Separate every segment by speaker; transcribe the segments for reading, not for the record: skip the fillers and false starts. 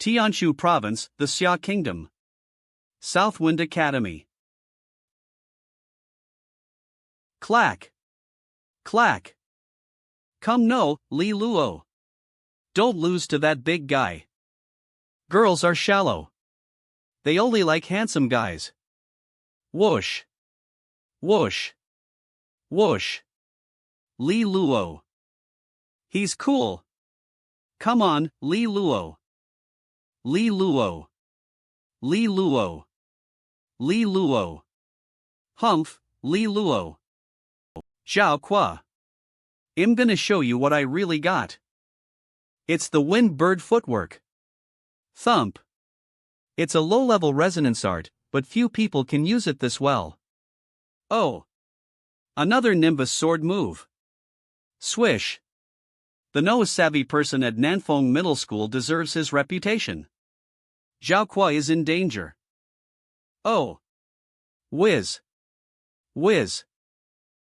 Speaker 1: Tianshu Province, the Xia Kingdom. Southwind Academy. Clack. Clack. Come no, Li Luo. Don't lose to that big guy. Girls are shallow. They only like handsome guys. Whoosh. Whoosh. Whoosh. Li Luo. He's cool. Come on, Li Luo. Li Luo. Li Luo. Li Luo. Humph, Li Luo. Zhao Qua. I'm gonna show you what I really got. It's the wind bird footwork. Thump. It's a low-level resonance art, but few people can use it this well. Oh. Another Nimbus sword move. Swish. The no-savvy person at Nan Feng Middle School deserves his reputation. Zhao Qua is in danger. Oh. Whiz. Whiz.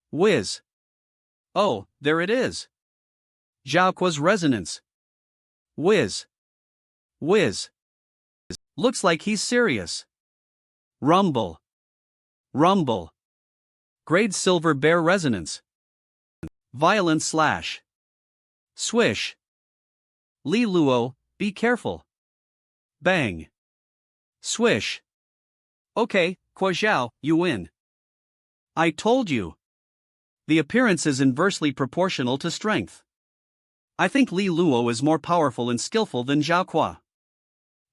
Speaker 1: Whiz. Oh, there it is. Zhao Qua's resonance. Whiz. Whiz. Looks like he's serious. Rumble. Rumble. Grade Silver Bear resonance. Violent slash. Swish. Li Luo, be careful. Bang. Swish. Okay, Qua Zhao, you win. I told you. The appearance is inversely proportional to strength. I think Li Luo is more powerful and skillful than Zhao Qua.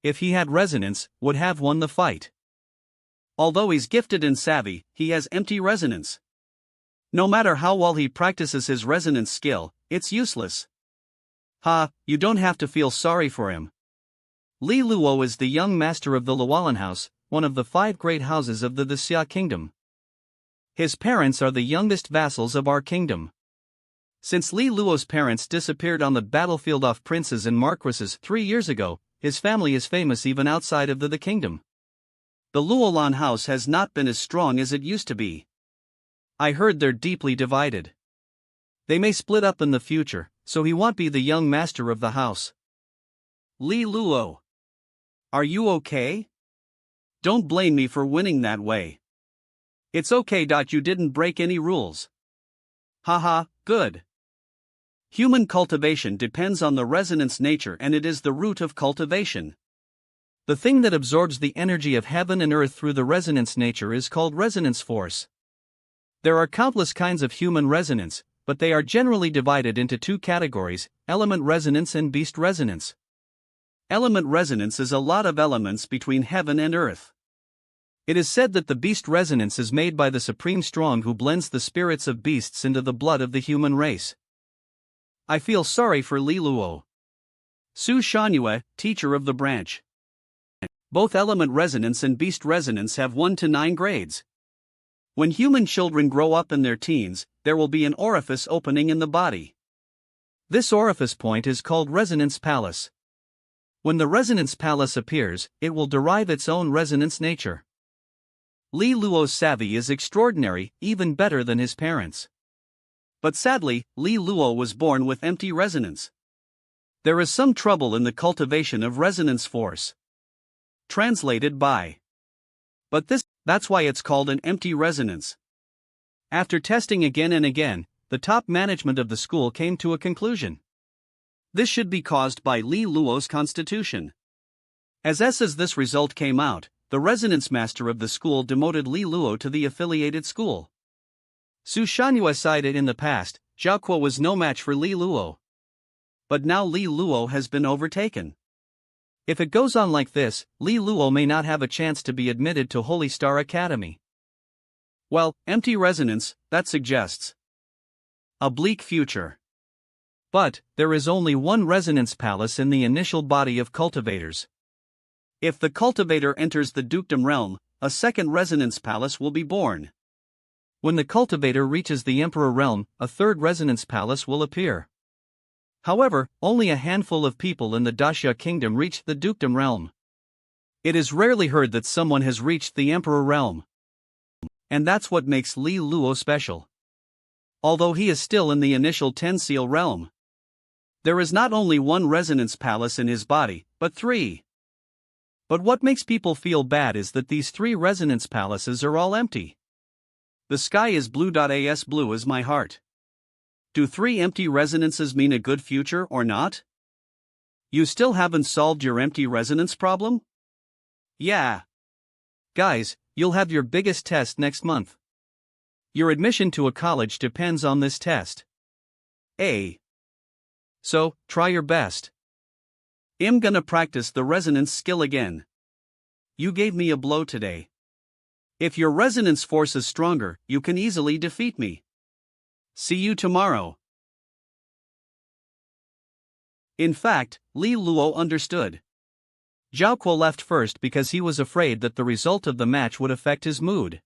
Speaker 1: If he had resonance, would have won the fight. Although he's gifted and savvy, he has empty resonance. No matter how well he practices his resonance skill, it's useless. Ha, you don't have to feel sorry for him. Li Luo is the young master of the Luolan House, one of the 5 great houses of the Xia Kingdom. His parents are the youngest vassals of our kingdom. Since Li Luo's parents disappeared on the battlefield off princes and marquises 3 years ago, his family is famous even outside of the kingdom. The Luolan House has not been as strong as it used to be. I heard they're deeply divided. They may split up in the future, so he won't be the young master of the house. Li Luo. Are you okay? Don't blame me for winning that way. It's okay. You didn't break any rules. Haha, good. Human cultivation depends on the resonance nature, and it is the root of cultivation. The thing that absorbs the energy of heaven and earth through the resonance nature is called resonance force. There are countless kinds of human resonance, but they are generally divided into 2 categories: element resonance and beast resonance. Element resonance is a lot of elements between heaven and earth. It is said that the beast resonance is made by the Supreme Strong, who blends the spirits of beasts into the blood of the human race. I feel sorry for Li Luo. Su Shangyue, teacher of the branch. Both element resonance and beast resonance have 1 to 9 grades. When human children grow up in their teens, there will be an orifice opening in the body. This orifice point is called resonance palace. When the resonance palace appears, it will derive its own resonance nature. Li Luo's savvy is extraordinary, even better than his parents. But sadly, Li Luo was born with empty resonance. There is some trouble in the cultivation of resonance force. Translated by. But that's why it's called an empty resonance. After testing again and again, the top management of the school came to a conclusion. This should be caused by Li Luo's constitution. As this result came out, the resonance master of the school demoted Li Luo to the affiliated school. Su Shangyue cited in the past, Zhao Qua was no match for Li Luo. But now Li Luo has been overtaken. If it goes on like this, Li Luo may not have a chance to be admitted to Holy Star Academy. Well, empty resonance, that suggests a bleak future. But there is only one resonance palace in the initial body of cultivators. If the cultivator enters the dukedom realm, a second resonance palace will be born. When the cultivator reaches the emperor realm, a third resonance palace will appear. However, only a handful of people in the Xia kingdom reached the dukedom realm. It is rarely heard that someone has reached the emperor realm. And that's what makes Li Luo special. Although he is still in the initial 10-seal realm. There is not only one resonance palace in his body, but 3. But what makes people feel bad is that these 3 resonance palaces are all empty. The sky is blue. As blue as my heart. Do 3 empty resonances mean a good future or not? You still haven't solved your empty resonance problem? Yeah. Guys, you'll have your biggest test next month. Your admission to a college depends on this test. So, try your best. I'm gonna practice the resonance skill again. You gave me a blow today. If your resonance force is stronger, you can easily defeat me. See you tomorrow. In fact, Li Luo understood. Jiang Qing'e left first because he was afraid that the result of the match would affect his mood.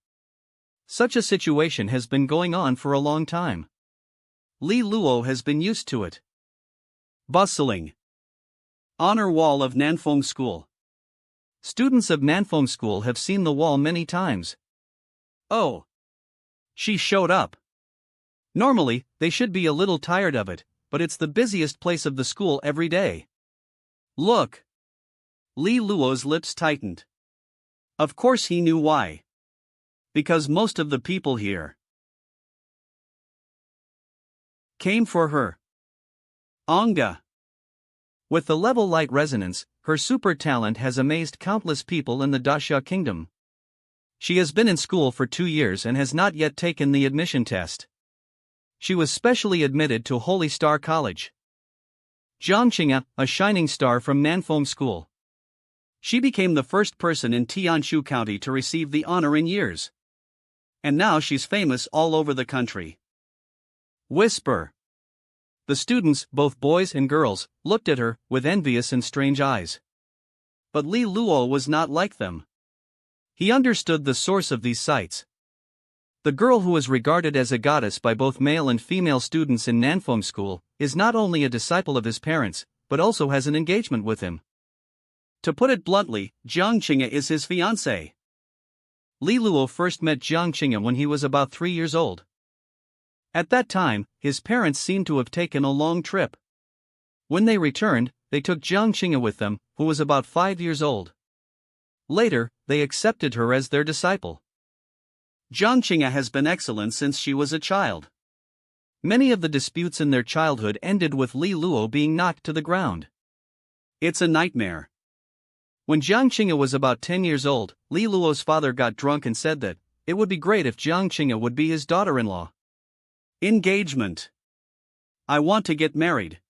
Speaker 1: Such a situation has been going on for a long time. Li Luo has been used to it. Bustling. Honor Wall of Nan Feng School. Students of Nan Feng School have seen the wall many times. Oh. She showed up. Normally, they should be a little tired of it, but it's the busiest place of the school every day. Look. Li Luo's lips tightened. Of course he knew why. Because most of the people here came for her. Manga. With the level light resonance, her super talent has amazed countless people in the Dojo kingdom. She has been in school for 2 years and has not yet taken the admission test. She was specially admitted to Holy Star College. Jiang Qing'e, a shining star from Nan Feng School. She became the first person in Tianshu County to receive the honor in years. And now she's famous all over the country. Whisper. The students, both boys and girls, looked at her with envious and strange eyes. But Li Luo was not like them. He understood the source of these sights. The girl who is regarded as a goddess by both male and female students in Nan Feng School is not only a disciple of his parents, but also has an engagement with him. To put it bluntly, Jiang Qing'e is his fiancé. Li Luo first met Jiang Qing'e when he was about 3 years old. At that time, his parents seemed to have taken a long trip. When they returned, they took Jiang Qing'e with them, who was about 5 years old. Later, they accepted her as their disciple. Jiang Qing'e has been excellent since she was a child. Many of the disputes in their childhood ended with Li Luo being knocked to the ground. It's a nightmare. When Jiang Qing'e was about 10 years old, Li Luo's father got drunk and said that it would be great if Jiang Qing'e would be his daughter-in-law. Engagement. I want to get married.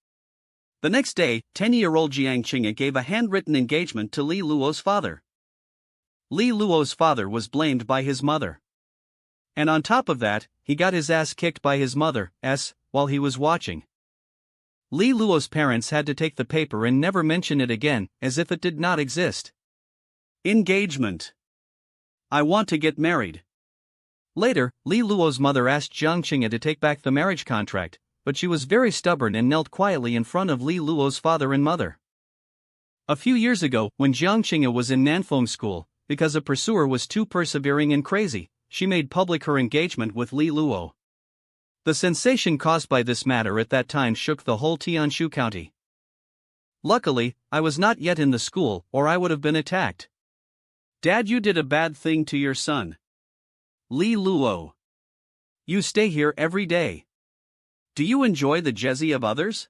Speaker 1: The next day, 10-year-old Jiang Qing'e gave a handwritten engagement to Li Luo's father. Li Luo's father was blamed by his mother. And on top of that, he got his ass kicked by his mother, while he was watching. Li Luo's parents had to take the paper and never mention it again, as if it did not exist. Engagement. I want to get married. Later, Li Luo's mother asked Jiang Qing'e to take back the marriage contract, but she was very stubborn and knelt quietly in front of Li Luo's father and mother. A few years ago, when Jiang Qing'e was in Nan Feng School, because a pursuer was too persevering and crazy, she made public her engagement with Li Luo. The sensation caused by this matter at that time shook the whole Tianshu County. Luckily, I was not yet in the school, or I would have been attacked. Dad, you did a bad thing to your son. Li Luo. You stay here every day. Do you enjoy the jezzy of others?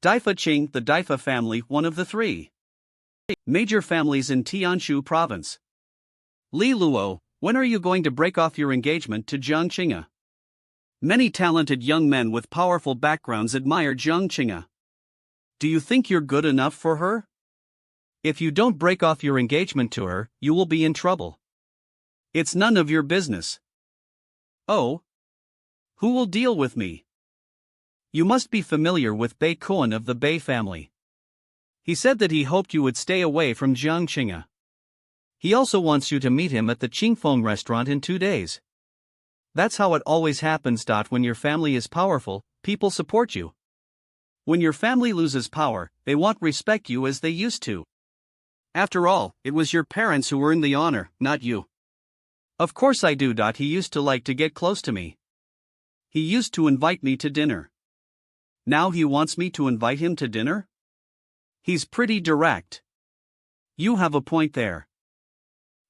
Speaker 1: Daifa Qing, the Daifa family, one of the 3 major families in Tianshu province. Li Luo, when are you going to break off your engagement to Jiang Qing'e? Many talented young men with powerful backgrounds admire Jiang Qing'e. Do you think you're good enough for her? If you don't break off your engagement to her, you will be in trouble. It's none of your business. Oh? Who will deal with me? You must be familiar with Bei Kuan of the Bei family. He said that he hoped you would stay away from Jiang Qing'e. He also wants you to meet him at the Qingfeng restaurant in 2 days. That's how it always happens. When your family is powerful, people support you. When your family loses power, they won't respect you as they used to. After all, it was your parents who earned the honor, not you. Of course I do. He used to like to get close to me. He used to invite me to dinner. Now he wants me to invite him to dinner? He's pretty direct. You have a point there.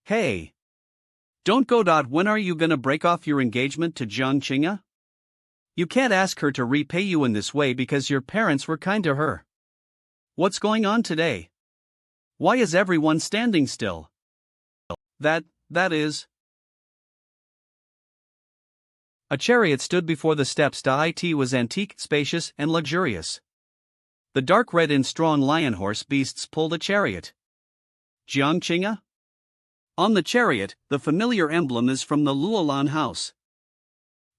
Speaker 1: Hey. Don't go. When are you gonna break off your engagement to Jiang Qing'e? You can't ask her to repay you in this way because your parents were kind to her. What's going on today? Why is everyone standing still? That is. A chariot stood before the steps. It was antique, spacious, and luxurious. The dark red and strong lion horse beasts pulled a chariot. Jiang Qing'e? On the chariot, the familiar emblem is from the Luolan House.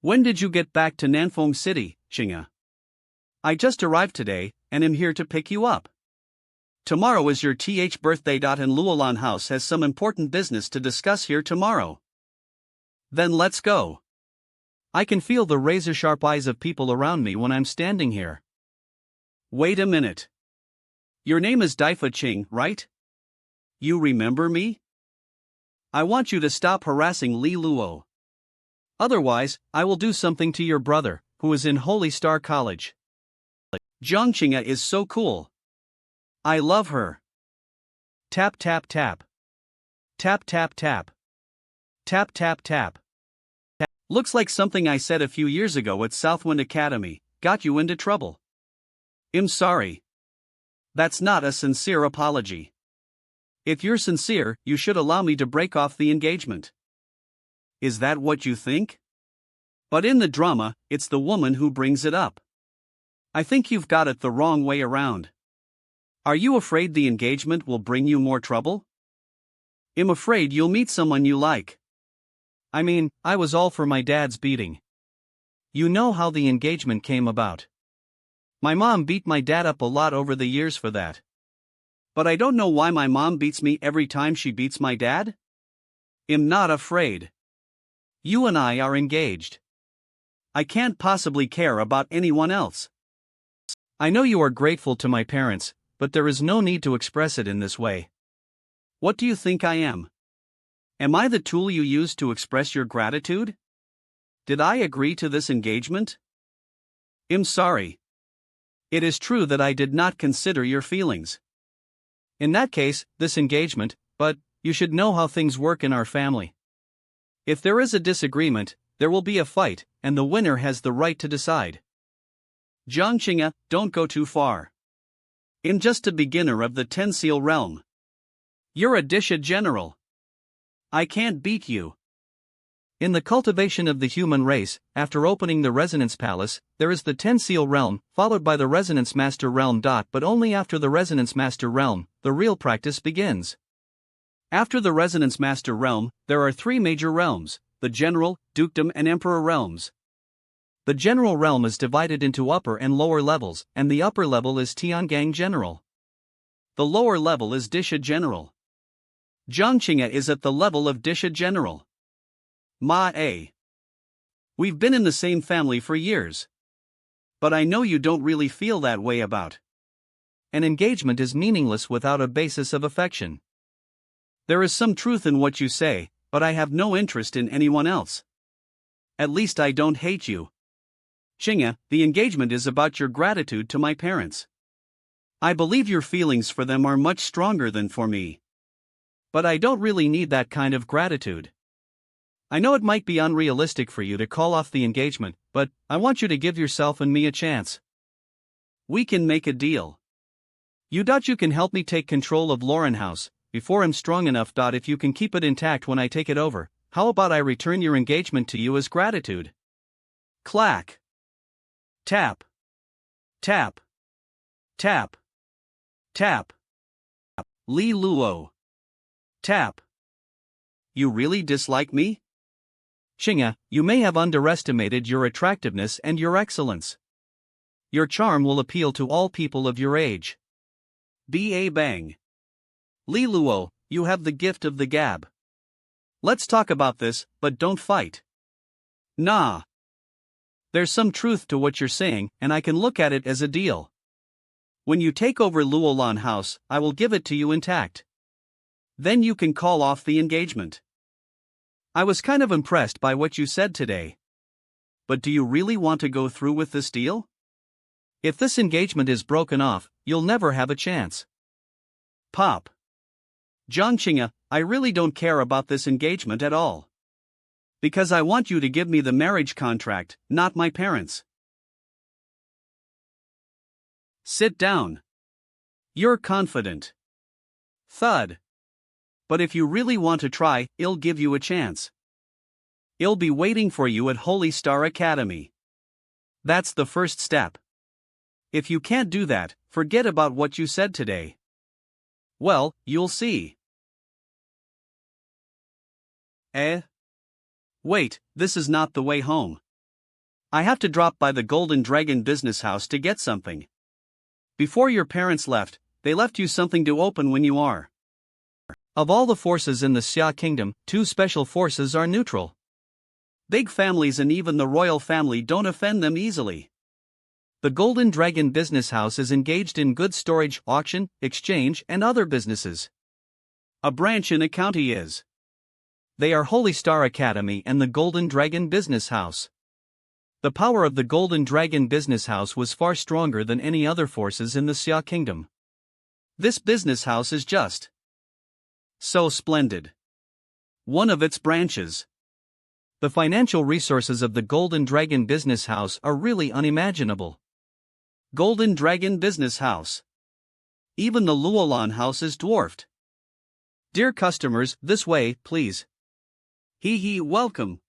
Speaker 1: When did you get back to Nan Feng City, Qing'e? I just arrived today, and am here to pick you up. Tomorrow is your birthday. And Luolan House has some important business to discuss here tomorrow. Then let's go. I can feel the razor-sharp eyes of people around me when I'm standing here. Wait a minute. Your name is Qing, right? You remember me? I want you to stop harassing Li Luo. Otherwise, I will do something to your brother, who is in Holy Star College. Jiang Qing'e is so cool. I love her. Tap tap tap. Tap tap tap. Tap tap tap. Looks like something I said a few years ago at Southwind Academy got you into trouble. I'm sorry. That's not a sincere apology. If you're sincere, you should allow me to break off the engagement. Is that what you think? But in the drama, it's the woman who brings it up. I think you've got it the wrong way around. Are you afraid the engagement will bring you more trouble? I'm afraid you'll meet someone you like. I mean, I was all for my dad's beating. You know how the engagement came about. My mom beat my dad up a lot over the years for that. But I don't know why my mom beats me every time she beats my dad? I'm not afraid. You and I are engaged. I can't possibly care about anyone else. I know you are grateful to my parents, but there is no need to express it in this way. What do you think I am? Am I the tool you use to express your gratitude? Did I agree to this engagement? I'm sorry. It is true that I did not consider your feelings. In that case, this engagement, but you should know how things work in our family. If there is a disagreement, there will be a fight, and the winner has the right to decide. Jiang Qing'e, don't go too far. I'm just a beginner of the Ten Seal realm. You're a Disha general. I can't beat you. In the cultivation of the human race, after opening the Resonance Palace, there is the Ten Seal realm, followed by the Resonance Master realm. But only after the Resonance Master realm, the real practice begins. After the Resonance Master realm, there are three major realms, the General, Dukedom and Emperor realms. The General realm is divided into upper and lower levels, and the upper level is Tiangang General. The lower level is Disha General. Jiang Qing'e is at the level of Disha General. We've been in the same family for years. But I know you don't really feel that way about. An engagement is meaningless without a basis of affection. There is some truth in what you say, but I have no interest in anyone else. At least I don't hate you. Qing'e, the engagement is about your gratitude to my parents. I believe your feelings for them are much stronger than for me. But I don't really need that kind of gratitude. I know it might be unrealistic for you to call off the engagement, but I want you to give yourself and me a chance. We can make a deal. You can help me take control of Luolan House, before I'm strong enough. If you can keep it intact when I take it over, how about I return your engagement to you as gratitude? Clack. Tap. Tap. Tap. Tap. Li Luo. Tap. You really dislike me? Qing'e, you may have underestimated your attractiveness and your excellence. Your charm will appeal to all people of your age. Bang. Li Luo, you have the gift of the gab. Let's talk about this, but don't fight. Nah. There's some truth to what you're saying, and I can look at it as a deal. When you take over Luolan House, I will give it to you intact. Then you can call off the engagement. I was kind of impressed by what you said today. But do you really want to go through with this deal? If this engagement is broken off, you'll never have a chance. Pop. Jiang Qing'e, I really don't care about this engagement at all. Because I want you to give me the marriage contract, not my parents. Sit down. You're confident. Thud. But if you really want to try, I'll give you a chance. I'll be waiting for you at Holy Star Academy. That's the first step. If you can't do that, forget about what you said today. Well, you'll see. Wait, this is not the way home. I have to drop by the Golden Dragon business house to get something. Before your parents left, they left you something to open when you are. Of all the forces in the Xia kingdom, 2 special forces are neutral. Big families and even the royal family don't offend them easily. The Golden Dragon business house is engaged in goods storage, auction, exchange, and other businesses. A branch in a county is. They are Holy Star Academy and the Golden Dragon business house. The power of the Golden Dragon business house was far stronger than any other forces in the Xia kingdom. This business house is just so splendid. One of its branches. The financial resources of the Golden Dragon business house are really unimaginable. Golden Dragon business house. Even the Luolan House is dwarfed. Dear customers, this way, please. Welcome.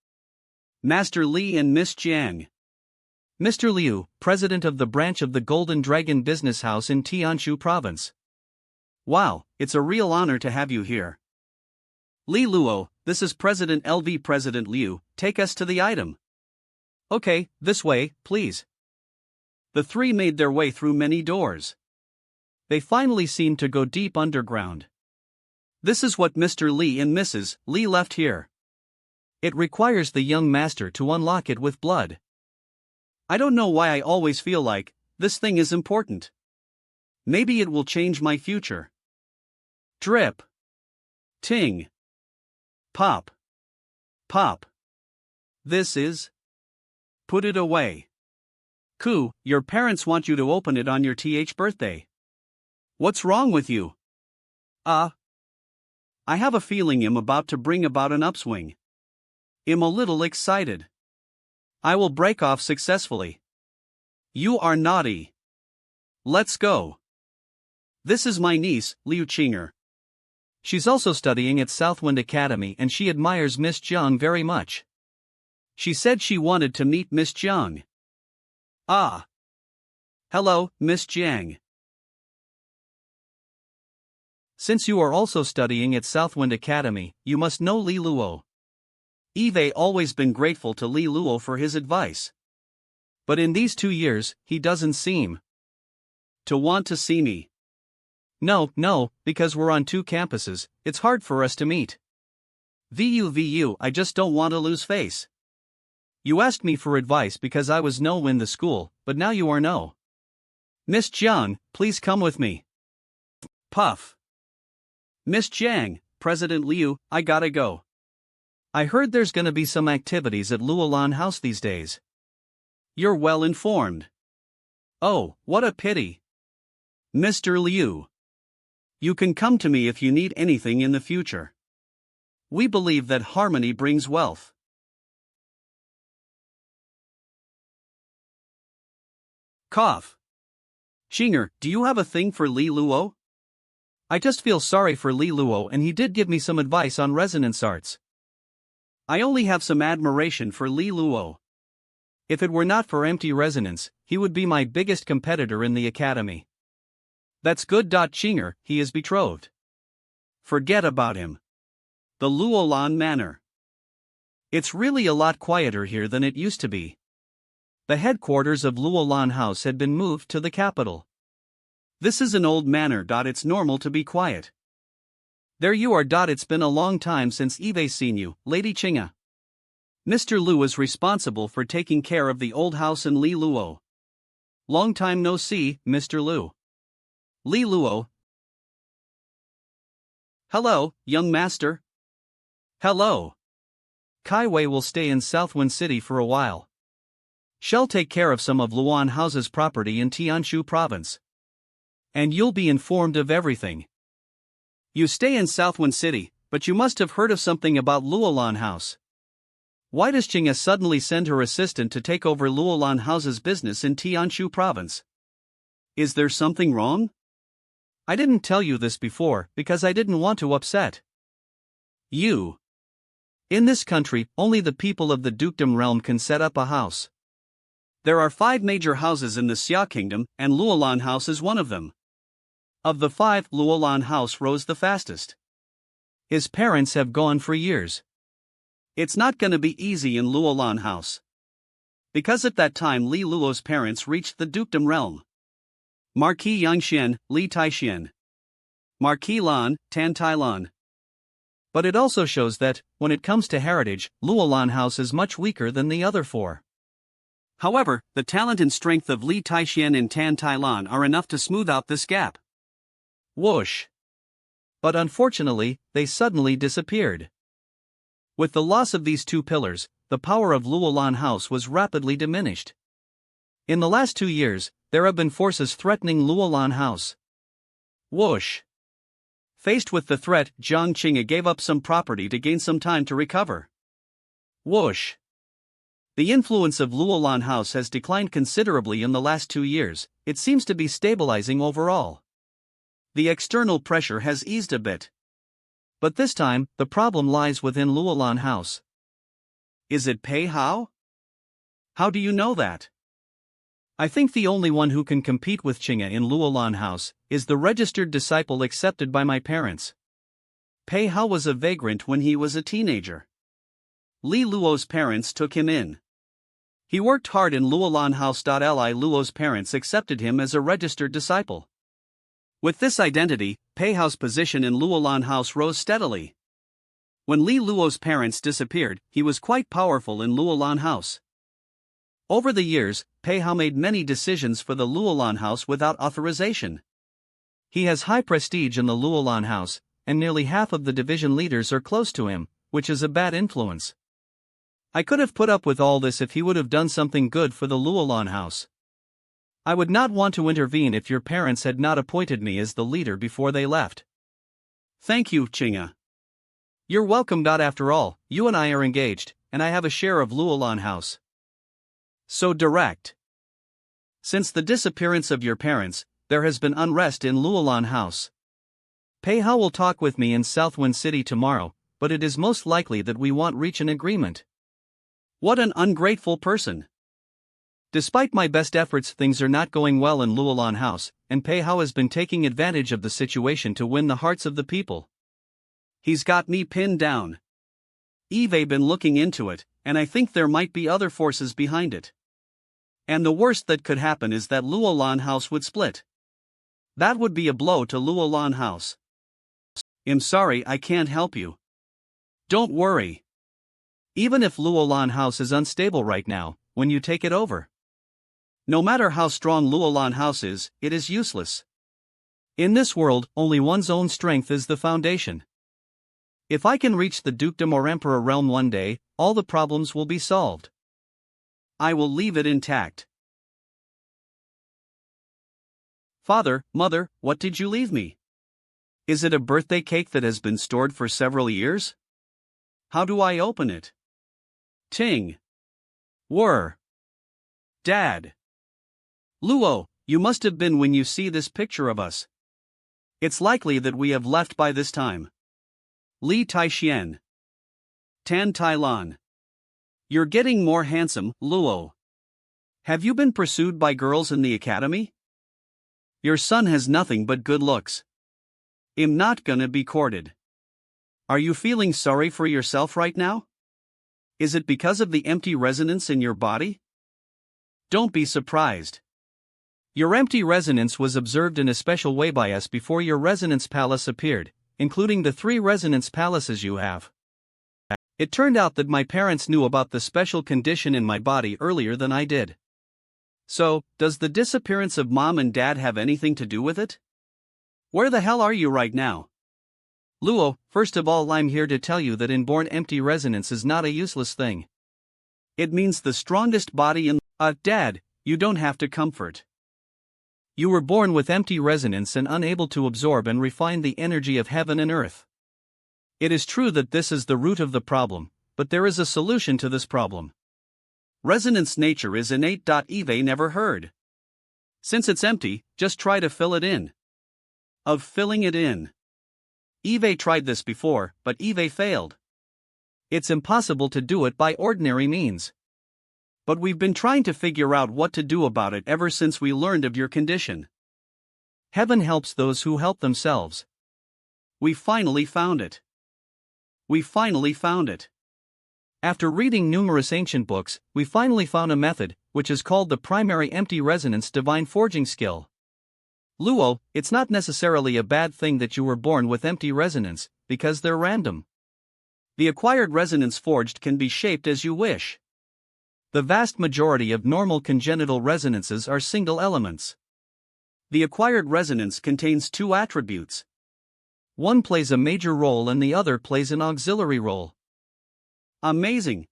Speaker 1: Master Li and Miss Jiang. Mr. Liu, president of the branch of the Golden Dragon business house in Tianshu province. Wow, it's a real honor to have you here. Li Luo, this is President LV President Liu, take us to the item. Okay, this way, please. The 3 made their way through many doors. They finally seemed to go deep underground. This is what Mr. Li and Mrs. Li left here. It requires the young master to unlock it with blood. I don't know why I always feel like this thing is important. Maybe it will change my future. Drip. Ting. Pop. Pop. This is. Put it away. Ku, your parents want you to open it on your birthday. What's wrong with you? I have a feeling I'm about to bring about an upswing. I'm a little excited. I will break off successfully. You are naughty. Let's go. This is my niece, Liu Qing'e. She's also studying at Southwind Academy and she admires Miss Jiang very much. She said she wanted to meet Miss Jiang. Hello, Miss Jiang. Since you are also studying at Southwind Academy, you must know Li Luo. I've always been grateful to Li Luo for his advice. But in these 2 years, he doesn't seem to want to see me. No, because we're on 2 campuses, it's hard for us to meet. VU, I just don't want to lose face. You asked me for advice because I was no in the school, but now you are no. Miss Jiang, please come with me. Puff. Miss Jiang, President Liu, I gotta go. I heard there's gonna be some activities at Luolan House these days. You're well informed. Oh, what a pity. Mr. Liu. You can come to me if you need anything in the future. We believe that harmony brings wealth. Cough. Qing'e, do you have a thing for Li Luo? I just feel sorry for Li Luo and he did give me some advice on resonance arts. I only have some admiration for Li Luo. If it were not for empty resonance, he would be my biggest competitor in the academy. That's good. Qing'e, he is betrothed. Forget about him. The Luolan Manor. It's really a lot quieter here than it used to be. The headquarters of Luolan House had been moved to the capital. This is an old manor. It's normal to be quiet. There you are. It's been a long time since I've seen you, Lady Qing'e. Mr. Liu is responsible for taking care of the old house in Li Luo. Long time no see, Mr. Liu. Li Luo. Hello, young master. Hello. Kai Wei will stay in Southwind City for a while. She'll take care of some of Luolan House's property in Tianshu province. And you'll be informed of everything. You stay in Southwind City, but you must have heard of something about Luolan House. Why does Qing'e suddenly send her assistant to take over Luolan House's business in Tianshu province? Is there something wrong? I didn't tell you this before because I didn't want to upset you. In this country, only the people of the dukedom realm can set up a house. There are 5 major houses in the Xia kingdom, and Luolan House is one of them. Of the 5, Luolan House rose the fastest. His parents have gone for years. It's not gonna be easy in Luolan House. Because at that time Li Luo's parents reached the dukedom realm. Marquis Yangxian, Li Taixian. Marquis Lan, Tan Tailan. But it also shows that, when it comes to heritage, Luolan House is much weaker than the other 4. However, the talent and strength of Li Taixian and Tan Tailan are enough to smooth out this gap. Whoosh! But unfortunately, they suddenly disappeared. With the loss of these 2 pillars, the power of Luolan House was rapidly diminished. In the last 2 years, there have been forces threatening Luolan House. Whoosh! Faced with the threat, Jiang Qing'e gave up some property to gain some time to recover. Whoosh! The influence of Luolan House has declined considerably in the last 2 years, it seems to be stabilizing overall. The external pressure has eased a bit. But this time, the problem lies within Luolan House. Is it Pei Hao? How do you know that? I think the only one who can compete with Qing'e in Luolan House is the registered disciple accepted by my parents. Pei Hao was a vagrant when he was a teenager. Li Luo's parents took him in. He worked hard in Luolan House. Li Luo's parents accepted him as a registered disciple. With this identity, Pei Hao's position in Luolan House rose steadily. When Li Luo's parents disappeared, he was quite powerful in Luolan House. Over the years, Pei Hao made many decisions for the Luolan House without authorization. He has high prestige in the Luolan House, and nearly half of the division leaders are close to him, which is a bad influence. I could have put up with all this if he would have done something good for the Luolan House. I would not want to intervene if your parents had not appointed me as the leader before they left. Thank you, Qing'e. You're welcome. After all, you and I are engaged, and I have a share of Luolan House. So direct. Since the disappearance of your parents, there has been unrest in Luolan House. Pei Hao will talk with me in Southwind City tomorrow, but it is most likely that we won't reach an agreement. What an ungrateful person. Despite my best efforts, things are not going well in Luolan House, and Pei Hao has been taking advantage of the situation to win the hearts of the people. He's got me pinned down. I've been looking into it, and I think there might be other forces behind it. And the worst that could happen is that Luolan House would split. That would be a blow to Luolan House. I'm sorry, I can't help you. Don't worry. Even if Luolan House is unstable right now, when you take it over, no matter how strong Luolan House is, it is useless. In this world, only one's own strength is the foundation. If I can reach the dukedom or emperor realm one day, all the problems will be solved. I will leave it intact. Father, Mother, what did you leave me? Is it a birthday cake that has been stored for several years? How do I open it? Ting. Were. Dad. Luo, you must have been when you see this picture of us. It's likely that we have left by this time. Li Taixian. Tan Tailan. You're getting more handsome, Luo. Have you been pursued by girls in the academy? Your son has nothing but good looks. I'm not gonna be courted. Are you feeling sorry for yourself right now? Is it because of the empty resonance in your body? Don't be surprised. Your empty resonance was observed in a special way by us before your resonance palace appeared, including the 3 resonance palaces you have. It turned out that my parents knew about the special condition in my body earlier than I did. So, does the disappearance of Mom and Dad have anything to do with it? Where the hell are you right now? Luo, first of all, I'm here to tell you that inborn empty resonance is not a useless thing. It means the strongest body in. Dad, you don't have to comfort. You were born with empty resonance and unable to absorb and refine the energy of heaven and earth. It is true that this is the root of the problem, but there is a solution to this problem. Resonance nature is innate. Eve never heard. Since it's empty, just try to fill it in. Of filling it in. Eve tried this before, but Eve failed. It's impossible to do it by ordinary means. But we've been trying to figure out what to do about it ever since we learned of your condition. Heaven helps those who help themselves. We finally found it. We finally found it. After reading numerous ancient books, we finally found a method, which is called the primary empty resonance divine forging skill. Luo, it's not necessarily a bad thing that you were born with empty resonance, because they're random. The acquired resonance forged can be shaped as you wish. The vast majority of normal congenital resonances are single elements. The acquired resonance contains two attributes. One plays a major role and the other plays an auxiliary role. Amazing!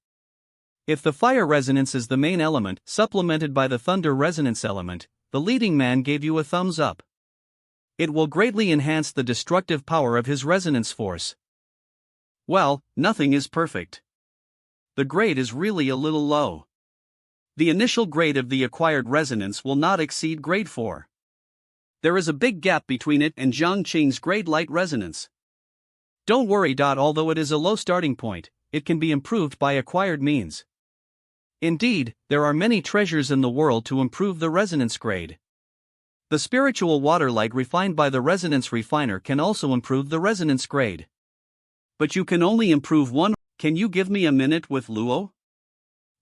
Speaker 1: If the fire resonance is the main element, supplemented by the thunder resonance element, the leading man gave you a thumbs up. It will greatly enhance the destructive power of his resonance force. Well, nothing is perfect. The grade is really a little low. The initial grade of the acquired resonance will not exceed grade 4. There is a big gap between it and Jiang Qing'e's grade light resonance. Don't worry. Although it is a low starting point, it can be improved by acquired means. Indeed, there are many treasures in the world to improve the resonance grade. The spiritual water light refined by the resonance refiner can also improve the resonance grade. But you can only improve one. Can you give me a minute with Luo?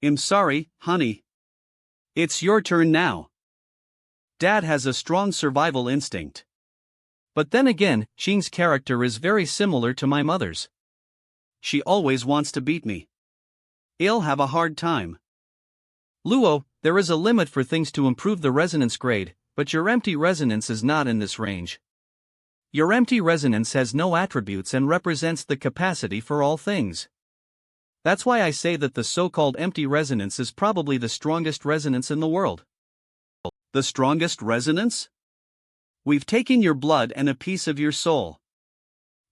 Speaker 1: I'm sorry, honey. It's your turn now. Dad has a strong survival instinct. But then again, Qing's character is very similar to my mother's. She always wants to beat me. I'll have a hard time. Luo, there is a limit for things to improve the resonance grade, but your empty resonance is not in this range. Your empty resonance has no attributes and represents the capacity for all things. That's why I say that the so-called empty resonance is probably the strongest resonance in the world. The strongest resonance? We've taken your blood and a piece of your soul.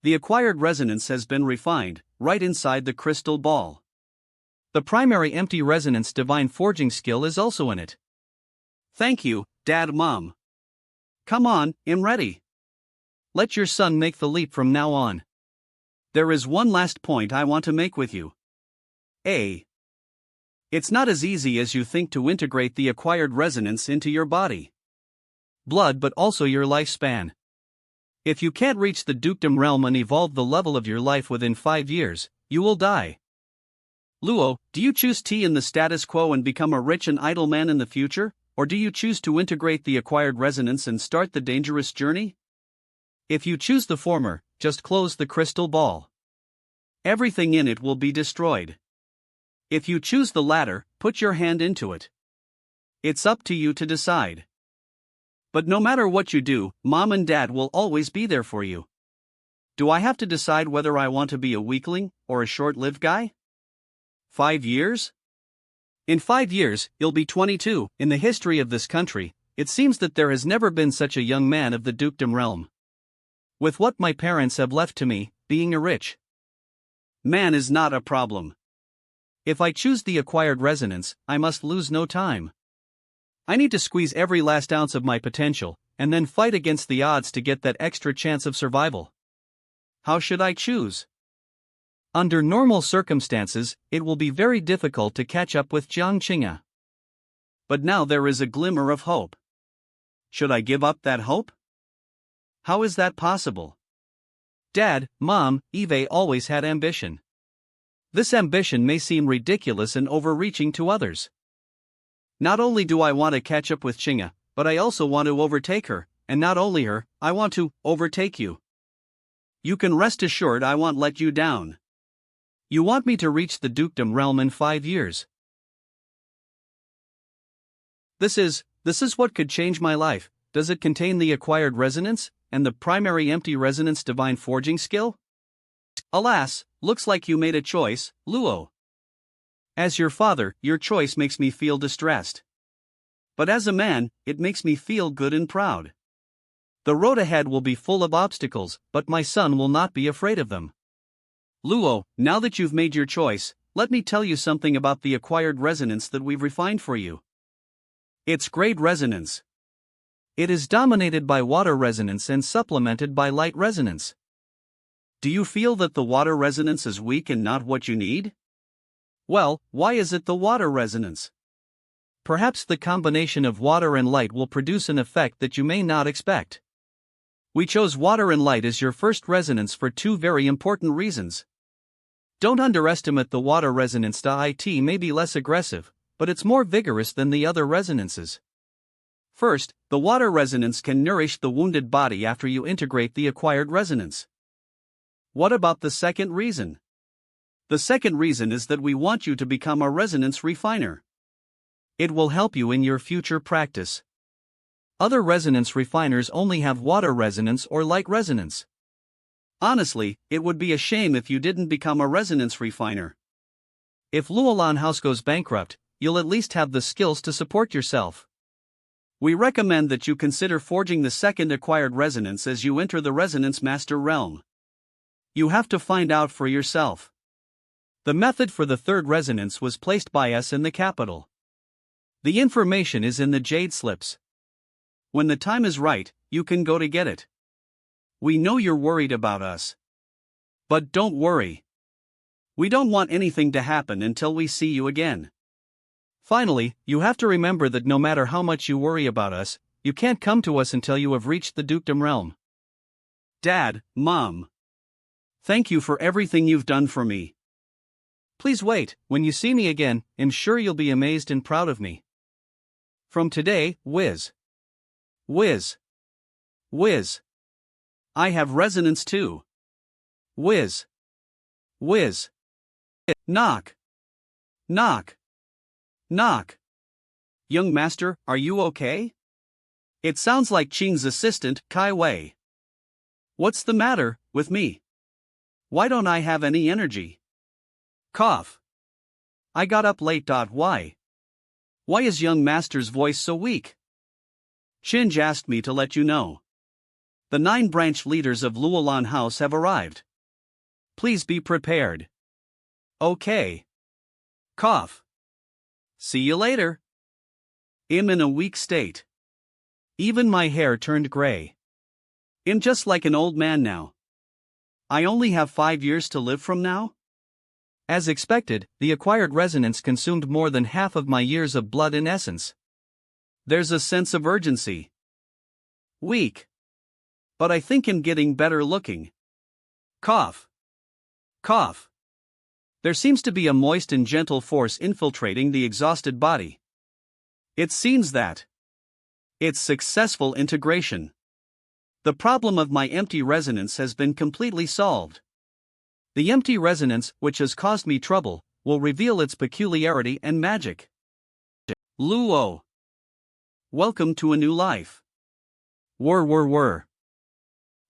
Speaker 1: The acquired resonance has been refined, right inside the crystal ball. The primary empty resonance divine forging skill is also in it. Thank you, Dad, Mom. Come on, I'm ready. Let your son make the leap from now on. There is one last point I want to make with you. It's not as easy as you think to integrate the acquired resonance into your body, blood, but also your lifespan. If you can't reach the dukedom realm and evolve the level of your life within 5 years, you will die. Luo, do you choose tea in the status quo and become a rich and idle man in the future, or do you choose to integrate the acquired resonance and start the dangerous journey? If you choose the former, just close the crystal ball. Everything in it will be destroyed. If you choose the latter, put your hand into it. It's up to you to decide. But no matter what you do, Mom and Dad will always be there for you. Do I have to decide whether I want to be a weakling or a short-lived guy? 5 years? In 5 years, you'll be 22. In the history of this country, it seems that there has never been such a young man of the dukedom realm. With what my parents have left to me, being a rich man is not a problem. If I choose the acquired resonance, I must lose no time. I need to squeeze every last ounce of my potential, and then fight against the odds to get that extra chance of survival. How should I choose? Under normal circumstances, it will be very difficult to catch up with Jiang Qing'e. But now there is a glimmer of hope. Should I give up that hope? How is that possible? Dad, Mom, Eve always had ambition. This ambition may seem ridiculous and overreaching to others. Not only do I want to catch up with Qing'e, but I also want to overtake her, and not only her, I want to overtake you. You can rest assured I won't let you down. You want me to reach the dukedom realm in 5 years. This is what could change my life. Does it contain the acquired resonance, and the primary empty resonance divine forging skill? Alas, looks like you made a choice, Luo. As your father, your choice makes me feel distressed. But as a man, it makes me feel good and proud. The road ahead will be full of obstacles, but my son will not be afraid of them. Luo, now that you've made your choice, let me tell you something about the acquired resonance that we've refined for you. It's grade resonance. It is dominated by water resonance and supplemented by light resonance. Do you feel that the water resonance is weak and not what you need? Well, why is it the water resonance? Perhaps the combination of water and light will produce an effect that you may not expect. We chose water and light as your first resonance for two very important reasons. Don't underestimate the water resonance. It may be less aggressive, but it's more vigorous than the other resonances. First, the water resonance can nourish the wounded body after you integrate the acquired resonance. What about the second reason? The second reason is that we want you to become a resonance refiner. It will help you in your future practice. Other resonance refiners only have water resonance or light resonance. Honestly, it would be a shame if you didn't become a resonance refiner. If Luolan House goes bankrupt, you'll at least have the skills to support yourself. We recommend that you consider forging the second acquired resonance as you enter the resonance master realm. You have to find out for yourself. The method for the third resonance was placed by us in the capital. The information is in the jade slips. When the time is right, you can go to get it. We know you're worried about us. But don't worry. We don't want anything to happen until we see you again. Finally, you have to remember that no matter how much you worry about us, you can't come to us until you have reached the dukedom realm. Dad, Mom. Thank you for everything you've done for me. Please wait, when you see me again, I'm sure you'll be amazed and proud of me. From today, whiz. Whiz. Whiz. I have resonance too. Whiz. Whiz. Knock. Knock. Knock. Young master, are you okay? It sounds like Qing's assistant, Kai Wei. What's the matter with me? Why don't I have any energy? Cough. I got up late. Why? Why is young master's voice so weak? Qing'e asked me to let you know. The 9 branch leaders of Luolan House have arrived. Please be prepared. Okay. Cough. See you later. I'm in a weak state. Even my hair turned gray. I'm just like an old man now. I only have 5 years to live from now? As expected, the acquired resonance consumed more than half of my years of blood in essence. There's a sense of urgency. Weak. But I think I'm getting better looking. Cough. Cough. There seems to be a moist and gentle force infiltrating the exhausted body. It seems that it's successful integration. The problem of my empty resonance has been completely solved. The empty resonance, which has caused me trouble, will reveal its peculiarity and magic. Luo. Welcome to a new life. Whir.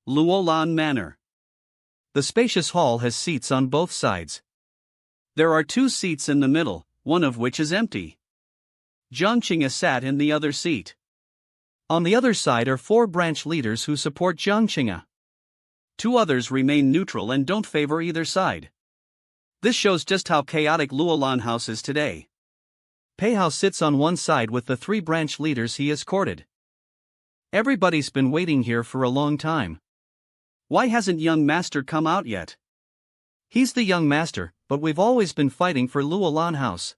Speaker 1: Luolan Manor. The spacious hall has seats on both sides. There are 2 seats in the middle, one of which is empty. Jiang Qing'e sat in the other seat. On the other side are 4 branch leaders who support Jiang Qing'e. 2 others remain neutral and don't favor either side. This shows just how chaotic Luolan House is today. Pei Hao sits on one side with the 3 branch leaders he has courted. Everybody's been waiting here for a long time. Why hasn't young master come out yet? He's the young master, but we've always been fighting for Luolan House.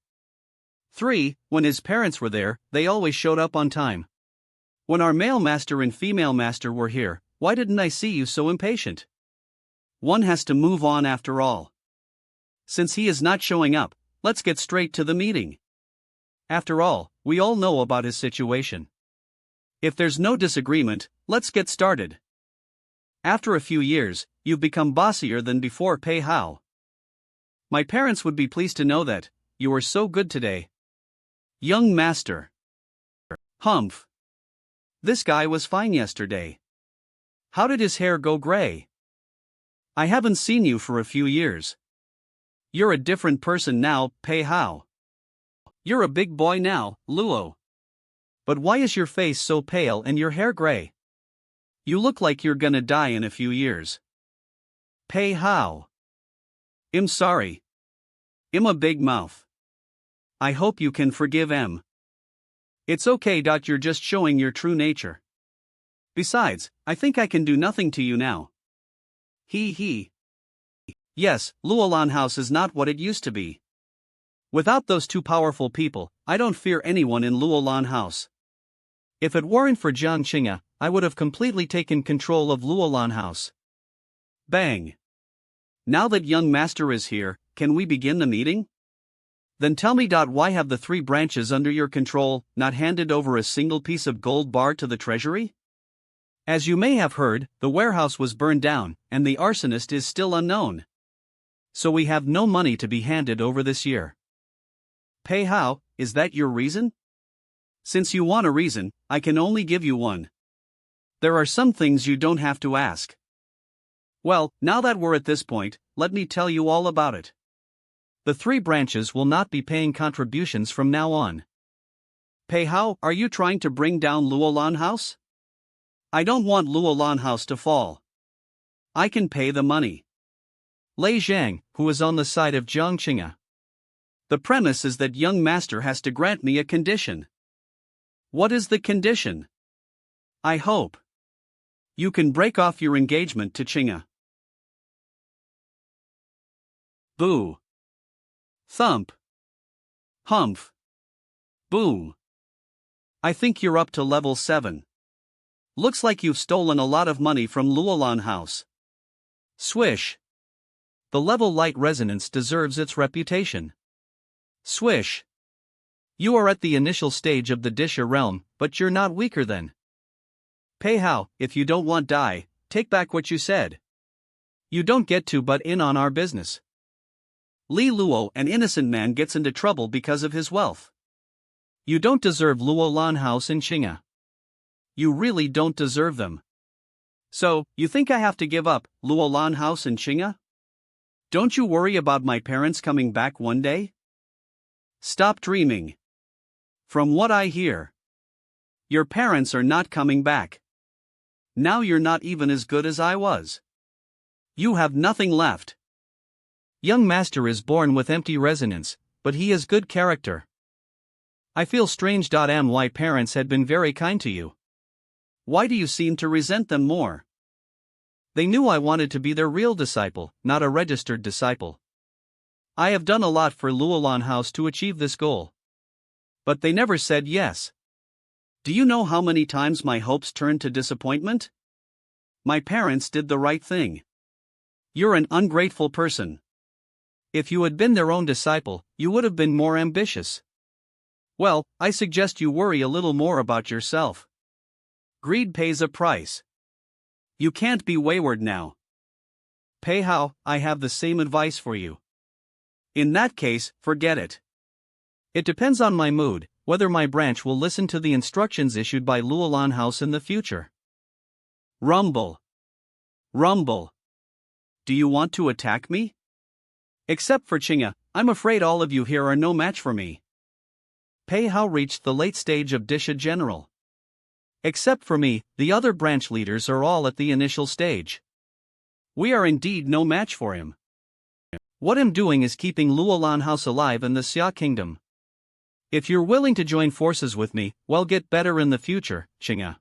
Speaker 1: 3. When his parents were there, they always showed up on time. When our male master and female master were here, why didn't I see you so impatient? One has to move on after all. Since he is not showing up, let's get straight to the meeting. After all, we all know about his situation. If there's no disagreement, let's get started. After a few years, you've become bossier than before, Pei Hao. My parents would be pleased to know that you are so good today. Young master. Humph. This guy was fine yesterday. How did his hair go gray? I haven't seen you for a few years. You're a different person now, Pei Hao. You're a big boy now, Luo. But why is your face so pale and your hair gray? You look like you're gonna die in a few years. Pei Hao. I'm sorry. I'm a big mouth. I hope you can forgive em. It's okay. You're just showing your true nature. Besides, I think I can do nothing to you now. He. Yes, Luolan House is not what it used to be. Without those two powerful people, I don't fear anyone in Luolan House. If it weren't for Jiang Qing'e, I would have completely taken control of Luolan House. Bang. Now that young master is here, can we begin the meeting? Then tell me. Why have the 3 branches under your control not handed over a single piece of gold bar to the treasury? As you may have heard, the warehouse was burned down, and the arsonist is still unknown. So we have no money to be handed over this year. Pei Hao, is that your reason? Since you want a reason, I can only give you one. There are some things you don't have to ask. Well, now that we're at this point, let me tell you all about it. The 3 branches will not be paying contributions from now on. Pei Hao, are you trying to bring down Luolan House? I don't want Luolan House to fall. I can pay the money. Lei Zhang, who is on the side of Jiang Qing'e. The premise is that young master has to grant me a condition. What is the condition? I hope you can break off your engagement to Qing'e. Boo. Thump. Humph. Boom. I think you're up to level 7. Looks like you've stolen a lot of money from Luolan House. Swish. The level light resonance deserves its reputation. Swish. You are at the initial stage of the Disha realm, but you're not weaker than. Pei Hao, if you don't want die, take back what you said. You don't get to butt in on our business. Li Luo, an innocent man, gets into trouble because of his wealth. You don't deserve Luolan House and Qing'e. You really don't deserve them. So, you think I have to give up Luolan House and Qing'e? Don't you worry about my parents coming back one day? Stop dreaming. From what I hear, your parents are not coming back. Now you're not even as good as I was. You have nothing left. Young master is born with empty resonance, but he has good character. I feel strange. My parents had been very kind to you. Why do you seem to resent them more? They knew I wanted to be their real disciple, not a registered disciple. I have done a lot for Luolan House to achieve this goal. But they never said yes. Do you know how many times my hopes turned to disappointment? My parents did the right thing. You're an ungrateful person. If you had been their own disciple, you would have been more ambitious. Well, I suggest you worry a little more about yourself. Greed pays a price. You can't be wayward now. Pei Hao, I have the same advice for you. In that case, forget it. It depends on my mood, whether my branch will listen to the instructions issued by Luolan House in the future. Rumble. Rumble. Do you want to attack me? Except for Qing'e, I'm afraid all of you here are no match for me. Pei Hao reached the late stage of Disha General. Except for me, the other branch leaders are all at the initial stage. We are indeed no match for him. What I'm doing is keeping Luolan House alive in the Xia Kingdom. If you're willing to join forces with me, we'll get better in the future, Qing'e.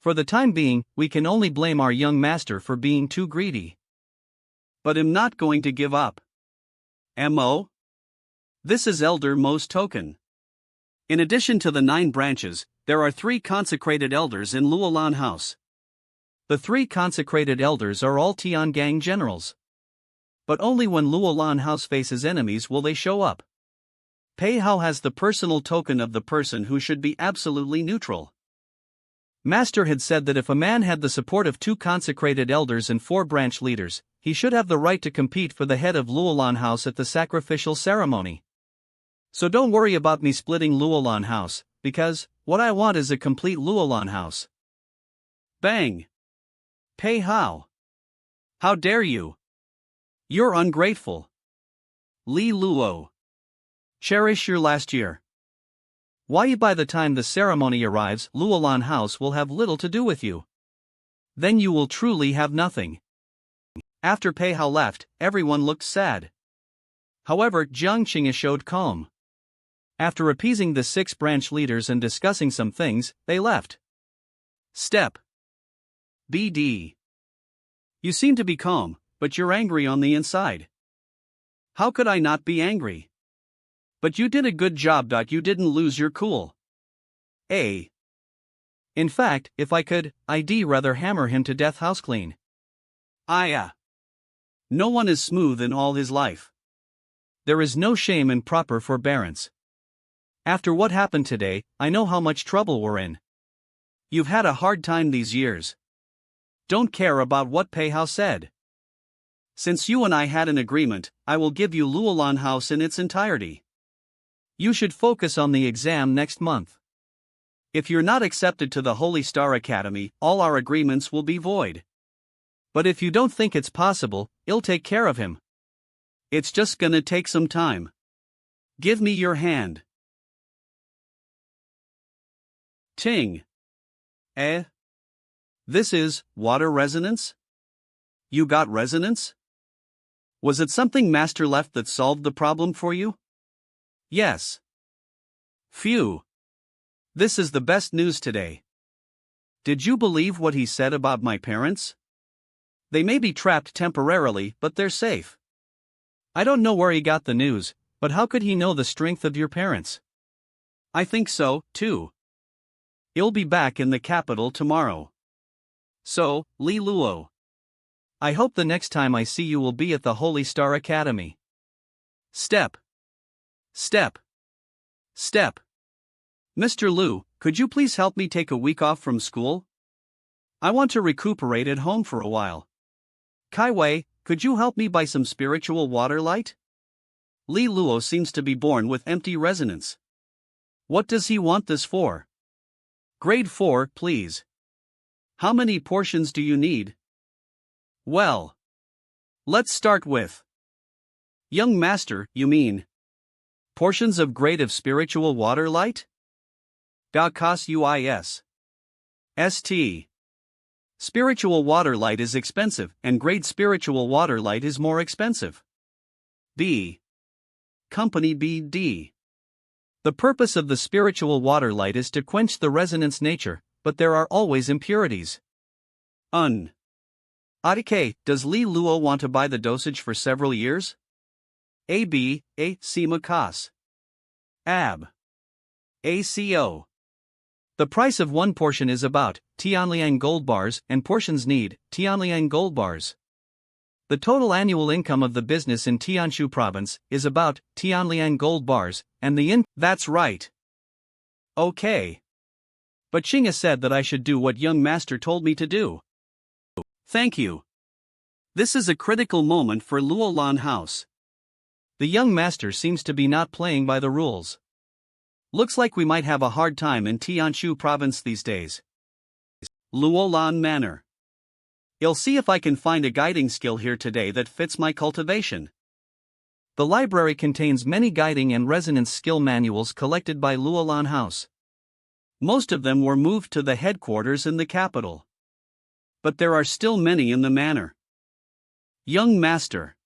Speaker 1: For the time being, we can only blame our young master for being too greedy. But I'm not going to give up. Mo? This is Elder Mo's token. In addition to the 9 branches, there are 3 consecrated elders in Luolan House. The 3 consecrated elders are all Tiangang generals. But only when Luolan House faces enemies will they show up. Pei Hao has the personal token of the person who should be absolutely neutral. Master had said that if a man had the support of 2 consecrated elders and 4 branch leaders, he should have the right to compete for the head of Luolan House at the sacrificial ceremony. So don't worry about me splitting Luolan House, because what I want is a complete Luolan House. Bang! Pei Hao! How dare you! You're ungrateful. Li Luo. Cherish your last year. Why, by the time the ceremony arrives, Luolan House will have little to do with you. Then you will truly have nothing. After Pei Hao left, everyone looked sad. However, Jiang Qing'e showed calm. After appeasing the 6 branch leaders and discussing some things, they left. Step BD. You seem to be calm, but you're angry on the inside. How could I not be angry? But you did a good job. You didn't lose your cool. A. In fact, if I could, I'd rather hammer him to death house clean. No one is smooth in all his life. There is no shame in proper forbearance. After what happened today, I know how much trouble we're in. You've had a hard time these years. Don't care about what Pei Hao said. Since you and I had an agreement, I will give you Luolan House in its entirety. You should focus on the exam next month. If you're not accepted to the Holy Star Academy, all our agreements will be void. But if you don't think it's possible, I'll take care of him. It's just gonna take some time. Give me your hand. Ting. This is water resonance? You got resonance? Was it something Master left that solved the problem for you? Yes. Phew. This is the best news today. Did you believe what he said about my parents? They may be trapped temporarily, but they're safe. I don't know where he got the news, but how could he know the strength of your parents? I think so, too. I'll be back in the capital tomorrow. So, Li Luo. I hope the next time I see you will be at the Holy Star Academy. Step. Step. Step. Mr. Lu, could you please help me take a week off from school? I want to recuperate at home for a while. Kai Wei, could you help me buy some spiritual water light? Li Luo seems to be born with empty resonance. What does he want this for? Grade 4, please. How many portions do you need? Well, let's start with. Young master, you mean? Portions of grade of spiritual water light? Da Kas Uis. St. Spiritual water light is expensive, and grade spiritual water light is more expensive. B. Company BD. The purpose of the spiritual water light is to quench the resonance nature, but there are always impurities. Adike, does Li Luo want to buy the dosage for several years? AB, A. Sima Kas. Ab. ACO. The price of one portion is about Tianliang gold bars, and portions need Tianliang gold bars. The total annual income of the business in Tianshu province is about Tianliang gold bars, and That's right. Okay. But Qing'e said that I should do what young master told me to do. Thank you. This is a critical moment for Luolan House. The young master seems to be not playing by the rules. Looks like we might have a hard time in Tianshu province these days. Luolan Manor. I'll see if I can find a guiding skill here today that fits my cultivation. The library contains many guiding and resonance skill manuals collected by Luolan House. Most of them were moved to the headquarters in the capital. But there are still many in the manor. Young master.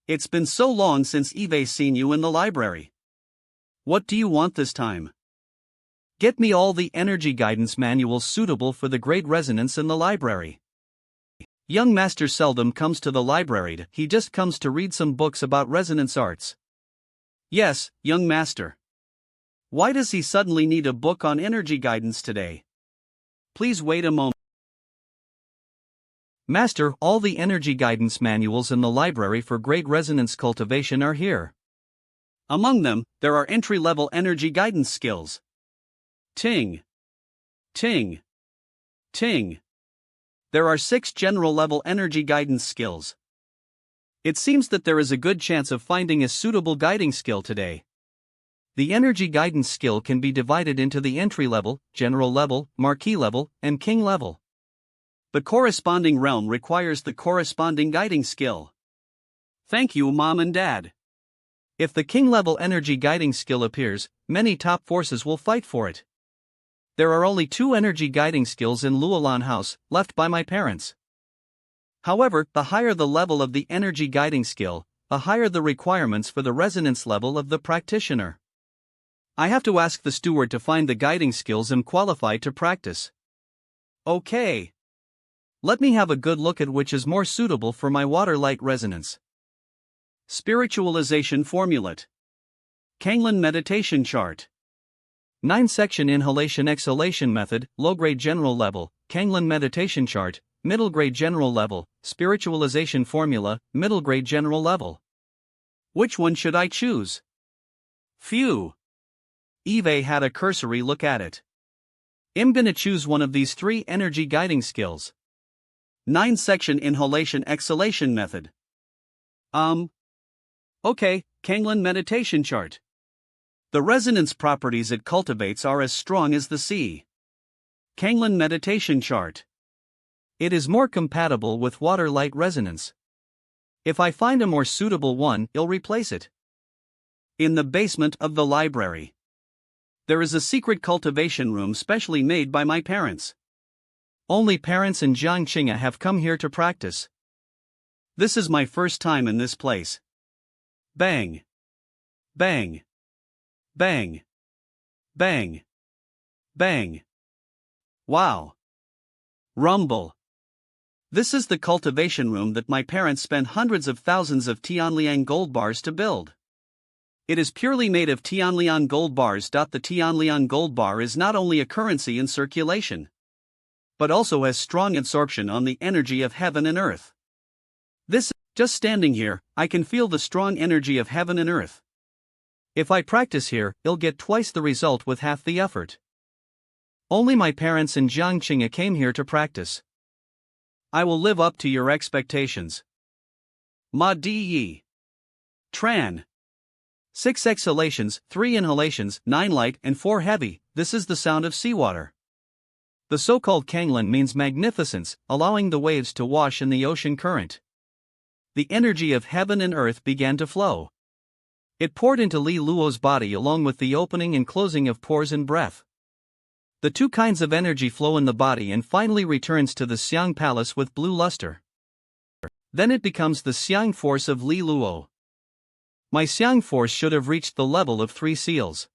Speaker 1: It's been so long since I've seen you in the library. What do you want this time? Get me all the energy guidance manuals suitable for the great resonance in the library. Young master seldom comes to the library, he just comes to read some books about resonance arts. Yes, young master. Why does he suddenly need a book on energy guidance today? Please wait a moment. Master, all the energy guidance manuals in the library for great resonance cultivation are here. Among them, there are entry-level energy guidance skills. Ting. Ting. Ting. There are 6 general-level energy guidance skills. It seems that there is a good chance of finding a suitable guiding skill today. The energy guidance skill can be divided into the entry level, general level, marquee level, and king level. The corresponding realm requires the corresponding guiding skill. Thank you, Mom and Dad. If the king level energy guiding skill appears, many top forces will fight for it. There are only 2 energy guiding skills in Luolan House, left by my parents. However, the higher the level of the energy guiding skill, the higher the requirements for the resonance level of the practitioner. I have to ask the steward to find the guiding skills I'm qualified to practice. Okay. Let me have a good look at which is more suitable for my water-light resonance. Spiritualization Formulate. Qing'e Meditation Chart. 9-section Inhalation-Exhalation Method, Low-Grade General Level, Qing'e Meditation Chart, Middle-Grade General Level, Spiritualization Formula, Middle-Grade General Level. Which one should I choose? Phew. Eve had a cursory look at it. I'm gonna choose one of these 3 energy guiding skills. 9-section Inhalation-Exhalation Method. Okay, Qing'e Meditation Chart. The resonance properties it cultivates are as strong as the sea. Qing'e Meditation Chart. It is more compatible with water-light resonance. If I find a more suitable one, I'll replace it. In the basement of the library, there is a secret cultivation room specially made by my parents. Only parents and Jiang Qing'e have come here to practice. This is my first time in this place. Bang. Bang. Bang. Bang. Bang. Wow. Rumble. This is the cultivation room that my parents spent hundreds of thousands of Tianlian gold bars to build. It is purely made of Tianlian gold bars. The Tianlian gold bar is not only a currency in circulation, but also has strong absorption on the energy of heaven and earth. Just standing here, I can feel the strong energy of heaven and earth. If I practice here, I'll get twice the result with half the effort. Only my parents and Jiang Qing'e came here to practice. I will live up to your expectations. Ma Di Yi. Tran. 6 exhalations, 3 inhalations, 9 light and 4 heavy. This is the sound of seawater. The so-called Qing'e means magnificence, allowing the waves to wash in the ocean current. The energy of heaven and earth began to flow. It poured into Li Luo's body along with the opening and closing of pores and breath. The 2 kinds of energy flow in the body and finally returns to the Xiang palace with blue luster. Then it becomes the Xiang force of Li Luo. My Xiang force should have reached the level of 3 seals.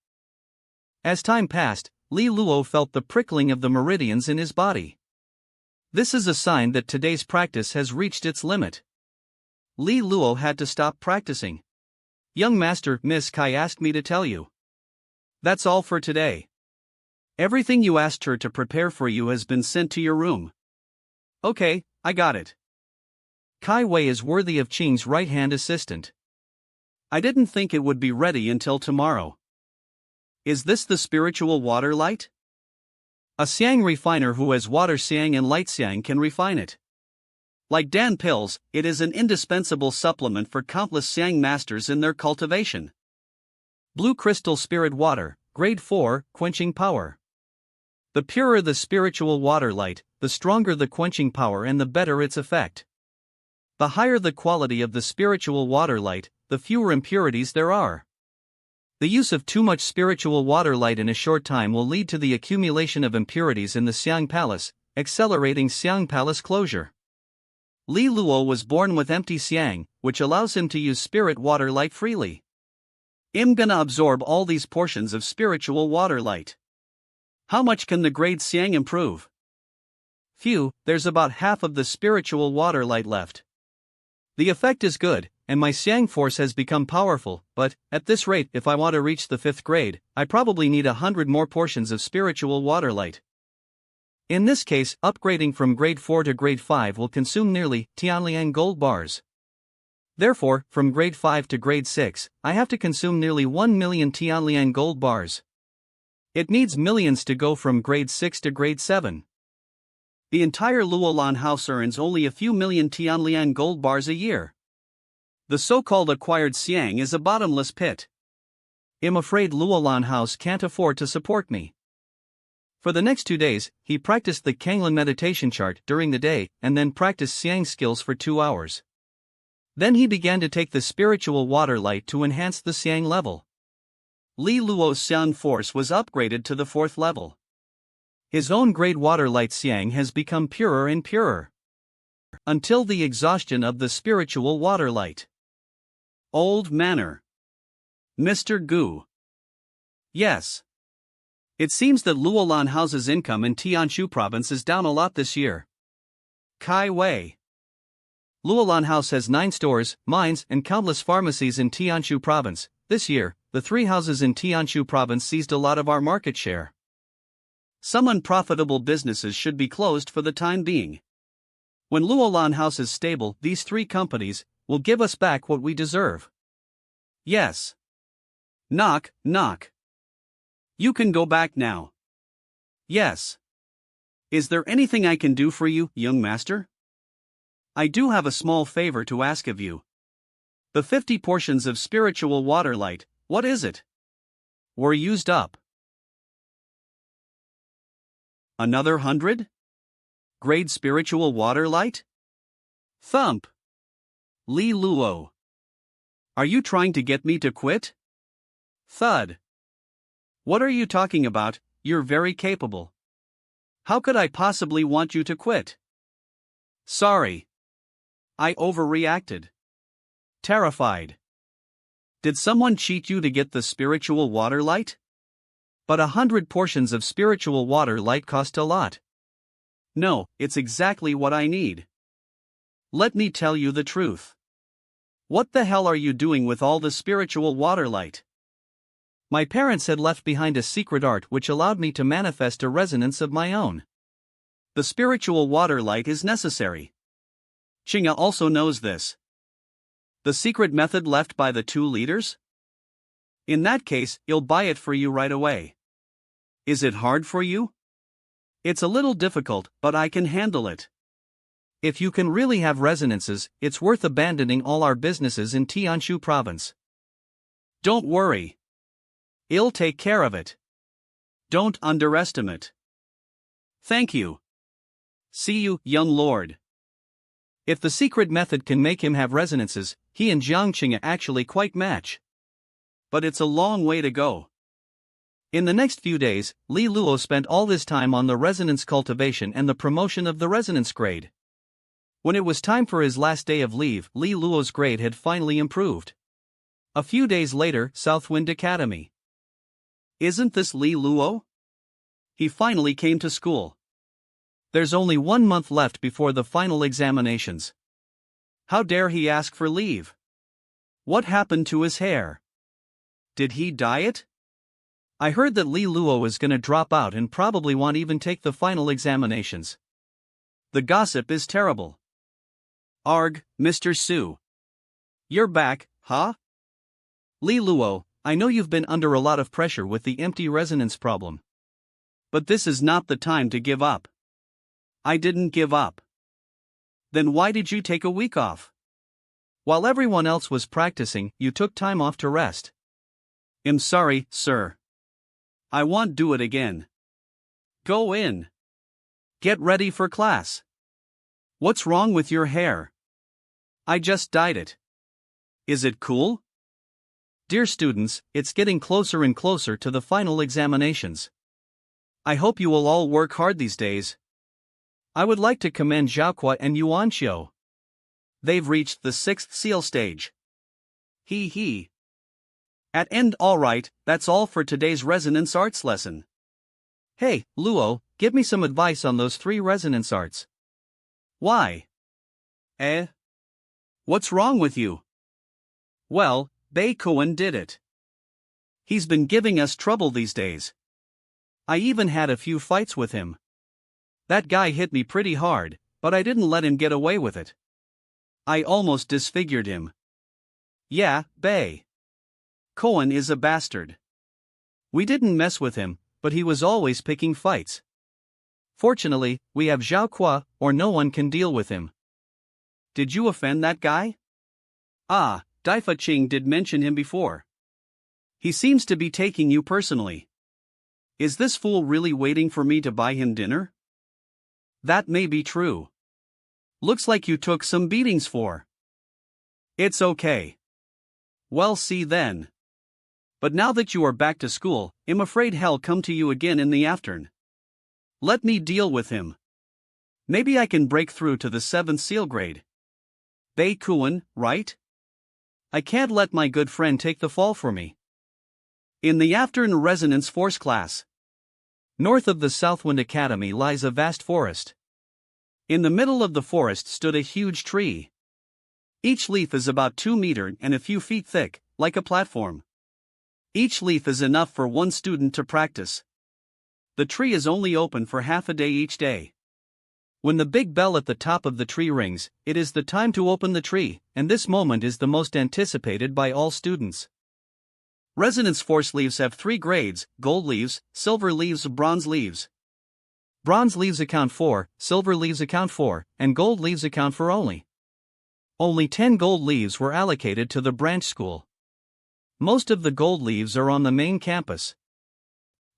Speaker 1: As time passed, Li Luo felt the prickling of the meridians in his body. This is a sign that today's practice has reached its limit. Li Luo had to stop practicing. Young master, Miss Kai asked me to tell you. That's all for today. Everything you asked her to prepare for you has been sent to your room. Okay, I got it. Kai Wei is worthy of Qing's right-hand assistant. I didn't think it would be ready until tomorrow. Is this the spiritual water light? A Xiang refiner who has water Xiang and light Xiang can refine it. Like Dan pills, it is an indispensable supplement for countless Xiang masters in their cultivation. Blue crystal spirit water, grade 4, quenching power. The purer the spiritual water light, the stronger the quenching power and the better its effect. The higher the quality of the spiritual water light, the fewer impurities there are. The use of too much spiritual water light in a short time will lead to the accumulation of impurities in the Xiang palace, accelerating Xiang palace closure. Li Luo was born with empty Xiang, which allows him to use spirit water light freely. I'm gonna absorb all these portions of spiritual water light. How much can the grade Xiang improve? Phew, there's about half of the spiritual water light left. The effect is good, and my Xiang force has become powerful, but, at this rate, if I want to reach the 5th grade, I probably need 100 more portions of spiritual water light. In this case, upgrading from grade 4 to grade 5 will consume nearly Tianlian gold bars. Therefore, from grade 5 to grade 6, I have to consume nearly 1 million Tianlian gold bars. It needs millions to go from grade 6 to grade 7. The entire Luolan House earns only a few million Tianlian gold bars a year. The so-called acquired Xiang is a bottomless pit. I'm afraid Luolan House can't afford to support me. For the next 2 days, he practiced the Qing'e meditation chart during the day and then practiced Xiang skills for 2 hours. Then he began to take the spiritual water light to enhance the Xiang level. Li Luo's Xiang force was upgraded to the 4th level. His own great water light Xiang has become purer and purer, until the exhaustion of the spiritual water light. Old manner. Mr. Gu. Yes. It seems that Luolan House's income in Tianshu province is down a lot this year. Kai Wei. Luolan House has 9 stores, mines, and countless pharmacies in Tianshu province. This year, the 3 houses in Tianshu province seized a lot of our market share. Some unprofitable businesses should be closed for the time being. When Luolan House is stable, these 3 companies will give us back what we deserve. Yes. Knock, knock. You can go back now. Yes. Is there anything I can do for you, young master? I do have a small favor to ask of you. The 50 portions of spiritual water light, what is it? Were used up. Another 100? Grade spiritual water light? Thump. Li Luo. Are you trying to get me to quit? Thud. What are you talking about? You're very capable. How could I possibly want you to quit? Sorry. I overreacted. Terrified. Did someone cheat you to get the spiritual water light? But 100 portions of spiritual water light cost a lot. No, it's exactly what I need. Let me tell you the truth. What the hell are you doing with all the spiritual water light? My parents had left behind a secret art which allowed me to manifest a resonance of my own. The spiritual water light is necessary. Qing'e also knows this. The secret method left by the 2 leaders? In that case, he'll buy it for you right away. Is it hard for you? It's a little difficult, but I can handle it. If you can really have resonances, it's worth abandoning all our businesses in Tianshu province. Don't worry. I'll take care of it. Don't underestimate. Thank you. See you, young lord. If the secret method can make him have resonances, he and Jiang Qing'e actually quite match. But it's a long way to go. In the next few days, Li Luo spent all his time on the resonance cultivation and the promotion of the resonance grade. When it was time for his last day of leave, Li Luo's grade had finally improved. A few days later, Southwind Academy. Isn't this Li Luo? He finally came to school. There's only 1 month left before the final examinations. How dare he ask for leave? What happened to his hair? Did he dye it? I heard that Li Luo is gonna drop out and probably won't even take the final examinations. The gossip is terrible. Arg, Mr. Su. You're back, huh? Li Luo, I know you've been under a lot of pressure with the empty resonance problem. But this is not the time to give up. I didn't give up. Then why did you take a week off? While everyone else was practicing, you took time off to rest. I'm sorry, sir. I won't do it again. Go in. Get ready for class. What's wrong with your hair? I just dyed it. Is it cool? Dear students, it's getting closer and closer to the final examinations. I hope you will all work hard these days. I would like to commend Zhaoqua and Yuanqiu. They've reached the 6th seal stage. Hee hee. At end alright, that's all for today's resonance arts lesson. Hey, Luo, give me some advice on those 3 resonance arts. Why? What's wrong with you? Well, Bei Koen did it. He's been giving us trouble these days. I even had a few fights with him. That guy hit me pretty hard, but I didn't let him get away with it. I almost disfigured him. Yeah, Bei Koen is a bastard. We didn't mess with him, but he was always picking fights. Fortunately, we have Zhaoqua, or no one can deal with him. Did you offend that guy? Ah, Daifa Qing did mention him before. He seems to be taking you personally. Is this fool really waiting for me to buy him dinner? That may be true. Looks like you took some beatings for. It's okay. Well, see then. But now that you are back to school, I'm afraid hell come to you again in the afternoon. Let me deal with him. Maybe I can break through to the 7th seal grade. Bei Kuan, right? I can't let my good friend take the fall for me. In the afternoon resonance force class. North of the Southwind Academy lies a vast forest. In the middle of the forest stood a huge tree. Each leaf is about 2 meters and a few feet thick, like a platform. Each leaf is enough for one student to practice. The tree is only open for half a day each day. When the big bell at the top of the tree rings, it is the time to open the tree, and this moment is the most anticipated by all students. Resonance force leaves have 3 grades: gold leaves, silver leaves, bronze leaves. Bronze leaves account for, silver leaves account for, and gold leaves account for only. Only 10 gold leaves were allocated to the branch school. Most of the gold leaves are on the main campus.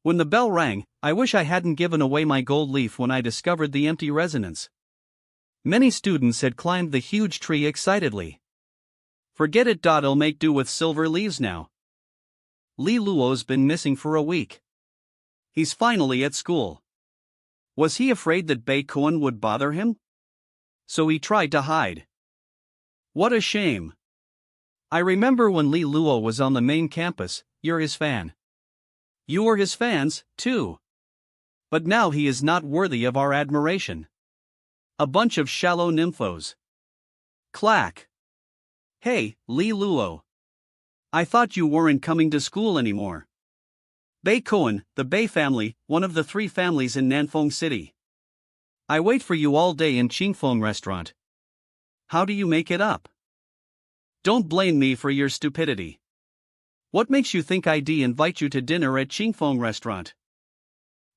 Speaker 1: When the bell rang, I wish I hadn't given away my gold leaf when I discovered the empty resonance. Many students had climbed the huge tree excitedly. Forget it. I'll make do with silver leaves now. Li Luo's been missing for a week. He's finally at school. Was he afraid that Bei Kuan would bother him? So he tried to hide. What a shame. I remember when Li Luo was on the main campus, you're his fan. You were his fans, too. But now he is not worthy of our admiration. A bunch of shallow nymphos. Clack. Hey, Li Luo. I thought you weren't coming to school anymore. Bei Kuan, the Bei family, one of the 3 families in Nan Feng City. I wait for you all day in Qingfeng restaurant. How do you make it up? Don't blame me for your stupidity. What makes you think I'd invite you to dinner at Qingfeng restaurant?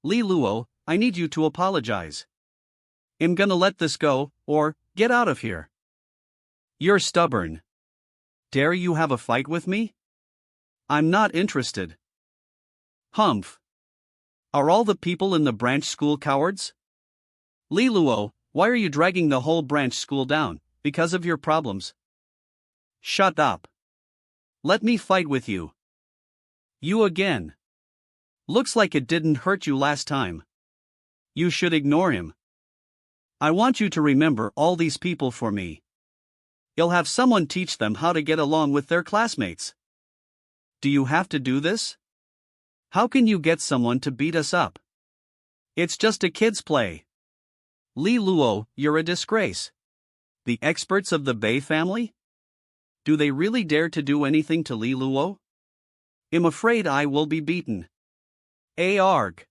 Speaker 1: Li Luo, I need you to apologize. I'm gonna let this go, or get out of here. You're stubborn. Dare you have a fight with me? I'm not interested. Humph. Are all the people in the branch school cowards? Li Luo, why are you dragging the whole branch school down? Because of your problems? Shut up. Let me fight with you. You again. Looks like it didn't hurt you last time. You should ignore him. I want you to remember all these people for me. You'll have someone teach them how to get along with their classmates. Do you have to do this? How can you get someone to beat us up? It's just a kid's play. Li Luo, you're a disgrace. The experts of the Bei family? Do they really dare to do anything to Li Luo? I'm afraid I will be beaten. Arg.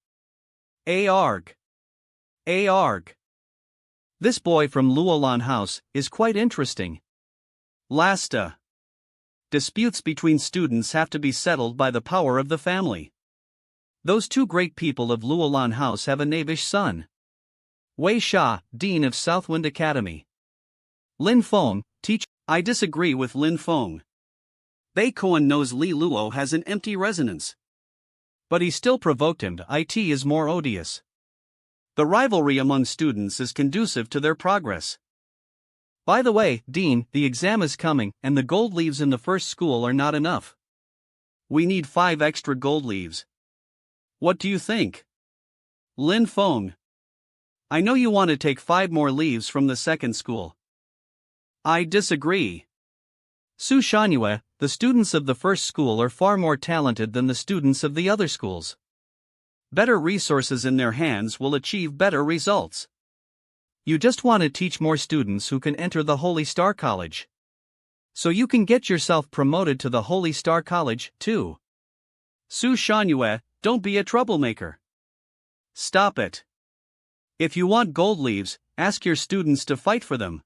Speaker 1: Arg. Arg. This boy from Luolan House is quite interesting. Lasta. Disputes between students have to be settled by the power of the family. Those 2 great people of Luolan House have a knavish son. Wei Sha, Dean of Southwind Academy. Lin Feng, teacher. I disagree with Lin Feng. Bei Kuan knows Li Luo has an empty resonance. But he still provoked him. It is more odious. The rivalry among students is conducive to their progress. By the way, Dean, the exam is coming, and the gold leaves in the first school are not enough. We need 5 extra gold leaves. What do you think? Lin Feng. I know you want to take 5 more leaves from the second school. I disagree. Su Shanyue, the students of the first school are far more talented than the students of the other schools. Better resources in their hands will achieve better results. You just want to teach more students who can enter the Holy Star College. So you can get yourself promoted to the Holy Star College, too. Su Shanyue, don't be a troublemaker. Stop it. If you want gold leaves, ask your students to fight for them.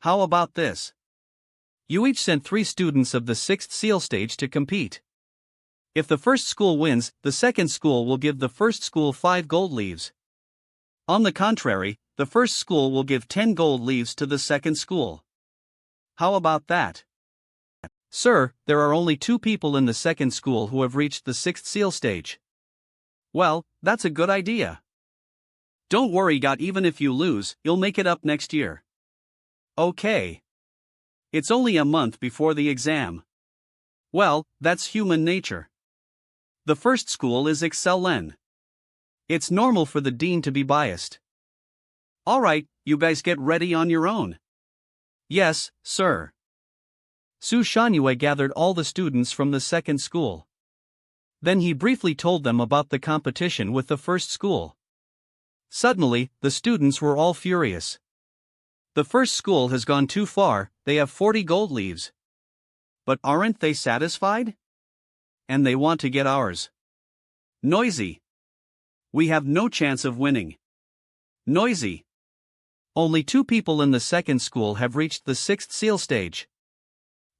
Speaker 1: How about this? You each sent 3 students of the 6th seal stage to compete. If the first school wins, the second school will give the first school 5 gold leaves. On the contrary, the first school will give 10 gold leaves to the second school. How about that? Sir, there are only 2 people in the second school who have reached the 6th seal stage. Well, that's a good idea. Don't worry, even if you lose, you'll make it up next year. Okay. It's only a month before the exam. Well, that's human nature. The first school is Excel-N. It's normal for the dean to be biased. Alright, you guys get ready on your own. Yes, sir. Su Shanyue gathered all the students from the second school. Then he briefly told them about the competition with the first school. Suddenly, the students were all furious. The first school has gone too far, they have 40 gold leaves. But aren't they satisfied? And they want to get ours. Noisy. We have no chance of winning. Noisy. Only 2 people in the second school have reached the 6th seal stage.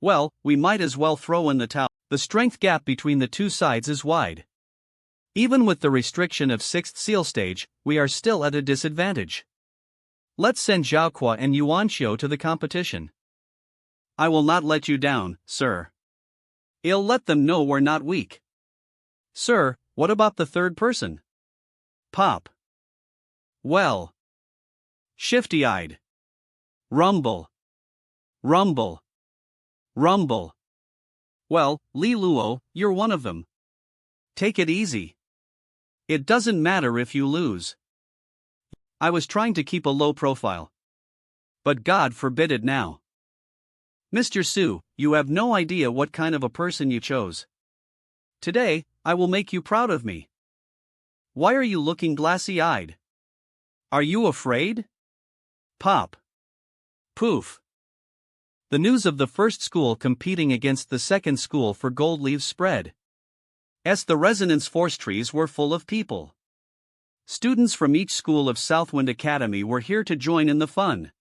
Speaker 1: Well, we might as well throw in the towel. The strength gap between the two sides is wide. Even with the restriction of 6th seal stage, we are still at a disadvantage. Let's send Zhaoqua and Yuanxiu to the competition. I will not let you down, sir. I'll let them know we're not weak. Sir, what about the third person? Pop. Well. Shifty-eyed. Rumble. Rumble. Rumble. Well, Li Luo, you're one of them. Take it easy. It doesn't matter if you lose. I was trying to keep a low profile. But God forbid it now. Mr. Su, you have no idea what kind of a person you chose. Today, I will make you proud of me. Why are you looking glassy-eyed? Are you afraid? Pop. Poof. The news of the first school competing against the second school for gold leaves spread. The resonance force trees were full of people. Students from each school of Southwind Academy were here to join in the fun.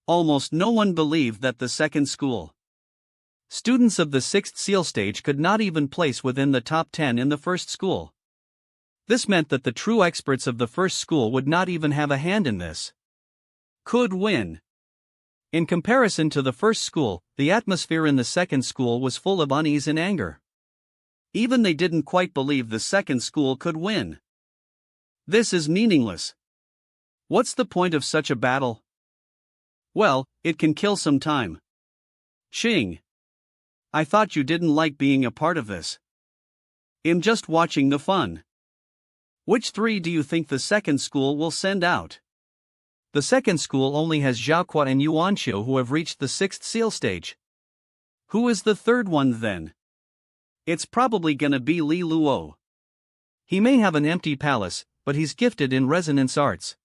Speaker 1: Almost no one believed that the second school. Students of the 6th seal stage could not even place within the top 10 in the first school. This meant that the true experts of the first school would not even have a hand in this. Could win. In comparison to the first school, the atmosphere in the second school was full of unease and anger. Even they didn't quite believe the second school could win. This is meaningless. What's the point of such a battle? Well, it can kill some time. Qing. I thought you didn't like being a part of this. I'm just watching the fun. Which 3 do you think the second school will send out? The second school only has Zhaoqua and Yuanxiu who have reached the 6th seal stage. Who is the third one then? It's probably gonna be Li Luo. He may have an empty palace, but he's gifted in resonance arts.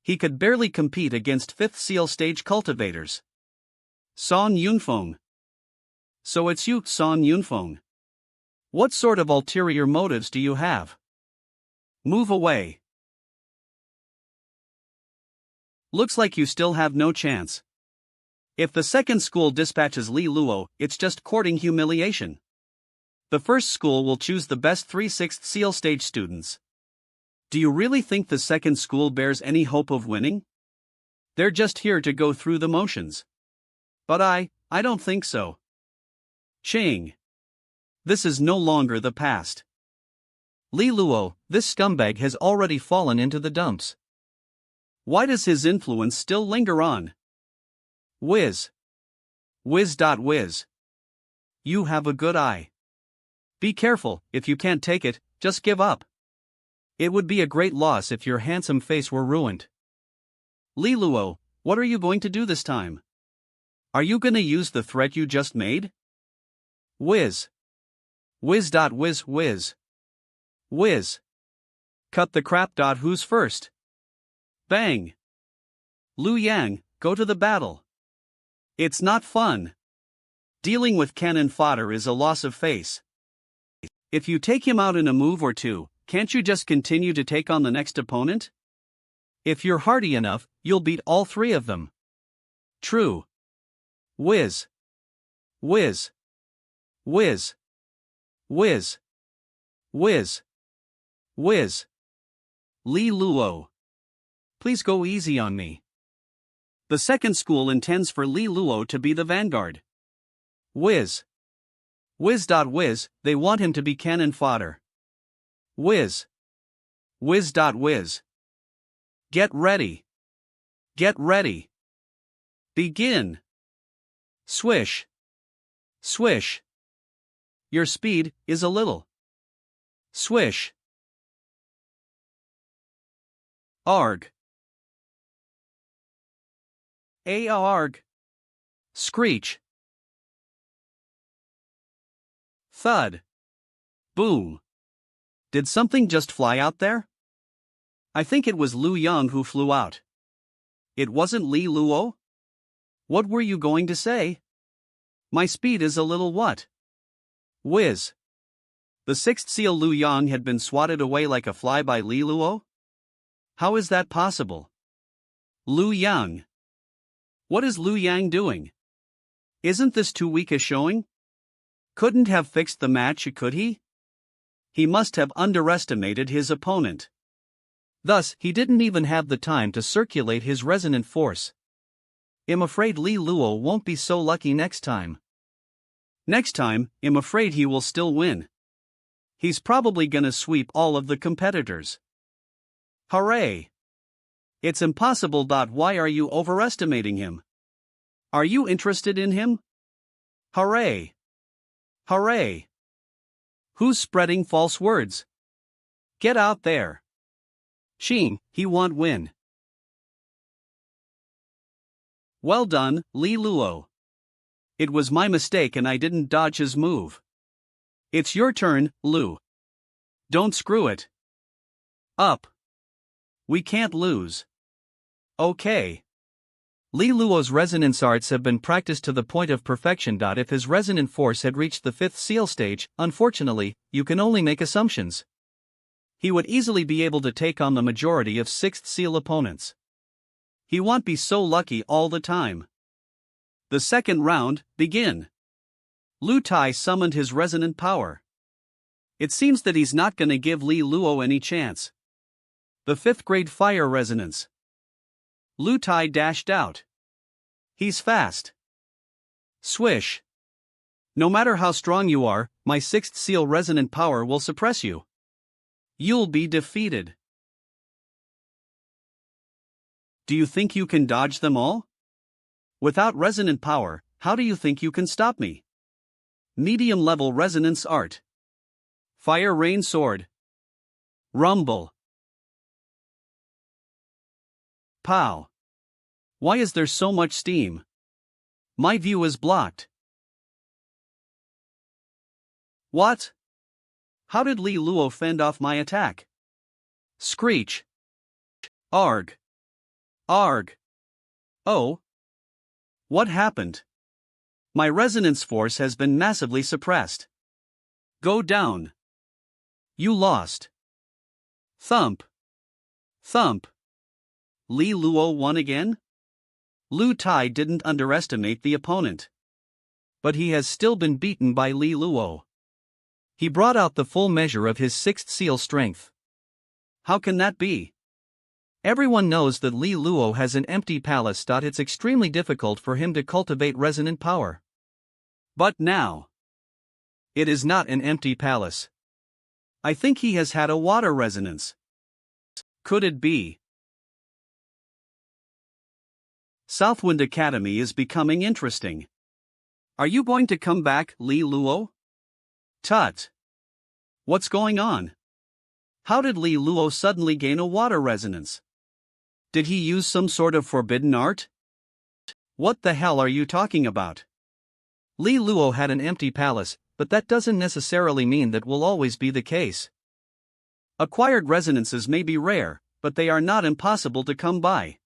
Speaker 1: He could barely compete against 5th seal stage cultivators. Son Yunfeng. So it's you, Son Yunfeng. What sort of ulterior motives do you have? Move away. Looks like you still have no chance. If the second school dispatches Li Luo, it's just courting humiliation. The first school will choose the best 3 6th seal stage students. Do you really think the second school bears any hope of winning? They're just here to go through the motions. But I don't think so. Qing. This is no longer the past. Li Luo, this scumbag has already fallen into the dumps. Why does his influence still linger on? Whiz. Whiz. You have a good eye. Be careful, if you can't take it, just give up. It would be a great loss if your handsome face were ruined. Li Luo, what are you going to do this time? Are you gonna use the threat you just made? Whiz. Whiz. Cut the crap. Who's first? Bang. Lu Yang, go to the battle. It's not fun. Dealing with cannon fodder is a loss of face. If you take him out in a move or two, can't you just continue to take on the next opponent? If you're hardy enough, you'll beat all 3 of them. True. Whiz. Li Luo. Please go easy on me. The second school intends for Li Luo to be the vanguard. Whiz. They want him to be cannon fodder. Whiz. Get ready. Begin. Swish. Your speed is a little. Swish. Arg. Arg. Screech. Thud. Boom. Did something just fly out there? I think it was Lu Yang who flew out. It wasn't Li Luo? What were you going to say? My speed is a little what? Whiz. The sixth seal Lu Yang had been swatted away like a fly by Li Luo? How is that possible? Lu Yang. What is Lu Yang doing? Isn't this too weak a showing? Couldn't have fixed the match, could he? He must have underestimated his opponent. Thus, he didn't even have the time to circulate his resonant force. I'm afraid Li Luo won't be so lucky next time. Next time, I'm afraid he will still win. He's probably gonna sweep all of the competitors. Hooray! It's impossible. Why are you overestimating him? Are you interested in him? Hooray! Hooray! Who's spreading false words? Get out there. Xiang, he won't win. Well done, Li Luo. It was my mistake and I didn't dodge his move. It's your turn, Lu. Don't screw it. Up. We can't lose. Okay. Li Luo's resonance arts have been practiced to the point of perfection. If his resonant force had reached the fifth seal stage, unfortunately, you can only make assumptions. He would easily be able to take on the majority of sixth seal opponents. He won't be so lucky all the time. The second round, begin. Lu Tai summoned his resonant power. It seems that he's not gonna give Li Luo any chance. The fifth grade fire resonance. Lu Tai dashed out. He's fast. Swish. No matter how strong you are, my sixth seal resonant power will suppress you. You'll be defeated. Do you think you can dodge them all? Without resonant power, how do you think you can stop me? Medium-level resonance art. Fire rain sword. Rumble. Pow. Why is there so much steam? My view is blocked. What? How did Li Luo fend off my attack? Screech. Arg. Arg. Oh. What happened? My resonance force has been massively suppressed. Go down. You lost. Thump. Thump. Li Luo won again? Lu Tai didn't underestimate the opponent. But he has still been beaten by Li Luo. He brought out the full measure of his sixth seal strength. How can that be? Everyone knows that Li Luo has an empty palace. It's extremely difficult for him to cultivate resonant power. But now, it is not an empty palace. I think he has had a water resonance. Could it be? Southwind Academy is becoming interesting. Are you going to come back, Li Luo? Tut. What's going on? How did Li Luo suddenly gain a water resonance? Did he use some sort of forbidden art? What the hell are you talking about? Li Luo had an empty palace, but that doesn't necessarily mean that will always be the case. Acquired resonances may be rare, but they are not impossible to come by.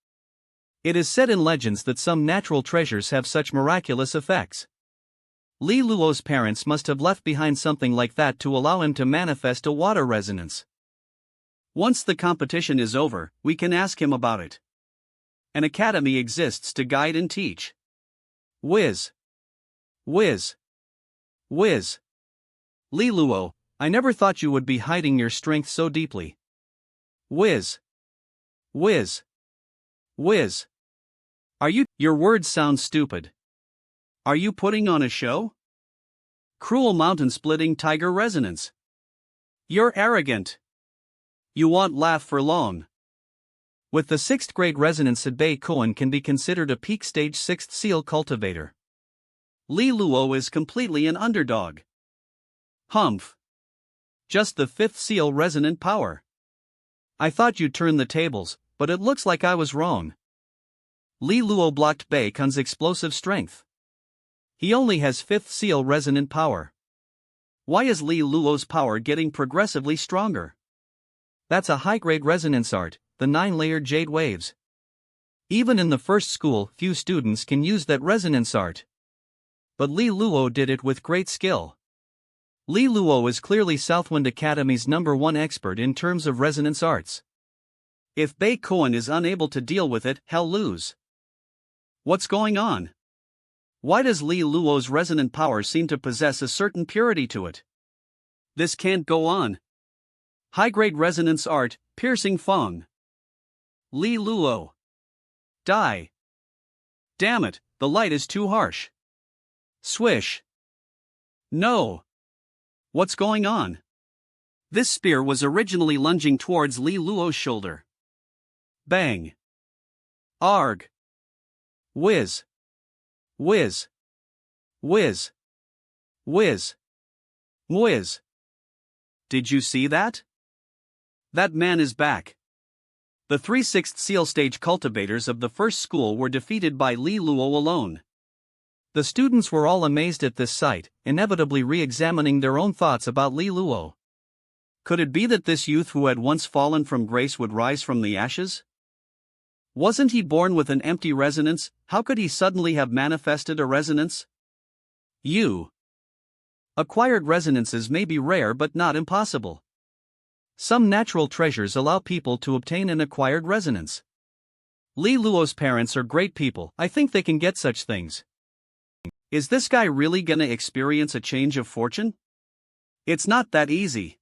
Speaker 1: It is said in legends that some natural treasures have such miraculous effects. Li Luo's parents must have left behind something like that to allow him to manifest a water resonance. Once the competition is over, we can ask him about it. An academy exists to guide and teach. Whiz. Whiz. Whiz. Li Luo, I never thought you would be hiding your strength so deeply. Whiz. Whiz. Whiz. Your words sound stupid. Are you putting on a show? Cruel mountain-splitting tiger resonance. You're arrogant. You won't laugh for long. With the 6th grade resonance at Bei Koan can be considered a peak stage 6th seal cultivator. Li Luo is completely an underdog. Humph. Just the fifth seal resonant power. I thought you'd turn the tables, but it looks like I was wrong. Li Luo blocked Bei Kun's explosive strength. He only has fifth seal resonant power. Why is Li Luo's power getting progressively stronger? That's a high-grade resonance art, the 9-layered jade waves. Even in the first school, few students can use that resonance art. But Li Luo did it with great skill. Li Luo is clearly Southwind Academy's #1 expert in terms of resonance arts. If Bei Kun is unable to deal with it, he'll lose. What's going on? Why does Li Luo's resonant power seem to possess a certain purity to it? This can't go on. High-grade resonance art, piercing Feng. Li Luo. Die. Damn it, the light is too harsh. Swish. No. What's going on? This spear was originally lunging towards Li Luo's shoulder. Bang. Arg. Whiz. Whiz. Whiz. Whiz. Whiz. Did you see that? That man is back. The 3/6 seal stage cultivators of the first school were defeated by Li Luo alone. The students were all amazed at this sight, inevitably re-examining their own thoughts about Li Luo. Could it be that this youth who had once fallen from grace would rise from the ashes? Wasn't he born with an empty resonance? How could he suddenly have manifested a resonance? Acquired resonances may be rare but not impossible. Some natural treasures allow people to obtain an acquired resonance. Li Luo's parents are great people, I think they can get such things. Is this guy really gonna experience a change of fortune? It's not that easy.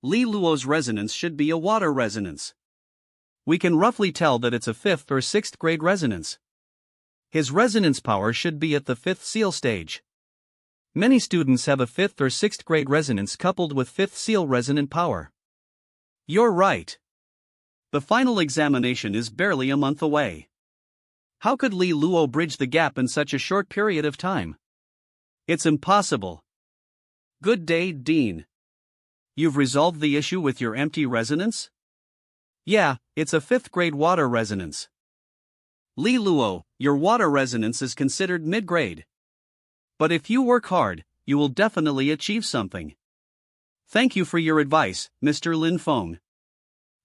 Speaker 1: Li Luo's resonance should be a water resonance. We can roughly tell that it's a 5th or 6th grade resonance. His resonance power should be at the 5th seal stage. Many students have a 5th or 6th grade resonance coupled with 5th seal resonant power. You're right. The final examination is barely a month away. How could Li Luo bridge the gap in such a short period of time? It's impossible. Good day, Dean. You've resolved the issue with your empty resonance? Yeah, it's a 5th grade water resonance. Li Luo, your water resonance is considered mid-grade. But if you work hard, you will definitely achieve something. Thank you for your advice, Mr. Lin Feng.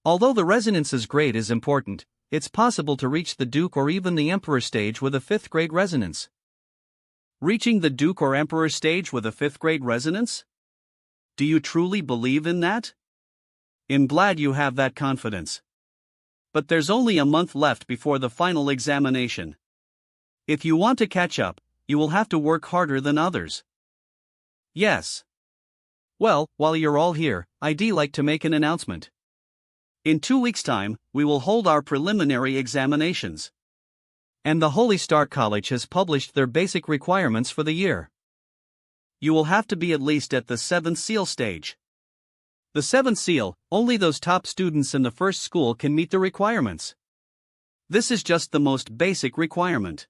Speaker 1: Although the resonance's grade is important, it's possible to reach the Duke or even the Emperor stage with a 5th grade resonance. Reaching the Duke or Emperor stage with a 5th grade resonance? Do you truly believe in that? I'm glad you have that confidence. But there's only a month left before the final examination. If you want to catch up, you will have to work harder than others. Yes. Well, while you're all here, I'd like to make an announcement. In 2 weeks' time, we will hold our preliminary examinations. And the Holy Star College has published their basic requirements for the year. You will have to be at least at the 7th seal stage. The 7th seal, only those top students in the first school can meet the requirements. This is just the most basic requirement.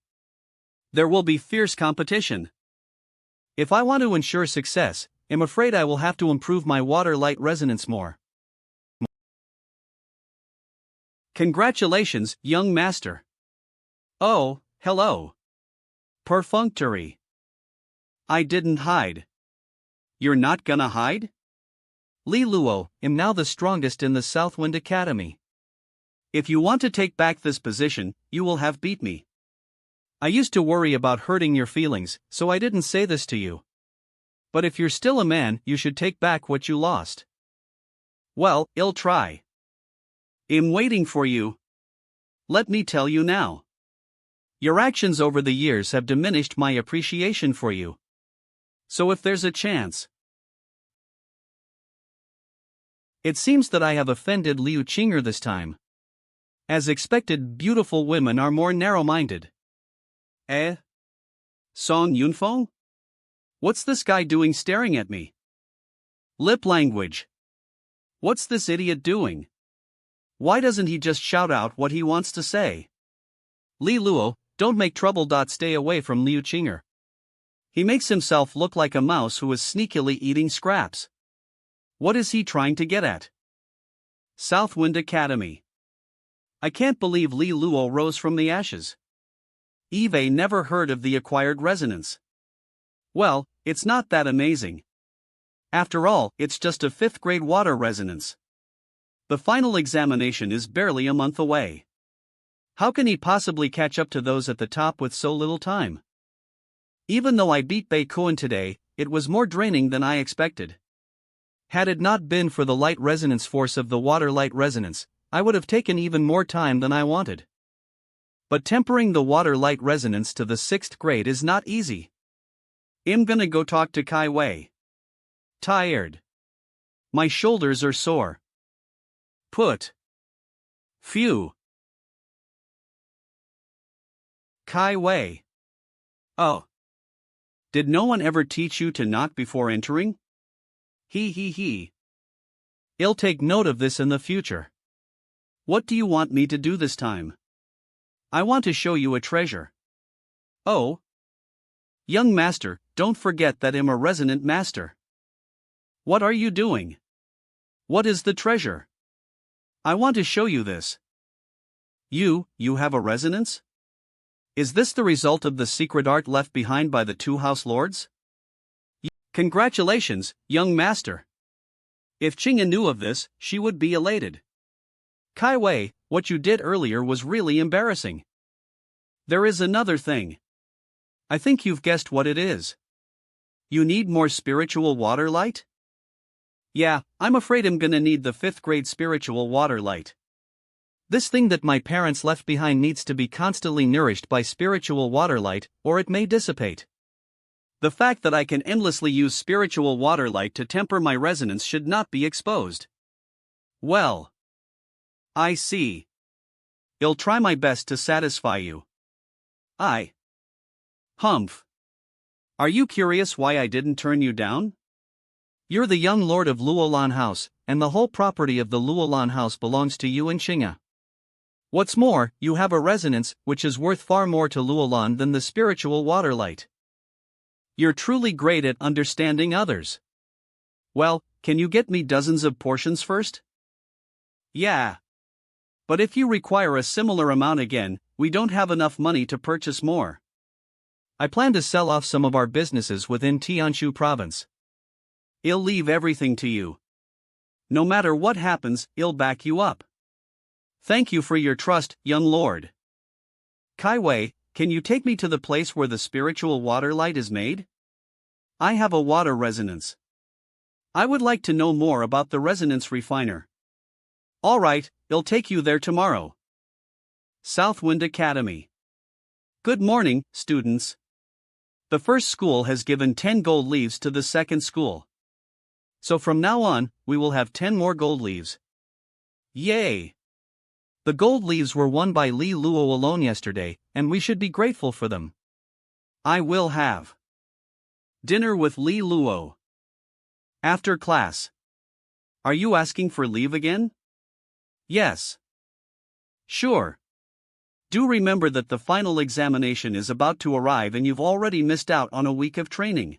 Speaker 1: There will be fierce competition. If I want to ensure success, I'm afraid I will have to improve my water light resonance more. Congratulations, young master. Oh, hello. Perfunctory. I didn't hide. You're not gonna hide? Li Luo, I'm now the strongest in the Southwind Academy. If you want to take back this position, you will have beat me. I used to worry about hurting your feelings, so I didn't say this to you. But if you're still a man, you should take back what you lost. Well, I'll try. I'm waiting for you. Let me tell you now. Your actions over the years have diminished my appreciation for you. So if there's a chance. It seems that I have offended Liu Qing'e this time. As expected, beautiful women are more narrow-minded. Song Yunfeng? What's this guy doing staring at me? Lip language. What's this idiot doing? Why doesn't he just shout out what he wants to say? Li Luo, don't make trouble. Stay away from Liu Qing'e. He makes himself look like a mouse who is sneakily eating scraps. What is he trying to get at? Southwind Academy. I can't believe Li Luo rose from the ashes. Eve never heard of the acquired resonance. Well, it's not that amazing. After all, it's just a 5th grade water resonance. The final examination is barely a month away. How can he possibly catch up to those at the top with so little time? Even though I beat Bei Kuan today, it was more draining than I expected. Had it not been for the light resonance force of the water light resonance, I would have taken even more time than I wanted. But tempering the water light resonance to the 6th grade is not easy. I'm gonna go talk to Kai Wei. Tired. My shoulders are sore. Phew. Kai Wei. Oh. Did no one ever teach you to knock before entering? He. I'll take note of this in the future. What do you want me to do this time? I want to show you a treasure. Oh? Young master, don't forget that I'm a resonant master. What are you doing? What is the treasure? I want to show you this. You have a resonance? Is this the result of the secret art left behind by the 2 house lords? Congratulations, young master. If Qing'e knew of this, she would be elated. Kai Wei, what you did earlier was really embarrassing. There is another thing. I think you've guessed what it is. You need more spiritual water light? Yeah, I'm afraid I'm gonna need the 5th grade spiritual water light. This thing that my parents left behind needs to be constantly nourished by spiritual water light, or it may dissipate. The fact that I can endlessly use spiritual water light to temper my resonance should not be exposed. Well. I see. I'll try my best to satisfy you. Humph. Are you curious why I didn't turn you down? You're the young lord of Luolan House, and the whole property of the Luolan House belongs to you and Qing'e. What's more, you have a resonance which is worth far more to Luolan than the spiritual water light. You're truly great at understanding others. Well, can you get me dozens of portions first? Yeah. But if you require a similar amount again, we don't have enough money to purchase more. I plan to sell off some of our businesses within Tianshu province. I'll leave everything to you. No matter what happens, I'll back you up. Thank you for your trust, young lord. Kai Wei, can you take me to the place where the spiritual water light is made? I have a water resonance. I would like to know more about the resonance refiner. Alright, I'll take you there tomorrow. Southwind Academy. Good morning, students. The first school has given 10 gold leaves to the second school. So from now on, we will have 10 more gold leaves. Yay! The gold leaves were won by Li Luo alone yesterday, and we should be grateful for them. I will have dinner with Li Luo after class. Are you asking for leave again? Yes. Sure. Do remember that the final examination is about to arrive and you've already missed out on a week of training.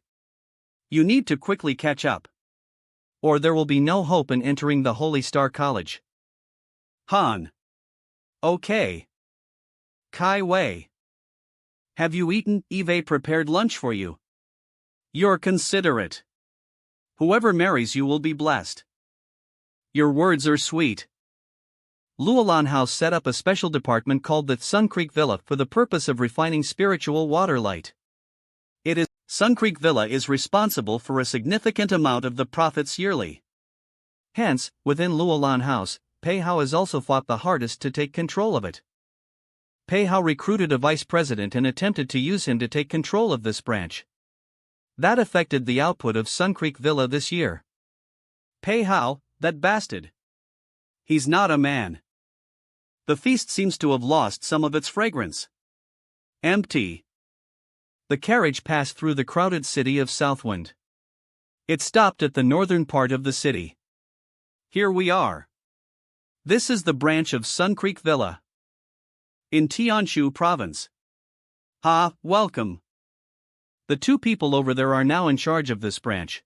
Speaker 1: You need to quickly catch up, or there will be no hope in entering the Holy Star College. Han. Okay. Kai Wei. Have you eaten? Eve prepared lunch for you. You're considerate. Whoever marries you will be blessed. Your words are sweet. Luolan House set up a special department called the Sun Creek Villa for the purpose of refining spiritual water light. Sun Creek Villa is responsible for a significant amount of the profits yearly. Hence, within Luolan House, Pei Hao has also fought the hardest to take control of it. Pei Hao recruited a vice president and attempted to use him to take control of this branch. That affected the output of Sun Creek Villa this year. Pei Hao, that bastard. He's not a man. The feast seems to have lost some of its fragrance. Empty. The carriage passed through the crowded city of Southwind. It stopped at the northern part of the city. Here we are. This is the branch of Sun Creek Villa in Tianshu province. Welcome. The two people over there are now in charge of this branch.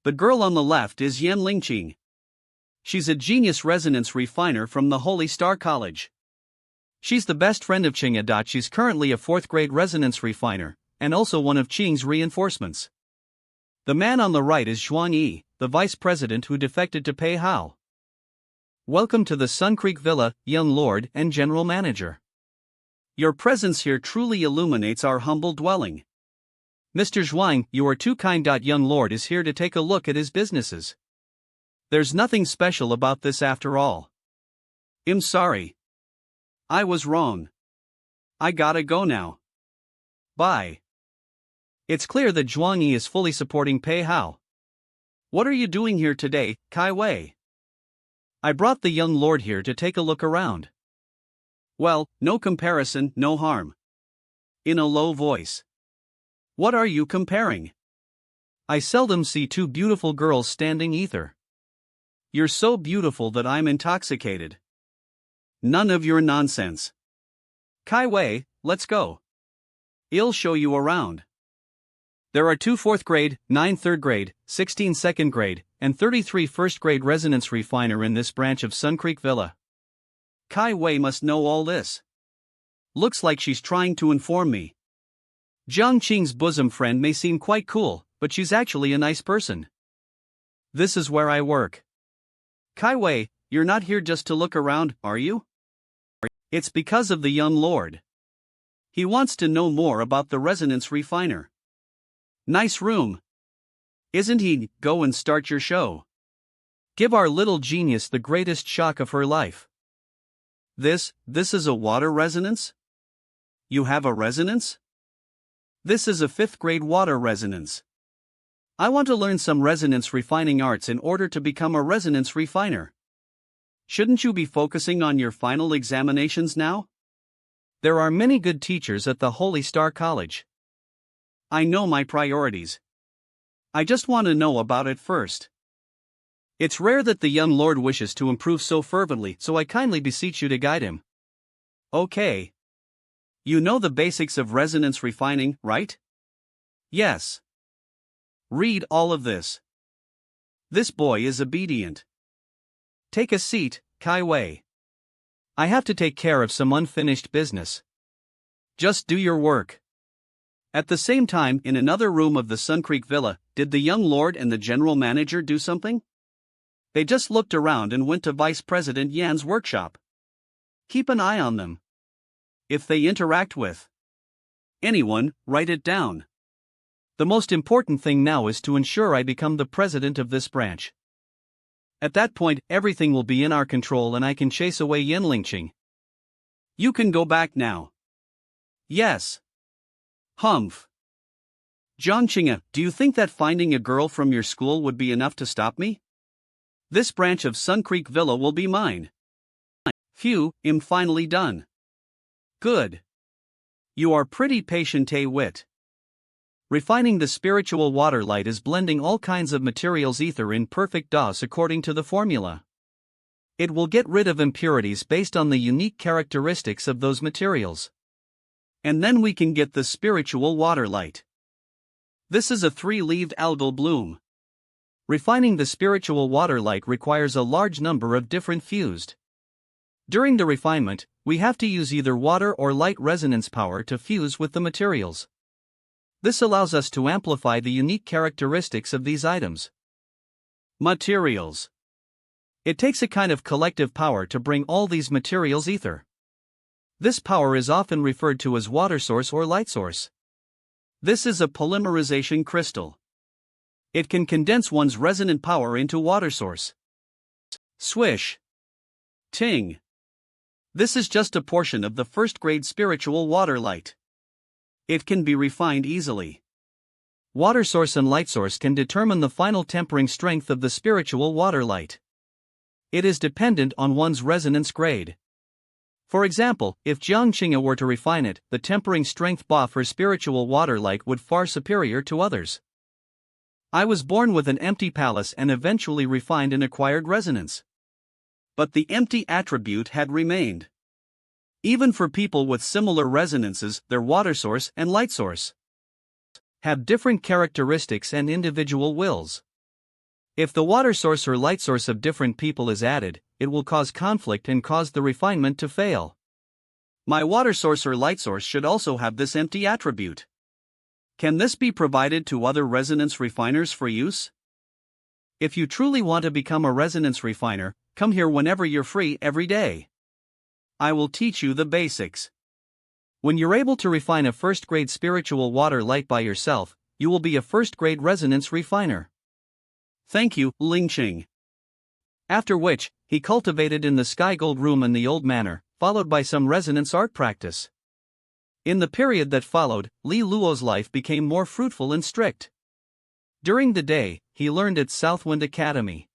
Speaker 1: The girl on the left is Yan Lingqing. She's a genius resonance refiner from the Holy Star College. She's the best friend of Qing'e. She's currently a 4th grade resonance refiner, and also one of Qing's reinforcements. The man on the right is Zhuang Yi, the vice president who defected to Peihao. Welcome to the Sun Creek Villa, young lord and general manager. Your presence here truly illuminates our humble dwelling. Mr. Zhuang, you are too kind. Young lord is here to take a look at his businesses. There's nothing special about this after all. I'm sorry. I was wrong. I gotta go now. Bye. It's clear that Zhuang Yi is fully supporting Pei Hao. What are you doing here today, Kai Wei? I brought the young lord here to take a look around. Well, no comparison, no harm. In a low voice. What are you comparing? I seldom see two beautiful girls standing either. You're so beautiful that I'm intoxicated. None of your nonsense. Kai Wei, let's go. I'll show you around. There are 2 4th grade, 9 3rd grade, 16 2nd grade, and 33 1st grade resonance refiner in this branch of Sun Creek Villa. Kai Wei must know all this. Looks like she's trying to inform me. Jiang Qing's bosom friend may seem quite cool, but she's actually a nice person. This is where I work. Kai Wei, you're not here just to look around, are you? It's because of the young lord. He wants to know more about the resonance refiner. Nice room. Isn't he? Go and start your show. Give our little genius the greatest shock of her life. This is a water resonance? You have a resonance? This is a 5th grade water resonance. I want to learn some resonance refining arts in order to become a resonance refiner. Shouldn't you be focusing on your final examinations now? There are many good teachers at the Holy Star College. I know my priorities. I just want to know about it first. It's rare that the young lord wishes to improve so fervently, so I kindly beseech you to guide him. Okay. You know the basics of resonance refining, right? Yes. Read all of this. This boy is obedient. Take a seat, Kai Wei. I have to take care of some unfinished business. Just do your work. At the same time, in another room of the Sun Creek Villa, did the young lord and the general manager do something? They just looked around and went to Vice President Yan's workshop. Keep an eye on them. If they interact with anyone, write it down. The most important thing now is to ensure I become the president of this branch. At that point, everything will be in our control and I can chase away Yan Lingqing. You can go back now. Yes. Humph. Jiang Qing'e, do you think that finding a girl from your school would be enough to stop me? This branch of Sun Creek Villa will be mine. Phew, I'm finally done. Good. You are pretty patient, wit. Refining the spiritual water light is blending all kinds of materials ether in perfect dose according to the formula. It will get rid of impurities based on the unique characteristics of those materials. And then we can get the spiritual water light. This is a 3-leaved algal bloom. Refining the spiritual water light requires a large number of different fused. During the refinement, we have to use either water or light resonance power to fuse with the materials. This allows us to amplify the unique characteristics of these items. Materials. It takes a kind of collective power to bring all these materials ether. This power is often referred to as water source or light source. This is a polymerization crystal. It can condense one's resonant power into water source. Swish. Ting. This is just a portion of the 1st grade spiritual water light. It can be refined easily. Water source and light source can determine the final tempering strength of the spiritual water light. It is dependent on one's resonance grade. For example, if Jiang Qing'e were to refine it, the tempering strength for spiritual water light would far superior to others. I was born with an empty palace and eventually refined and acquired resonance. But the empty attribute had remained. Even for people with similar resonances, their water source and light source have different characteristics and individual wills. If the water source or light source of different people is added, it will cause conflict and cause the refinement to fail. My water source or light source should also have this empty attribute. Can this be provided to other resonance refiners for use? If you truly want to become a resonance refiner, come here whenever you're free every day. I will teach you the basics. When you're able to refine a first-grade spiritual water light by yourself, you will be a first-grade resonance refiner. Thank you, Ling Qing. After which, he cultivated in the sky gold room in the old manor, followed by some resonance art practice. In the period that followed, Li Luo's life became more fruitful and strict. During the day, he learned at Southwind Academy.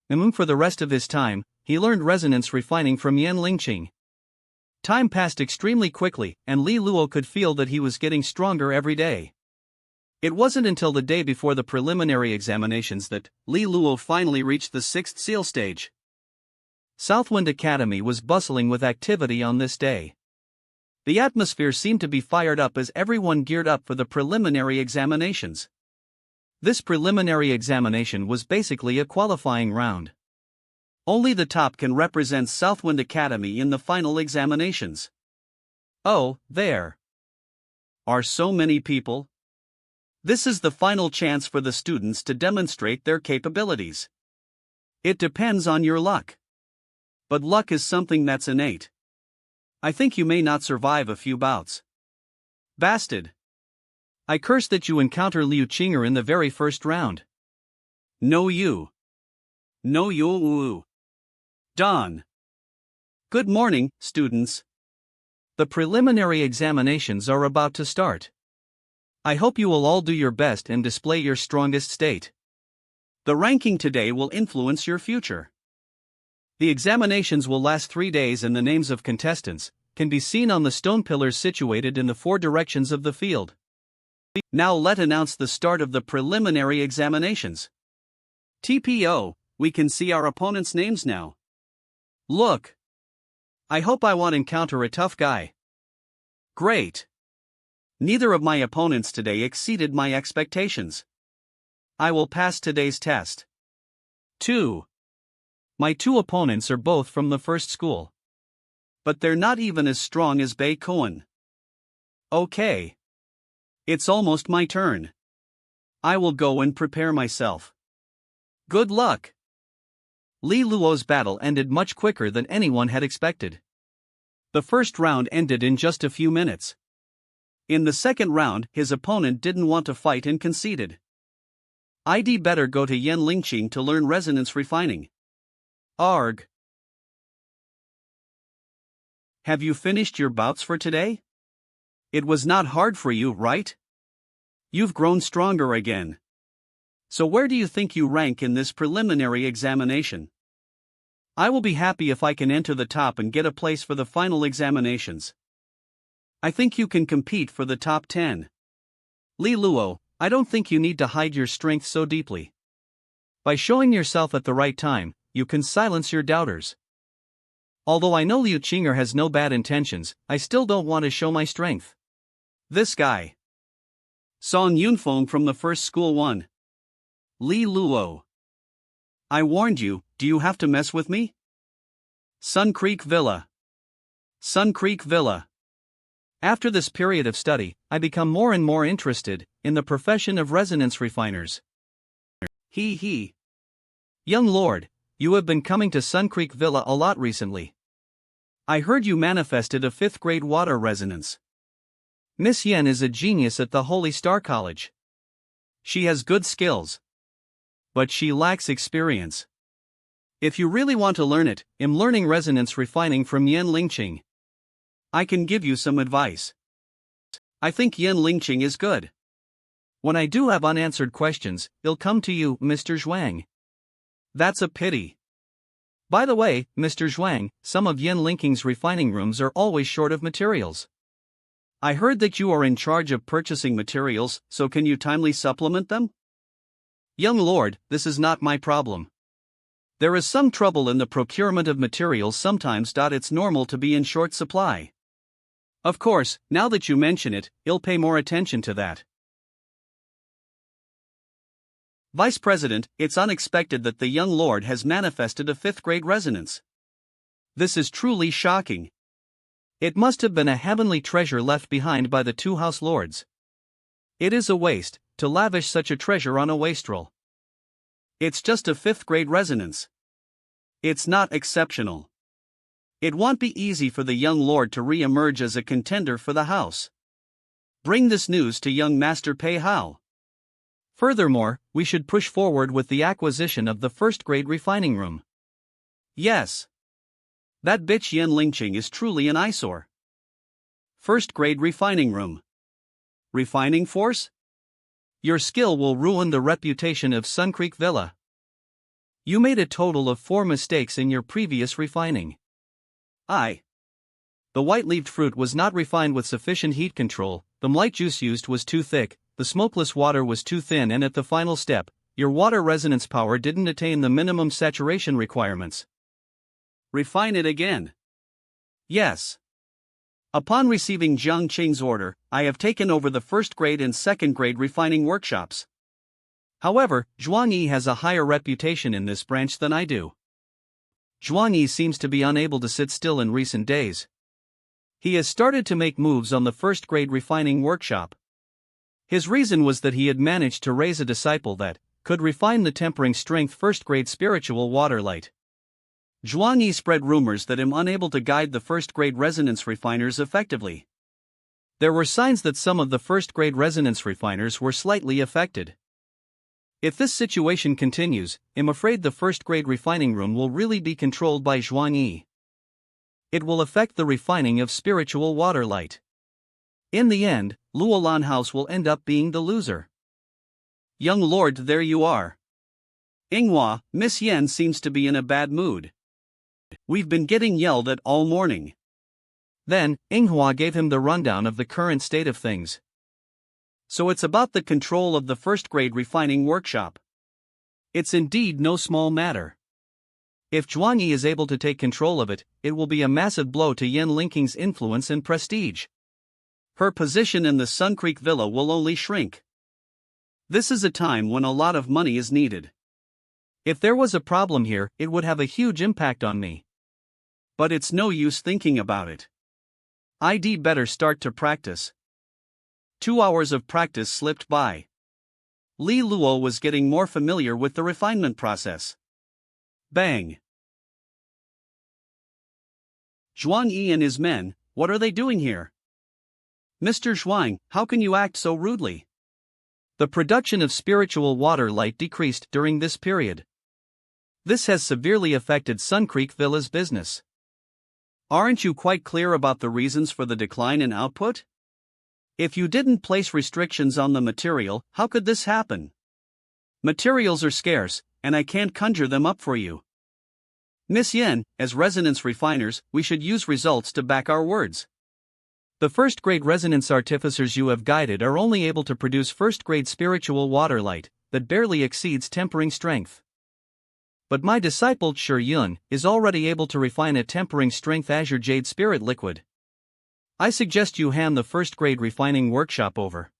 Speaker 1: And for the rest of his time, he learned resonance refining from Yan Lingqing. Time passed extremely quickly, and Li Luo could feel that he was getting stronger every day. It wasn't until the day before the preliminary examinations that Li Luo finally reached the 6th seal stage. Southwind Academy was bustling with activity on this day. The atmosphere seemed to be fired up as everyone geared up for the preliminary examinations. This preliminary examination was basically a qualifying round. Only the top can represent Southwind Academy in the final examinations. Oh, there are so many people. This is the final chance for the students to demonstrate their capabilities. It depends on your luck. But luck is something that's innate. I think you may not survive a few bouts. Bastard. I curse that you encounter Liu Qing'e in the very first round. No you. No you. Dawn. Good morning, students. The preliminary examinations are about to start. I hope you will all do your best and display your strongest state. The ranking today will influence your future. The examinations will last 3 days and the names of contestants can be seen on the stone pillars situated in the 4 directions of the field. Now let's announce the start of the preliminary examinations. TPO, we can see our opponents' names now. Look. I hope I won't encounter a tough guy. Great. Neither of my opponents today exceeded my expectations. I will pass today's test. 2. My 2 opponents are both from the first school. But they're not even as strong as Bei Koan. Okay. It's almost my turn. I will go and prepare myself. Good luck. Li Luo's battle ended much quicker than anyone had expected. The first round ended in just a few minutes. In the second round, his opponent didn't want to fight and conceded. I'd better go to Yan Lingqing to learn resonance refining. Arg. Have you finished your bouts for today? It was not hard for you, right? You've grown stronger again. So where do you think you rank in this preliminary examination? I will be happy if I can enter the top and get a place for the final examinations. I think you can compete for the top 10. Li Luo, I don't think you need to hide your strength so deeply. By showing yourself at the right time, you can silence your doubters. Although I know Liu Qing'e has no bad intentions, I still don't want to show my strength. This guy. Song Yunfeng from the first school 1. Li Luo. I warned you, do you have to mess with me? Sun Creek Villa. Sun Creek Villa. After this period of study, I become more and more interested in the profession of resonance refiners. He. Young lord, you have been coming to Sun Creek Villa a lot recently. I heard you manifested a 5th grade water resonance. Miss Yen is a genius at the Holy Star College. She has good skills. But she lacks experience. If you really want to learn it, I'm learning resonance refining from Yan Lingqing. I can give you some advice. I think Yan Lingqing is good. When I do have unanswered questions, it'll come to you, Mr. Zhuang. That's a pity. By the way, Mr. Zhuang, some of Yan Lingqing's refining rooms are always short of materials. I heard that you are in charge of purchasing materials, so can you timely supplement them? Young lord, this is not my problem. There is some trouble in the procurement of materials sometimes. It's normal to be in short supply. Of course, now that you mention it, I'll pay more attention to that. Vice President, it's unexpected that the young lord has manifested a 5th grade resonance. This is truly shocking. It must have been a heavenly treasure left behind by the 2 house lords. It is a waste to lavish such a treasure on a wastrel. It's just a 5th grade resonance. It's not exceptional. It won't be easy for the young lord to re-emerge as a contender for the house. Bring this news to young Master Pei Hao. Furthermore, we should push forward with the acquisition of the 1st grade refining room. Yes. That bitch Yan Lingqing is truly an eyesore. 1st grade refining room. Refining force? Your skill will ruin the reputation of Sun Creek Villa. You made a total of 4 mistakes in your previous refining. The white-leaved fruit was not refined with sufficient heat control, the light juice used was too thick, the smokeless water was too thin, and at the final step, your water resonance power didn't attain the minimum saturation requirements. Refine it again. Yes. Upon receiving Jiang Qing'e's order, I have taken over the 1st grade and 2nd grade refining workshops. However, Zhuang Yi has a higher reputation in this branch than I do. Zhuang Yi seems to be unable to sit still in recent days. He has started to make moves on the 1st grade refining workshop. His reason was that he had managed to raise a disciple that could refine the tempering strength 1st grade spiritual water light. Zhuang Yi spread rumors that I'm unable to guide the 1st grade resonance refiners effectively. There were signs that some of the 1st grade resonance refiners were slightly affected. If this situation continues, I'm afraid the 1st grade refining room will really be controlled by Zhuang Yi. It will affect the refining of spiritual water light. In the end, Luolan House will end up being the loser. Young lord, there you are. Yinghua, Miss Yan seems to be in a bad mood. We've been getting yelled at all morning. Then, Yinghua gave him the rundown of the current state of things. So it's about the control of the 1st grade refining workshop. It's indeed no small matter. If Zhuang Yi is able to take control of it, it will be a massive blow to Yan Lingqing's influence and prestige. Her position in the Sun Creek Villa will only shrink. This is a time when a lot of money is needed. If there was a problem here, it would have a huge impact on me. But it's no use thinking about it. I'd better start to practice. 2 hours of practice slipped by. Li Luo was getting more familiar with the refinement process. Bang! Zhuang Yi and his men, what are they doing here? Mr. Zhuang, how can you act so rudely? The production of spiritual water light decreased during this period. This has severely affected Sun Creek Villa's business. Aren't you quite clear about the reasons for the decline in output? If you didn't place restrictions on the material, how could this happen? Materials are scarce, and I can't conjure them up for you. Miss Yan, as resonance refiners, we should use results to back our words. The 1st grade resonance artificers you have guided are only able to produce 1st grade spiritual water light that barely exceeds tempering strength. But my disciple Shi Yun is already able to refine a tempering strength azure jade spirit liquid. I suggest you hand the 1st grade refining workshop over.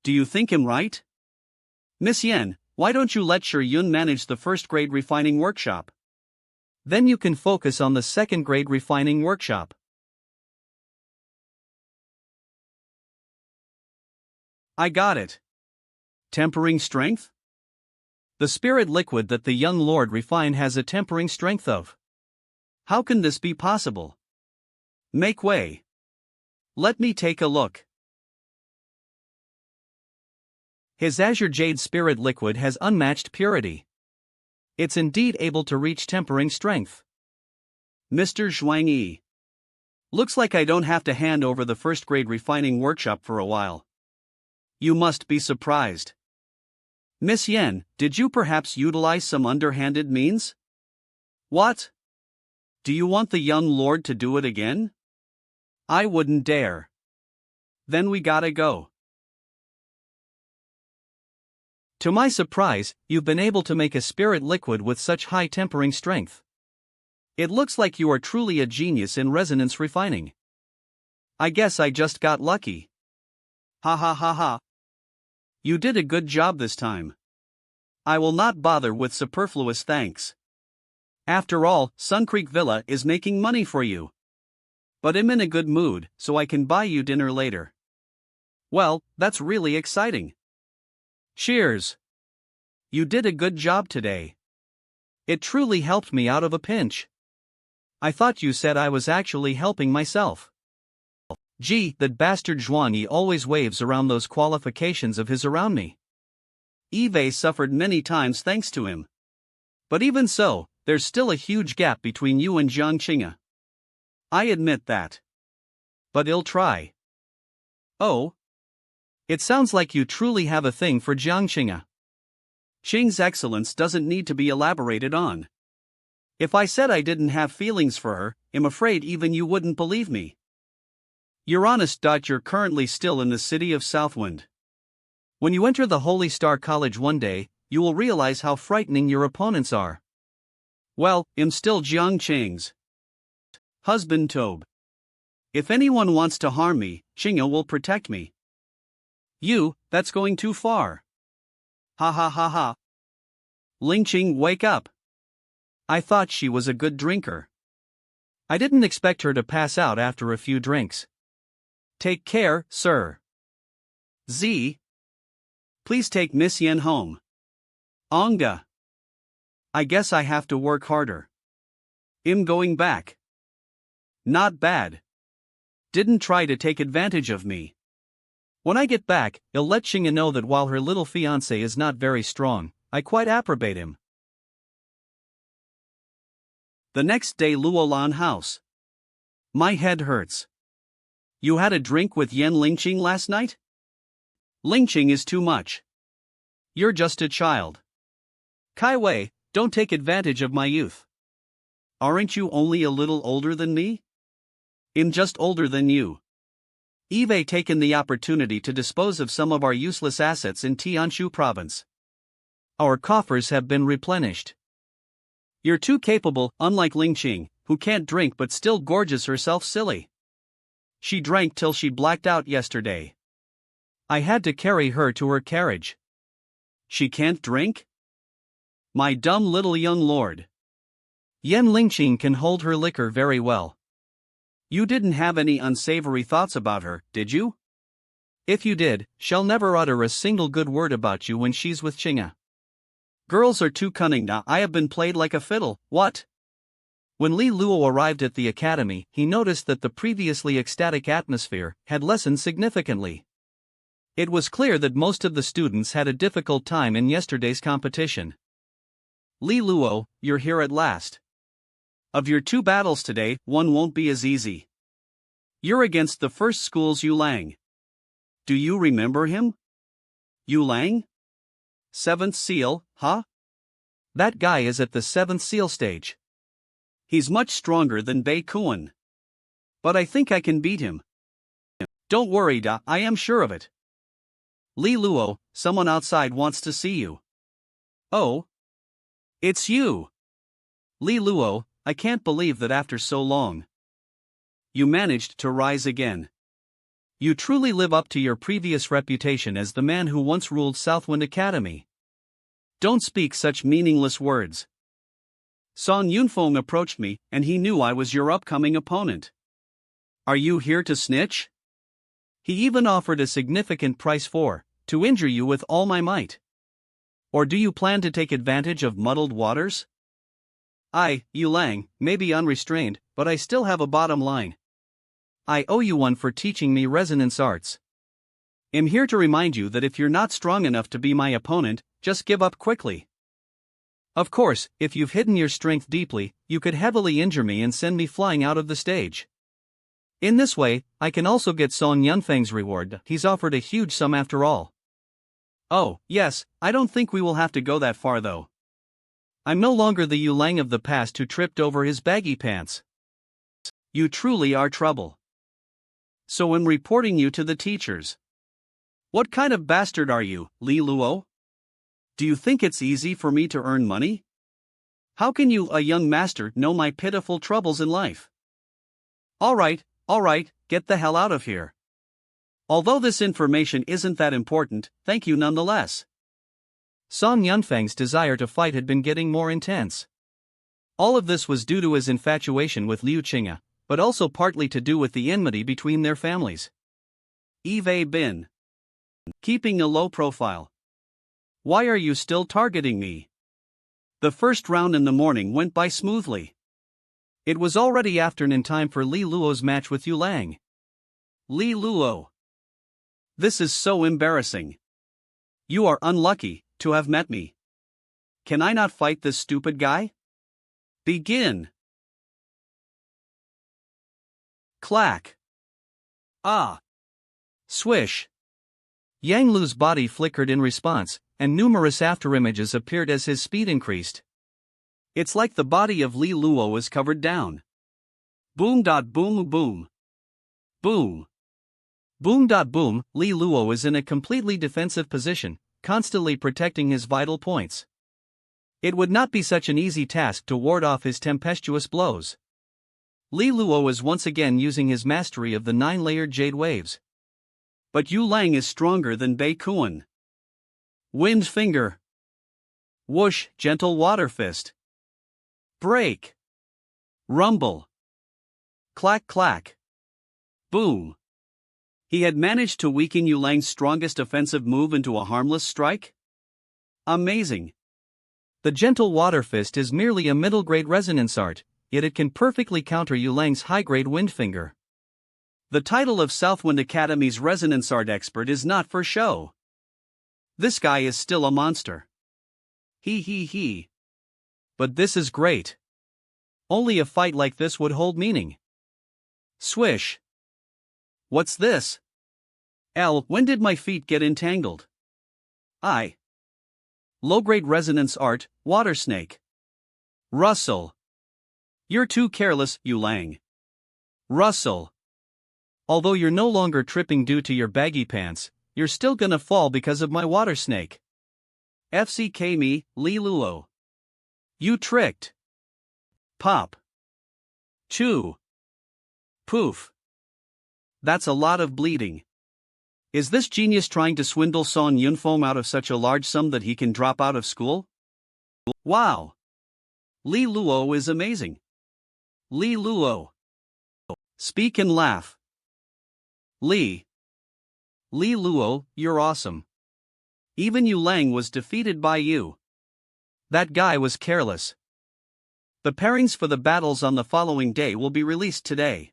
Speaker 1: Do you think I'm right? Miss Yan, why don't you let Shi Yun manage the 1st grade refining workshop? Then you can focus on the 2nd grade refining workshop. I got it. Tempering strength? The spirit liquid that the young lord refined has a tempering strength of. How can this be possible? Make way. Let me take a look. His azure jade spirit liquid has unmatched purity. It's indeed able to reach tempering strength. Mr. Zhuang Yi. Looks like I don't have to hand over the 1st grade refining workshop for a while. You must be surprised. Miss Yan, did you perhaps utilize some underhanded means? What? Do you want the young lord to do it again? I wouldn't dare. Then we gotta go. To my surprise, you've been able to make a spirit liquid with such high tempering strength. It looks like you are truly a genius in resonance refining. I guess I just got lucky. Ha ha ha ha. You did a good job this time. I will not bother with superfluous thanks. After all, Sun Creek Villa is making money for you. But I'm in a good mood, so I can buy you dinner later. Well, that's really exciting. Cheers. You did a good job today. It truly helped me out of a pinch. I thought you said I was actually helping myself. Gee, that bastard Zhuangyi always waves around those qualifications of his around me. Eve suffered many times thanks to him. But even so, there's still a huge gap between you and Jiang Qing'e. I admit that. But I'll try. Oh? It sounds like you truly have a thing for Jiang Qing'e. Qing's excellence doesn't need to be elaborated on. If I said I didn't have feelings for her, I'm afraid even you wouldn't believe me. You're honest. You're currently still in the city of Southwind. When you enter the Holy Star College one day, you will realize how frightening your opponents are. Well, I'm still Jiang Qing's husband Tobe. If anyone wants to harm me, Qing'e will protect me. That's going too far. Ha ha ha ha. Lingqing, wake up. I thought she was a good drinker. I didn't expect her to pass out after a few drinks. Take care, sir. Z. Please take Miss Yen home. Onga. I guess I have to work harder. I'm going back. Not bad. Didn't try to take advantage of me. When I get back, I'll let Qing'e know that while her little fiancé is not very strong, I quite approbate him. The next day, Luolan House. My head hurts. You had a drink with Yan Lingqing last night? Lingqing is too much. You're just a child. Kai Wei, don't take advantage of my youth. Aren't you only a little older than me? I'm just older than you. Eve taken the opportunity to dispose of some of our useless assets in Tianshu province. Our coffers have been replenished. You're too capable, unlike Lingqing, who can't drink but still gorges herself silly. She drank till she blacked out yesterday. I had to carry her to her carriage. She can't drink? My dumb little young lord. Yan Lingqing can hold her liquor very well. You didn't have any unsavory thoughts about her, did you? If you did, she'll never utter a single good word about you when she's with Qing'e. Girls are too cunning now. I have been played like a fiddle, what? When Li Luo arrived at the academy, he noticed that the previously ecstatic atmosphere had lessened significantly. It was clear that most of the students had a difficult time in yesterday's competition. Li Luo, you're here at last. Of your 2 battles today, one won't be as easy. You're against the first school's Yulang. Do you remember him? Yulang? 7th seal, huh? That guy is at the 7th seal stage. He's much stronger than Bei Kuan. But I think I can beat him. Don't worry, I am sure of it. Li Luo, someone outside wants to see you. Oh? It's you! Li Luo, I can't believe that after so long, you managed to rise again. You truly live up to your previous reputation as the man who once ruled Southwind Academy. Don't speak such meaningless words. Song Yunfeng approached me, and he knew I was your upcoming opponent. Are you here to snitch? He even offered a significant price to injure you with all my might. Or do you plan to take advantage of muddled waters? Yulang, may be unrestrained, but I still have a bottom line. I owe you one for teaching me resonance arts. I'm here to remind you that if you're not strong enough to be my opponent, just give up quickly. Of course, if you've hidden your strength deeply, you could heavily injure me and send me flying out of the stage. In this way, I can also get Song Yunfeng's reward. He's offered a huge sum after all. Oh, yes, I don't think we will have to go that far though. I'm no longer the Yulang of the past who tripped over his baggy pants. You truly are trouble. So I'm reporting you to the teachers. What kind of bastard are you, Li Luo? Do you think it's easy for me to earn money? How can you, a young master, know my pitiful troubles in life? All right, get the hell out of here. Although this information isn't that important, thank you nonetheless. Song Yunfeng's desire to fight had been getting more intense. All of this was due to his infatuation with Liu Qing'e, but also partly to do with the enmity between their families. Eve Bin. Keeping a low profile. Why are you still targeting me? The first round in the morning went by smoothly. It was already afternoon in time for Li Luo's match with Yu Lang. Li Luo. This is so embarrassing. You are unlucky to have met me. Can I not fight this stupid guy? Begin. Clack. Ah. Swish. Yang Lu's body flickered in response, and numerous afterimages appeared as his speed increased. It's like the body of Li Luo was covered down. Boom. Boom. Boom. Boom. Boom. Boom. Li Luo is in a completely defensive position, constantly protecting his vital points. It would not be such an easy task to ward off his tempestuous blows. Li Luo is once again using his mastery of the 9-layered jade waves. But Yu Lang is stronger than Bei Kuan. Wind finger. Whoosh, gentle water fist. Break. Rumble. Clack clack. Boom. He had managed to weaken Yu Lang's strongest offensive move into a harmless strike? Amazing. The gentle water fist is merely a middle-grade resonance art, yet it can perfectly counter Yu Lang's high-grade wind finger. The title of Southwind Academy's resonance art expert is not for show. This guy is still a monster. He. But this is great. Only a fight like this would hold meaning. Swish. What's this? When did my feet get entangled? Low-grade resonance art, water snake. Rustle. You're too careless, Yu Lang. Rustle. Although you're no longer tripping due to your baggy pants, you're still gonna fall because of my water snake. FCK me, Li Luo. You tricked. Pop. Chew. Poof. That's a lot of bleeding. Is this genius trying to swindle Song Yunfeng out of such a large sum that he can drop out of school? Wow. Li Luo is amazing. Li Luo. Speak and laugh. Li Luo, you're awesome. Even Yu Lang was defeated by you. That guy was careless. The pairings for the battles on the following day will be released today.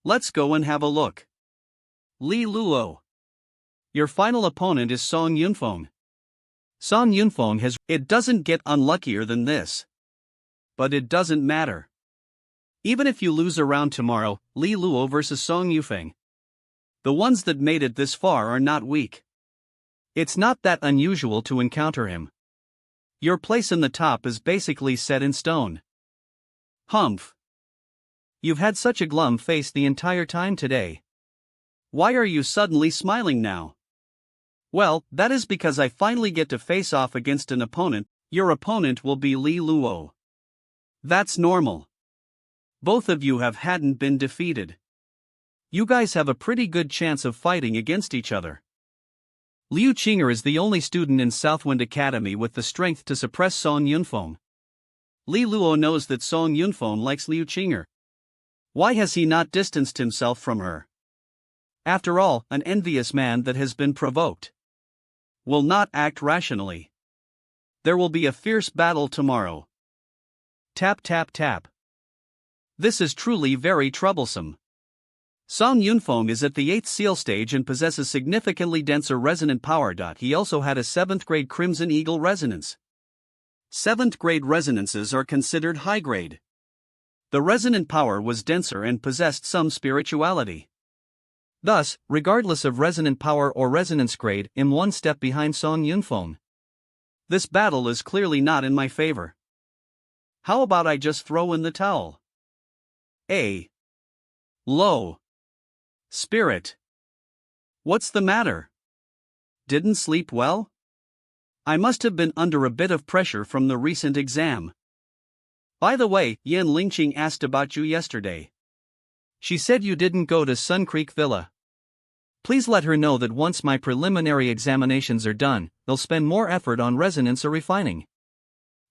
Speaker 1: Let's go and have a look. Li Luo. Your final opponent is Song Yunfeng. Song Yunfeng has. It doesn't get unluckier than this. But it doesn't matter. Even if you lose a round tomorrow, Li Luo versus Song Yunfeng. The ones that made it this far are not weak. It's not that unusual to encounter him. Your place in the top is basically set in stone. Humph. You've had such a glum face the entire time today. Why are you suddenly smiling now? Well, that is because I finally get to face off against an opponent. Your opponent will be Li Luo. That's normal. Both of you hadn't been defeated. You guys have a pretty good chance of fighting against each other. Liu Qing'e is the only student in Southwind Academy with the strength to suppress Song Yunfeng. Li Luo knows that Song Yunfeng likes Liu Qing'e. Why has he not distanced himself from her? After all, an envious man that has been provoked will not act rationally. There will be a fierce battle tomorrow. Tap tap tap. This is truly very troublesome. Song Yunfeng is at the 8th seal stage and possesses significantly denser resonant power. He also had a 7th grade Crimson Eagle resonance. 7th grade resonances are considered high grade. The resonant power was denser and possessed some spirituality. Thus, regardless of resonant power or resonance grade, I'm one step behind Song Yunfeng. This battle is clearly not in my favor. How about I just throw in the towel? Low. Spirit. What's the matter? Didn't sleep well? I must have been under a bit of pressure from the recent exam. By the way, Yan Lingqing asked about you yesterday. She said you didn't go to Sun Creek Villa. Please let her know that once my preliminary examinations are done, they'll spend more effort on resonance or refining.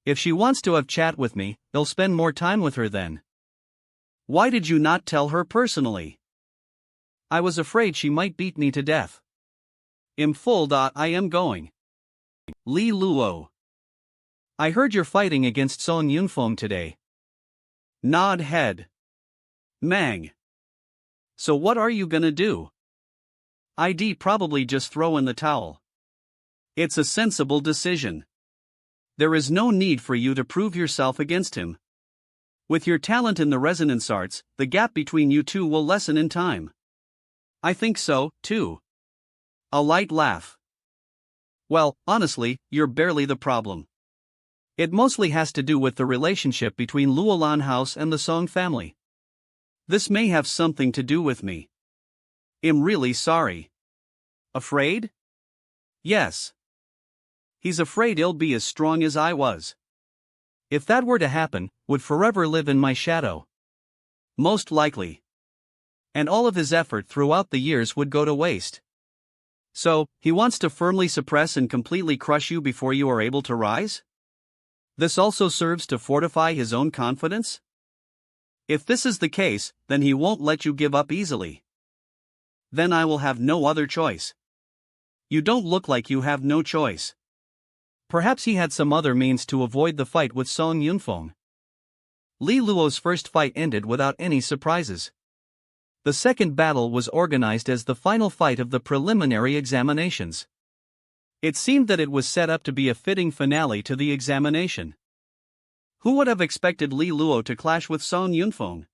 Speaker 1: If she wants to have chat with me, they'll spend more time with her then. Why did you not tell her personally? I was afraid she might beat me to death. I am going. Li Luo. I heard you're fighting against Song Yunfeng today. Nod head. Mang. So what are you gonna do? I'd probably just throw in the towel. It's a sensible decision. There is no need for you to prove yourself against him. With your talent in the resonance arts, the gap between you two will lessen in time. I think so, too. A light laugh. Well, honestly, you're barely the problem. It mostly has to do with the relationship between Luolan House and the Song family. This may have something to do with me. I'm really sorry. Afraid? Yes. He's afraid he'll be as strong as I was. If that were to happen, would forever live in my shadow. Most likely. And all of his effort throughout the years would go to waste. So, he wants to firmly suppress and completely crush you before you are able to rise? This also serves to fortify his own confidence? If this is the case, then he won't let you give up easily. Then I will have no other choice. You don't look like you have no choice. Perhaps he had some other means to avoid the fight with Song Yunfeng. Li Luo's first fight ended without any surprises. The second battle was organized as the final fight of the preliminary examinations. It seemed that it was set up to be a fitting finale to the examination. Who would have expected Li Luo to clash with Song Yunfeng?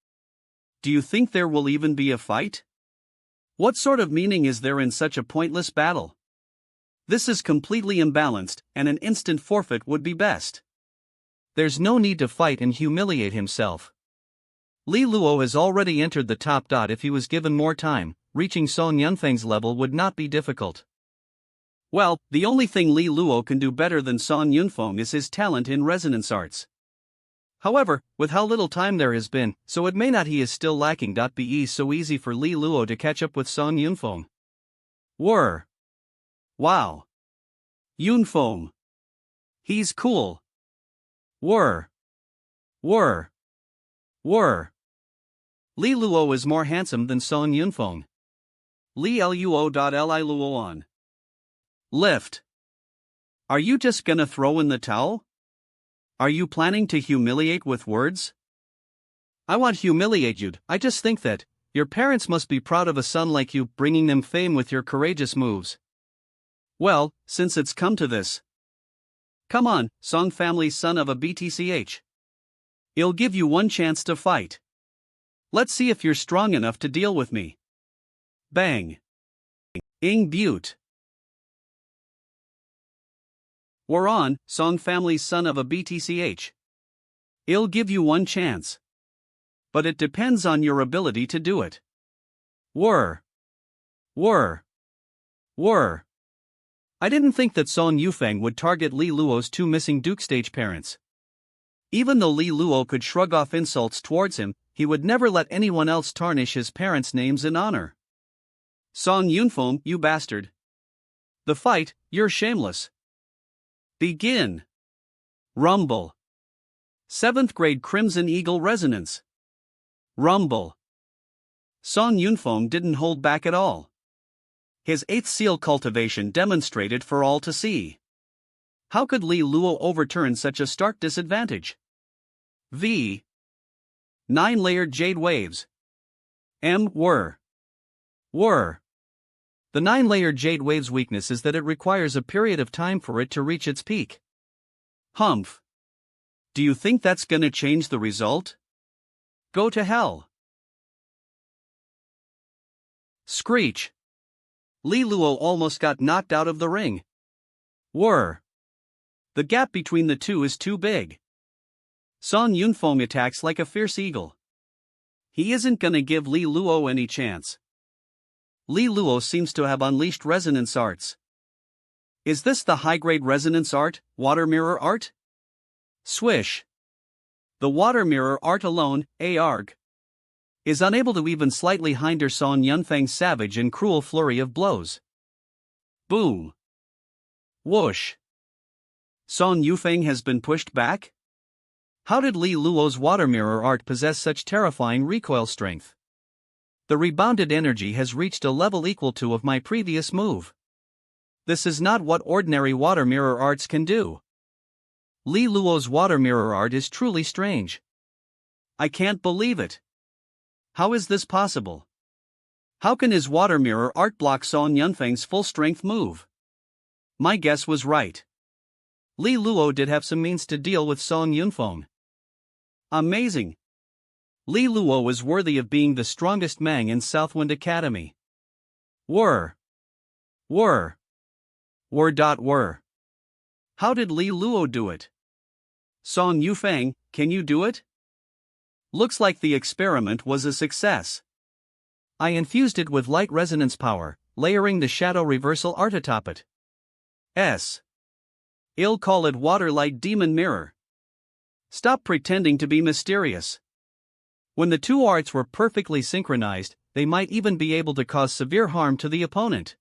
Speaker 1: Do you think there will even be a fight? What sort of meaning is there in such a pointless battle? This is completely imbalanced, and an instant forfeit would be best. There's no need to fight and humiliate himself. Li Luo has already entered the top. If he was given more time, reaching Song Yunfeng's level would not be difficult. Well, the only thing Li Luo can do better than Song Yunfeng is his talent in resonance arts. However, with how little time there has been, so it may not he is still lacking. Be so easy for Li Luo to catch up with Song Yunfeng. Wow. Yunfeng. He's cool. Li Luo is more handsome than Song Yunfeng. Li Luo. Li Luo on. Lift. Are you just gonna throw in the towel? Are you planning to humiliate with words? I won't humiliate you. I just think that your parents must be proud of a son like you, bringing them fame with your courageous moves. Well, since it's come to this. Come on, Song family's son of a BTCH. I'll give you one chance to fight. Let's see if you're strong enough to deal with me. Bang. Ing Butte. We're on, Song family's son of a BTCH. I'll give you one chance. But it depends on your ability to do it. I didn't think that Song Yunfeng would target Li Luo's two missing Duke stage parents. Even though Li Luo could shrug off insults towards him, he would never let anyone else tarnish his parents' names in honor. Song Yunfeng, you bastard. The fight, you're shameless. Begin. Rumble. 7th grade Crimson Eagle Resonance. Rumble. Song Yunfeng didn't hold back at all. His 8th seal cultivation demonstrated for all to see. How could Li Luo overturn such a stark disadvantage? 9-layered jade waves. The 9-layered jade wave's weakness is that it requires a period of time for it to reach its peak. Humph. Do you think that's gonna change the result? Go to hell. Screech. Li Luo almost got knocked out of the ring. The gap between the two is too big. Song Yunfeng attacks like a fierce eagle. He isn't gonna give Li Luo any chance. Li Luo seems to have unleashed resonance arts. Is this the high-grade resonance art, water mirror art? Swish. The water mirror art alone, ARG. is unable to even slightly hinder Song Yunfeng's savage and cruel flurry of blows. Boom! Whoosh! Song Yunfeng has been pushed back? How did Li Luo's water mirror art possess such terrifying recoil strength? The rebounded energy has reached a level equal to of my previous move. This is not what ordinary water mirror arts can do. Li Luo's water mirror art is truly strange. I can't believe it. How is this possible? How can his water mirror art block Song Yunfeng's full-strength move? My guess was right. Li Luo did have some means to deal with Song Yunfeng. Amazing. Li Luo is worthy of being the strongest Mang in Southwind Academy. Whir. Whir. Whir. How did Li Luo do it? Song Yunfeng, can you do it? Looks like the experiment was a success. I infused it with light resonance power, layering the shadow reversal art atop it. I'll call it water light demon mirror. Stop pretending to be mysterious. When the two arts were perfectly synchronized, they might even be able to cause severe harm to the opponent.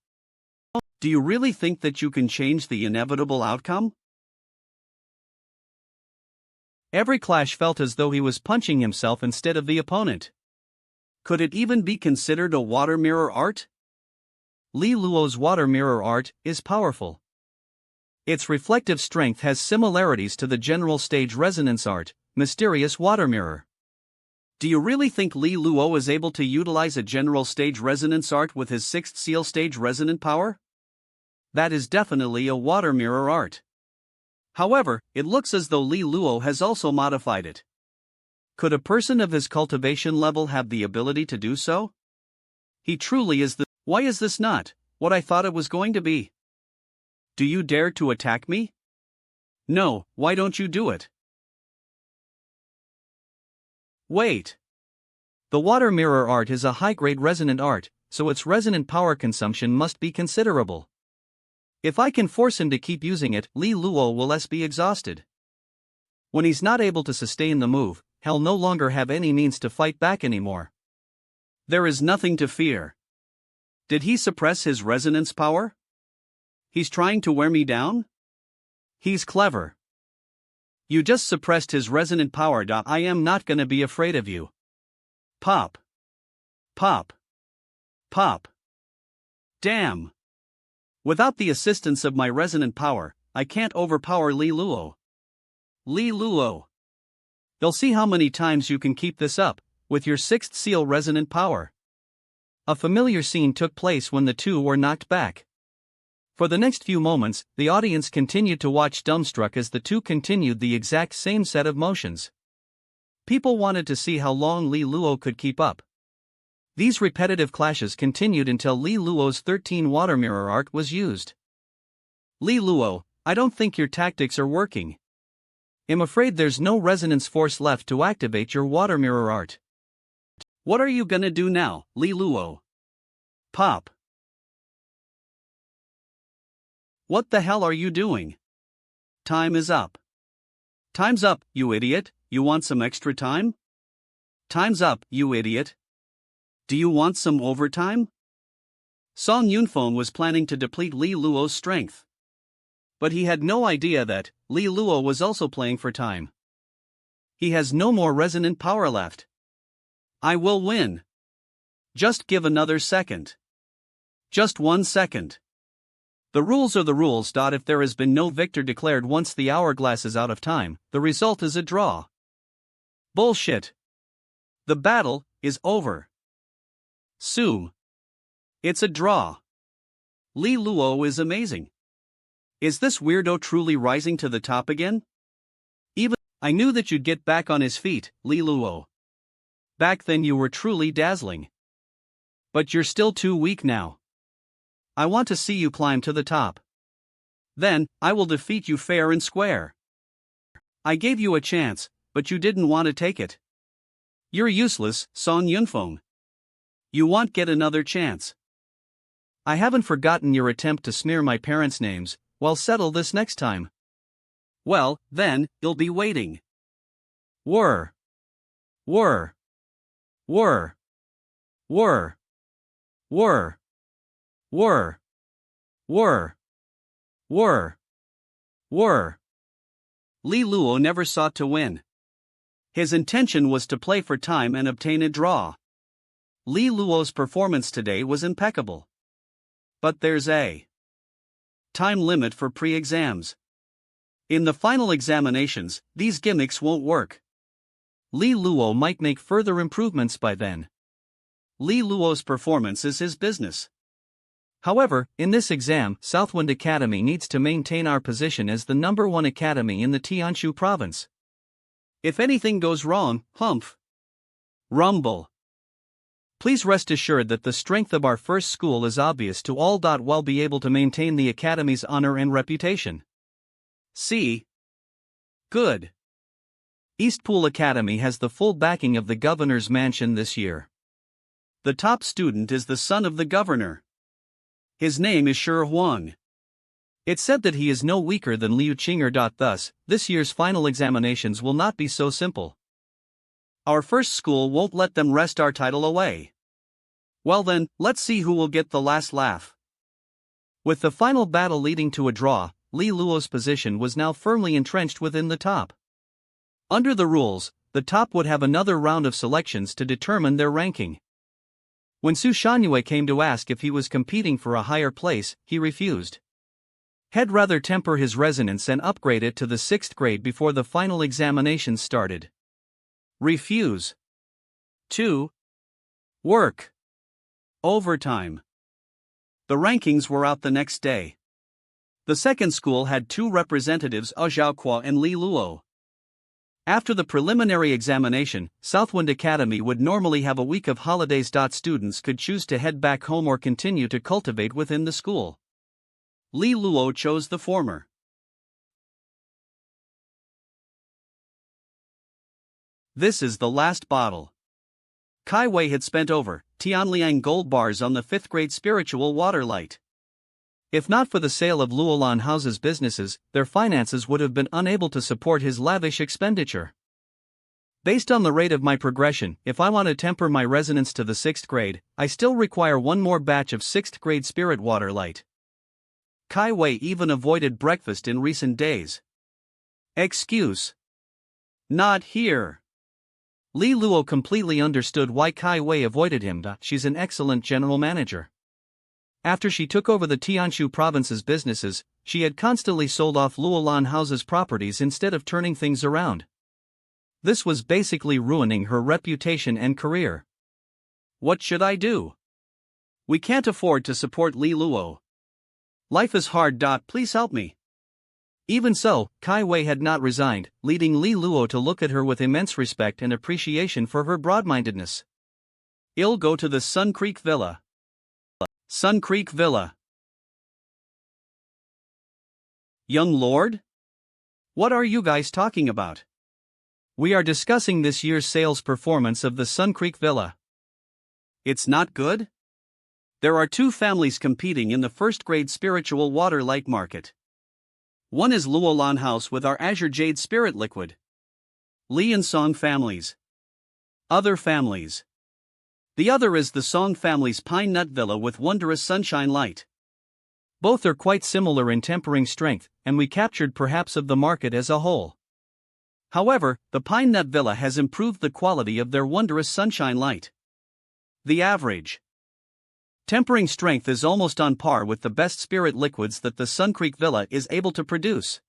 Speaker 1: Do you really think that you can change the inevitable outcome? Every clash felt as though he was punching himself instead of the opponent. Could it even be considered a water mirror art? Li Luo's water mirror art is powerful. Its reflective strength has similarities to the general stage resonance art, mysterious water mirror. Do you really think Li Luo is able to utilize a general stage resonance art with his sixth seal stage resonant power? That is definitely a water mirror art. However, it looks as though Li Luo has also modified it. Could a person of his cultivation level have the ability to do so? He truly is the— Why is this not what I thought it was going to be? Do you dare to attack me? No, why don't you do it? Wait. The water mirror art is a high-grade resonant art, so its resonant power consumption must be considerable. If I can force him to keep using it, Li Luo will be exhausted. When he's not able to sustain the move, he'll no longer have any means to fight back anymore. There is nothing to fear. Did he suppress his resonance power? He's trying to wear me down? He's clever. You just suppressed his resonant power. I am not gonna be afraid of you. Pop. Pop. Pop. Damn. Without the assistance of my resonant power, I can't overpower Li Luo. Li Luo. You'll see how many times you can keep this up, with your sixth seal resonant power. A familiar scene took place when the two were knocked back. For the next few moments, the audience continued to watch dumbstruck as the two continued the exact same set of motions. People wanted to see how long Li Luo could keep up. These repetitive clashes continued until Li Luo's 13 water mirror art was used. Li Luo, I don't think your tactics are working. I'm afraid there's no resonance force left to activate your water mirror art. What are you gonna do now, Li Luo? Pop. What the hell are you doing? Time is up. Time's up, you idiot. You want some extra time? Time's up, you idiot. Do you want some overtime? Song Yunfeng was planning to deplete Li Luo's strength. But he had no idea that Li Luo was also playing for time. He has no more resonant power left. I will win. Just give another second. Just 1 second. The rules are the rules. If there has been no victor declared once the hourglass is out of time, the result is a draw. Bullshit. The battle is over. Sue. It's a draw. Li Luo is amazing. Is this weirdo truly rising to the top again? I knew that you'd get back on his feet, Li Luo. Back then you were truly dazzling. But you're still too weak now. I want to see you climb to the top. Then, I will defeat you fair and square. I gave you a chance, but you didn't want to take it. You're useless, Song Yunfeng. You won't get another chance. I haven't forgotten your attempt to smear my parents' names. Well, settle this next time. Well, then, you'll be waiting. Whir. Whir. Whir. Whir. Whir. Whir. Whir. Whir. Whir. Li Luo never sought to win. His intention was to play for time and obtain a draw. Li Luo's performance today was impeccable. But there's a time limit for pre-exams. In the final examinations, these gimmicks won't work. Li Luo might make further improvements by then. Li Luo's performance is his business. However, in this exam, Southwind Academy needs to maintain our position as the #1 academy in the Tianshu province. If anything goes wrong, humph. Rumble. Please rest assured that the strength of our first school is obvious to all. We'll be able to maintain the academy's honor and reputation. See? Good. Eastpool Academy has the full backing of the governor's mansion this year. The top student is the son of the governor. His name is Wang. It's said that he is no weaker than Liu Qing'e. Thus, this year's final examinations will not be so simple. Our first school won't let them wrest our title away. Well then, let's see who will get the last laugh. With the final battle leading to a draw, Li Luo's position was now firmly entrenched within the top. Under the rules, the top would have another round of selections to determine their ranking. When Su Shanyue came to ask if he was competing for a higher place, he refused. He'd rather temper his resonance and upgrade it to the 6th grade before the final examinations started. Refuse. 2. Work. Overtime. The rankings were out the next day. The second school had 2 representatives, Zhaoque and Li Luo. After the preliminary examination, Southwind Academy would normally have a week of holidays. Students could choose to head back home or continue to cultivate within the school. Li Luo chose the former. This is the last bottle. Kai Wei had spent over Tianliang gold bars on the 5th grade spiritual water light. If not for the sale of Luolan House's businesses, their finances would have been unable to support his lavish expenditure. Based on the rate of my progression, if I want to temper my resonance to the 6th grade, I still require one more batch of 6th grade spirit water light. Kai Wei even avoided breakfast in recent days. Excuse. Not here. Li Luo completely understood why Kai Wei avoided him. She's an excellent general manager. After she took over the Tianshu province's businesses, she had constantly sold off Luolan House's properties instead of turning things around. This was basically ruining her reputation and career. What should I do? We can't afford to support Li Luo. Life is hard. Please help me. Even so, Kai Wei had not resigned, leading Li Luo to look at her with immense respect and appreciation for her broad-mindedness. I'll go to the Sun Creek Villa. Sun Creek Villa. Young Lord? What are you guys talking about? We are discussing this year's sales performance of the Sun Creek Villa. It's not good? There are 2 families competing in the 1st grade spiritual water light market. One is Luolan House with our Azure Jade Spirit Liquid. Li and Song families. Other families. The other is the Song family's Pine Nut Villa with Wondrous Sunshine Light. Both are quite similar in tempering strength, and we captured perhaps of the market as a whole. However, the Pine Nut Villa has improved the quality of their Wondrous Sunshine Light. The average tempering strength is almost on par with the best spirit liquids that the Sun Creek Villa is able to produce.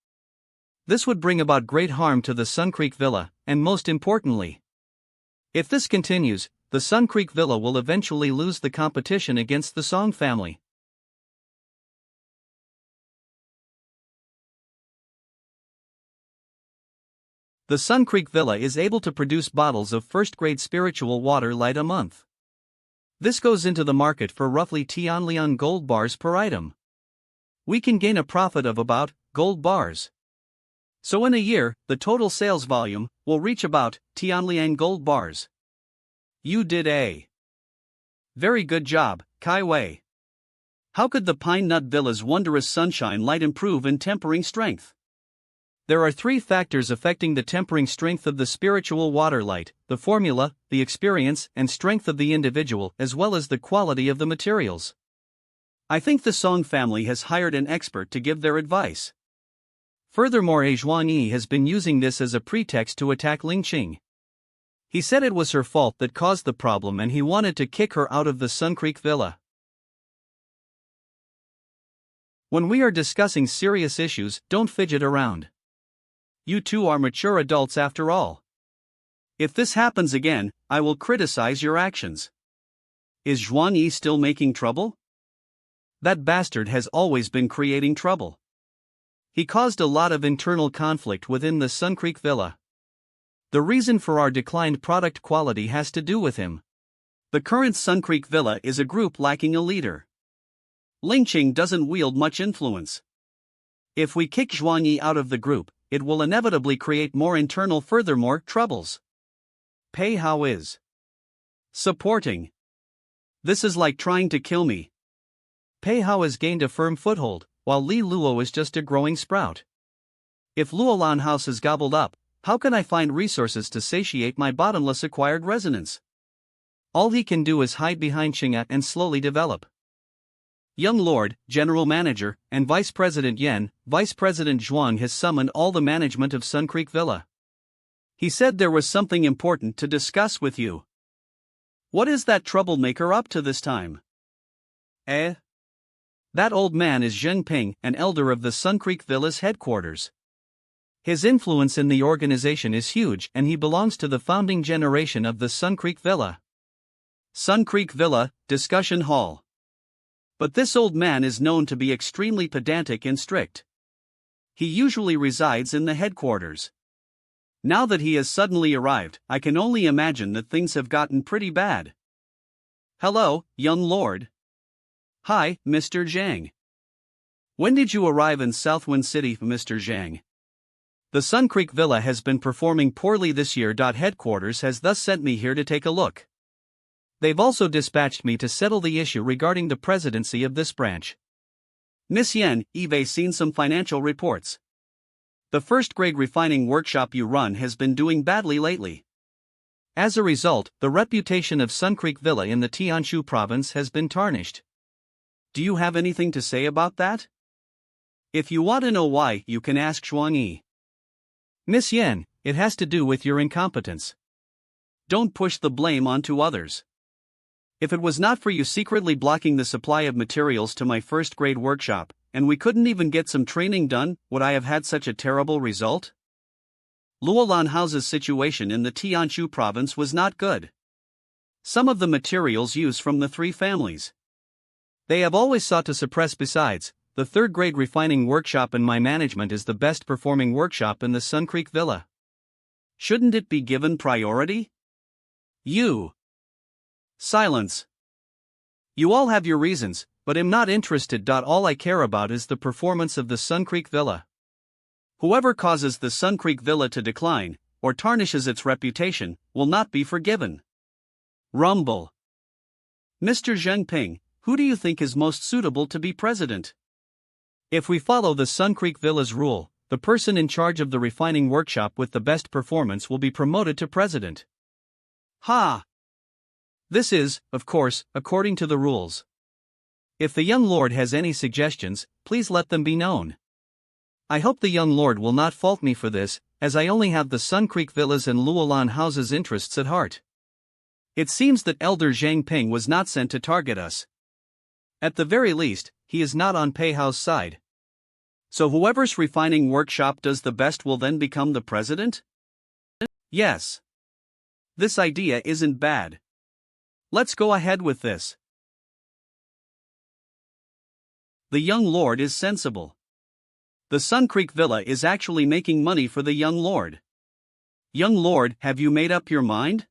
Speaker 1: This would bring about great harm to the Sun Creek Villa, and most importantly, if this continues, the Sun Creek Villa will eventually lose the competition against the Song family. The Sun Creek Villa is able to produce bottles of 1st grade spiritual water light a month. This goes into the market for roughly Tianliang gold bars per item. We can gain a profit of about gold bars. So in a year, the total sales volume will reach about Tianliang gold bars. You did a very good job, Kai Wei. How could the Pine Nut Villa's Wondrous Sunshine Light improve in tempering strength? There are three factors affecting the tempering strength of the spiritual water light: the formula, the experience and strength of the individual, as well as the quality of the materials. I think the Song family has hired an expert to give their advice. Furthermore, Zhuang Yi has been using this as a pretext to attack Ling Qing. He said it was her fault that caused the problem and he wanted to kick her out of the Sun Creek Villa. When we are discussing serious issues, don't fidget around. You two are mature adults after all. If this happens again, I will criticize your actions. Is Zhuang Yi still making trouble? That bastard has always been creating trouble. He caused a lot of internal conflict within the Sun Creek Villa. The reason for our declined product quality has to do with him. The current Sun Creek Villa is a group lacking a leader. Ling Qing doesn't wield much influence. If we kick Zhuang Yi out of the group, it will inevitably create more internal furthermore troubles. Pei Hao is supporting. This is like trying to kill me. Pei Hao has gained a firm foothold, while Li Luo is just a growing sprout. If Luolan House is gobbled up, how can I find resources to satiate my bottomless acquired resonance? All he can do is hide behind Qing'e and slowly develop. Young Lord, General Manager, and Vice President Yan, Vice President Zhuang has summoned all the management of Sun Creek Villa. He said there was something important to discuss with you. What is that troublemaker up to this time? That old man is Zheng Ping, an elder of the Sun Creek Villa's headquarters. His influence in the organization is huge and he belongs to the founding generation of the Sun Creek Villa. Sun Creek Villa, Discussion Hall. But this old man is known to be extremely pedantic and strict. He usually resides in the headquarters. Now that he has suddenly arrived, I can only imagine that things have gotten pretty bad. Hello, young lord. Hi, Mr. Zhang. When did you arrive in Southwind City, Mr. Zhang? The Sun Creek Villa has been performing poorly this year. Headquarters has thus sent me here to take a look. They've also dispatched me to settle the issue regarding the presidency of this branch. Miss Yan, Eve seen some financial reports. The first-grade refining workshop you run has been doing badly lately. As a result, the reputation of Sun Creek Villa in the Tianshu province has been tarnished. Do you have anything to say about that? If you want to know why, you can ask Zhuang Yi. Miss Yan, it has to do with your incompetence. Don't push the blame onto others. If it was not for you secretly blocking the supply of materials to my first-grade workshop, and we couldn't even get some training done, would I have had such a terrible result? Luolan House's situation in the Tianshu province was not good. Some of the materials used from the three families. They have always sought to suppress. Besides, the third-grade refining workshop in my management is the best-performing workshop in the Sun Creek Villa. Shouldn't it be given priority? You. Silence. You all have your reasons, but I'm not interested. All I care about is the performance of the Sun Creek Villa. Whoever causes the Sun Creek Villa to decline, or tarnishes its reputation, will not be forgiven. Rumble. Mr. Zheng Ping, who do you think is most suitable to be president? If we follow the Sun Creek Villa's rule, the person in charge of the refining workshop with the best performance will be promoted to president. Ha! This is, of course, according to the rules. If the young lord has any suggestions, please let them be known. I hope the young lord will not fault me for this, as I only have the Sun Creek Villa's and Luolan House's interests at heart. It seems that Elder Zhang Ping was not sent to target us. At the very least, he is not on Pei Hao's side. So whoever's refining workshop does the best will then become the president? Yes. This idea isn't bad. Let's go ahead with this. The young lord is sensible. The Sun Creek Villa is actually making money for the young lord. Young lord, have you made up your mind?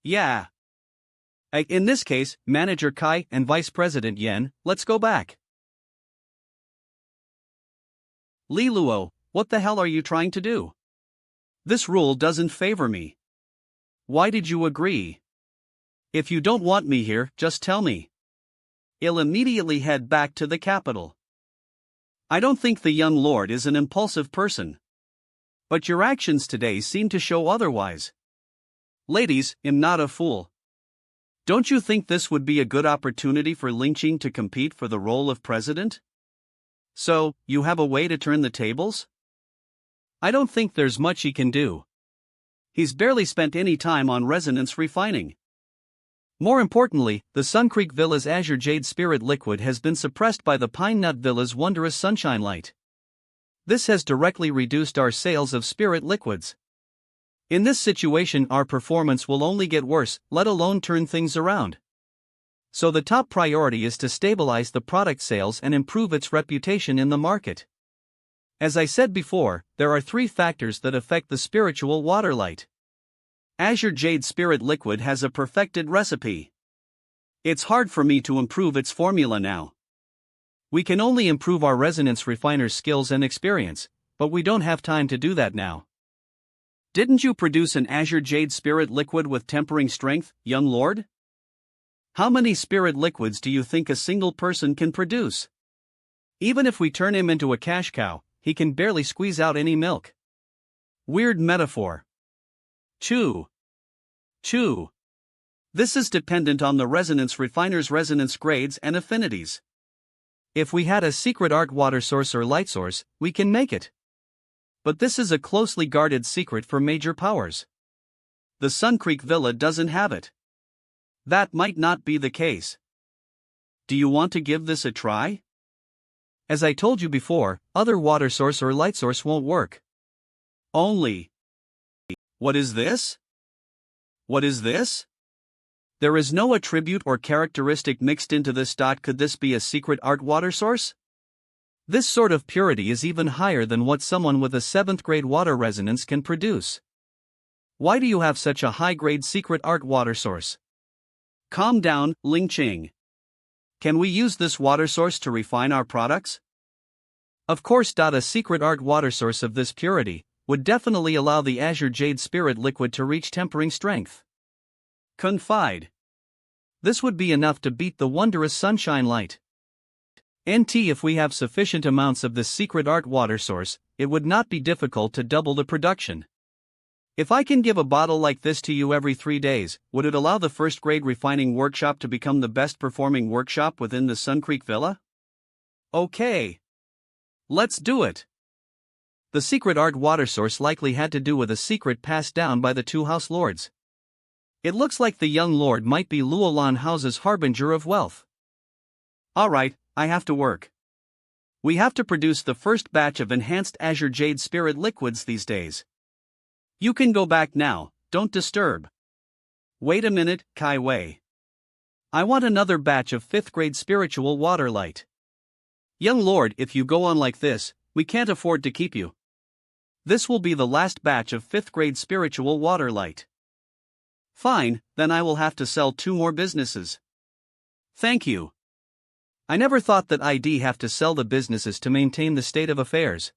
Speaker 1: Yeah. In this case, Manager Kai and Vice President Yan, let's go back. Li Luo, what the hell are you trying to do? This rule doesn't favor me. Why did you agree? If you don't want me here, just tell me. I'll immediately head back to the capital. I don't think the young lord is an impulsive person. But your actions today seem to show otherwise. Ladies, I'm not a fool. Don't you think this would be a good opportunity for Li Luo to compete for the role of president? So, you have a way to turn the tables? I don't think there's much he can do. He's barely spent any time on resonance refining. More importantly, the Sun Creek Villa's Azure Jade Spirit Liquid has been suppressed by the Pine Nut Villa's Wondrous Sunshine Light. This has directly reduced our sales of spirit liquids. In this situation, our performance will only get worse, let alone turn things around. So the top priority is to stabilize the product sales and improve its reputation in the market. As I said before, there are 3 factors that affect the spiritual water light. Azure Jade Spirit Liquid has a perfected recipe. It's hard for me to improve its formula now. We can only improve our resonance refiner's skills and experience, but we don't have time to do that now. Didn't you produce an Azure Jade Spirit Liquid with tempering strength, young lord? How many spirit liquids do you think a single person can produce? Even if we turn him into a cash cow, he can barely squeeze out any milk. Weird metaphor. Chew. Chew. This is dependent on the resonance refiner's resonance grades and affinities. If we had a secret art water source or light source, we can make it. But this is a closely guarded secret for major powers. The Sun Creek Villa doesn't have it. That might not be the case. Do you want to give this a try? As I told you before, other water source or light source won't work. Only. What is this? What is this? There is no attribute or characteristic mixed into this. Could this be a secret art water source? This sort of purity is even higher than what someone with a 7th grade water resonance can produce. Why do you have such a high grade secret art water source? Calm down, Li Luo. Can we use this water source to refine our products? Of course. A secret art water source of this purity would definitely allow the Azure Jade Spirit Liquid to reach tempering strength. Confide. This would be enough to beat the Wondrous Sunshine Light. If we have sufficient amounts of this secret art water source, it would not be difficult to double the production. If I can give a bottle like this to you every 3 days, would it allow the 1st grade refining workshop to become the best performing workshop within the Sun Creek Villa? Okay. Let's do it. The secret art water source likely had to do with a secret passed down by the 2 house lords. It looks like the young lord might be Luolan House's harbinger of wealth. Alright, I have to work. We have to produce the first batch of enhanced Azure Jade Spirit Liquids these days. You can go back now, don't disturb. Wait a minute, Kai Wei. I want another batch of 5th grade spiritual water light. Young lord, if you go on like this, we can't afford to keep you. This will be the last batch of 5th grade spiritual water light. Fine, then I will have to sell 2 more businesses. Thank you. I never thought that I'd have to sell the businesses to maintain the state of affairs.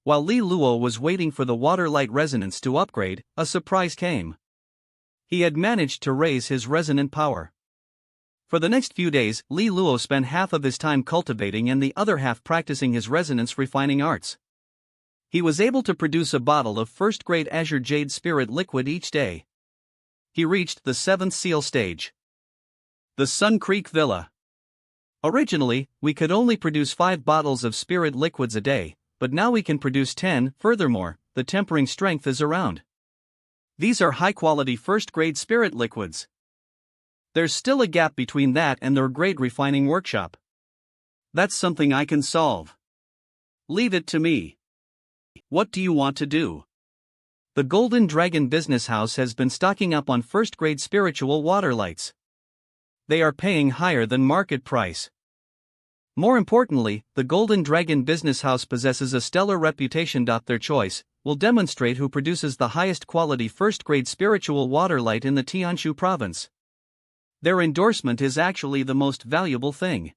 Speaker 1: While Li Luo was waiting for the water light resonance to upgrade, a surprise came. He had managed to raise his resonant power. For the next few days, Li Luo spent half of his time cultivating and the other half practicing his resonance refining arts. He was able to produce a bottle of 1st grade Azure Jade Spirit Liquid each day. He reached the 7th seal stage. The Sun Creek Villa. Originally, we could only produce 5 bottles of spirit liquids a day, but now we can produce 10. Furthermore, the tempering strength is around. These are high-quality 1st grade spirit liquids. There's still a gap between that and their grade refining workshop. That's something I can solve. Leave it to me. What do you want to do? The Golden Dragon Business House has been stocking up on 1st grade spiritual water lights. They are paying higher than market price. More importantly, the Golden Dragon Business House possesses a stellar reputation. Their choice will demonstrate who produces the highest quality 1st grade spiritual water light in the Tianshu province. Their endorsement is actually the most valuable thing.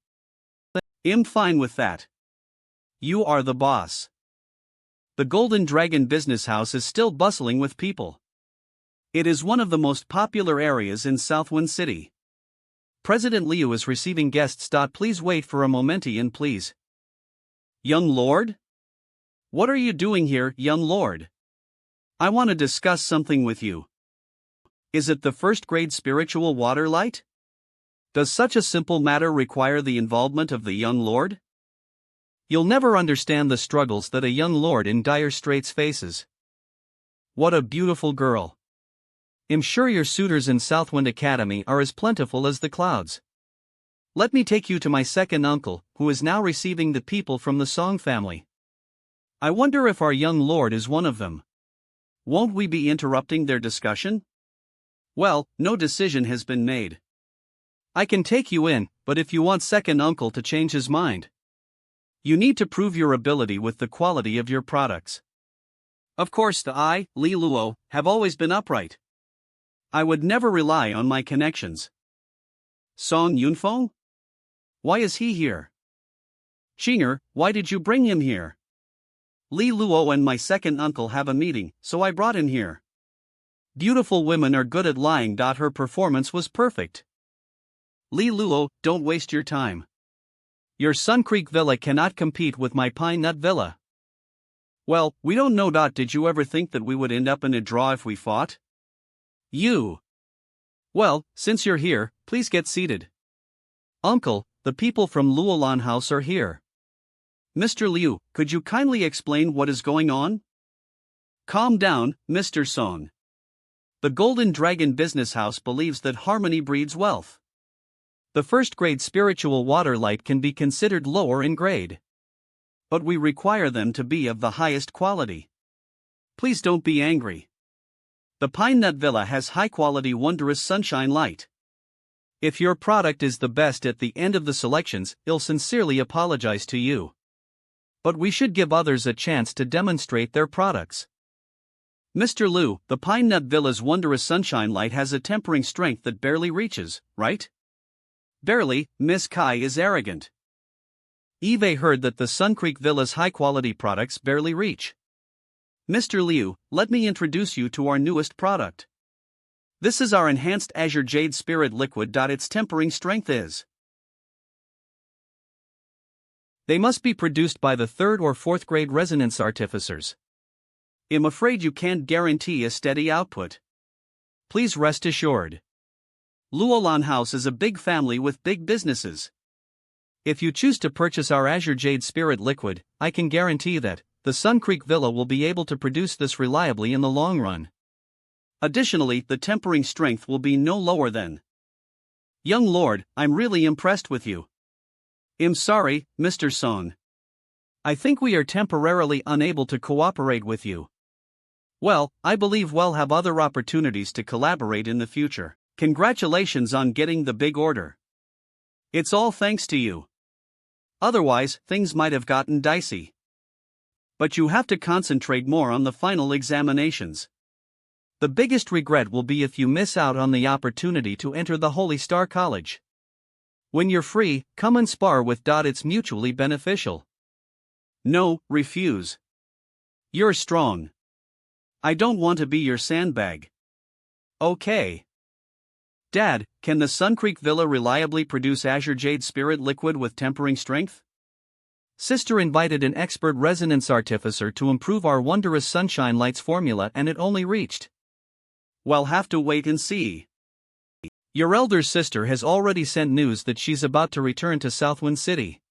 Speaker 1: I'm fine with that. You are the boss. The Golden Dragon Business House is still bustling with people. It is one of the most popular areas in Southwind City. President Liu is receiving guests. Please wait for a moment, please. Young lord? What are you doing here, young lord? I want to discuss something with you. Is it the first grade spiritual water light? Does such a simple matter require the involvement of the young lord? You'll never understand the struggles that a young lord in dire straits faces. What a beautiful girl. I'm sure your suitors in Southwind Academy are as plentiful as the clouds. Let me take you to my second uncle, who is now receiving the people from the Song family. I wonder if our young lord is one of them. Won't we be interrupting their discussion? Well, no decision has been made. I can take you in, but if you want second uncle to change his mind, you need to prove your ability with the quality of your products. Of course, I, Li Luo, have always been upright. I would never rely on my connections. Song Yunfeng? Why is he here? Qing'e, why did you bring him here? Li Luo and my second uncle have a meeting, so I brought him here. Beautiful women are good at lying. Her performance was perfect. Li Luo, don't waste your time. Your Sun Creek Villa cannot compete with my Pine Nut Villa. Well, we don't know. Did you ever think that we would end up in a draw if we fought? You. Well, since you're here, please get seated. Uncle, the people from Luolan House are here. Mr. Liu, could you kindly explain what is going on? Calm down, Mr. Song. The Golden Dragon Business House believes that harmony breeds wealth. The first grade spiritual water light can be considered lower in grade, but we require them to be of the highest quality. Please don't be angry. The Pine Nut Villa has high-quality wondrous sunshine light. If your product is the best at the end of the selections, I'll sincerely apologize to you. But we should give others a chance to demonstrate their products. Mr. Liu, the Pine Nut Villa's wondrous sunshine light has a tempering strength that barely reaches, right? Barely, Miss Kai is arrogant. Eve heard that the Sun Creek Villa's high-quality products barely reach. Mr. Liu, let me introduce you to our newest product. This is our enhanced Azure Jade Spirit Liquid. Its tempering strength is. They must be produced by the 3rd or 4th grade resonance artificers. I'm afraid you can't guarantee a steady output. Please rest assured. Luolan House is a big family with big businesses. If you choose to purchase our Azure Jade Spirit Liquid, I can guarantee that the Sun Creek Villa will be able to produce this reliably in the long run. Additionally, the tempering strength will be no lower than. Young lord, I'm really impressed with you. I'm sorry, Mr. Song. I think we are temporarily unable to cooperate with you. Well, I believe we'll have other opportunities to collaborate in the future. Congratulations on getting the big order. It's all thanks to you. Otherwise, things might have gotten dicey. But you have to concentrate more on the final examinations. The biggest regret will be if you miss out on the opportunity to enter the Holy Star College. When you're free, come and spar with. It's mutually beneficial. No, refuse. You're strong. I don't want to be your sandbag. Okay. Dad, can the Sun Creek Villa reliably produce Azure Jade Spirit Liquid with tempering strength? Sister invited an expert resonance artificer to improve our wondrous sunshine lights formula and it only reached. We'll have to wait and see. Your elder sister has already sent news that she's about to return to Southwind City.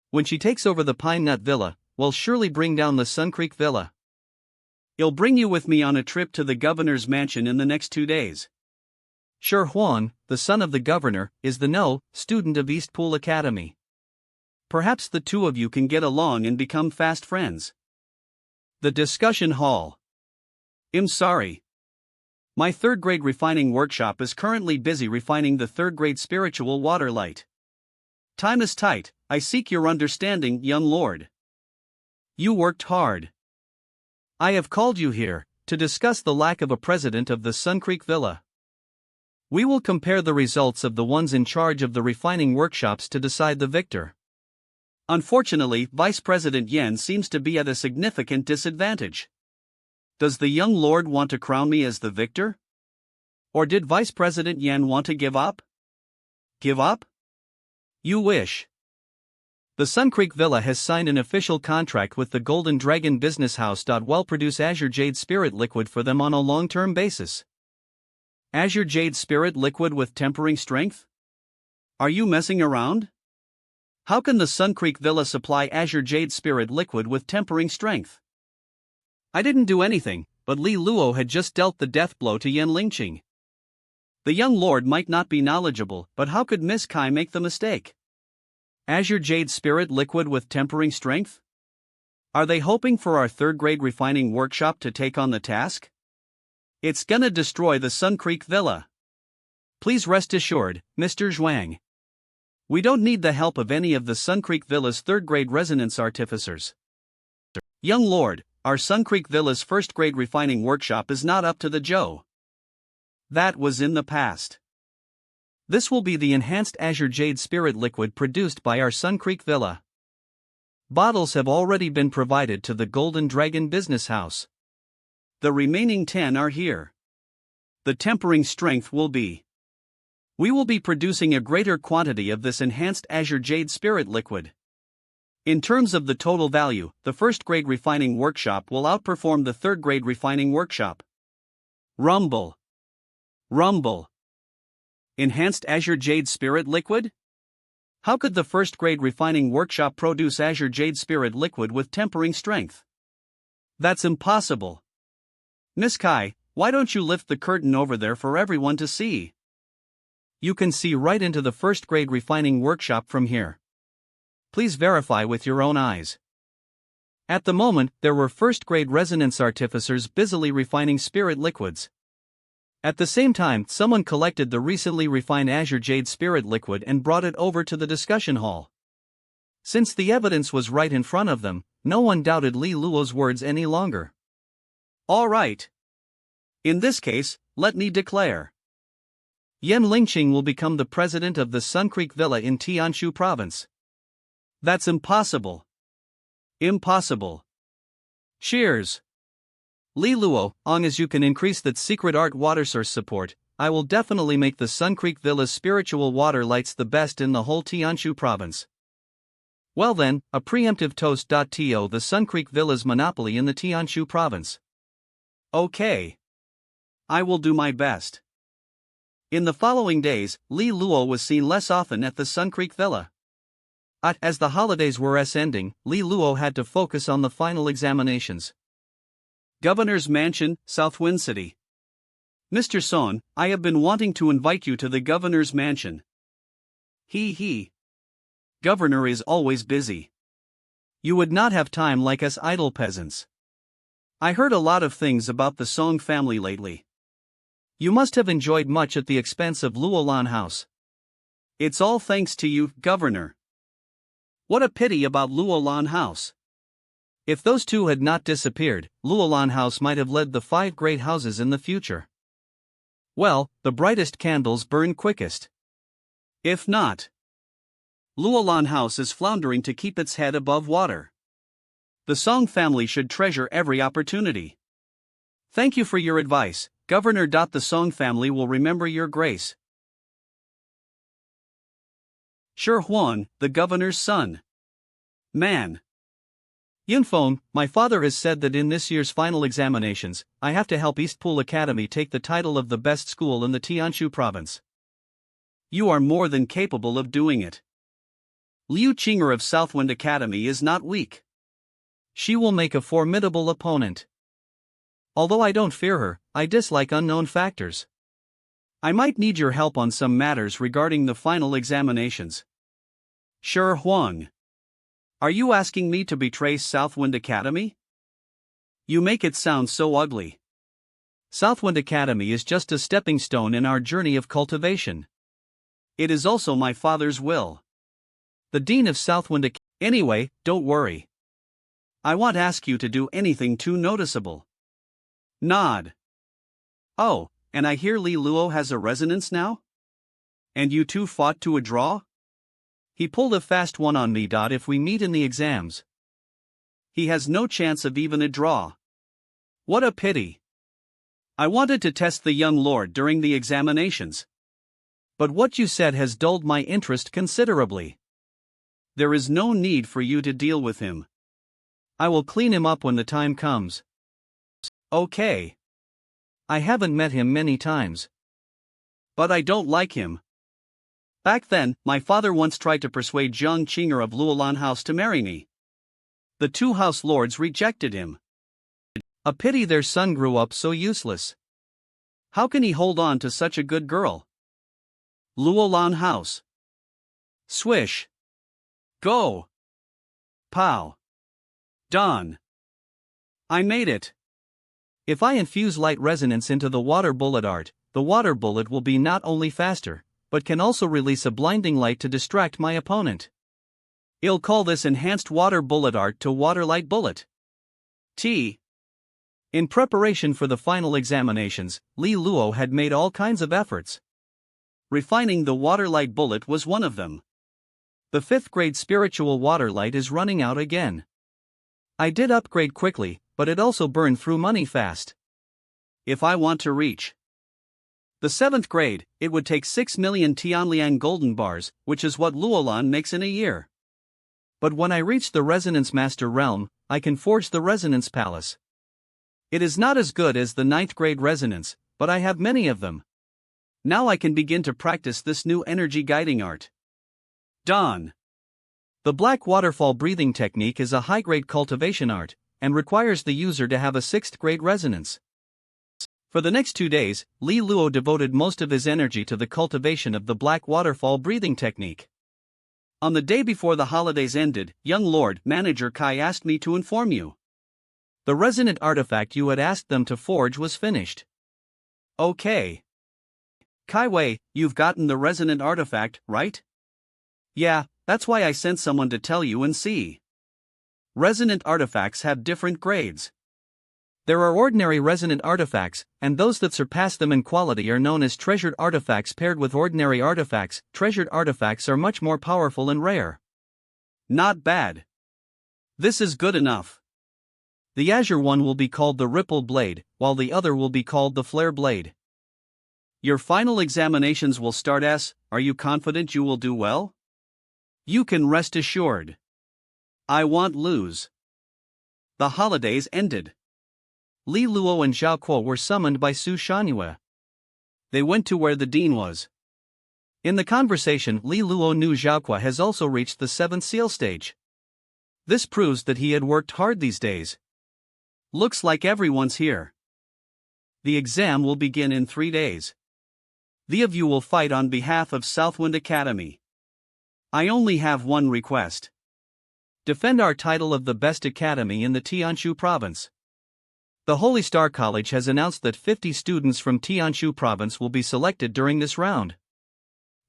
Speaker 1: When she takes over the Pine Nut Villa, we'll surely bring down the Sun Creek Villa. I'll bring you with me on a trip to the governor's mansion in the next 2 days. Sure. Huan, the son of the governor, is the student of East Pool Academy. Perhaps the two of you can get along and become fast friends. The discussion hall. I'm sorry. My 3rd grade refining workshop is currently busy refining the 3rd grade spiritual water light. Time is tight. I seek your understanding, young lord. You worked hard. I have called you here to discuss the lack of a president of the Sun Creek Villa. We will compare the results of the ones in charge of the refining workshops to decide the victor. Unfortunately, Vice President Yan seems to be at a significant disadvantage. Does the young lord want to crown me as the victor? Or did Vice President Yan want to give up? Give up? You wish. The Sun Creek Villa has signed an official contract with the Golden Dragon Business House. Will produce Azure Jade Spirit Liquid for them on a long-term basis. Azure Jade Spirit Liquid with tempering strength? Are you messing around? How can the Sun Creek Villa supply Azure Jade Spirit Liquid with tempering strength? I didn't do anything, but Li Luo had just dealt the death blow to Yan Lingqing. The young lord might not be knowledgeable, but how could Miss Kai make the mistake? Azure Jade Spirit Liquid with tempering strength? Are they hoping for our third-grade refining workshop to take on the task? It's gonna destroy the Sun Creek Villa. Please rest assured, Mr. Zhuang. We don't need the help of any of the Sun Creek Villa's third-grade resonance artificers. Young lord, our Sun Creek Villa's first-grade refining workshop is not up to the joe. That was in the past. This will be the enhanced Azure Jade Spirit Liquid produced by our Sun Creek Villa. Bottles have already been provided to the Golden Dragon Business House. The remaining 10 are here. The tempering strength will be. We will be producing a greater quantity of this enhanced Azure Jade Spirit Liquid. In terms of the total value, the first-grade refining workshop will outperform the third-grade refining workshop. Rumble. Rumble. Enhanced Azure Jade Spirit Liquid? How could the first-grade refining workshop produce Azure Jade Spirit Liquid with tempering strength? That's impossible. Miss Kai, why don't you lift the curtain over there for everyone to see? You can see right into the first-grade refining workshop from here. Please verify with your own eyes. At the moment, there were first-grade resonance artificers busily refining spirit liquids. At the same time, someone collected the recently refined Azure Jade Spirit Liquid and brought it over to the discussion hall. Since the evidence was right in front of them, no one doubted Li Luo's words any longer. All right. In this case, let me declare. Yan Lingqing will become the president of the Sun Creek Villa in Tianshu Province. That's impossible. Impossible. Cheers. Li Luo, long as you can increase that secret art water source support, I will definitely make the Sun Creek Villa's spiritual water lights the best in the whole Tianshu Province. Well then, a preemptive toast. To the Sun Creek Villa's monopoly in the Tianshu Province. Okay. I will do my best. In the following days, Li Luo was seen less often at the Sun Creek Villa. As the holidays were ending, Li Luo had to focus on the final examinations. Governor's Mansion, Southwind City. Mr. Son, I have been wanting to invite you to the Governor's Mansion. He. Governor is always busy. You would not have time like us idle peasants. I heard a lot of things about the Song family lately. You must have enjoyed much at the expense of Luolan House. It's all thanks to you, Governor. What a pity about Luolan House. If those two had not disappeared, Luolan House might have led the 5 great houses in the future. Well, the brightest candles burn quickest. If not, Luolan House is floundering to keep its head above water. The Song family should treasure every opportunity. Thank you for your advice, Governor. The Song family will remember your grace. Shi Huang, the governor's son. Man. Yunfeng, my father has said that in this year's final examinations, I have to help East Pool Academy take the title of the best school in the Tianshu province. You are more than capable of doing it. Liu Qing'e of Southwind Academy is not weak. She will make a formidable opponent. Although I don't fear her, I dislike unknown factors. I might need your help on some matters regarding the final examinations. Shi Huang. Are you asking me to betray Southwind Academy? You make it sound so ugly. Southwind Academy is just a stepping stone in our journey of cultivation. It is also my father's will. The Dean of Southwind Academy. Anyway, don't worry. I won't ask you to do anything too noticeable. Nod. Oh, and I hear Li Luo has a resonance now? And you two fought to a draw? He pulled a fast one on me. If we meet in the exams, he has no chance of even a draw. What a pity. I wanted to test the young lord during the examinations. But what you said has dulled my interest considerably. There is no need for you to deal with him. I will clean him up when the time comes. Okay. I haven't met him many times. But I don't like him. Back then, my father once tried to persuade Jiang Qing'e of Luolan House to marry me. The two house lords rejected him. A pity their son grew up so useless. How can he hold on to such a good girl? Luolan House. Swish. Go. Pow. Dawn. I made it. If I infuse light resonance into the water bullet art, the water bullet will be not only faster, but can also release a blinding light to distract my opponent. I'll call this enhanced water bullet art to water light bullet. T. In preparation for the final examinations, Li Luo had made all kinds of efforts. Refining the water light bullet was one of them. The 5th grade spiritual water light is running out again. I did upgrade quickly, but it also burned through money fast. If I want to reach the 7th grade, it would take 6 million Tianliang golden bars, which is what Luolan makes in a year. But when I reach the Resonance Master realm, I can forge the Resonance Palace. It is not as good as the 9th grade resonance, but I have many of them. Now I can begin to practice this new energy guiding art. Dawn. The black waterfall breathing technique is a high-grade cultivation art, and requires the user to have a 6th grade resonance. For the next 2 days, Li Luo devoted most of his energy to the cultivation of the black waterfall breathing technique. On the day before the holidays ended, young Lord Manager Kai asked me to inform you. The resonant artifact you had asked them to forge was finished. Okay. Kai Wei, you've gotten the resonant artifact, right? Yeah, that's why I sent someone to tell you and see. Resonant artifacts have different grades. There are ordinary resonant artifacts, and those that surpass them in quality are known as treasured artifacts paired with ordinary artifacts. Treasured artifacts are much more powerful and rare. Not bad. This is good enough. The azure one will be called the Ripple Blade, while the other will be called the Flare Blade. Your final examinations will start. Are you confident you will do well? You can rest assured. I won't lose. The holidays ended. Li Luo and Zhao Kuo were summoned by Su Shanhue. They went to where the dean was. In the conversation, Li Luo knew Zhao Kuo has also reached the 7th seal stage. This proves that he had worked hard these days. Looks like everyone's here. The exam will begin in 3 days. The of you will fight on behalf of Southwind Academy. I only have one request. Defend our title of the best academy in the Tianshu province. The Holy Star College has announced that 50 students from Tianshu province will be selected during this round.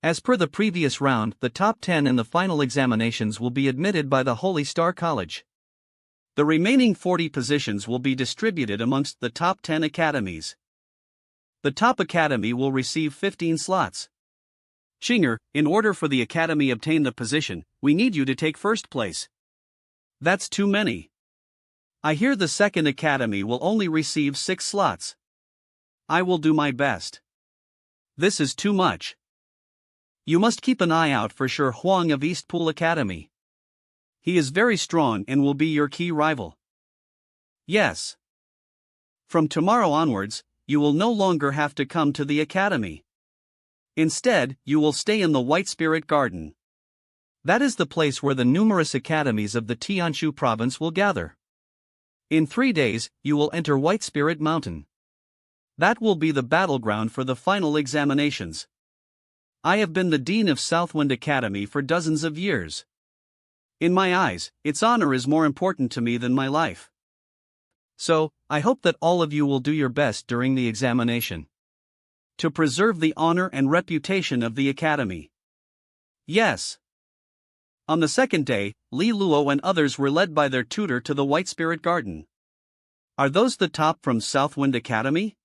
Speaker 1: As per the previous round, the top 10 in the final examinations will be admitted by the Holy Star College. The remaining 40 positions will be distributed amongst the top 10 academies. The top academy will receive 15 slots. Qing'e, in order for the academy obtain the position, we need you to take first place. That's too many. I hear the second academy will only receive 6 slots. I will do my best. This is too much. You must keep an eye out for Sure Huang of East Pool Academy. He is very strong and will be your key rival. Yes. From tomorrow onwards, you will no longer have to come to the academy. Instead, you will stay in the White Spirit Garden. That is the place where the numerous academies of the Tianshu province will gather. In 3 days, you will enter White Spirit Mountain. That will be the battleground for the final examinations. I have been the dean of Southwind Academy for dozens of years. In my eyes, its honor is more important to me than my life. So, I hope that all of you will do your best during the examination to preserve the honor and reputation of the academy. Yes. On the second day, Li Luo and others were led by their tutor to the White Spirit Garden. Are those the top from Southwind Academy?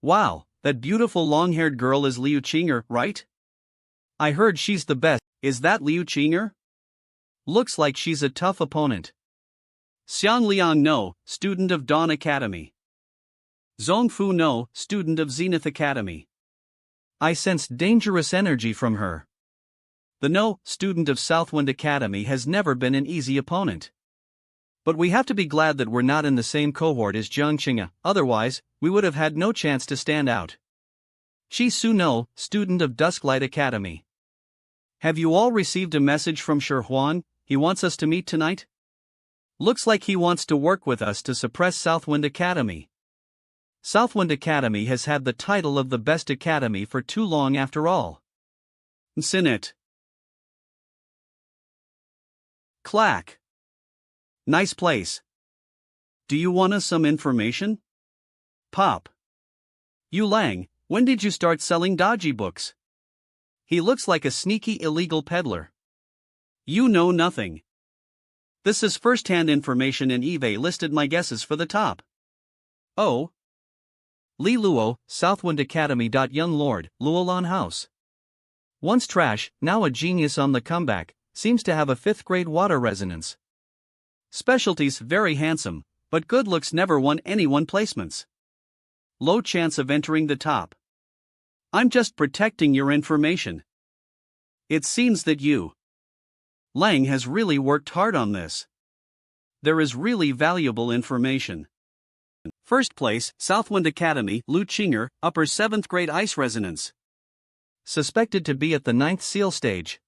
Speaker 1: Wow, that beautiful long-haired girl is Liu Qing'e, right? I heard she's the best. Is that Liu Qing'e? Looks like she's a tough opponent. Xiang Liang No, student of Dawn Academy. Zhongfu No, student of Zenith Academy. I sensed dangerous energy from her. The no student of Southwind Academy has never been an easy opponent. But we have to be glad that we're not in the same cohort as Jiang Qing'e, otherwise, we would have had no chance to stand out. Shi Su no, student of Dusklight Academy. Have you all received a message from Shi Huan? He wants us to meet tonight? Looks like he wants to work with us to suppress Southwind Academy. Southwind Academy has had the title of the best academy for too long after all. Sin it. Clack. Nice place. Do you want us some information? Pop. You Lang, when did you start selling dodgy books? He looks like a sneaky illegal peddler. You know nothing. This is first-hand information and eBay listed my guesses for the top. Oh. Li Luo, Southwind Academy. Young Lord, Luolan House. Once trash, now a genius on the comeback, seems to have a 5th grade water resonance. Specialties very handsome, but good looks never won anyone placements. Low chance of entering the top. I'm just protecting your information. It seems that you, Lang, has really worked hard on this. There is really valuable information. First place, Southwind Academy, Lu Qing'e, upper 7th grade ice resonance. Suspected to be at the 9th seal stage.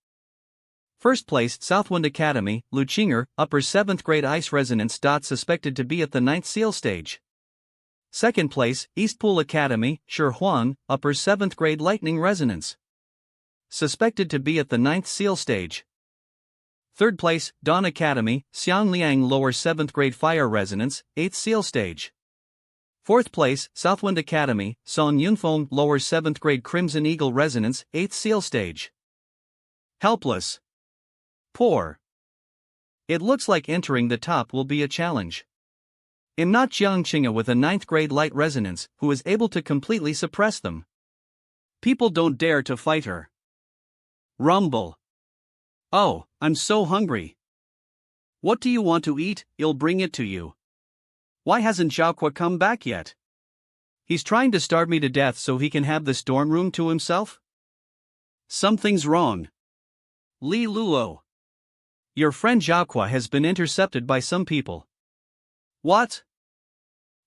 Speaker 1: First place, Southwind Academy, Lu Qing'e, upper 7th grade ice resonance. Suspected to be at the 9th seal stage. Second place, Eastpool Academy, Shi Huan, upper 7th grade lightning resonance. Suspected to be at the 9th seal stage. Third place, Dawn Academy, Xiang Liang, lower 7th grade fire resonance, 8th seal stage. Fourth place, Southwind Academy, Song Yunfeng, lower 7th grade Crimson Eagle resonance, 8th seal stage. Helpless. Poor. It looks like entering the top will be a challenge. I'm not Jiang Qing'e with a 9th grade light resonance, who is able to completely suppress them. People don't dare to fight her. Rumble. Oh, I'm so hungry. What do you want to eat? I'll bring it to you. Why hasn't Xiaoqua come back yet? He's trying to starve me to death so he can have the storm room to himself? Something's wrong. Li Luo. Your friend Xiaoqua has been intercepted by some people. What?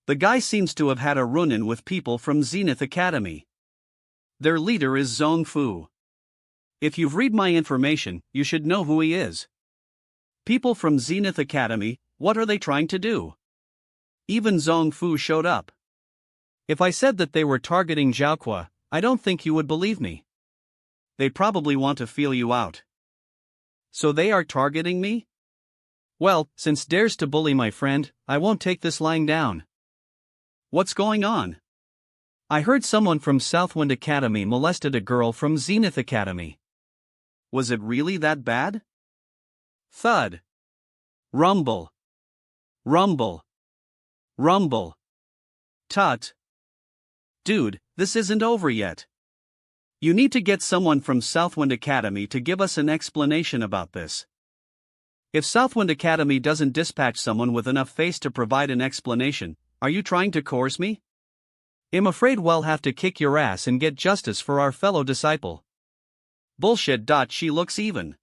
Speaker 1: The guy seems to have had a run-in with people from Zenith Academy. Their leader is Zhong Fu. If you've read my information, you should know who he is. People from Zenith Academy, what are they trying to do? Even Zhong Fu showed up. If I said that they were targeting Xiaoqua, I don't think you would believe me. They probably want to feel you out. So they are targeting me? Well, since dares to bully my friend, I won't take this lying down. What's going on? I heard someone from Southwind Academy molested a girl from Zenith Academy. Was it really that bad? Thud. Rumble. Rumble. Rumble. Tut. Dude, this isn't over yet. You need to get someone from Southwind Academy to give us an explanation about this. If Southwind Academy doesn't dispatch someone with enough face to provide an explanation, are you trying to coerce me? I'm afraid we'll have to kick your ass and get justice for our fellow disciple. Bullshit. She looks even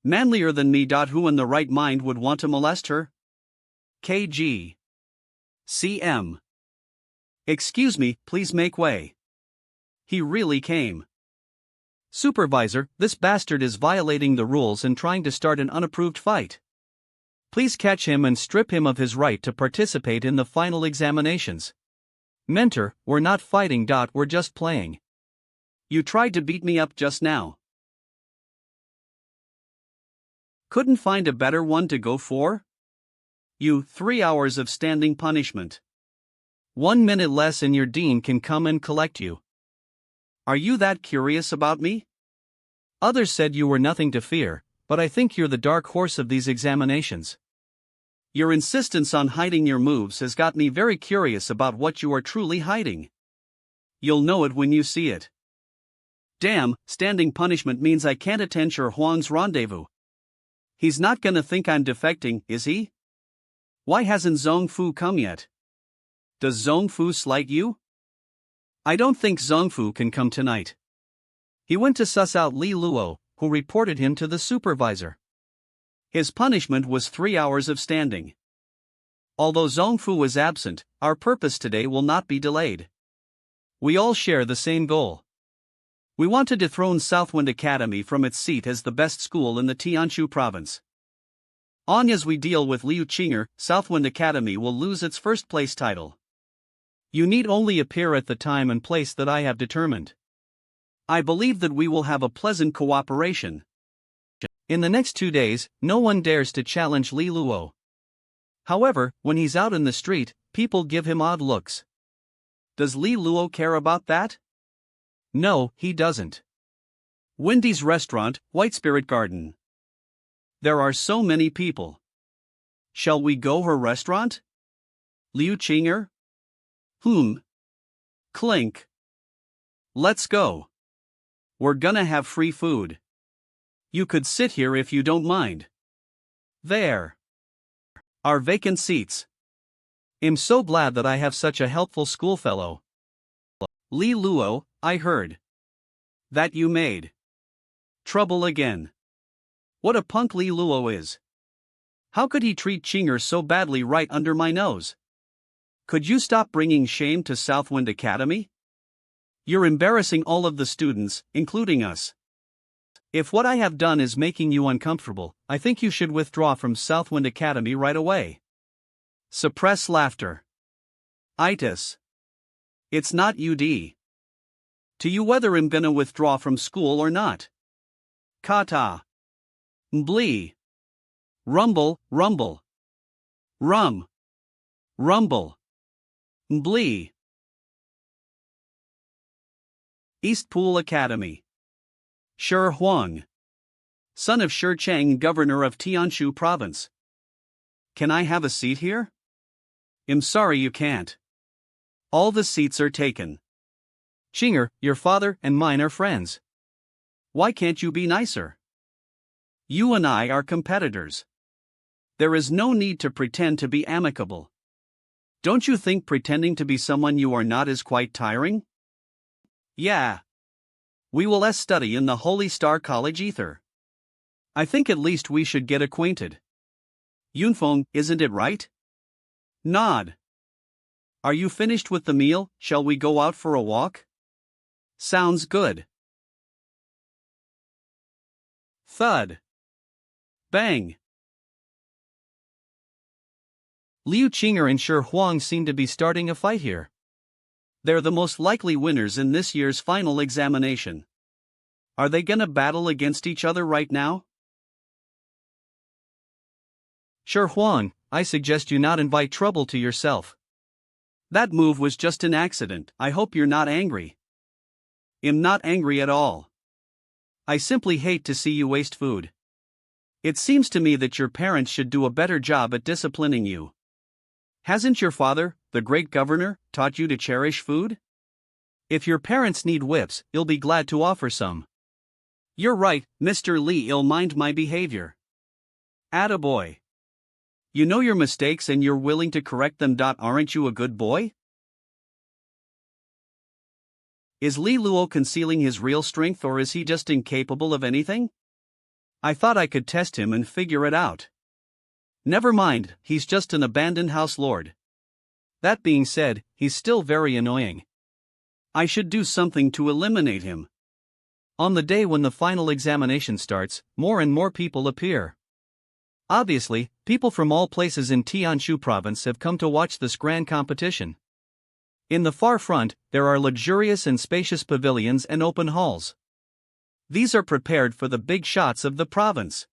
Speaker 1: manlier than me. Who in the right mind would want to molest her? KG. CM. Excuse me, please make way. He really came. Supervisor, this bastard is violating the rules and trying to start an unapproved fight. Please catch him and strip him of his right to participate in the final examinations. Mentor, we're not fighting. We're just playing. You tried to beat me up just now. Couldn't find a better one to go for? You, 3 hours of standing punishment. 1 minute less and your dean can come and collect you. Are you that curious about me? Others said you were nothing to fear, but I think you're the dark horse of these examinations. Your insistence on hiding your moves has got me very curious about what you are truly hiding. You'll know it when you see it. Damn, standing punishment means I can't attend Shi Huang's rendezvous. He's not gonna think I'm defecting, is he? Why hasn't Zhong Fu come yet? Does Zhong Fu slight you? I don't think Zhong Fu can come tonight. He went to suss out Li Luo, who reported him to the supervisor. His punishment was 3 hours of standing. Although Zhongfu was absent, our purpose today will not be delayed. We all share the same goal. We want to dethrone Southwind Academy from its seat as the best school in the Tianshu province. As we deal with Li Qing'e, Southwind Academy will lose its first place title. You need only appear at the time and place that I have determined. I believe that we will have a pleasant cooperation. In the next 2 days, no one dares to challenge Li Luo. However, when he's out in the street, people give him odd looks. Does Li Luo care about that? No, he doesn't. Wendy's Restaurant, White Spirit Garden. There are so many people. Shall we go her restaurant? Liu Qing'e? Clink. Let's go. We're gonna have free food. You could sit here if you don't mind. There are vacant seats. I'm so glad that I have such a helpful schoolfellow. Li Luo, I heard that you made trouble again. What a punk Li Luo is. How could he treat Qing'e so badly right under my nose? Could you stop bringing shame to Southwind Academy? You're embarrassing all of the students, including us. If what I have done is making you uncomfortable, I think you should withdraw from Southwind Academy right away. Suppress laughter. Itis. It's not UD. To you whether I'm gonna withdraw from school or not. Kata. Mblee. Rumble, rumble. Rum. Rumble. Mblee. Eastpool Academy. Shi Huang. Son of Shi Chang, governor of Tianshu province. Can I have a seat here? I'm sorry you can't. All the seats are taken. Qing'e, your father and mine are friends. Why can't you be nicer? You and I are competitors. There is no need to pretend to be amicable. Don't you think pretending to be someone you are not is quite tiring? Yeah. We will study in the Holy Star College ether. I think at least we should get acquainted. Yunfeng, isn't it right? Nod. Are you finished with the meal? Shall we go out for a walk? Sounds good. Thud. Bang. Liu Qing'e and Shi Huang seem to be starting a fight here. They're the most likely winners in this year's final examination. Are they gonna battle against each other right now? Shi Huang, I suggest you not invite trouble to yourself. That move was just an accident. I hope you're not angry. I'm not angry at all. I simply hate to see you waste food. It seems to me that your parents should do a better job at disciplining you. Hasn't your father, the great governor, taught you to cherish food? If your parents need whips, you'll be glad to offer some. You're right, Mr. Li, you'll mind my behavior. Attaboy. You know your mistakes and you're willing to correct them. Aren't you a good boy? Is Li Luo concealing his real strength, or is he just incapable of anything? I thought I could test him and figure it out. Never mind, he's just an abandoned house lord. That being said, he's still very annoying. I should do something to eliminate him. On the day when the final examination starts, more and more people appear. Obviously, people from all places in Tianshu province have come to watch this grand competition. In the far front, there are luxurious and spacious pavilions and open halls. These are prepared for the big shots of the province.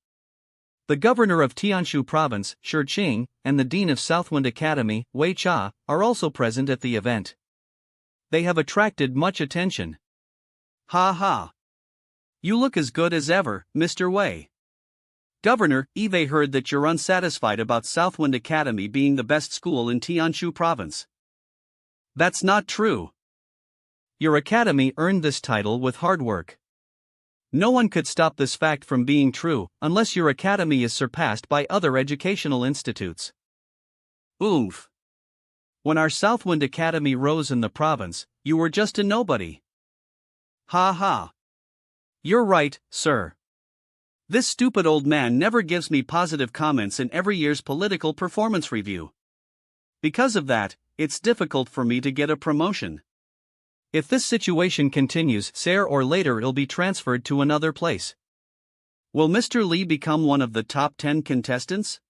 Speaker 1: The governor of Tianshu province, Shi Qing, and the dean of Southwind Academy, Wei Cha, are also present at the event. They have attracted much attention. Ha ha. You look as good as ever, Mr. Wei. Governor, Eve heard that you're unsatisfied about Southwind Academy being the best school in Tianshu province. That's not true. Your academy earned this title with hard work. No one could stop this fact from being true, unless your academy is surpassed by other educational institutes. Oomph. When our Southwind Academy rose in the province, you were just a nobody. Ha ha. You're right, sir. This stupid old man never gives me positive comments in every year's political performance review. Because of that, it's difficult for me to get a promotion. If this situation continues, sooner or later it'll be transferred to another place. Will Mr. Li become one of the top 10 contestants?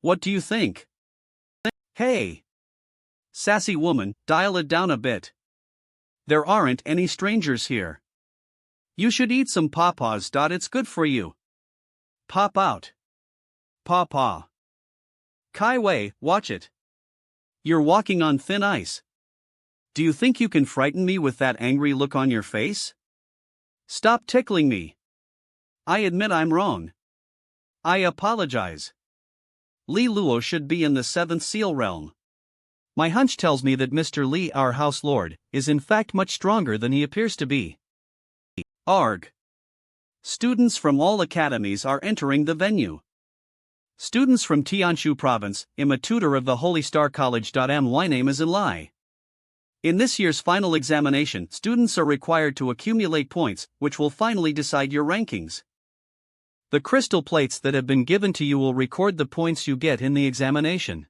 Speaker 1: What do you think? Hey! Sassy woman, dial it down a bit. There aren't any strangers here. You should eat some pawpaws. It's good for you. Pop out. Paw paw. Kai Wei, watch it. You're walking on thin ice. Do you think you can frighten me with that angry look on your face? Stop tickling me. I admit I'm wrong. I apologize. Li Luo should be in the 7th seal realm. My hunch tells me that Mr. Li, our house lord, is in fact much stronger than he appears to be. Arg. Students from all academies are entering the venue. Students from Tianshu province, I'm a tutor of the Holy Star College. My name is Li. In this year's final examination, students are required to accumulate points, which will finally decide your rankings. The crystal plates that have been given to you will record the points you get in the examination.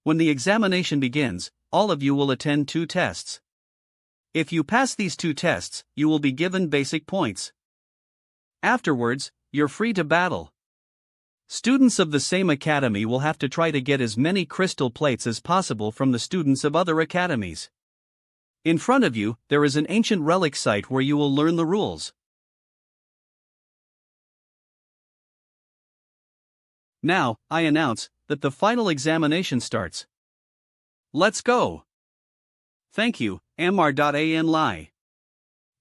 Speaker 1: When the examination begins, all of you will attend 2 tests. If you pass these 2 tests, you will be given basic points. Afterwards, you're free to battle. Students of the same academy will have to try to get as many crystal plates as possible from the students of other academies. In front of you, there is an ancient relic site where you will learn the rules. Now, I announce that the final examination starts. Let's go. Thank you, Mr. Li.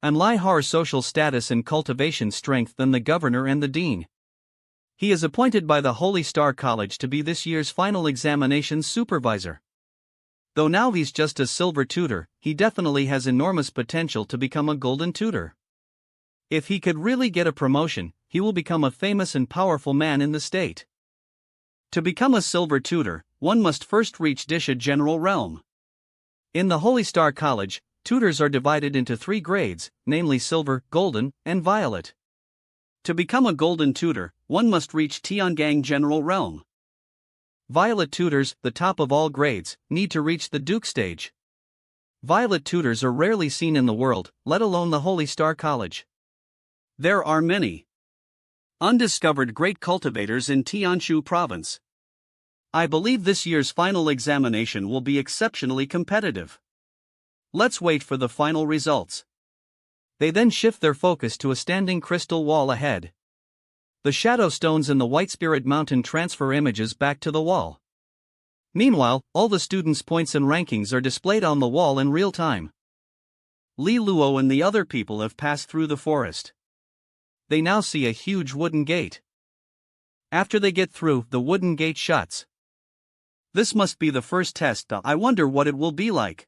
Speaker 1: And Li har social status and cultivation strength than the governor and the dean. He is appointed by the Holy Star College to be this year's final examination supervisor. Though now he's just a silver tutor, he definitely has enormous potential to become a golden tutor. If he could really get a promotion, he will become a famous and powerful man in the state. To become a silver tutor, one must first reach Disha General Realm. In the Holy Star College, tutors are divided into 3 grades, namely Silver, Golden, and Violet. To become a golden tutor, one must reach Tiangang General Realm. Violet tutors, the top of all grades, need to reach the Duke stage. Violet tutors are rarely seen in the world, let alone the Holy Star College. There are many undiscovered great cultivators in Tianshu province. I believe this year's final examination will be exceptionally competitive. Let's wait for the final results. They then shift their focus to a standing crystal wall ahead. The shadow stones in the White Spirit Mountain transfer images back to the wall. Meanwhile, all the students' points and rankings are displayed on the wall in real time. Li Luo and the other people have passed through the forest. They now see a huge wooden gate. After they get through, the wooden gate shuts. This must be the first test. I wonder what it will be like.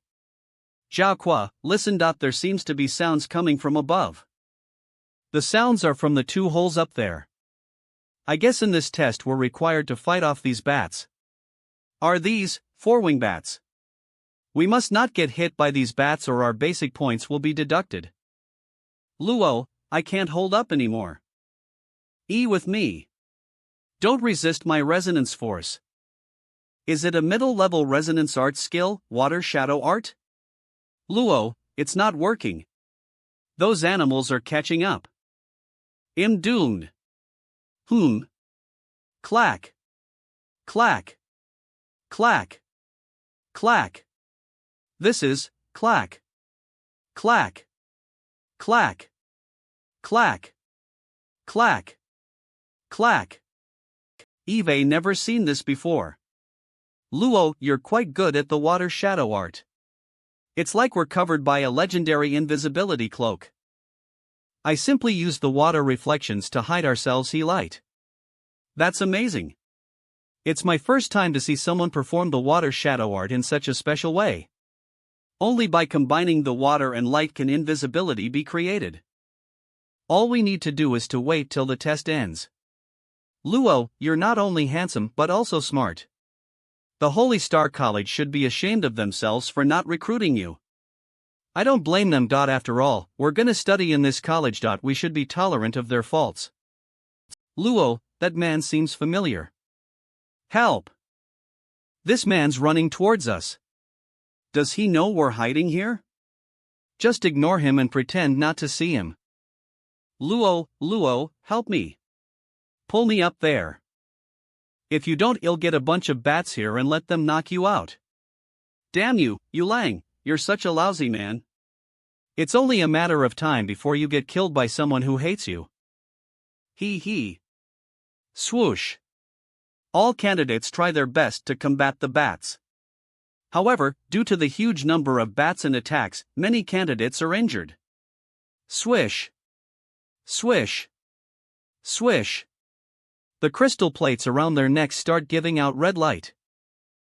Speaker 1: Zhao Qua, listen. There seems to be sounds coming from above. The sounds are from the 2 holes up there. I guess in this test we're required to fight off these bats. Are these 4-wing bats? We must not get hit by these bats or our basic points will be deducted. Luo, I can't hold up anymore. With me. Don't resist my resonance force. Is it a middle-level resonance art skill, water shadow art? Luo, it's not working. Those animals are catching up. I'm doomed. Clack. Clack. Clack. Clack. This is clack. Clack. Clack. Clack. Clack. Clack. Eve never seen this before. Luo, you're quite good at the water shadow art. It's like we're covered by a legendary invisibility cloak. I simply use the water reflections to hide ourselves. Light. That's amazing. It's my first time to see someone perform the water shadow art in such a special way. Only by combining the water and light can invisibility be created. All we need to do is to wait till the test ends. Luo, you're not only handsome but also smart. The Holy Star College should be ashamed of themselves for not recruiting you. I don't blame them. After all, we're gonna study in this college. We should be tolerant of their faults. Luo, that man seems familiar. Help! This man's running towards us. Does he know we're hiding here? Just ignore him and pretend not to see him. Luo, help me. Pull me up there. If you don't, you'll get a bunch of bats here and let them knock you out. Damn you, Lang, you're such a lousy man. It's only a matter of time before you get killed by someone who hates you. He. Swoosh. All candidates try their best to combat the bats. However, due to the huge number of bats and attacks, many candidates are injured. Swish. Swish. Swish. The crystal plates around their necks start giving out red light.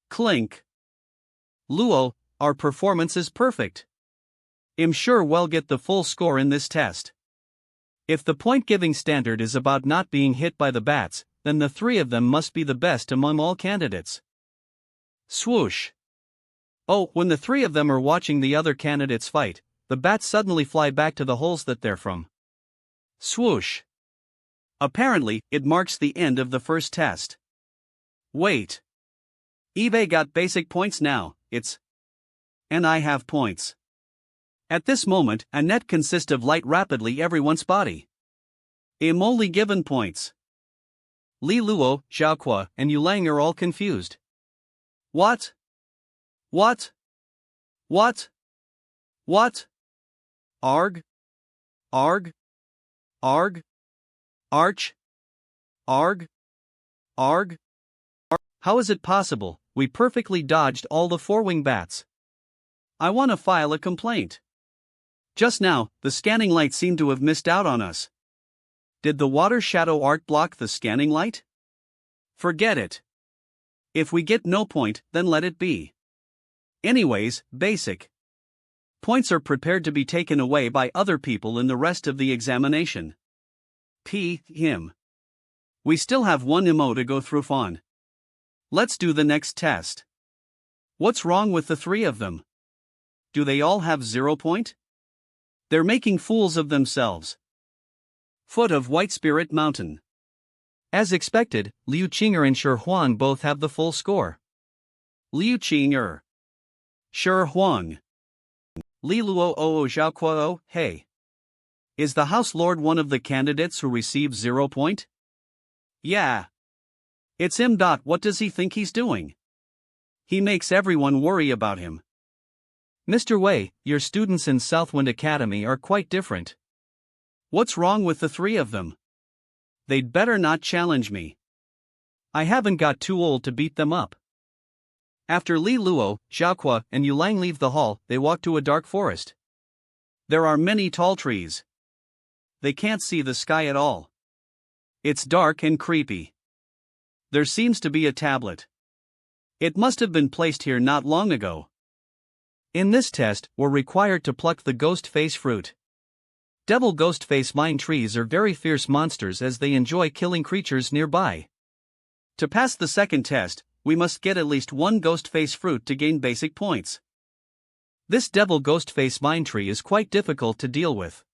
Speaker 1: Clink. Luo, our performance is perfect. I'm sure we'll get the full score in this test. If the point-giving standard is about not being hit by the bats, then the three of them must be the best among all candidates. Swoosh. Oh, when the three of them are watching the other candidates fight, the bats suddenly fly back to the holes that they're from. Swoosh. Apparently, it marks the end of the first test. Wait. eBay got basic points now, and I have points. At this moment, a net consists of light rapidly everyone's body. I'm only given points. Li Luo, Xiaoqua, and Yulang are all confused. What? Arg? Arch? Arg? How is it possible? We perfectly dodged all the four-wing bats. I want to file a complaint. Just now, the scanning light seemed to have missed out on us. Did the water shadow art block the scanning light? Forget it. If we get no point, then let it be. Anyways, basic points are prepared to be taken away by other people in the rest of the examination. Him. We still have one MO to go through on. Let's do the next test. What's wrong with the three of them? Do they all have 0 point? They're making fools of themselves. Foot of White Spirit Mountain. As expected, Liu Qing'e and Shi Huang both have the full score. Liu Qing'e. Shi Huang. Li Luo Zhaoquo, hey. Is the House Lord one of the candidates who receives 0 point? Yeah. It's him. What does he think he's doing? He makes everyone worry about him. Mr. Wei, your students in Southwind Academy are quite different. What's wrong with the three of them? They'd better not challenge me. I haven't got too old to beat them up. After Li Luo, Xiaoqua, and Yulang leave the hall, they walk to a dark forest. There are many tall trees. They can't see the sky at all. It's dark and creepy. There seems to be a tablet. It must have been placed here not long ago. In this test, we're required to pluck the ghost face fruit. Devil ghost face vine trees are very fierce monsters as they enjoy killing creatures nearby. To pass the second test, we must get at least one ghost face fruit to gain basic points. This devil ghost face vine tree is quite difficult to deal with.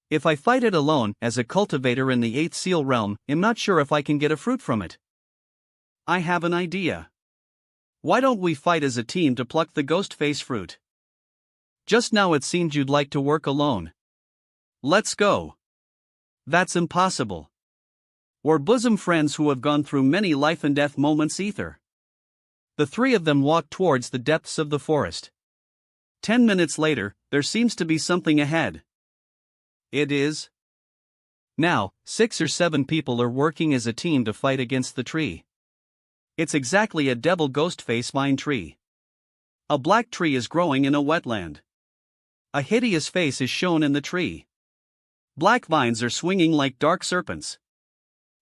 Speaker 1: If I fight it alone, as a cultivator in the 8th seal realm, I'm not sure if I can get a fruit from it. I have an idea. Why don't we fight as a team to pluck the ghost face fruit? Just now it seemed you'd like to work alone. Let's go. That's impossible. We're bosom friends who have gone through many life and death moments either. The three of them walk towards the depths of the forest. 10 minutes later, there seems to be something ahead. It is. Now, 6 or 7 people are working as a team to fight against the tree. It's exactly a devil ghost face vine tree. A black tree is growing in a wetland. A hideous face is shown in the tree. Black vines are swinging like dark serpents.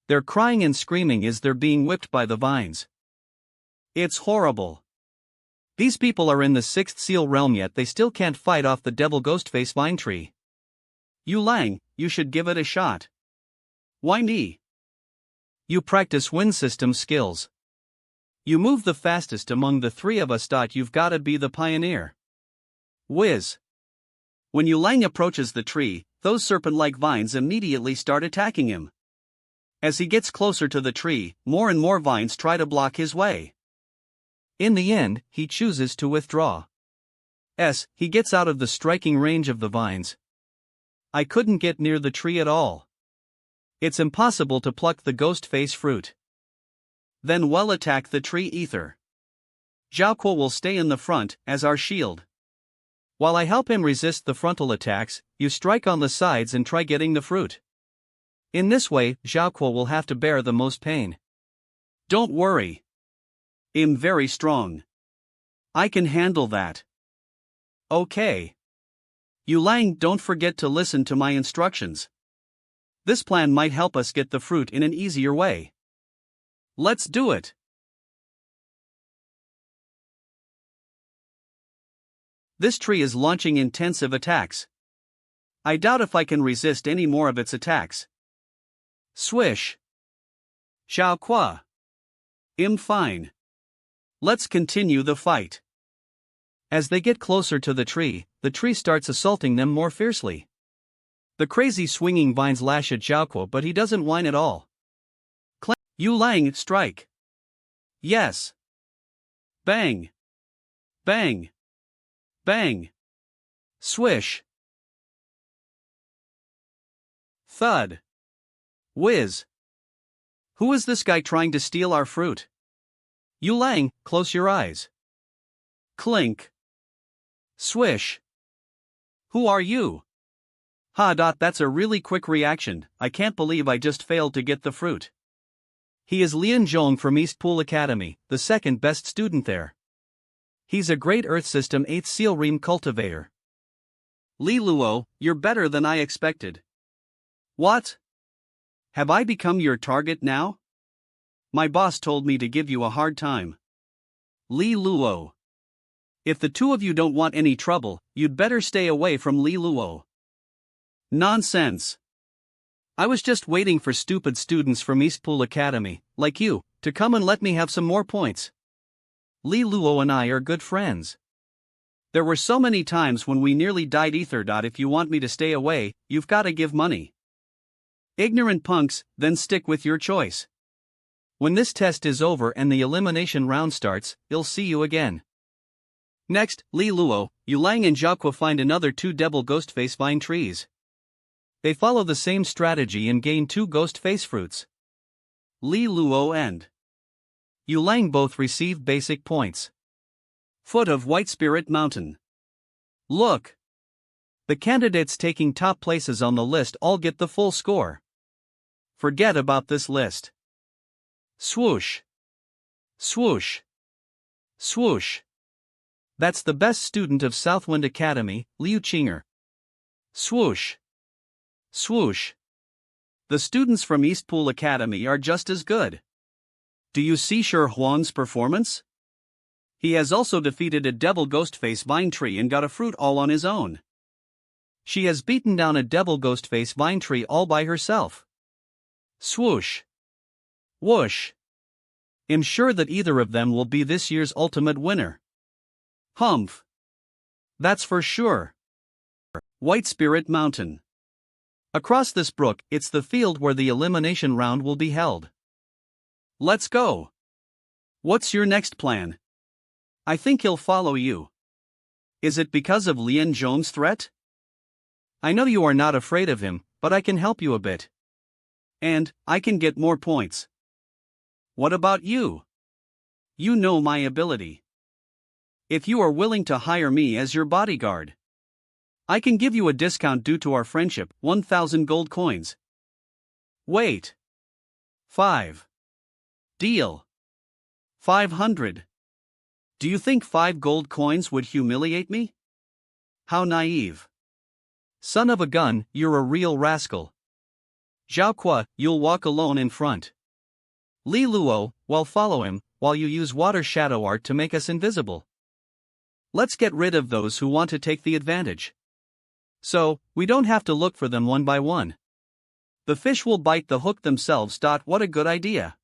Speaker 1: They're crying and screaming as they're being whipped by the vines. It's horrible. These people are in the 6th seal realm yet they still can't fight off the devil ghost face vine tree. Yulang, you should give it a shot. Why me? You practice wind system skills. You move the fastest among the three of us. You've gotta be the pioneer. Whiz. When Yulang approaches the tree, those serpent-like vines immediately start attacking him. As he gets closer to the tree, more and more vines try to block his way. In the end, he chooses to withdraw. He gets out of the striking range of the vines. I couldn't get near the tree at all. It's impossible to pluck the ghost face fruit. Then we'll attack the tree ether. Xiaoquo will stay in the front as our shield. While I help him resist the frontal attacks, you strike on the sides and try getting the fruit. In this way, Xiaoquo will have to bear the most pain. Don't worry. I'm very strong. I can handle that. Okay. You Lang, don't forget to listen to my instructions. This plan might help us get the fruit in an easier way. Let's do it. This tree is launching intensive attacks. I doubt if I can resist any more of its attacks. Swish. Xiaoqua. I'm fine. Let's continue the fight. As they get closer to the tree starts assaulting them more fiercely. The crazy swinging vines lash at Xiaoquo, but he doesn't whine at all. Yu Lang, strike. Yes. Bang. Bang. Bang. Swish. Thud. Whiz. Who is this guy trying to steal our fruit? Yu Lang, close your eyes. Clink. Swish. Who are you? That's a really quick reaction. I can't believe I just failed to get the fruit. He is Lian Zhong from East Pool Academy, the second best student there. He's a great Earth System 8th Seal Ream cultivator. Li Luo, you're better than I expected. What? Have I become your target now? My boss told me to give you a hard time. Li Luo. If the two of you don't want any trouble, you'd better stay away from Li Luo. Nonsense. I was just waiting for stupid students from East Pool Academy, like you, to come and let me have some more points. Li Luo and I are good friends. There were so many times when we nearly died ether. If you want me to stay away, you've got to give money. Ignorant punks, then stick with your choice. When this test is over and the elimination round starts, I'll see you again. Next, Li Luo, Yu Lang and Xiaoqua find another 2 double ghost face vine trees. They follow the same strategy and gain 2 ghost face fruits. Li Luo and Yu Lang both receive basic points. Foot of White Spirit Mountain. Look! The candidates taking top places on the list all get the full score. Forget about this list. Swoosh. Swoosh. Swoosh. That's the best student of Southwind Academy, Liu Qing'e. Swoosh. Swoosh. The students from East Pool Academy are just as good. Do you see Shi Huang's performance? He has also defeated a devil ghostface vine tree and got a fruit all on his own. She has beaten down a devil ghostface vine tree all by herself. Swoosh. Whoosh. I'm sure that either of them will be this year's ultimate winner. Humph. That's for sure. White Spirit Mountain. Across this brook, it's the field where the elimination round will be held. Let's go. What's your next plan? I think he'll follow you. Is it because of Lian Zhong's threat? I know you are not afraid of him, but I can help you a bit. And I can get more points. What about you? You know my ability. If you are willing to hire me as your bodyguard, I can give you a discount due to our friendship, 1,000 gold coins. Wait. 5. Deal. 500. Do you think 5 gold coins would humiliate me? How naive. Son of a gun, you're a real rascal. Xiaoqua, you'll walk alone in front. Li Luo, follow him, while you use water shadow art to make us invisible. Let's get rid of those who want to take the advantage. So, we don't have to look for them one by one. The fish will bite the hook themselves. What a good idea.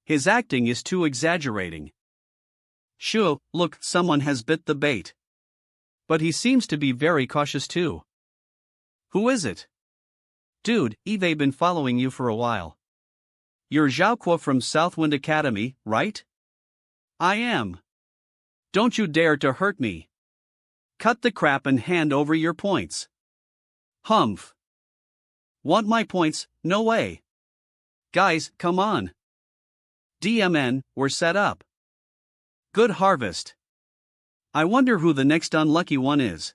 Speaker 1: His acting is too exaggerating. Shoo, look, someone has bit the bait. But he seems to be very cautious too. Who is it? Dude, I've been following you for a while. You're Xiaoqua from Southwind Academy, right? I am. Don't you dare to hurt me. Cut the crap and hand over your points. Humph. Want my points? No way. Guys, come on. DMN, we're set up. Good harvest. I wonder who the next unlucky one is.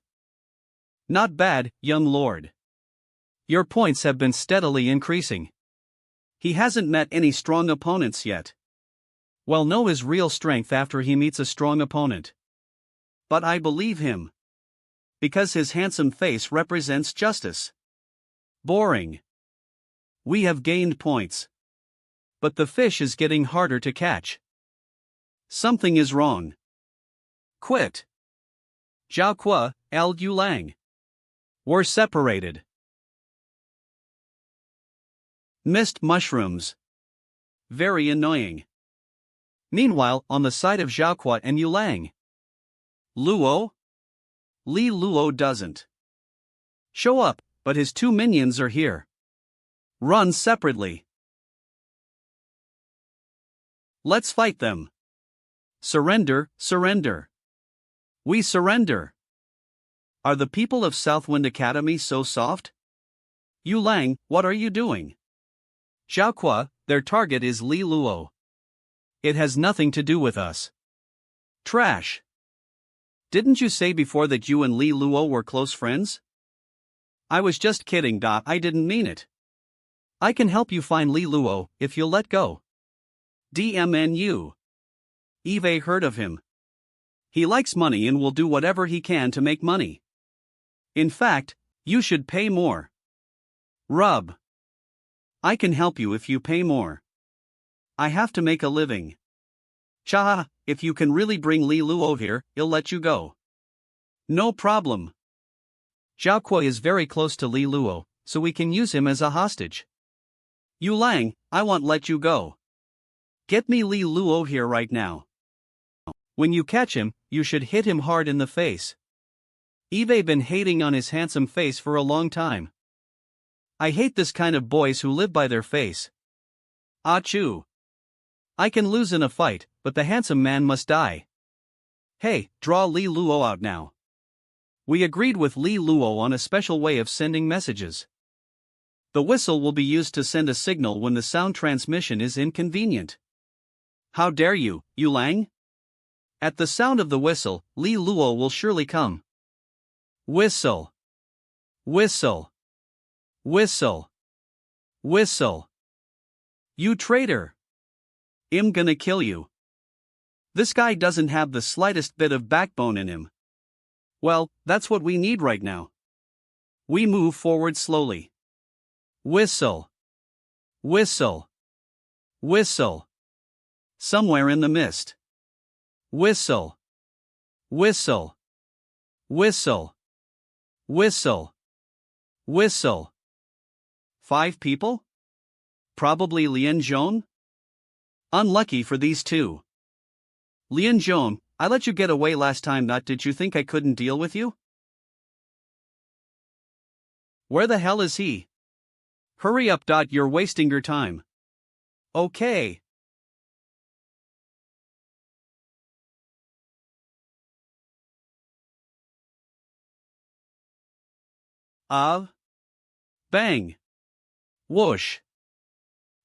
Speaker 1: Not bad, young lord. Your points have been steadily increasing. He hasn't met any strong opponents yet. We'll know his real strength after he meets a strong opponent. But I believe him. Because his handsome face represents justice. Boring. We have gained points. But the fish is getting harder to catch. Something is wrong. Quit. Xiaoqua, Liu Lang. We're separated. Missed mushrooms. Very annoying. Meanwhile, on the side of Xiaoqua and Liu Lang. Luo? Li Luo doesn't show up, but his two minions are here. Run separately. Let's fight them. Surrender, surrender. We surrender. Are the people of Southwind Academy so soft? Liu Lang, what are you doing? Xiaoqua, their target is Li Luo. It has nothing to do with us. Trash. Didn't you say before that you and Li Luo were close friends? I was just kidding. I didn't mean it. I can help you find Li Luo if you'll let go. DMNU. Eve heard of him. He likes money and will do whatever he can to make money. In fact, you should pay more. Rub. I can help you if you pay more. I have to make a living. Cha, if you can really bring Li Luo here, he'll let you go. No problem. Xiaoqua is very close to Li Luo, so we can use him as a hostage. Liu Lang, I won't let you go. Get me Li Luo here right now. When you catch him, you should hit him hard in the face. Eve been hating on his handsome face for a long time. I hate this kind of boys who live by their face. Achoo. I can lose in a fight, but the handsome man must die. Hey, draw Li Luo out now. We agreed with Li Luo on a special way of sending messages. The whistle will be used to send a signal when the sound transmission is inconvenient. How dare you, Liu Lang? At the sound of the whistle, Li Luo will surely come. Whistle. Whistle. Whistle. Whistle. You traitor. I'm gonna kill you. This guy doesn't have the slightest bit of backbone in him. Well, that's what we need right now. We move forward slowly. Whistle. Whistle. Whistle. Somewhere in the mist. Whistle. Whistle. Whistle. Whistle. Whistle. 5 people? Probably Lian Zhong? Unlucky for these two. Lian Zhong, I let you get away last time. Did you think I couldn't deal with you? Where the hell is he? Hurry up. You're wasting your time. Okay. Bang. Whoosh.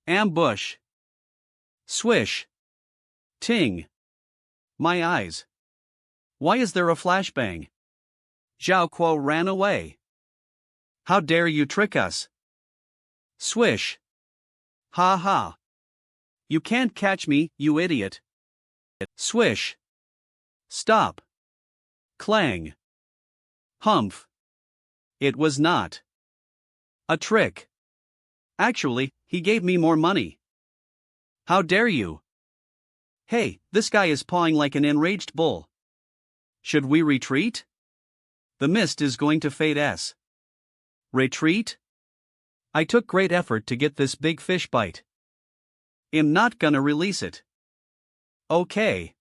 Speaker 1: Ambush. Swish. Ting. My eyes. Why is there a flashbang? Xiaoqua ran away. How dare you trick us? Swish. Ha ha. You can't catch me, you idiot. Swish. Stop. Clang. Humph. It was not a trick. Actually, he gave me more money. How dare you? Hey, this guy is pawing like an enraged bull. Should we retreat? The mist is going to fade us. Retreat? I took great effort to get this big fish bite. I'm not gonna release it. Okay.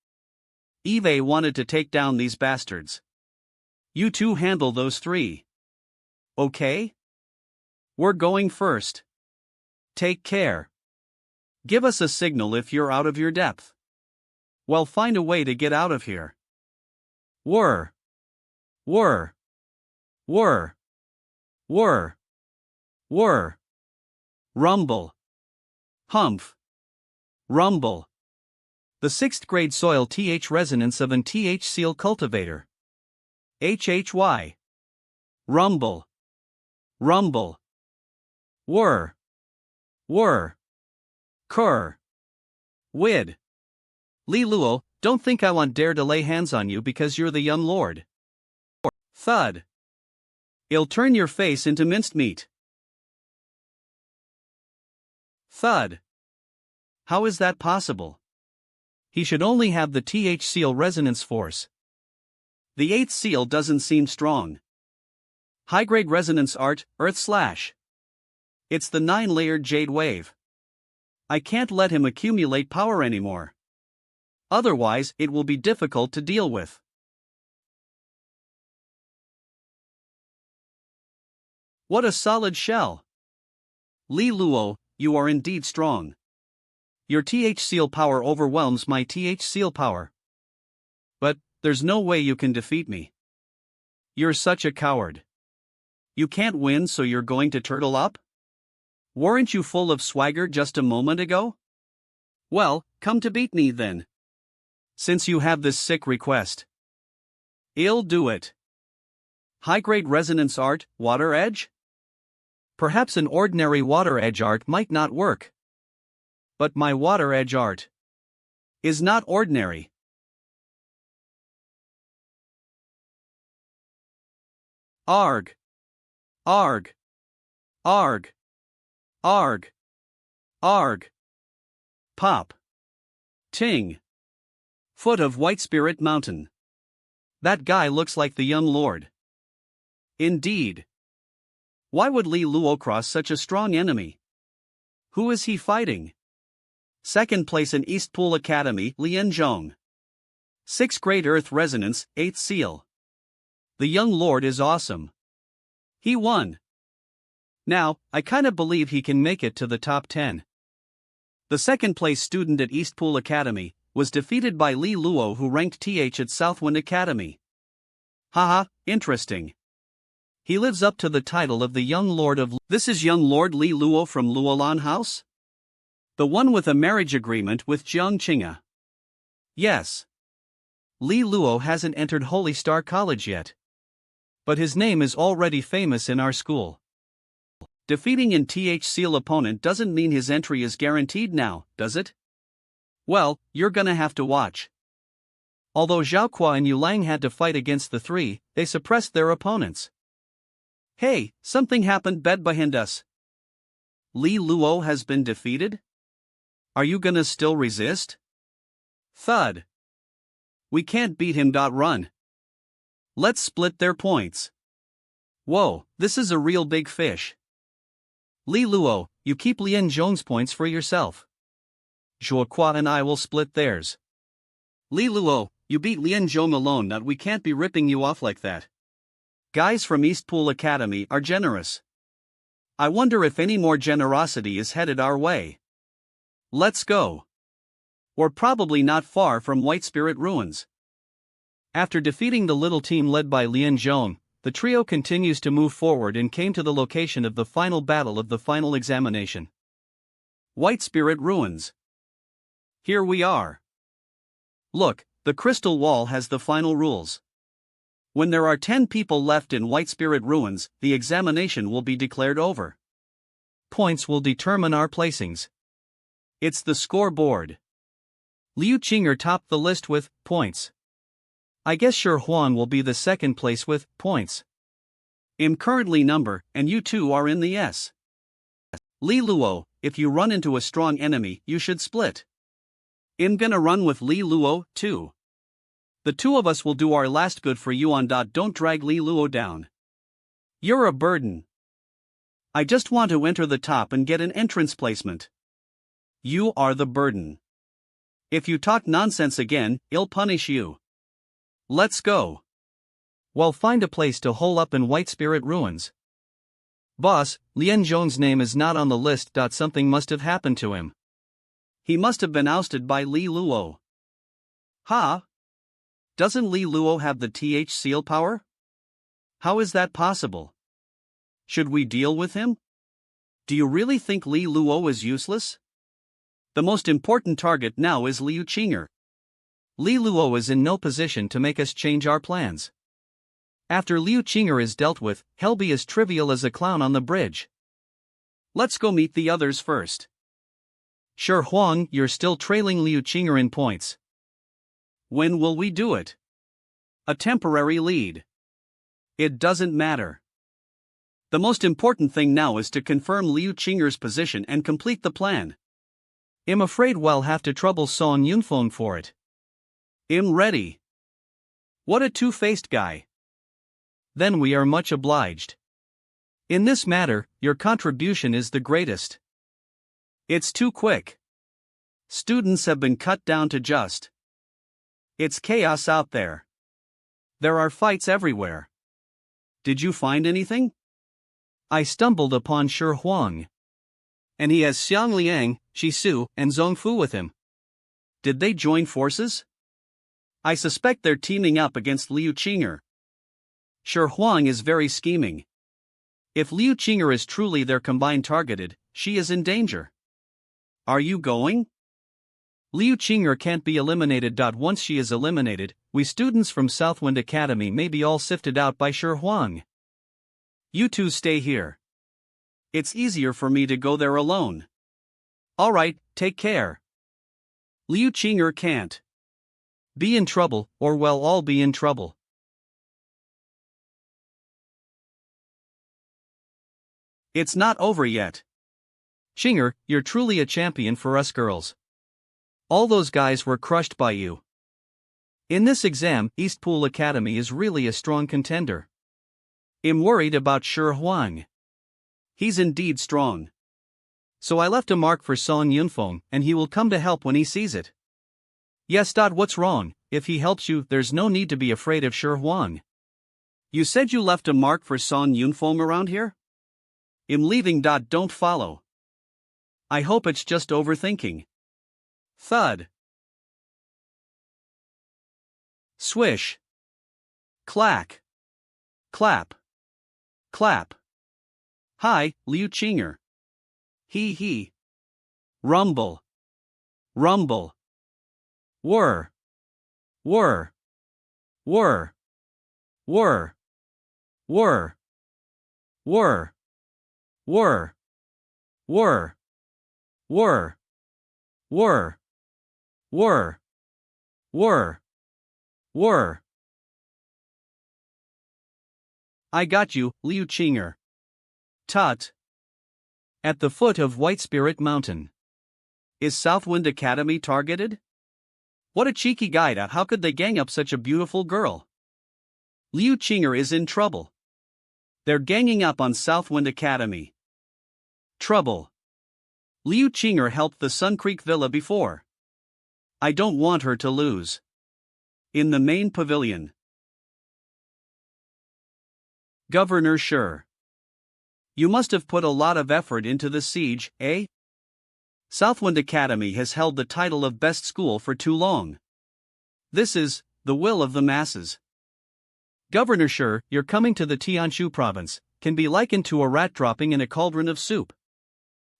Speaker 1: Eve wanted to take down these bastards. You two handle those 3. Okay? We're going first. Take care. Give us a signal if you're out of your depth. Well, find a way to get out of here. Whir. Whir. Whir. Whir. Whir. Rumble. Humph. Rumble. The 6th grade soil th resonance of an th seal cultivator. HHY. Rumble. Rumble. Whir. Whir. Cur. Wid. Li Luo, don't think I want dare to lay hands on you because you're the young lord. Thud. I'll turn your face into minced meat. Thud. How is that possible? He should only have the th seal resonance force. The 8th seal doesn't seem strong. High-grade resonance art, earth slash. It's the 9-layered jade wave. I can't let him accumulate power anymore. Otherwise, it will be difficult to deal with. What a solid shell. Li Luo, you are indeed strong. Your th seal power overwhelms my th seal power. But, there's no way you can defeat me. You're such a coward. You can't win, so you're going to turtle up? Weren't you full of swagger just a moment ago? Well, come to beat me then. Since you have this sick request. I'll do it. High-grade resonance art, water edge? Perhaps an ordinary water edge art might not work. But my water edge art is not ordinary. Arg. Arg. Arg. Arg. Arg. Pop. Ting. Foot of White Spirit Mountain. That guy looks like the young lord. Indeed. Why would Li Luo cross such a strong enemy? Who is he fighting? 2nd place in East Pool Academy, Lianzhong. 6th grade Earth Resonance, 8th seal. The young lord is awesome. He won. Now, I kinda believe he can make it to the top 10. The 2nd place student at East Pool Academy was defeated by Li Luo, who ranked th at Southwind Academy. Haha, interesting. He lives up to the title of the young lord of. This is young lord Li Luo from Luolan House? The one with a marriage agreement with Jiang Qing'e. Yes. Li Luo hasn't entered Holy Star College yet. But his name is already famous in our school. Defeating an th seal opponent doesn't mean his entry is guaranteed now, does it? Well, you're gonna have to watch. Although Zhaoqua and Yulang had to fight against the 3, they suppressed their opponents. Hey, something happened bed behind us. Li Luo has been defeated? Are you gonna still resist? Thud. We can't beat him. Run. Let's split their points. Whoa, this is a real big fish. Li Luo, you keep Lianzhong's points for yourself. Zhaoqua and I will split theirs. Li Luo, you beat Lianzhong alone. We can't be ripping you off like that. Guys from East Pool Academy are generous. I wonder if any more generosity is headed our way. Let's go. We're probably not far from White Spirit Ruins. After defeating the little team led by Lianzhong, the trio continues to move forward and came to the location of the final battle of the final examination. White Spirit Ruins. Here we are. Look, the crystal wall has the final rules. When there are 10 people left in White Spirit Ruins, the examination will be declared over. Points will determine our placings. It's the scoreboard. Liu Qing'e topped the list with points. I guess Shi Huan will be the 2nd place with points. I'm currently number, and you two are in the S. Li Luo, if you run into a strong enemy, you should split. I'm gonna run with Li Luo, too. The two of us will do our last. Good for you. Don't drag Li Luo down. You're a burden. I just want to enter the top and get an entrance placement. You are the burden. If you talk nonsense again, I'll punish you. Let's go. Well, find a place to hole up in White Spirit Ruins. Boss, Lianzhong's name is not on the list. Something must have happened to him. He must have been ousted by Li Luo. Ha? Doesn't Li Luo have the TH seal power? How is that possible? Should we deal with him? Do you really think Li Luo is useless? The most important target now is Liu Qing'e. Li Luo is in no position to make us change our plans. After Liu Qing'e is dealt with, he'll be as trivial as a clown on the bridge. Let's go meet the others first. Sure, Wang, you're still trailing Liu Qing'e in points. When will we do it? A temporary lead. It doesn't matter. The most important thing now is to confirm Liu Qing'e's position and complete the plan. I'm afraid we'll have to trouble Song Yunfeng for it. I'm ready. What a two-faced guy. Then we are much obliged. In this matter, your contribution is the greatest. It's too quick. Students have been cut down to just. It's chaos out there. There are fights everywhere. Did you find anything? I stumbled upon Shi Huang. And he has Xiang Liang, Shisu, and Zhongfu with him. Did they join forces? I suspect they're teaming up against Liu Qing'e. Shi Huang is very scheming. If Liu Qing'e is truly their combined targeted, she is in danger. Are you going? Liu Qing'e can't be eliminated. Once she is eliminated, we students from Southwind Academy may be all sifted out by Shi Huang. You two stay here. It's easier for me to go there alone. Alright, take care. Liu Qing'e can't be in trouble, or we'll all be in trouble. It's not over yet. Qing'e, you're truly a champion for us girls. All those guys were crushed by you. In this exam, Eastpool Academy is really a strong contender. I'm worried about Shi Huang. He's indeed strong. So I left a mark for Song Yunfeng, and he will come to help when he sees it. Yes. What's wrong? If he helps you, there's no need to be afraid of Shi Huang. You said you left a mark for Song Yunfeng around here? I'm leaving. Don't follow. I hope it's just overthinking. Thud. Swish. Clack. Clap. Clap. Hi, Liu Qing'e. He. Rumble. Rumble. Whir. Whir. Whir. Whir. Whir. Whir. Whir. Whir. Whir. Whir. Whir. Whir. Whir. I got you, Liu Qing'e. Tut. At the foot of White Spirit Mountain. Is Southwind Academy targeted? What a cheeky guy. How could they gang up such a beautiful girl? Liu Qing'e is in trouble. They're ganging up on Southwind Academy. Trouble. Liu Qing'e helped the Sun Creek Villa before. I don't want her to lose. In the main pavilion. Governor Shi. You must have put a lot of effort into the siege, eh? Southwind Academy has held the title of best school for too long. This is the will of the masses. Governor Shi, your coming to the Tianshu province can be likened to a rat dropping in a cauldron of soup.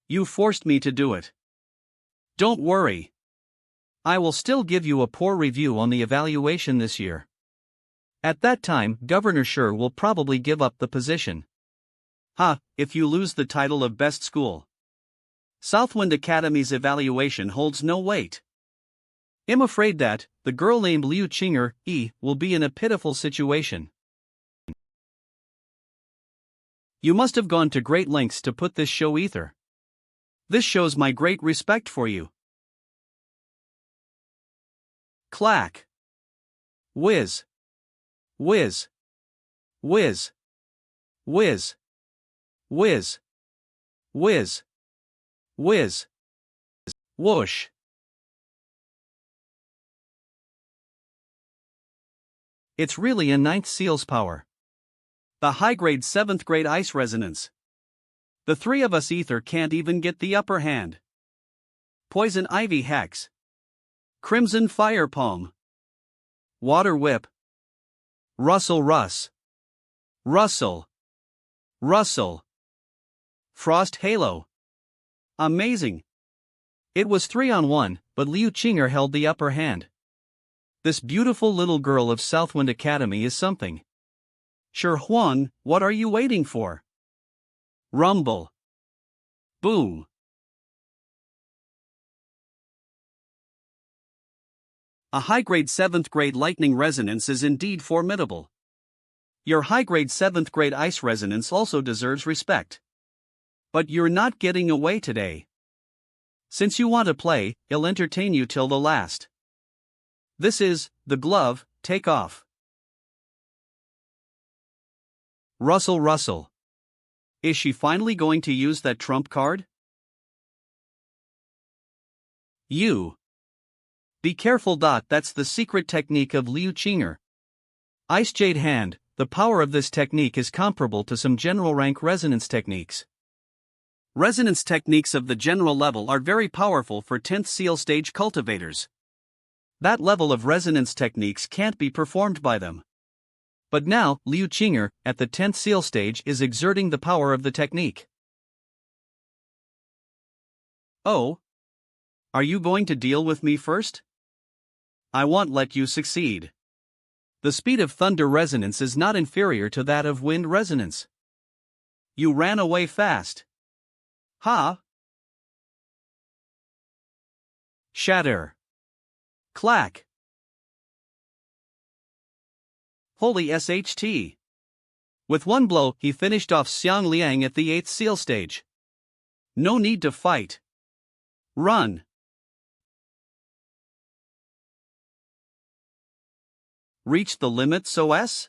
Speaker 1: You forced me to do it. Don't worry. I will still give you a poor review on the evaluation this year. At that time, Governor Shi will probably give up the position. If you lose the title of best school. Southwind Academy's evaluation holds no weight. I'm afraid that the girl named Liu Qing'e will be in a pitiful situation. You must have gone to great lengths to put this show ether. This shows my great respect for you. Clack. Whiz. Whiz. Whiz. Whiz. Whiz. Whiz. Whiz. Whoosh. It's really a 9th seal's power. The high-grade 7th grade ice resonance. The three of us ether can't even get the upper hand. Poison Ivy Hex. Crimson Fire Palm. Water Whip. Russell Russ. Russell. Russell. Frost Halo. Amazing. It was 3-on-1, but Liu Qing'e held the upper hand. This beautiful little girl of Southwind Academy is something. Sure Huang, what are you waiting for? Rumble. Boom. A high-grade 7th grade lightning resonance is indeed formidable. Your high-grade 7th grade ice resonance also deserves respect. But you're not getting away today. Since you want to play, I'll entertain you till the last. This is the glove, take off. Russell. Is she finally going to use that trump card? You. Be careful. That's the secret technique of Liu Qing'e. Ice Jade Hand. The power of this technique is comparable to some general rank resonance techniques. Resonance techniques of the general level are very powerful for 10th seal stage cultivators. That level of resonance techniques can't be performed by them. But now, Liu Qing'e, at the 10th seal stage, is exerting the power of the technique. Oh? Are you going to deal with me first? I won't let you succeed. The speed of thunder resonance is not inferior to that of wind resonance. You ran away fast. Ha! Shatter. Clack. Holy SHT. With one blow, he finished off Xiang Liang at the 8th seal stage. No need to fight. Run. Reached the limit, SOS?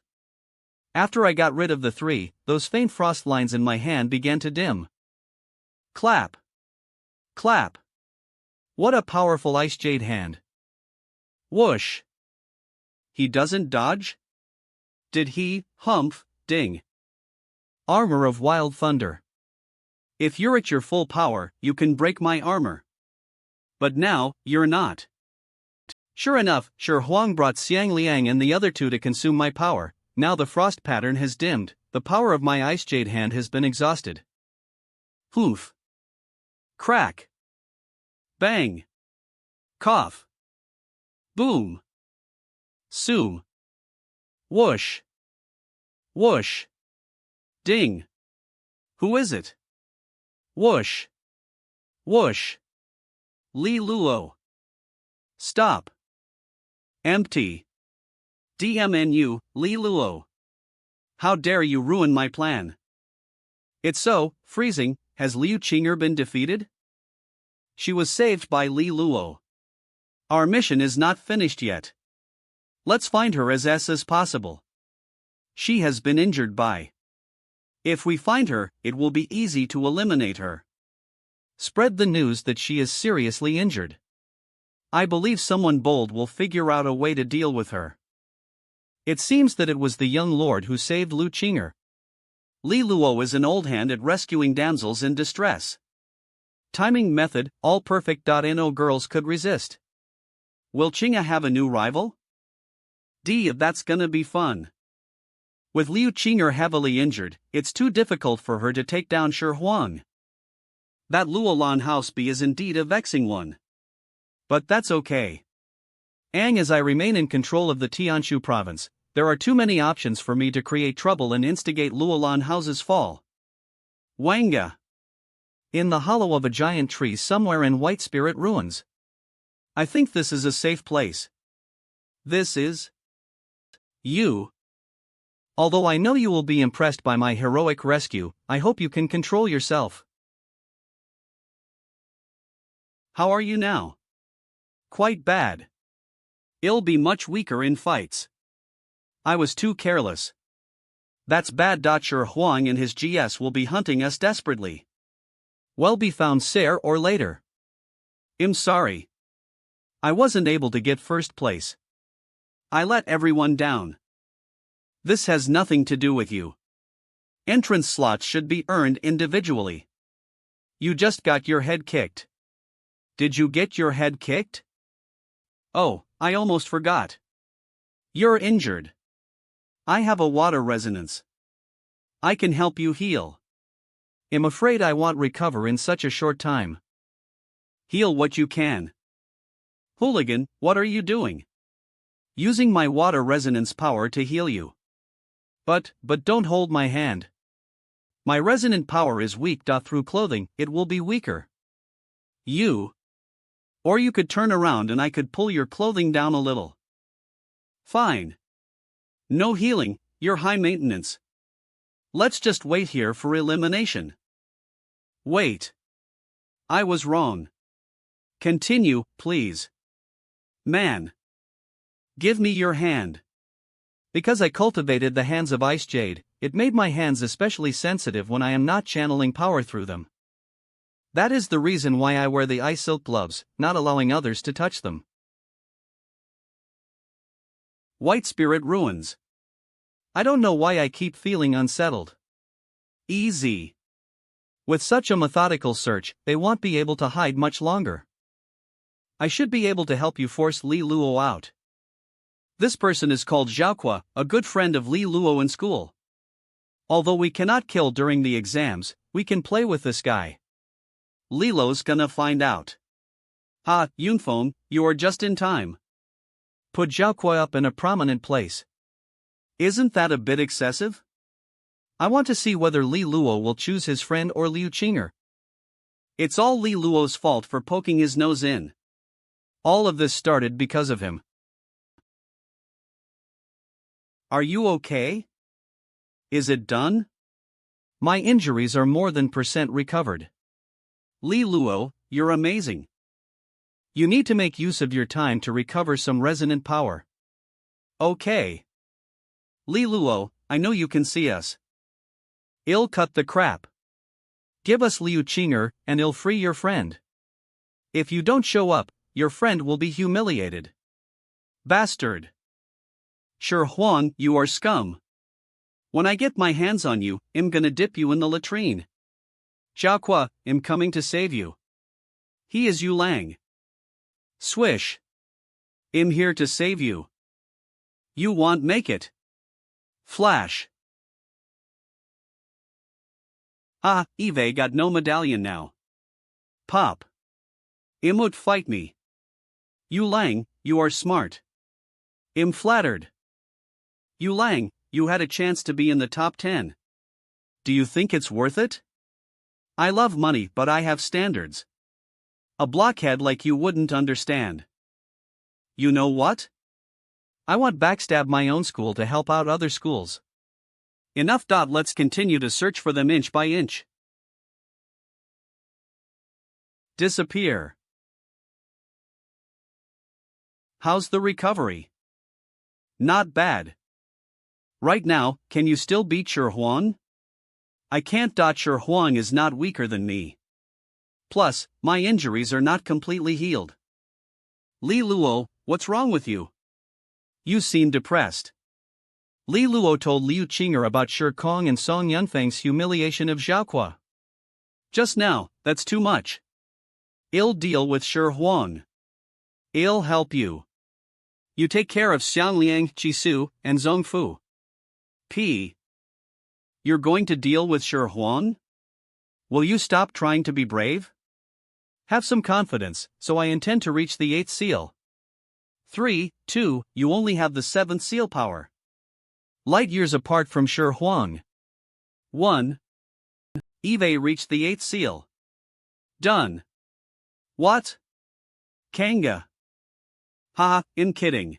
Speaker 1: After I got rid of the 3, those faint frost lines in my hand began to dim. Clap. Clap. What a powerful ice jade hand. Whoosh. He doesn't dodge? Did he, humph, ding. Armor of Wild Thunder. If you're at your full power, you can break my armor. But now, you're not. Sure enough, Huang brought Xiang Liang and the other 2 to consume my power. Now the frost pattern has dimmed, the power of my ice jade hand has been exhausted. Hoof. Crack. Bang. Cough. Boom. Soom. Whoosh. Whoosh. Ding. Who is it? Whoosh. Whoosh. Li Luo. Stop. Empty. DMNU, Li Luo. How dare you ruin my plan? It's so, freezing. Has Liu Qing'e been defeated? She was saved by Li Luo. Our mission is not finished yet. Let's find her as possible. She has been injured by. If we find her, it will be easy to eliminate her. Spread the news that she is seriously injured. I believe someone bold will figure out a way to deal with her. It seems that it was the young lord who saved Liu Qing'e. Li Luo is an old hand at rescuing damsels in distress. Timing method, all perfect. No girls could resist. Will Qing'e have a new rival? That's gonna be fun. With Liu Qing'e heavily injured, it's too difficult for her to take down Huang. That Luolan House B is indeed a vexing one. But that's okay. As I remain in control of the Tianshu province, there are too many options for me to create trouble and instigate Luolan House's fall. Wanga. In the hollow of a giant tree somewhere in White Spirit Ruins. I think this is a safe place. This is you. Although I know you will be impressed by my heroic rescue, I hope you can control yourself. How are you now? Quite bad. I'll be much weaker in fights. I was too careless. That's bad. Huang and his GS will be hunting us desperately. Well, be found sooner or later. I'm sorry. I wasn't able to get first place. I let everyone down. This has nothing to do with you. Entrance slots should be earned individually. You just got your head kicked. Did you get your head kicked? Oh, I almost forgot. You're injured. I have a water resonance. I can help you heal. I'm afraid I won't recover in such a short time. Heal what you can. Hooligan, what are you doing? Using my water resonance power to heal you. But don't hold my hand. My resonant power is weak. Through clothing, it will be weaker. Or you could turn around and I could pull your clothing down a little. Fine. No healing, you're high maintenance. Let's just wait here for elimination. Wait. I was wrong. Continue, please. Man. Give me your hand. Because I cultivated the hands of Ice Jade, it made my hands especially sensitive when I am not channeling power through them. That is the reason why I wear the ice silk gloves, not allowing others to touch them. White Spirit Ruins. I don't know why I keep feeling unsettled. Easy. With such a methodical search, they won't be able to hide much longer. I should be able to help you force Li Luo out. This person is called Xiaoqua, a good friend of Li Luo in school. Although we cannot kill during the exams, we can play with this guy. Li Luo's gonna find out. Ha, Yunfeng, you are just in time. Put Xiaoqua up in a prominent place. Isn't that a bit excessive? I want to see whether Li Luo will choose his friend or Liu Qing'e. It's all Li Luo's fault for poking his nose in. All of this started because of him. Are you okay? Is it done? My injuries are more than % recovered. Li Luo, you're amazing. You need to make use of your time to recover some resonant power. Okay. Li Luo, I know you can see us. I'll cut the crap. Give us Liu Qing'e, and I'll free your friend. If you don't show up, your friend will be humiliated. Bastard. Sure Huang, you are scum. When I get my hands on you, I'm gonna dip you in the latrine. Xiaoqua, I'm coming to save you. He is Yu Lang. Swish. I'm here to save you. You won't make it. Flash. Ah, Eve got no medallion now. Pop. Im would fight me. Yu Lang, you are smart. Im flattered. Yu Lang, you had a chance to be in the top 10. Do you think it's worth it? I love money, but I have standards. A blockhead like you wouldn't understand. You know what? I want backstab my own school to help out other schools. Enough. Let's continue to search for them inch by inch. Disappear. How's the recovery? Not bad. Right now, can you still beat Shi Huang? I can't. Shi Huang is not weaker than me. Plus, my injuries are not completely healed. Li Luo, what's wrong with you? You seem depressed. Li Luo told Liu Qing'e about Shi Kong and Song Yunfeng's humiliation of Xiaoqua. Just now, that's too much. I'll deal with Shi Huang. I'll help you. You take care of Xiangliang, Chisu, and Zhongfu. P. You're going to deal with Shi Huang? Will you stop trying to be brave? Have some confidence, so I intend to reach the 8th seal. 3, 2, you only have the 7th seal power. Light years apart from Shi Huang. 1. Eve reached the 8th seal. Done. What? Kanga. Haha, I'm kidding.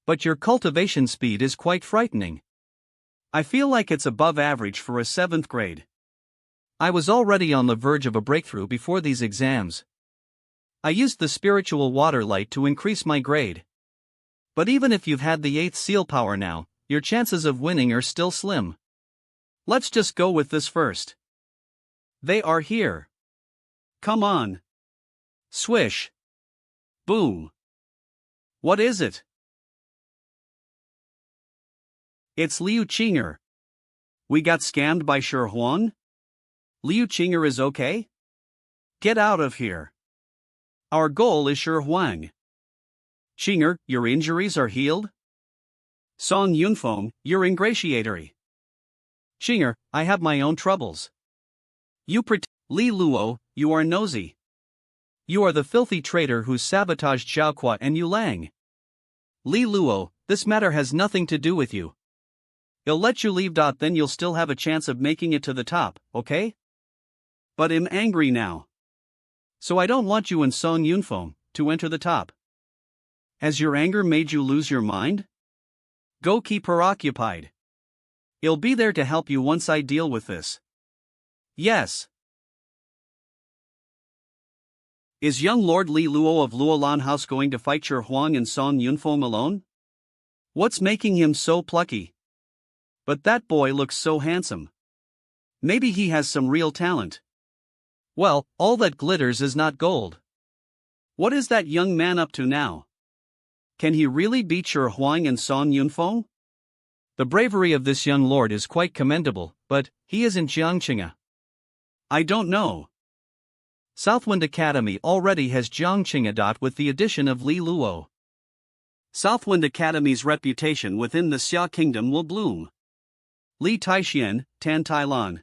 Speaker 1: But your cultivation speed is quite frightening. I feel like it's above average for a 7th grade. I was already on the verge of a breakthrough before these exams. I used the spiritual water light to increase my grade. But even if you've had the 8th seal power now, your chances of winning are still slim. Let's just go with this first. They are here. Come on. Swish. Boom. What is it? It's Liu Qing'e. We got scammed by Shi Huang? Liu Qing'e is okay? Get out of here. Our goal is sure Wang. Qing'e, your injuries are healed? Song Yunfeng, you're ingratiatory. Qing'e, I have my own troubles. You Li Luo, you are nosy. You are the filthy traitor who sabotaged Xiaoqua and Yulang. Li Luo, this matter has nothing to do with you. I'll let you leave. Then you'll still have a chance of making it to the top, okay? But I'm angry now. So I don't want you and Song Yunfeng to enter the top. Has your anger made you lose your mind? Go keep her occupied. I'll be there to help you once I deal with this. Yes. Is young Lord Li Luo of Luolan House going to fight your Huang and Song Yunfeng alone? What's making him so plucky? But that boy looks so handsome. Maybe he has some real talent. Well, all that glitters is not gold. What is that young man up to now? Can he really beat your Huang and Song Yunfeng? The bravery of this young lord is quite commendable, but he isn't Jiang Qing'e. I don't know. Southwind Academy already has Jiang Qing'e. With the addition of Li Luo, Southwind Academy's reputation within the Xia Kingdom will bloom. Li Taixian, Tan Tailan.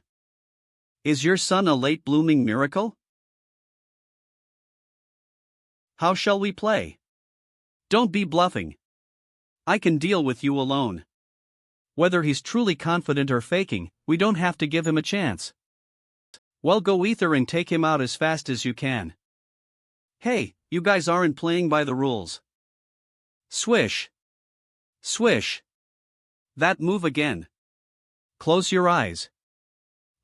Speaker 1: Is your son a late blooming miracle? How shall we play? Don't be bluffing. I can deal with you alone. Whether he's truly confident or faking, we don't have to give him a chance. Well, go ether and take him out as fast as you can. Hey, you guys aren't playing by the rules. Swish. Swish. That move again. Close your eyes.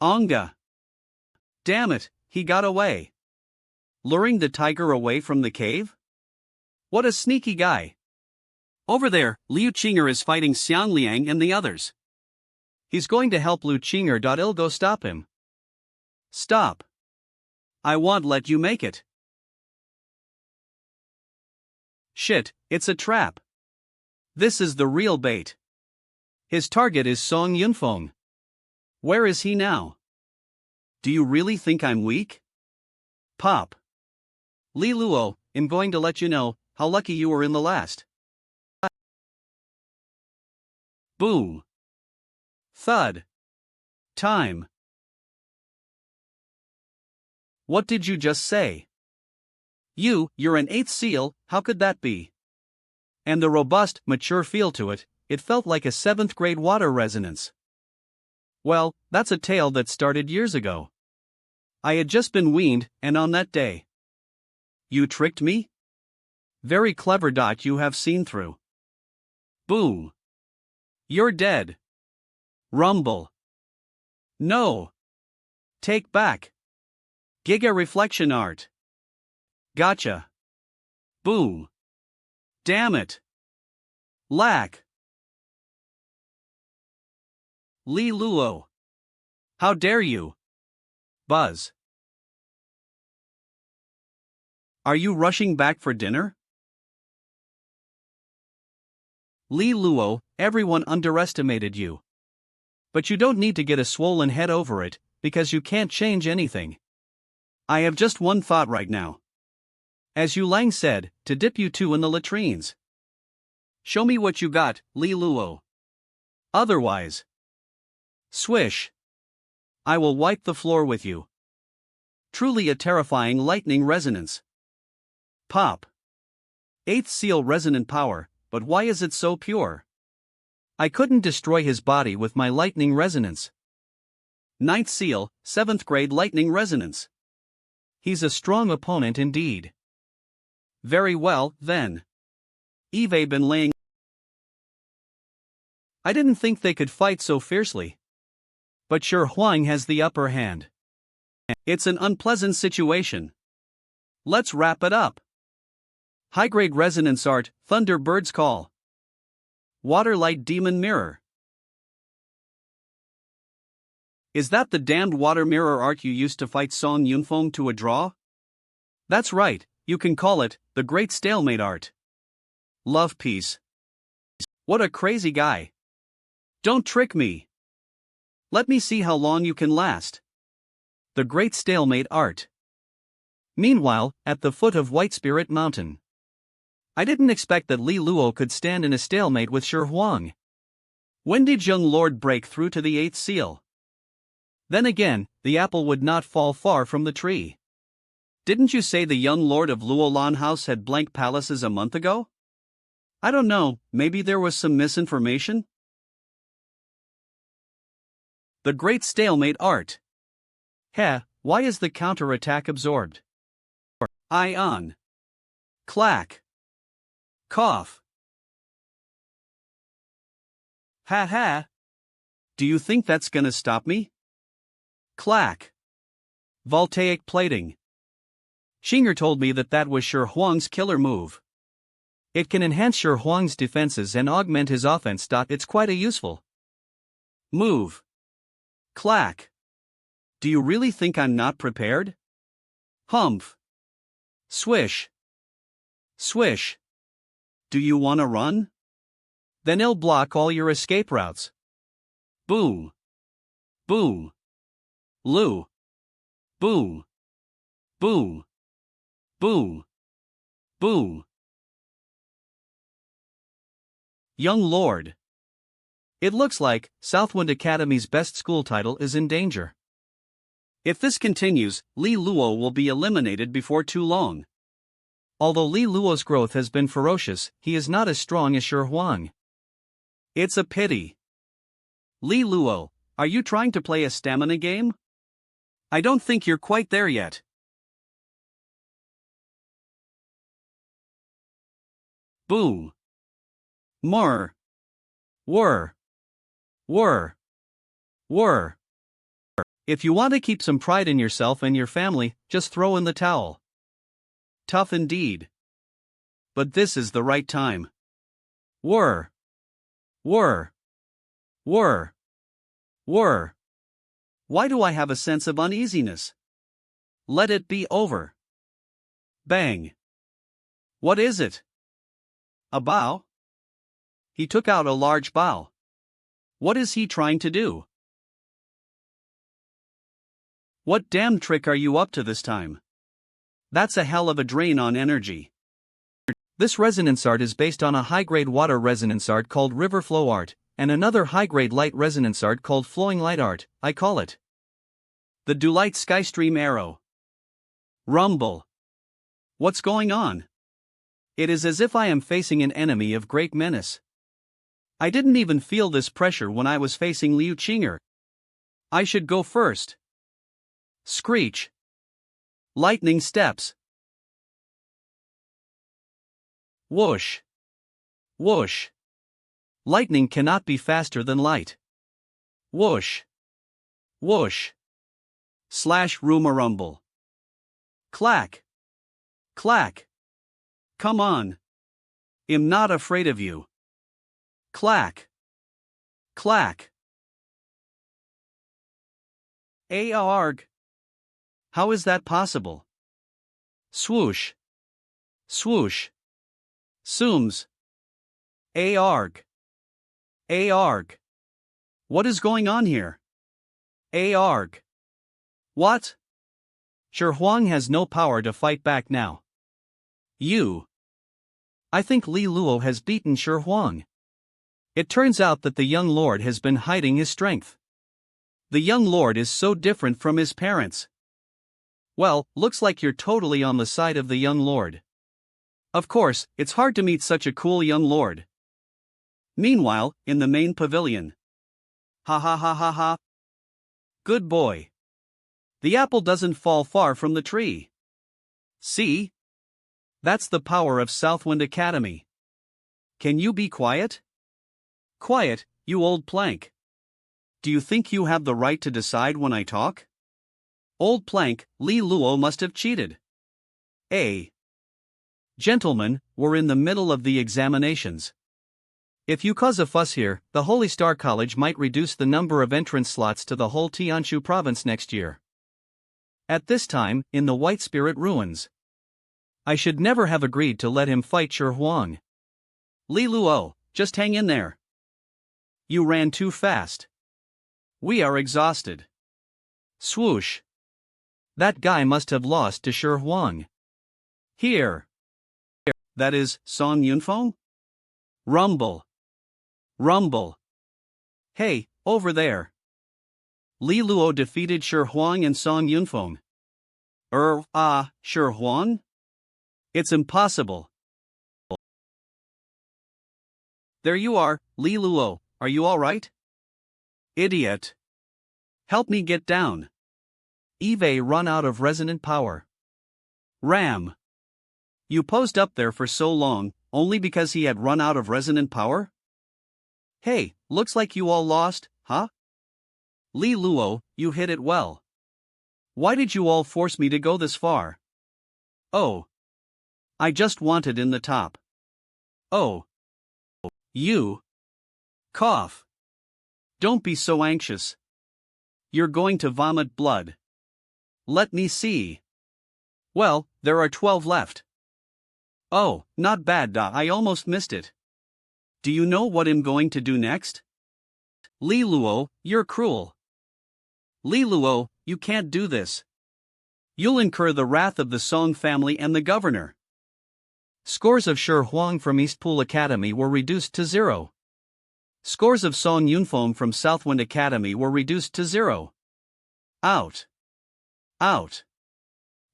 Speaker 1: Onga. Damn it, he got away. Luring the tiger away from the cave? What a sneaky guy. Over there, Liu Qing'e is fighting Xiang Liang and the others. He's going to help Liu Qing'e. I'll go stop him. Stop. I won't let you make it. Shit, it's a trap. This is the real bait. His target is Song Yunfeng. Where is he now? Do you really think I'm weak? Pop. Li Luo, I'm going to let you know how lucky you were in the last. Boom. Thud. Time. What did you just say? You're an 8th seal, how could that be? And the robust, mature feel to it, it felt like a 7th grade water resonance. Well, that's a tale that started years ago. I had just been weaned, and on that day. You tricked me? Very clever. You have seen through. Boom. You're dead. Rumble. No. Take back. Giga reflection art. Gotcha. Boom. Damn it. Lack. Li Luo. How dare you? Buzz. Are you rushing back for dinner? Li Luo, everyone underestimated you. But you don't need to get a swollen head over it, because you can't change anything. I have just one thought right now. As Yulang said, to dip you two in the latrines. Show me what you got, Li Luo. Otherwise. Swish. I will wipe the floor with you. Truly a terrifying lightning resonance. Pop. 8th seal resonant power, but why is it so pure? I couldn't destroy his body with my lightning resonance. 9th seal, 7th grade lightning resonance. He's a strong opponent indeed. Very well, then. Eve been laying. I didn't think they could fight so fiercely. But sure, Huang has the upper hand. It's an unpleasant situation. Let's wrap it up. High-grade resonance art, Thunderbird's Call. Waterlight Demon Mirror. Is that the damned water mirror art you used to fight Song Yunfeng to a draw? That's right, you can call it the Great Stalemate Art. Love piece. What a crazy guy. Don't trick me. Let me see how long you can last. The Great Stalemate Art. Meanwhile, at the foot of White Spirit Mountain. I didn't expect that Li Luo could stand in a stalemate with Shi Huang. When did young Lord break through to the 8th seal? Then again, the apple would not fall far from the tree. Didn't you say the young Lord of Luolan House had blank palaces a month ago? I don't know, maybe there was some misinformation? The Great Stalemate Art. Heh, why is the counterattack absorbed? Ion. Clack. Cough. Ha ha. Do you think that's gonna stop me? Clack. Voltaic plating. Xiang told me that was Shi Huang's killer move. It can enhance Shi Huang's defenses and augment his offense. It's quite a useful move. Clack. Do you really think I'm not prepared? Humph. Swish. Swish. Do you wanna run? Then I'll block all your escape routes. Boom. Boom. Lu. Boom. Boom. Boom. Boom. Young Lord. It looks like Southwind Academy's best school title is in danger. If this continues, Li Luo will be eliminated before too long. Although Li Luo's growth has been ferocious, he is not as strong as Shi Huang. It's a pity. Li Luo, are you trying to play a stamina game? I don't think you're quite there yet. Boom. Mur. Whir. Whir. Whir. If you want to keep some pride in yourself and your family, just throw in the towel. Tough indeed. But this is the right time. Whir. Whir. Whir. Whir. Why do I have a sense of uneasiness? Let it be over. Bang. What is it? A bow? He took out a large bow. What is he trying to do? What damn trick are you up to this time? That's a hell of a drain on energy. This resonance art is based on a high-grade water resonance art called river flow art, and another high-grade light resonance art called flowing light art, I call it. The Dulight Skystream Arrow. Rumble. What's going on? It is as if I am facing an enemy of great menace. I didn't even feel this pressure when I was facing Liu Qing'e. I should go first. Screech. Lightning steps. Whoosh. Whoosh. Lightning cannot be faster than light. Whoosh. Whoosh. Slash rumorumble. Clack. Clack. Come on. I'm not afraid of you. Clack. Clack. Arg. How is that possible? Swoosh. Swoosh. Sooms. Arg. Arg. What is going on here? Arg. What? Shi Huang has no power to fight back now. You. I think Li Luo has beaten Shi Huang. It turns out that the young lord has been hiding his strength. The young lord is so different from his parents. Well, looks like you're totally on the side of the young lord. Of course, it's hard to meet such a cool young lord. Meanwhile, in the main pavilion. Ha ha ha ha ha. Good boy. The apple doesn't fall far from the tree. See? That's the power of Southwind Academy. Can you be quiet? Quiet, you old plank. Do you think you have the right to decide when I talk? Old plank, Li Luo must have cheated. Gentlemen, we're in the middle of the examinations. If you cause a fuss here, the Holy Star College might reduce the number of entrance slots to the whole Tianshu province next year. At this time, in the White Spirit Ruins. I should never have agreed to let him fight Shi Huang. Li Luo, just hang in there. You ran too fast. We are exhausted. Swoosh. That guy must have lost to Shi Huang. Here. That is, Song Yunfeng? Rumble. Rumble. Hey, over there. Li Luo defeated Shi Huang and Song Yunfeng. Shi Huang? It's impossible. There you are, Li Luo, are you alright? Idiot. Help me get down. Eve run out of resonant power. Ram. You posed up there for so long, only because he had run out of resonant power? Hey, looks like you all lost, huh? Li Luo, you hit it well. Why did you all force me to go this far? Oh. I just wanted in the top. Oh. You. Cough. Don't be so anxious. You're going to vomit blood. Let me see. Well, there are 12 left. Oh, not bad, I almost missed it. Do you know what I'm going to do next? Li Luo, you're cruel. Li Luo, you can't do this. You'll incur the wrath of the Song family and the governor. Scores of Shi Huang from Eastpool Academy were reduced to 0. Scores of Song Yunfeng from Southwind Academy were reduced to 0. Out. Out.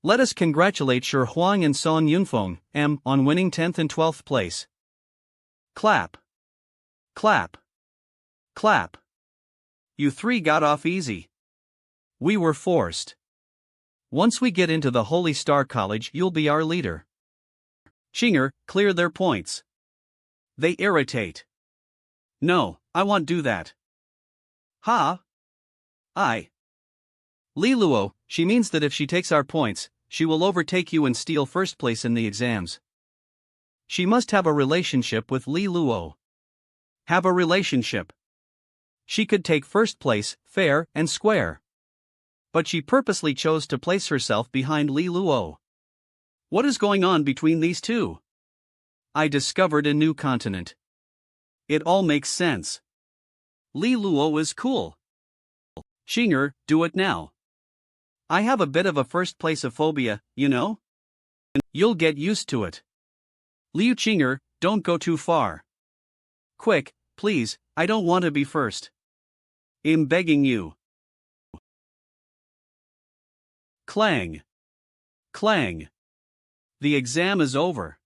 Speaker 1: Let us congratulate Shi Huang and Song Yunfeng, on winning 10th and 12th place. Clap. Clap. Clap. You three got off easy. We were forced. Once we get into the Holy Star College, you'll be our leader. Qing'e, clear their points. They irritate. No, I won't do that. Ha? Li Luo, she means that if she takes our points, she will overtake you and steal first place in the exams. She must have a relationship with Li Luo. Have a relationship. She could take first place, fair and square. But she purposely chose to place herself behind Li Luo. What is going on between these two? I discovered a new continent. It all makes sense. Li Luo is cool. Qing'e, do it now. I have a bit of a first place phobia, you know? You'll get used to it. Liu Qing'e, don't go too far. Quick, please, I don't want to be first. I'm begging you. Clang. Clang. The exam is over.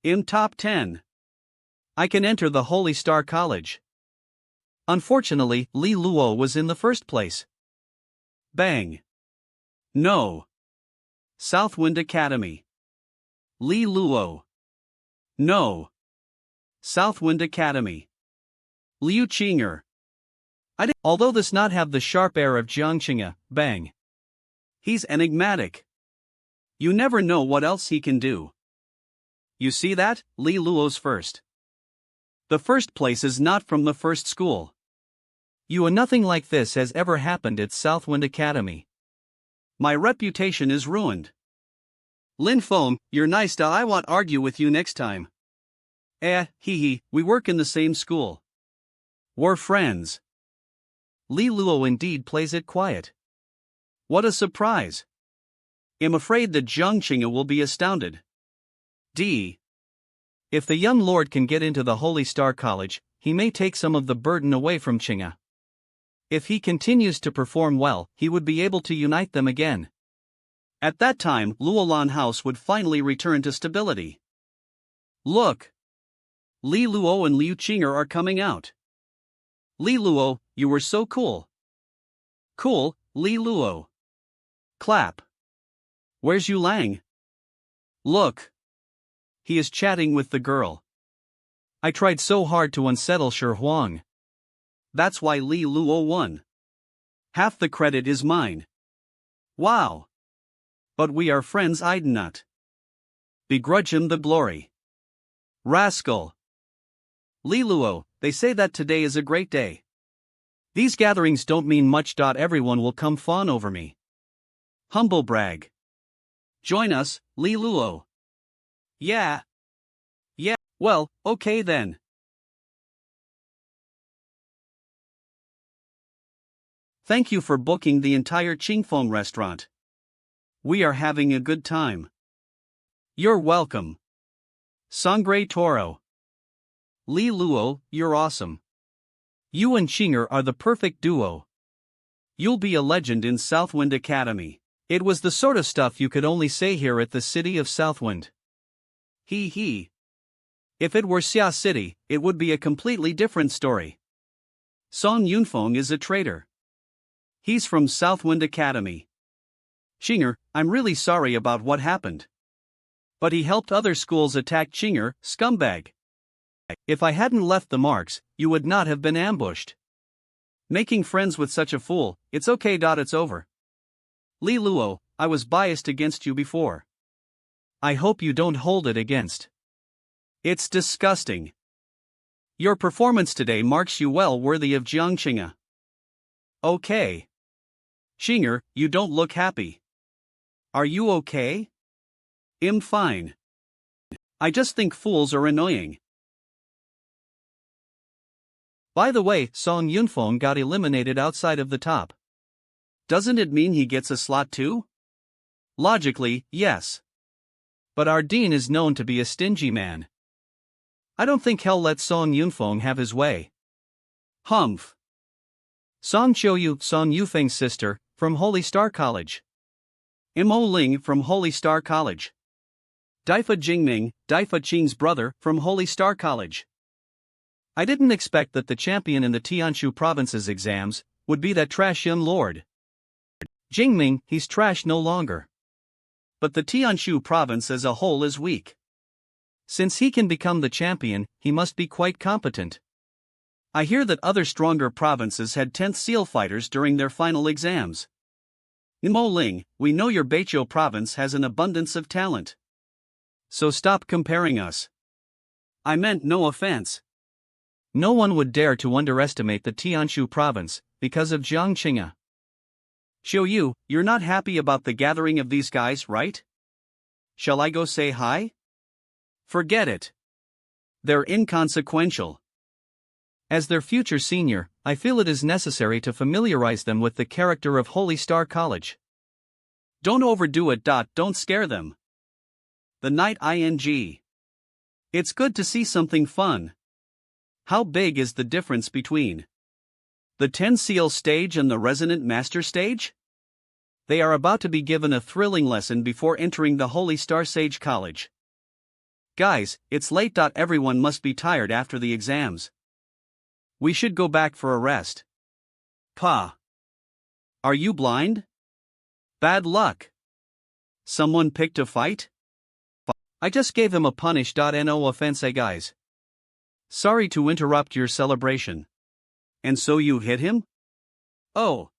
Speaker 1: I'm top 10. I can enter the Holy Star College. Unfortunately, Li Luo was in the first place. Bang. No. Southwind Academy. Li Luo. No. Southwind Academy. Liu Qing'e. Although this not have the sharp air of Jiang Qing'e, bang. He's enigmatic. You never know what else he can do. You see that? Li Luo's first. The first place is not from the first school. Nothing like this has ever happened at Southwind Academy. My reputation is ruined. Lin Feng, you're nice, I won't argue with you next time. We work in the same school. We're friends. Li Luo indeed plays it quiet. What a surprise. I'm afraid that Jiang Qing'e will be astounded. If the young lord can get into the Holy Star College, he may take some of the burden away from Qing'e. If he continues to perform well, he would be able to unite them again. At that time, Luolan House would finally return to stability. Look! Li Luo and Liu Qing'e are coming out. Li Luo, you were so cool. Cool, Li Luo. Clap. Where's Yu Lang? Look. He is chatting with the girl. I tried so hard to unsettle Shi Huang. That's why Li Luo won. Half the credit is mine. Wow. But we are friends, I'd not begrudge him the glory. Rascal. Li Luo, they say that today is a great day. These gatherings don't mean much. Everyone will come fawn over me. Humble brag. Join us, Li Luo. Yeah. Well, okay then. Thank you for booking the entire Qingfeng restaurant. We are having a good time. You're welcome. Sangre Toro. Li Luo, you're awesome. You and Qing'e are the perfect duo. You'll be a legend in Southwind Academy. It was the sort of stuff you could only say here at the city of Southwind. Hee hee. If it were Xia City, it would be a completely different story. Song Yunfeng is a traitor. He's from Southwind Academy. Qing'e, I'm really sorry about what happened. But he helped other schools attack Qing'e, scumbag. If I hadn't left the marks, you would not have been ambushed. Making friends with such a fool, it's okay. It's over. Li Luo, I was biased against you before. I hope you don't hold it against. It's disgusting. Your performance today marks you well worthy of Jiang Qing'e. Okay. Qing'e, you don't look happy. Are you okay? I'm fine. I just think fools are annoying. By the way, Song Yunfeng got eliminated outside of the top. Doesn't it mean he gets a slot too? Logically, yes. But our dean is known to be a stingy man. I don't think he'll let Song Yunfeng have his way. Humph. Song Qiuyu, Song Yufeng's sister, from Holy Star College. Mo Ling from Holy Star College. Daifa Jingming, Daifa Qing's brother, from Holy Star College. I didn't expect that the champion in the Tianshu province's exams would be that trash young lord. Jingming, he's trash no longer. But the Tianshu province as a whole is weak. Since he can become the champion, he must be quite competent. I hear that other stronger provinces had 10th seal fighters during their final exams. Mo Ling, we know your Beiqiu province has an abundance of talent. So stop comparing us. I meant no offense. No one would dare to underestimate the Tianshu province, because of Jiang Qing'e. Qiuyu, you're not happy about the gathering of these guys, right? Shall I go say hi? Forget it. They're inconsequential. As their future senior, I feel it is necessary to familiarize them with the character of Holy Star College. Don't overdo it. Don't scare them. The Night Ing. It's good to see something fun. How big is the difference between the 10 seal stage and the Resonant Master stage? They are about to be given a thrilling lesson before entering the Holy Star Sage College. Guys, it's late. Everyone must be tired after the exams. We should go back for a rest. Pa. Are you blind? Bad luck. Someone picked a fight? I just gave him a punish. No offense, guys. Sorry to interrupt your celebration. And so you hit him? Oh.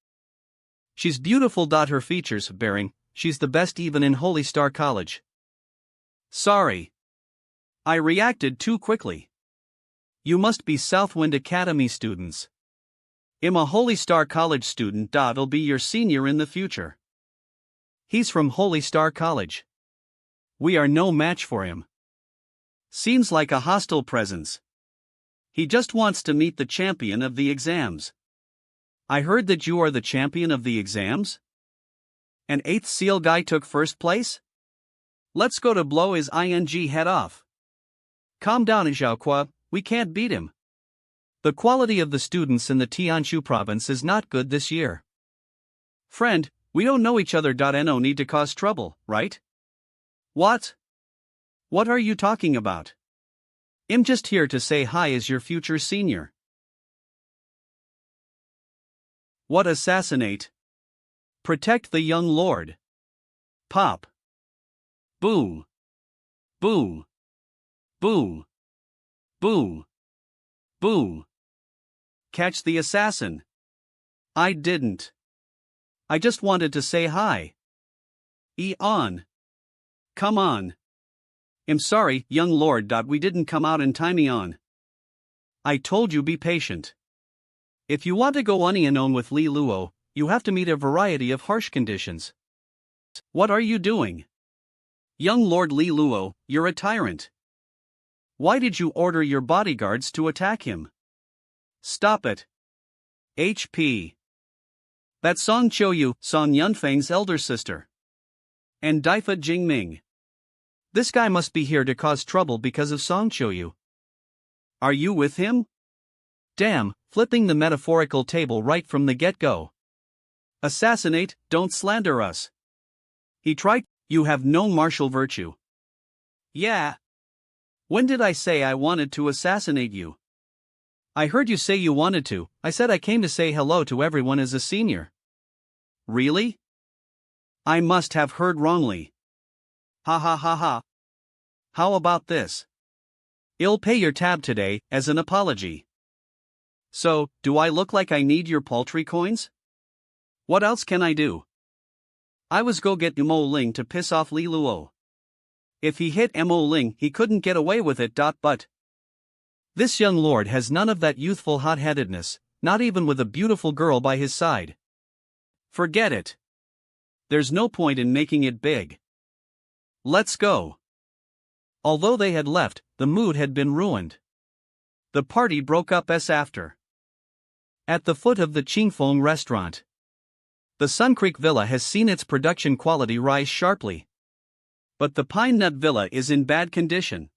Speaker 1: She's beautiful. Her features bearing, she's the best even in Holy Star College. Sorry. I reacted too quickly. You must be Southwind Academy students. I'm a Holy Star College student. I'll be your senior in the future. He's from Holy Star College. We are no match for him. Seems like a hostile presence. He just wants to meet the champion of the exams. I heard that you are the champion of the exams? An 8th seal guy took first place? Let's go to blow his ing head off. Calm down, Zhaoqua, we can't beat him. The quality of the students in the Tianshu province is not good this year. Friend, we don't know each other. No need to cause trouble, right? What? What are you talking about? I'm just here to say hi as your future senior. What assassinate? Protect the young lord. Pop. Boom. Boom. Boom. Boom. Boom. Catch the assassin. I didn't. I just wanted to say hi. On. Come on. I'm sorry, young lord. We didn't come out in time. On. I told you be patient. If you want to go on with Li Luo, you have to meet a variety of harsh conditions. What are you doing? Young Lord Li Luo, you're a tyrant. Why did you order your bodyguards to attack him? Stop it. HP. That's Song Qiuyu, Song Yunfeng's elder sister. And Daifa Jingming. This guy must be here to cause trouble because of Song Choyu. Are you with him? Damn, flipping the metaphorical table right from the get-go. Assassinate, don't slander us. He tried. You have no martial virtue. Yeah. When did I say I wanted to assassinate you? I heard you say you wanted to. I said I came to say hello to everyone as a senior. Really? I must have heard wrongly. Ha ha ha ha. How about this? I'll pay your tab today, as an apology. So, do I look like I need your paltry coins? What else can I do? I was go get Mo Ling to piss off Li Luo. If he hit Mo Ling, he couldn't get away with it. But this young lord has none of that youthful hot-headedness, not even with a beautiful girl by his side. Forget it. There's no point in making it big. Let's go. Although they had left, the mood had been ruined. The party broke up after. At the foot of the Qingfeng restaurant. The Sun Creek Villa has seen its production quality rise sharply. But the Pine Nut Villa is in bad condition.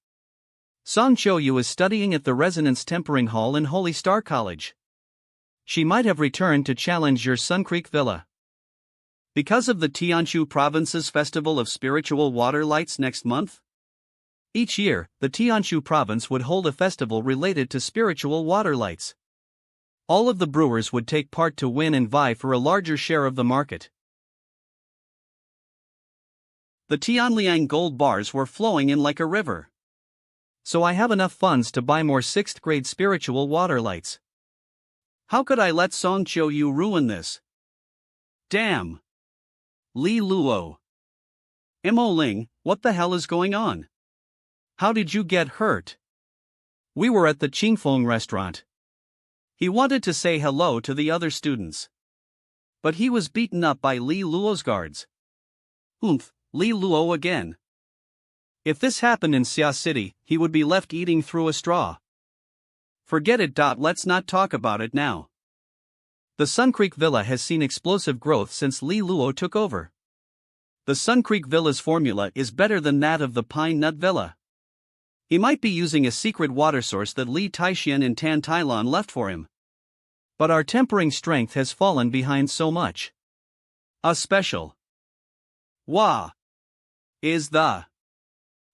Speaker 1: Song Choyu is studying at the Resonance Tempering Hall in Holy Star College. She might have returned to challenge your Sun Creek Villa. Because of the Tianshu Province's Festival of Spiritual Water Lights next month? Each year, the Tianshu Province would hold a festival related to spiritual water lights. All of the brewers would take part to win and vie for a larger share of the market. The Tianliang gold bars were flowing in like a river. So I have enough funds to buy more 6th grade spiritual water lights. How could I let Song Choyu ruin this? Damn. Li Luo. Mo Ling, what the hell is going on? How did you get hurt? We were at the Qingfeng restaurant. He wanted to say hello to the other students. But he was beaten up by Li Luo's guards. Oomph, Li Luo again. If this happened in Xia City, he would be left eating through a straw. Forget it. Let's not talk about it now. The Sun Creek Villa has seen explosive growth since Li Luo took over. The Sun Creek Villa's formula is better than that of the Pine Nut Villa. He might be using a secret water source that Li Taixian and Tan Tailan left for him. But our tempering strength has fallen behind so much. A special Wa is the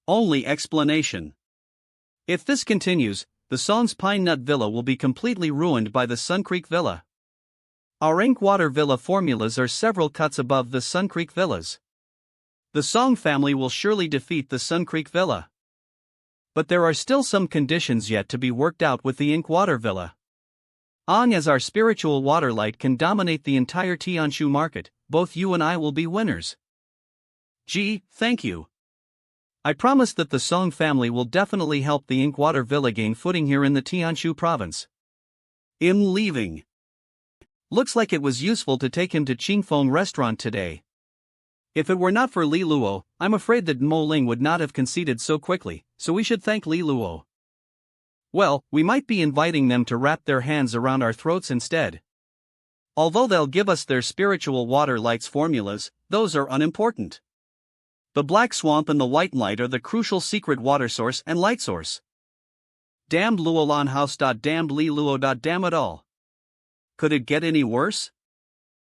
Speaker 1: only explanation. If this continues, the Song's Pine Nut Villa will be completely ruined by the Sun Creek Villa. Our Ink Water Villa formulas are several cuts above the Sun Creek Villas. The Song family will surely defeat the Sun Creek Villa. But there are still some conditions yet to be worked out with the Ink Water Villa. As our spiritual water light can dominate the entire Tianshu market, both you and I will be winners. Gee, thank you. I promise that the Song family will definitely help the Ink Water Villa gain footing here in the Tianshu province. I'm leaving. Looks like it was useful to take him to Qingfeng restaurant today. If it were not for Li Luo, I'm afraid that Mo Ling would not have conceded so quickly, so we should thank Li Luo. Well, we might be inviting them to wrap their hands around our throats instead. Although they'll give us their spiritual water lights formulas, those are unimportant. The black swamp and the white light are the crucial secret water source and light source. Damned Luolan House. Damned Li Luo. Damn it all. Could it get any worse?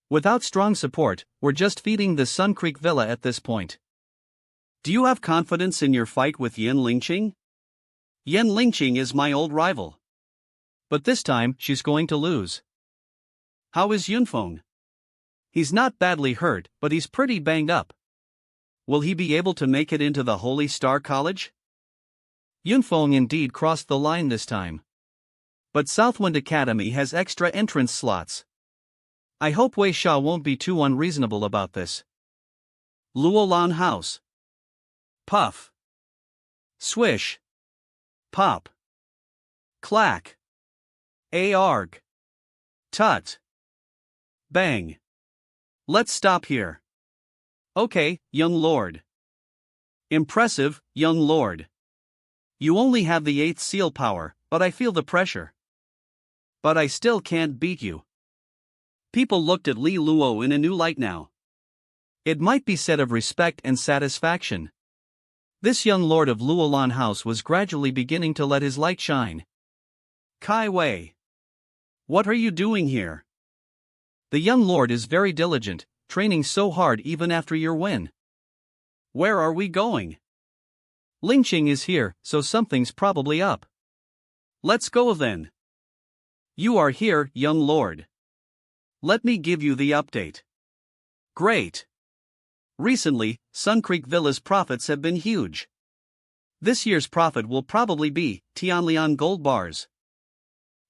Speaker 1: Without strong support, we're just feeding the Sun Creek Villa at this point. Do you have confidence in your fight with Yin Lingqing? Yin Lingqing is my old rival. But this time, she's going to lose. How is Yunfeng? He's not badly hurt, but he's pretty banged up. Will he be able to make it into the Holy Star College? Yunfeng indeed crossed the line this time. But Southwind Academy has extra entrance slots. I hope Wei Sha won't be too unreasonable about this. Luolan House. Puff. Swish. Pop. Clack. Arg. Tut. Bang. Let's stop here. Okay, young lord. Impressive, young lord. You only have the 8th seal power, but I feel the pressure. But I still can't beat you. People looked at Li Luo in a new light now. It might be said of respect and satisfaction. This young lord of Luolan House was gradually beginning to let his light shine. Kai Wei. What are you doing here? The young lord is very diligent, training so hard even after your win. Where are we going? Ling Qing is here, so something's probably up. Let's go then. You are here, young lord. Let me give you the update. Great. Recently, Sun Creek Villa's profits have been huge. This year's profit will probably be Tianlian gold bars.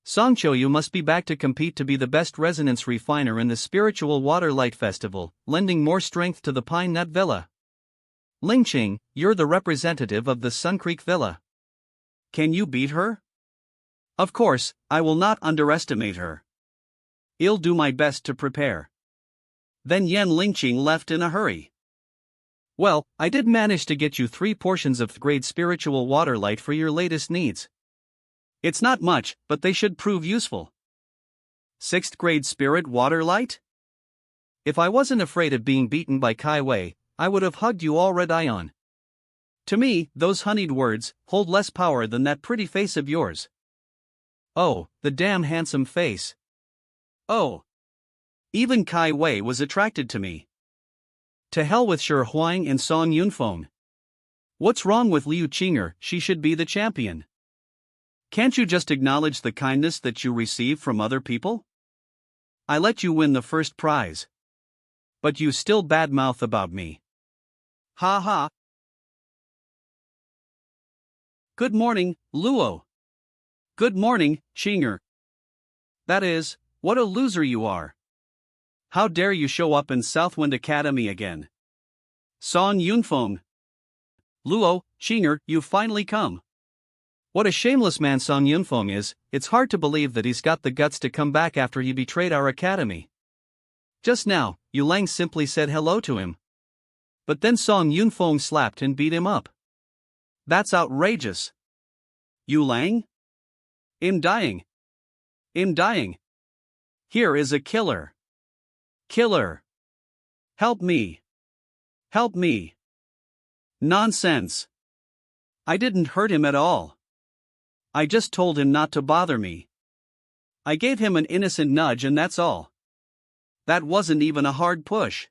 Speaker 1: Songchoyu must be back to compete to be the best resonance refiner in the Spiritual Water Light Festival, lending more strength to the Pine Nut Villa. Ling Qing, you're the representative of the Sun Creek Villa. Can you beat her? Of course, I will not underestimate her. I'll do my best to prepare. Then Ling Qing left in a hurry. Well, I did manage to get you 3 portions of grade spiritual water light for your latest needs. It's not much, but they should prove useful. 6th grade spirit water light? If I wasn't afraid of being beaten by Kai Wei, I would have hugged you all red ion. To me, those honeyed words hold less power than that pretty face of yours. Oh, the damn handsome face. Oh. Even Kai Wei was attracted to me. To hell with Shi Huang and Song Yunfeng. What's wrong with Liu Qing'e? She should be the champion. Can't you just acknowledge the kindness that you receive from other people? I let you win the first prize. But you still badmouth about me. Ha ha. Good morning, Luo. Good morning, Qing'e. That is, what a loser you are. How dare you show up in Southwind Academy again? Song Yunfeng. Luo, Qing'e, you've finally come. What a shameless man Song Yunfeng is, it's hard to believe that he's got the guts to come back after he betrayed our academy. Just now, Yu Lang simply said hello to him. But then Song Yunfeng slapped and beat him up. That's outrageous. Yu Lang? I'm dying. I'm dying. Here is a killer. Killer. Help me. Help me. Nonsense. I didn't hurt him at all. I just told him not to bother me. I gave him an innocent nudge and that's all. That wasn't even a hard push.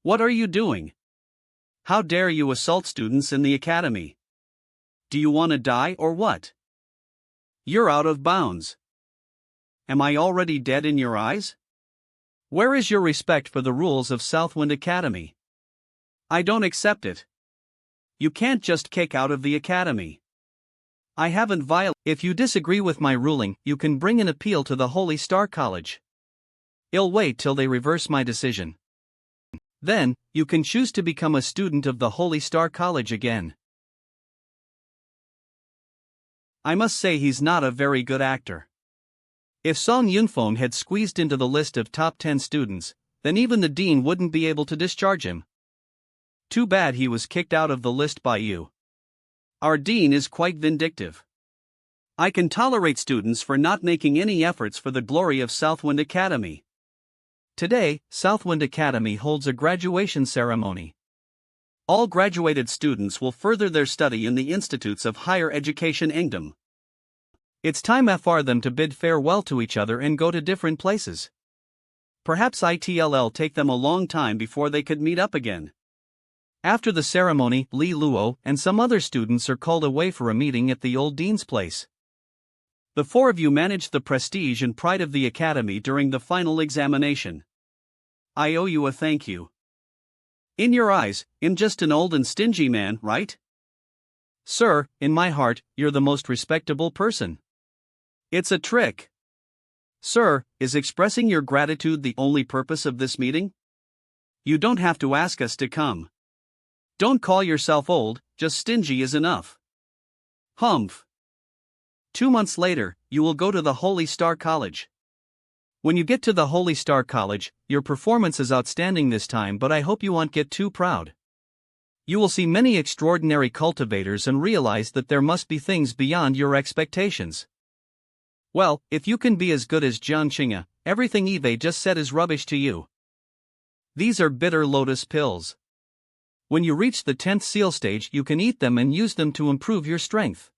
Speaker 1: What are you doing? How dare you assault students in the academy? Do you want to die or what? You're out of bounds. Am I already dead in your eyes? Where is your respect for the rules of Southwind Academy? I don't accept it. You can't just kick out of the academy. I haven't violated. If you disagree with my ruling, you can bring an appeal to the Holy Star College. I'll wait till they reverse my decision. Then, you can choose to become a student of the Holy Star College again. I must say he's not a very good actor. If Song Yunfeng had squeezed into the list of top 10 students, then even the dean wouldn't be able to discharge him. Too bad he was kicked out of the list by you. Our dean is quite vindictive. I can tolerate students for not making any efforts for the glory of Southwind Academy. Today, Southwind Academy holds a graduation ceremony. All graduated students will further their study in the institutes of higher education Engdom. It's time for them to bid farewell to each other and go to different places. Perhaps it'll take them a long time before they could meet up again. After the ceremony, Li Luo and some other students are called away for a meeting at the old dean's place. The 4 of you managed the prestige and pride of the academy during the final examination. I owe you a thank you. In your eyes, I'm just an old and stingy man, right? Sir, in my heart, you're the most respectable person. It's a trick. Sir, is expressing your gratitude the only purpose of this meeting? You don't have to ask us to come. Don't call yourself old, just stingy is enough. Humph. 2 months later, you will go to the Holy Star College. When you get to the Holy Star College, your performance is outstanding this time, but I hope you won't get too proud. You will see many extraordinary cultivators and realize that there must be things beyond your expectations. Well, if you can be as good as Jiang Qing'e, everything Eve just said is rubbish to you. These are bitter lotus pills. When you reach the 10th seal stage, you can eat them and use them to improve your strength.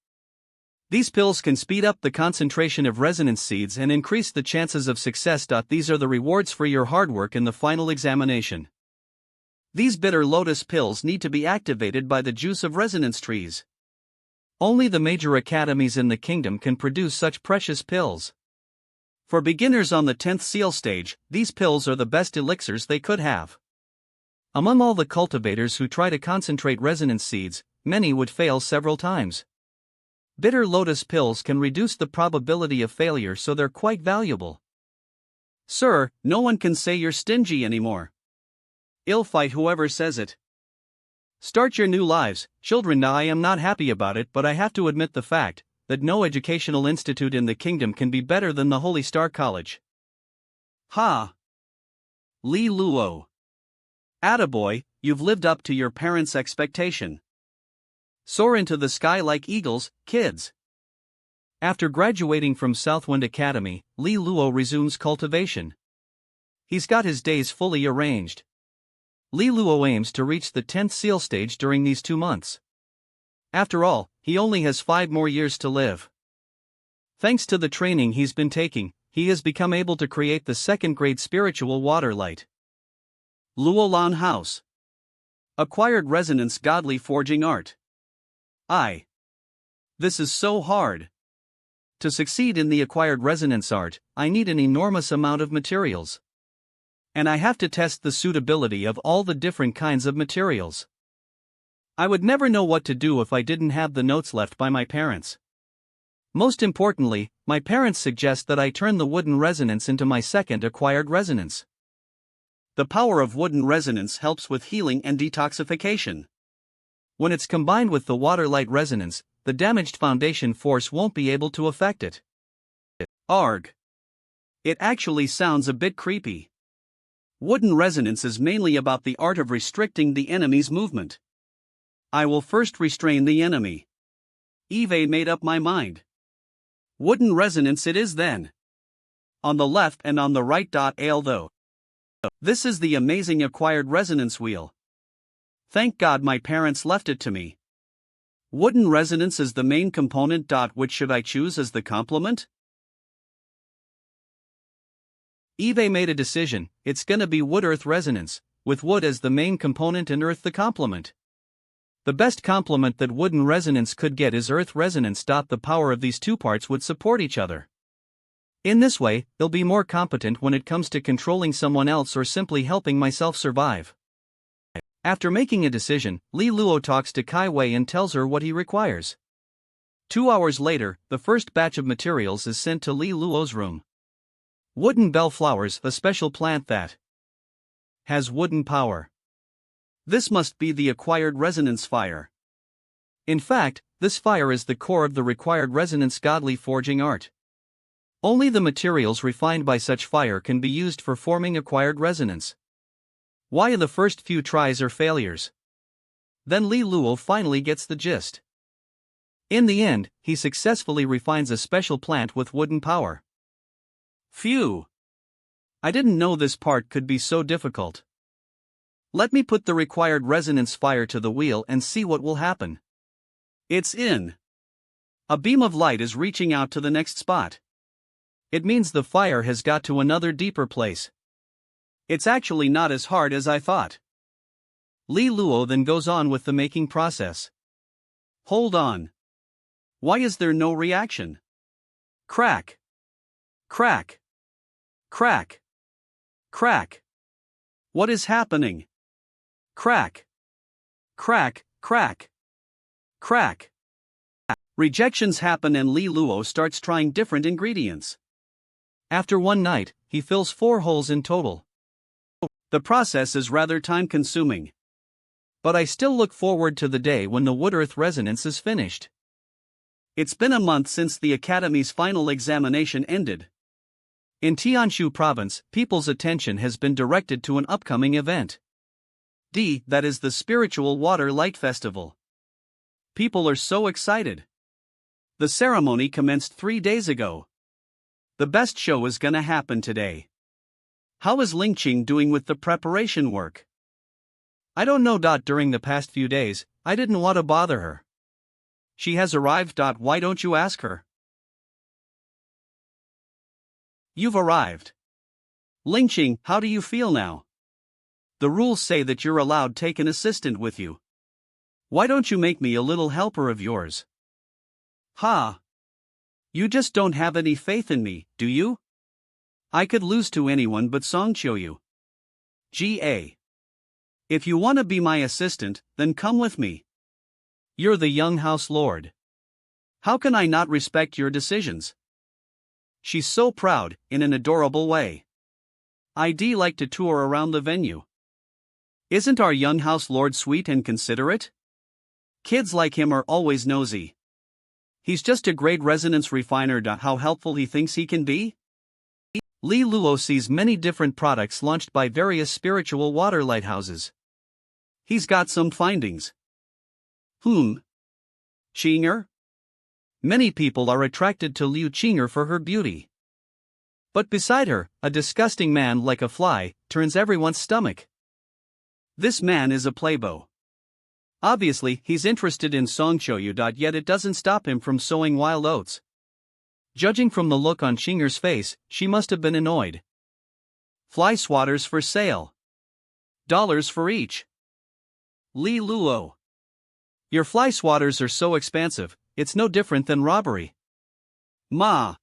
Speaker 1: These pills can speed up the concentration of resonance seeds and increase the chances of success. These are the rewards for your hard work in the final examination. These bitter lotus pills need to be activated by the juice of resonance trees. Only the major academies in the kingdom can produce such precious pills. For beginners on the 10th seal stage, these pills are the best elixirs they could have. Among all the cultivators who try to concentrate resonance seeds, many would fail several times. Bitter lotus pills can reduce the probability of failure, so they're quite valuable. Sir, no one can say you're stingy anymore. I'll fight whoever says it. Start your new lives, children. Now I am not happy about it, but I have to admit the fact that no educational institute in the kingdom can be better than the Holy Star College. Ha! Li Luo. Attaboy, you've lived up to your parents' expectation. Soar into the sky like eagles, kids. After graduating from Southwind Academy, Li Luo resumes cultivation. He's got his days fully arranged. Li Luo aims to reach the 10th seal stage during these 2 months. After all, he only has 5 more years to live. Thanks to the training he's been taking, he has become able to create the 2nd grade spiritual water light. Luolan House. Acquired resonance godly forging art. This is so hard. To succeed in the acquired resonance art, I need an enormous amount of materials. And I have to test the suitability of all the different kinds of materials. I would never know what to do if I didn't have the notes left by my parents. Most importantly, my parents suggest that I turn the wooden resonance into my 2nd acquired resonance. The power of wooden resonance helps with healing and detoxification. When it's combined with the water light resonance, the damaged foundation force won't be able to affect it. Arg. It actually sounds a bit creepy. Wooden resonance is mainly about the art of restricting the enemy's movement. I will first restrain the enemy. I've made up my mind. Wooden resonance it is then. On the left and on the right. Although this is the amazing acquired resonance wheel. Thank God my parents left it to me. Wooden resonance is the main component. Which should I choose as the complement? I've made a decision. It's gonna be wood-earth resonance, with wood as the main component and earth the complement. The best complement that wooden resonance could get is earth resonance. The power of these 2 parts would support each other. In this way, they'll be more competent when it comes to controlling someone else or simply helping myself survive. After making a decision, Li Luo talks to Kai Wei and tells her what he requires. 2 hours later, the first batch of materials is sent to Li Luo's room. Wooden bellflowers, a special plant that has wooden power. This must be the acquired resonance fire. In fact, this fire is the core of the required resonance godly forging art. Only the materials refined by such fire can be used for forming acquired resonance. Why the first few tries are failures? Then Li Luo finally gets the gist. In the end, he successfully refines a special plant with wooden power. Phew! I didn't know this part could be so difficult. Let me put the required resonance fire to the wheel and see what will happen. It's in. A beam of light is reaching out to the next spot. It means the fire has got to another deeper place. It's actually not as hard as I thought. Li Luo then goes on with the making process. Hold on. Why is there no reaction? Crack. Crack. Crack. Crack. What is happening? Crack. Crack, crack. Crack. Rejections happen and Li Luo starts trying different ingredients. After one night, he fills 4 holes in total. The process is rather time-consuming. But I still look forward to the day when the wood-earth resonance is finished. It's been a month since the Academy's final examination ended. In Tianshu Province, people's attention has been directed to an upcoming event. That is the Spiritual Water Light Festival. People are so excited. The ceremony commenced 3 days ago. The best show is gonna happen today. How is Ling Qing doing with the preparation work? I don't know. During the past few days, I didn't want to bother her. She has arrived. Why don't you ask her? You've arrived. Ling Qing, how do you feel now? The rules say that you're allowed to take an assistant with you. Why don't you make me a little helper of yours? Ha! You just don't have any faith in me, do you? I could lose to anyone but Song Qiuyu. Ga. If you want to be my assistant, then come with me. You're the young house lord. How can I not respect your decisions? She's so proud, in an adorable way. I'd like to tour around the venue. Isn't our young house lord sweet and considerate? Kids like him are always nosy. He's just a great resonance refiner. How helpful he thinks he can be? Li Luo sees many different products launched by various spiritual water lighthouses. He's got some findings. Qing'e? Many people are attracted to Liu Qing'e for her beauty. But beside her, a disgusting man like a fly turns everyone's stomach. This man is a playboy. Obviously, he's interested in Song Qiuyu. Yet it doesn't stop him from sowing wild oats. Judging from the look on Qing'er's face, she must have been annoyed. Fly swatters for sale. $1 for each. Li Luo. Your fly swatters are so expansive, it's no different than robbery. Ma.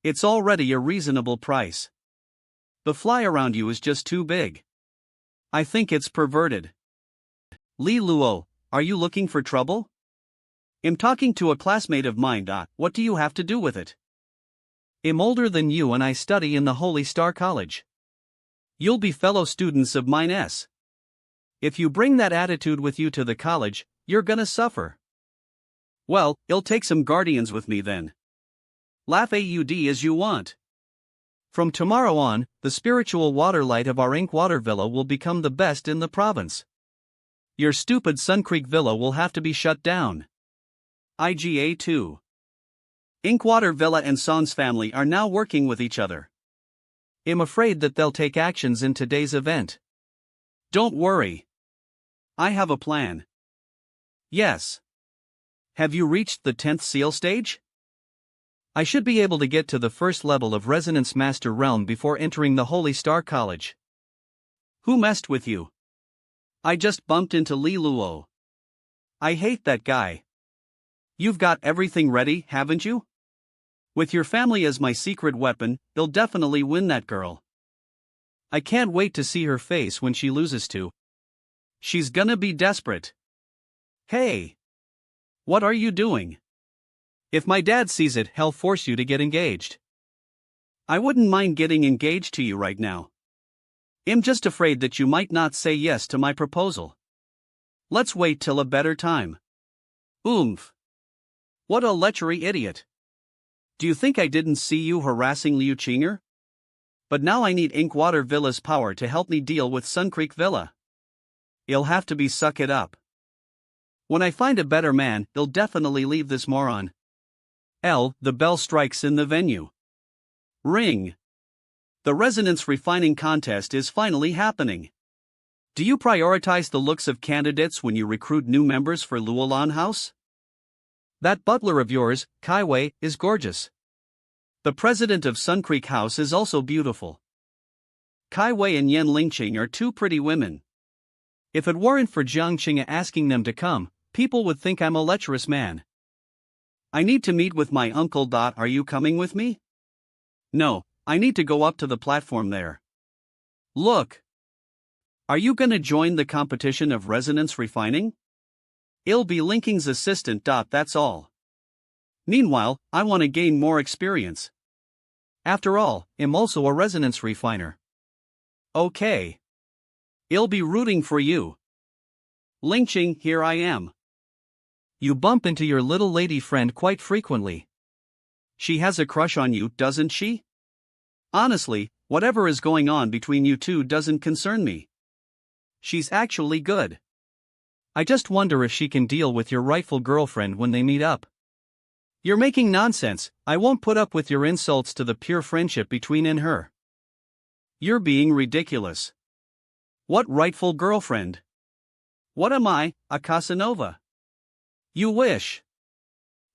Speaker 1: It's already a reasonable price. The fly around you is just too big. I think it's perverted. Li Luo, are you looking for trouble? I'm talking to a classmate of mine. What do you have to do with it? I'm older than you and I study in the Holy Star College. You'll be fellow students of mine. If you bring that attitude with you to the college, you're gonna suffer. Well, I'll take some guardians with me then. Laugh AUD as you want. From tomorrow on, the spiritual water light of our Ink Water Villa will become the best in the province. Your stupid Sun Creek Villa will have to be shut down. IGA 2. Inkwater Villa and Song's family are now working with each other. I'm afraid that they'll take actions in today's event. Don't worry. I have a plan. Yes. Have you reached the 10th seal stage? I should be able to get to the first level of Resonance Master Realm before entering the Holy Star College. Who messed with you? I just bumped into Li Luo. I hate that guy. You've got everything ready, haven't you? With your family as my secret weapon, they'll definitely win that girl. I can't wait to see her face when she loses to. She's gonna be desperate. Hey! What are you doing? If my dad sees it, he'll force you to get engaged. I wouldn't mind getting engaged to you right now. I'm just afraid that you might not say yes to my proposal. Let's wait till a better time. Oomph. What a lechery idiot. Do you think I didn't see you harassing Liu Qing'e? But now I need Inkwater Villa's power to help me deal with Sun Creek Villa. I'll have to be suck it up. When I find a better man, I'll definitely leave this moron. The bell strikes in the venue. Ring. The resonance refining contest is finally happening. Do you prioritize the looks of candidates when you recruit new members for Luolan House? That butler of yours, Kai Wei, is gorgeous. The president of Sun Creek House is also beautiful. Kai Wei and Yan Lingqing are two pretty women. If it weren't for Jiang Qing'e asking them to come, people would think I'm a lecherous man. I need to meet with my uncle. Are you coming with me? No, I need to go up to the platform there. Look. Are you gonna join the competition of resonance refining? I'll be Linking's assistant. That's all. Meanwhile, I want to gain more experience. After all, I'm also a resonance refiner. Okay. I'll be rooting for you. Lingqing, here I am. You bump into your little lady friend quite frequently. She has a crush on you, doesn't she? Honestly, whatever is going on between you two doesn't concern me. She's actually good. I just wonder if she can deal with your rightful girlfriend when they meet up. You're making nonsense. I won't put up with your insults to the pure friendship between and her. You're being ridiculous. What rightful girlfriend? What am I, a Casanova? You wish.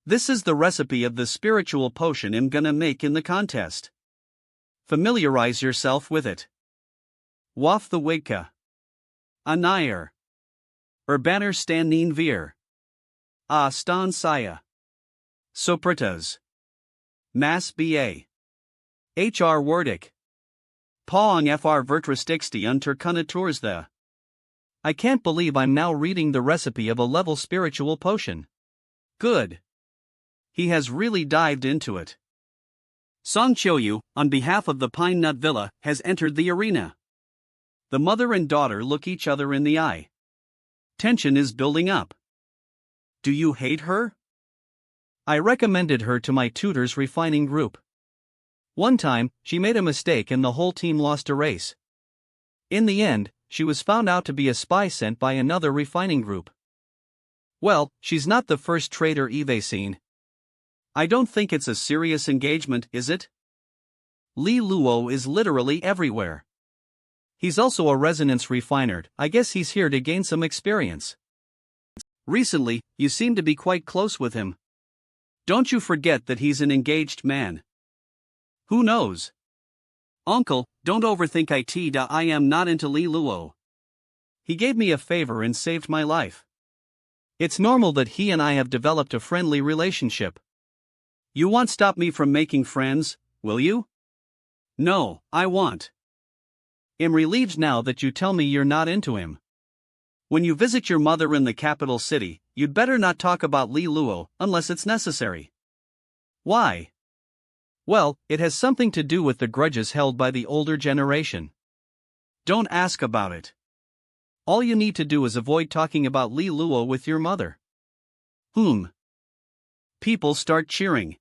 Speaker 1: This is the recipe of the spiritual potion I'm gonna make in the contest. Familiarize yourself with it. Waf the Wigka. Anayer. Urbaner stan neen veer. Stan saya. Sopritas. Mass ba. HR wordik. Paong fr vertrastixti unter kunaturs the. I can't believe I'm now reading the recipe of a level spiritual potion. Good. He has really dived into it. Song Choyu, on behalf of the Pine Nut Villa, has entered the arena. The mother and daughter look each other in the eye. Tension is building up. Do you hate her? I recommended her to my tutor's refining group. One time, she made a mistake and the whole team lost a race. In the end, she was found out to be a spy sent by another refining group. Well, she's not the first traitor Eve seen. I don't think it's a serious engagement, is it? Li Luo is literally everywhere. He's also a resonance refiner. I guess he's here to gain some experience. Recently, you seem to be quite close with him. Don't you forget that he's an engaged man. Who knows? Uncle, don't overthink it. I am not into Li Luo. He gave me a favor and saved my life. It's normal that he and I have developed a friendly relationship. You won't stop me from making friends, will you? No, I won't. I'm relieved now that you tell me you're not into him. When you visit your mother in the capital city, you'd better not talk about Li Luo unless it's necessary. Why? Well, it has something to do with the grudges held by the older generation. Don't ask about it. All you need to do is avoid talking about Li Luo with your mother. People start cheering.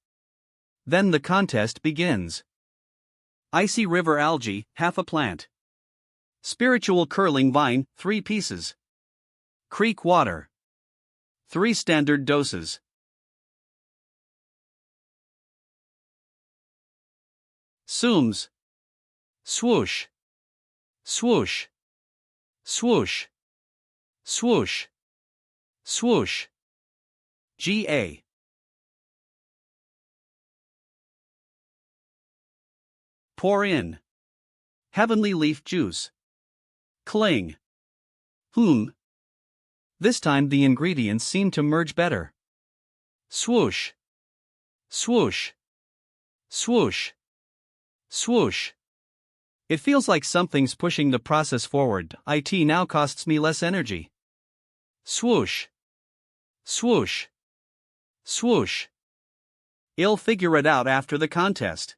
Speaker 1: Then the contest begins. Icy river algae, half a plant. Spiritual curling vine, 3 pieces. Creek water. 3 standard doses. Sooms. Swoosh. Swoosh. Swoosh. Swoosh. Swoosh. Ga. Pour in. Heavenly leaf juice. Cling. This time the ingredients seem to merge better. Swoosh. Swoosh. Swoosh. Swoosh. It feels like something's pushing the process forward. It now costs me less energy. Swoosh. Swoosh. Swoosh. I'll figure it out after the contest.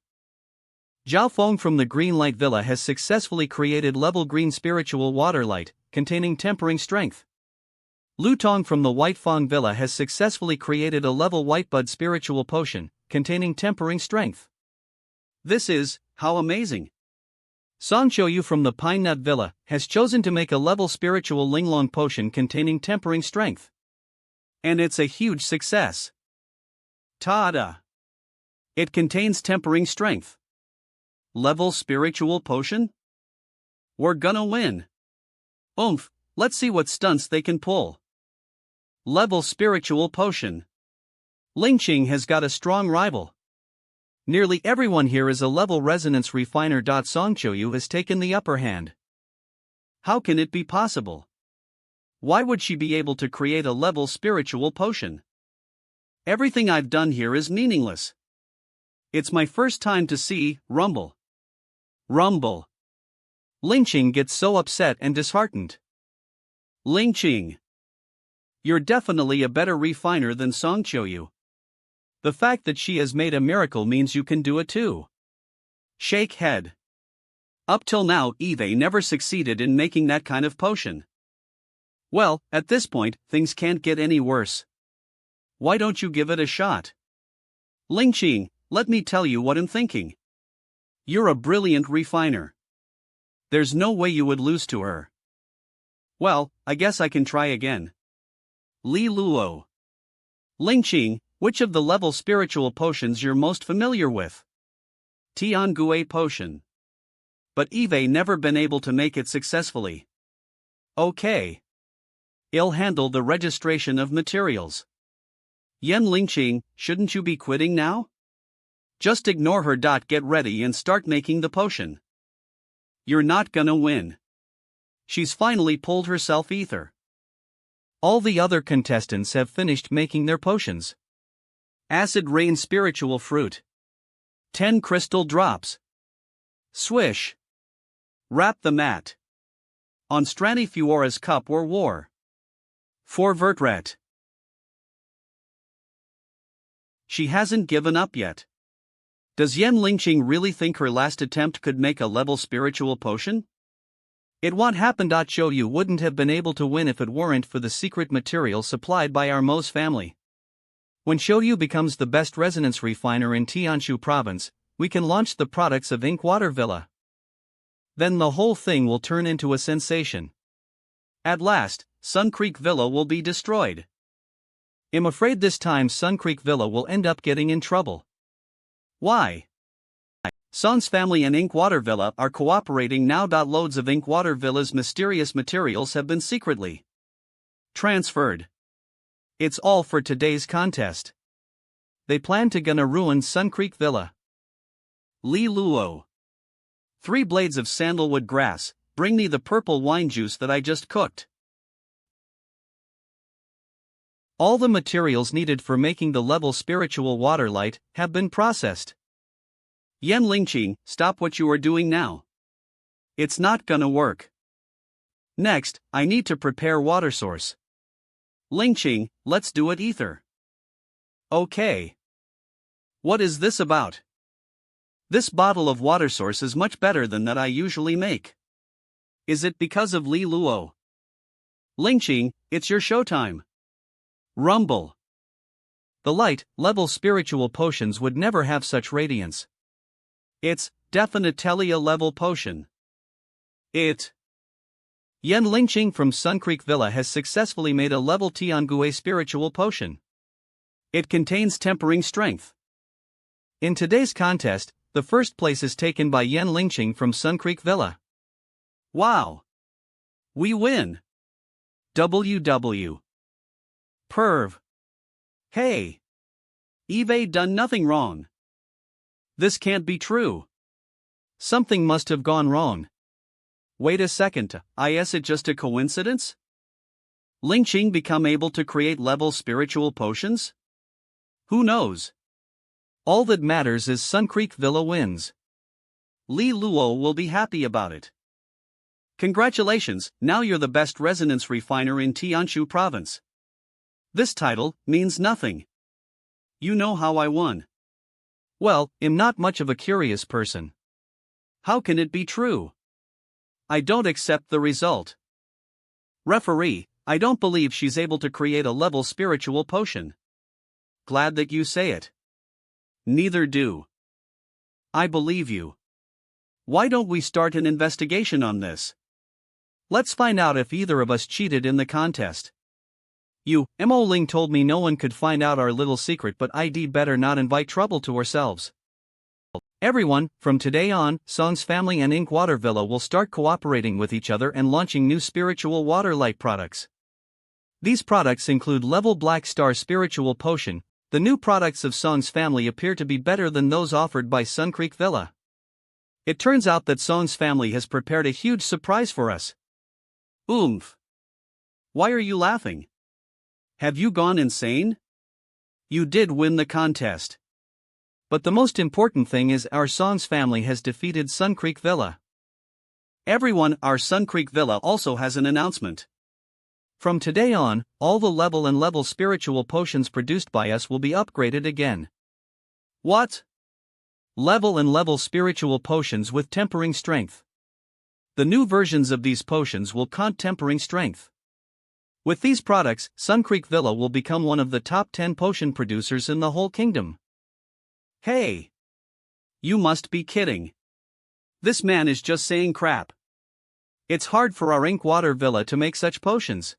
Speaker 1: Zhao Feng from the Green Light Villa has successfully created level green spiritual water light, containing tempering strength. Lu Tong from the White Fong Villa has successfully created a level white bud spiritual potion, containing tempering strength. This is, how amazing! Song Choyu from the Pine Nut Villa has chosen to make a level spiritual linglong potion containing tempering strength. And it's a huge success. Ta-da! It contains tempering strength. Level spiritual potion? We're gonna win. Let's see what stunts they can pull. Level spiritual potion. Lingqing has got a strong rival. Nearly everyone here is a level resonance refiner. Song Choyu has taken the upper hand. How can it be possible? Why would she be able to create a level spiritual potion? Everything I've done here is meaningless. It's my first time to see rumble. Rumble. Lingqing gets so upset and disheartened. Lingqing. You're definitely a better refiner than Song Choyu. The fact that she has made a miracle means you can do it too. Shake head. Up till now, Eve never succeeded in making that kind of potion. Well, at this point, things can't get any worse. Why don't you give it a shot? Lingqing, let me tell you what I'm thinking. You're a brilliant refiner. There's no way you would lose to her. Well, I guess I can try again. Li Luo. Lingqing, which of the level spiritual potions you're most familiar with? Tiangue potion. but Eve never been able to make it successfully. Okay. I'll handle the registration of materials. Yan Lingqing, shouldn't you be quitting now? Just ignore her. Get ready and start making the potion. You're not gonna win. She's finally pulled herself ether. All the other contestants have finished making their potions. Acid rain spiritual fruit. 10 crystal drops. Swish. Wrap the mat. On Strani Fiora's cup or war. 4 Vertret. She hasn't given up yet. Does Yan Lingqing really think her last attempt could make a level spiritual potion? It what happened. Shou wouldn't have been able to win if it weren't for the secret material supplied by our Mo's family. When Shou becomes the best resonance refiner in Tianshu province, we can launch the products of Inkwater Villa. Then the whole thing will turn into a sensation. At last, Sun Creek Villa will be destroyed. I'm afraid this time Sun Creek Villa will end up getting in trouble. Why? Son's family and Inkwater Villa are cooperating now. Loads of Inkwater Villa's mysterious materials have been secretly transferred. It's all for today's contest. They plan to gonna ruin Sun Creek Villa. Li Luo. 3 blades of sandalwood grass, bring me the purple wine juice that I just cooked. All the materials needed for making the level spiritual water light have been processed. Yan Lingqing, stop what you are doing now. It's not gonna work. Next, I need to prepare water source. Lingqing, let's do it ether. Okay. What is this about? This bottle of water source is much better than that I usually make. Is it because of Li Luo? Lingqing, it's your showtime. Rumble. The light, level spiritual potions would never have such radiance. It's definitely a level potion. Yan Lingqing from Sun Creek Villa has successfully made a level Tiangue spiritual potion. It contains tempering strength. In today's contest, the first place is taken by Yan Lingqing from Sun Creek Villa. Wow! We win! WW. Perv. Hey! Eve done nothing wrong. This can't be true. Something must have gone wrong. Wait a second, is it just a coincidence? Lingqing become able to create level spiritual potions? Who knows? All that matters is Sun Creek Villa wins. Li Luo will be happy about it. Congratulations, now you're the best resonance refiner in Tianshu province. This title means nothing. You know how I won. Well, I'm not much of a curious person. How can it be true? I don't accept the result. Referee, I don't believe she's able to create a level spiritual potion. Glad that you say it. Neither do. I believe you. Why don't we start an investigation on this? Let's find out if either of us cheated in the contest. Mo Ling told me no one could find out our little secret, but I'd better not invite trouble to ourselves. Everyone, from today on, Song's family and Inkwater Villa will start cooperating with each other and launching new spiritual water light products. These products include level Black Star Spiritual Potion. The new products of Song's family appear to be better than those offered by Sun Creek Villa. It turns out that Song's family has prepared a huge surprise for us. Oomph! Why are you laughing? Have you gone insane? You did win the contest. But the most important thing is our Song's family has defeated Sun Creek Villa. Everyone, our Sun Creek Villa also has an announcement. From today on, all the level spiritual potions produced by us will be upgraded again. What? Level spiritual potions with tempering strength. The new versions of these potions will count tempering strength. With these products, Sun Creek Villa will become one of the top 10 potion producers in the whole kingdom. Hey! You must be kidding. This man is just saying crap. It's hard for our Inkwater Villa to make such potions.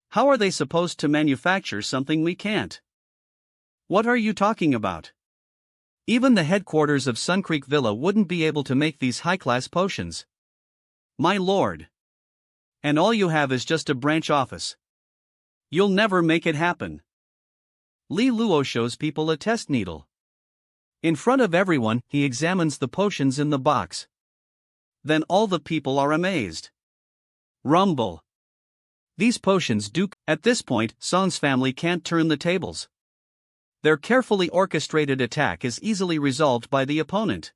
Speaker 1: How are they supposed to manufacture something we can't? What are you talking about? Even the headquarters of Sun Creek Villa wouldn't be able to make these high-class potions. My lord. And all you have is just a branch office. You'll never make it happen. Li Luo shows people a test needle. In front of everyone, he examines the potions in the box. Then all the people are amazed. Rumble. These potions do. At this point, Song's family can't turn the tables. Their carefully orchestrated attack is easily resolved by the opponent.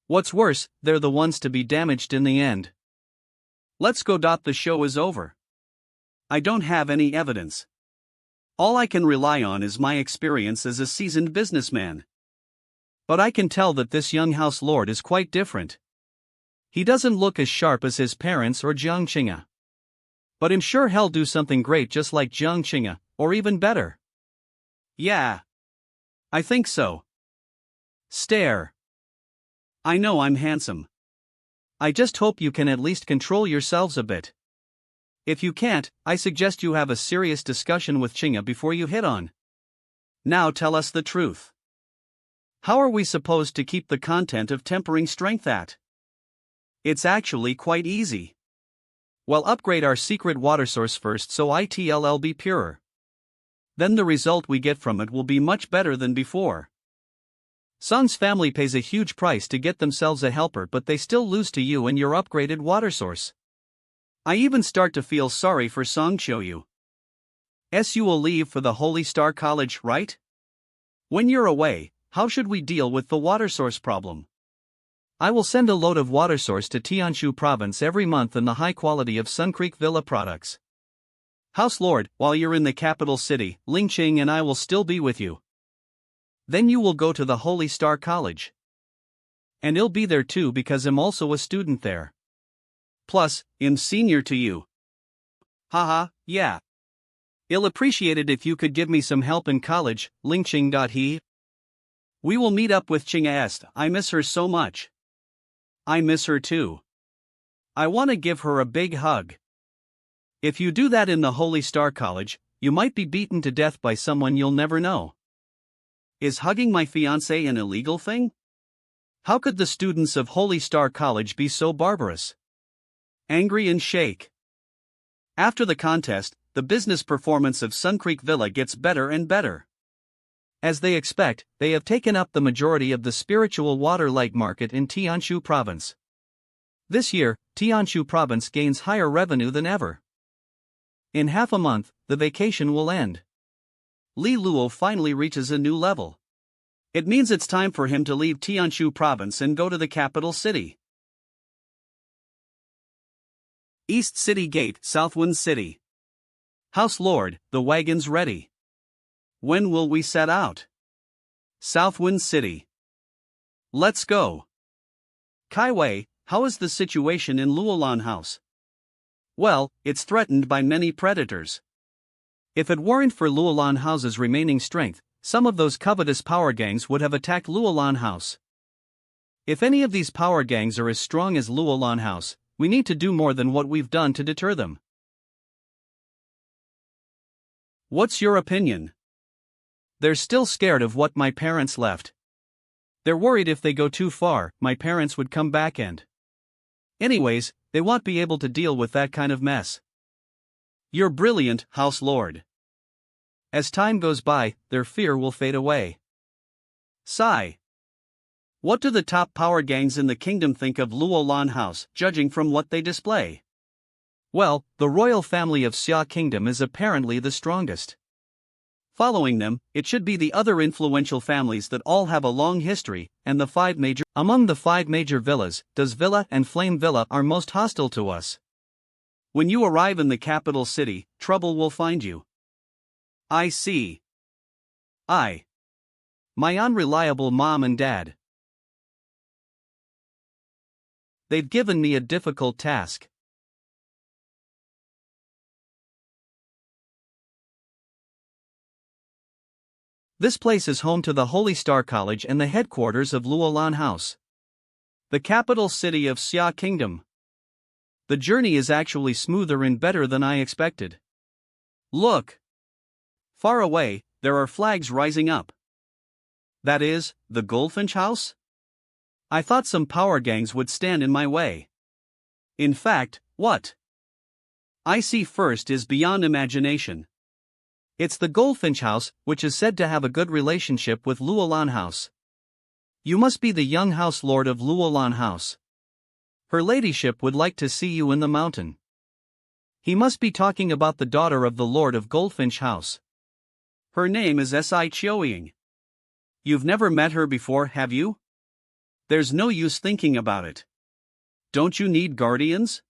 Speaker 1: What's worse, they're the ones to be damaged in the end. Let's go. The show is over. I don't have any evidence. All I can rely on is my experience as a seasoned businessman. But I can tell that this young house lord is quite different. He doesn't look as sharp as his parents or Jiang Qing'e. But I'm sure he'll do something great just like Jiang Qing'e, or even better. Yeah. I think so. Stare. I know I'm handsome. I just hope you can at least control yourselves a bit. If you can't, I suggest you have a serious discussion with Qing'e before you hit on. Now tell us the truth. How are we supposed to keep the content of tempering strength at? It's actually quite easy. Well, upgrade our secret water source first so it'll be purer. Then the result we get from it will be much better than before. Song's family pays a huge price to get themselves a helper, but they still lose to you and your upgraded water source. I even start to feel sorry for Song Xiaoyu. You will leave for the Holy Star College, right? When you're away, how should we deal with the water source problem? I will send a load of water source to Tianshu province every month in the high quality of Sun Creek Villa products. House Lord, while you're in the capital city, Ling Qing and I will still be with you. Then you will go to the Holy Star College. And I'll be there too because I'm also a student there. Plus, I'm senior to you. Haha, yeah. I'll appreciate it if you could give me some help in college, Ling Qing. He. We will meet up with Qing'e. I miss her so much. I miss her too. I want to give her a big hug. If you do that in the Holy Star College, you might be beaten to death by someone you'll never know. Is hugging my fiancé an illegal thing? How could the students of Holy Star College be so barbarous? Angry and shake. After the contest, the business performance of Sun Creek Villa gets better and better. As they expect, they have taken up the majority of the spiritual water light market in Tianshu province. This year, Tianshu province gains higher revenue than ever. In half a month, the vacation will end. Li Luo finally reaches a new level. It means it's time for him to leave Tianshu province and go to the capital city. East City Gate, Southwind City. House Lord, the wagon's ready. When will we set out? Southwind City. Let's go. Kai Wei, how is the situation in Luolan House? Well, it's threatened by many predators. If it weren't for Luolan House's remaining strength, some of those covetous power gangs would have attacked Luolan House. If any of these power gangs are as strong as Luolan House, we need to do more than what we've done to deter them. What's your opinion? They're still scared of what my parents left. They're worried if they go too far, my parents would come back and. Anyways, they won't be able to deal with that kind of mess. You're brilliant, House Lord. As time goes by, their fear will fade away. Sigh. What do the top power gangs in the kingdom think of Luolan House, judging from what they display? Well, the royal family of Xia Kingdom is apparently the strongest. Following them, it should be the other influential families that all have a long history, and among the five major villas, Does Villa and Flame Villa are most hostile to us. When you arrive in the capital city, trouble will find you. I see. My unreliable mom and dad. They've given me a difficult task. This place is home to the Holy Star College and the headquarters of Luolan House. The capital city of Xia Kingdom. The journey is actually smoother and better than I expected. Look! Far away, there are flags rising up. That is, the Goldfinch House? I thought some power gangs would stand in my way. In fact, what I see first is beyond imagination. It's the Goldfinch House, which is said to have a good relationship with Luolan House. You must be the young house lord of Luolan House. Her ladyship would like to see you in the mountain. He must be talking about the daughter of the lord of Goldfinch House. Her name is Xiang. You've never met her before, have you? There's no use thinking about it. Don't you need guardians?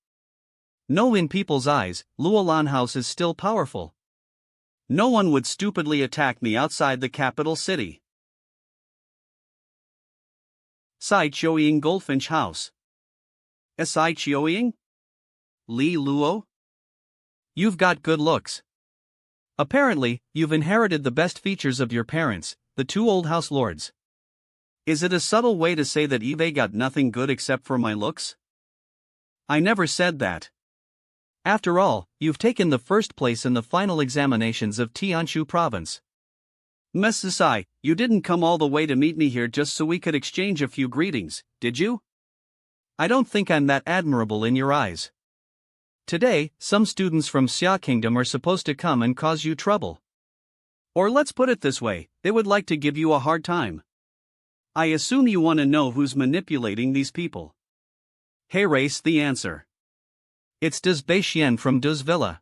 Speaker 1: No, in people's eyes, Luolan House is still powerful. No one would stupidly attack me outside the capital city. Xiang Goldfinch House. Xiang? Li Luo? You've got good looks. Apparently, you've inherited the best features of your parents, the two old house lords. Is it a subtle way to say that Eve got nothing good except for my looks? I never said that. After all, you've taken the first place in the final examinations of Tianshu province. Mrs. I, you didn't come all the way to meet me here just so we could exchange a few greetings, did you? I don't think I'm that admirable in your eyes. Today, some students from Xia Kingdom are supposed to come and cause you trouble. Or let's put it this way, they would like to give you a hard time. I assume you want to know who's manipulating these people. Hey race, the answer. It's Des Xian from Des Villa.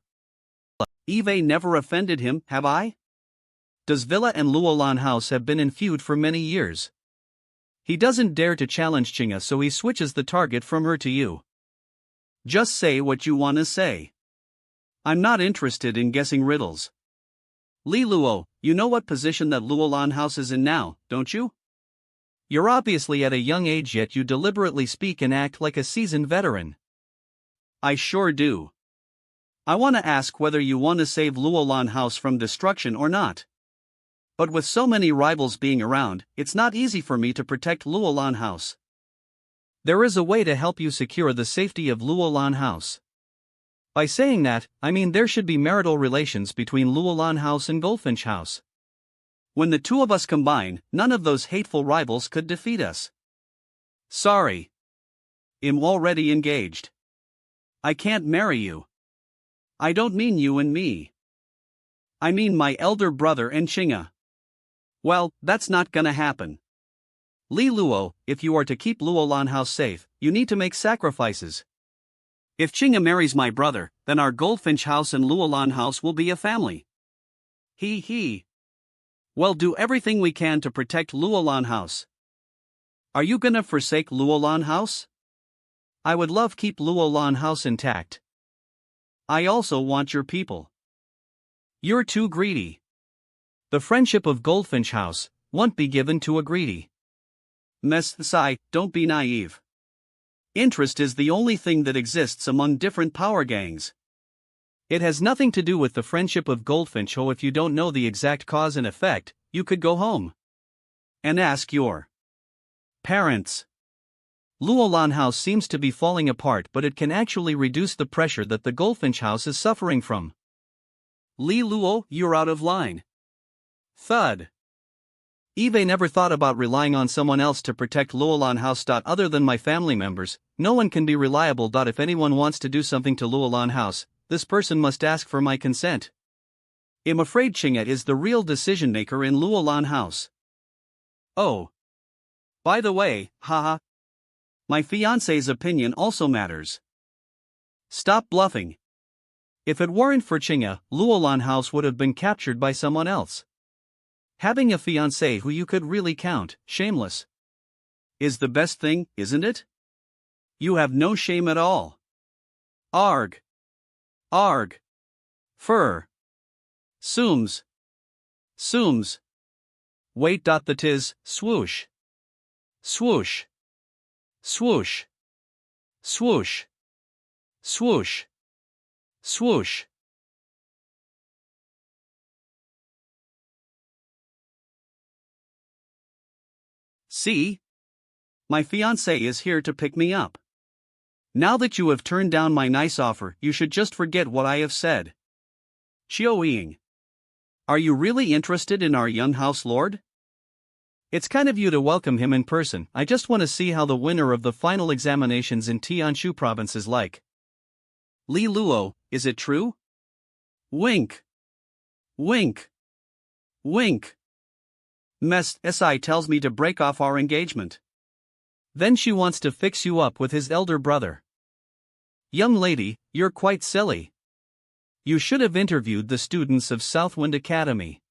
Speaker 1: Eve never offended him, have I? Des Villa and Luolan House have been in feud for many years. He doesn't dare to challenge Qing'e, so he switches the target from her to you. Just say what you want to say. I'm not interested in guessing riddles. Li Luo, you know what position that Luolan House is in now, don't you? You're obviously at a young age, yet you deliberately speak and act like a seasoned veteran. I sure do. I want to ask whether you want to save Luolan House from destruction or not. But with so many rivals being around, it's not easy for me to protect Luolan House. There is a way to help you secure the safety of Luolan House. By saying that, I mean there should be marital relations between Luolan House and Goldfinch House. When the two of us combine, none of those hateful rivals could defeat us. Sorry. I'm already engaged. I can't marry you. I don't mean you and me. I mean my elder brother and Qing'e. Well, that's not gonna happen. Li Luo, if you are to keep Luolan House safe, you need to make sacrifices. If Qing'e marries my brother, then our Goldfinch House and Luolan House will be a family. He. Well, do everything we can to protect Luolan House. Are you gonna forsake Luolan House? I would love keep Luolan House intact. I also want your people. You're too greedy. The friendship of Goldfinch House won't be given to a greedy. Miss Sai, don't be naive. Interest is the only thing that exists among different power gangs. It has nothing to do with the friendship of Goldfinch. If you don't know the exact cause and effect, you could go home and ask your parents. Luolan House seems to be falling apart, but it can actually reduce the pressure that the Goldfinch House is suffering from. Li Luo, you're out of line. Thud. Eve never thought about relying on someone else to protect Luolan House. Other than my family members, no one can be reliable. If anyone wants to do something to Luolan House, this person must ask for my consent. I'm afraid Qing'e is the real decision maker in Luolan House. Oh. By the way, haha. My fiancé's opinion also matters. Stop bluffing. If it weren't for Qing'e, Luolan House would have been captured by someone else. Having a fiancé who you could really count, shameless, is the best thing, isn't it? You have no shame at all. Arg. Arg. Fur. Sooms. Sooms. Wait. The tis, swoosh. Swoosh. Swoosh. Swoosh. Swoosh. Swoosh. See? My fiancé is here to pick me up. Now that you have turned down my nice offer, you should just forget what I have said. Xiao Ying. Are you really interested in our young house lord? It's kind of you to welcome him in person. I just want to see how the winner of the final examinations in Tianshu province is like. Li Luo, is it true? Wink. Wink. Wink. Mess SI tells me to break off our engagement. Then she wants to fix you up with his elder brother. Young lady, you're quite silly. You should have interviewed the students of Southwind Academy.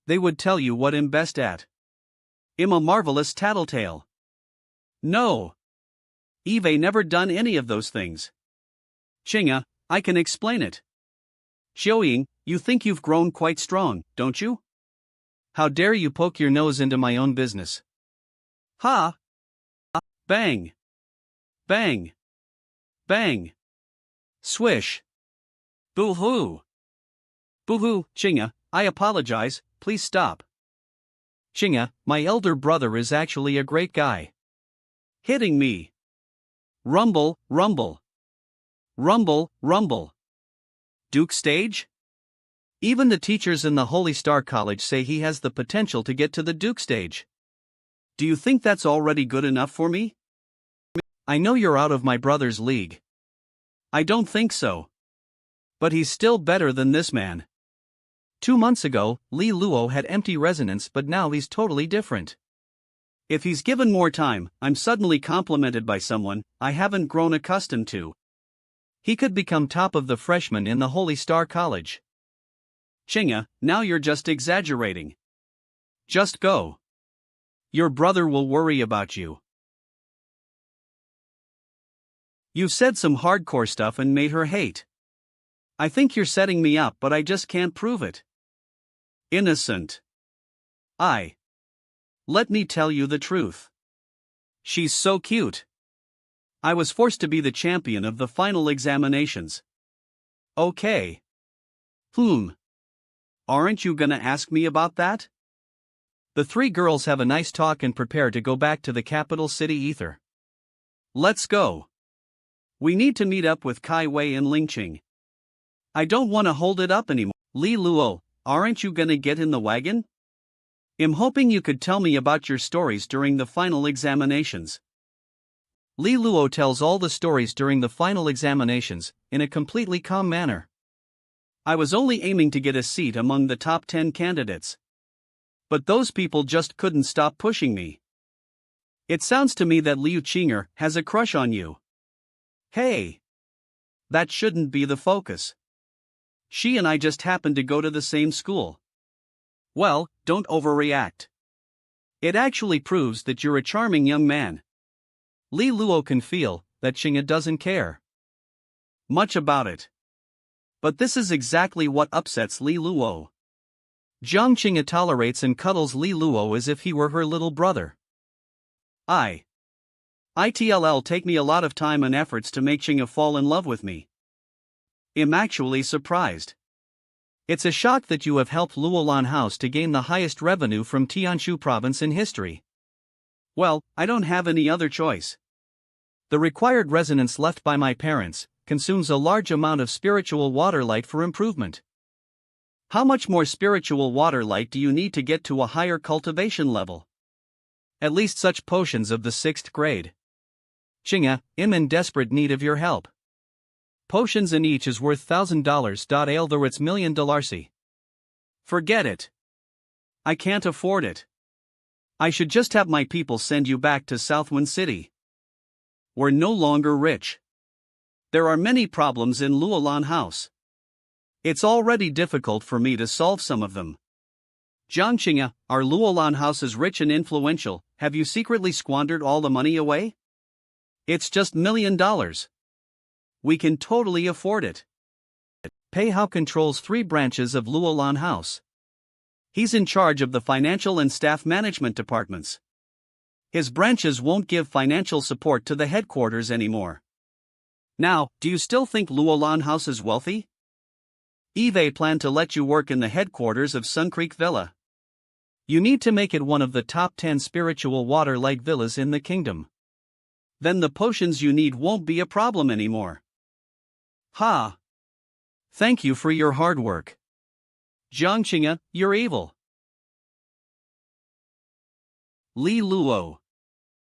Speaker 1: They would tell you what I'm best at. I'm a marvelous tattletale. No. Eve never done any of those things. Qing'e, I can explain it. Xiang, you think you've grown quite strong, don't you? How dare you poke your nose into my own business? Ha! Bang! Bang! Bang! Swish! Boo-hoo! Boo-hoo, Qing'e, I apologize, please stop. Qing'e, my elder brother is actually a great guy. Hitting me. Rumble, rumble. Rumble, rumble. Duke stage? Even the teachers in the Holy Star College say he has the potential to get to the Duke stage. Do you think that's already good enough for me? I know you're out of my brother's league. I don't think so. But he's still better than this man. 2 months ago, Li Luo had empty resonance, but now he's totally different. If he's given more time, I'm suddenly complimented by someone I haven't grown accustomed to. He could become top of the freshmen in the Holy Star College. Qing'e, now you're just exaggerating. Just go. Your brother will worry about you. You've said some hardcore stuff and made her hate. I think you're setting me up, but I just can't prove it. Innocent. Let me tell you the truth. She's so cute. I was forced to be the champion of the final examinations. Okay. Aren't you gonna ask me about that? The three girls have a nice talk and prepare to go back to the capital city ether. Let's go. We need to meet up with Kai Wei and Lingqing. I don't want to hold it up anymore. Li Luo, aren't you gonna get in the wagon? I'm hoping you could tell me about your stories during the final examinations. Li Luo tells all the stories during the final examinations, in a completely calm manner. I was only aiming to get a seat among the top 10 candidates. But those people just couldn't stop pushing me. It sounds to me that Liu Qing'e has a crush on you. Hey! That shouldn't be the focus. She and I just happened to go to the same school. Well, don't overreact. It actually proves that you're a charming young man. Li Luo can feel that Qing'e doesn't care much about it. But this is exactly what upsets Li Luo. Jiang Qing'e tolerates and cuddles Li Luo as if he were her little brother. It'll take me a lot of time and efforts to make Qing'e fall in love with me. I'm actually surprised. It's a shock that you have helped Luolan House to gain the highest revenue from Tianshu province in history. Well, I don't have any other choice. The required resonance left by my parents consumes a large amount of spiritual water light for improvement. How much more spiritual water light do you need to get to a higher cultivation level? At least such potions of the 6th grade. Qing'e, I'm in desperate need of your help. Potions in each is worth $1,000. Although it's $1 million. Forget it. I can't afford it. I should just have my people send you back to Southwind City. We're no longer rich. There are many problems in Luolan House. It's already difficult for me to solve some of them. Jiang Qing'e, our Luolan House is rich and influential. Have you secretly squandered all the money away? It's just $1 million. We can totally afford it. Pei Hao controls 3 branches of Luolan House. He's in charge of the financial and staff management departments. His branches won't give financial support to the headquarters anymore. Now, do you still think Luolan House is wealthy? Eve planned to let you work in the headquarters of Sun Creek Villa. You need to make it one of the top 10 spiritual water light villas in the kingdom. Then the potions you need won't be a problem anymore. Thank you for your hard work. Jiang Qing'e, you're evil. Li Luo.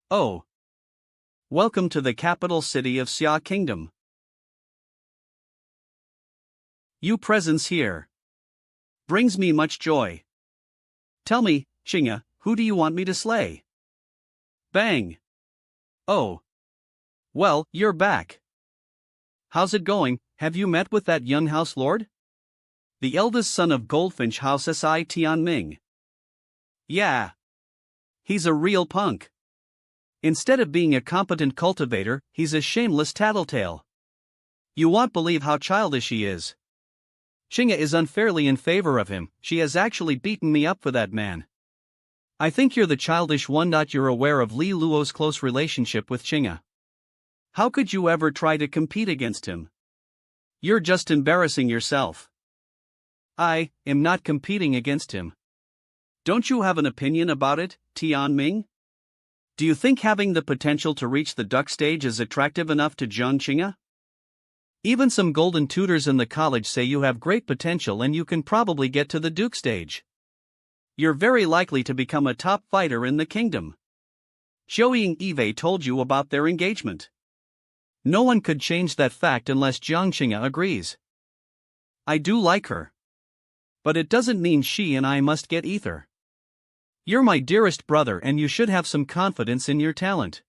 Speaker 1: Oh. Welcome to the capital city of Xia Kingdom. Your presence here brings me much joy. Tell me, Qing'e, who do you want me to slay? Bang. Oh. Well, you're back. How's it going? Have you met with that young house lord? The eldest son of Goldfinch House Si Tianming. Yeah. He's a real punk. Instead of being a competent cultivator, he's a shameless tattletale. You won't believe how childish he is. Qing'e is unfairly in favor of him. She has actually beaten me up for that man. I think you're the childish one. You're aware of Li Luo's close relationship with Qing'e. How could you ever try to compete against him? You're just embarrassing yourself. I am not competing against him. Don't you have an opinion about it, Tianming? Do you think having the potential to reach the duck stage is attractive enough to Jiang Qing'e? Even some golden tutors in the college say you have great potential and you can probably get to the duke stage. You're very likely to become a top fighter in the kingdom. Xiang told you about their engagement. No one could change that fact unless Jiang Qing'e agrees. I do like her. But it doesn't mean she and I must get either. You're my dearest brother and you should have some confidence in your talent.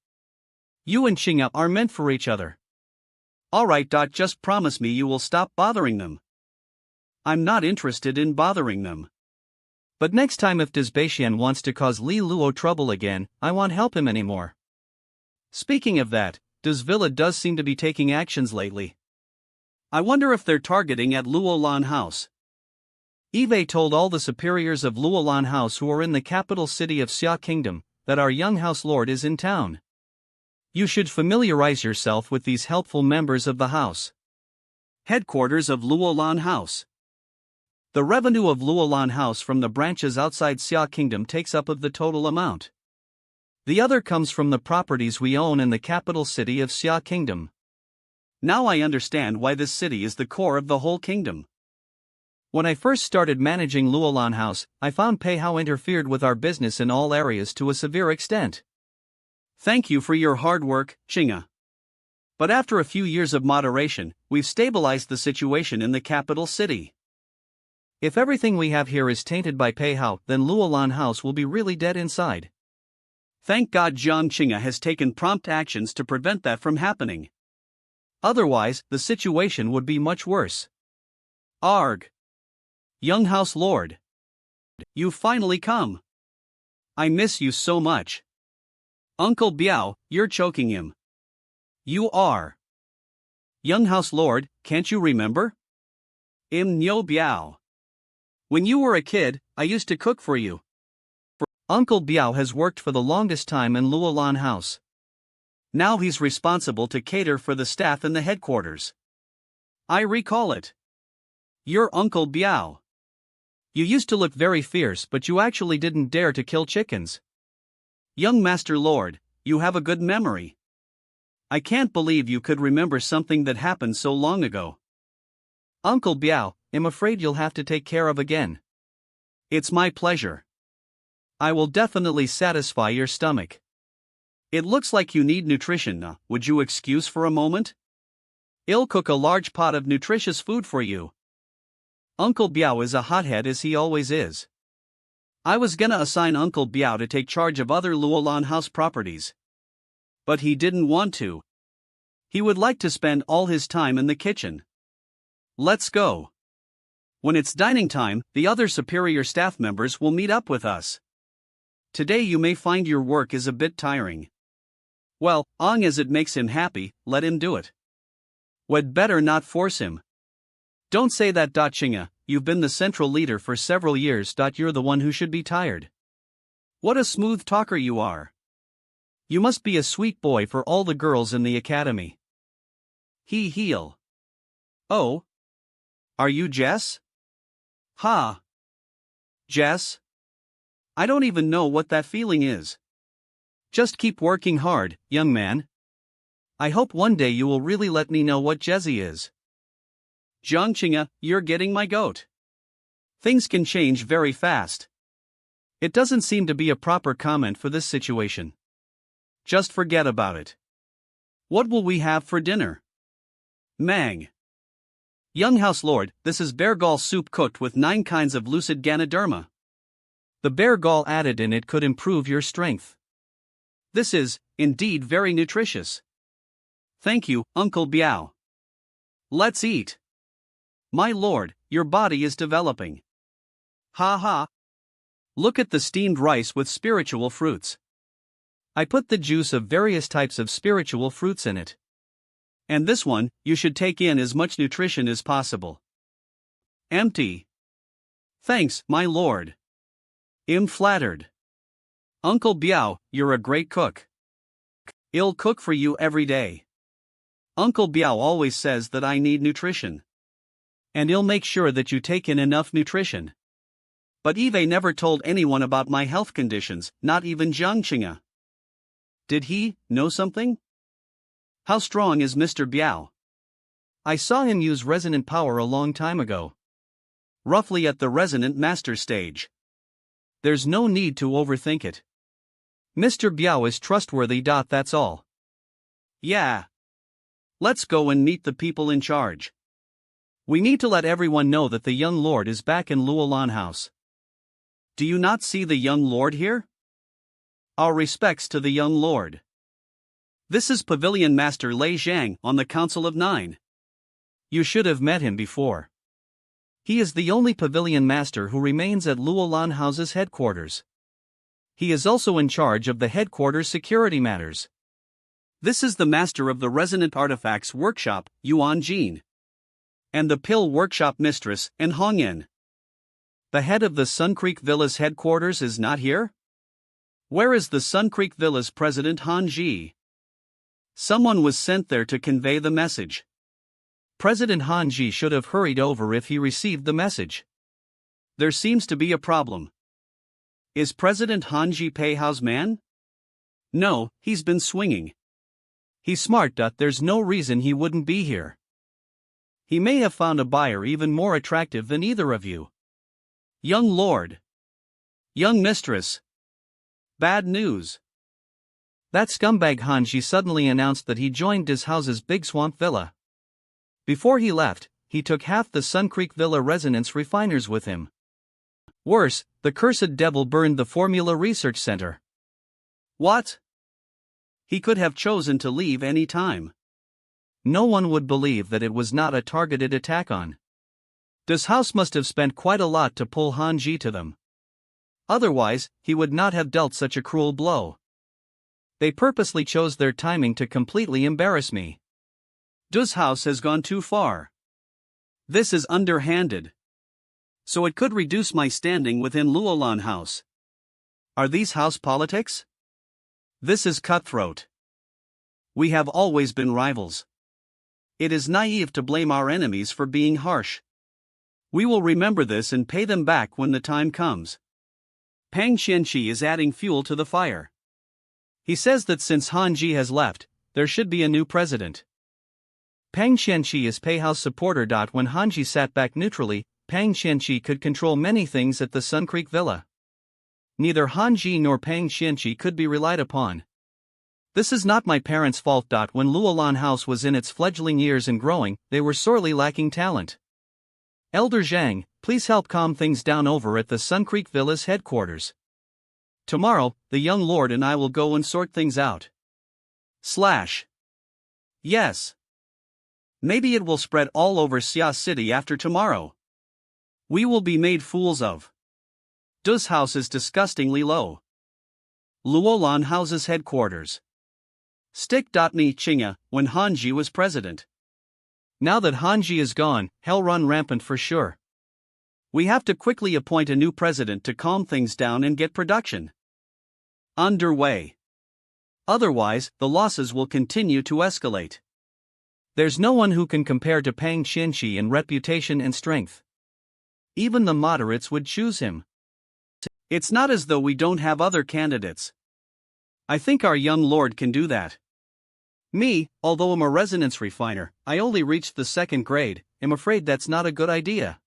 Speaker 1: You and Qing'e are meant for each other. Alright. Just promise me you will stop bothering them. I'm not interested in bothering them. But next time if Dezbaitian wants to cause Li Luo trouble again, I won't help him anymore. Speaking of that, Villa does seem to be taking actions lately. I wonder if they're targeting at Luolan House. Eve told all the superiors of Luolan House who are in the capital city of Xia Kingdom that our young house lord is in town. You should familiarize yourself with these helpful members of the house. Headquarters of Luolan House. The revenue of Luolan House from the branches outside Xia Kingdom takes up of the total amount. The other comes from the properties we own in the capital city of Xia Kingdom. Now I understand why this city is the core of the whole kingdom. When I first started managing Luolan House, I found Peihao interfered with our business in all areas to a severe extent. Thank you for your hard work, Qing'e. But after a few years of moderation, we've stabilized the situation in the capital city. If everything we have here is tainted by Peihao, then Luolan House will be really dead inside. Thank God Jiang Qing'e has taken prompt actions to prevent that from happening. Otherwise, the situation would be much worse. Arg. Young House Lord. You've finally come. I miss you so much. Uncle Biao, you're choking him. You are. Young House Lord, can't you remember? Nyo Biao. When you were a kid, I used to cook for you. Uncle Biao has worked for the longest time in Luolan House. Now he's responsible to cater for the staff in the headquarters. I recall it. You're Uncle Biao. You used to look very fierce, but you actually didn't dare to kill chickens. Young Master Lord, you have a good memory. I can't believe you could remember something that happened so long ago. Uncle Biao, I'm afraid you'll have to take care of again. It's my pleasure. I will definitely satisfy your stomach. It looks like you need nutrition. Would you excuse for a moment? I'll cook a large pot of nutritious food for you. Uncle Biao is a hothead as he always is. I was gonna assign Uncle Biao to take charge of other Luolan House properties. But he didn't want to. He would like to spend all his time in the kitchen. Let's go. When it's dining time, the other superior staff members will meet up with us. Today you may find your work is a bit tiring. Well, long as it makes him happy, let him do it. We'd better not force him. Don't say that, Qing'e, you've been the central leader for several years. You're the one who should be tired. What a smooth talker you are. You must be a sweet boy for all the girls in the academy. Heal. Oh? Are you Jess? Ha. Jess? I don't even know what that feeling is. Just keep working hard, young man. I hope one day you will really let me know what Jessie is. Jiang Qing'e, you're getting my goat. Things can change very fast. It doesn't seem to be a proper comment for this situation. Just forget about it. What will we have for dinner? Mang. Young House Lord, this is bear gall soup cooked with 9 kinds of lucid Ganoderma. The bear gall added in it could improve your strength. This is, indeed, very nutritious. Thank you, Uncle Biao. Let's eat. My lord, your body is developing. Ha ha. Look at the steamed rice with spiritual fruits. I put the juice of various types of spiritual fruits in it. And this one, you should take in as much nutrition as possible. Empty. Thanks, my lord. I'm flattered. Uncle Biao, you're a great cook. I'll cook for you every day. Uncle Biao always says that I need nutrition. And I'll make sure that you take in enough nutrition. But Eve never told anyone about my health conditions, not even Jiang Qing'e. Did he know something? How strong is Mr. Biao? I saw him use resonant power a long time ago. Roughly at the resonant master stage. There's no need to overthink it. Mr. Biao is trustworthy. That's all. Yeah. Let's go and meet the people in charge. We need to let everyone know that the young lord is back in Luolan House. Do you not see the young lord here? Our respects to the young lord. This is Pavilion Master Lei Xiang on the Council of 9. You should have met him before. He is the only pavilion master who remains at Luolan House's headquarters. He is also in charge of the headquarters security matters. This is the master of the Resonant Artifacts Workshop, Yuan Jin. And the Pill Workshop Mistress, and Hongyan. The head of the Sun Creek Villa's headquarters is not here? Where is the Sun Creek Villa's president Han Ji? Someone was sent there to convey the message. President Han Ji should have hurried over if he received the message. There seems to be a problem. Is President Han Ji Peihao's man? No, he's been swinging. He's smart. There's no reason he wouldn't be here. He may have found a buyer even more attractive than either of you. Young lord. Young mistress. Bad news. That scumbag Han Ji suddenly announced that he joined his house's Big Swamp Villa. Before he left, he took half the Sun Creek Villa resonance refiners with him. Worse, the cursed devil burned the Formula Research Center. What? He could have chosen to leave any time. No one would believe that it was not a targeted attack on. This house must have spent quite a lot to pull Han Ji to them. Otherwise, he would not have dealt such a cruel blow. They purposely chose their timing to completely embarrass me. This house has gone too far. This is underhanded. So it could reduce my standing within Luolan House. Are these house politics? This is cutthroat. We have always been rivals. It is naive to blame our enemies for being harsh. We will remember this and pay them back when the time comes. Pang Xianqi is adding fuel to the fire. He says that since Han Ji has left, there should be a new president. Pang Xianqi is Peihao's supporter. When Han Ji sat back neutrally, Pang Xianqi could control many things at the Sun Creek Villa. Neither Han Ji nor Pang Xianqi could be relied upon. This is not my parents' fault. When Luolan House was in its fledgling years and growing, they were sorely lacking talent. Elder Zhang, please help calm things down over at the Sun Creek Villa's headquarters. Tomorrow, the young lord and I will go and sort things out. Yes. Maybe it will spread all over Xia City after tomorrow. We will be made fools of. This house is disgustingly low. Luolan House's headquarters. Ni Qing'e, when Han Ji was president. Now that Han Ji is gone, hell run rampant for sure. We have to quickly appoint a new president to calm things down and get production underway. Otherwise, the losses will continue to escalate. There's no one who can compare to Pang Xianqi in reputation and strength. Even the moderates would choose him. It's not as though we don't have other candidates. I think our young lord can do that. Me, although I'm a resonance refiner, I only reached the 2nd grade, am afraid that's not a good idea.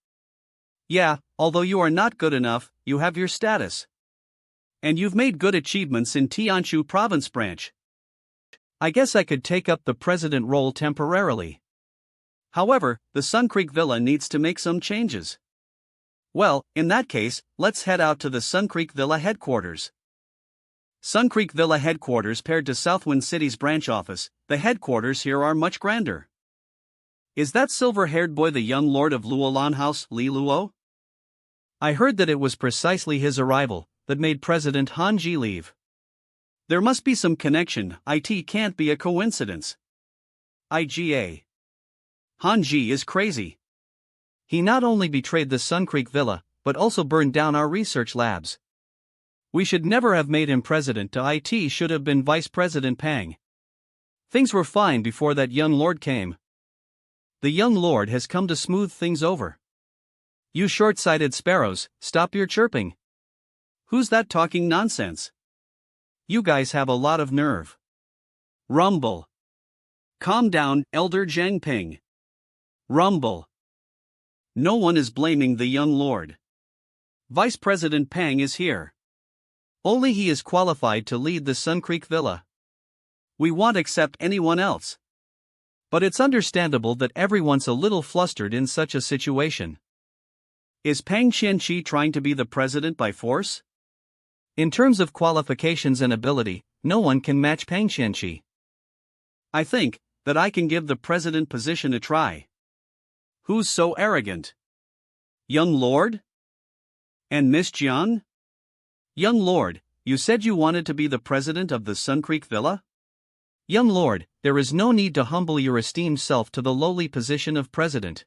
Speaker 1: Yeah, although you are not good enough, you have your status. And you've made good achievements in Tianshu province branch. I guess I could take up the president role temporarily. However, the Sun Creek Villa needs to make some changes. Well, in that case, let's head out to the Sun Creek Villa headquarters. Sun Creek Villa headquarters paired to Southwind City's branch office, the headquarters here are much grander. Is that silver-haired boy the young lord of Luolan House, Li Luo? I heard that it was precisely his arrival that made President Hanji leave. There must be some connection, it can't be a coincidence. IGA. Hanji is crazy. He not only betrayed the Sun Creek Villa, but also burned down our research labs. We should never have made him president. It should have been Vice President Pang. Things were fine before that young lord came. The young lord has come to smooth things over. You short-sighted sparrows, stop your chirping. Who's that talking nonsense? You guys have a lot of nerve. Rumble. Calm down, Elder Jiangping. Rumble. No one is blaming the young lord. Vice President Pang is here. Only he is qualified to lead the Sun Creek Villa. We won't accept anyone else. But it's understandable that everyone's a little flustered in such a situation. Is Pang Qianqi trying to be the president by force? In terms of qualifications and ability, no one can match Pang Qianqi. I think that I can give the president position a try. Who's so arrogant? Young lord? And Miss Jiang? Young lord, you said you wanted to be the president of the Sun Creek Villa? Young lord, there is no need to humble your esteemed self to the lowly position of president.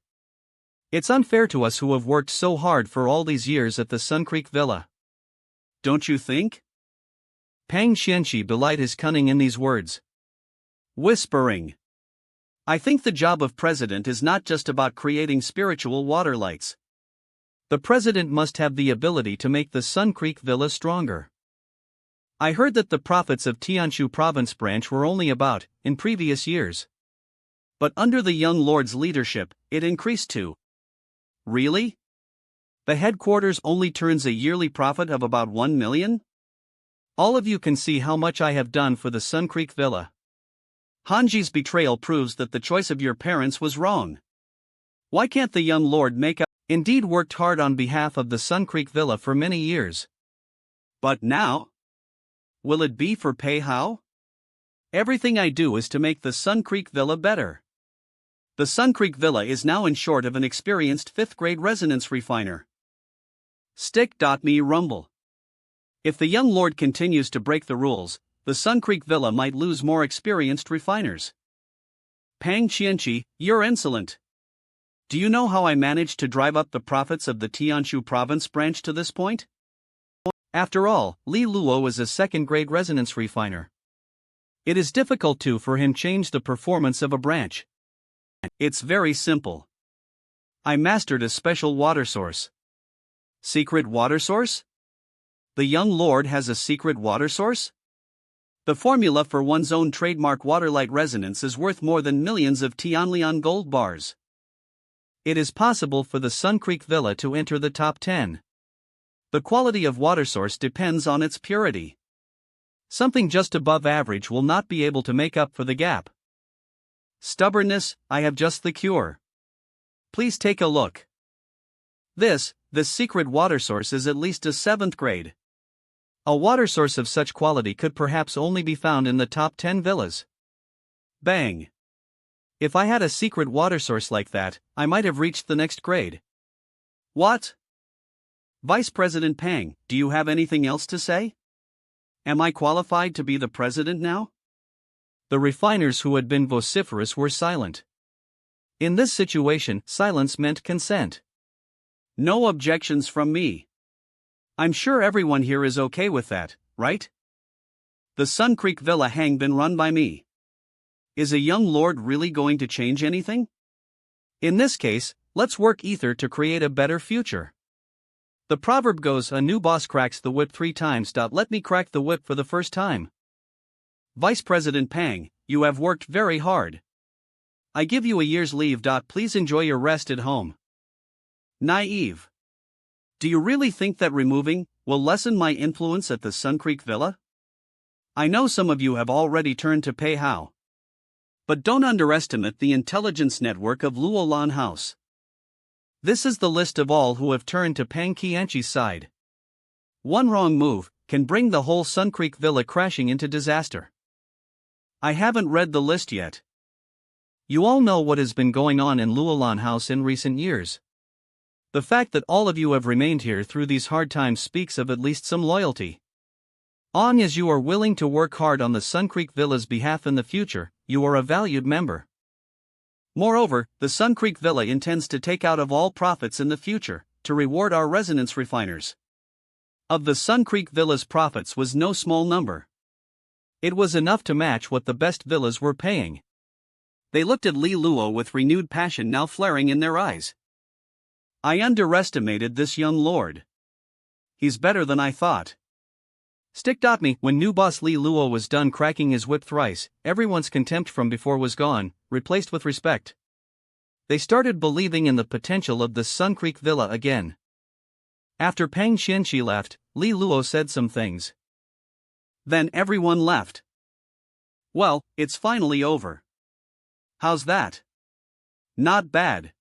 Speaker 1: It's unfair to us who have worked so hard for all these years at the Sun Creek Villa. Don't you think? Pang Qianqi belied his cunning in these words. Whispering. I think the job of president is not just about creating spiritual water lights. The president must have the ability to make the Sun Creek Villa stronger. I heard that the profits of Tianshu province branch were only about, in previous years. But under the young lord's leadership, it increased to. Really? The headquarters only turns a yearly profit of about 1 million? All of you can see how much I have done for the Sun Creek Villa. Hanji's betrayal proves that the choice of your parents was wrong. Why can't the young lord make up? Indeed worked hard on behalf of the Sun Creek Villa for many years. But now? Will it be for pay how? Everything I do is to make the Sun Creek Villa better. The Sun Creek Villa is now in short of an experienced 5th grade resonance refiner. Stick.me rumble. If the young lord continues to break the rules, the Sun Creek Villa might lose more experienced refiners. Pang Qianqi, you're insolent. Do you know how I managed to drive up the profits of the Tianshu province branch to this point? After all, Li Luo is a 2nd grade resonance refiner. It is difficult for him change the performance of a branch. It's very simple. I mastered a special water source. Secret water source? The young lord has a secret water source? The formula for one's own trademark waterlight resonance is worth more than millions of Tianlian gold bars. It is possible for the Sun Creek Villa to enter the top 10. The quality of water source depends on its purity. Something just above average will not be able to make up for the gap. Stubbornness, I have just the cure. Please take a look. This secret water source is at least a 7th grade. A water source of such quality could perhaps only be found in the top 10 villas. Bang. If I had a secret water source like that, I might have reached the next grade. What? Vice President Pang, do you have anything else to say? Am I qualified to be the president now? The refiners who had been vociferous were silent. In this situation, silence meant consent. No objections from me. I'm sure everyone here is okay with that, right? The Sun Creek Villa hang been run by me. Is a young lord really going to change anything? In this case, let's work ether to create a better future. The proverb goes, a new boss cracks the whip 3 times. Let me crack the whip for the first time. Vice President Pang, you have worked very hard. I give you a year's leave. Please enjoy your rest at home. Naive. Do you really think that removing will lessen my influence at the Sun Creek Villa? I know some of you have already turned to pay how. But don't underestimate the intelligence network of Luolan House. This is the list of all who have turned to Pang Qianqi's side. One wrong move can bring the whole Sun Creek Villa crashing into disaster. I haven't read the list yet. You all know what has been going on in Luolan House in recent years. The fact that all of you have remained here through these hard times speaks of at least some loyalty. Long as you are willing to work hard on the Sun Creek Villa's behalf in the future, you are a valued member. Moreover, the Sun Creek Villa intends to take out of all profits in the future, to reward our resonance refiners. Of the Sun Creek Villa's profits was no small number. It was enough to match what the best villas were paying. They looked at Li Luo with renewed passion now flaring in their eyes. I underestimated this young lord. He's better than I thought. Stick.me. When new boss Li Luo was done cracking his whip thrice, everyone's contempt from before was gone, replaced with respect. They started believing in the potential of the Sun Creek Villa again. After Pang Qianqi left, Li Luo said some things. Then everyone left. Well, it's finally over. How's that? Not bad.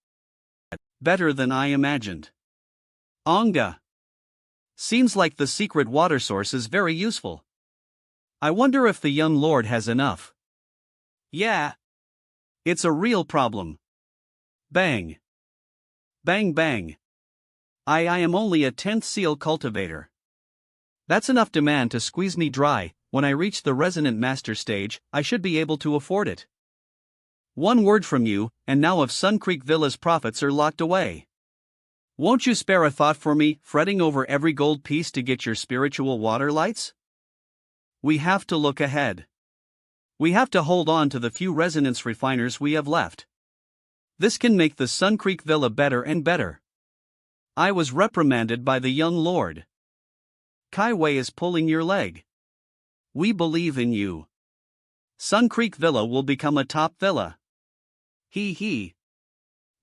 Speaker 1: Better than I imagined. Manga. Seems like the secret water source is very useful. I wonder if the young lord has enough. Yeah. It's a real problem. Bang. Bang bang. I am only a 10th seal cultivator. That's enough demand to squeeze me dry. When I reach the resonant master stage, I should be able to afford it. One word from you, and now of Sun Creek Villa's profits are locked away. Won't you spare a thought for me, fretting over every gold piece to get your spiritual water lights? We have to look ahead. We have to hold on to the few resonance refiners we have left. This can make the Sun Creek Villa better and better. I was reprimanded by the young lord. Kai Wei is pulling your leg. We believe in you. Sun Creek Villa will become a top villa. He.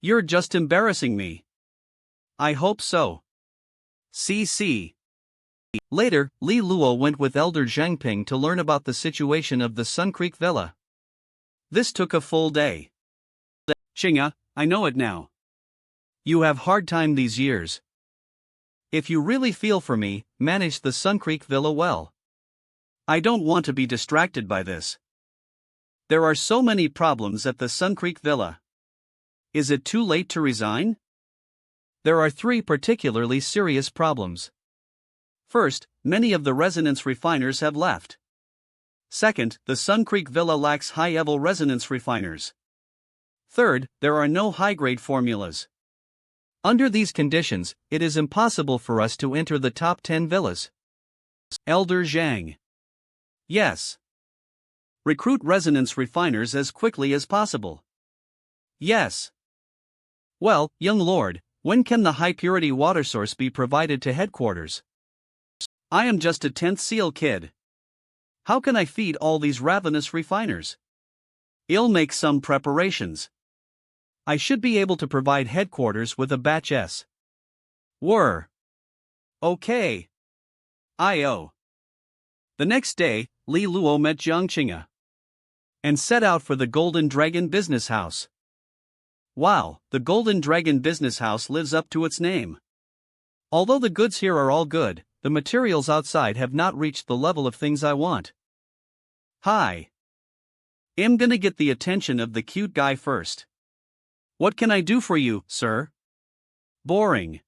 Speaker 1: You're just embarrassing me. I hope so. CC. Later, Li Luo went with Elder Zhang Ping to learn about the situation of the Sun Creek Villa. This took a full day. Qing'e, I know it now. You have hard time these years. If you really feel for me, manage the Sun Creek Villa well. I don't want to be distracted by this. There are so many problems at the Sun Creek Villa. Is it too late to resign? There are 3 particularly serious problems. First, many of the resonance refiners have left. Second, the Sun Creek Villa lacks high-level resonance refiners. Third, there are no high-grade formulas. Under these conditions, it is impossible for us to enter the top 10 villas. Elder Zhang. Yes. Recruit resonance refiners as quickly as possible. Yes. Well, young lord, when can the high-purity water source be provided to headquarters? I am just a 10th seal kid. How can I feed all these ravenous refiners? I'll make some preparations. I should be able to provide headquarters with a batch S. Were. Okay. I.O. The next day, Li Luo met Jiang Qing'e and set out for the Golden Dragon Business House. Wow, the Golden Dragon Business House lives up to its name. Although the goods here are all good, the materials outside have not reached the level of things I want. Hi. I'm gonna get the attention of the cute guy first. What can I do for you, sir? Boring.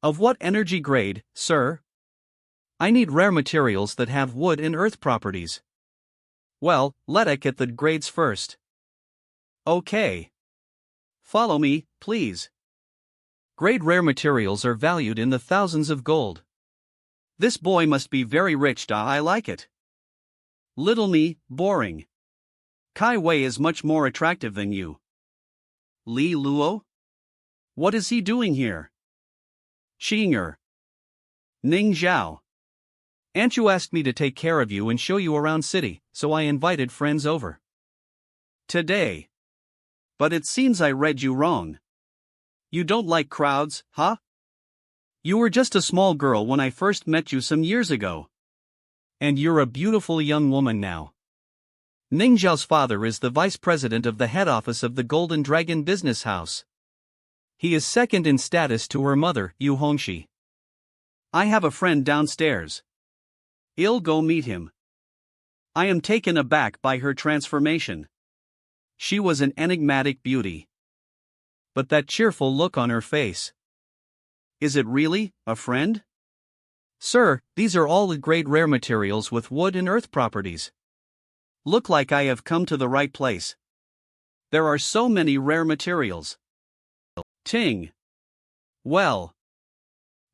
Speaker 1: Of what energy grade, sir? I need rare materials that have wood and earth properties. Well, let's get the grades first. Okay. Follow me, please. Grade rare materials are valued in the thousands of gold. This boy must be very rich. I like it. Little me, boring. Kai Wei is much more attractive than you. Li Luo? What is he doing here? Xiang. Ning Zhao. Aunt you asked me to take care of you and show you around city, so I invited friends over. Today. But it seems I read you wrong. You don't like crowds, huh? You were just a small girl when I first met you some years ago. And you're a beautiful young woman now. Ning Zhao's father is the vice president of the head office of the Golden Dragon Business House. He is second in status to her mother, Yu Hongxi. I have a friend downstairs. I'll go meet him. I am taken aback by her transformation. She was an enigmatic beauty. But that cheerful look on her face. Is it really a friend? Sir, these are all grade rare materials with wood and earth properties. Look like I have come to the right place. There are so many rare materials. Ting. Well.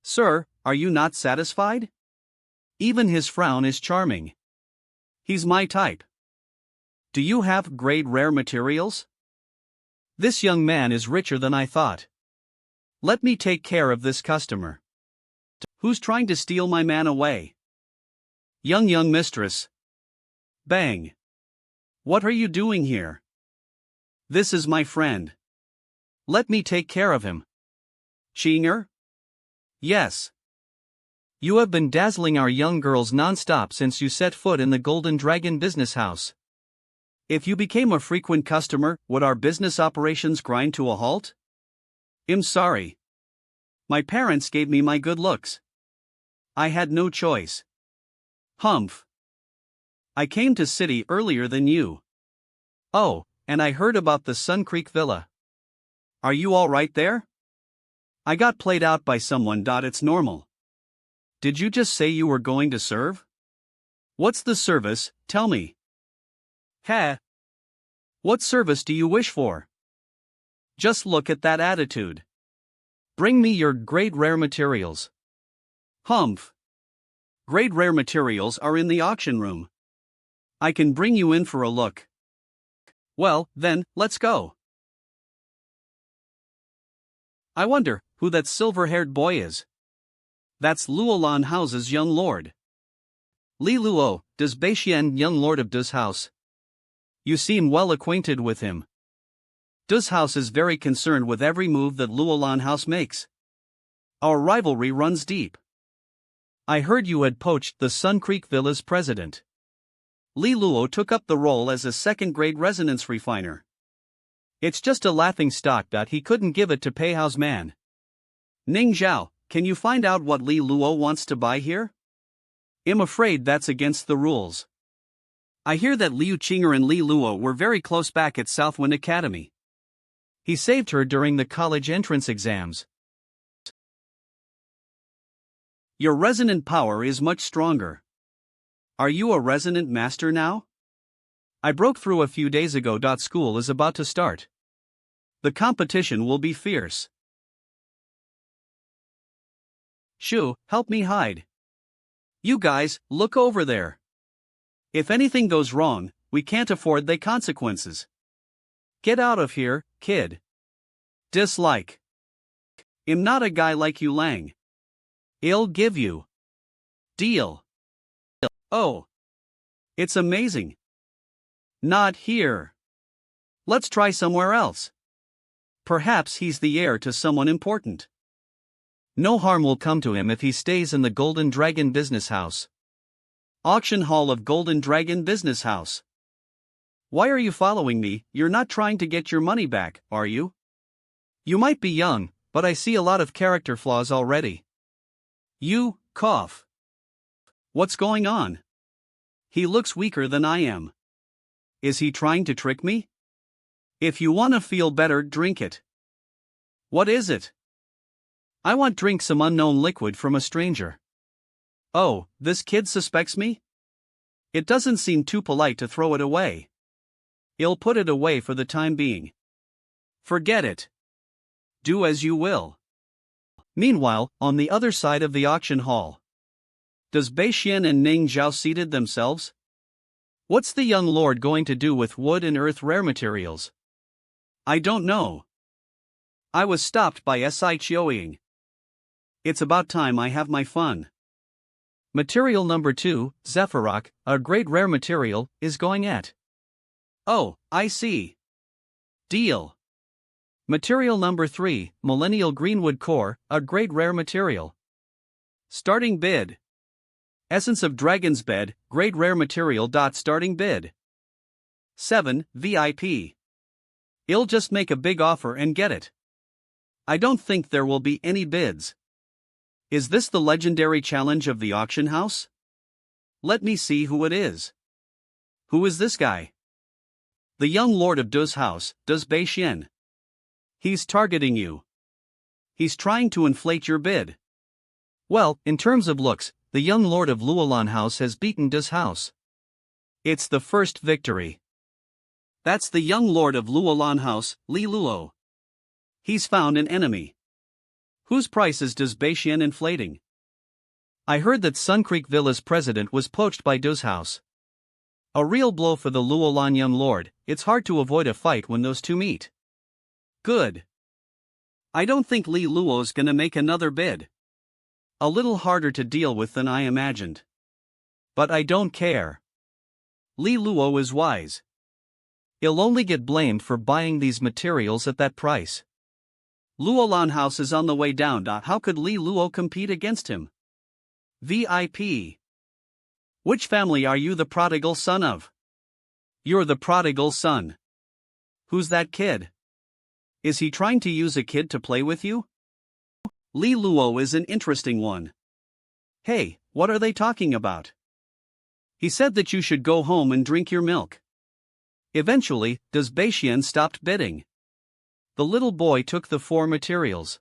Speaker 1: Sir, are you not satisfied? Even his frown is charming. He's my type. Do you have grade rare materials? This young man is richer than I thought. Let me take care of this customer. Who's trying to steal my man away? Young mistress. Bang. What are you doing here? This is my friend. Let me take care of him. Qing'e? Yes. You have been dazzling our young girls non-stop since you set foot in the Golden Dragon Business House. If you became a frequent customer, would our business operations grind to a halt? I'm sorry. My parents gave me my good looks. I had no choice. Humph. I came to city earlier than you. Oh, and I heard about the Sun Creek Villa. Are you all right there? I got played out by someone. It's normal. Did you just say you were going to serve? What's the service, tell me? Heh. What service do you wish for? Just look at that attitude. Bring me your grade rare materials. Humph. Grade rare materials are in the auction room. I can bring you in for a look. Well, then, let's go. I wonder who that silver-haired boy is. That's Luolan House's young lord. Li Luo, does Beixian young lord of Do's house. You seem well acquainted with him. Do's house is very concerned with every move that Luolan House makes. Our rivalry runs deep. I heard you had poached the Sun Creek Villa's president. Li Luo took up the role as a second-grade resonance refiner. It's just a laughing stock that he couldn't give it to Peihao's man. Ning Zhao, can you find out what Li Luo wants to buy here? I'm afraid that's against the rules. I hear that Liu Qing'e and Li Luo were very close back at Southwind Academy. He saved her during the college entrance exams. Your resonant power is much stronger. Are you a resonant master now? I broke through a few days ago. School is about to start. The competition will be fierce. Shu, help me hide. You guys, look over there. If anything goes wrong, we can't afford the consequences. Get out of here, kid. Dislike. I'm not a guy like you, Lang. I'll give you. Deal. Oh. It's amazing. Not here. Let's try somewhere else. Perhaps he's the heir to someone important. No harm will come to him if he stays in the Golden Dragon Business House. Auction Hall of Golden Dragon Business House. Why are you following me? You're not trying to get your money back, are you? You might be young, but I see a lot of character flaws already. You, cough. What's going on? He looks weaker than I am. Is he trying to trick me? If you want to feel better, drink it. What is it? I want drink some unknown liquid from a stranger. Oh, this kid suspects me? It doesn't seem too polite to throw it away. I'll put it away for the time being. Forget it. Do as you will. Meanwhile, on the other side of the auction hall. Does Beixian and Ning Zhao seated themselves? What's the young lord going to do with wood and earth rare materials? I don't know. I was stopped by Si Chioying. It's about time I have my fun. Material number 2, Zephyrock, a great rare material, is going at. Oh, I see. Deal. Material number 3, Millennial Greenwood Core, a great rare material. Starting bid. Essence of Dragon's Bed, grade rare material. Starting bid. 7. VIP. I'll just make a big offer and get it. I don't think there will be any bids. Is this the legendary challenge of the auction house? Let me see who it is. Who is this guy? The young lord of Do's house, Do's Beixian. He's targeting you. He's trying to inflate your bid. Well, in terms of looks, the young lord of Luolan House has beaten Do's house. It's the first victory. That's the young lord of Luolan House, Li Luo. He's found an enemy. Whose price is Do's Beixian inflating? I heard that Sun Creek Villa's president was poached by Do's house. A real blow for the Luolan young lord. It's hard to avoid a fight when those two meet. Good. I don't think Li Luo's gonna make another bid. A little harder to deal with than I imagined. But I don't care. Li Luo is wise. He'll only get blamed for buying these materials at that price. Luolan House is on the way down. How could Li Luo compete against him? VIP. Which family are you the prodigal son of? You're the prodigal son. Who's that kid? Is he trying to use a kid to play with you? Li Luo is an interesting one. Hey, what are they talking about? He said that you should go home and drink your milk. Eventually, Do's Beixian stopped bidding. The little boy took the 4 materials.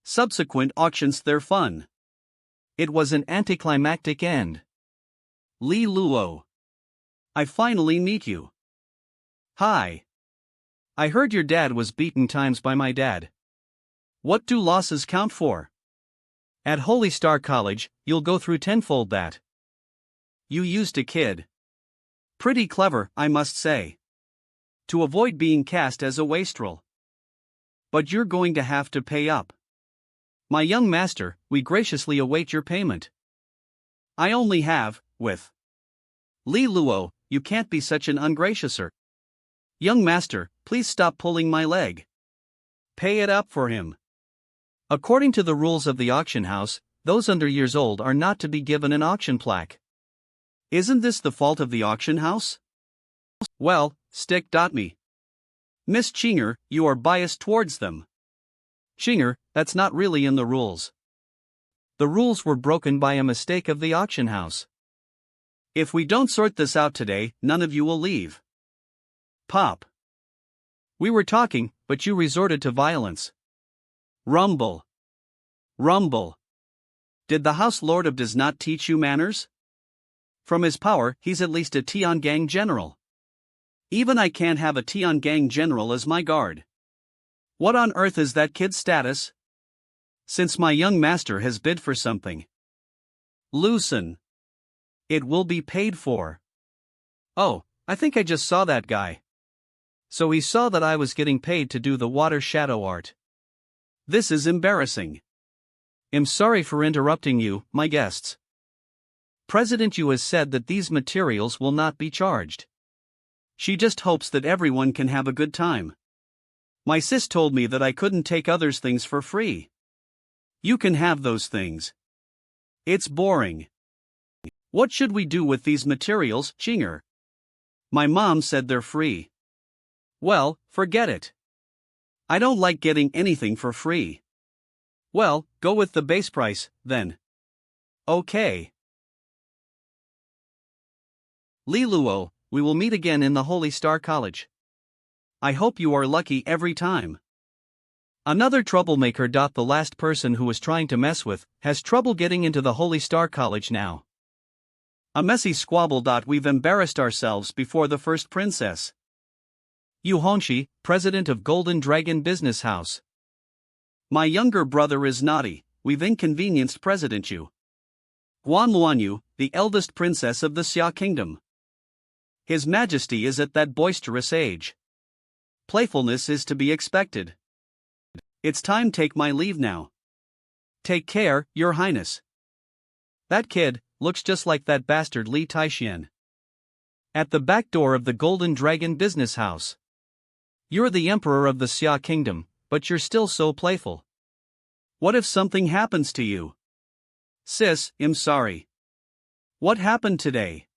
Speaker 1: Subsequent auctions, they're fun. It was an anticlimactic end. Li Luo. I finally meet you. Hi. I heard your dad was beaten times by my dad. What do losses count for? At Holy Star College, you'll go through tenfold that. You used a kid. Pretty clever, I must say. To avoid being cast as a wastrel. But you're going to have to pay up. My young master, we graciously await your payment. I only have, with. Li Luo, you can't be such an ungraciouser. Young master, please stop pulling my leg. Pay it up for him. According to the rules of the auction house, those under years old are not to be given an auction plaque. Isn't this the fault of the auction house? Well, stick.me. Miss Qing'e, you are biased towards them. Qing'e, that's not really in the rules. The rules were broken by a mistake of the auction house. If we don't sort this out today, none of you will leave. Pop. We were talking, but you resorted to violence. Rumble. Rumble. Did the House Lord of does not teach you manners? From his power, he's at least a Tiangang general. Even I can't have a Tiangang general as my guard. What on earth is that kid's status? Since my young master has bid for something. Loosen. It will be paid for. Oh, I think I just saw that guy. So he saw that I was getting paid to do the water shadow art. This is embarrassing. I'm sorry for interrupting you, my guests. President Yu has said that these materials will not be charged. She just hopes that everyone can have a good time. My sis told me that I couldn't take others' things for free. You can have those things. It's boring. What should we do with these materials, Qing'e? My mom said they're free. Well, forget it. I don't like getting anything for free. Well, go with the base price, then. Okay. Li Luo, we will meet again in the Holy Star College. I hope you are lucky every time. Another troublemaker. The last person who was trying to mess with has trouble getting into the Holy Star College now. A messy squabble. We've embarrassed ourselves before the first princess. Yu Hongxi, president of Golden Dragon Business House. My younger brother is naughty, we've inconvenienced President Yu. Guan Luanyu, the eldest princess of the Xia Kingdom. His Majesty is at that boisterous age. Playfulness is to be expected. It's time take my leave now. Take care, Your Highness. That kid looks just like that bastard Li Taixian. At the back door of the Golden Dragon Business House. You're the emperor of the Xia Kingdom, but you're still so playful. What if something happens to you? Sis, I'm sorry. What happened today?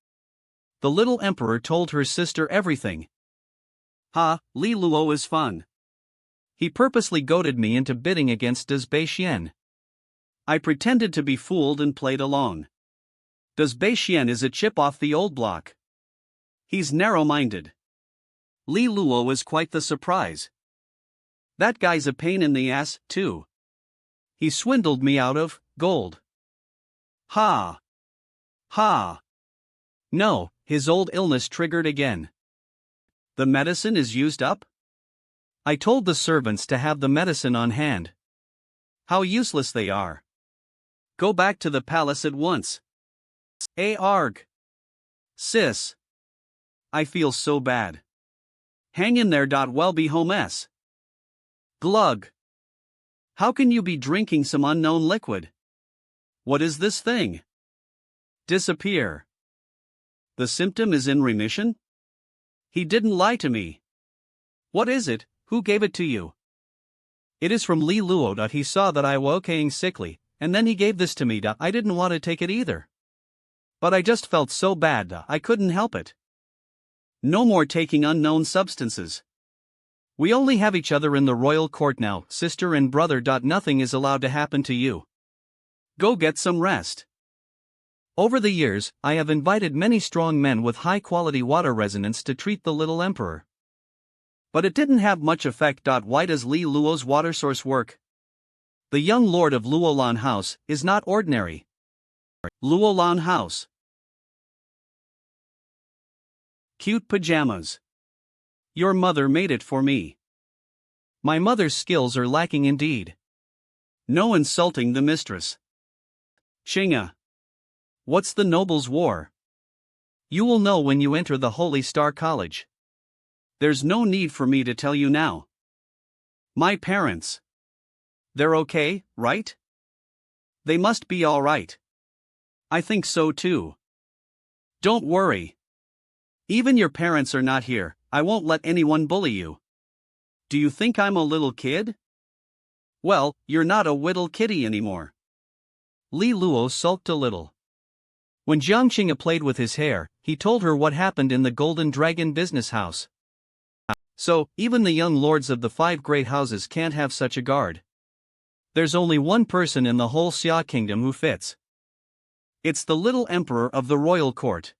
Speaker 1: The little emperor told her sister everything. Li Luo is fun. He purposely goaded me into bidding against Xian. I pretended to be fooled and played along. Xian is a chip off the old block. He's narrow-minded. Li Luo is quite the surprise. That guy's a pain in the ass, too. He swindled me out of gold. Ha! Ha! No, his old illness triggered again. The medicine is used up? I told the servants to have the medicine on hand. How useless they are. Go back to the palace at once. Arg. Sis. I feel so bad. Hang in there. Well, be home s. Glug. How can you be drinking some unknown liquid? What is this thing? Disappear. The symptom is in remission? He didn't lie to me. What is it? Who gave it to you? It is from Li Luo. He saw that I was sickly, and then he gave this to me. I didn't want to take it either. But I just felt so bad. I couldn't help it. No more taking unknown substances. We only have each other in the royal court now, sister and brother. Nothing is allowed to happen to you. Go get some rest. Over the years, I have invited many strong men with high-quality water resonance to treat the little emperor. But it didn't have much effect. Why does Li Luo's water source work? The young lord of Luolan House is not ordinary. Luolan House. Cute pajamas. Your mother made it for me. My mother's skills are lacking indeed. No insulting the mistress. Qing'e. What's the Nobles' War? You will know when you enter the Holy Star College. There's no need for me to tell you now. My parents. They're okay, right? They must be all right. I think so too. Don't worry. Even your parents are not here. I won't let anyone bully you. Do you think I'm a little kid? Well, you're not a whittle kitty anymore. Li Luo sulked a little. When Jiang Qing'e played with his hair, he told her what happened in the Golden Dragon business house. So, even the young lords of the 5 great houses can't have such a guard. There's only one person in the whole Xia kingdom who fits. It's the little emperor of the royal court.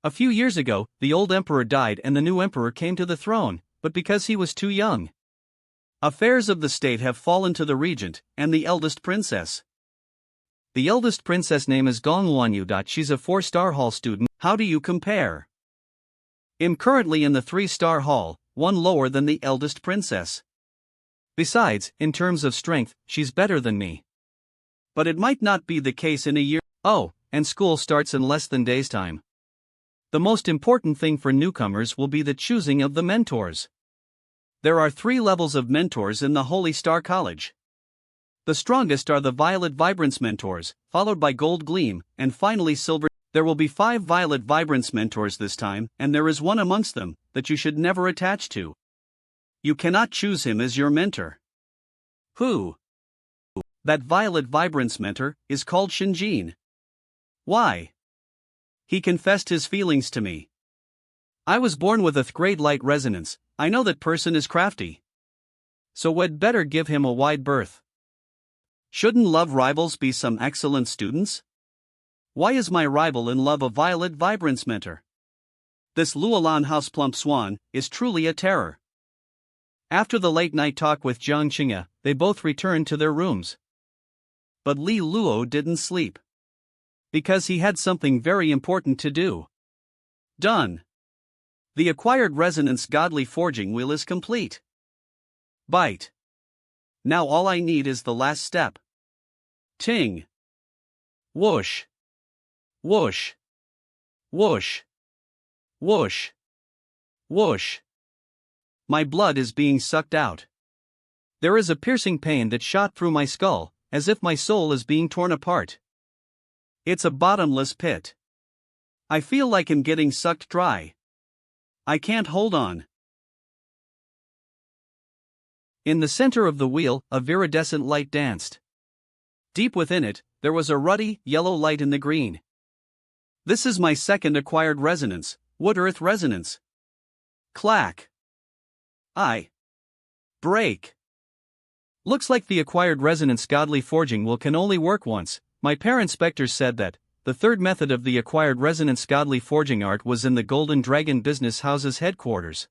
Speaker 1: A few years ago, the old emperor died and the new emperor came to the throne, but because he was too young. Affairs of the state have fallen to the regent, and the eldest princess. The eldest princess name is Gong Wanyu. She's a 4-star hall student. How do you compare? I'm currently in the 3-star hall, one lower than the eldest princess. Besides, in terms of strength, she's better than me. But it might not be the case in a year. Oh, and school starts in less than days' time. The most important thing for newcomers will be the choosing of the mentors. There are 3 levels of mentors in the Holy Star College. The strongest are the Violet Vibrance mentors, followed by Gold Gleam, and finally Silver. There will be 5 Violet Vibrance mentors this time, and there is one amongst them that you should never attach to. You cannot choose him as your mentor. Who? That Violet Vibrance mentor is called Shinjin. Why? He confessed his feelings to me. I was born with a grade light resonance. I know that person is crafty. So we'd better give him a wide berth. Shouldn't love rivals be some excellent students? Why is my rival in love a Violet Vibrance mentor? This Luolan House plump swan is truly a terror. After the late-night talk with Jiang Qing'e, they both returned to their rooms. But Li Luo didn't sleep. Because he had something very important to do. Done. The acquired resonance godly forging wheel is complete. Bite. Now all I need is the last step. Ting. Whoosh. Whoosh. Whoosh. Whoosh. Whoosh. My blood is being sucked out. There is a piercing pain that shot through my skull, as if my soul is being torn apart. It's a bottomless pit. I feel like I'm getting sucked dry. I can't hold on. In the center of the wheel, a viridescent light danced. Deep within it, there was a ruddy, yellow light in the green. This is my second acquired resonance, wood-earth resonance. Clack. Break. Looks like the acquired resonance godly forging can only work once. My parent specters said that the third method of the acquired resonance godly forging art was in the Golden Dragon Business House's headquarters.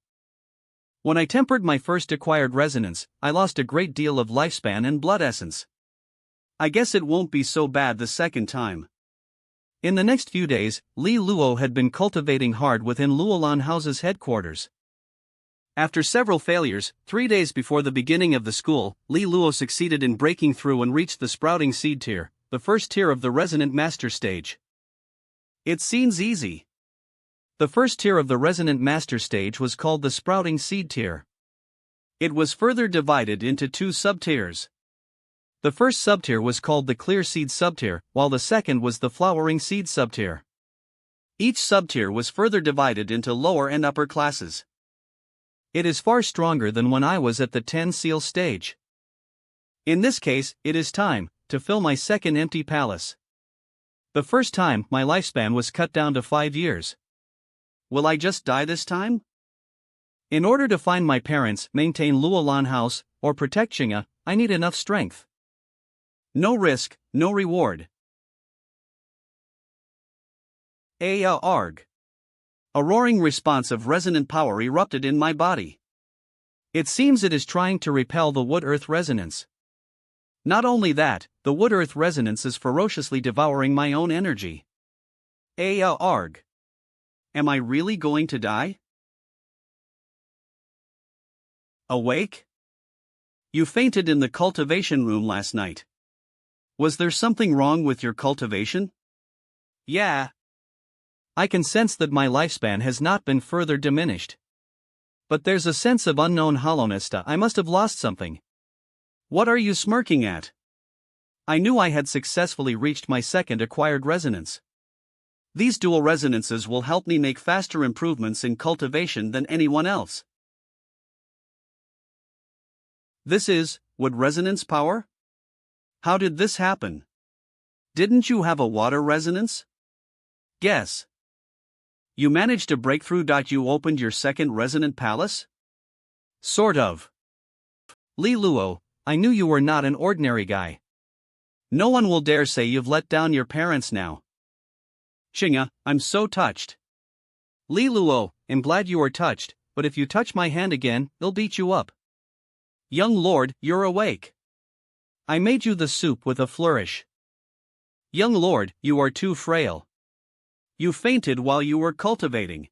Speaker 1: When I tempered my first acquired resonance, I lost a great deal of lifespan and blood essence. I guess it won't be so bad the second time. In the next few days, Li Luo had been cultivating hard within Luolan House's headquarters. After several failures, 3 days before the beginning of the school, Li Luo succeeded in breaking through and reached the sprouting seed tier, the first tier of the resonant master stage. It seems easy. The first tier of the resonant master stage was called the sprouting seed tier. It was further divided into 2 sub-tiers. The first sub-tier was called the clear seed sub-tier, while the second was the flowering seed sub-tier. Each sub-tier was further divided into lower and upper classes. It is far stronger than when I was at the 10 seal stage. In this case, it is time to fill my second empty palace. The first time, my lifespan was cut down to 5 years. Will I just die this time? In order to find my parents, maintain Luolan House, or protect Qing'e, I need enough strength. No risk, no reward. Arg. A roaring response of resonant power erupted in my body. It seems it is trying to repel the wood-earth resonance. Not only that, the wood-earth resonance is ferociously devouring my own energy. Arg. Am I really going to die? Awake? You fainted in the cultivation room last night. Was there something wrong with your cultivation? Yeah. I can sense that my lifespan has not been further diminished. But there's a sense of unknown hollowness. I must have lost something. What are you smirking at? I knew I had successfully reached my second acquired resonance. These dual resonances will help me make faster improvements in cultivation than anyone else. This is wood resonance power? How did this happen? Didn't you have a water resonance? Guess. You managed to break through. You opened your second resonant palace? Sort of. Li Luo, I knew you were not an ordinary guy. No one will dare say you've let down your parents now. Qing'e, I'm so touched. Li Luo, I'm glad you are touched, but if you touch my hand again, I'll beat you up. Young lord, you're awake. I made you the soup with a flourish. Young lord, you are too frail. You fainted while you were cultivating.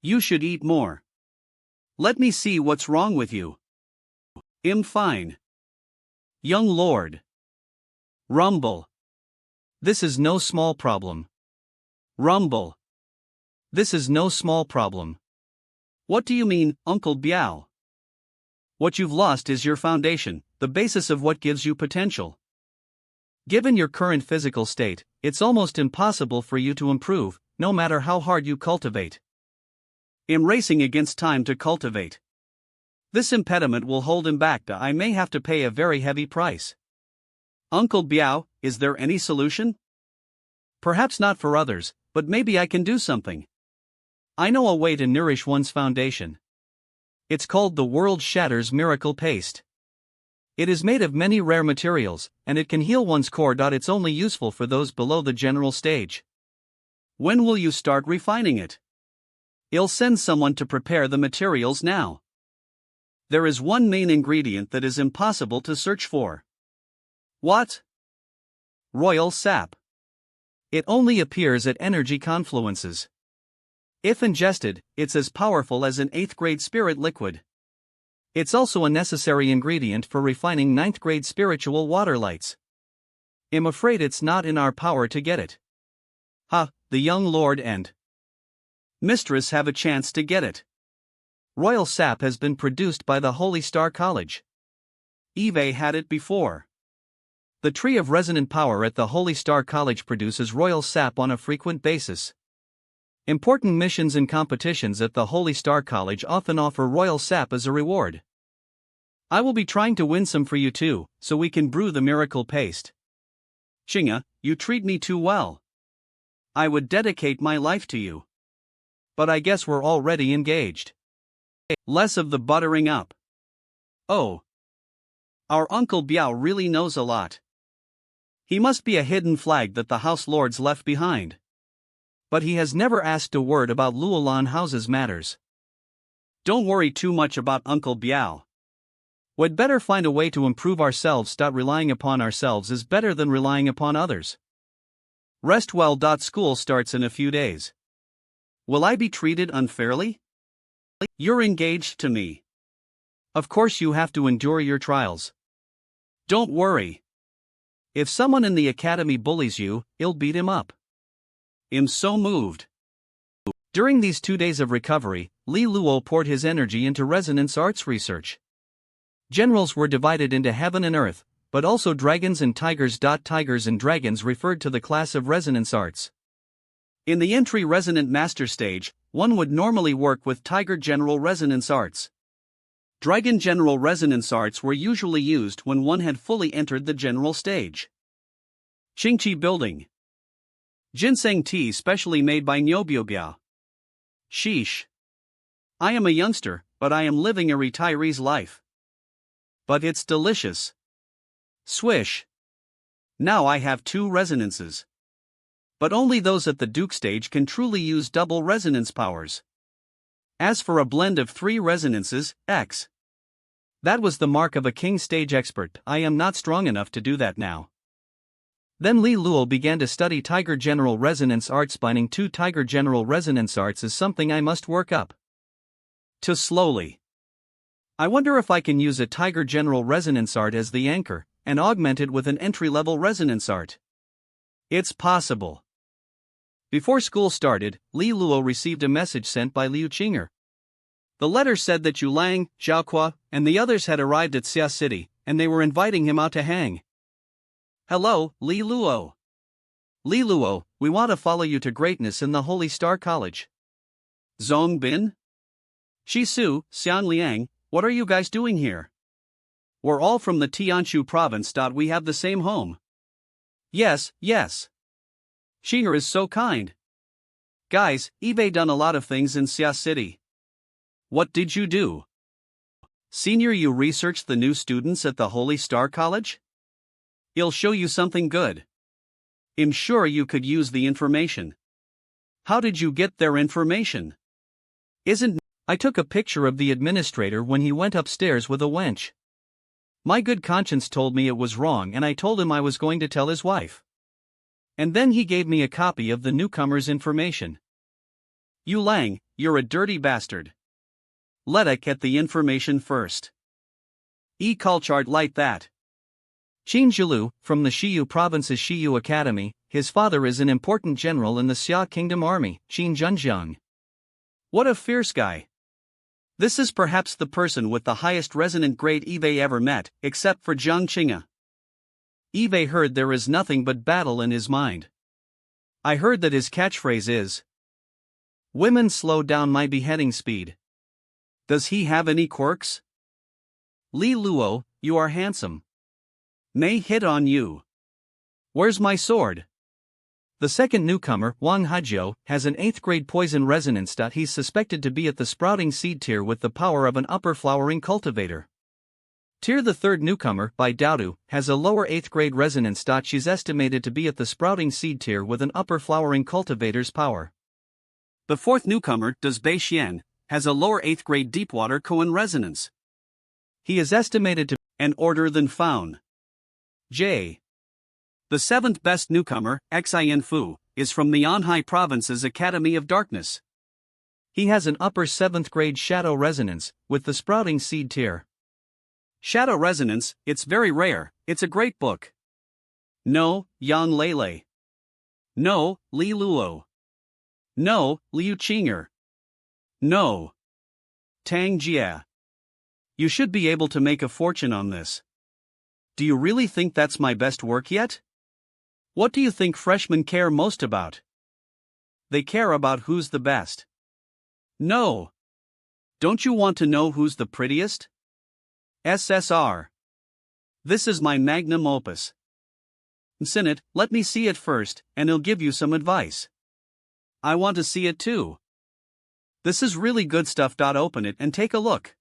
Speaker 1: You should eat more. Let me see what's wrong with you. I'm fine. Young lord. Rumble. This is no small problem. Rumble. This is no small problem. What do you mean, Uncle Biao? What you've lost is your foundation, the basis of what gives you potential. Given your current physical state, it's almost impossible for you to improve, no matter how hard you cultivate. I'm racing against time to cultivate. This impediment will hold him back. I may have to pay a very heavy price. Uncle Biao, is there any solution? Perhaps not for others, but maybe I can do something. I know a way to nourish one's foundation. It's called the World Shatters Miracle Paste. It is made of many rare materials, and it can heal one's core. It's only useful for those below the general stage. When will you start refining it? I'll send someone to prepare the materials now. There is one main ingredient that is impossible to search for. What? Royal sap. It only appears at energy confluences. If ingested, it's as powerful as an 8th grade spirit liquid. It's also a necessary ingredient for refining 9th grade spiritual water lights. I'm afraid it's not in our power to get it. The young lord and mistress have a chance to get it. Royal sap has been produced by the Holy Star College. Eve had it before. The tree of resonant power at the Holy Star College produces royal sap on a frequent basis. Important missions and competitions at the Holy Star College often offer royal sap as a reward. I will be trying to win some for you too, so we can brew the miracle paste. Qing'e, you treat me too well. I would dedicate my life to you. But I guess we're already engaged. Less of the buttering up. Oh. Our Uncle Biao really knows a lot. He must be a hidden flag that the House Lords left behind. But he has never asked a word about Luolan House's matters. Don't worry too much about Uncle Biao. We'd better find a way to improve ourselves. Relying upon ourselves is better than relying upon others. Rest well. School starts in a few days. Will I be treated unfairly? You're engaged to me. Of course you have to endure your trials. Don't worry. If someone in the academy bullies you, you'll beat him up. I'm so moved. During these 2 days of recovery, Li Luo poured his energy into resonance arts research. Generals were divided into heaven and earth, but also dragons and tigers. Tigers and dragons referred to the class of resonance arts. In the entry resonant master stage, one would normally work with tiger general resonance arts. Dragon general resonance arts were usually used when one had fully entered the general stage. Qingqi building. Ginseng tea specially made by Nyobiobia. Sheesh. I am a youngster, but I am living a retiree's life. But it's delicious. Swish. Now I have 2 resonances. But only those at the Duke stage can truly use double resonance powers. As for a blend of 3 resonances, X. That was the mark of a king stage expert. I am not strong enough to do that now. Then Li Luo began to study Tiger General Resonance Arts. Binding 2 Tiger General Resonance Arts is something I must work up to slowly. I wonder if I can use a Tiger General Resonance Art as the anchor, and augment it with an entry-level resonance art. It's possible. Before school started, Li Luo received a message sent by Liu Qing'e. The letter said that Yu Lang, Xiaoqua, and the others had arrived at Xia City, and they were inviting him out to hang. Hello, Li Luo. Li Luo, we want to follow you to greatness in the Holy Star College. Zong Bin? Shisu, Xiang Liang, what are you guys doing here? We're all from the Tianshu province. We have the same home. Yes. Qing'e is so kind. Guys, Eve done a lot of things in Xia City. What did you do? Senior, you researched the new students at the Holy Star College? He'll show you something good. I'm sure you could use the information. How did you get their information? I took a picture of the administrator when he went upstairs with a wench. My good conscience told me it was wrong, and I told him I was going to tell his wife. And then he gave me a copy of the newcomer's information. Yu Lang, you're a dirty bastard. Let us get the information first. Culchart like that. Qin Zhilu, from the Xiyu province's Xiyu Academy, his father is an important general in the Xia Kingdom Army, Qin Zhenjiang. What a fierce guy. This is perhaps the person with the highest resonant grade Eve ever met, except for Jiang Qing'e. Eve heard there is nothing but battle in his mind. I heard that his catchphrase is, "Women slow down my beheading speed." Does he have any quirks? Li Luo, you are handsome. May hit on you. Where's my sword? The second newcomer, Wang Hajio, has an 8th grade poison resonance. He's suspected to be at the sprouting seed tier with the power of an upper flowering cultivator. Tier the third newcomer, by Daodu, has a lower 8th grade resonance. She's estimated to be at the sprouting seed tier with an upper flowering cultivator's power. The fourth newcomer, does Bei Xian, has a lower 8th grade deepwater koan resonance. He is estimated to be an order than found. J. The 7th best newcomer, Xin Fu, is from the Anhai Province's Academy of Darkness. He has an upper 7th grade shadow resonance, with the sprouting seed tier. Shadow resonance, it's very rare, it's a great book. No, Yang Lele. No, Li Luo. No, Liu Qing'e. No. Tang Jia. You should be able to make a fortune on this. Do you really think that's my best work yet? What do you think freshmen care most about? They care about who's the best. No. Don't you want to know who's the prettiest? SSR. This is my magnum opus. Sin it, let me see it first, and I'll give you some advice. I want to see it too. This is really good stuff. Open it and take a look.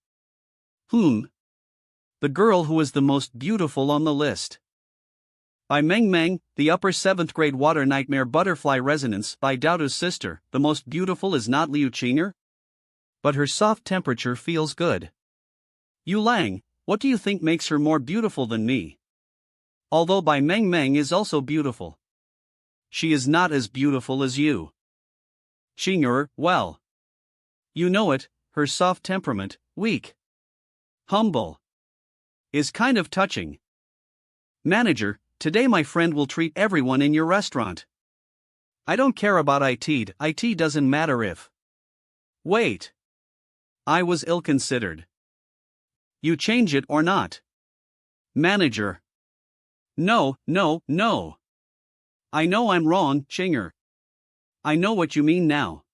Speaker 1: The girl who is the most beautiful on the list. By Meng, the upper 7th grade water nightmare butterfly resonance. By Daoda's sister, the most beautiful is not Liu Qing'e, but her soft temperature feels good. Yu Lang, what do you think makes her more beautiful than me? Although By Meng is also beautiful, she is not as beautiful as you. Qing'e, well, you know it, her soft temperament, weak, humble, is kind of touching. Manager, today my friend will treat everyone in your restaurant. I don't care about it, it doesn't matter if. Wait. I was ill-considered. You change it or not? Manager. No. I know I'm wrong, Qing'e. I know what you mean now.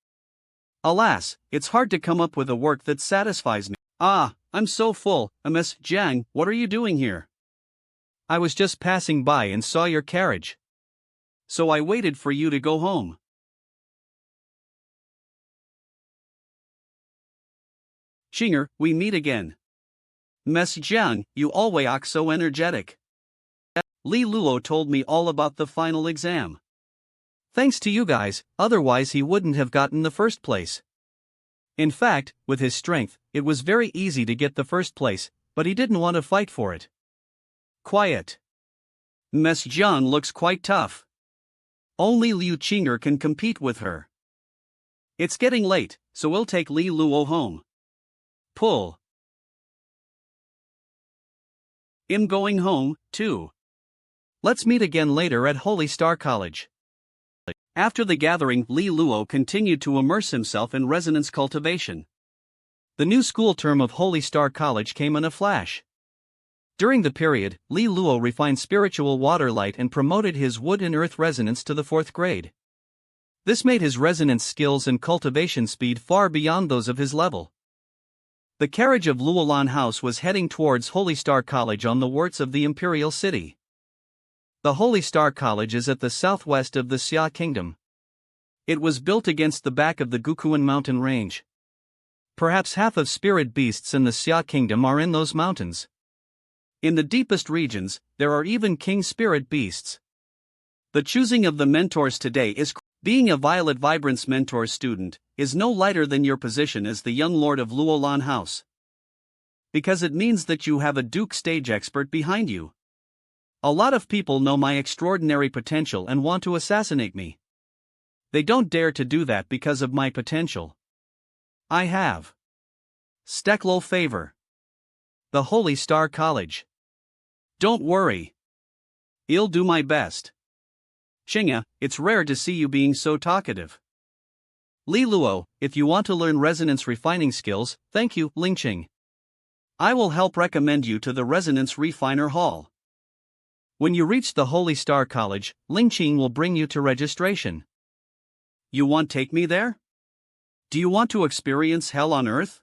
Speaker 1: Alas, it's hard to come up with a work that satisfies me. I'm so full. Miss Jiang, what are you doing here? I was just passing by and saw your carriage, so I waited for you to go home. Qing'e, we meet again. Miss Jiang, you always act so energetic. Li Luo told me all about the final exam. Thanks to you guys, otherwise he wouldn't have gotten the first place. In fact, with his strength, it was very easy to get the first place, but he didn't want to fight for it. Quiet. Miss Jiang looks quite tough. Only Liu Qing'e can compete with her. It's getting late, so we'll take Li Luo home. Pull. I'm going home, too. Let's meet again later at Holy Star College. After the gathering, Li Luo continued to immerse himself in resonance cultivation. The new school term of Holy Star College came in a flash. During the period, Li Luo refined spiritual water light and promoted his wood and earth resonance to the 4th grade. This made his resonance skills and cultivation speed far beyond those of his level. The carriage of Luolan House was heading towards Holy Star College on the warts of the Imperial City. The Holy Star College is at the southwest of the Xia Kingdom. It was built against the back of the Gukuan mountain range. Perhaps half of spirit beasts in the Xia Kingdom are in those mountains. In the deepest regions, there are even king spirit beasts. The choosing of the mentors today is being a Violet Vibrance mentor student is no lighter than your position as the young lord of Luolan House. Because it means that you have a Duke stage expert behind you. A lot of people know my extraordinary potential and want to assassinate me. They don't dare to do that because of my potential. I have Steklo favor. The Holy Star College. Don't worry. I'll do my best. Qing'e, it's rare to see you being so talkative. Li Luo, if you want to learn resonance refining skills, thank you, Lingqing. I will help recommend you to the Resonance Refiner Hall. When you reach the Holy Star College, Lingqing will bring you to registration. You want to take me there? Do you want to experience hell on earth?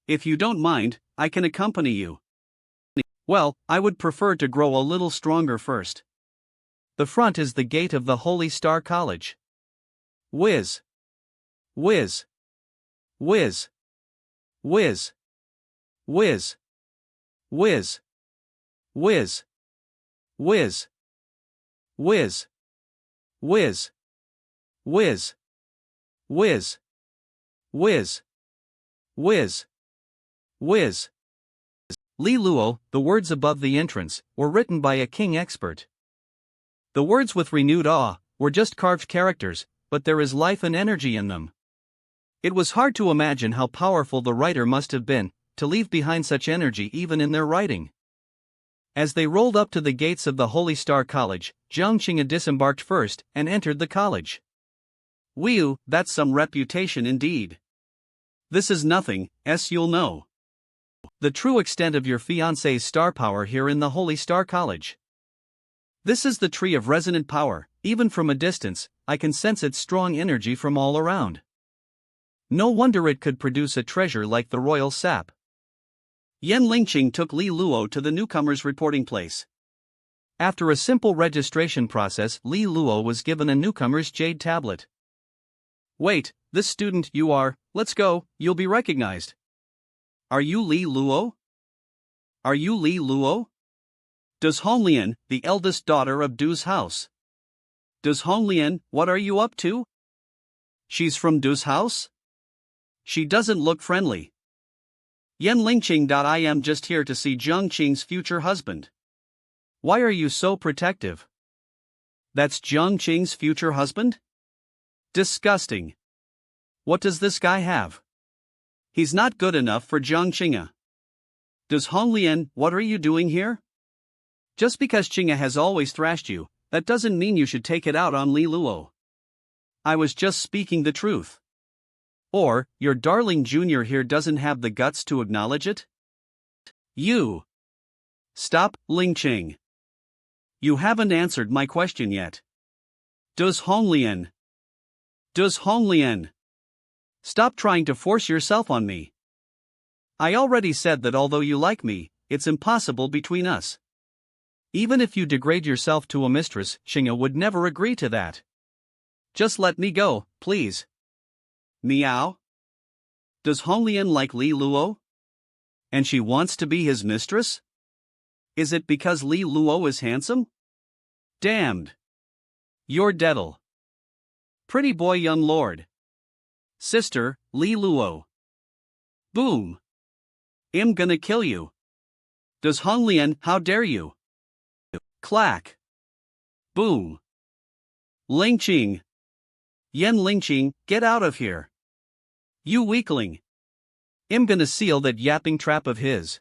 Speaker 1: If you don't mind, I can accompany you. Well, I would prefer to grow a little stronger first. The front is the gate of the Holy Star College. Whiz. Whiz. Whiz. Whiz. Whiz. Whiz. Whiz. Whiz. Whiz. Whiz. Whiz. Whiz. Whiz. Whiz. Whiz. Li Luo, the words above the entrance, were written by a king expert. The words with renewed awe were just carved characters, but there is life and energy in them. It was hard to imagine how powerful the writer must have been, to leave behind such energy even in their writing. As they rolled up to the gates of the Holy Star College, Jiang Qing'e disembarked first and entered the college. Whew, that's some reputation indeed. This is nothing, you'll know the true extent of your fiancé's star power here in the Holy Star College. This is the tree of resonant power. Even from a distance, I can sense its strong energy from all around. No wonder it could produce a treasure like the royal sap. Yan Lingqing took Li Luo to the newcomer's reporting place. After a simple registration process, Li Luo was given a newcomer's jade tablet. Wait, this student you are, let's go, you'll be recognized. Are you Li Luo? Are you Li Luo? Does Honglian, the eldest daughter of Du's house? Does Honglian, what are you up to? She's from Du's house? She doesn't look friendly. Yan Lingqing. I am just here to see Jiang Qing'e's future husband. Why are you so protective? That's Jiang Qing'e's future husband? Disgusting. What does this guy have? He's not good enough for Jiang Qing'e. Does Honglian, what are you doing here? Just because Qing'e has always thrashed you, that doesn't mean you should take it out on Li Luo. I was just speaking the truth. Or, your darling junior here doesn't have the guts to acknowledge it? You. Stop, Lingqing. You haven't answered my question yet. Does Honglian? Does Honglian? Stop trying to force yourself on me. I already said that although you like me, it's impossible between us. Even if you degrade yourself to a mistress, Qing'e would never agree to that. Just let me go, please. Meow? Does Honglian like Li Luo? And she wants to be his mistress? Is it because Li Luo is handsome? Damned. You're deadle. Pretty boy young lord. Sister, Li Luo. Boom. I'm gonna kill you. Does Honglian, how dare you? Clack. Boom. Lingqing. Yan Lingqing, get out of here. You weakling. I'm gonna seal that yapping trap of his.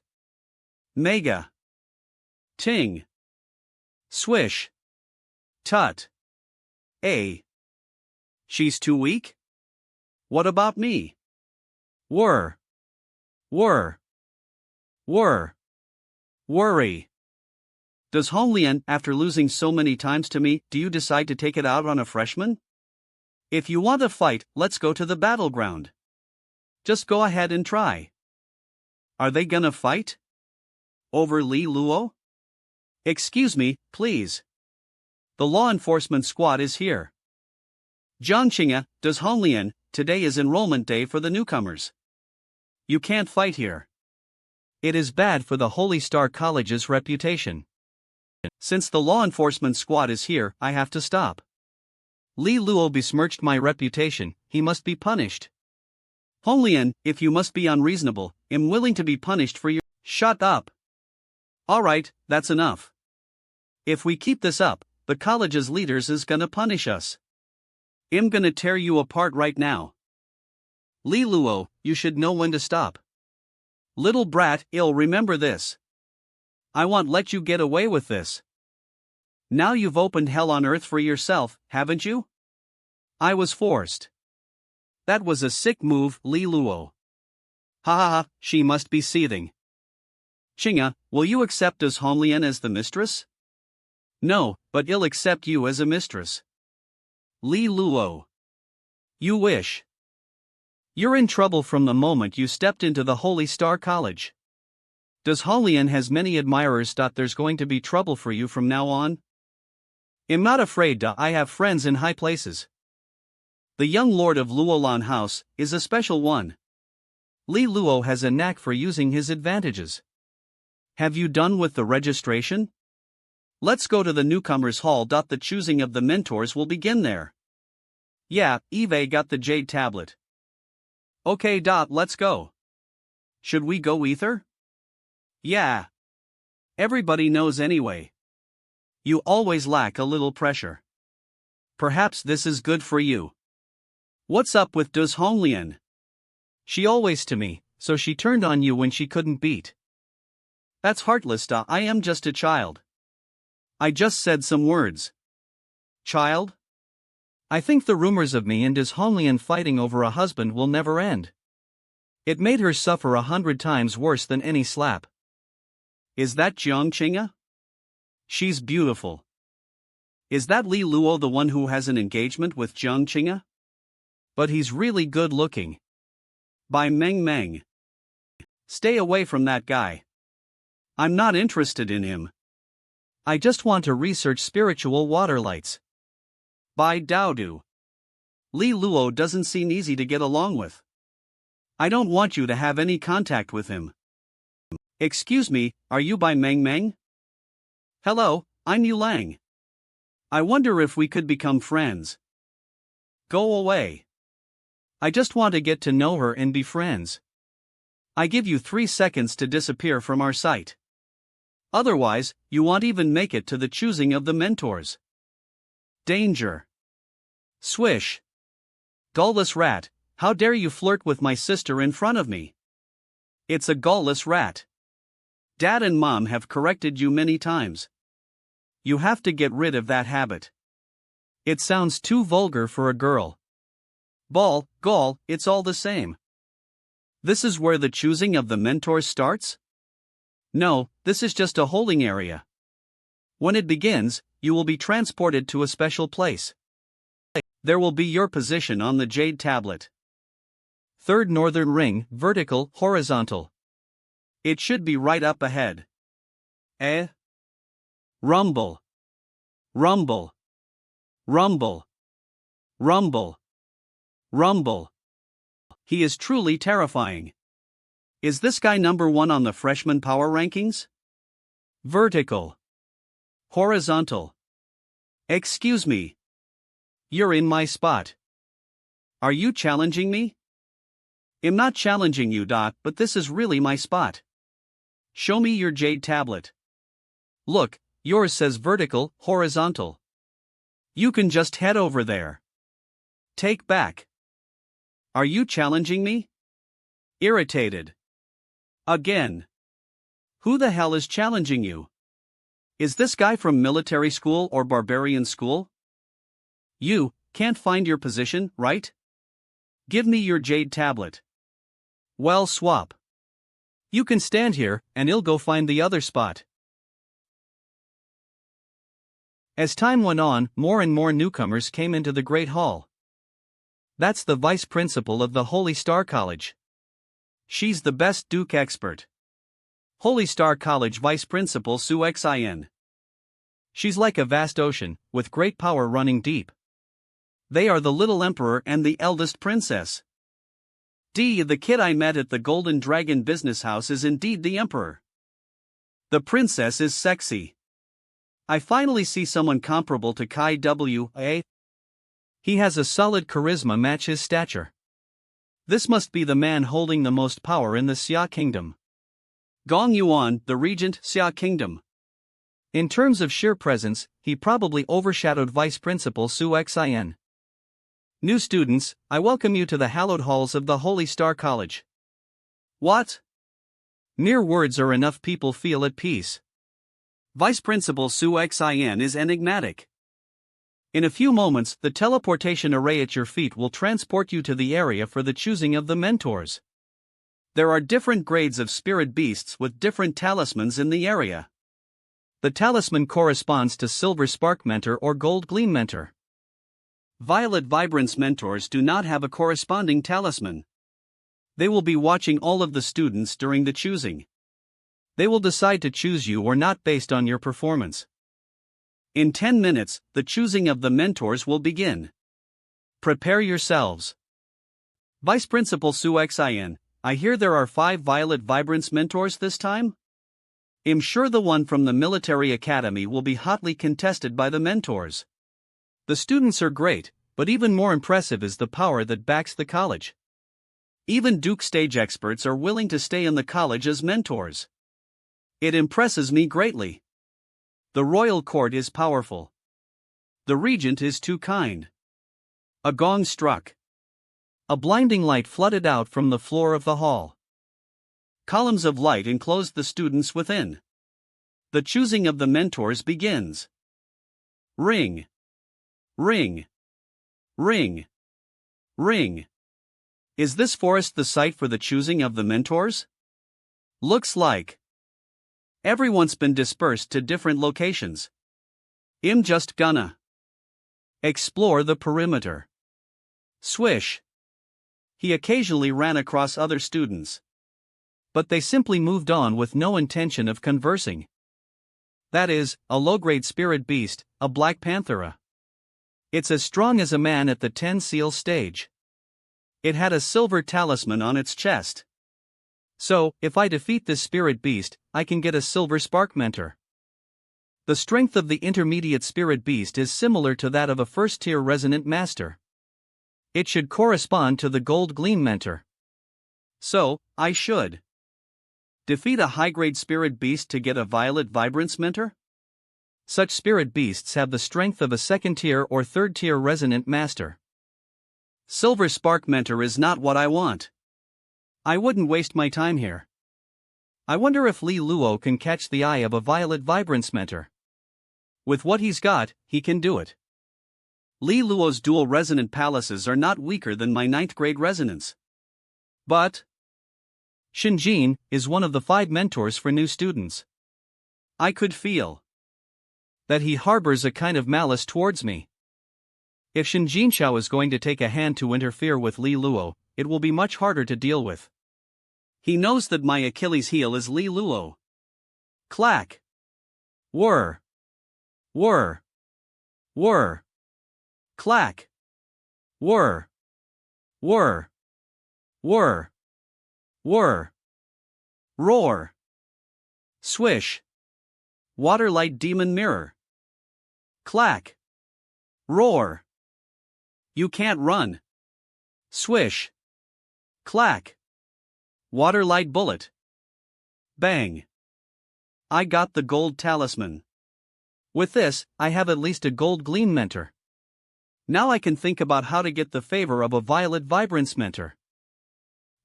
Speaker 1: Mega. Ting. Swish. Tut. She's too weak? What about me? Worry. Does Honglian, after losing so many times to me, do you decide to take it out on a freshman? If you want a fight, let's go to the battleground. Just go ahead and try. Are they gonna fight? Over Li Luo? Excuse me, please. The law enforcement squad is here. Jiang Qing'e, does Honglian, today is enrollment day for the newcomers. You can't fight here. It is bad for the Holy Star College's reputation. Since the law enforcement squad is here, I have to stop. Li Luo besmirched my reputation, he must be punished. Honglian, if you must be unreasonable, am willing to be punished for your— Shut up. Alright, that's enough. If we keep this up, the college's leaders is gonna punish us. I'm gonna tear you apart right now. Li Luo, you should know when to stop. Little brat, I'll remember this. I won't let you get away with this. Now you've opened hell on earth for yourself, haven't you? I was forced. That was a sick move, Li Luo. Ha ha ha, she must be seething. Qing'e, will you accept as Honglian as the mistress? No, but I'll accept you as a mistress. Li Luo. You wish. You're in trouble from the moment you stepped into the Holy Star College. Does Honglian has many admirers? There's going to be trouble for you from now on. I'm not afraid. I have friends in high places. The young lord of Luolan House is a special one. Li Luo has a knack for using his advantages. Have you done with the registration? Let's go to the newcomers' hall. The choosing of the mentors will begin there. Yeah, Eve got the jade tablet. Okay. Let's go. Should we go ether? Yeah. Everybody knows anyway. You always lack a little pressure. Perhaps this is good for you. What's up with Does Honglian? She always to me, so she turned on you when she couldn't beat. That's heartless. I am just a child. I just said some words. Child? I think the rumors of me and Does Honglian fighting over a husband will never end. It made her suffer 100 times worse than any slap. Is that Jiang Qing'e? She's beautiful. Is that Li Luo the one who has an engagement with Jiang Qing'e? But he's really good looking. By Meng Meng. Stay away from that guy. I'm not interested in him. I just want to research spiritual water lights. By Daodu. Li Luo doesn't seem easy to get along with. I don't want you to have any contact with him. Excuse me, are you by Meng Meng? Hello, I'm Yu Lang. I wonder if we could become friends. Go away. I just want to get to know her and be friends. I give you 3 seconds to disappear from our sight. Otherwise, you won't even make it to the choosing of the mentors. Danger. Swish. Gullless rat, how dare you flirt with my sister in front of me? It's a gullless rat. Dad and Mom have corrected you many times. You have to get rid of that habit. It sounds too vulgar for a girl. Ball, gall, it's all the same. This is where the choosing of the mentors starts? No, this is just a holding area. When it begins, you will be transported to a special place. There will be your position on the jade tablet. Third northern ring, vertical, horizontal. It should be right up ahead. Rumble. Rumble. Rumble. Rumble. Rumble. He is truly terrifying. Is this guy number 1 on the freshman power rankings? Vertical. Horizontal. Excuse me. You're in my spot. Are you challenging me? I'm not challenging you, but this is really my spot. Show me your jade tablet. Look, yours says vertical, horizontal. You can just head over there. Take back. Are you challenging me? Irritated. Again. Who the hell is challenging you? Is this guy from military school or barbarian school? You can't find your position, right? Give me your jade tablet. Well, swap. You can stand here, and I'll go find the other spot. As time went on, more and more newcomers came into the Great Hall. That's the vice principal of the Holy Star College. She's the best Duke expert. Holy Star College Vice Principal Su Xin. She's like a vast ocean, with great power running deep. They are the little emperor and the eldest princess. The kid I met at the Golden Dragon business house is indeed the emperor. The princess is sexy. I finally see someone comparable to Kai Wa. He has a solid charisma match his stature. This must be the man holding the most power in the Xia Kingdom. Gong Yuan, the regent, Xia Kingdom. In terms of sheer presence, he probably overshadowed Vice Principal Su Xin. New students, I welcome you to the hallowed halls of the Holy Star College. What? Mere words are enough people feel at peace. Vice Principal Su Xin is enigmatic. In a few moments, the teleportation array at your feet will transport you to the area for the choosing of the mentors. There are different grades of spirit beasts with different talismans in the area. The talisman corresponds to Silver Spark Mentor or Gold Gleam Mentor. Violet Vibrance Mentors do not have a corresponding talisman. They will be watching all of the students during the choosing. They will decide to choose you or not based on your performance. In 10 minutes, the choosing of the mentors will begin. Prepare yourselves. Vice Principal Su Xin, I hear there are 5 Violet Vibrance Mentors this time? I'm sure the one from the Military Academy will be hotly contested by the mentors. The students are great, but even more impressive is the power that backs the college. Even Duke stage experts are willing to stay in the college as mentors. It impresses me greatly. The royal court is powerful. The regent is too kind. A gong struck. A blinding light flooded out from the floor of the hall. Columns of light enclosed the students within. The choosing of the mentors begins. Ring. Ring. Ring. Ring. Is this forest the site for the choosing of the mentors? Looks like. Everyone's been dispersed to different locations. I'm just gonna explore the perimeter. Swish. He occasionally ran across other students. But they simply moved on with no intention of conversing. That is, a low-grade spirit beast, a black panthera. It's as strong as a man at the 10 seals stage. It had a silver talisman on its chest. So, if I defeat this spirit beast, I can get a silver spark mentor. The strength of the intermediate spirit beast is similar to that of a first-tier resonant master. It should correspond to the gold gleam mentor. So, I should defeat a high-grade spirit beast to get a violet vibrance mentor? Such spirit beasts have the strength of a second-tier or third-tier resonant master. Silver spark mentor is not what I want. I wouldn't waste my time here. I wonder if Li Luo can catch the eye of a violet vibrance mentor. With what he's got, he can do it. Li Luo's dual resonant palaces are not weaker than my 9th grade resonance. But Xinjin is one of the 5 mentors for new students. I could feel that he harbors a kind of malice towards me. If Xinjin Xiao is going to take a hand to interfere with Li Luo, it will be much harder to deal with. He knows that my Achilles heel is Li Luo. Clack. Whir. Whir. Whir. Clack. Whir. Whir. Whir. Whir. Roar. Swish. Waterlight demon mirror. Clack. Roar. You can't run. Swish. Clack. Waterlight bullet. Bang. I got the gold talisman. With this, I have at least a gold gleam mentor. Now I can think about how to get the favor of a violet vibrance mentor.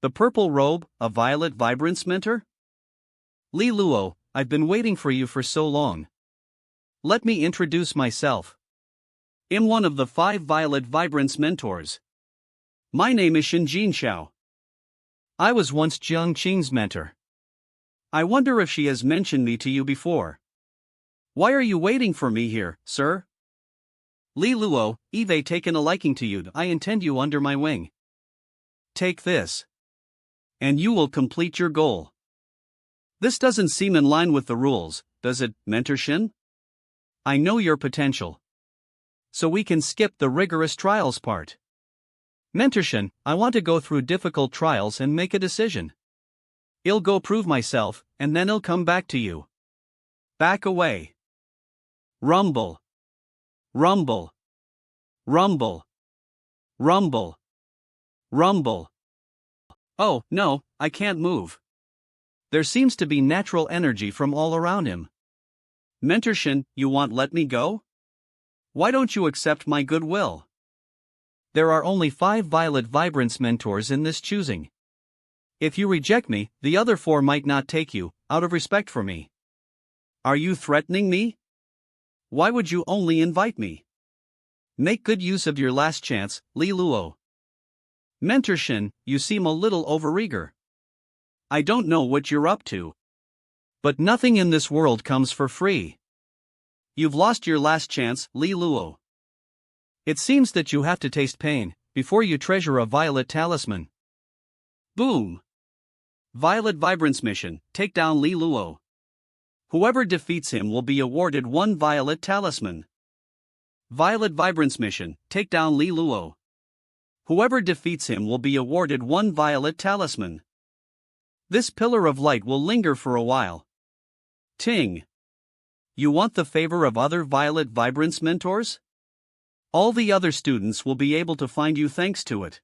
Speaker 1: The purple robe, a violet vibrance mentor? Li Luo, I've been waiting for you for so long. Let me introduce myself. I'm one of the 5 violet vibrance mentors. My name is Xinjin Xiao. I was once Jiang Qing'e's mentor. I wonder if she has mentioned me to you before. Why are you waiting for me here, sir? Li Luo, I've taken a liking to you. I intend you under my wing. Take this. And you will complete your goal. This doesn't seem in line with the rules, does it, Mentor Shin? I know your potential. So we can skip the rigorous trials part. Mentor Shin, I want to go through difficult trials and make a decision. I'll go prove myself, and then I'll come back to you. Back away. Rumble. Rumble. Rumble. Rumble. Rumble. Oh, no, I can't move. There seems to be natural energy from all around him. Mentor Shin, you won't let me go? Why don't you accept my goodwill? There are only 5 violet vibrance mentors in this choosing. If you reject me, the other 4 might not take you, out of respect for me. Are you threatening me? Why would you only invite me? Make good use of your last chance, Li Luo. Mentor Shin, you seem a little overeager. I don't know what you're up to. But nothing in this world comes for free. You've lost your last chance, Li Luo. It seems that you have to taste pain before you treasure a violet talisman. Boom! Violet Vibrance Mission, take down Li Luo. Whoever defeats him will be awarded 1 violet talisman. Violet Vibrance Mission, take down Li Luo. Whoever defeats him will be awarded 1 violet talisman. This pillar of light will linger for a while. Ting. You want the favor of other violet vibrance mentors? All the other students will be able to find you thanks to it.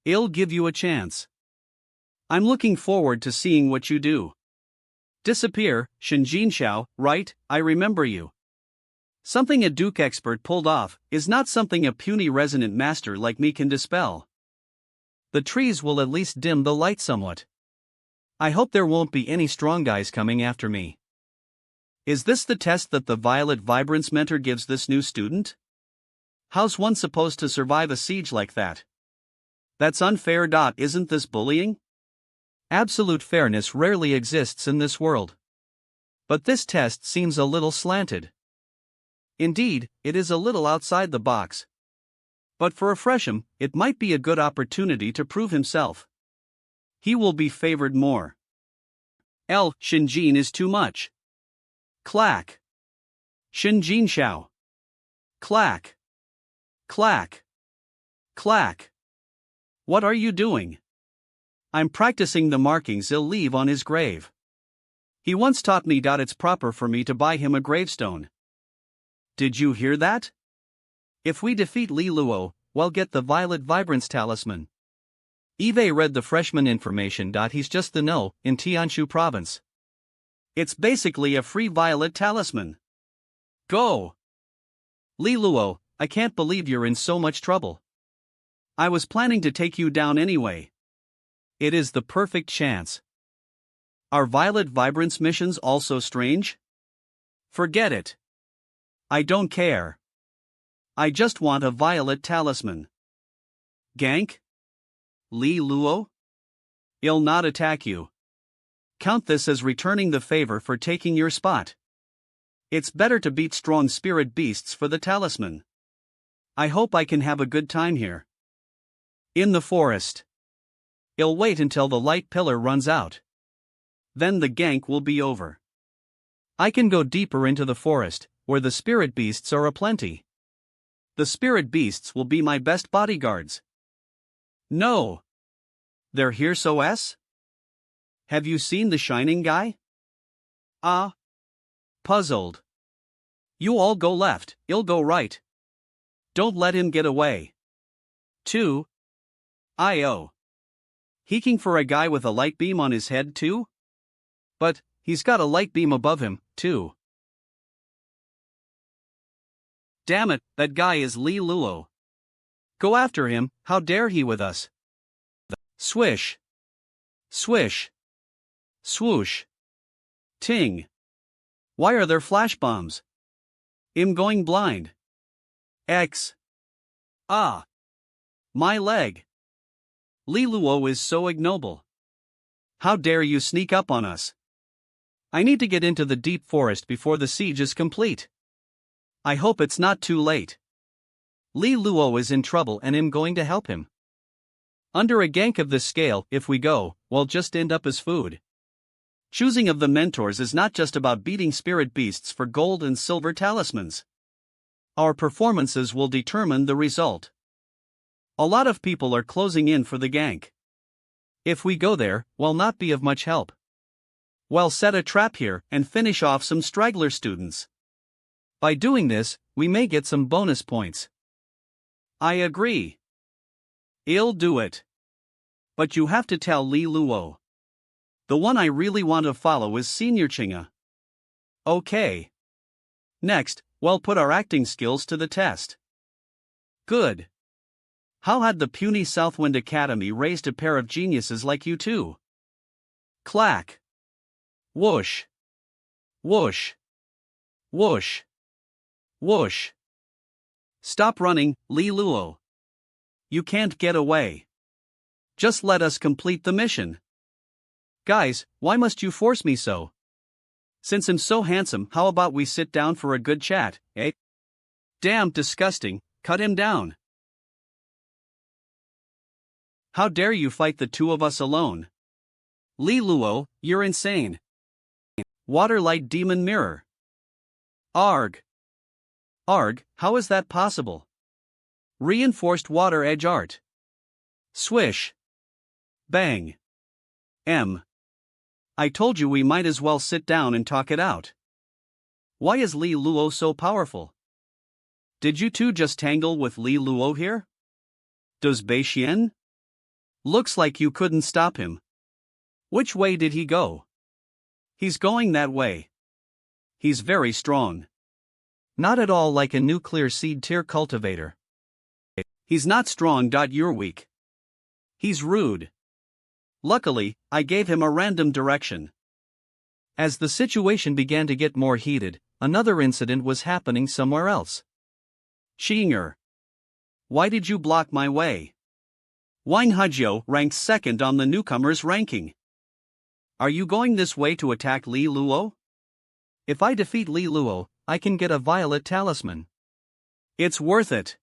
Speaker 1: I'll give you a chance. I'm looking forward to seeing what you do. Disappear, Xinjin Xiao, right, I remember you. Something a Duke expert pulled off is not something a puny resonant master like me can dispel. The trees will at least dim the light somewhat. I hope there won't be any strong guys coming after me. Is this the test that the Violet Vibrance mentor gives this new student? How's one supposed to survive a siege like that? That's unfair. Isn't this bullying? Absolute fairness rarely exists in this world. But this test seems a little slanted. Indeed, it is a little outside the box. But for Fresham, it might be a good opportunity to prove himself. He will be favored more. Xinjin is too much. Clack. Shin Jin Xiao. Clack. Clack. Clack. What are you doing? I'm practicing the markings he'll leave on his grave. He once taught me that it's proper for me to buy him a gravestone. Did you hear that? If we defeat Li Luo, we'll get the Violet Vibrance Talisman. Eve read the freshman information. He's just the no in Tianshu province. It's basically a free violet talisman. Go! Li Luo, I can't believe you're in so much trouble. I was planning to take you down anyway. It is the perfect chance. Are Violet Vibrance missions also strange? Forget it. I don't care. I just want a violet talisman. Gank? Li Luo? I'll not attack you. Count this as returning the favor for taking your spot. It's better to beat strong spirit beasts for the talisman. I hope I can have a good time here. In the forest. I'll wait until the light pillar runs out. Then the gank will be over. I can go deeper into the forest, where the spirit beasts are aplenty. The spirit beasts will be my best bodyguards. No. They're here so s? Have you seen the shining guy? Ah. Puzzled. You all go left, I'll go right. Don't let him get away. 2. I.O. Heeking for a guy with a light beam on his head too? But, he's got a light beam above him, too. Damn it, that guy is Li Luo. Go after him, how dare he with us? Swish. Swish. Swoosh. Ting. Why are there flash bombs? I'm going blind. X. Ah. My leg. Li Luo is so ignoble. How dare you sneak up on us? I need to get into the deep forest before the siege is complete. I hope it's not too late. Li Luo is in trouble and I'm going to help him. Under a gank of this scale, if we go, we'll just end up as food. Choosing of the mentors is not just about beating spirit beasts for gold and silver talismans. Our performances will determine the result. A lot of people are closing in for the gank. If we go there, we'll not be of much help. We'll set a trap here and finish off some straggler students. By doing this, we may get some bonus points. I agree. I'll do it. But you have to tell Li Luo. The one I really want to follow is Senior Qing'e. Okay. Next, we'll put our acting skills to the test. Good. How had the puny Southwind Academy raised a pair of geniuses like you two? Clack. Whoosh. Whoosh. Whoosh. Whoosh. Stop running, Li Luo. You can't get away. Just let us complete the mission. Guys, why must you force me so? Since I'm so handsome, how about we sit down for a good chat, eh? Damn disgusting, cut him down. How dare you fight the two of us alone? Li Luo, you're insane. Waterlight Demon Mirror. Arg. Arg, how is that possible? Reinforced Water Edge Art. Swish. Bang. M. I told you we might as well sit down and talk it out. Why is Li Luo so powerful? Did you two just tangle with Li Luo here? Does Bei Xian? Looks like you couldn't stop him. Which way did he go? He's going that way. He's very strong. Not at all like a nuclear seed tier cultivator. He's not strong. You're weak. He's rude. Luckily, I gave him a random direction. As the situation began to get more heated, another incident was happening somewhere else. Xiang. Why did you block my way? Wang Hajio ranks second on the newcomers ranking. Are you going this way to attack Li Luo? If I defeat Li Luo, I can get a violet talisman. It's worth it.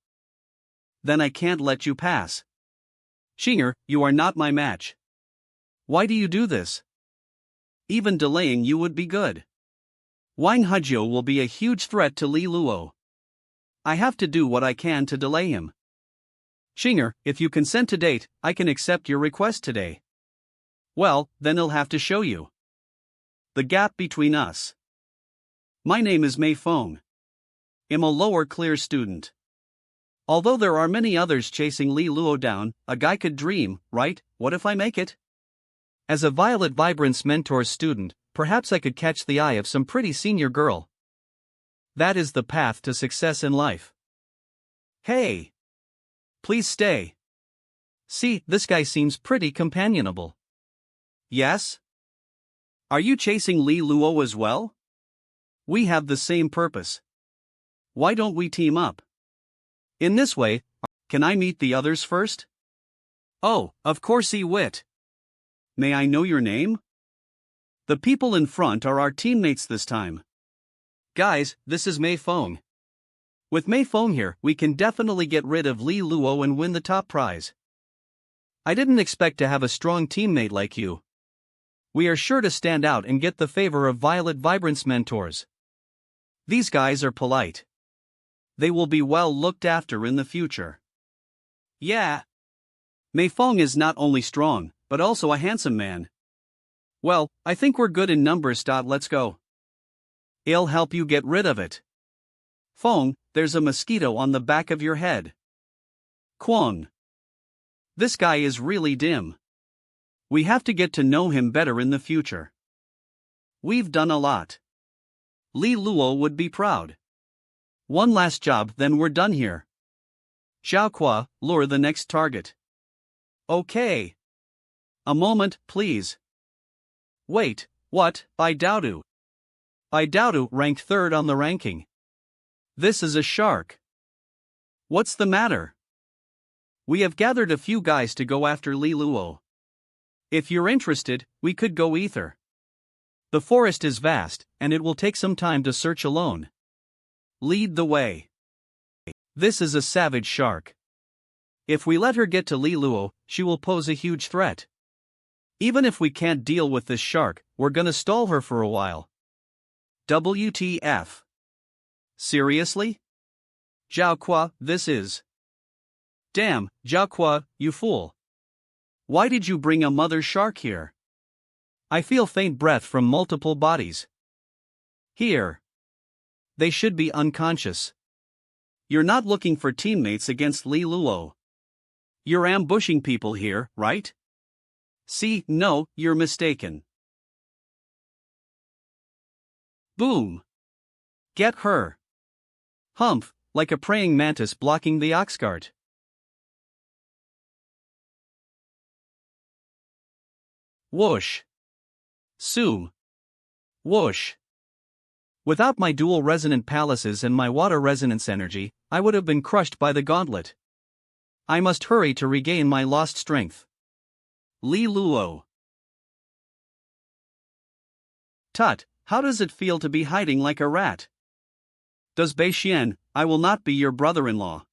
Speaker 1: Then I can't let you pass. Xiang, you are not my match. Why do you do this? Even delaying you would be good. Wang Hezhou will be a huge threat to Li Luo. I have to do what I can to delay him. Qing'e, if you consent to date, I can accept your request today. Well, then I'll have to show you the gap between us. My name is Mei Feng. I'm a lower clear student. Although there are many others chasing Li Luo down, a guy could dream, right? What if I make it? As a Violet Vibrance Mentor's student, perhaps I could catch the eye of some pretty senior girl. That is the path to success in life. Hey! Please stay. See, this guy seems pretty companionable. Yes? Are you chasing Li Luo as well? We have the same purpose. Why don't we team up? In this way, can I meet the others first? Oh, of course, Wit. May I know your name? The people in front are our teammates this time. Guys, this is Mei Feng. With Mei Feng here, we can definitely get rid of Li Luo and win the top prize. I didn't expect to have a strong teammate like you. We are sure to stand out and get the favor of Violet Vibrance mentors. These guys are polite. They will be well looked after in the future. Yeah. Mei Feng is not only strong, but also a handsome man. Well, I think we're good in numbers. Let's go. I'll help you get rid of it. Feng, there's a mosquito on the back of your head. Kwang. This guy is really dim. We have to get to know him better in the future. We've done a lot. Li Luo would be proud. One last job, then we're done here. Xiao, lure the next target. Okay. A moment, please. Wait, what? Baidodu ranked 3rd on the ranking. This is a shark. What's the matter? We have gathered a few guys to go after Li Luo. If you're interested, we could go ether. The forest is vast, and it will take some time to search alone. Lead the way. This is a savage shark. If we let her get to Li Luo, she will pose a huge threat. Even if we can't deal with this shark, we're gonna stall her for a while. WTF? Seriously? Zhao, this is. Damn, Zhao, you fool. Why did you bring a mother shark here? I feel faint breath from multiple bodies. Here. They should be unconscious. You're not looking for teammates against Li Luo. You're ambushing people here, right? See, no, you're mistaken. Boom. Get her. Humph, like a praying mantis blocking the ox cart. Whoosh. Zoom. Whoosh. Without my dual resonant palaces and my water resonance energy, I would have been crushed by the gauntlet. I must hurry to regain my lost strength. Li Luo. Tut, how does it feel to be hiding like a rat? Does Bei Xian, I will not be your brother-in-law.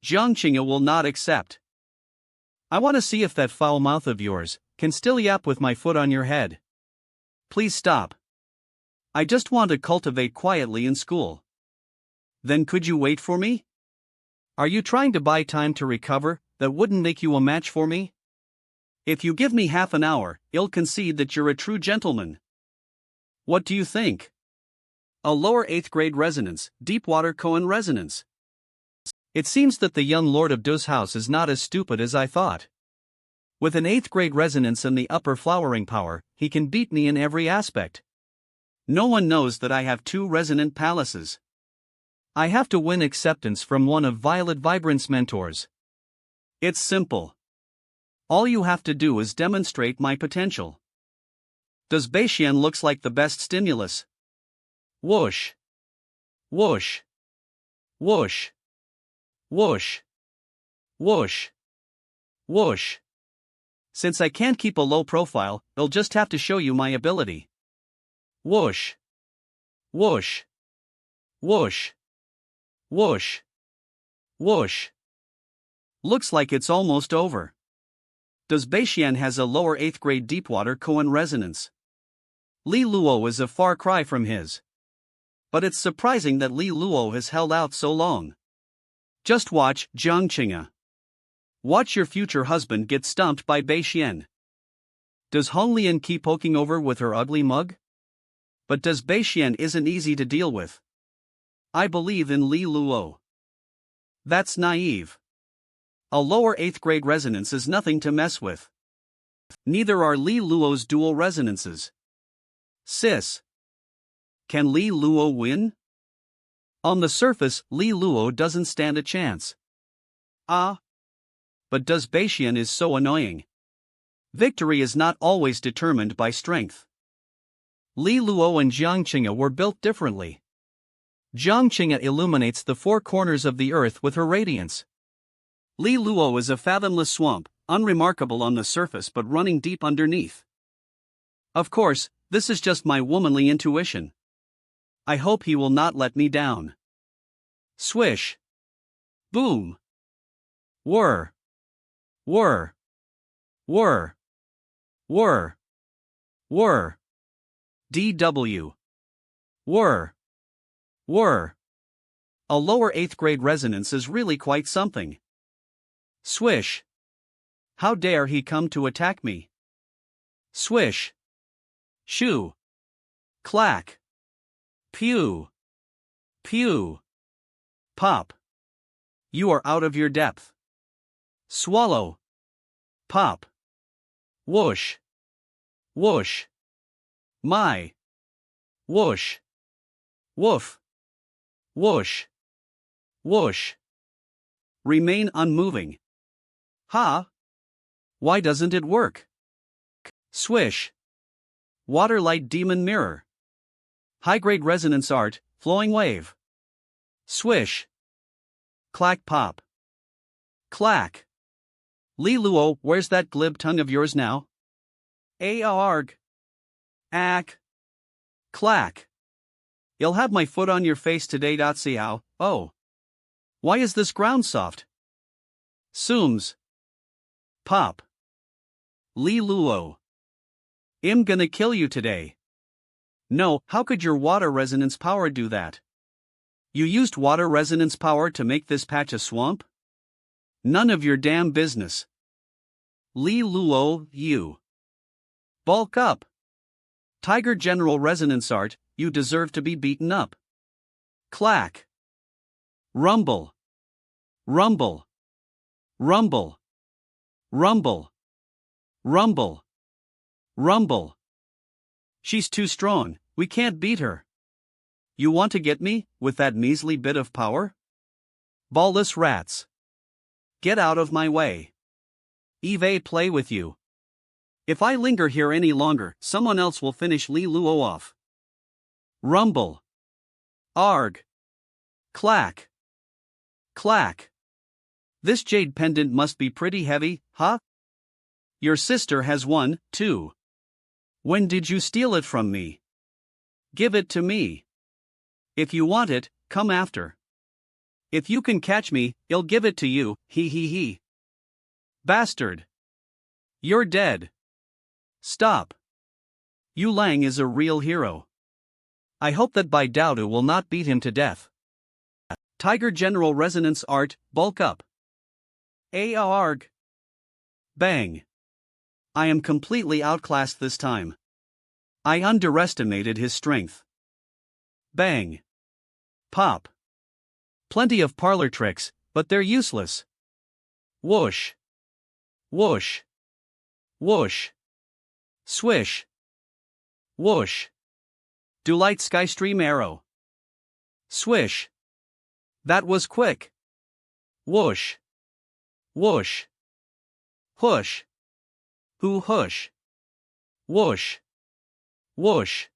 Speaker 1: Jiang Qing'e will not accept. I want to see if that foul mouth of yours can still yap with my foot on your head. Please stop. I just want to cultivate quietly in school. Then could you wait for me? Are you trying to buy time to recover that wouldn't make you a match for me? If you give me half an hour, I'll concede that you're a true gentleman. What do you think? A lower 8th grade resonance, deep water koan resonance. It seems that the young lord of Do's house is not as stupid as I thought. With an 8th grade resonance and the upper flowering power, he can beat me in every aspect. No one knows that I have 2 resonant palaces. I have to win acceptance from one of Violet Vibrance mentors. It's simple. All you have to do is demonstrate my potential. Does Bei Xian looks like the best stimulus? Whoosh. Whoosh. Whoosh. Whoosh. Whoosh. Whoosh. Since I can't keep a low profile, I'll just have to show you my ability. Whoosh. Whoosh. Whoosh. Whoosh. Whoosh. Looks like it's almost over. Does Bei Xian has a lower 8th grade deep water koan resonance? Li Luo is a far cry from his. But it's surprising that Li Luo has held out so long. Just watch, Jiang Qing'e. Watch your future husband get stumped by Bei Xian. Does Hong Lian keep poking over with her ugly mug? But does Bei Xian isn't easy to deal with. I believe in Li Luo. That's naive. A lower 8th grade resonance is nothing to mess with. Neither are Li Luo's dual resonances. Sis. Can Li Luo win? On the surface, Li Luo doesn't stand a chance. But does Bei Xian is so annoying. Victory is not always determined by strength. Li Luo and Jiang Qing'e were built differently. Jiang Qing'e illuminates the four corners of the earth with her radiance. Li Luo is a fathomless swamp, unremarkable on the surface but running deep underneath. Of course, this is just my womanly intuition. I hope he will not let me down. Swish. Boom. Whir. Whir. Whir. Whir. Whir. DW. Whir. Whir. A lower 8th grade resonance is really quite something. Swish. How dare he come to attack me? Swish. Shoo. Clack. Pew. Pew. Pop. You are out of your depth. Swallow. Pop. Whoosh. Whoosh. My. Whoosh. Woof. Whoosh. Whoosh. Remain unmoving. Ha! Why doesn't it work? Swish. Waterlight demon mirror. High-grade resonance art, flowing wave. Swish. Clack pop. Clack. Li Luo, where's that glib tongue of yours now? Arg. Ack. Clack. You'll have my foot on your face today. See how? Oh. Why is this ground soft? Sooms. Pop. Li Luo. I'm gonna kill you today. No, how could your water resonance power do that? You used water resonance power to make this patch a swamp? None of your damn business. Li Luo, you. Bulk up. Tiger General Resonance Art, you deserve to be beaten up. Clack. Rumble. Rumble. Rumble. Rumble. Rumble. Rumble. She's too strong, we can't beat her. You want to get me, with that measly bit of power? Ballless rats. Get out of my way. Eve play with you. If I linger here any longer, someone else will finish Li Luo off. Rumble. Arg. Clack. Clack. This jade pendant must be pretty heavy, huh? Your sister has one, too. When did you steal it from me? Give it to me. If you want it, come after. If you can catch me, I'll give it to you, he he he. Bastard. You're dead. Stop. Yu Lang is a real hero. I hope that Bai Daodu will not beat him to death. Tiger General Resonance Art, bulk up. Arg. Bang. I am completely outclassed this time. I underestimated his strength. Bang. Pop. Plenty of parlor tricks, but they're useless. Whoosh. Whoosh. Whoosh. Swish. Whoosh. Do light skystream arrow. Swish. That was quick. Whoosh. Whoosh. Hush. Who hush. Whoosh. Whoosh.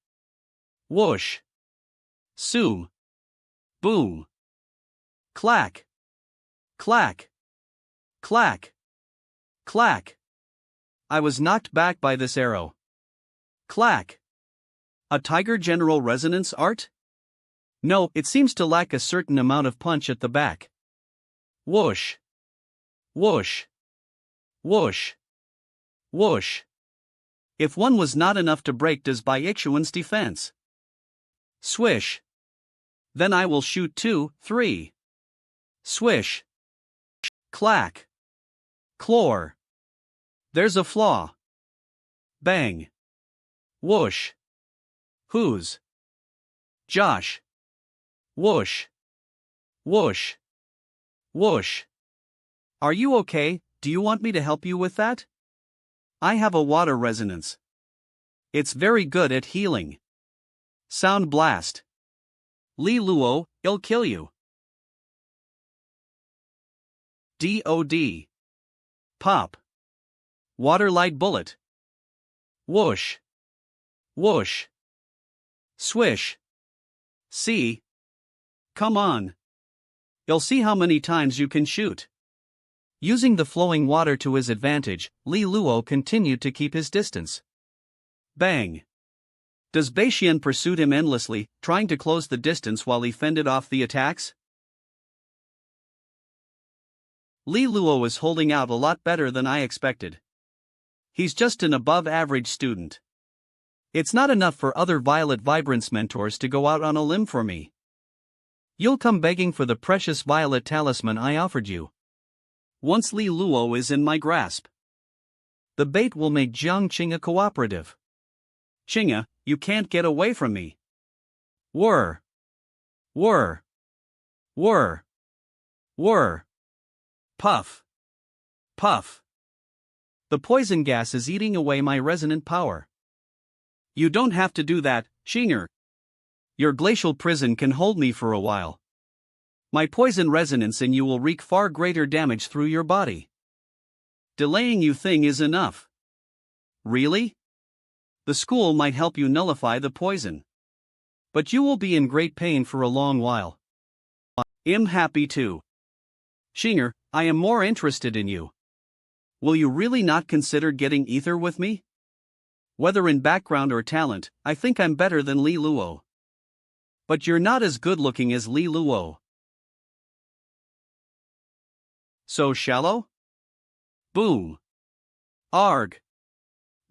Speaker 1: Whoosh. Soom. Boom. Clack. Clack. Clack. Clack. I was knocked back by this arrow. Clack. A Tiger General Resonance Art? No, it seems to lack a certain amount of punch at the back. Whoosh. Whoosh. Whoosh. Whoosh. If one was not enough to break does Bai Ixuan's defense. Swish. Then I will shoot 2, 3. Swish. Clack. Clore. There's a flaw. Bang. Whoosh. Whose? Josh. Whoosh. Whoosh. Whoosh. Are you okay? Do you want me to help you with that? I have a water resonance. It's very good at healing. Sound blast. Li Luo, it'll kill you. DOD. Pop. Water light bullet. Whoosh. Whoosh. Swish. See? Come on. You'll see how many times you can shoot. Using the flowing water to his advantage, Li Luo continued to keep his distance. Bang. Does Beixian pursue him endlessly, trying to close the distance while he fended off the attacks? Li Luo is holding out a lot better than I expected. He's just an above-average student. It's not enough for other Violet Vibrance mentors to go out on a limb for me. You'll come begging for the precious Violet talisman I offered you. Once Li Luo is in my grasp, the bait will make Jiang Qing'e cooperative. Qing'e, you can't get away from me. Whir. Whir. Whir. Whir. Puff. Puff. The poison gas is eating away my resonant power. You don't have to do that, Qing'e. Your glacial prison can hold me for a while. My poison resonance in you will wreak far greater damage through your body. Delaying you thing is enough. Really? The school might help you nullify the poison. But you will be in great pain for a long while. I'm happy too. Qing'e, I am more interested in you. Will you really not consider getting ether with me? Whether in background or talent, I think I'm better than Li Luo. But you're not as good looking as Li Luo. So shallow? Boom. Arg.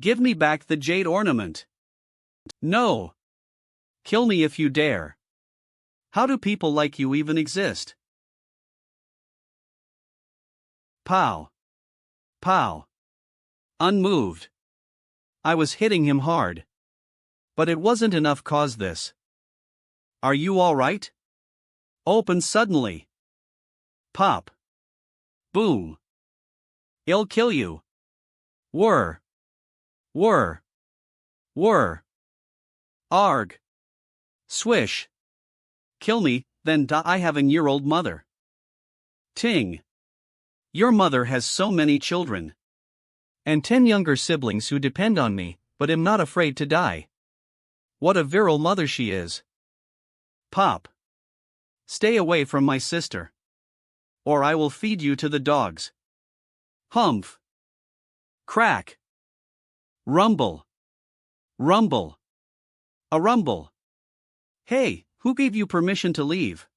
Speaker 1: Give me back the jade ornament. No. Kill me if you dare. How do people like you even exist? Pow. Pow. Unmoved. I was hitting him hard. But it wasn't enough cause this. Are you alright? Open suddenly. Pop. Boom. I'll kill you. Whir. Whir. Whir. Arg. Swish. Kill me, then die having your old mother. Ting. Your mother has so many children. And 10 younger siblings who depend on me, but am not afraid to die. What a virile mother she is. Pop. Stay away from my sister. Or I will feed you to the dogs. Humph. Crack. Rumble. Rumble. A rumble. Hey, who gave you permission to leave?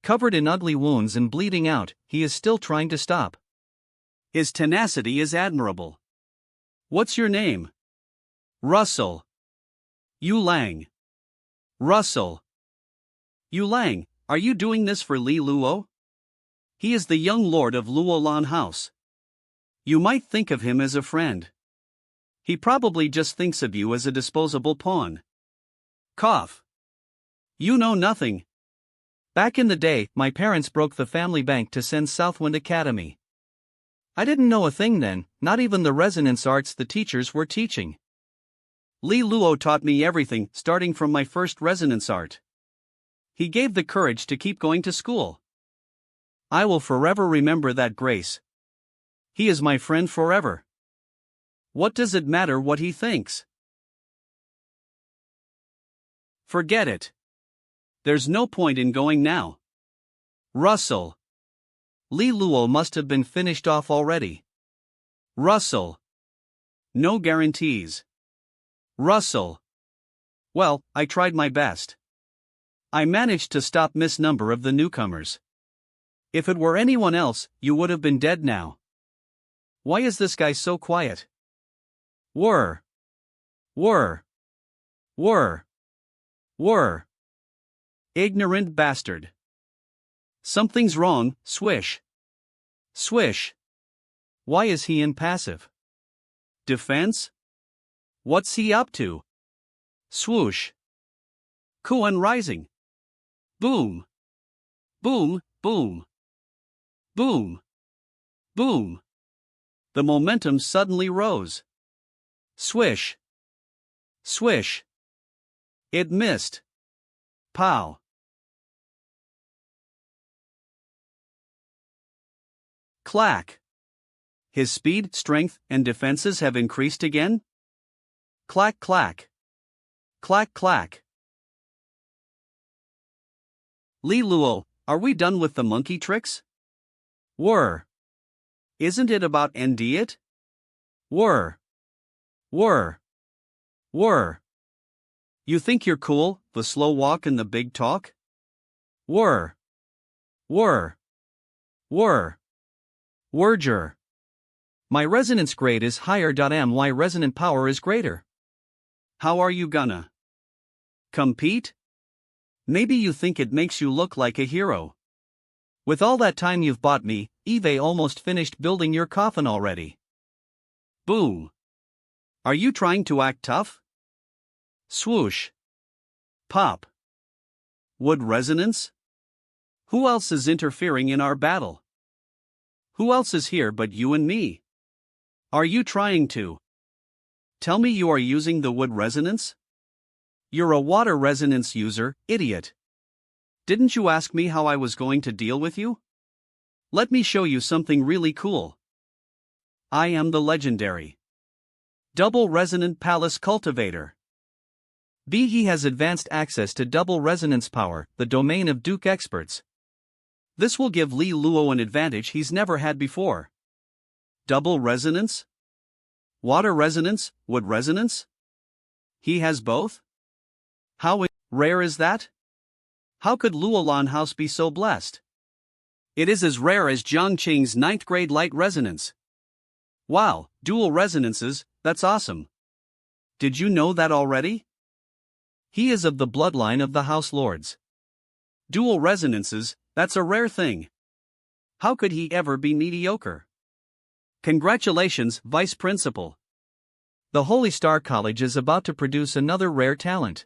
Speaker 1: Covered in ugly wounds and bleeding out, he is still trying to stop. His tenacity is admirable. What's your name? Russell. Yu Lang. Russell. Yu Lang, are you doing this for Li Luo? He is the young lord of Luolan House. You might think of him as a friend. He probably just thinks of you as a disposable pawn. Cough. You know nothing. Back in the day, my parents broke the family bank to send Southwind Academy. I didn't know a thing then, not even the resonance arts the teachers were teaching. Li Luo taught me everything, starting from my first resonance art. He gave the courage to keep going to school. I will forever remember that grace. He is my friend forever. What does it matter what he thinks? Forget it. There's no point in going now. Russell. Li Luo must have been finished off already. Russell. No guarantees. Russell. Well, I tried my best. I managed to stop misnumber of the newcomers. If it were anyone else, you would have been dead now. Why is this guy so quiet? Whir. Whir. Whir. Whir. Ignorant bastard. Something's wrong, swish. Swish. Why is he impassive? Defense? What's he up to? Swoosh. Kuan rising. Boom. Boom, boom. Boom. Boom. The momentum suddenly rose. Swish. Swish. It missed. Pow. Clack. His speed, strength, and defenses have increased again? Clack clack. Clack clack. Li Luo, are we done with the monkey tricks? Whir. Isn't it about end it? Whir. Whir. Whir. You think you're cool, the slow walk and the big talk? Whir. Whir. Whir. Whirger. My resonance grade is higher. My resonant power is greater. How are you gonna compete? Maybe you think it makes you look like a hero. With all that time you've bought me, Eve almost finished building your coffin already. Boom. Are you trying to act tough? Swoosh. Pop. Wood resonance? Who else is interfering in our battle? Who else is here but you and me? Are you trying to tell me you are using the wood resonance? You're a water resonance user, idiot. Didn't you ask me how I was going to deal with you? Let me show you something really cool. I am the legendary Double Resonant Palace Cultivator. He has advanced access to double resonance power, the domain of Duke experts. This will give Li Luo an advantage he's never had before. Double resonance? Water resonance, wood resonance? He has both? How rare is that? How could Luolan House be so blessed? It is as rare as Jiang Qing'e's 9th grade light resonance. Wow, dual resonances, that's awesome. Did you know that already? He is of the bloodline of the House Lords. Dual resonances, that's a rare thing. How could he ever be mediocre? Congratulations, Vice Principal. The Holy Star College is about to produce another rare talent.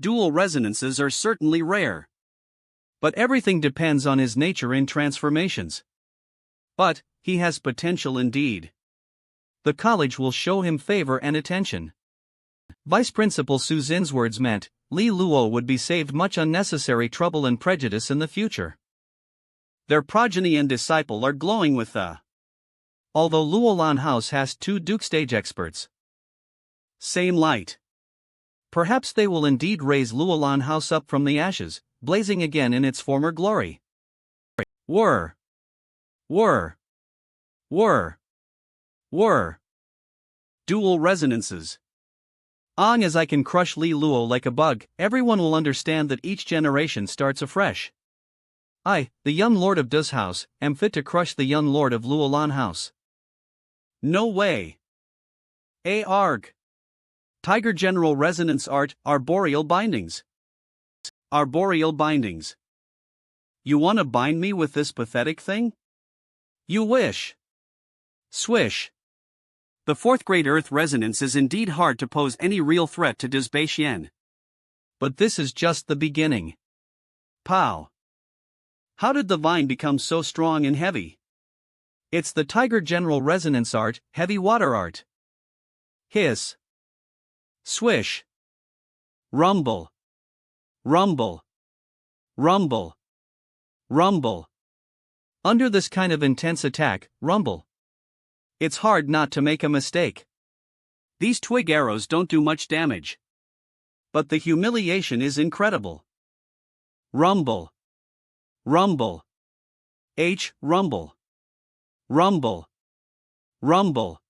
Speaker 1: Dual resonances are certainly rare. But everything depends on his nature in transformations. But he has potential indeed. The college will show him favor and attention. Vice Principal Su Xin's words meant, Li Luo would be saved much unnecessary trouble and prejudice in the future. Their progeny and disciple are glowing with the. Although Luolan House has 2 Duke stage experts. Same light. Perhaps they will indeed raise Luolan House up from the ashes, blazing again in its former glory. Whir. Whir. Whir. Whir. Dual resonances. As I can crush Li Luo like a bug, everyone will understand that each generation starts afresh. I, the young lord of Dus House, am fit to crush the young lord of Luolan House. No way. Arg. Tiger General Resonance Art, Arboreal Bindings. Arboreal Bindings. You wanna bind me with this pathetic thing? You wish. Swish. The 4th grade Earth resonance is indeed hard to pose any real threat to Dezbeixian. But this is just the beginning. Pow. How did the vine become so strong and heavy? It's the Tiger General Resonance Art, heavy water art. Hiss. Swish. Rumble. Rumble. Rumble. Rumble. Under this kind of intense attack, rumble. It's hard not to make a mistake. These twig arrows don't do much damage. But the humiliation is incredible. Rumble. Rumble. Rumble. Rumble. Rumble.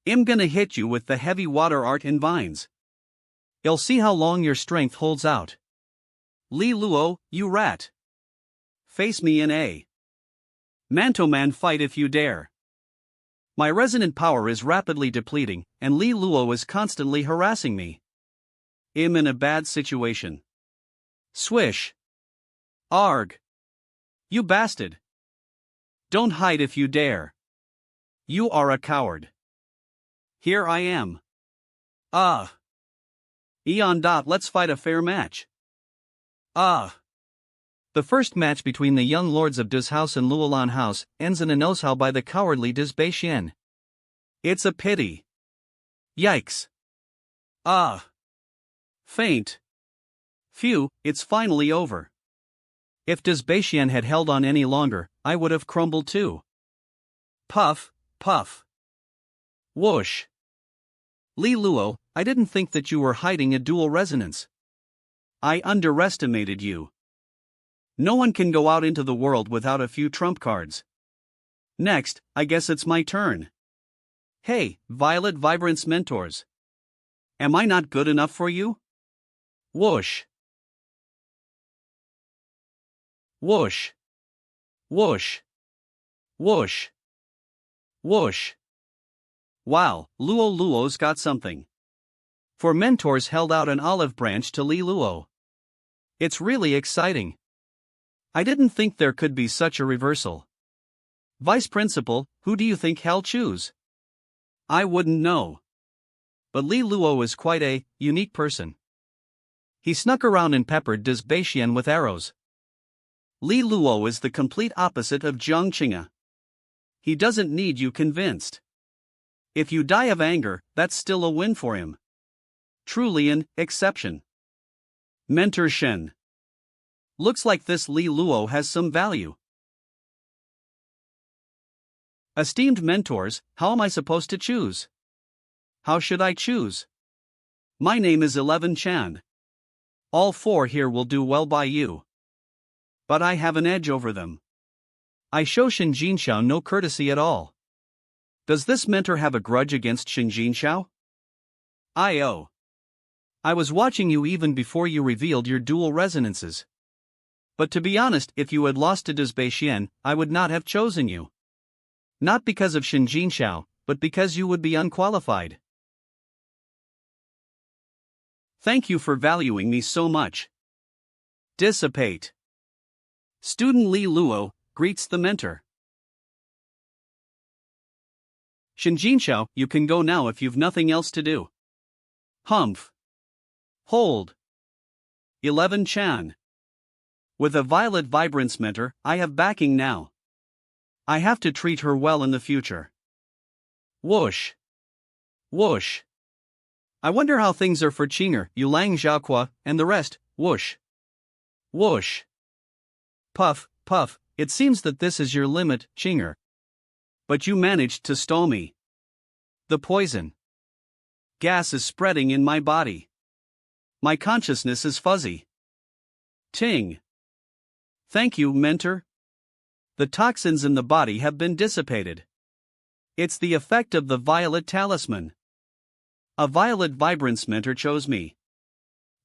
Speaker 1: I'm gonna hit you with the heavy water art and vines. You'll see how long your strength holds out. Li Luo, you rat. Face me in a man-to-man fight if you dare. My resonant power is rapidly depleting, and Li Luo is constantly harassing me. I'm in a bad situation. Swish. Arg. You bastard. Don't hide if you dare. You are a coward. Here I am. Ah. Eon. Let's fight a fair match. Ah. The first match between the young lords of Do's house and Luolan House ends in a nosehao by the cowardly Dezbeixian. It's a pity. Yikes. Ah. Faint. Phew, it's finally over. If Dezbeixian had held on any longer, I would have crumbled too. Puff, puff. Whoosh. Li Luo, I didn't think that you were hiding a dual resonance. I underestimated you. No one can go out into the world without a few trump cards. Next, I guess it's my turn. Hey, Violet Vibrance mentors. Am I not good enough for you? Whoosh. Whoosh. Whoosh. Whoosh. Whoosh. Wow, Luo's got something. For mentors held out an olive branch to Li Luo. It's really exciting. I didn't think there could be such a reversal. Vice Principal, who do you think he'll choose? I wouldn't know. But Li Luo is quite a unique person. He snuck around and peppered Dezbeixian with arrows. Li Luo is the complete opposite of Jiang Qing'e. He doesn't need you convinced. If you die of anger, that's still a win for him. Truly an exception. Mentor Shen. Looks like this Li Luo has some value. Esteemed mentors, how am I supposed to choose? How should I choose? My name is 11 Chan. All four here will do well by you. But I have an edge over them. I show Shen Jinxiao no courtesy at all. Does this mentor have a grudge against Shen Jinxiao? I was watching you even before you revealed your dual resonances. But to be honest, if you had lost to Dezbeixian, I would not have chosen you. Not because of Shen Jinxiao, but because you would be unqualified. Thank you for valuing me so much. Dissipate. Student Li Luo greets the mentor. Shen Jinxiao, you can go now if you've nothing else to do. Humph. Hold. 11 Chan. With a Violet Vibrance mentor, I have backing now. I have to treat her well in the future. Whoosh. Whoosh. I wonder how things are for Qing'e, Yulang Xiaoqua, and the rest. Whoosh. Whoosh. Puff, puff, it seems that this is your limit, Qing'e. But you managed to stall me. The poison. Gas is spreading in my body. My consciousness is fuzzy. Ting. Thank you, mentor. The toxins in the body have been dissipated. It's the effect of the violet talisman. A Violet Vibrance mentor chose me.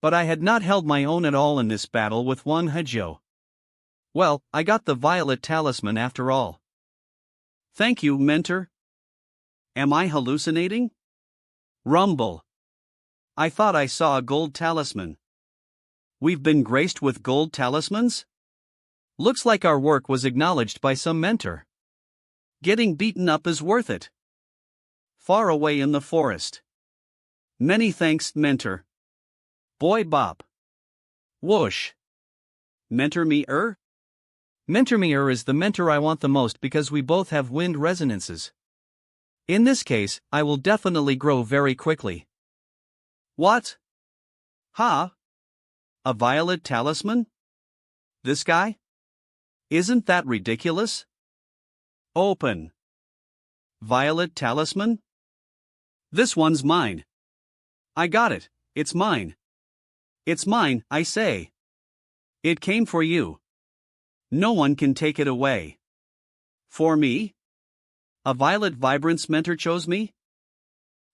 Speaker 1: But I had not held my own at all in this battle with Wang Hezhou. Well, I got the Violet Talisman after all. Thank you, mentor. Am I hallucinating? Rumble. I thought I saw a gold talisman. We've been graced with gold talismans? Looks like our work was acknowledged by some mentor. Getting beaten up is worth it. Far away in the forest. Many thanks, mentor. Boy bop. Whoosh. Mentor me. Mentor me is the mentor I want the most because we both have wind resonances. In this case, I will definitely grow very quickly. What? Ha? A violet talisman? This guy? Isn't that ridiculous? Open. Violet talisman? This one's mine. I got it, it's mine. It's mine, I say. It came for you. No one can take it away. For me? A Violet Vibrance mentor chose me?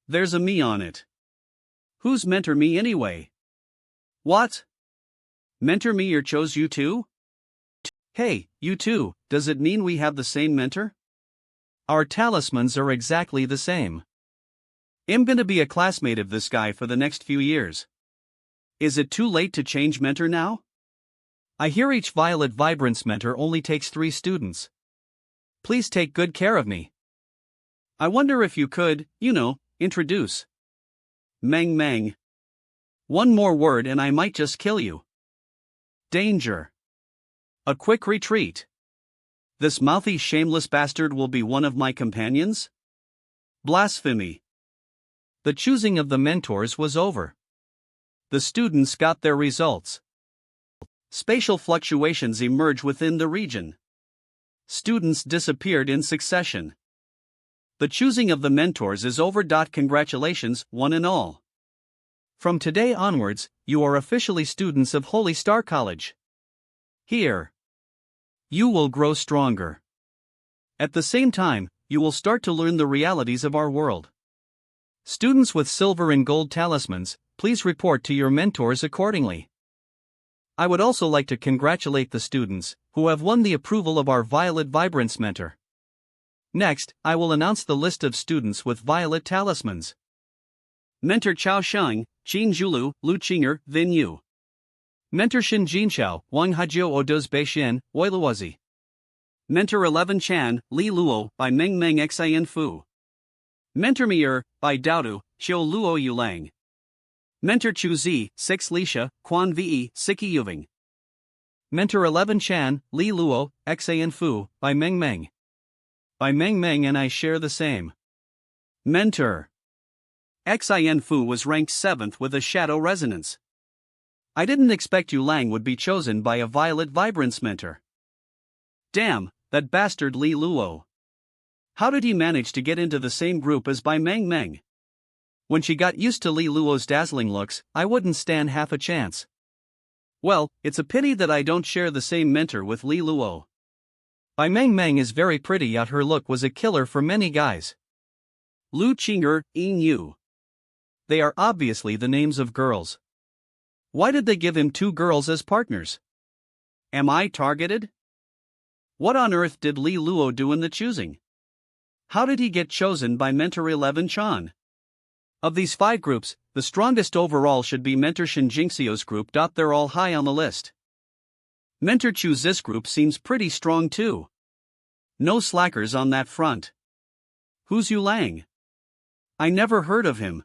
Speaker 1: There's a me on it. Who's mentor me anyway? What? Mentor me or chose you too? Hey, you too, does it mean we have the same mentor? Our talismans are exactly the same. I'm gonna be a classmate of this guy for the next few years. Is it too late to change mentor now? I hear each Violet Vibrance mentor only takes 3 students. Please take good care of me. I wonder if you could, introduce. Mang. One more word and I might just kill you. Danger. A quick retreat. This mouthy shameless bastard will be one of my companions? Blasphemy. The choosing of the mentors was over. The students got their results. Spatial fluctuations emerge within the region. Students disappeared in succession. The choosing of the mentors is over. Congratulations, one and all. From today onwards, you are officially students of Holy Star College. Here, you will grow stronger. At the same time, you will start to learn the realities of our world. Students with silver and gold talismans, please report to your mentors accordingly. I would also like to congratulate the students who have won the approval of our Violet Vibrance mentor. Next, I will announce the list of students with violet talismans. Mentor Chao Xiang, Qin Zhulu, Lu Qing'e, Vin Yu. Mentor Xin Jinxiao, Wang Hajio Odos Beixian, Luozi. Mentor 11 Chan, Li Luo, by Meng Xian Fu. Mentor Mier, by Daodu, Xiu Luo Yulang. Mentor Chu Zi, 6 Lisha, Quan Ve, Siki Yuving. Mentor 11 Chan, Li Luo, Xian Fu, by Meng. By Meng and I share the same. Mentor Xian Fu was ranked 7th with a shadow resonance. I didn't expect Yu Lang would be chosen by a Violet Vibrance mentor. Damn, that bastard Li Luo. How did he manage to get into the same group as by Meng? When she got used to Li Luo's dazzling looks, I wouldn't stand half a chance. Well, it's a pity that I don't share the same mentor with Li Luo. By Meng is very pretty, yet her look was a killer for many guys. Lu Qing'e, Yin Yu. They are obviously the names of girls. Why did they give him 2 girls as partners? Am I targeted? What on earth did Li Luo do in the choosing? How did he get chosen by Mentor 11 Chan? Of these 5 groups, the strongest overall should be Mentor Shin Jinxiao's group. They're all high on the list. Mentor Chu Zi's group seems pretty strong too. No slackers on that front. Who's Yu Lang? I never heard of him.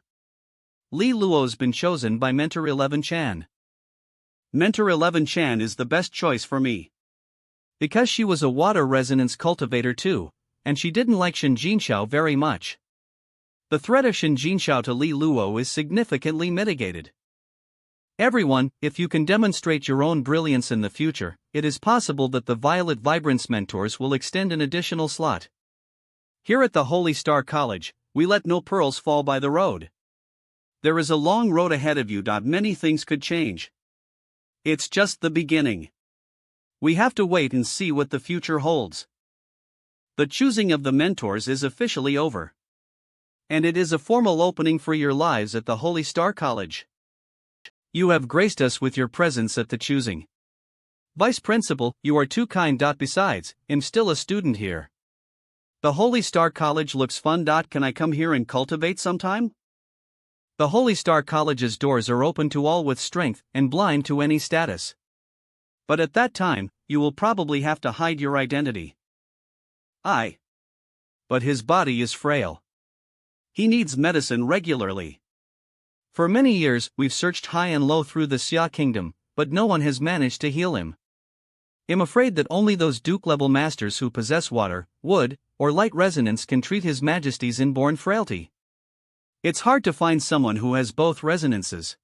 Speaker 1: Li Luo's been chosen by Mentor 11 Chan. Mentor 11 Chan is the best choice for me. Because she was a water resonance cultivator too, and she didn't like Shin Jinxiao very much. The threat of Shin Jinxiao to Li Luo is significantly mitigated. Everyone, if you can demonstrate your own brilliance in the future, it is possible that the Violet Vibrance mentors will extend an additional slot. Here at the Holy Star College, we let no pearls fall by the road. There is a long road ahead of you. Many things could change. It's just the beginning. We have to wait and see what the future holds. The choosing of the mentors is officially over. And it is a formal opening for your lives at the Holy Star College. You have graced us with your presence at the choosing. Vice Principal, you are too kind. Besides, I'm still a student here. The Holy Star College looks fun. Can I come here and cultivate sometime? The Holy Star College's doors are open to all with strength and blind to any status. But at that time, you will probably have to hide your identity. But his body is frail. He needs medicine regularly. For many years, we've searched high and low through the Xia Kingdom, but no one has managed to heal him. I'm afraid that only those Duke-level masters who possess water, wood, or light resonance can treat His Majesty's inborn frailty. It's hard to find someone who has both resonances.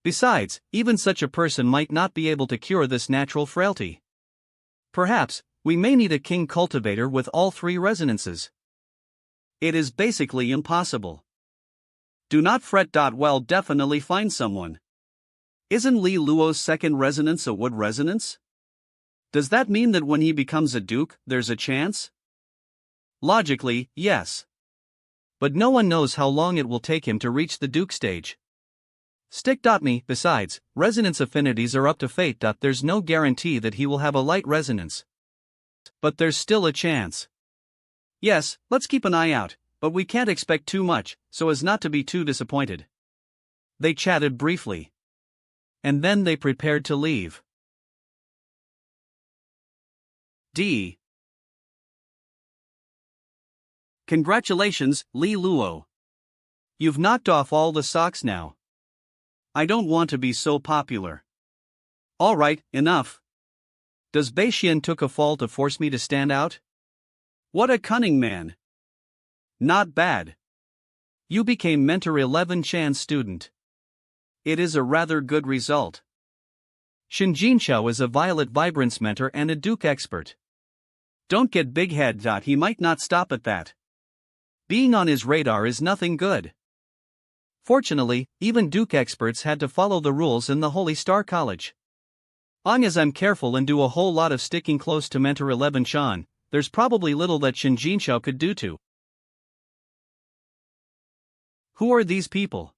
Speaker 1: Besides, even such a person might not be able to cure this natural frailty. Perhaps, we may need a king cultivator with all 3 resonances. It is basically impossible. Do not fret. We'll definitely find someone. Isn't Li Luo's 2nd resonance a wood resonance? Does that mean that when he becomes a duke, there's a chance? Logically, yes. But no one knows how long it will take him to reach the duke stage. Stick.me, besides, resonance affinities are up to fate. There's no guarantee that he will have a light resonance. But there's still a chance. Yes, let's keep an eye out, but we can't expect too much, so as not to be too disappointed. They chatted briefly. And then they prepared to leave. D. Congratulations, Li Luo. You've knocked off all the socks now. I don't want to be so popular. Alright, enough. Does Beishian took a fall to force me to stand out? What a cunning man. Not bad. You became Mentor 11 Chan's student. It is a rather good result. Shin Jinxiao is a Violet Vibrance mentor and a Duke expert. Don't get big head. He might not stop at that. Being on his radar is nothing good. Fortunately, even Duke experts had to follow the rules in the Holy Star College. Long as I'm careful and do a whole lot of sticking close to Mentor 11 Chan, there's probably little that Shin Jinxiao could do to. Who are these people?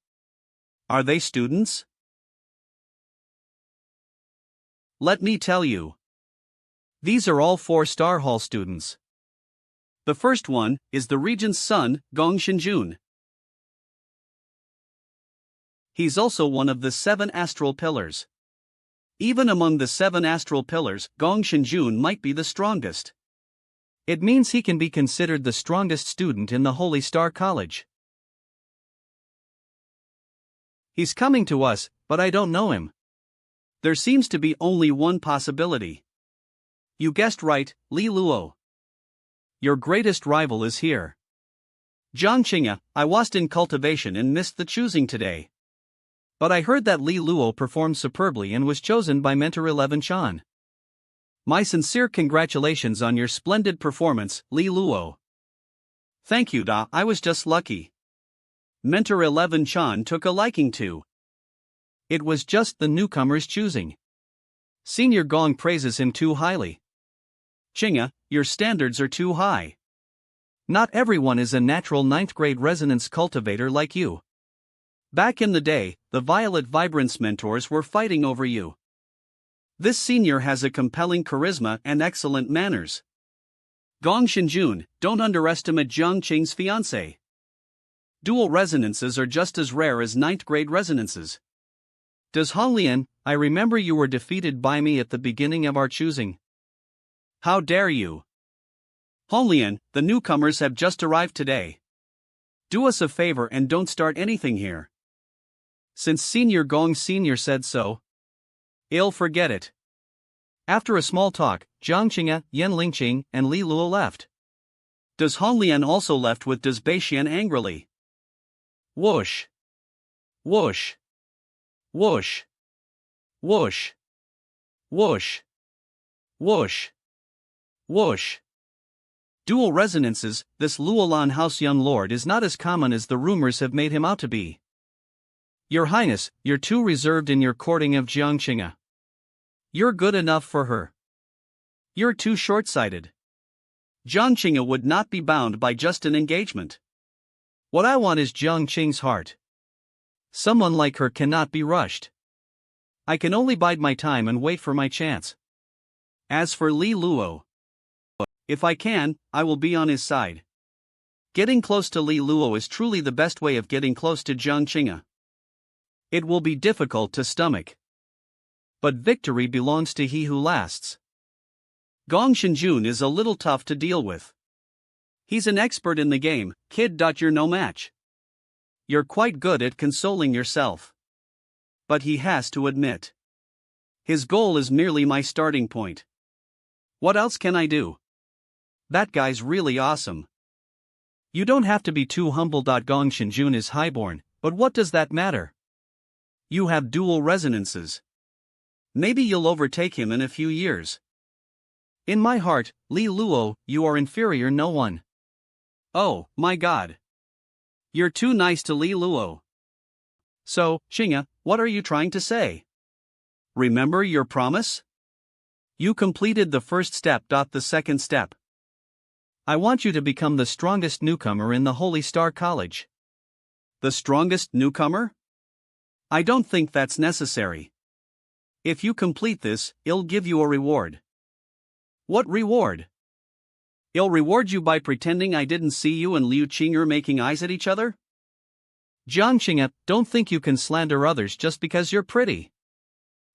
Speaker 1: Are they students? Let me tell you. These are all 4-star hall students. The first one is the regent's son, Gong Shinjun. He's also one of the 7 astral pillars. Even among the 7 astral pillars, Gong Shinjun might be the strongest. It means he can be considered the strongest student in the Holy Star College. He's coming to us, but I don't know him. There seems to be only one possibility. You guessed right, Li Luo. Your greatest rival is here. Jiang Qing'e, I was in cultivation and missed the choosing today. But I heard that Li Luo performed superbly and was chosen by Mentor 11 Chan. My sincere congratulations on your splendid performance, Li Luo. Thank you, Da. I was just lucky. Mentor 11 Chan took a liking to. It was just the newcomer's choosing. Senior Gong praises him too highly. Qing'e, your standards are too high. Not everyone is a natural 9th grade resonance cultivator like you. Back in the day, the Violet Vibrance mentors were fighting over you. This senior has a compelling charisma and excellent manners. Gong Shinjun, don't underestimate Jiang Qing'e's fiancé. Dual resonances are just as rare as 9th grade resonances. Does Honglian, I remember you were defeated by me at the beginning of our choosing. How dare you? Honglian, the newcomers have just arrived today. Do us a favor and don't start anything here. Since Senior Gong Senior said so, I'll forget it. After a small talk, Jiang Qing'e, Yan Lingqing, and Li Luo left. Does Honglian also left with Does Beishian angrily. Whoosh. Whoosh. Whoosh. Whoosh. Whoosh. Whoosh. Whoosh. Dual resonances, this Luolan House young lord is not as common as the rumors have made him out to be. Your Highness, you're too reserved in your courting of Jiang Qing'e. You're good enough for her. You're too short-sighted. Jiang Qing'e would not be bound by just an engagement. What I want is Jiang Qing's heart. Someone like her cannot be rushed. I can only bide my time and wait for my chance. As for Li Luo, if I can, I will be on his side. Getting close to Li Luo is truly the best way of getting close to Jiang Qing'e. It will be difficult to stomach. But victory belongs to he who lasts. Gong Shinjun is a little tough to deal with. He's an expert in the game, kid. You're no match. You're quite good at consoling yourself. But he has to admit. His goal is merely my starting point. What else can I do? That guy's really awesome. You don't have to be too humble. Gong Shinjun is highborn, but what does that matter? You have dual resonances. Maybe you'll overtake him in a few years. In my heart, Li Luo, you are inferior no one. Oh, my God. You're too nice to Li Luo. So, Qing'e, what are you trying to say? Remember your promise? You completed the first step. The second step. I want you to become the strongest newcomer in the Holy Star College. The strongest newcomer? I don't think that's necessary. If you complete this, I'll give you a reward. What reward? I'll reward you by pretending I didn't see you and Liu Qing'e making eyes at each other? Jiang Qing'e, don't think you can slander others just because you're pretty.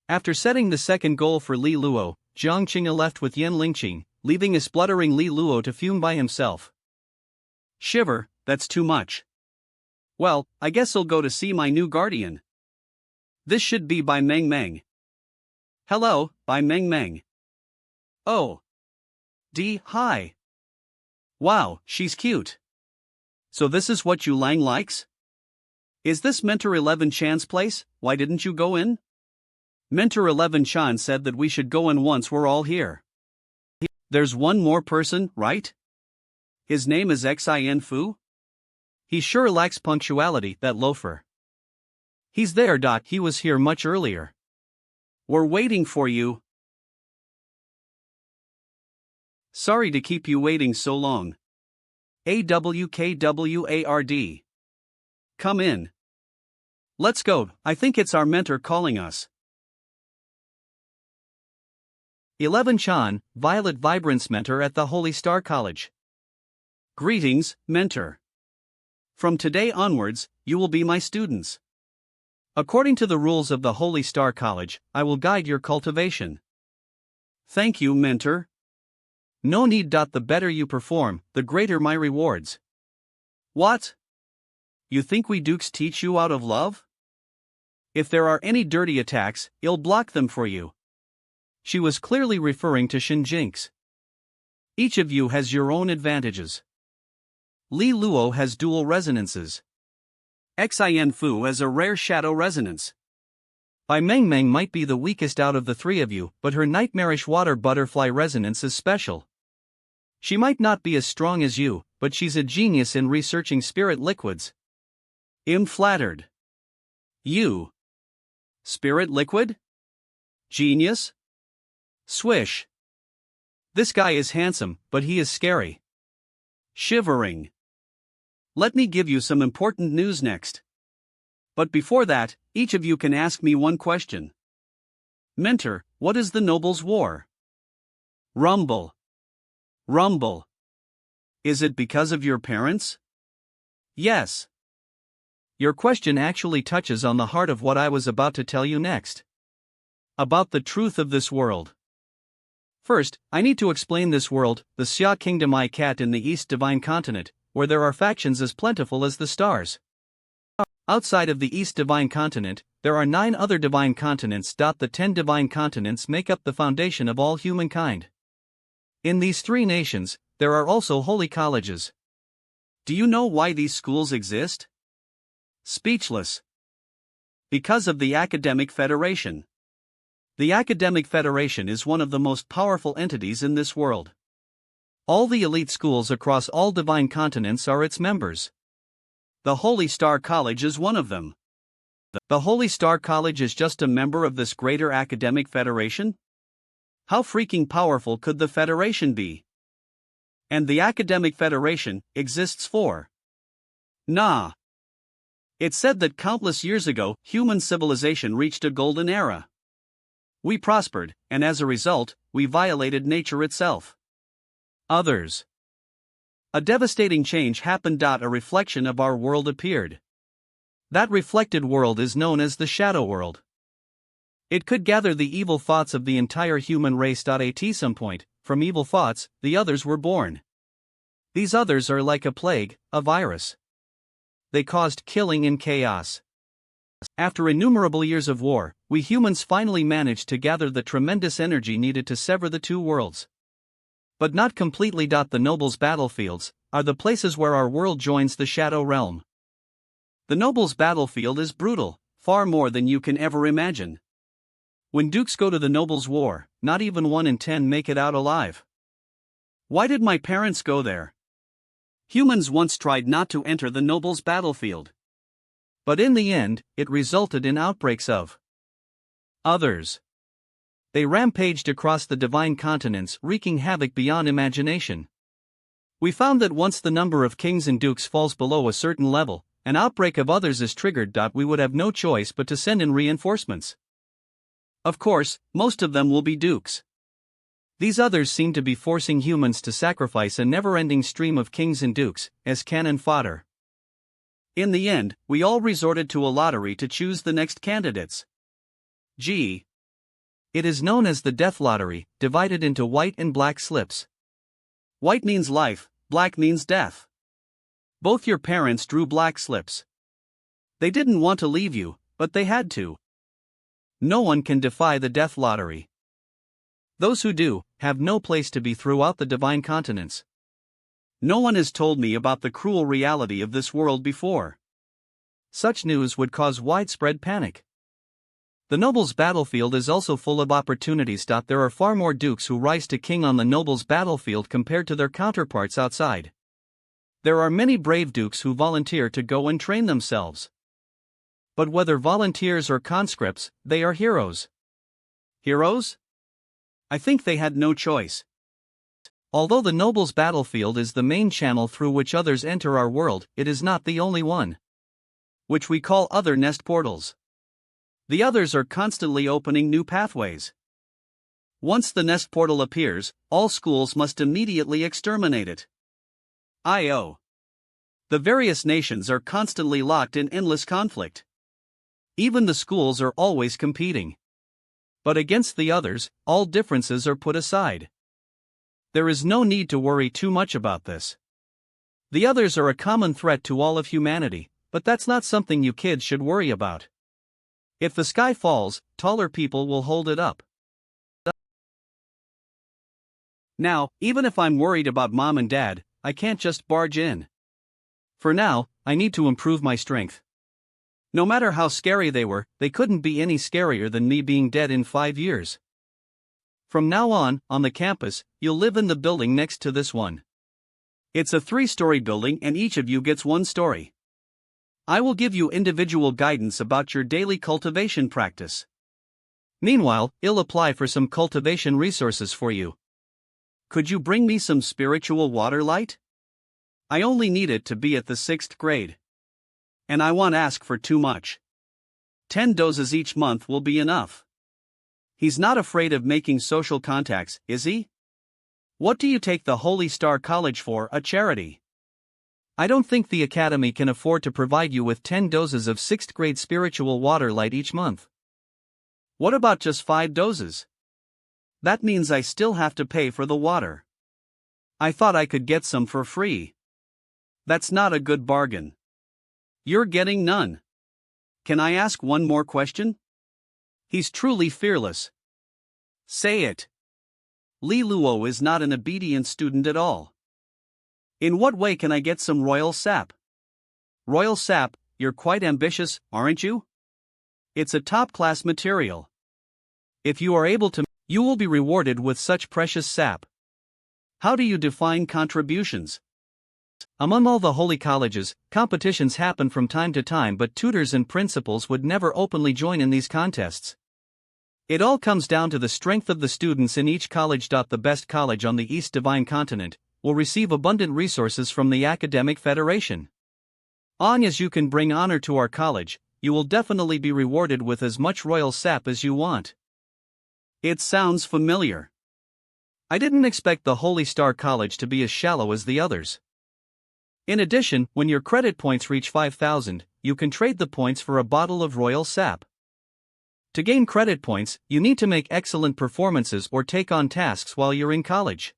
Speaker 1: After setting the second goal for Li Luo, Jiang Qing'e left with Yan Lingqing, leaving a spluttering Li Luo to fume by himself. Shiver, that's too much. Well, I guess I'll go to see my new guardian. This should be by Meng Meng. Hello, by Meng Meng. Oh. Hi. Wow, she's cute. So this is what Yu Lang likes? Is this Mentor 11 Chan's place? Why didn't you go in? Mentor 11 Chan said that we should go in once we're all here. There's one more person, right? His name is Xin Fu? He sure lacks punctuality, that loafer. He's there. He was here much earlier. We're waiting for you. Sorry to keep you waiting so long. AWKWARD. Come in. Let's go, I think it's our mentor calling us. 11 Chan, Violet Vibrance mentor at the Holy Star College. Greetings, mentor. From today onwards, you will be my students. According to the rules of the Holy Star College, I will guide your cultivation. Thank you, mentor. No need. The better you perform, the greater my rewards. What? You think we dukes teach you out of love? If there are any dirty attacks, I'll block them for you. She was clearly referring to Jinx. Each of you has your own advantages. Li Luo has dual resonances. Xin Fu has a rare shadow resonance. Bai Meng Meng might be the weakest out of the three of you, but her nightmarish water butterfly resonance is special. She might not be as strong as you, but she's a genius in researching spirit liquids. I'm flattered. You. Spirit liquid? Genius? Swish. This guy is handsome, but he is scary. Shivering. Let me give you some important news next. But before that, each of you can ask me one question. Mentor, what is the Nobles' War? Rumble. Rumble. Is it because of your parents? Yes. Your question actually touches on the heart of what I was about to tell you next. About the truth of this world. First, I need to explain this world, the Xia Kingdom I Cat in the East Divine Continent, where there are factions as plentiful as the stars. Outside of the East Divine Continent, there are 9 other divine continents. The 10 divine continents make up the foundation of all humankind. In these 3 nations, there are also holy colleges. Do you know why these schools exist? Speechless. Because of the Academic Federation. The Academic Federation is one of the most powerful entities in this world. All the elite schools across all divine continents are its members. The Holy Star College is one of them. The Holy Star College is just a member of this greater academic federation? How freaking powerful could the federation be? And the Academic Federation exists for? Nah. It's said that countless years ago, human civilization reached a golden era. We prospered, and as a result, we violated nature itself. Others. A devastating change happened. A reflection of our world appeared. That reflected world is known as the Shadow World. It could gather the evil thoughts of the entire human race. At some point, from evil thoughts, the others were born. These others are like a plague, a virus. They caused killing and chaos. After innumerable years of war, we humans finally managed to gather the tremendous energy needed to sever the 2 worlds. But not completely. The Nobles' battlefields are the places where our world joins the Shadow Realm. The Nobles' battlefield is brutal, far more than you can ever imagine. When dukes go to the Nobles' War, not even 1 in 10 make it out alive. Why did my parents go there? Humans once tried not to enter the Nobles' battlefield. But in the end, it resulted in outbreaks of others. They rampaged across the divine continents, wreaking havoc beyond imagination. We found that once the number of kings and dukes falls below a certain level, an outbreak of others is triggered. We would have no choice but to send in reinforcements. Of course, most of them will be dukes. These others seem to be forcing humans to sacrifice a never-ending stream of kings and dukes as cannon fodder. In the end, we all resorted to a lottery to choose the next candidates. Gee. It is known as the death lottery, divided into white and black slips. White means life, black means death. Both your parents drew black slips. They didn't want to leave you, but they had to. No one can defy the death lottery. Those who do, have no place to be throughout the divine continents. No one has told me about the cruel reality of this world before. Such news would cause widespread panic. The noble's battlefield is also full of opportunities. There are far more dukes who rise to king on the noble's battlefield compared to their counterparts outside. There are many brave dukes who volunteer to go and train themselves. But whether volunteers or conscripts, they are heroes. Heroes? I think they had no choice. Although the noble's battlefield is the main channel through which others enter our world, it is not the only one, which we call other nest portals. The others are constantly opening new pathways. Once the nest portal appears, all schools must immediately exterminate it. I.O. The various nations are constantly locked in endless conflict. Even the schools are always competing. But against the others, all differences are put aside. There is no need to worry too much about this. The others are a common threat to all of humanity, but that's not something you kids should worry about. If the sky falls, taller people will hold it up. Now, even if I'm worried about mom and dad, I can't just barge in. For now, I need to improve my strength. No matter how scary they were, they couldn't be any scarier than me being dead in 5 years. From now on the campus, you'll live in the building next to this one. It's a 3-story building and each of you gets 1 story. I will give you individual guidance about your daily cultivation practice. Meanwhile, I'll apply for some cultivation resources for you. Could you bring me some spiritual water light? I only need it to be at the 6th grade. And I won't ask for too much. 10 doses each month will be enough. He's not afraid of making social contacts, is he? What do you take the Holy Star College for, a charity? I don't think the Academy can afford to provide you with 10 doses of 6th grade spiritual water light each month. What about just 5 doses? That means I still have to pay for the water. I thought I could get some for free. That's not a good bargain. You're getting none. Can I ask one more question? He's truly fearless. Say it. Li Luo is not an obedient student at all. In what way can I get some royal sap? Royal sap, you're quite ambitious, aren't you? It's a top-class material. If you are able to, you will be rewarded with such precious sap. How do you define contributions? Among all the holy colleges, competitions happen from time to time, but tutors and principals would never openly join in these contests. It all comes down to the strength of the students in each college. The best college on the East Divine Continent will receive abundant resources from the Academic Federation. Long as you can bring honor to our college, you will definitely be rewarded with as much royal sap as you want. It sounds familiar. I didn't expect the Holy Star College to be as shallow as the others. In addition, when your credit points reach 5,000, you can trade the points for a bottle of royal sap. To gain credit points, you need to make excellent performances or take on tasks while you're in college.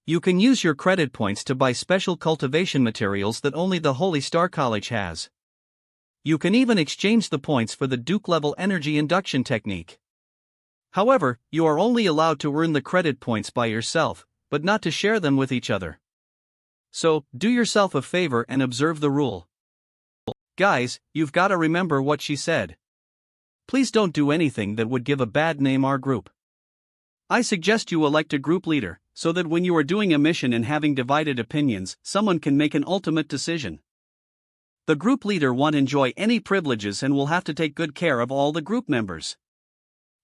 Speaker 1: You can use your credit points to buy special cultivation materials that only the Holy Star College has. You can even exchange the points for the Duke-level energy induction technique. However, you are only allowed to earn the credit points by yourself, but not to share them with each other. So, do yourself a favor and observe the rule. Guys, you've got to remember what she said. Please don't do anything that would give a bad name our group. I suggest you elect a group leader, so that when you are doing a mission and having divided opinions, someone can make an ultimate decision. The group leader won't enjoy any privileges and will have to take good care of all the group members.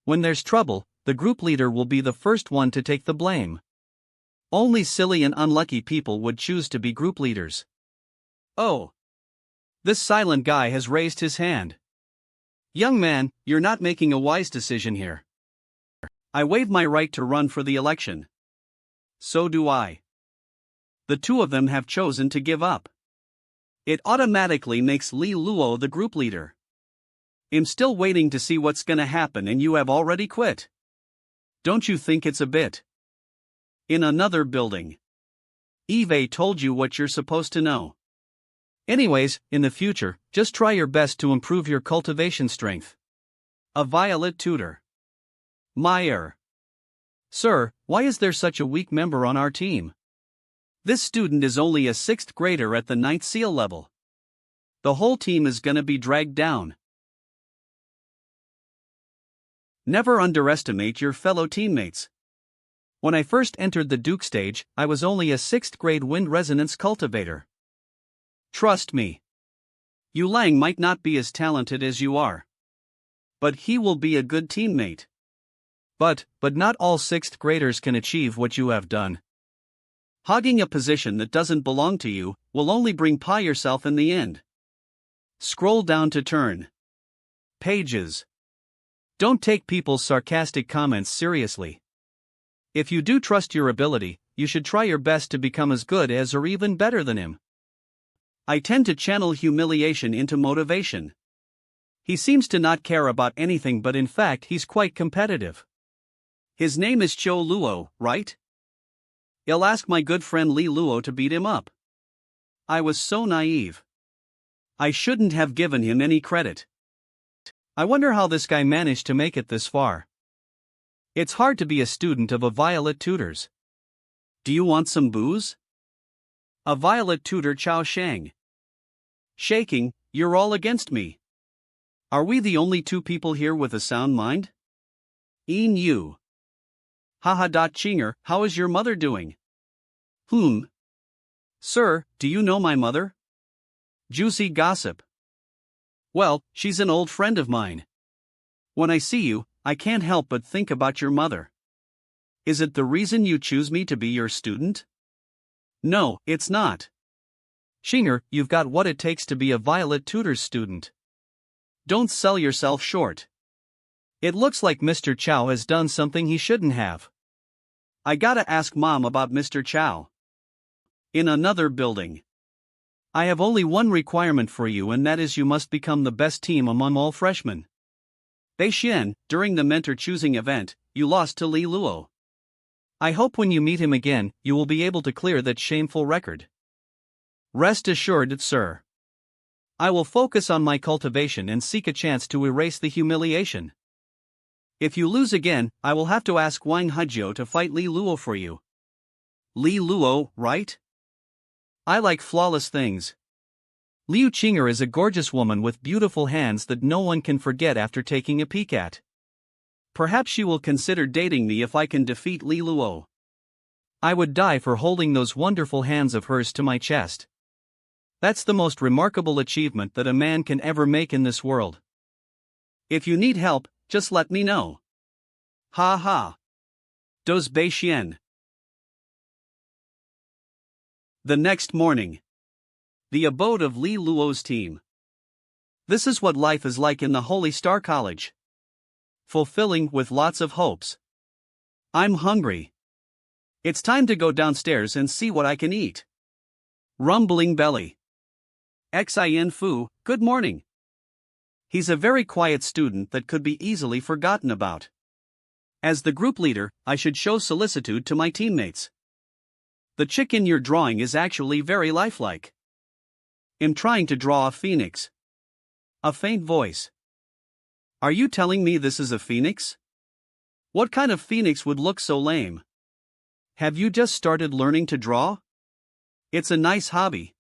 Speaker 1: When there's trouble, the group leader will be the first one to take the blame. Only silly and unlucky people would choose to be group leaders. Oh. This silent guy has raised his hand. Young man, you're not making a wise decision here. I waive my right to run for the election. So do I. The two of them have chosen to give up. It automatically makes Li Luo the group leader. I'm still waiting to see what's gonna happen and you have already quit. Don't you think it's a bit? In another building. Eve told you what you're supposed to know. Anyways, in the future, just try your best to improve your cultivation strength. A violet tutor. Meyer. Sir, why is there such a weak member on our team? This student is only a 6th grader at the 9th seal level. The whole team is gonna be dragged down. Never underestimate your fellow teammates. When I first entered the Duke stage, I was only a 6th grade wind resonance cultivator. Trust me. Yu Lang might not be as talented as you are. But he will be a good teammate. But not all 6th graders can achieve what you have done. Hogging a position that doesn't belong to you will only bring pie yourself in the end. Scroll down to turn pages. Don't take people's sarcastic comments seriously. If you do trust your ability, you should try your best to become as good as or even better than him. I tend to channel humiliation into motivation. He seems to not care about anything, but in fact he's quite competitive. His name is Li Luo, right? I'll ask my good friend Li Luo to beat him up. I was so naive. I shouldn't have given him any credit. I wonder how this guy managed to make it this far. It's hard to be a student of a violet tutor's. Do you want some booze? A violet tutor Chao Xiang. Shaking, you're all against me. Are we the only two people here with a sound mind? You. Haha. Qing'e, how is your mother doing? Sir, do you know my mother? Juicy gossip. Well, she's an old friend of mine. When I see you, I can't help but think about your mother. Is it the reason you choose me to be your student? No, it's not. Qing'e, you've got what it takes to be a violet tutor's student. Don't sell yourself short. It looks like Mr. Chow has done something he shouldn't have. I gotta ask Mom about Mr. Chow. In another building. I have only one requirement for you, and that is you must become the best team among all freshmen. Xian, during the mentor choosing event, you lost to Li Luo. I hope when you meet him again, you will be able to clear that shameful record. Rest assured, sir. I will focus on my cultivation and seek a chance to erase the humiliation. If you lose again, I will have to ask Wang Hezhou to fight Li Luo for you. Li Luo, right? I like flawless things. Liu Qing'e is a gorgeous woman with beautiful hands that no one can forget after taking a peek at. Perhaps she will consider dating me if I can defeat Li Luo. I would die for holding those wonderful hands of hers to my chest. That's the most remarkable achievement that a man can ever make in this world. If you need help, just let me know. Ha ha. Does Bei Xian. The next morning. The abode of Li Luo's team. This is what life is like in the Holy Star College. Fulfilling with lots of hopes. I'm hungry. It's time to go downstairs and see what I can eat. Rumbling belly. Xin Fu, good morning. He's a very quiet student that could be easily forgotten about. As the group leader, I should show solicitude to my teammates. The chicken you're drawing is actually very lifelike. I'm trying to draw a phoenix. A faint voice. Are you telling me this is a phoenix? What kind of phoenix would look so lame? Have you just started learning to draw? It's a nice hobby.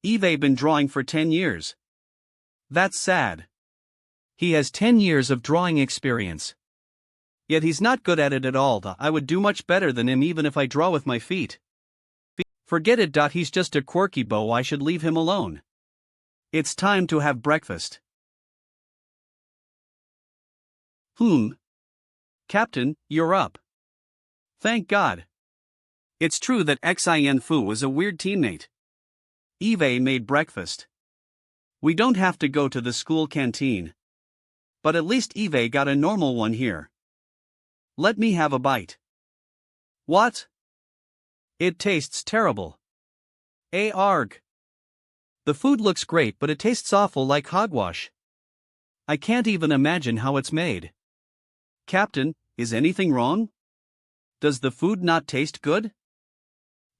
Speaker 1: Eve been drawing for 10 years. That's sad. He has 10 years of drawing experience. Yet he's not good at it at all. I would do much better than him even if I draw with my feet. Forget it. He's just a quirky beau. I should leave him alone. It's time to have breakfast. Captain, you're up. Thank God. It's true that Xin Fu was a weird teammate. Eve made breakfast. We don't have to go to the school canteen. But at least Eve got a normal one here. Let me have a bite. What? It tastes terrible. Arg. The food looks great, but it tastes awful like hogwash. I can't even imagine how it's made. Captain, is anything wrong? Does the food not taste good?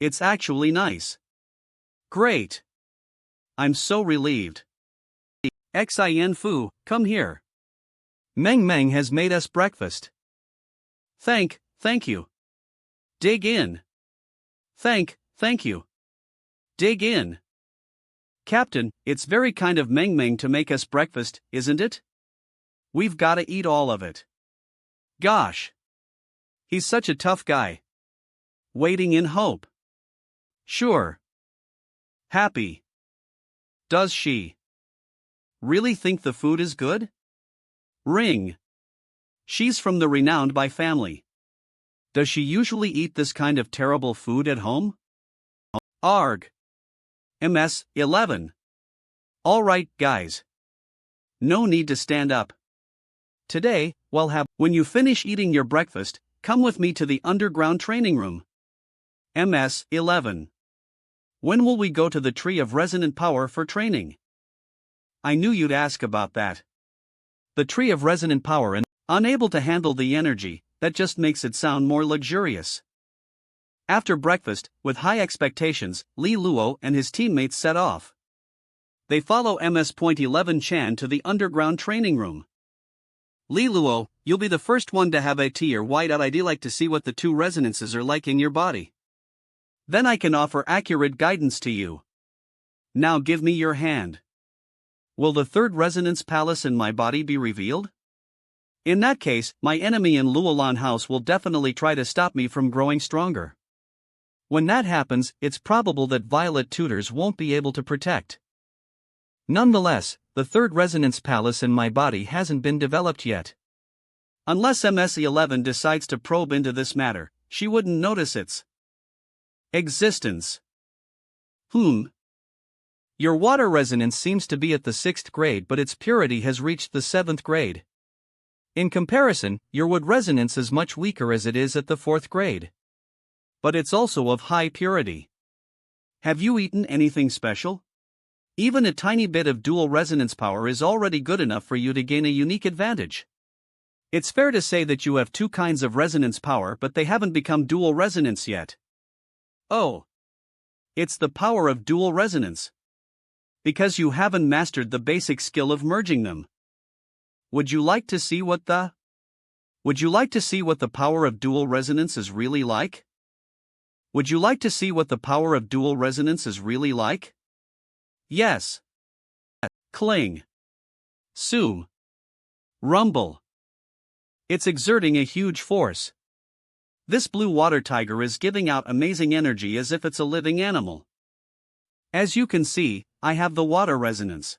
Speaker 1: It's actually nice. Great. I'm so relieved. Xin Fu, come here. Meng has made us breakfast. Thank you. Dig in. Thank you. Dig in. Captain, it's very kind of Meng to make us breakfast, isn't it? We've gotta eat all of it. Gosh. He's such a tough guy. Waiting in hope. Sure. Happy. Does she really think the food is good? Ring. She's from the renowned by family. Does she usually eat this kind of terrible food at home? Arg. MS-11. Alright, guys. No need to stand up. Today, when you finish eating your breakfast, come with me to the underground training room. MS-11. When will we go to the Tree of Resonant Power for training? I knew you'd ask about that. The Tree of Resonant Power and unable to handle the energy, that just makes it sound more luxurious. After breakfast, with high expectations, Li Luo and his teammates set off. They follow MS.11 Chan to the underground training room. Li Luo, you'll be the first one to have a tea or white-out. I'd like to see what the two resonances are like in your body. Then I can offer accurate guidance to you. Now give me your hand. Will the third resonance palace in my body be revealed? In that case, my enemy in Luolan House will definitely try to stop me from growing stronger. When that happens, it's probable that Violet Tutors won't be able to protect. Nonetheless, the third resonance palace in my body hasn't been developed yet. Unless MS-11 decides to probe into this matter, she wouldn't notice its existence. Your water resonance seems to be at the 6th grade, but its purity has reached the 7th grade. In comparison, your wood resonance is much weaker as it is at the 4th grade. But it's also of high purity. Have you eaten anything special? Even a tiny bit of dual resonance power is already good enough for you to gain a unique advantage. It's fair to say that you have two kinds of resonance power, but they haven't become dual resonance yet. Oh. It's the power of dual resonance. Because you haven't mastered the basic skill of merging them. Would you like to see what the power of dual resonance is really like? Would you like to see what the power of dual resonance is really like? Yes. Cling. Zoom. Rumble. It's exerting a huge force. This blue water tiger is giving out amazing energy as if it's a living animal. As you can see, I have the water resonance.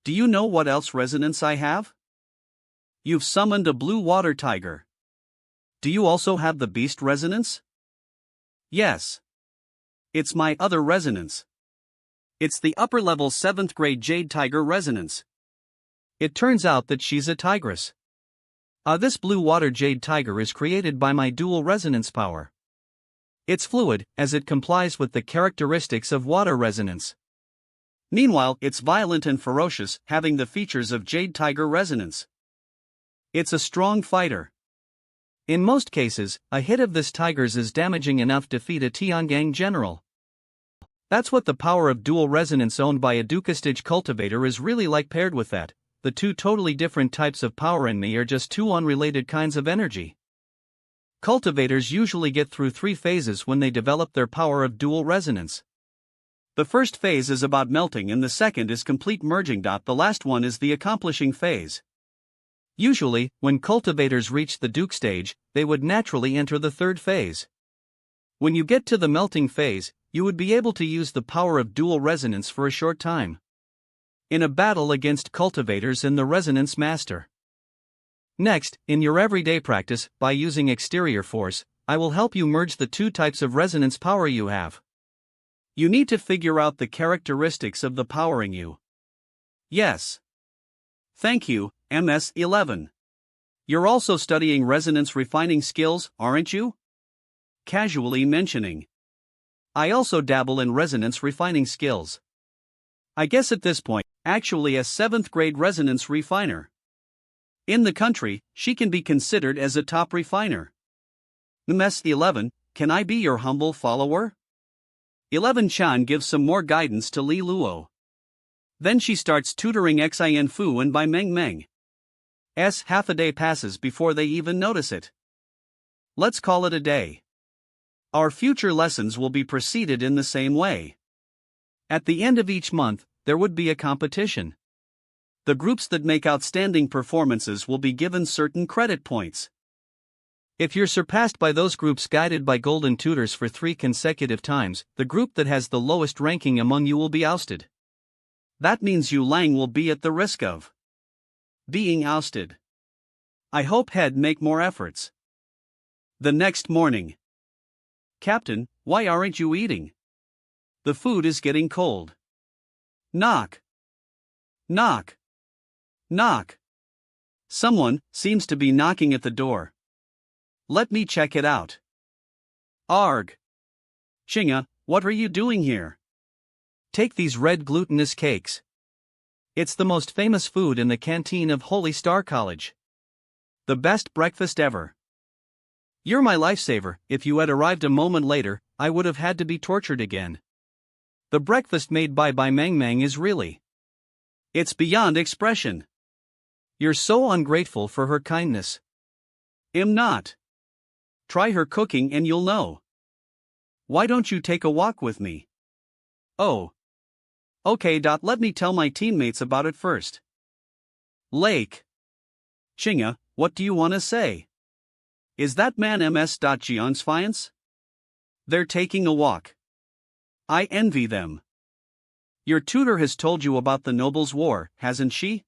Speaker 1: Do you know what else resonance I have? You've summoned a blue water tiger. Do you also have the beast resonance? Yes. It's my other resonance. It's the upper level 7th grade Jade Tiger resonance. It turns out that she's a tigress. This blue water Jade Tiger is created by my dual resonance power. It's fluid, as it complies with the characteristics of water resonance. Meanwhile, it's violent and ferocious, having the features of Jade Tiger resonance. It's a strong fighter. In most cases, a hit of this tiger's is damaging enough to defeat a Tiangang general. That's what the power of dual resonance owned by a Duca-stage cultivator is really like. Paired with that, the two totally different types of power in me are just two unrelated kinds of energy. Cultivators usually get through 3 phases when they develop their power of dual resonance. The first phase is about melting and the second is complete merging. The last one is the accomplishing phase. Usually, when cultivators reach the Duke stage, they would naturally enter the third phase. When you get to the melting phase, you would be able to use the power of dual resonance for a short time. In a battle against cultivators and the resonance master. Next, in your everyday practice, by using exterior force, I will help you merge the two types of resonance power you have. You need to figure out the characteristics of the power in you. Yes. Thank you, MS-11. You're also studying resonance refining skills, aren't you? Casually mentioning. I also dabble in resonance refining skills. I guess at this point, actually a 7th grade resonance refiner. In the country, she can be considered as a top refiner. Ms. 11, can I be your humble follower? 11 Chan gives some more guidance to Li Luo. Then she starts tutoring Xian Fu and Bai Meng Meng. Half a day passes before they even notice it. Let's call it a day. Our future lessons will be proceeded in the same way. At the end of each month, there would be a competition. The groups that make outstanding performances will be given certain credit points. If you're surpassed by those groups guided by golden tutors for 3 consecutive times, the group that has the lowest ranking among you will be ousted. That means you Lang will be at the risk of being ousted. I hope he'd make more efforts. The next morning. Captain, why aren't you eating? The food is getting cold. Knock. Knock. Knock. Someone seems to be knocking at the door. Let me check it out. Arg. Qing'e, what are you doing here? Take these red glutinous cakes. It's the most famous food in the canteen of Holy Star College. The best breakfast ever. You're my lifesaver. If you had arrived a moment later, I would have had to be tortured again. The breakfast made by Bai Meng Meng is really... it's beyond expression. You're so ungrateful for her kindness. I'm not. Try her cooking and you'll know. Why don't you take a walk with me? Oh. Okay. Let me tell my teammates about it first. Lake. Qing'e, what do you want to say? Is that man Ms. Jiang's fiance? They're taking a walk. I envy them. Your tutor has told you about the Nobles' War, hasn't she?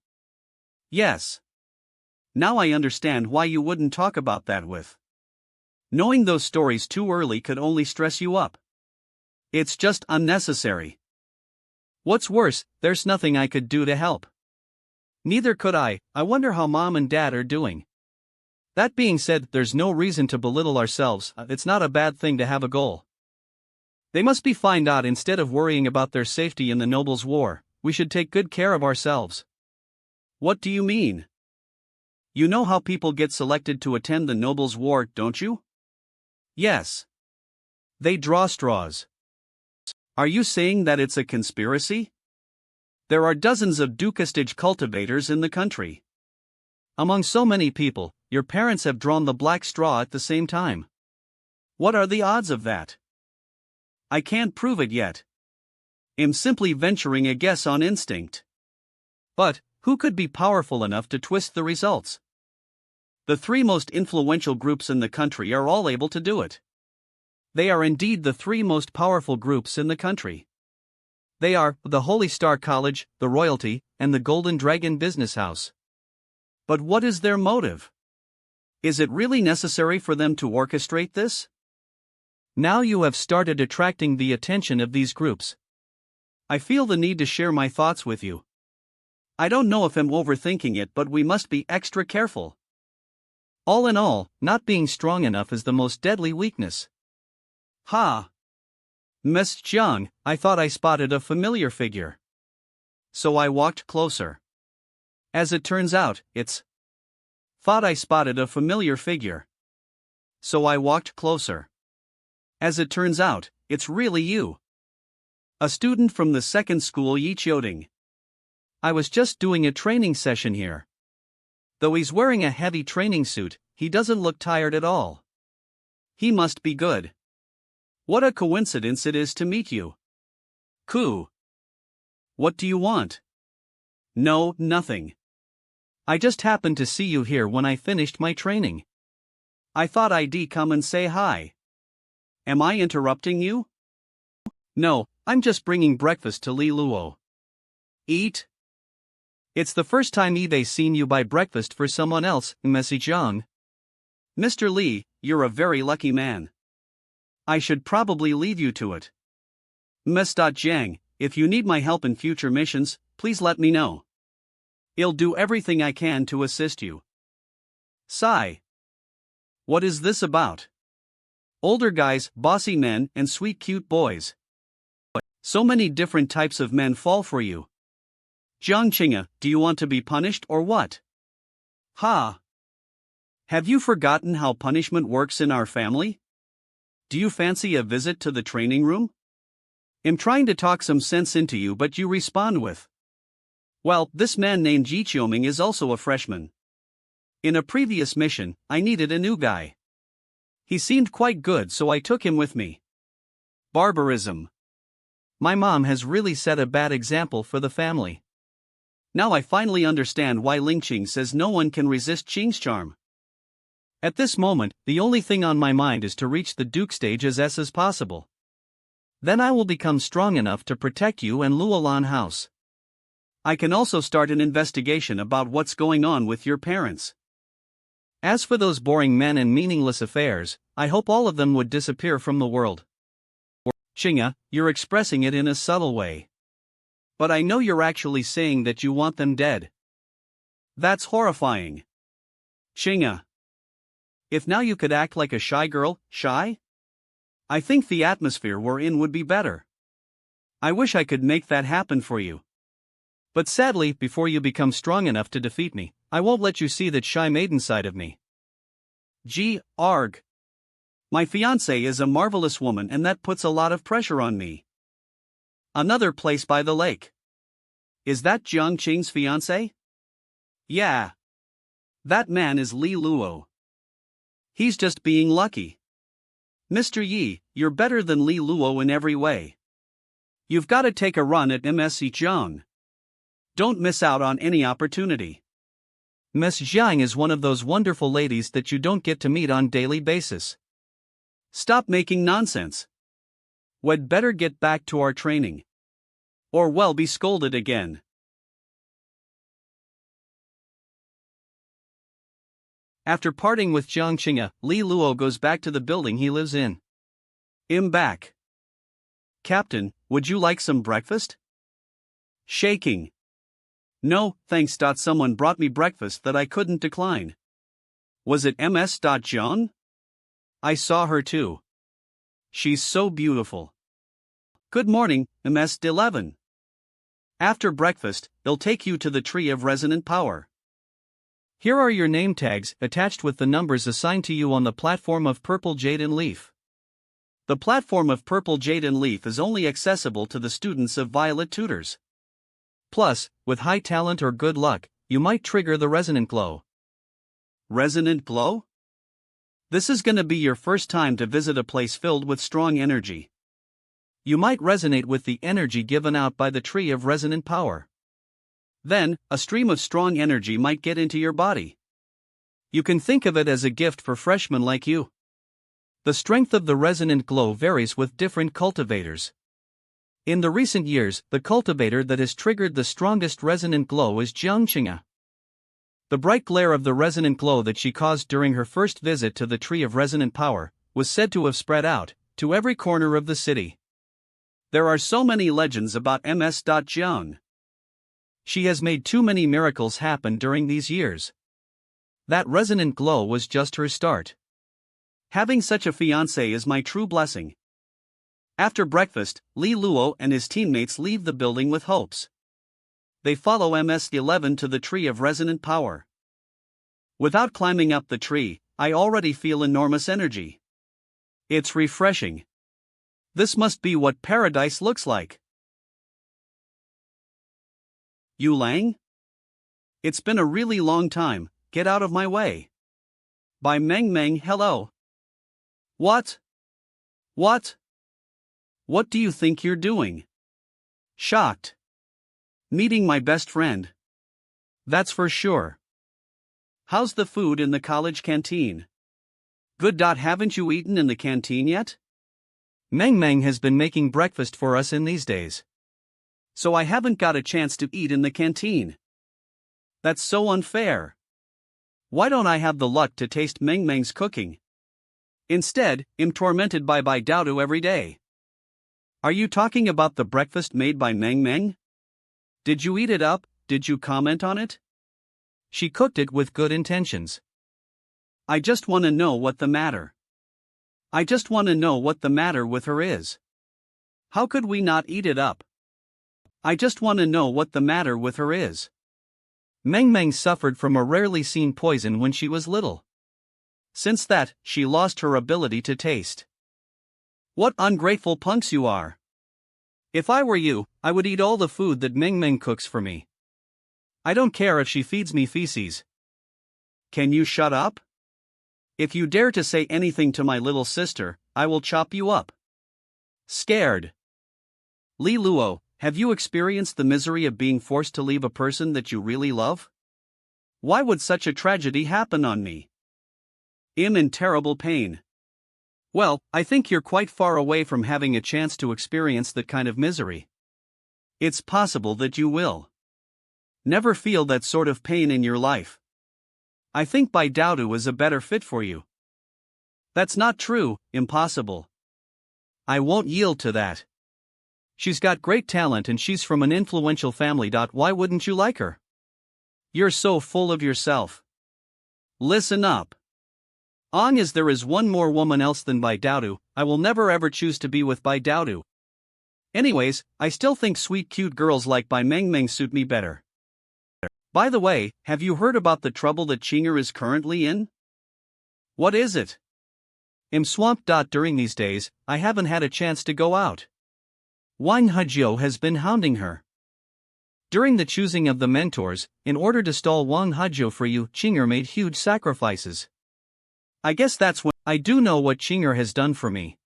Speaker 1: Yes. Now I understand why you wouldn't talk about that with. Knowing those stories too early could only stress you up. It's just unnecessary. What's worse, there's nothing I could do to help. Neither could I wonder how Mom and Dad are doing. That being said, there's no reason to belittle ourselves. It's not a bad thing to have a goal. They must be fine. Instead of worrying about their safety in the Nobles' War, we should take good care of ourselves. What do you mean? You know how people get selected to attend the Nobles' War, don't you? Yes. They draw straws. Are you saying that it's a conspiracy? There are dozens of Dukastage cultivators in the country. Among so many people, your parents have drawn the black straw at the same time. What are the odds of that? I can't prove it yet. I'm simply venturing a guess on instinct. But, who could be powerful enough to twist the results? The 3 most influential groups in the country are all able to do it. They are indeed the 3 most powerful groups in the country. They are the Holy Star College, the Royalty, and the Golden Dragon Business House. But what is their motive? Is it really necessary for them to orchestrate this? Now you have started attracting the attention of these groups. I feel the need to share my thoughts with you. I don't know if I'm overthinking it, but we must be extra careful. All in all, not being strong enough is the most deadly weakness. Ha! Miss Xiang, I thought I spotted a familiar figure. So I walked closer. As it turns out, it's... Thought I spotted a familiar figure. So I walked closer. As it turns out, it's really you. A student from the second school Yiqiuding. I was just doing a training session here. Though he's wearing a heavy training suit, he doesn't look tired at all. He must be good. What a coincidence it is to meet you. Ku. What do you want? No, nothing. I just happened to see you here when I finished my training. I thought I'd come and say hi. Am I interrupting you? No, I'm just bringing breakfast to Li Luo. Eat? It's the first time they've seen you buy breakfast for someone else, Messi Jiang. Mr. Li, you're a very lucky man. I should probably leave you to it. Ms. Jiang, if you need my help in future missions, please let me know. I'll do everything I can to assist you. Sigh. What is this about? Older guys, bossy men, and sweet cute boys. So many different types of men fall for you. Jiang Qing'e, do you want to be punished or what? Ha! Have you forgotten how punishment works in our family? Do you fancy a visit to the training room? I'm trying to talk some sense into you, but you respond with, well, this man named Ji Qiuming is also a freshman. In a previous mission, I needed a new guy. He seemed quite good, so I took him with me. Barbarism. My mom has really set a bad example for the family. Now I finally understand why Ling Qing says no one can resist Qing's charm. At this moment, the only thing on my mind is to reach the Duke stage as possible. Then I will become strong enough to protect you and Luolan House. I can also start an investigation about what's going on with your parents. As for those boring men and meaningless affairs, I hope all of them would disappear from the world. Qing'e, you're expressing it in a subtle way. But I know you're actually saying that you want them dead. That's horrifying. Qing'e. If now you could act like a shy girl, shy? I think the atmosphere we're in would be better. I wish I could make that happen for you. But sadly, before you become strong enough to defeat me, I won't let you see that shy maiden side of me. Gee, arg. My fiancée is a marvelous woman, and that puts a lot of pressure on me. Another place by the lake. Is that Jiang Qing's fiancé? Yeah. That man is Li Luo. He's just being lucky. Mr. Yi, you're better than Li Luo in every way. You've got to take a run at MSC Jiang. Don't miss out on any opportunity. Miss Xiang is one of those wonderful ladies that you don't get to meet on daily basis. Stop making nonsense. We'd better get back to our training. Or we'll be scolded again. After parting with Jiang Qing'e, Li Luo goes back to the building he lives in. I'm back. Captain, would you like some breakfast? Shaking. No, thanks. Someone brought me breakfast that I couldn't decline. Was it Ms. Jiang? I saw her too. She's so beautiful. Good morning, Ms. 11. After breakfast, they'll take you to the Tree of Resonant Power. Here are your name tags attached with the numbers assigned to you on the platform of Purple Jade and Leaf. The platform of Purple Jade and Leaf is only accessible to the students of Violet Tutors. Plus, with high talent or good luck, you might trigger the Resonant Glow. Resonant Glow? This is gonna be your first time to visit a place filled with strong energy. You might resonate with the energy given out by the Tree of Resonant Power. Then, a stream of strong energy might get into your body. You can think of it as a gift for freshmen like you. The strength of the Resonant Glow varies with different cultivators. In the recent years, the cultivator that has triggered the strongest resonant glow is Jiang Qing'e. The bright glare of the resonant glow that she caused during her first visit to the Tree of Resonant Power was said to have spread out to every corner of the city. There are so many legends about Ms. Jiang. She has made too many miracles happen during these years. That resonant glow was just her start. Having such a fiancé is my true blessing. After breakfast, Li Luo and his teammates leave the building with hopes. They follow MS-11 to the Tree of Resonant Power. Without climbing up the tree, I already feel enormous energy. It's refreshing. This must be what paradise looks like. You Lang? It's been a really long time, get out of my way. By Meng Meng. Hello. What? What? What do you think you're doing? Shocked. Meeting my best friend. That's for sure. How's the food in the college canteen? Good. Haven't you eaten in the canteen yet? Meng Meng has been making breakfast for us in these days. So I haven't got a chance to eat in the canteen. That's so unfair. Why don't I have the luck to taste Meng Meng's cooking? Instead, I'm tormented by Dodo every day. Are you talking about the breakfast made by Meng Meng? Did you eat it up? Did you comment on it? She cooked it with good intentions. I just want to know what the matter. I just want to know what the matter with her is. How could we not eat it up? I just want to know what the matter with her is. Meng Meng suffered from a rarely seen poison when she was little. Since that, she lost her ability to taste. What ungrateful punks you are! If I were you, I would eat all the food that Meng Meng cooks for me. I don't care if she feeds me feces. Can you shut up? If you dare to say anything to my little sister, I will chop you up. Scared. Li Luo, have you experienced the misery of being forced to leave a person that you really love? Why would such a tragedy happen on me? I'm in terrible pain. Well, I think you're quite far away from having a chance to experience that kind of misery. It's possible that you will never feel that sort of pain in your life. I think Bai Daodu is a better fit for you. That's not true, impossible. I won't yield to that. She's got great talent and she's from an influential family. Why wouldn't you like her? You're so full of yourself. Listen up. As there is one more woman else than Bai Daodu, I will never ever choose to be with Bai Daodu. Anyways, I still think sweet cute girls like Bai Meng Meng suit me better. By the way, have you heard about the trouble that Qing'e is currently in? What is it? I'm swamped. During these days, I haven't had a chance to go out. Wang Hezhou has been hounding her. During the choosing of the mentors, in order to stall Wang Hezhou for you, Qing'e made huge sacrifices. I guess that's when I do know what Qing'e has done for me.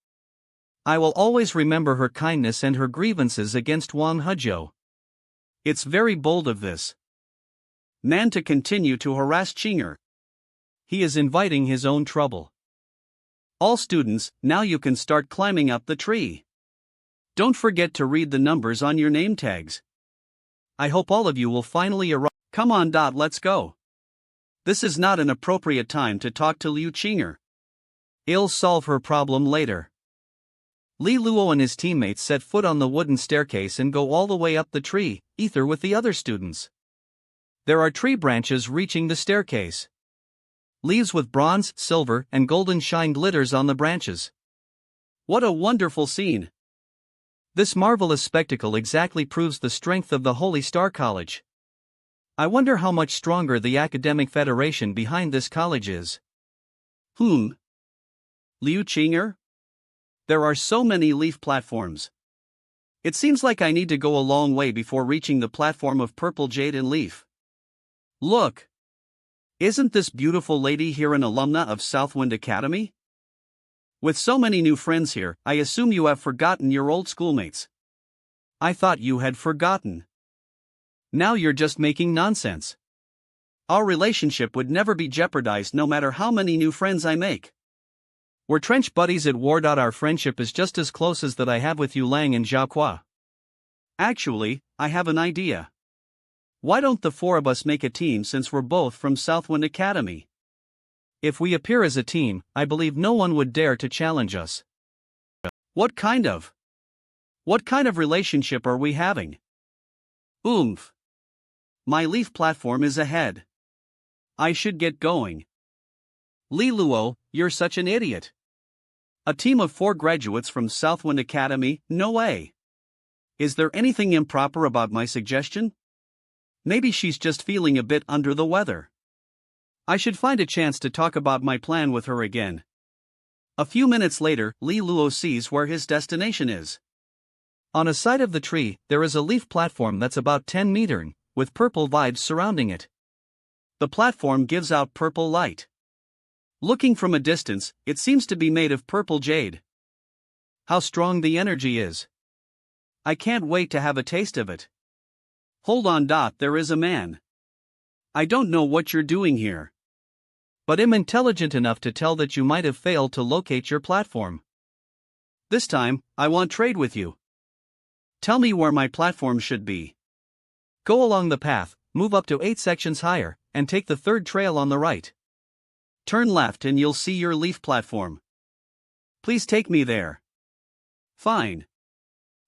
Speaker 1: I will always remember her kindness and her grievances against Wang Hezhou. It's very bold of this man to continue to harass Qing'e. He is inviting his own trouble. All students, now you can start climbing up the tree. Don't forget to read the numbers on your name tags. I hope all of you will finally arrive. Come on. Let's go. This is not an appropriate time to talk to Liu Qing'e. I'll solve her problem later. Li Luo and his teammates set foot on the wooden staircase and go all the way up the tree, ether with the other students. There are tree branches reaching the staircase. Leaves with bronze, silver, and golden shine glitters on the branches. What a wonderful scene! This marvelous spectacle exactly proves the strength of the Holy Star College. I wonder how much stronger the academic federation behind this college is. Liu Qing'e? There are so many leaf platforms. It seems like I need to go a long way before reaching the platform of purple jade and leaf. Look! Isn't this beautiful lady here an alumna of Southwind Academy? With so many new friends here, I assume you have forgotten your old schoolmates. I thought you had forgotten. Now you're just making nonsense. Our relationship would never be jeopardized no matter how many new friends I make. We're trench buddies at war. Our friendship is just as close as that I have with you Lang and Zhao. Actually, I have an idea. Why don't the four of us make a team since we're both from Southwind Academy? If we appear as a team, I believe no one would dare to challenge us. What kind of relationship are we having? Oomph. My leaf platform is ahead. I should get going. Li Luo, you're such an idiot. A team of 4 graduates from Southwind Academy? No way. Is there anything improper about my suggestion? Maybe she's just feeling a bit under the weather. I should find a chance to talk about my plan with her again. A few minutes later, Li Luo sees where his destination is. On a side of the tree, there is a leaf platform that's about 10 meters, with purple vibes surrounding it. The platform gives out purple light. Looking from a distance, it seems to be made of purple jade. How strong the energy is! I can't wait to have a taste of it. Hold on. There is a man. I don't know what you're doing here. But I'm intelligent enough to tell that you might have failed to locate your platform. This time, I want trade with you. Tell me where my platform should be. Go along the path, move up to 8 sections higher, and take the 3rd trail on the right. Turn left and you'll see your leaf platform. Please take me there. Fine.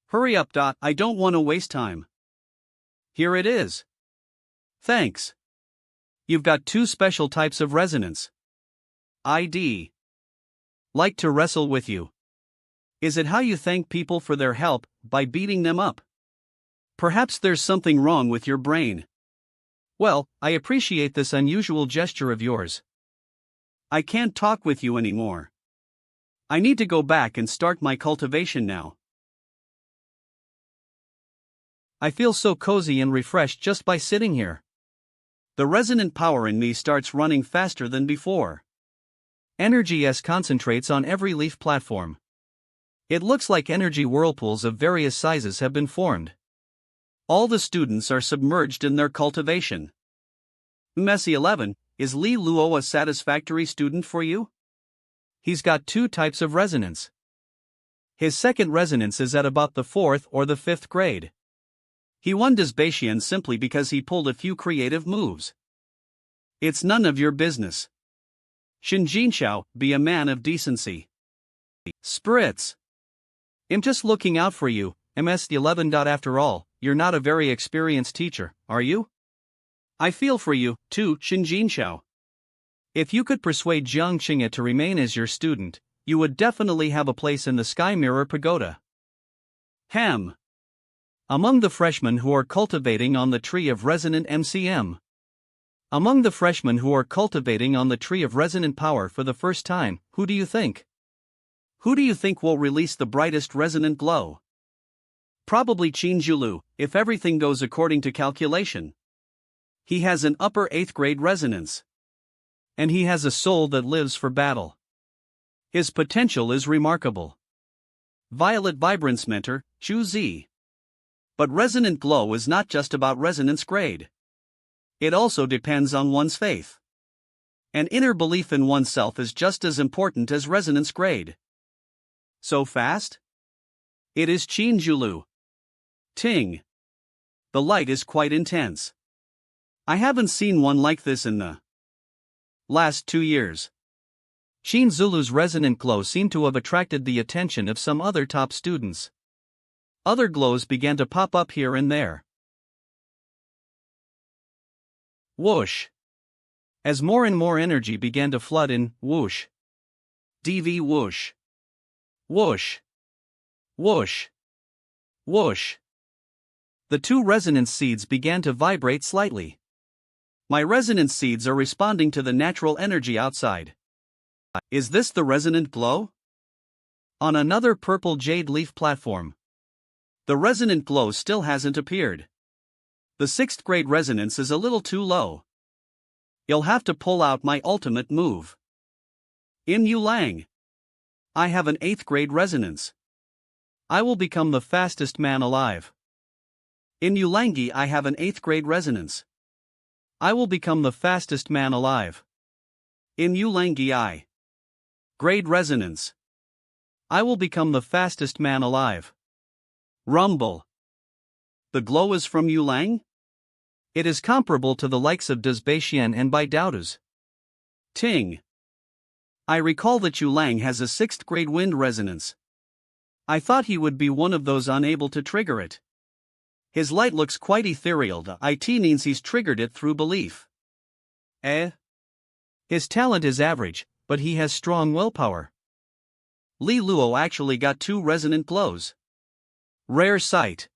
Speaker 1: Hurry up. I don't want to waste time. Here it is. Thanks. You've got 2 special types of resonance. ID. Like to wrestle with you. Is it how you thank people for their help, by beating them up? Perhaps there's something wrong with your brain. Well, I appreciate this unusual gesture of yours. I can't talk with you anymore. I need to go back and start my cultivation now. I feel so cozy and refreshed just by sitting here. The resonant power in me starts running faster than before. Energy concentrates on every leaf platform. It looks like energy whirlpools of various sizes have been formed. All the students are submerged in their cultivation. Messi 11, is Li Luo a satisfactory student for you? He's got 2 types of resonance. His second resonance is at about the 4th or the 5th grade. He won Detoxifying simply because he pulled a few creative moves. It's none of your business. Shinjinshao, be a man of decency. Spritz. I'm just looking out for you, MS11. After all, you're not a very experienced teacher, are you? I feel for you, too, Shinjinshao. If you could persuade Jiang Qing'e to remain as your student, you would definitely have a place in the Sky Mirror Pagoda. Ham. Among the freshmen who are cultivating on the tree of resonant MCM. Among the freshmen who are cultivating on the tree of resonant power for the first time, who do you think? Who do you think will release the brightest resonant glow? Probably Qinzhulu, if everything goes according to calculation. He has an upper 8th grade resonance. And he has a soul that lives for battle. His potential is remarkable. Violet Vibrance Mentor, Chu Zi. But resonant glow is not just about resonance grade. It also depends on one's faith. An inner belief in oneself is just as important as resonance grade. So fast? It is Qinzhulu. Ting. The light is quite intense. I haven't seen one like this in the last 2 years. Qinzhulu's resonant glow seemed to have attracted the attention of some other top students. Other glows began to pop up here and there. Whoosh. As more and more energy began to flood in, whoosh. DV whoosh. Whoosh. Whoosh. Whoosh. The 2 resonance seeds began to vibrate slightly. My resonance seeds are responding to the natural energy outside. Is this the resonant glow? On another purple jade leaf platform. The resonant glow still hasn't appeared. The 6th grade resonance is a little too low. You'll have to pull out my ultimate move. In Yulang. I have an 8th grade resonance. I will become the fastest man alive. In Yulangi I have an 8th grade resonance. I will become the fastest man alive. In Yulangi I. Grade resonance. I will become the fastest man alive. Rumble. The glow is from Yulang? It is comparable to the likes of Dezbaitian and Baidaodu's. Ting. I recall that Yulang has a 6th grade wind resonance. I thought he would be one of those unable to trigger it. His light looks quite ethereal. It means he's triggered it through belief. His talent is average, but he has strong willpower. Li Luo actually got 2 resonant glows. Rare sight.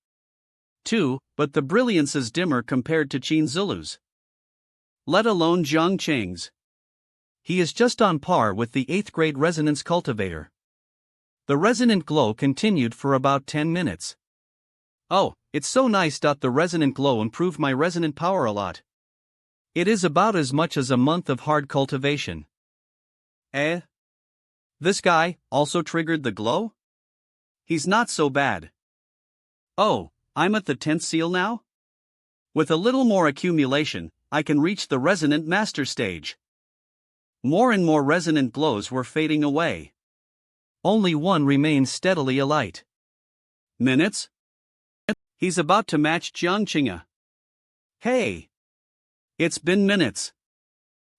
Speaker 1: 2, but the brilliance is dimmer compared to Qinzhulu's. Let alone Jiang Qing'e's. He is just on par with the 8th grade resonance cultivator. The resonant glow continued for about 10 minutes. Oh, it's so nice. The resonant glow improved my resonant power a lot. It is about as much as a month of hard cultivation. This guy also triggered the glow? He's not so bad. Oh, I'm at the 10th seal now? With a little more accumulation, I can reach the resonant master stage. More and more resonant glows were fading away. Only one remains steadily alight. Minutes? He's about to match Jiang Qing'e. Hey! It's been minutes.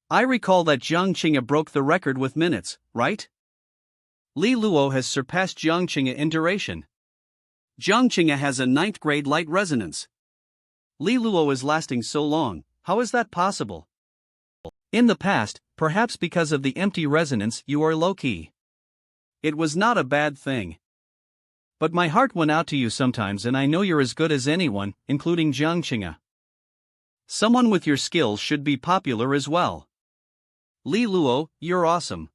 Speaker 1: I recall that Jiang Qing'e broke the record with minutes, right? Li Luo has surpassed Jiang Qing'e in duration. Jiang Qing'e has a 9th grade light resonance. Li Luo is lasting so long, how is that possible? In the past, perhaps because of the empty resonance, you are low-key. It was not a bad thing. But my heart went out to you sometimes, and I know you're as good as anyone, including Jiang Qing'e. Someone with your skills should be popular as well. Li Luo, you're awesome.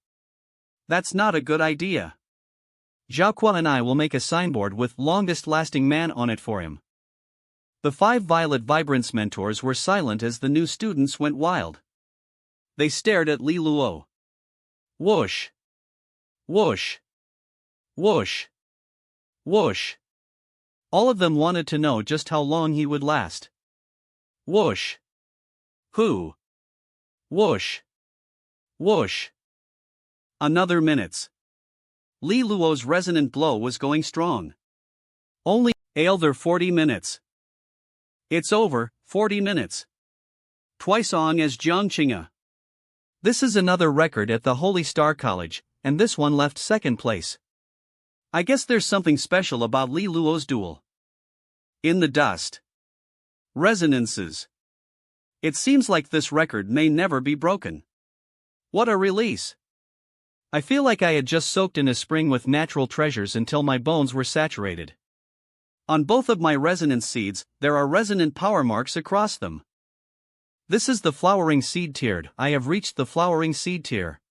Speaker 1: That's not a good idea. Jiang Qing'e and I will make a signboard with longest-lasting man on it for him. The 5 Violet Vibrance mentors were silent as the new students went wild. They stared at Li Luo. Whoosh. Whoosh. Whoosh. Whoosh. All of them wanted to know just how long he would last. Whoosh. Who? Whoosh. Whoosh. Another minutes. Li Luo's resonant blow was going strong. Only another 40 minutes. It's over, 40 minutes. Twice long as Jiang Qing'e. This is another record at the Holy Star College, and this one left second place. I guess there's something special about Li Luo's duel. In the dust. Resonances. It seems like this record may never be broken. What a release. I feel like I had just soaked in a spring with natural treasures until my bones were saturated. On both of my resonance seeds, there are resonant power marks across them. This is the flowering seed tiered. I have reached the flowering seed tier.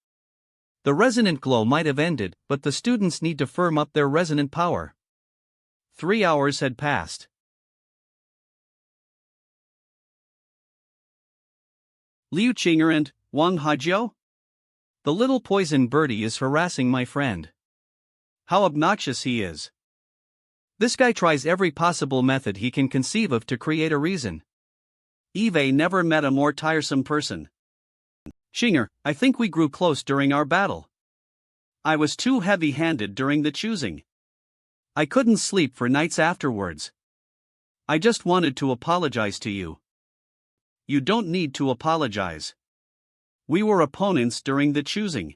Speaker 1: The resonant glow might have ended, but the students need to firm up their resonant power. 3 hours had passed. Liu Qing'e and Wang Hajio? The little poison birdie is harassing my friend. How obnoxious he is. This guy tries every possible method he can conceive of to create a reason. Eve never met a more tiresome person. Qing'e, I think we grew close during our battle. I was too heavy-handed during the choosing. I couldn't sleep for nights afterwards. I just wanted to apologize to you. You don't need to apologize. We were opponents during the choosing.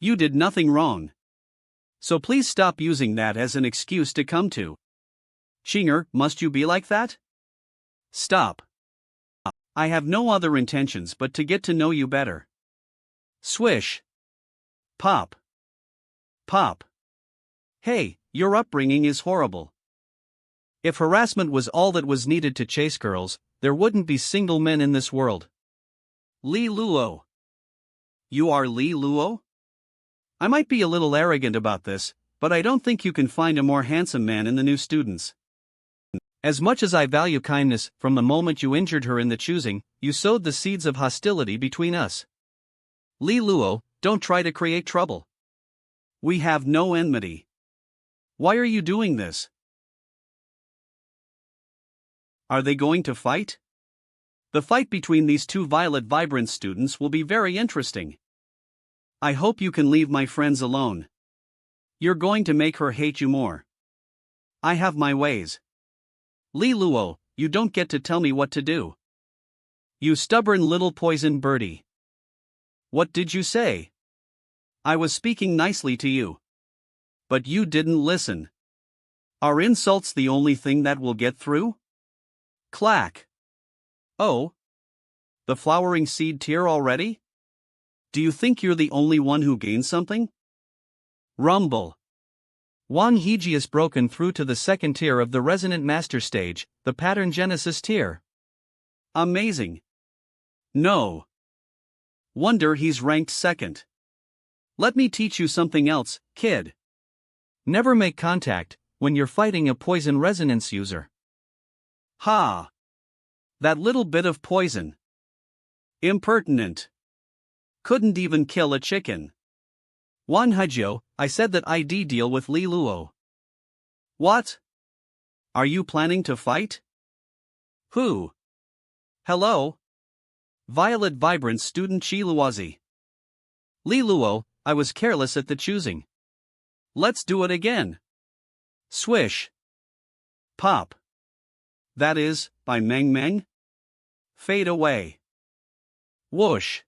Speaker 1: You did nothing wrong. So please stop using that as an excuse to come to. Qing'e, must you be like that? Stop. I have no other intentions but to get to know you better. Swish. Pop. Pop. Hey, your upbringing is horrible. If harassment was all that was needed to chase girls, there wouldn't be single men in this world. Li Luo. You are Li Luo? I might be a little arrogant about this, but I don't think you can find a more handsome man in the new students. As much as I value kindness, from the moment you injured her in the choosing, you sowed the seeds of hostility between us. Li Luo, don't try to create trouble. We have no enmity. Why are you doing this? Are they going to fight? The fight between these 2 Violet Vibrance students will be very interesting. I hope you can leave my friends alone. You're going to make her hate you more. I have my ways. Li Luo, you don't get to tell me what to do. You stubborn little poison birdie. What did you say? I was speaking nicely to you. But you didn't listen. Are insults the only thing that will get through? Clack. Oh? The flowering seed tier already? Do you think you're the only one who gained something? Rumble. Wang Hiji is broken through to the second tier of the Resonant Master stage, the Pattern Genesis tier. Amazing. No. Wonder he's ranked second. Let me teach you something else, kid. Never make contact when you're fighting a poison resonance user. Ha! That little bit of poison. Impertinent. Couldn't even kill a chicken. Wan Hajio, I said that I'd deal with Li Luo. What? Are you planning to fight? Who? Hello? Violet Vibrant student Chi Luozi. Li Luo, I was careless at the choosing. Let's do it again. Swish. Pop. That is, by Meng Meng. Fade away. Whoosh.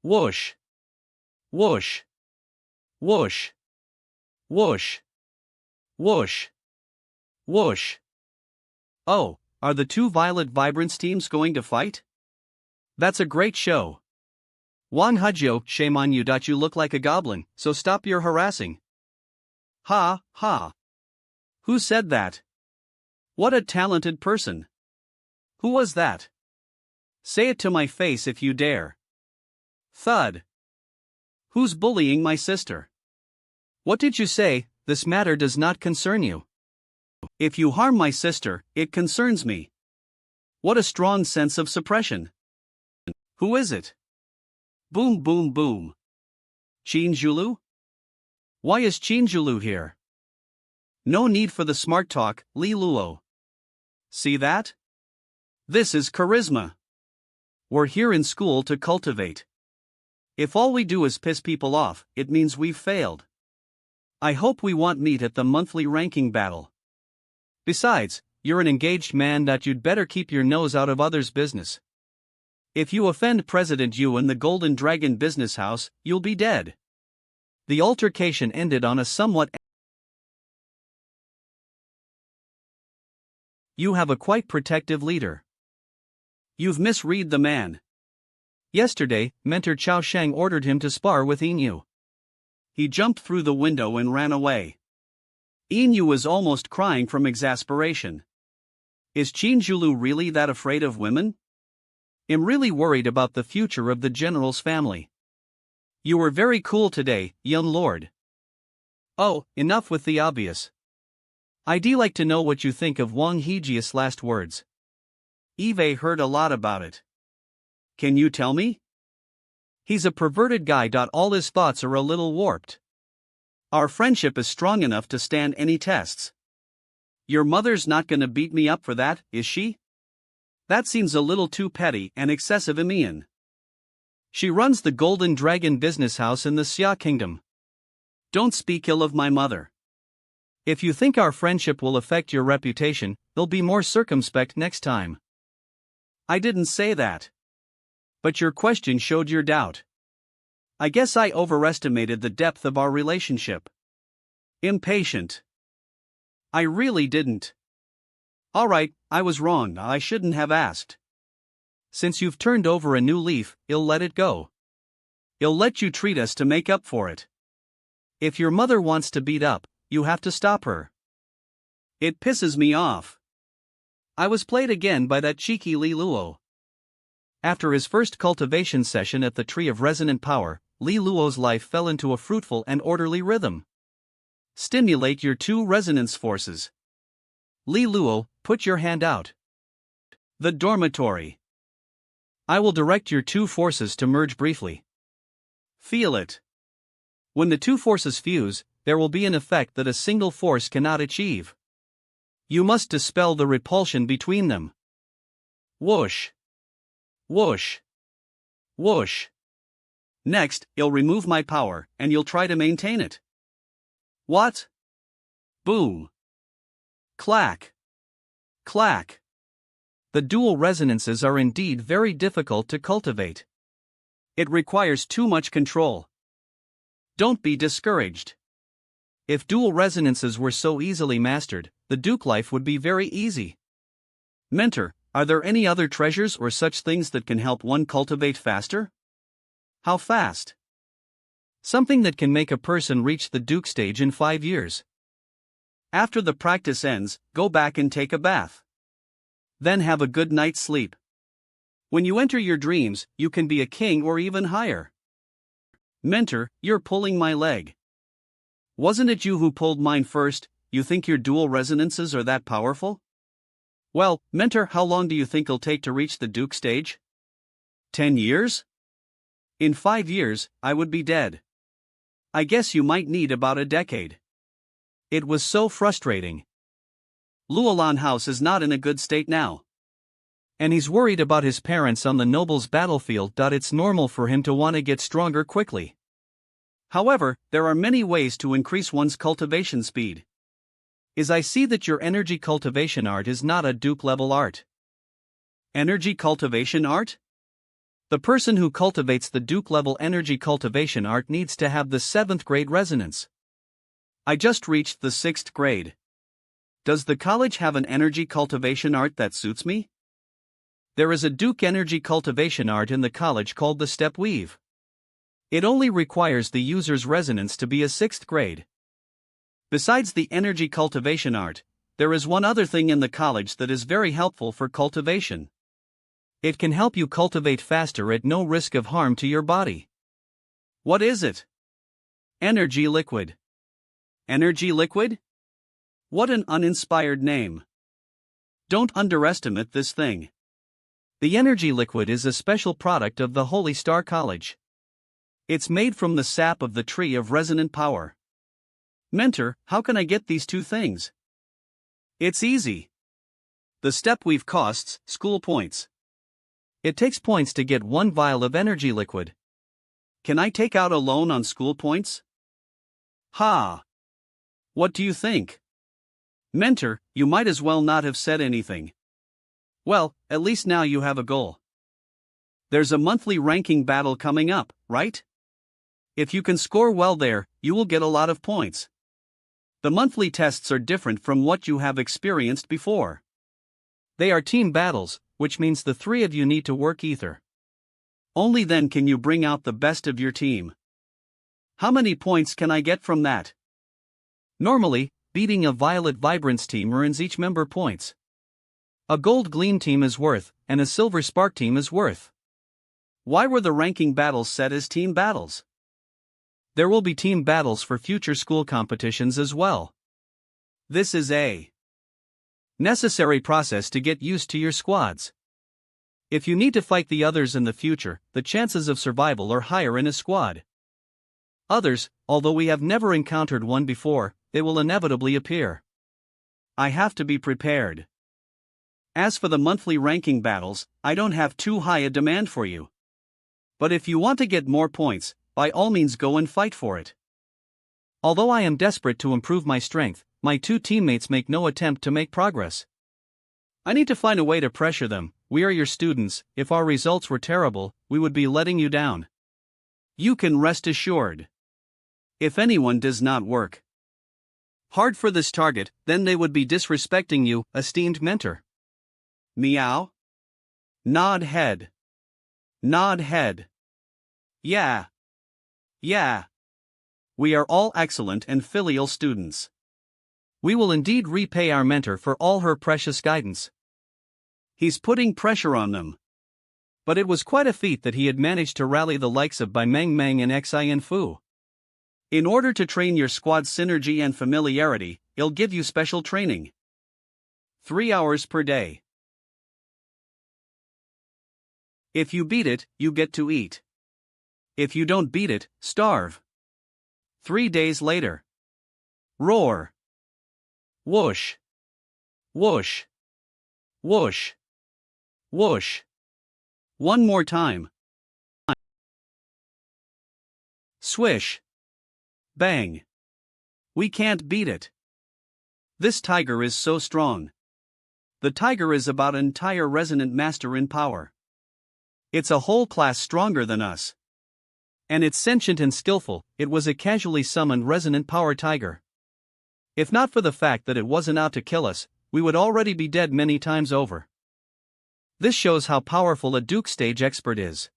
Speaker 1: Whoosh. Whoosh. Whoosh. Whoosh. Whoosh. Whoosh. Oh, are the 2 Violet Vibrance teams going to fight? That's a great show. Wan Hajio, shame on you that you look like a goblin, so stop your harassing. Ha, ha. Who said that? What a talented person. Who was that? Say it to my face if you dare. Thud. Who's bullying my sister? What did you say? This matter does not concern you. If you harm my sister, it concerns me. What a strong sense of suppression. Who is it? Boom boom boom. Qingzhulu? Why is Qingzhulu here? No need for the smart talk, Li Luo. See that? This is charisma. We're here in school to cultivate. If all we do is piss people off, it means we've failed. I hope we won't meet at the monthly ranking battle. Besides, you're an engaged man that you'd better keep your nose out of others' business. If you offend President Yu in the Golden Dragon business house, you'll be dead. The altercation ended on a somewhat. You have a quite protective leader. You've misread the man. Yesterday, Mentor Chao Shang ordered him to spar with Inu. He jumped through the window and ran away. Inu was almost crying from exasperation. Is Qingzhulu really that afraid of women? I'm really worried about the future of the general's family. You were very cool today, young lord. Oh, enough with the obvious. I'd like to know what you think of Wang Hejia's last words. Eve heard a lot about it. Can you tell me? He's a perverted guy. All his thoughts are a little warped. Our friendship is strong enough to stand any tests. Your mother's not gonna beat me up for that, is she? That seems a little too petty and excessive, Emian. She runs the Golden Dragon business house in the Xia Kingdom. Don't speak ill of my mother. If you think our friendship will affect your reputation, they'll be more circumspect next time. I didn't say that. But your question showed your doubt. I guess I overestimated the depth of our relationship. Impatient. I really didn't. Alright, I was wrong. I shouldn't have asked. Since you've turned over a new leaf, I'll let it go. I'll let you treat us to make up for it. If your mother wants to beat up, you have to stop her. It pisses me off. I was played again by that cheeky Li Luo. After his first cultivation session at the Tree of Resonant Power, Li Luo's life fell into a fruitful and orderly rhythm. Stimulate your two resonance forces. Li Luo, put your hand out. The dormitory. I will direct your two forces to merge briefly. Feel it. When the two forces fuse, there will be an effect that a single force cannot achieve. You must dispel the repulsion between them. Whoosh. Whoosh. Whoosh. Next, you'll remove my power, and you'll try to maintain it. What? Boom. Clack. Clack. The dual resonances are indeed very difficult to cultivate. It requires too much control. Don't be discouraged. If dual resonances were so easily mastered, the Duke life would be very easy. Mentor, are there any other treasures or such things that can help one cultivate faster? How fast? Something that can make a person reach the Duke stage in 5 years. After the practice ends, go back and take a bath. Then have a good night's sleep. When you enter your dreams, you can be a king or even higher. Mentor, you're pulling my leg. Wasn't it you who pulled mine first? You think your dual resonances are that powerful? Well, Mentor, how long do you think it'll take to reach the Duke stage? 10 years? In 5 years, I would be dead. I guess you might need about a decade. It was so frustrating. Luolan House is not in a good state now. And he's worried about his parents on the noble's battlefield. It's normal for him to want to get stronger quickly. However, there are many ways to increase one's cultivation speed. I see that your energy cultivation art is not a Duke level art. Energy cultivation art? The person who cultivates the Duke level energy cultivation art needs to have the 7th grade resonance. I just reached the 6th grade. Does the college have an energy cultivation art that suits me? There is a Duke energy cultivation art in the college called the Step Weave. It only requires the user's resonance to be a 6th grade. Besides the energy cultivation art, there is one other thing in the college that is very helpful for cultivation. It can help you cultivate faster at no risk of harm to your body. What is it? Energy liquid. Energy liquid? What an uninspired name. Don't underestimate this thing. The energy liquid is a special product of the Holy Star College. It's made from the sap of the tree of resonant power. Mentor, how can I get these two things? It's easy. The step we've costs, school points. It takes points to get 1 vial of energy liquid. Can I take out a loan on school points? Ha! What do you think? Mentor, you might as well not have said anything. Well, at least now you have a goal. There's a monthly ranking battle coming up, right? If you can score well there, you will get a lot of points. The monthly tests are different from what you have experienced before. They are team battles, which means the 3 of you need to work ether. Only then can you bring out the best of your team. How many points can I get from that? Normally, beating a Violet Vibrance team earns each member points. A Gold Gleam team is worth, and a Silver Spark team is worth. Why were the ranking battles set as team battles? There will be team battles for future school competitions as well. This is a necessary process to get used to your squads. If you need to fight the others in the future, the chances of survival are higher in a squad. Others, although we have never encountered one before, they will inevitably appear. I have to be prepared. As for the monthly ranking battles, I don't have too high a demand for you. But if you want to get more points, by all means go and fight for it. Although I am desperate to improve my strength, my 2 teammates make no attempt to make progress. I need to find a way to pressure them. We are your students. If our results were terrible, we would be letting you down. You can rest assured. If anyone does not work hard for this target, then they would be disrespecting you, esteemed mentor. Meow? Nod head. Nod head. Yeah. Yeah. We are all excellent and filial students. We will indeed repay our mentor for all her precious guidance. He's putting pressure on them. But it was quite a feat that he had managed to rally the likes of Bai Meng Meng and Xian Fu. In order to train your squad's synergy and familiarity, he'll give you special training. 3 hours per day. If you beat it, you get to eat. If you don't beat it, starve. 3 days later. Roar. Whoosh. Whoosh. Whoosh. Whoosh. One more time. Swish. Bang. We can't beat it. This tiger is so strong. The tiger is about an entire resonant master in power. It's a whole class stronger than us. And it's sentient and skillful. It was a casually summoned resonant power tiger. If not for the fact that it wasn't out to kill us, we would already be dead many times over. This shows how powerful a Duke stage expert is.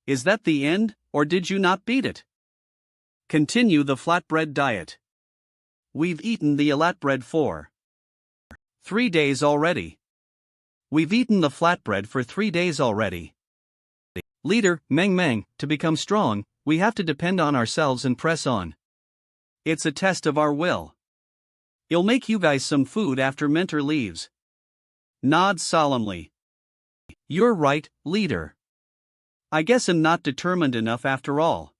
Speaker 1: Is that the end, or did you not beat it? Continue the flatbread diet. We've eaten the flatbread for 3 days already. We've eaten the flatbread for 3 days already. Leader, Meng Meng, to become strong, we have to depend on ourselves and press on. It's a test of our will. He'll make you guys some food after mentor leaves. Nod solemnly. You're right, leader. I guess I'm not determined enough after all.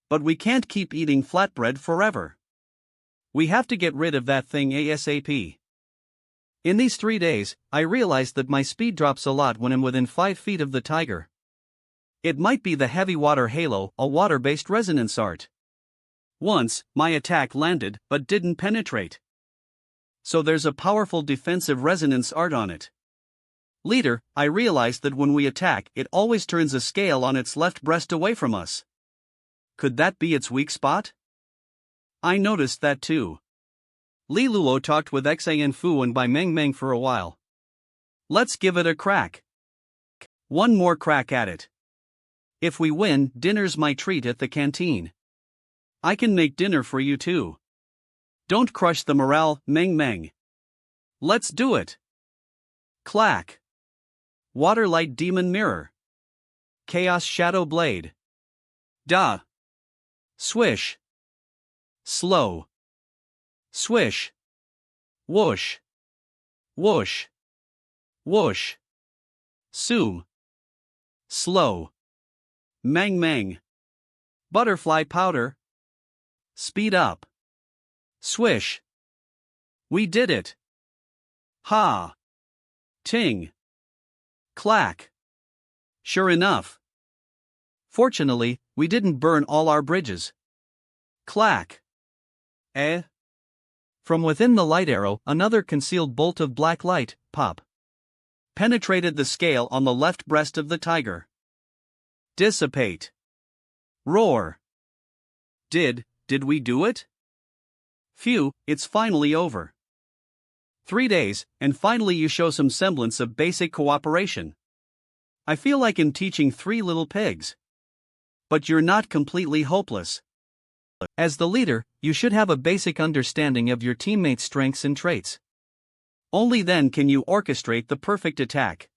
Speaker 1: But we can't keep eating flatbread forever. We have to get rid of that thing ASAP. In these 3 days, I realized that my speed drops a lot when I'm within 5 feet of the tiger. It might be the heavy water halo, a water-based resonance art. Once, my attack landed but didn't penetrate. So there's a powerful defensive resonance art on it. Leader, I realized that when we attack, it always turns a scale on its left breast away from us. Could that be its weak spot? I noticed that too. Li Luo talked with Xian Fu and Bai Meng Meng for a while. Let's give it a crack. One more crack at it. If we win, dinner's my treat at the canteen. I can make dinner for you too. Don't crush the morale, Meng Meng. Let's do it. Clack. Water Light Demon Mirror. Chaos Shadow Blade. Da. Swish. Slow. Swish. Whoosh. Whoosh. Whoosh. Su. Slow. Mang Mang. Butterfly Powder. Speed up. Swish. We did it. Ha. Ting. Clack. Sure enough. Fortunately, we didn't burn all our bridges. Clack. Eh? From within the light arrow, another concealed bolt of black light, pop, penetrated the scale on the left breast of the tiger. Dissipate. Roar. Did we do it? Phew, it's finally over. 3 days, and finally you show some semblance of basic cooperation. I feel like I'm teaching 3 little pigs. But you're not completely hopeless. As the leader, you should have a basic understanding of your teammates' strengths and traits. Only then can you orchestrate the perfect attack.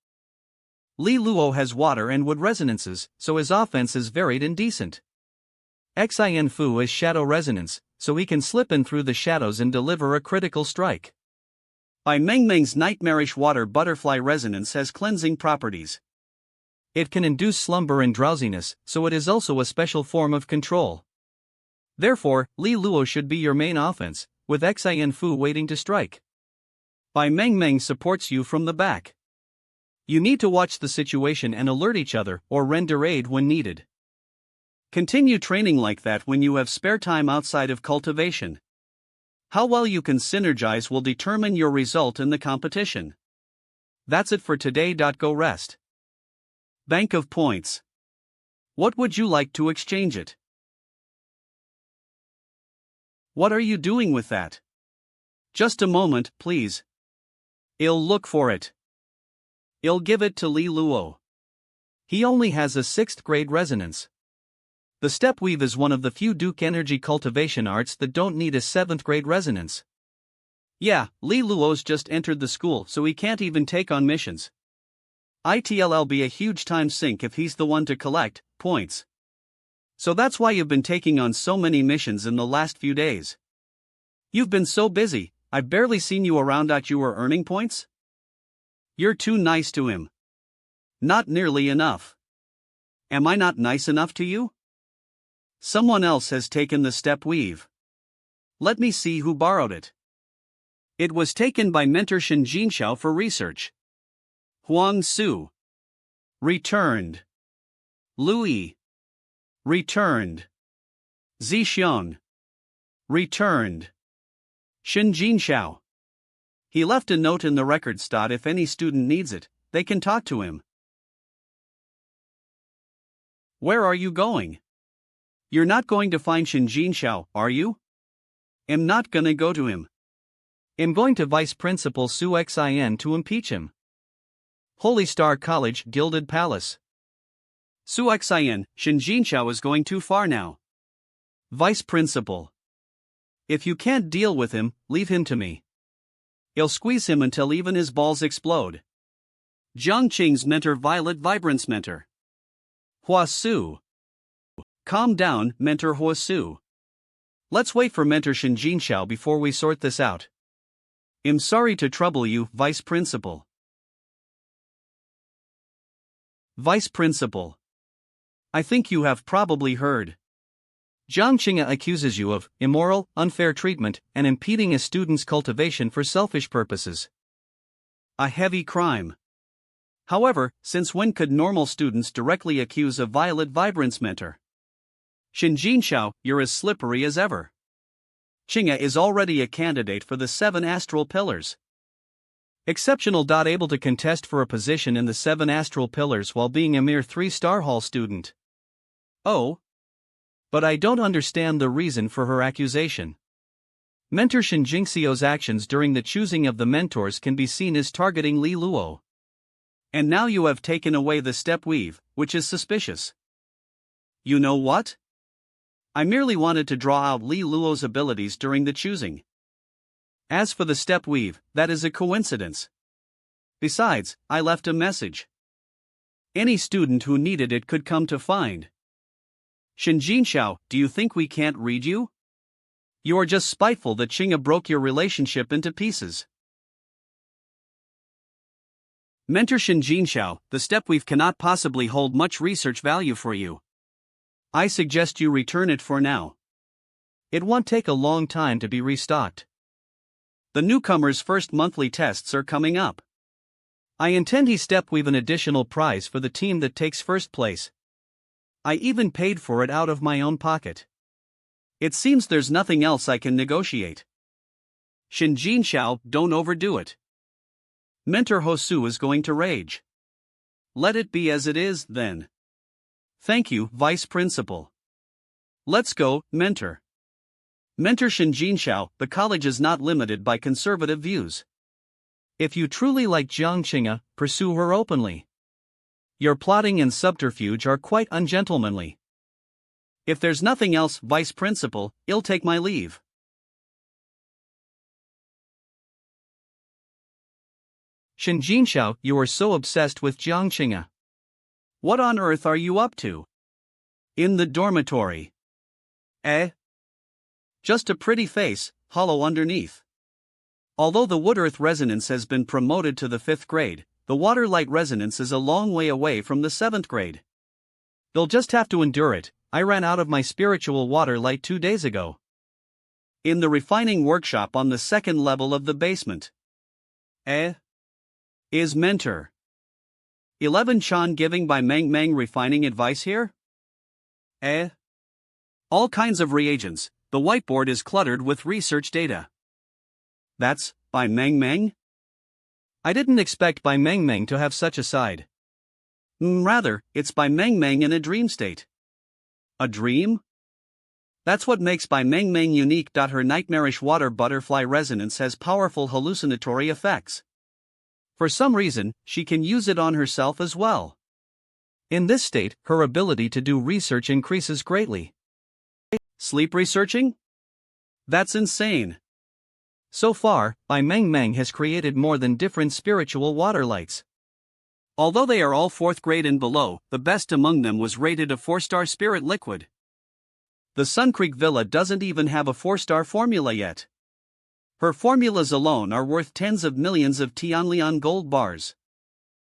Speaker 1: Li Luo has water and wood resonances, so his offense is varied and decent. Xian Fu is shadow resonance, so he can slip in through the shadows and deliver a critical strike. Bai Meng Meng's nightmarish water butterfly resonance has cleansing properties. It can induce slumber and drowsiness, so it is also a special form of control. Therefore, Li Luo should be your main offense, with Xian Fu waiting to strike. Bai Meng Meng supports you from the back. You need to watch the situation and alert each other or render aid when needed. Continue training like that when you have spare time outside of cultivation. How well you can synergize will determine your result in the competition. That's it for today. Go rest. Bank of points. What would you like to exchange it? What are you doing with that? Just a moment, please. I'll look for it. I'll give it to Li Luo. He only has a 6th grade resonance. The step weave is one of the few Duke energy cultivation arts that don't need a 7th grade resonance. Yeah, Li Luo's just entered the school, so he can't even take on missions. It'll be a huge time sink if he's the one to collect points. So that's why you've been taking on so many missions in the last few days. You've been so busy, I've barely seen you around. You were earning points? You're too nice to him. Not nearly enough. Am I not nice enough to you? Someone else has taken the step weave. Let me see who borrowed it. It was taken by mentor Shin Jinxiao for research. Huang Su. Returned. Louis. Returned. Xiang. Returned. Shin Jinxiao. He left a note in the record. If any student needs it, they can talk to him. Where are you going? You're not going to find Shin Jinxiao, are you? I'm not gonna go to him. I'm going to Vice Principal Su Xin to impeach him. Holy Star College, Gilded Palace. Su Xin, Shin Jinxiao is going too far now. Vice Principal. If you can't deal with him, leave him to me. I'll squeeze him until even his balls explode. Jiang Qing's mentor, Violet Vibrance mentor. Hua Su. Calm down, mentor Hua Su. Let's wait for mentor Shin Jinxiao before we sort this out. I'm sorry to trouble you, Vice Principal. Vice Principal. I think you have probably heard. Jiang Qing'e accuses you of immoral, unfair treatment, and impeding a student's cultivation for selfish purposes. A heavy crime. However, since when could normal students directly accuse a Violet Vibrance mentor? Shin Jinxiao, you're as slippery as ever. Qing'e is already a candidate for the 7 astral pillars. Exceptional. Able to contest for a position in the 7 astral pillars while being a mere 3-star hall student. Oh. But I don't understand the reason for her accusation. Mentor Shin Jinxiao's actions during the choosing of the mentors can be seen as targeting Li Luo. And now you have taken away the step weave, which is suspicious. You know what? I merely wanted to draw out Li Luo's abilities during the choosing. As for the step weave, that is a coincidence. Besides, I left a message. Any student who needed it could come to find. Shinjinxiao, do you think we can't read you? You are just spiteful that Qing'e broke your relationship into pieces. Mentor Shinjinxiao, the stepweave cannot possibly hold much research value for you. I suggest you return it for now. It won't take a long time to be restocked. The newcomer's first monthly tests are coming up. I intend he stepweave an additional prize for the team that takes first place. I even paid for it out of my own pocket. It seems there's nothing else I can negotiate. Shinjinxiao, don't overdo it. Mentor Hosu is going to rage. Let it be as it is, then. Thank you, Vice Principal. Let's go, Mentor. Mentor Shinjinxiao, the college is not limited by conservative views. If you truly like Jiang Qing'e, pursue her openly. Your plotting and subterfuge are quite ungentlemanly. If there's nothing else, Vice Principal, I'll take my leave. Shinjinxiao, you are so obsessed with Jiang Qing'e. What on earth are you up to? In the dormitory. Just a pretty face, hollow underneath. Although the wood-earth resonance has been promoted to the 5th grade, the water-light resonance is a long way away from the 7th grade. They'll just have to endure it. I ran out of my spiritual water light 2 days ago. In the refining workshop on the 2nd level of the basement. Is Mentor 11 Chan giving by Mang refining advice here? All kinds of reagents. The whiteboard is cluttered with research data. That's by Mang? I didn't expect by Mang to have such a side. Rather, it's by Mang in a dream state. A dream? That's what makes by Mang unique. Her nightmarish water butterfly resonance has powerful hallucinatory effects. For some reason, she can use it on herself as well. In this state, her ability to do research increases greatly. Sleep researching? That's insane. So far, by Mang has created more than different spiritual water lights. Although they are all 4th grade and below, the best among them was rated a 4-star spirit liquid. The Sun Creek Villa doesn't even have a 4-star formula yet. Her formulas alone are worth tens of millions of Tianlian gold bars.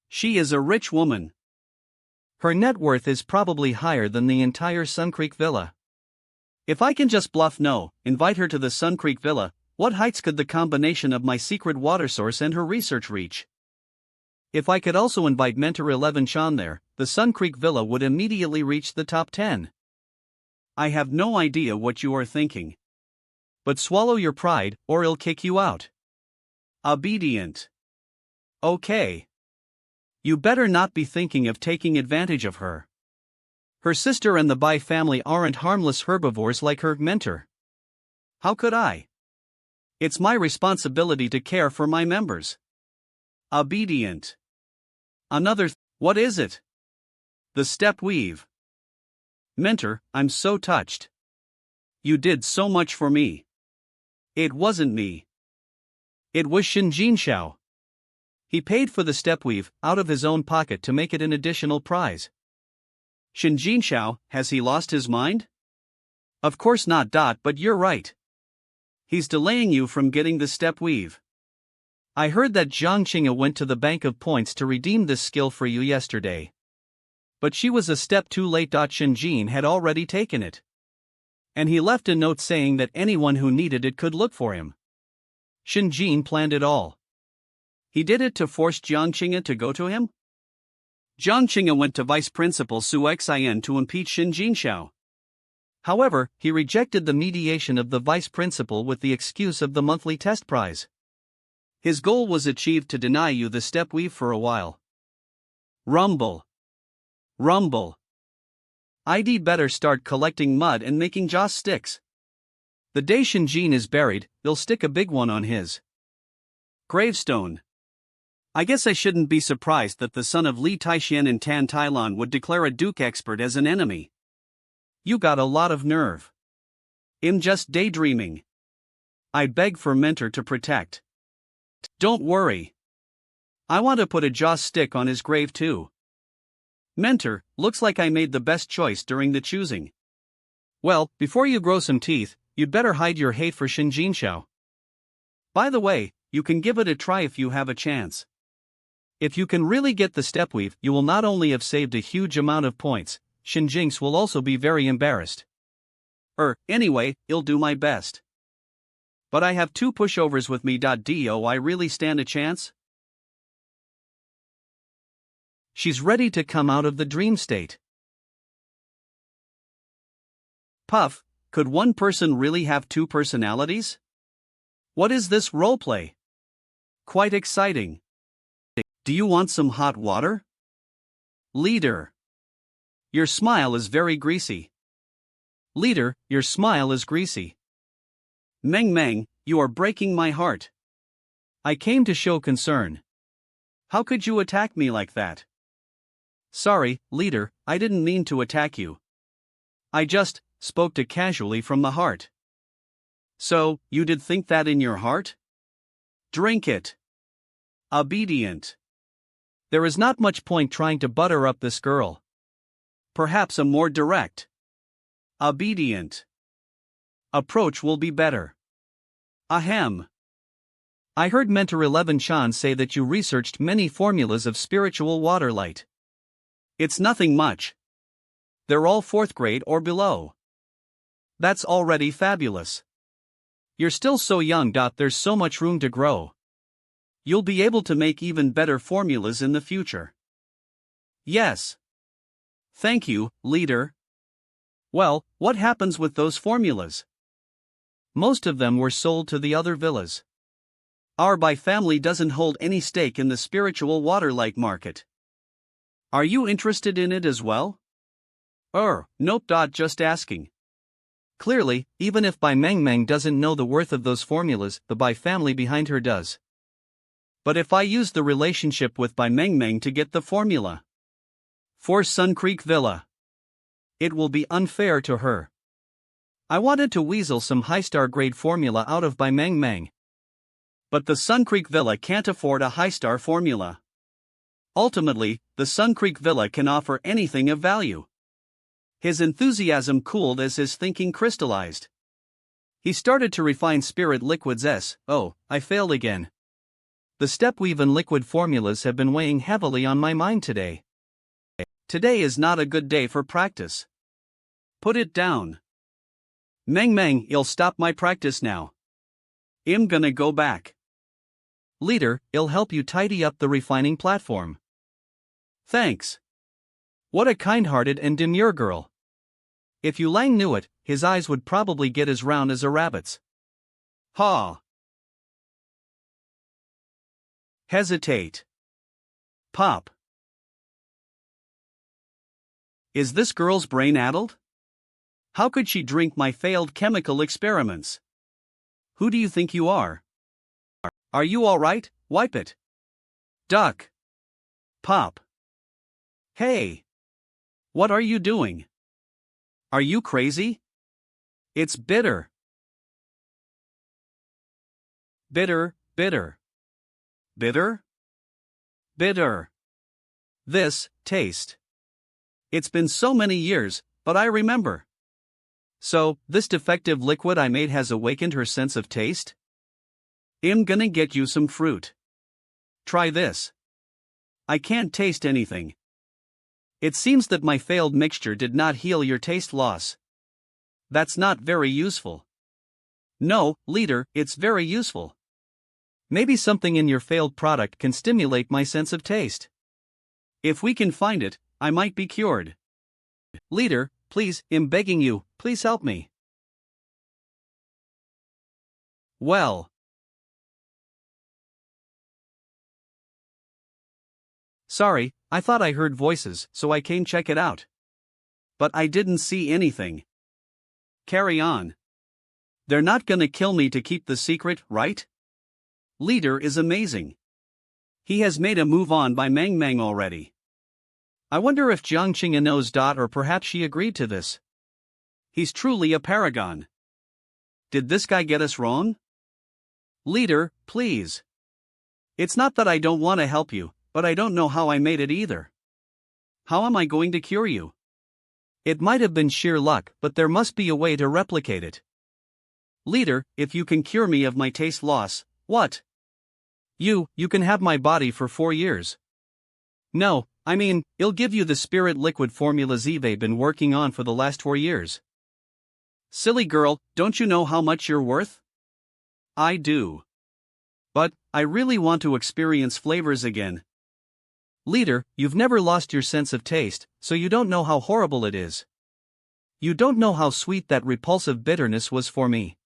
Speaker 1: She is a rich woman. Her net worth is probably higher than the entire Sun Creek Villa. If I can just invite her to the Sun Creek Villa, what heights could the combination of my secret water source and her research reach? If I could also invite Mentor 11 Chan there, the Sun Creek Villa would immediately reach the top 10. I have no idea what you are thinking. But swallow your pride, or I'll kick you out. Obedient. Okay. You better not be thinking of taking advantage of her. Her sister and the Bai family aren't harmless herbivores like her mentor. How could I? It's my responsibility to care for my members. Obedient. What is it? The step weave. Mentor, I'm so touched. You did so much for me. It wasn't me. It was Shinjinxiao. He paid for the step weave out of his own pocket to make it an additional prize. Shinjinxiao, has he lost his mind? Of course not. But you're right. He's delaying you from getting the step weave. I heard that Jiang Qing'e went to the bank of points to redeem this skill for you yesterday. But she was a step too late. Shinjin had already taken it. And he left a note saying that anyone who needed it could look for him. Shinjin planned it all. He did it to force Jiang Qing'e to go to him? Jiang Qing'e went to Vice Principal Su Xian to impeach Shinjinxiao. However, he rejected the mediation of the Vice Principal with the excuse of the monthly test prize. His goal was achieved to deny you the step weave for a while. Rumble. Rumble. I'd better start collecting mud and making joss sticks. The day Shinjin is buried, they'll stick a big one on his gravestone. I guess I shouldn't be surprised that the son of Li Taixian and Tan Tailan would declare a Duke expert as an enemy. You got a lot of nerve. I'm just daydreaming. I beg for Mentor to protect. Don't worry. I want to put a joss stick on his grave too. Mentor, looks like I made the best choice during the choosing. Well, before you grow some teeth, you'd better hide your hate for Shinjinshao. By the way, you can give it a try if you have a chance. If you can really get the step weave, you will not only have saved a huge amount of points, Shinjinx will also be very embarrassed. Anyway, I'll do my best. But I have 2 pushovers with me. Do I really stand a chance? She's ready to come out of the dream state. Puff, could one person really have 2 personalities? What is this roleplay? Quite exciting. Do you want some hot water? Leader. Your smile is very greasy. Leader, your smile is greasy. Meng, you are breaking my heart. I came to show concern. How could you attack me like that? Sorry, leader, I didn't mean to attack you. I just spoke to casually from the heart. So, you did think that in your heart? Drink it. Obedient. There is not much point trying to butter up this girl. Perhaps a more direct, obedient approach will be better. Ahem. I heard Mentor 11 Chan say that you researched many formulas of spiritual water light. It's nothing much. They're all 4th grade or below. That's already fabulous. You're still so young. There's so much room to grow. You'll be able to make even better formulas in the future. Yes. Thank you, leader. Well, what happens with those formulas? Most of them were sold to the other villas. Our Bai family doesn't hold any stake in the spiritual water light market. Are you interested in it as well? Nope. Just asking. Clearly, even if Bai Meng doesn't know the worth of those formulas, the Bai family behind her does. But if I use the relationship with Bai Meng to get the formula for Sun Creek Villa, it will be unfair to her. I wanted to weasel some high-star grade formula out of Bai Meng. But the Sun Creek Villa can't afford a high-star formula. Ultimately, the Sun Creek Villa can offer anything of value. His enthusiasm cooled as his thinking crystallized. He started to refine spirit liquids. I failed again. The stepweave and liquid formulas have been weighing heavily on my mind today. Today is not a good day for practice. Put it down. Meng, you'll stop my practice now. I'm gonna go back. Leader, I'll help you tidy up the refining platform. Thanks. What a kind-hearted and demure girl. If Yu Lang knew it, his eyes would probably get as round as a rabbit's. Ha! Hesitate. Pop. Is this girl's brain addled? How could she drink my failed chemical experiments? Who do you think you are? Are you alright? Wipe it. Duck. Pop. Hey. What are you doing? Are you crazy? It's bitter. Bitter. Bitter? Bitter. This, taste. It's been so many years, but I remember. So, this defective liquid I made has awakened her sense of taste? I'm gonna get you some fruit. Try this. I can't taste anything. It seems that my failed mixture did not heal your taste loss. That's not very useful. No, leader, it's very useful. Maybe something in your failed product can stimulate my sense of taste. If we can find it, I might be cured. Leader, please, I'm begging you, please help me. Well. Sorry, I thought I heard voices, so I came check it out. But I didn't see anything. Carry on. They're not gonna kill me to keep the secret, right? Leader is amazing. He has made a move on by Meng already. I wonder if Jiang Qing'e knows. Or perhaps she agreed to this. He's truly a paragon. Did this guy get us wrong? Leader, please. It's not that I don't want to help you, but I don't know how I made it either. How am I going to cure you? It might have been sheer luck, but there must be a way to replicate it. Leader, if you can cure me of my taste loss, what? You can have my body for 4 years. No, I mean, it'll give you the spirit liquid formulas Eve been working on for the last 4 years. Silly girl, don't you know how much you're worth? I do. But, I really want to experience flavors again. Leader, you've never lost your sense of taste, so you don't know how horrible it is. You don't know how sweet that repulsive bitterness was for me.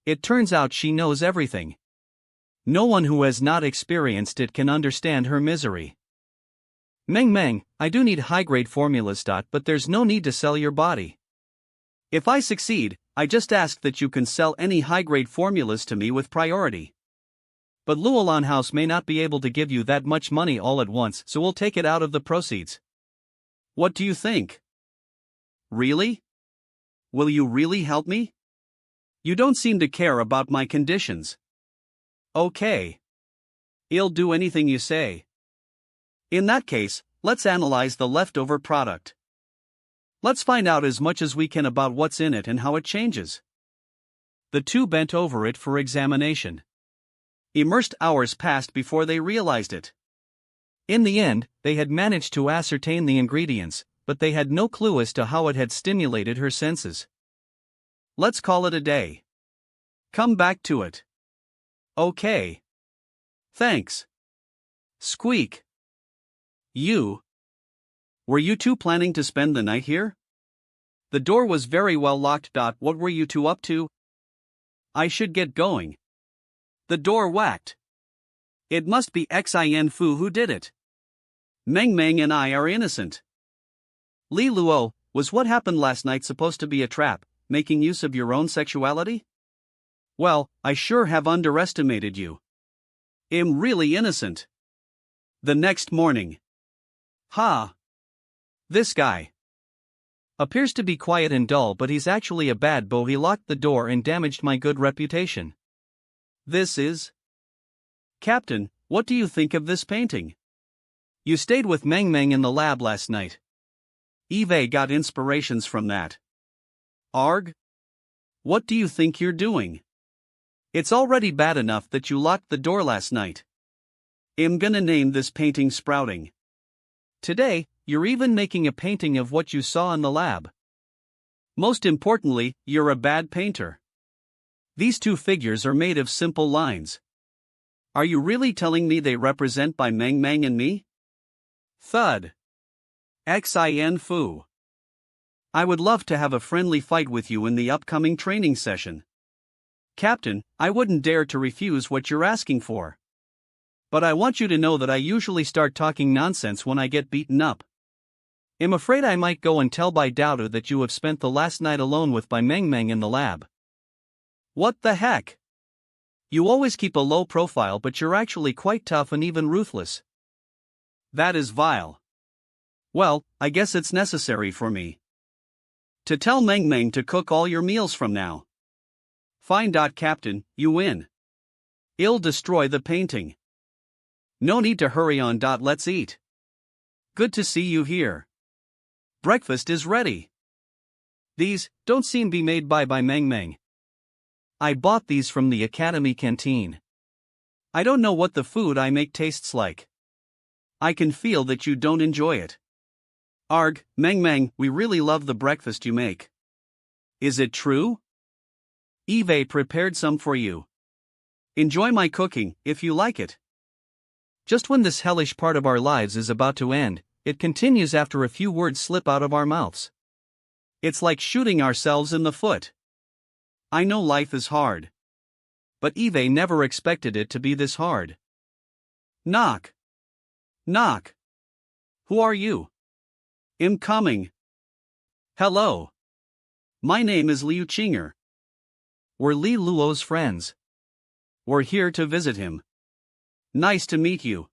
Speaker 1: It turns out she knows everything. No one who has not experienced it can understand her misery. Meng, I do need high-grade formulas. But there's no need to sell your body. If I succeed, I just ask that you can sell any high-grade formulas to me with priority. But Luolan House may not be able to give you that much money all at once, so we'll take it out of the proceeds. What do you think? Really? Will you really help me? You don't seem to care about my conditions. Okay. I'll do anything you say. In that case, let's analyze the leftover product. Let's find out as much as we can about what's in it and how it changes. The two bent over it for examination. Immersed hours passed before they realized it. In the end, they had managed to ascertain the ingredients, but they had no clue as to how it had stimulated her senses. Let's call it a day. Come back to it. Okay. Thanks. Squeak. Were you two planning to spend the night here? The door was very well locked. What were you two up to? I should get going. The door whacked. It must be Xin Fu who did it. Meng and I are innocent. Li Luo, was what happened last night supposed to be a trap, making use of your own sexuality? Well, I sure have underestimated you. I'm really innocent. The next morning. This guy appears to be quiet and dull, but he's actually a bad boy. He locked the door and damaged my good reputation. This is... Captain, what do you think of this painting? You stayed with Meng in the lab last night. Eve got inspirations from that. Arg? What do you think you're doing? It's already bad enough that you locked the door last night. I'm gonna name this painting Sprouting. Today, you're even making a painting of what you saw in the lab. Most importantly, you're a bad painter. These two figures are made of simple lines. Are you really telling me they represent by Meng and me? Thud. Xin Fu. I would love to have a friendly fight with you in the upcoming training session. Captain, I wouldn't dare to refuse what you're asking for. But I want you to know that I usually start talking nonsense when I get beaten up. I'm afraid I might go and tell by Doubter that you have spent the last night alone with by Meng in the lab. What the heck? You always keep a low profile, but you're actually quite tough and even ruthless. That is vile. Well, I guess it's necessary for me to tell Meng to cook all your meals from now. Fine. Captain, you win. I'll destroy the painting. No need to hurry on. Let's eat. Good to see you here. Breakfast is ready. These don't seem to be made by Meng. I bought these from the Academy canteen. I don't know what the food I make tastes like. I can feel that you don't enjoy it. Arg, Meng, we really love the breakfast you make. Is it true? Eve prepared some for you. Enjoy my cooking, if you like it. Just when this hellish part of our lives is about to end, it continues after a few words slip out of our mouths. It's like shooting ourselves in the foot. I know life is hard. But Eve never expected it to be this hard. Knock. Knock. Who are you? I'm coming. Hello. My name is Li Qing'e. We're Li Luo's friends. We're here to visit him. Nice to meet you.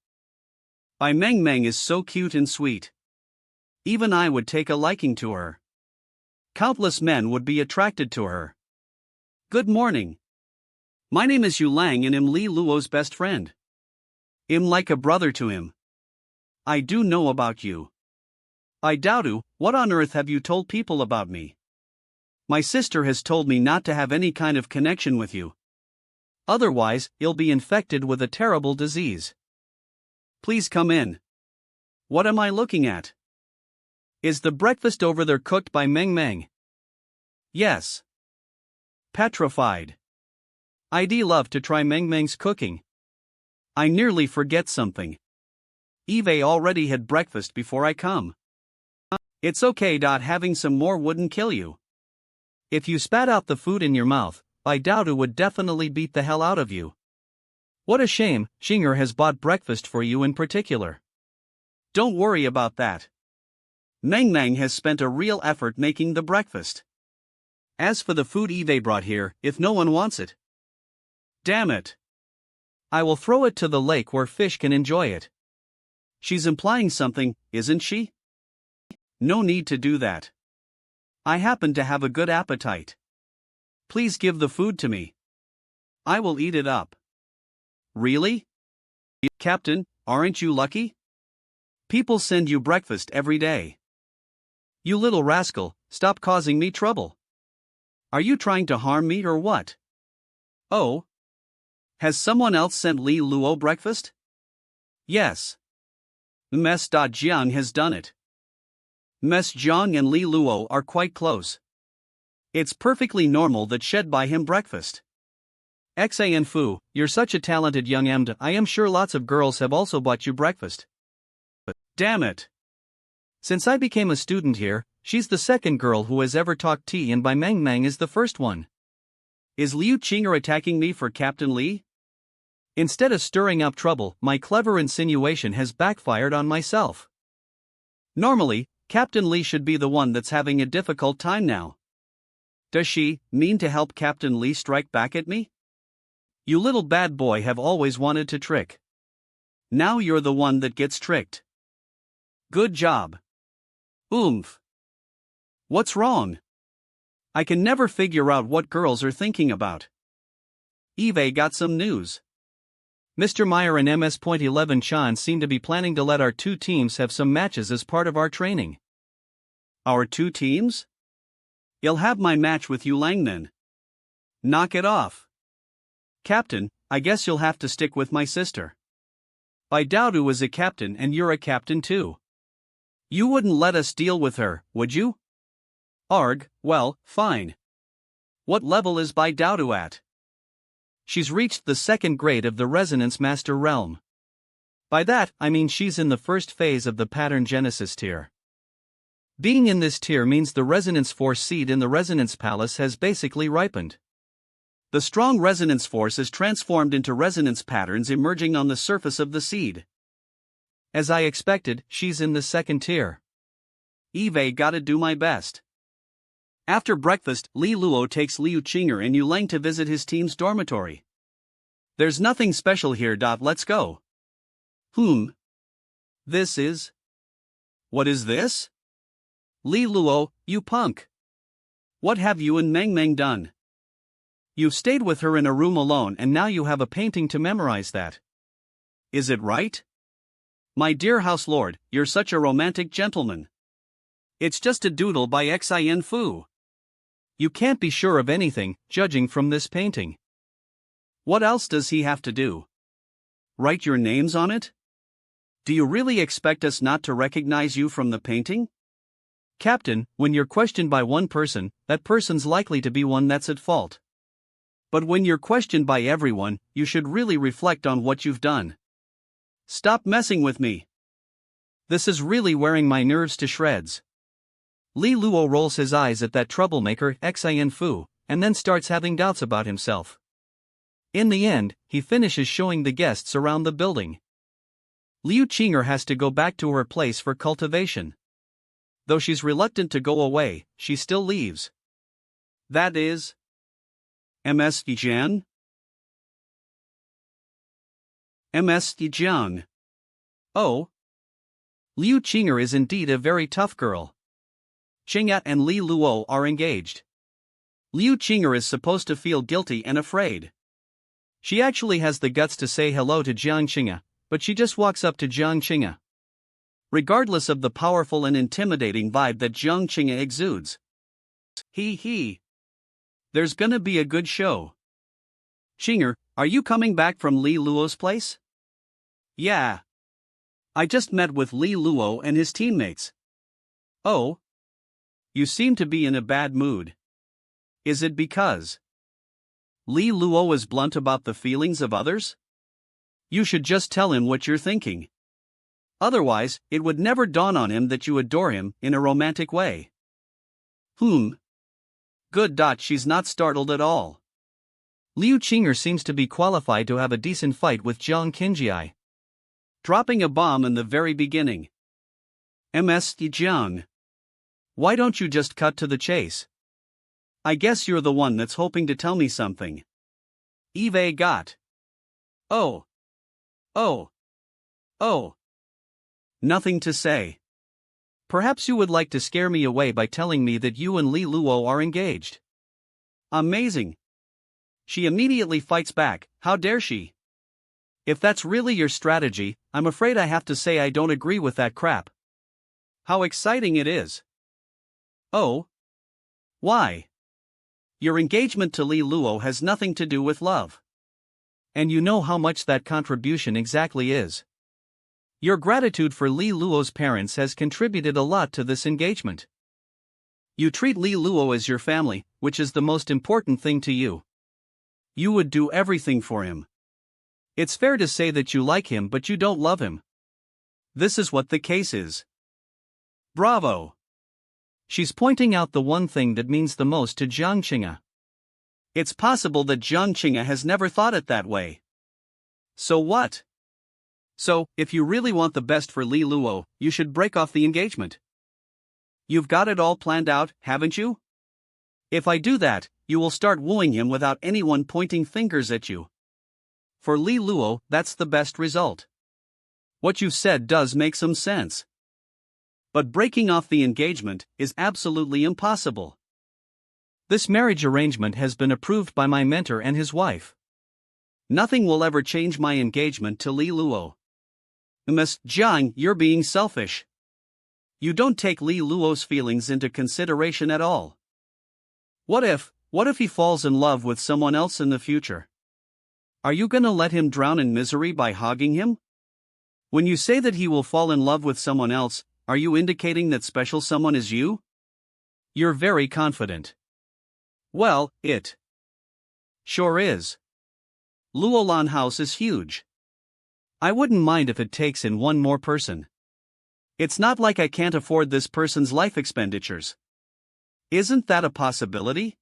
Speaker 1: Bai Meng is so cute and sweet. Even I would take a liking to her. Countless men would be attracted to her. Good morning. My name is Yu Lang and I'm Li Luo's best friend. I'm like a brother to him. I do know about you. I doubt you, what on earth have you told people about me? My sister has told me not to have any kind of connection with you. Otherwise, you'll be infected with a terrible disease. Please come in. What am I looking at? Is the breakfast over there cooked by Meng? Yes. Petrified. I'd love to try Meng's cooking. I nearly forget something. Eve already had breakfast before I come. It's okay. Having some more wouldn't kill you. If you spat out the food in your mouth, I doubt it would definitely beat the hell out of you. What a shame, Qing'e has bought breakfast for you in particular. Don't worry about that. Meng has spent a real effort making the breakfast. As for the food Eve brought here, if no one wants it. Damn it. I will throw it to the lake where fish can enjoy it. She's implying something, isn't she? No need to do that. I happen to have a good appetite. Please give the food to me. I will eat it up. Really? Captain, aren't you lucky? People send you breakfast every day. You little rascal, stop causing me trouble. Are you trying to harm me or what? Oh? Has someone else sent Li Luo breakfast? Yes. Ms. Jiang has done it. Ms. Jiang and Li Luo are quite close. It's perfectly normal that she'd buy him breakfast. Xian Fu, you're such a talented young MD. I am sure lots of girls have also bought you breakfast. But damn it. Since I became a student here, she's the second girl who has ever talked tea, and by Meng is the first one. Is Liu Qing'e attacking me for Captain Li? Instead of stirring up trouble, my clever insinuation has backfired on myself. Normally, Captain Li should be the one that's having a difficult time now. Does she mean to help Captain Li strike back at me? You little bad boy have always wanted to trick. Now you're the one that gets tricked. Good job. Oomph. What's wrong? I can never figure out what girls are thinking about. Eve got some news. Mr. Meyer and MS.11 Chan seem to be planning to let our two teams have some matches as part of our training. Our two teams? You'll have my match with you Langnan. Knock it off. Captain, I guess you'll have to stick with my sister. I doubt who is a captain and you're a captain too. You wouldn't let us deal with her, would you? Arg, well, fine. What level is Bai Daodu at? She's reached the second grade of the Resonance Master realm. By that, I mean she's in the first phase of the Pattern Genesis tier. Being in this tier means the Resonance Force seed in the Resonance Palace has basically ripened. The strong resonance force is transformed into resonance patterns emerging on the surface of the seed. As I expected, she's in the second tier. Eve gotta do my best. After breakfast, Li Luo takes Liu Qing'e and Yulang to visit his team's dormitory. There's nothing special here. Let's go. This is. What is this? Li Luo, you punk. What have you and Meng done? You've stayed with her in a room alone and now you have a painting to memorize that. Is it right? My dear house lord, you're such a romantic gentleman. It's just a doodle by Xian Fu. You can't be sure of anything, judging from this painting. What else does he have to do? Write your names on it? Do you really expect us not to recognize you from the painting? Captain, when you're questioned by one person, that person's likely to be one that's at fault. But when you're questioned by everyone, you should really reflect on what you've done. Stop messing with me. This is really wearing my nerves to shreds. Li Luo rolls his eyes at that troublemaker Xian Fu, and then starts having doubts about himself. In the end, he finishes showing the guests around the building. Liu Qing'e has to go back to her place for cultivation. Though she's reluctant to go away, she still leaves. That is. Ms. Jiang? Ms. Jiang. Oh. Liu Qing'e is indeed a very tough girl. Qing'e and Li Luo are engaged. Liu Qing'e is supposed to feel guilty and afraid. She actually has the guts to say hello to Jiang Qing'e, but she just walks up to Jiang Qing'e. regardless of the powerful and intimidating vibe that Jiang Qing'e exudes. There's gonna be a good show. Qing'e, are you coming back from Li Luo's place? Yeah. I just met with Li Luo and his teammates. Oh? You seem to be in a bad mood. Is it because Li Luo is blunt about the feelings of others? You should just tell him what you're thinking. Otherwise, it would never dawn on him that you adore him in a romantic way. Good. She's not startled at all. Liu Qing'e seems to be qualified to have a decent fight with Jiang Qing'e. Dropping a bomb in the very beginning. Jiang. Why don't you just cut to the chase? I guess you're the one that's hoping to tell me something. Eve got. Oh. Nothing to say. Perhaps you would like to scare me away by telling me that you and Li Luo are engaged. Amazing. She immediately fights back, how dare she? If that's really your strategy, I'm afraid I have to say I don't agree with that crap. How exciting it is. Oh? Why? Your engagement to Li Luo has nothing to do with love. And you know how much that contribution exactly is. Your gratitude for Li Luo's parents has contributed a lot to this engagement. You treat Li Luo as your family, which is the most important thing to you. You would do everything for him. It's fair to say that you like him but you don't love him. This is what the case is. Bravo! She's pointing out the one thing that means the most to Jiang Qing'e. It's possible that Jiang Qing'e has never thought it that way. So what? So, if you really want the best for Li Luo, you should break off the engagement. You've got it all planned out, haven't you? If I do that, you will start wooing him without anyone pointing fingers at you. For Li Luo, that's the best result. What you've said does make some sense. But breaking off the engagement is absolutely impossible. This marriage arrangement has been approved by my mentor and his wife. Nothing will ever change my engagement to Li Luo. Miss Jiang, you're being selfish. You don't take Li Luo's feelings into consideration at all. What if he falls in love with someone else in the future? Are you gonna let him drown in misery by hogging him? When you say that he will fall in love with someone else, are you indicating that special someone is you? You're very confident. Well, it sure is. Luolan House is huge. I wouldn't mind if it takes in one more person. It's not like I can't afford this person's life expenditures. Isn't that a possibility?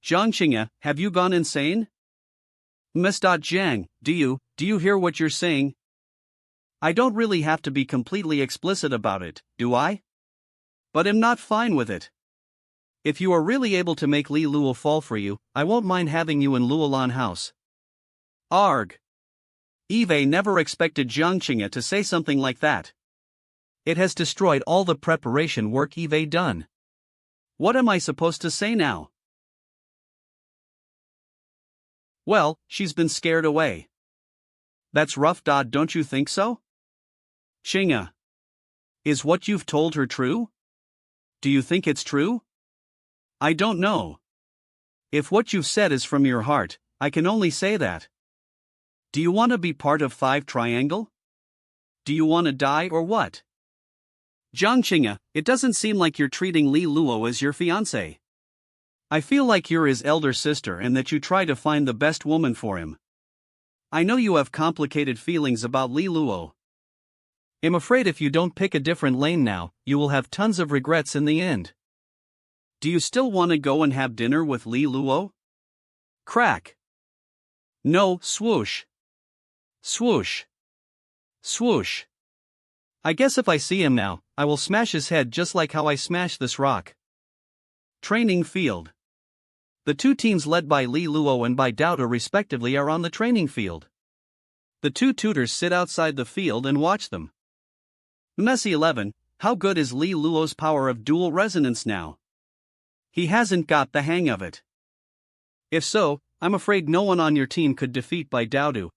Speaker 1: Jiang Qing'e, have you gone insane? Miss Jiang, do you hear what you're saying? I don't really have to be completely explicit about it, do I? But I'm not fine with it. If you are really able to make Li Luo fall for you, I won't mind having you in Luolan House. Arg. Eve never expected Jiang Qing'e to say something like that. It has destroyed all the preparation work Eve done. What am I supposed to say now? Well, she's been scared away. That's rough. Don't you think so? Qing'e. Is what you've told her true? Do you think it's true? I don't know. If what you've said is from your heart, I can only say that. Do you want to be part of Five Triangle? Do you want to die or what? Jiang Qing'e, it doesn't seem like you're treating Li Luo as your fiancé. I feel like you're his elder sister and that you try to find the best woman for him. I know you have complicated feelings about Li Luo. I'm afraid if you don't pick a different lane now, you will have tons of regrets in the end. Do you still want to go and have dinner with Li Luo? Crack. No, swoosh. Swoosh. Swoosh. I guess if I see him now, I will smash his head just like how I smashed this rock. Training field. The two teams led by Li Luo and by Dojo respectively are on the training field. The two tutors sit outside the field and watch them. Messy 11, how good is Li Luo's power of dual resonance now? He hasn't got the hang of it. If so, I'm afraid no one on your team could defeat by Dojo.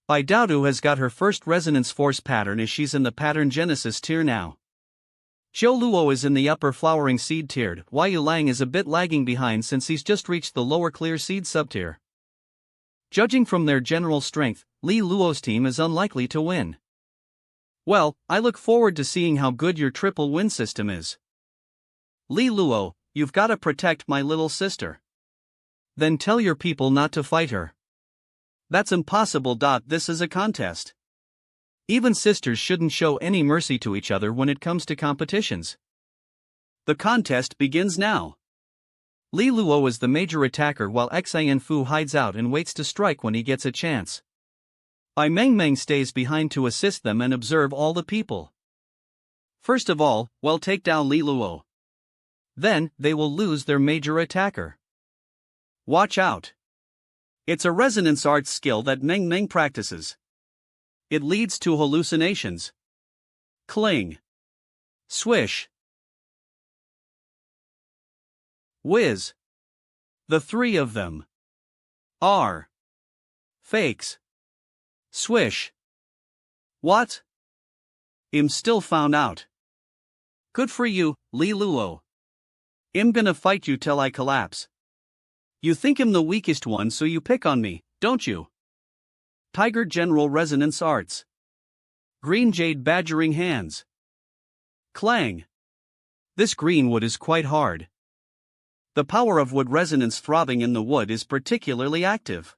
Speaker 1: Dodo has got her first resonance force pattern as she's in the pattern Genesis tier now. Li Luo is in the upper flowering seed tier, while Lang is a bit lagging behind since he's just reached the lower clear seed subtier. Judging from their general strength, Li Luo's team is unlikely to win. Well, I look forward to seeing how good your triple win system is. Li Luo, you've gotta protect my little sister. Then tell your people not to fight her. That's impossible. This is a contest. Even sisters shouldn't show any mercy to each other when it comes to competitions. The contest begins now. Li Luo is the major attacker while Xian Fu hides out and waits to strike when he gets a chance. Meng stays behind to assist them and observe all the people. First of all, take down Li Luo. Then, they will lose their major attacker. Watch out. It's a resonance arts skill that Meng practices. It leads to hallucinations. Cling. Swish. Whiz. The three of them are fakes. Swish. What? I'm still found out. Good for you, Li Luo. I'm gonna fight you till I collapse. You think I'm the weakest one, so you pick on me, don't you? Tiger General Resonance Arts. Green Jade Badgering Hands. Clang. This green wood is quite hard. The power of wood resonance throbbing in the wood is particularly active.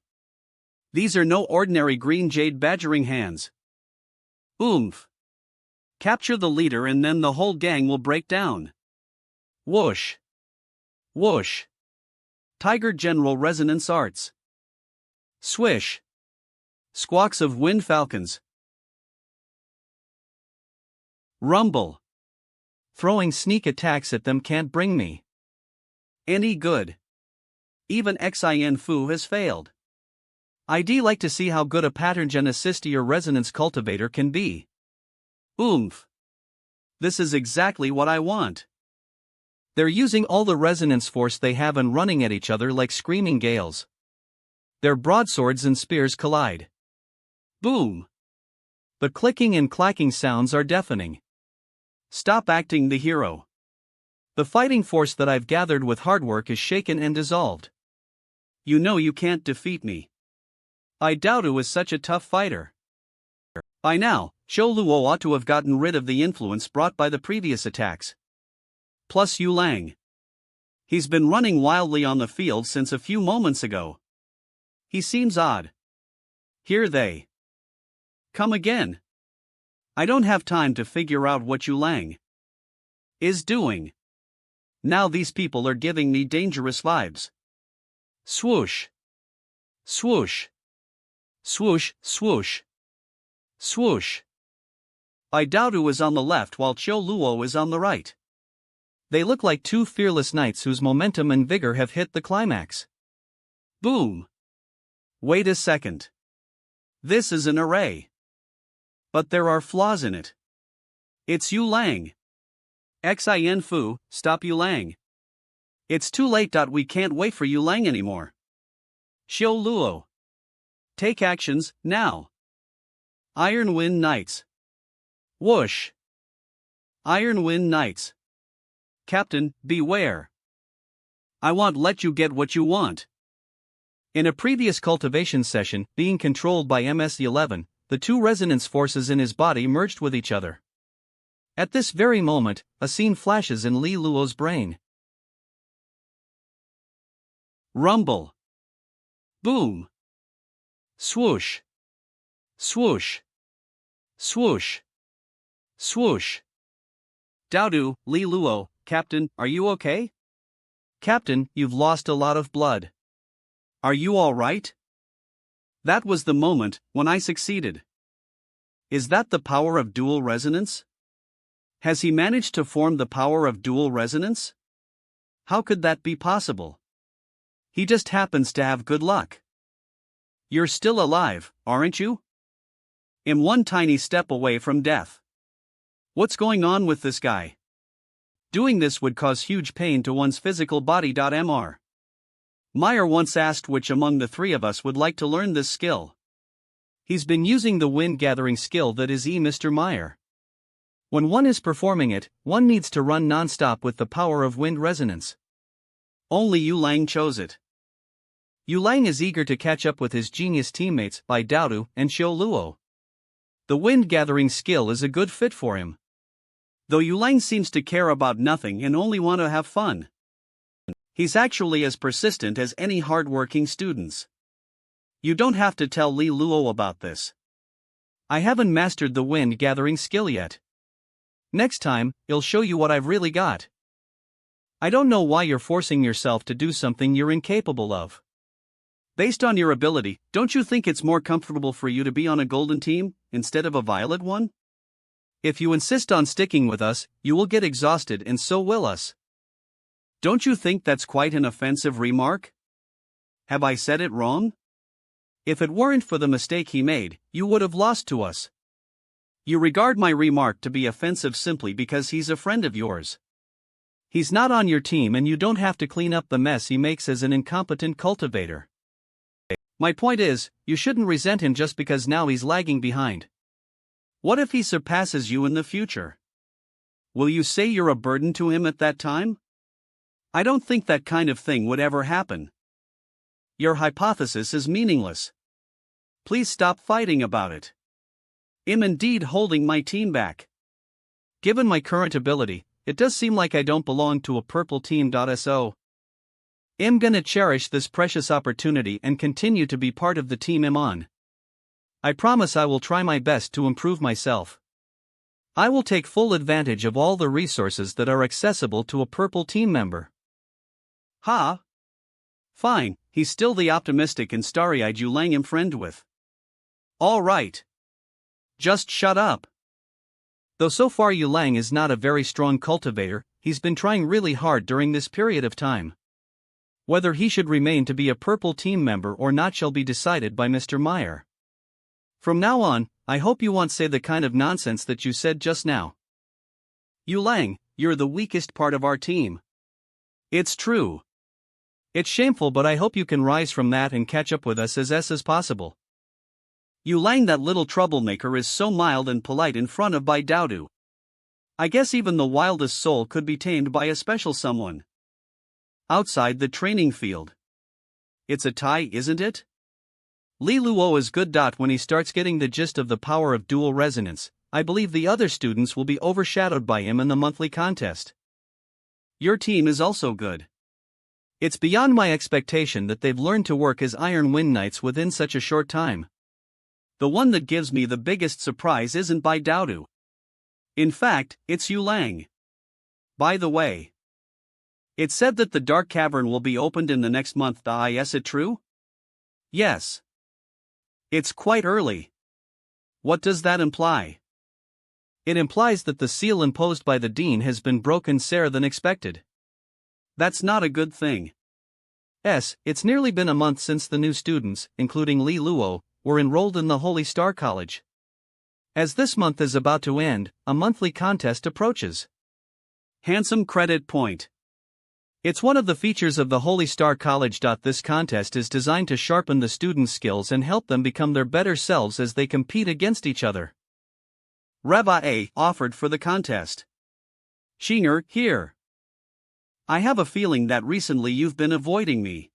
Speaker 1: These are no ordinary green jade badgering hands. Oomph. Capture the leader and then the whole gang will break down. Whoosh. Whoosh. Tiger General Resonance Arts. Swish. Squawks of wind falcons. Rumble. Throwing sneak attacks at them can't bring me any good. Even Xian Fu has failed. I'd like to see how good a pattern genesis or resonance cultivator can be. Oomph. This is exactly what I want. They're using all the resonance force they have and running at each other like screaming gales. Their broadswords and spears collide. Boom. The clicking and clacking sounds are deafening. Stop acting the hero. The fighting force that I've gathered with hard work is shaken and dissolved. You know you can't defeat me. I doubt who is such a tough fighter. By now, Li Luo ought to have gotten rid of the influence brought by the previous attacks. Plus Yu Lang. He's been running wildly on the field since a few moments ago. He seems odd. Here they come again. I don't have time to figure out what Yu Lang is doing. Now these people are giving me dangerous vibes. Swoosh. Swoosh. Swoosh, swoosh. Swoosh. I doubt who is on the left while Li Luo is on the right. They look like two fearless knights whose momentum and vigor have hit the climax. Boom. Wait a second. This is an array. But there are flaws in it. It's Yu Lang. Xian Fu, stop Yu Lang. It's too late. We can't wait for Yu Lang anymore. Li Luo. Take actions, now. Iron Wind Knights. Whoosh. Iron Wind Knights. Captain, beware. I won't let you get what you want. In a previous cultivation session, being controlled by MS-11, the two resonance forces in his body merged with each other. At this very moment, a scene flashes in Li Luo's brain. Rumble. Boom. Swoosh. Swoosh. Swoosh. Swoosh. Dodo, Li Luo, Captain, are you okay? Captain, you've lost a lot of blood. Are you all right? That was the moment when I succeeded. Is that the power of dual resonance? Has he managed to form the power of dual resonance? How could that be possible? He just happens to have good luck. You're still alive, aren't you? I'm one tiny step away from death. What's going on with this guy? Doing this would cause huge pain to one's physical body. Mr. Meyer once asked which among the three of us would like to learn this skill. He's been using the wind-gathering skill that is Mr. Meyer. When one is performing it, one needs to run non-stop with the power of wind resonance. Only Yu Lang chose it. Yu Lang is eager to catch up with his genius teammates Bai Daodu and Xiu Luo. The wind-gathering skill is a good fit for him. Though Yu Lang seems to care about nothing and only want to have fun. He's actually as persistent as any hard-working students. You don't have to tell Li Luo about this. I haven't mastered the wind-gathering skill yet. Next time, I'll show you what I've really got. I don't know why you're forcing yourself to do something you're incapable of. Based on your ability, don't you think it's more comfortable for you to be on a golden team, instead of a violet one? If you insist on sticking with us, you will get exhausted and so will us. Don't you think that's quite an offensive remark? Have I said it wrong? If it weren't for the mistake he made, you would have lost to us. You regard my remark to be offensive simply because he's a friend of yours. He's not on your team and you don't have to clean up the mess he makes as an incompetent cultivator. My point is, you shouldn't resent him just because now he's lagging behind. What if he surpasses you in the future? Will you say you're a burden to him at that time? I don't think that kind of thing would ever happen. Your hypothesis is meaningless. Please stop fighting about it. I'm indeed holding my team back. Given my current ability, it does seem like I don't belong to a purple team. So, I'm gonna cherish this precious opportunity and continue to be part of the team I'm on. I promise I will try my best to improve myself. I will take full advantage of all the resources that are accessible to a purple team member. Ha! Fine, he's still the optimistic and starry-eyed Yu Lang I'm friend with. All right. Just shut up. Though so far Yu Lang is not a very strong cultivator, he's been trying really hard during this period of time. Whether he should remain to be a purple team member or not shall be decided by Mr. Meyer. From now on, I hope you won't say the kind of nonsense that you said just now. Yu Lang, you're the weakest part of our team. It's true. It's shameful, but I hope you can rise from that and catch up with us as possible. Yu Lang, that little troublemaker, is so mild and polite in front of Bai Daodu. I guess even the wildest soul could be tamed by a special someone. Outside the training field. It's a tie, isn't it? Li Luo is good. When he starts getting the gist of the power of dual resonance, I believe the other students will be overshadowed by him in the monthly contest. Your team is also good. It's beyond my expectation that they've learned to work as Iron Wind Knights within such a short time. The one that gives me the biggest surprise isn't Bai Daodu. In fact, it's Yu Lang. By the way, it's said that the Dark Cavern will be opened in the next month. Is it true? Yes. It's quite early. What does that imply? It implies that the seal imposed by the dean has been broken sooner than expected. That's not a good thing. It's nearly been a month since the new students, including Li Luo, were enrolled in the Holy Star College. As this month is about to end, a monthly contest approaches. Handsome credit point. It's one of the features of the Holy Star College. This contest is designed to sharpen the students' skills and help them become their better selves as they compete against each other. Reva A offered for the contest. Xiang here. I have a feeling that recently you've been avoiding me.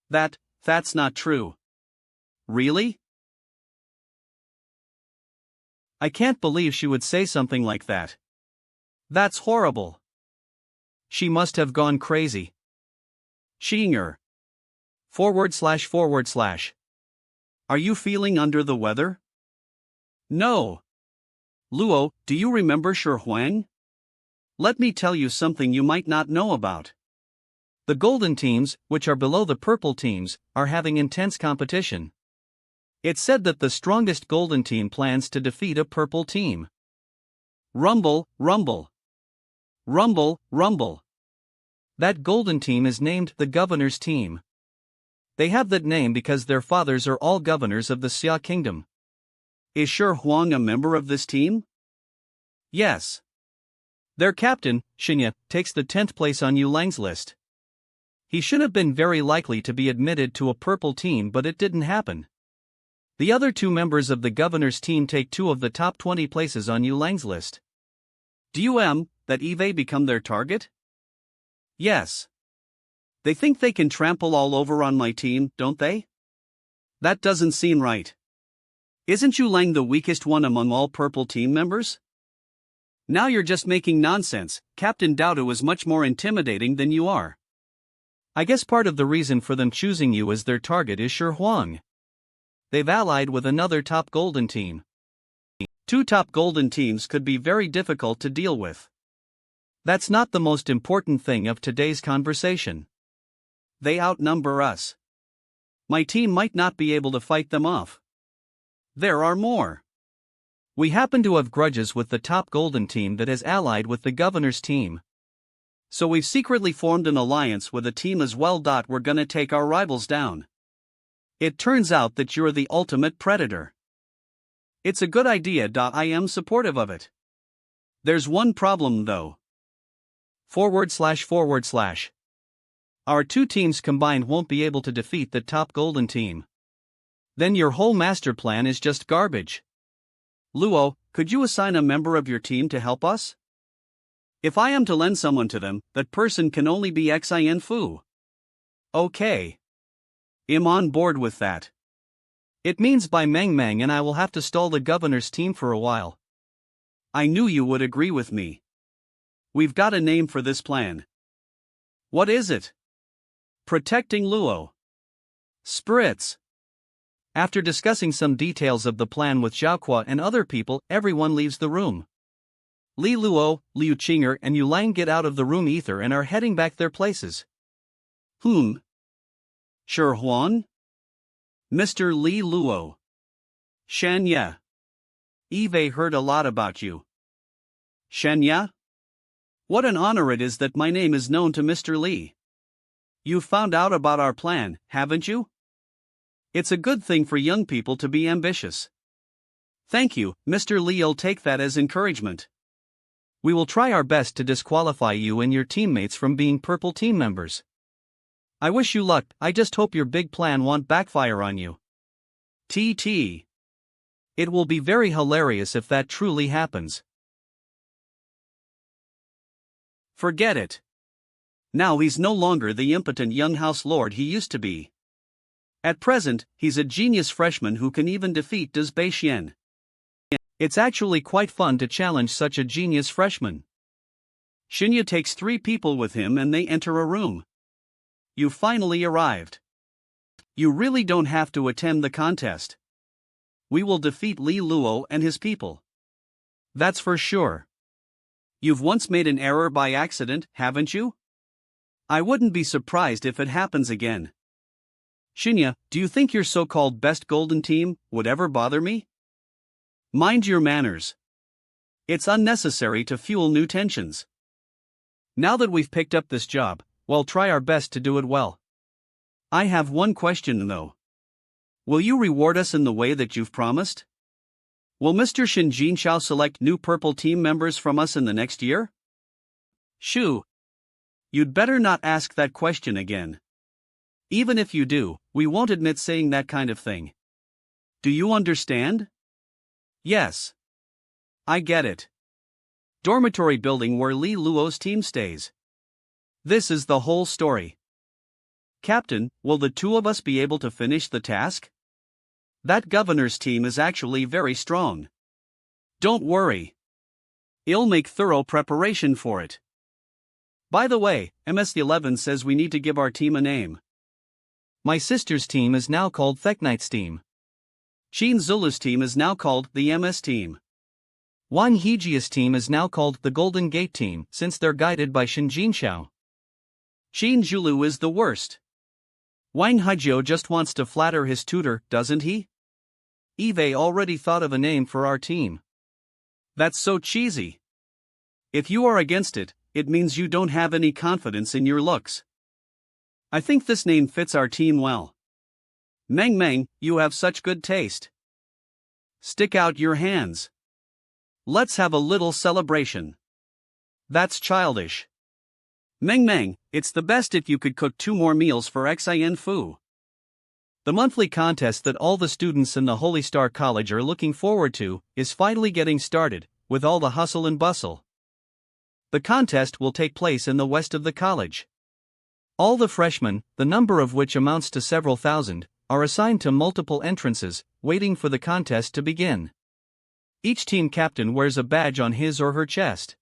Speaker 1: That's not true. Really? I can't believe she would say something like that. That's horrible. She must have gone crazy. Xiang. //. Are you feeling under the weather? No. Luo, do you remember Wang? Let me tell you something you might not know about. The golden teams, which are below the purple teams, are having intense competition. It's said that the strongest golden team plans to defeat a purple team. Rumble, rumble. Rumble, rumble. That golden team is named the Governor's Team. They have that name because their fathers are all governors of the Xia Kingdom. Is Huang a member of this team? Yes. Their captain, Qing'e, takes the 10th place on Yu Lang's list. He should have been very likely to be admitted to a purple team, but it didn't happen. The other two members of the governor's team take 2 of the top 20 places on Yulang's list. Do you that Eve become their target? Yes. They think they can trample all over on my team, don't they? That doesn't seem right. Isn't Yulang the weakest one among all purple team members? Now you're just making nonsense. Captain Dodo is much more intimidating than you are. I guess part of the reason for them choosing you as their target is Wang. They've allied with another top golden team. 2 top golden teams could be very difficult to deal with. That's not the most important thing of today's conversation. They outnumber us. My team might not be able to fight them off. There are more. We happen to have grudges with the top golden team that has allied with the governor's team. So we've secretly formed an alliance with a team as well. We're gonna take our rivals down. It turns out that you're the ultimate predator. It's a good idea. I am supportive of it. There's one problem though. // Our 2 teams combined won't be able to defeat the top golden team. Then your whole master plan is just garbage. Luo, could you assign a member of your team to help us? If I am to lend someone to them, that person can only be Xian Fu. Okay. I'm on board with that. It means by Mang and I will have to stall the governor's team for a while. I knew you would agree with me. We've got a name for this plan. What is it? Protecting Luo. Spritz. After discussing some details of the plan with Xiaoqua and other people, everyone leaves the room. Li Luo, Liu Qing'e and Yulang get out of the room ether and are heading back their places. Huan? Mr. Li Luo. Shanya. Eve heard a lot about you. Shanya? What an honor it is that my name is known to Mr. Li. You've found out about our plan, haven't you? It's a good thing for young people to be ambitious. Thank you, Mr. Li'll take that as encouragement. We will try our best to disqualify you and your teammates from being purple team members. I wish you luck. I just hope your big plan won't backfire on you. TT. It will be very hilarious if that truly happens. Forget it. Now he's no longer the impotent young house lord he used to be. At present, he's a genius freshman who can even defeat Des Beixian. It's actually quite fun to challenge such a genius freshman. Shinya takes 3 people with him and they enter a room. You finally arrived. You really don't have to attend the contest. We will defeat Li Luo and his people. That's for sure. You've once made an error by accident, haven't you? I wouldn't be surprised if it happens again. Shinya, do you think your so-called best golden team would ever bother me? Mind your manners. It's unnecessary to fuel new tensions. Now that we've picked up this job, we'll try our best to do it well. I have one question though. Will you reward us in the way that you've promised? Will Mr. Shin Jinxiao select new purple team members from us in the next year? Shoo. You'd better not ask that question again. Even if you do, we won't admit saying that kind of thing. Do you understand? Yes. I get it. Dormitory building where Li Luo's team stays. This is the whole story. Captain, will the 2 of us be able to finish the task? That governor's team is actually very strong. Don't worry. I'll make thorough preparation for it. By the way, MS11 says we need to give our team a name. My sister's team is now called Theknight's team. Qin Zulu's team is now called the MS team. Wang Hejia's team is now called the Golden Gate team since they're guided by Shin Jinxiao. Qin Zulu is the worst. Wang Haijiao just wants to flatter his tutor, doesn't he? Eve already thought of a name for our team. That's so cheesy. If you are against it, it means you don't have any confidence in your looks. I think this name fits our team well. Meng, you have such good taste. Stick out your hands. Let's have a little celebration. That's childish. Meng, it's the best if you could cook 2 more meals for Xian Fu. The monthly contest that all the students in the Holy Star College are looking forward to is finally getting started, with all the hustle and bustle. The contest will take place in the west of the college. All the freshmen, the number of which amounts to several thousand, are assigned to multiple entrances, waiting for the contest to begin. Each team captain wears a badge on his or her chest.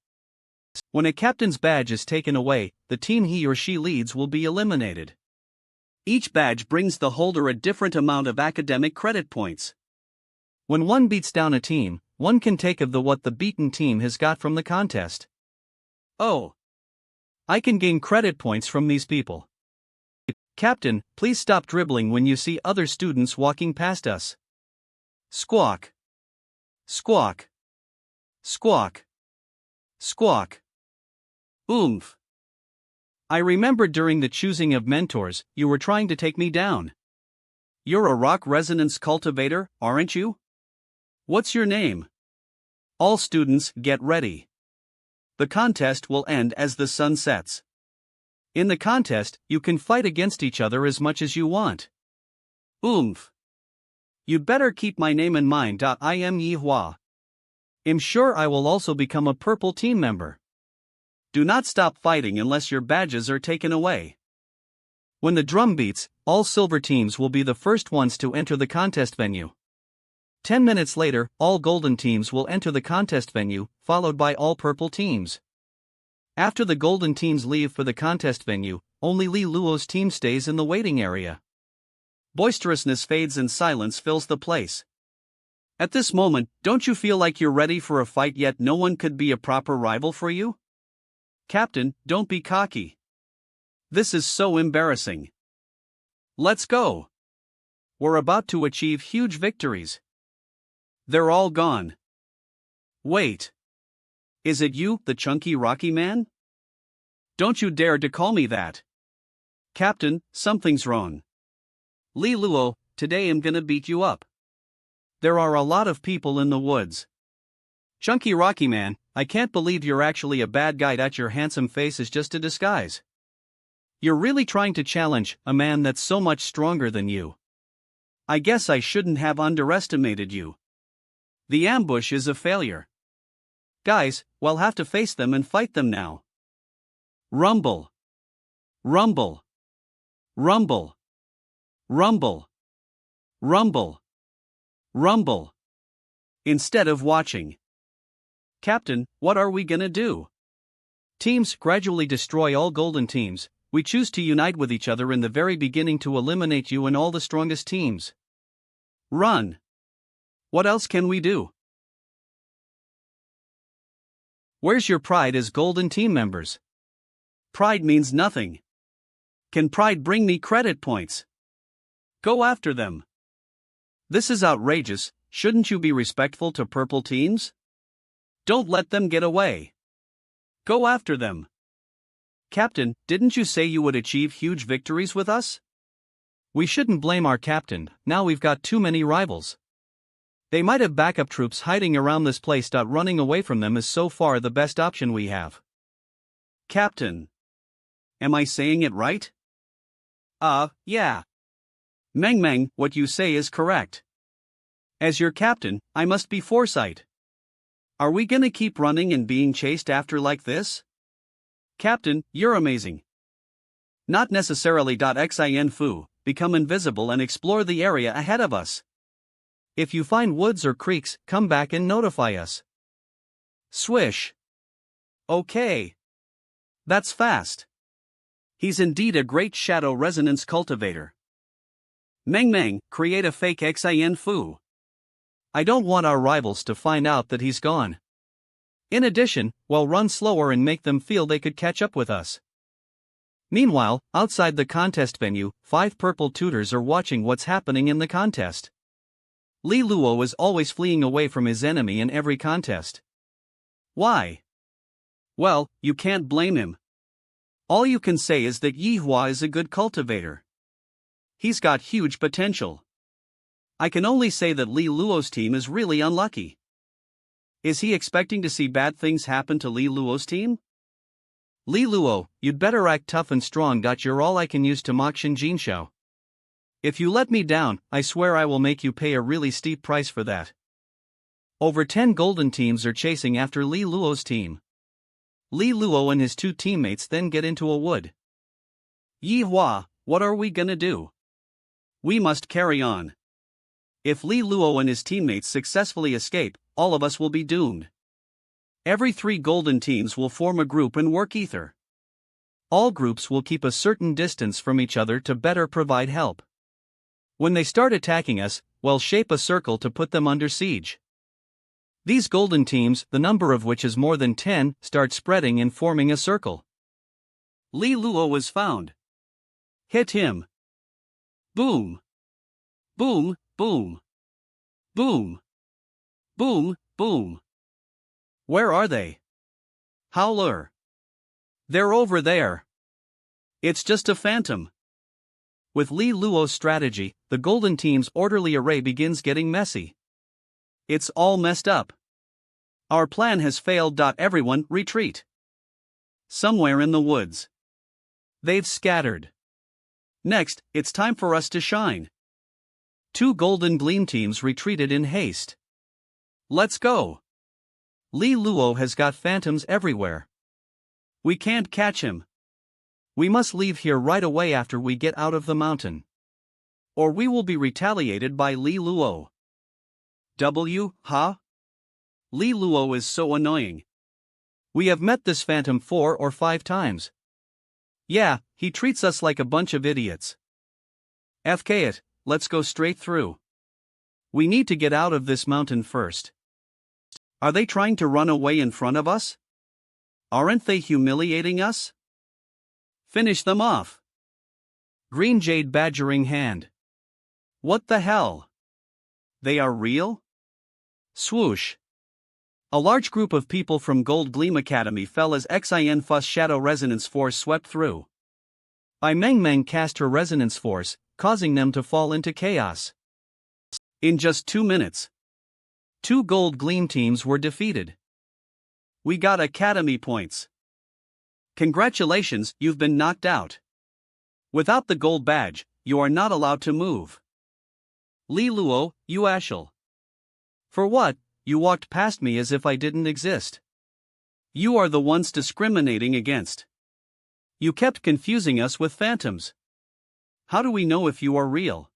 Speaker 1: When a captain's badge is taken away, the team he or she leads will be eliminated. Each badge brings the holder a different amount of academic credit points. When one beats down a team, one can take of what the beaten team has got from the contest. Oh! I can gain credit points from these people. Captain, please stop dribbling when you see other students walking past us. Squawk. Squawk. Squawk. Squawk. Oomph. I remember during the choosing of mentors, you were trying to take me down. You're a rock resonance cultivator, aren't you? What's your name? All students, get ready. The contest will end as the sun sets. In the contest, you can fight against each other as much as you want. Oomph. You'd better keep my name in mind. I am Yi Hua. I'm sure I will also become a purple team member. Do not stop fighting unless your badges are taken away. When the drum beats, all silver teams will be the first ones to enter the contest venue. 10 minutes later, all golden teams will enter the contest venue, followed by all purple teams. After the golden teams leave for the contest venue, only Li Luo's team stays in the waiting area. Boisterousness fades and silence fills the place. At this moment, don't you feel like you're ready for a fight yet no one could be a proper rival for you? Captain, don't be cocky. This is so embarrassing. Let's go. We're about to achieve huge victories. They're all gone. Wait. Is it you, the chunky rocky man? Don't you dare to call me that. Captain, something's wrong. Li Luo, today I'm gonna beat you up. There are a lot of people in the woods. Chunky rocky man, I can't believe you're actually a bad guy. That your handsome face is just a disguise. You're really trying to challenge a man that's so much stronger than you. I guess I shouldn't have underestimated you. The ambush is a failure. Guys, we'll have to face them and fight them now. Rumble. Rumble. Rumble. Rumble. Rumble. Rumble. Instead of watching. Captain, what are we gonna do? Teams gradually destroy all golden teams. We choose to unite with each other in the very beginning to eliminate you and all the strongest teams. Run. What else can we do? Where's your pride as golden team members? Pride means nothing. Can pride bring me credit points? Go after them. This is outrageous. Shouldn't you be respectful to purple teams? Don't let them get away. Go after them. Captain, didn't you say you would achieve huge victories with us? We shouldn't blame our captain, now we've got too many rivals. They might have backup troops hiding around this place. Running away from them is so far the best option we have. Captain. Am I saying it right? Yeah. Meng, what you say is correct. As your captain, I must be foresight. Are we gonna keep running and being chased after like this? Captain, you're amazing. Not necessarily. Xin Fu, become invisible and explore the area ahead of us. If you find woods or creeks, come back and notify us. Swish. Okay. That's fast. He's indeed a great shadow resonance cultivator. Meng, create a fake Xin Fu. I don't want our rivals to find out that he's gone. In addition, we'll run slower and make them feel they could catch up with us. Meanwhile, outside the contest venue, 5 purple tutors are watching what's happening in the contest. Li Luo is always fleeing away from his enemy in every contest. Why? Well, you can't blame him. All you can say is that Yi Hua is a good cultivator. He's got huge potential. I can only say that Li Luo's team is really unlucky. Is he expecting to see bad things happen to Li Luo's team? Li Luo, you'd better act tough and strong. You're all I can use to mock Shinjin Shao. If you let me down, I swear I will make you pay a really steep price for that. Over 10 golden teams are chasing after Li Luo's team. Li Luo and his two teammates then get into a wood. Yi Hua, what are we gonna do? We must carry on. If Li Luo and his teammates successfully escape, all of us will be doomed. Every 3 golden teams will form a group and work ether. All groups will keep a certain distance from each other to better provide help. When they start attacking us, we'll shape a circle to put them under siege. These golden teams, the number of which is more than 10, start spreading and forming a circle. Li Luo was found. Hit him. Boom. Boom, boom. Boom. Boom, boom. Where are they? Howler. They're over there. It's just a phantom. With Li Luo's strategy, the golden team's orderly array begins getting messy. It's all messed up. Our plan has failed. Everyone, retreat. Somewhere in the woods. They've scattered. Next, it's time for us to shine. 2 golden gleam teams retreated in haste. Let's go. Li Luo has got phantoms everywhere. We can't catch him. We must leave here right away after we get out of the mountain. Or we will be retaliated by Li Luo. Huh? Li Luo is so annoying. We have met this phantom 4 or 5 times. Yeah, he treats us like a bunch of idiots. FK it, let's go straight through. We need to get out of this mountain first. Are they trying to run away in front of us? Aren't they humiliating us? Finish them off. Green Jade badgering hand. What the hell? They are real? Swoosh. A large group of people from Gold Gleam Academy fell as Xin Fuss Shadow Resonance Force swept through. Meng cast her Resonance Force, causing them to fall into chaos. In just 2 minutes, 2 Gold Gleam teams were defeated. We got Academy points. Congratulations, you've been knocked out. Without the gold badge, you are not allowed to move. Li Luo, you ashel. For what? You walked past me as if I didn't exist. You are the ones discriminating against. You kept confusing us with phantoms. How do we know if you are real?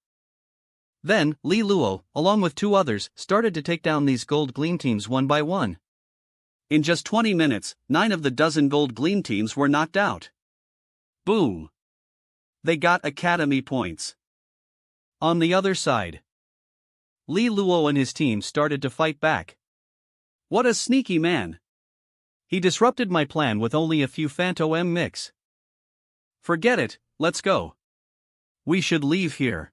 Speaker 1: Then, Li Luo, along with 2 others, started to take down these gold gleam teams one by one. In just 20 minutes, 9 of the dozen gold gleam teams were knocked out. Boom. They got Academy points. On the other side, Li Luo and his team started to fight back. What a sneaky man. He disrupted my plan with only a few Phantom mix. Forget it, let's go. We should leave here.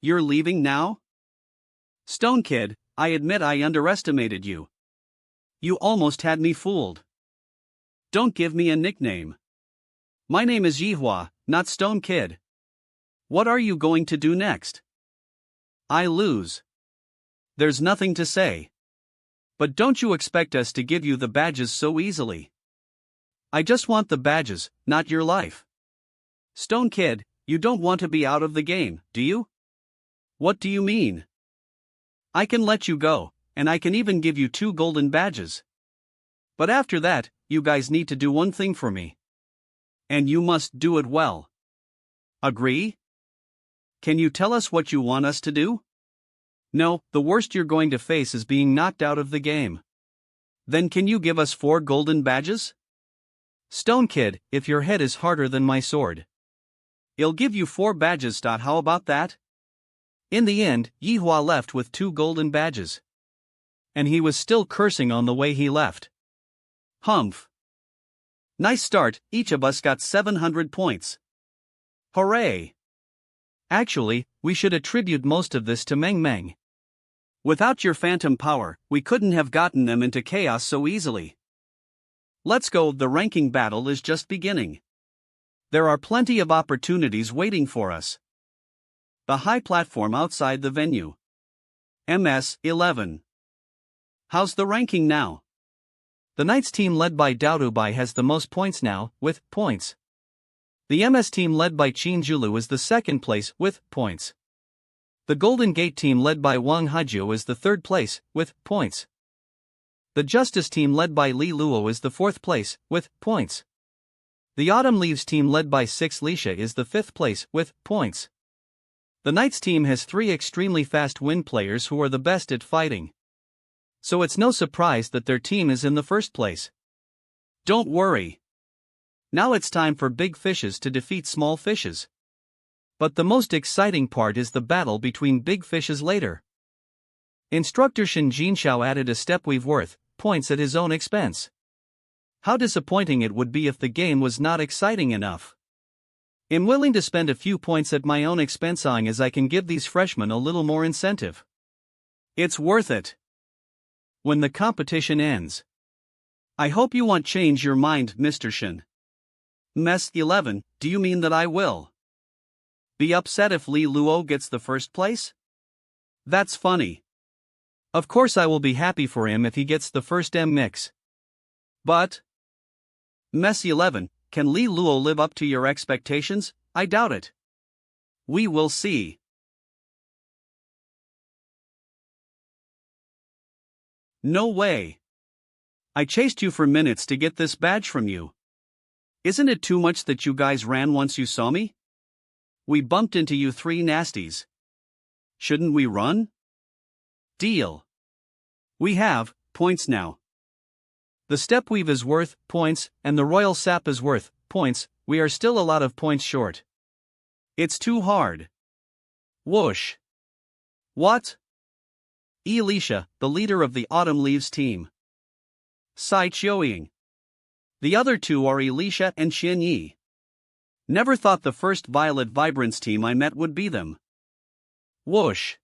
Speaker 1: You're leaving now? Stone Kid, I admit I underestimated you. You almost had me fooled. Don't give me a nickname. My name is Yihua, not Stone Kid. What are you going to do next? I lose. There's nothing to say. But don't you expect us to give you the badges so easily. I just want the badges, not your life. Stone Kid, you don't want to be out of the game, do you? What do you mean? I can let you go, and I can even give you 2 golden badges. But after that, you guys need to do one thing for me. And you must do it well. Agree? Can you tell us what you want us to do? No, the worst you're going to face is being knocked out of the game. Then can you give us 4 golden badges? Stone Kid, if your head is harder than my sword, I'll give you 4 badges. How about that? In the end, Yihua left with 2 golden badges. And he was still cursing on the way he left. Humph. Nice start, each of us got 700 points. Hooray! Actually, we should attribute most of this to Meng. Without your phantom power, we couldn't have gotten them into chaos so easily. Let's go, the ranking battle is just beginning. There are plenty of opportunities waiting for us. The high platform outside the venue. MS 11. How's the ranking now? The Knights team led by Daodubai has the most points now, with points. The MS team led by Qin Julu is the second place with points. The Golden Gate team led by Wang Hajiu is the third place with points. The Justice team led by Li Luo is the fourth place with points. The Autumn Leaves team led by 6 Lisha is the fifth place with points. The Knights team has 3 extremely fast wind players who are the best at fighting. So it's no surprise that their team is in the first place. Don't worry. Now it's time for big fishes to defeat small fishes. But the most exciting part is the battle between big fishes later. Instructor Shen Jinxiao added a step weave worth points at his own expense. How disappointing it would be if the game was not exciting enough. I'm willing to spend a few points at my own expense as I can give these freshmen a little more incentive. It's worth it. When the competition ends. I hope you won't change your mind, Mr. Shen. Mess 11, do you mean that I will be upset if Li Luo gets the first place? That's funny. Of course I will be happy for him if he gets the first M mix. But Mess 11, can Li Luo live up to your expectations? I doubt it. We will see. No way. I chased you for minutes to get this badge from you. Isn't it too much that you guys ran once you saw me? We bumped into you 3 nasties. Shouldn't we run? Deal. We have points now. The step weave is worth points, and the royal sap is worth points. We are still a lot of points short. It's too hard. Whoosh. What? Elisha, the leader of the Autumn Leaves team. Sai Chioying. The other 2 are Elisha and Xin Yi. Never thought the first Violet Vibrance team I met would be them. Whoosh.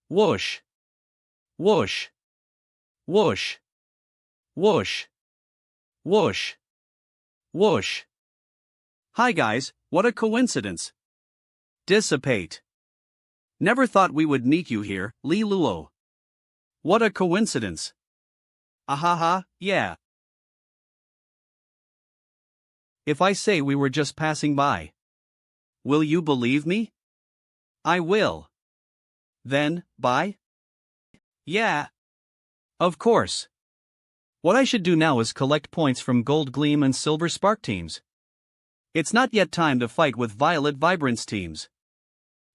Speaker 1: Whoosh. Whoosh. Whoosh. Whoosh. Whoosh. Whoosh. Hi guys, what a coincidence. Dissipate. Never thought we would meet you here, Li Luo. What a coincidence. Ahaha, yeah. If I say we were just passing by, will you believe me? I will. Then, bye? Yeah. Of course. What I should do now is collect points from Gold Gleam and Silver Spark teams. It's not yet time to fight with Violet Vibrance teams.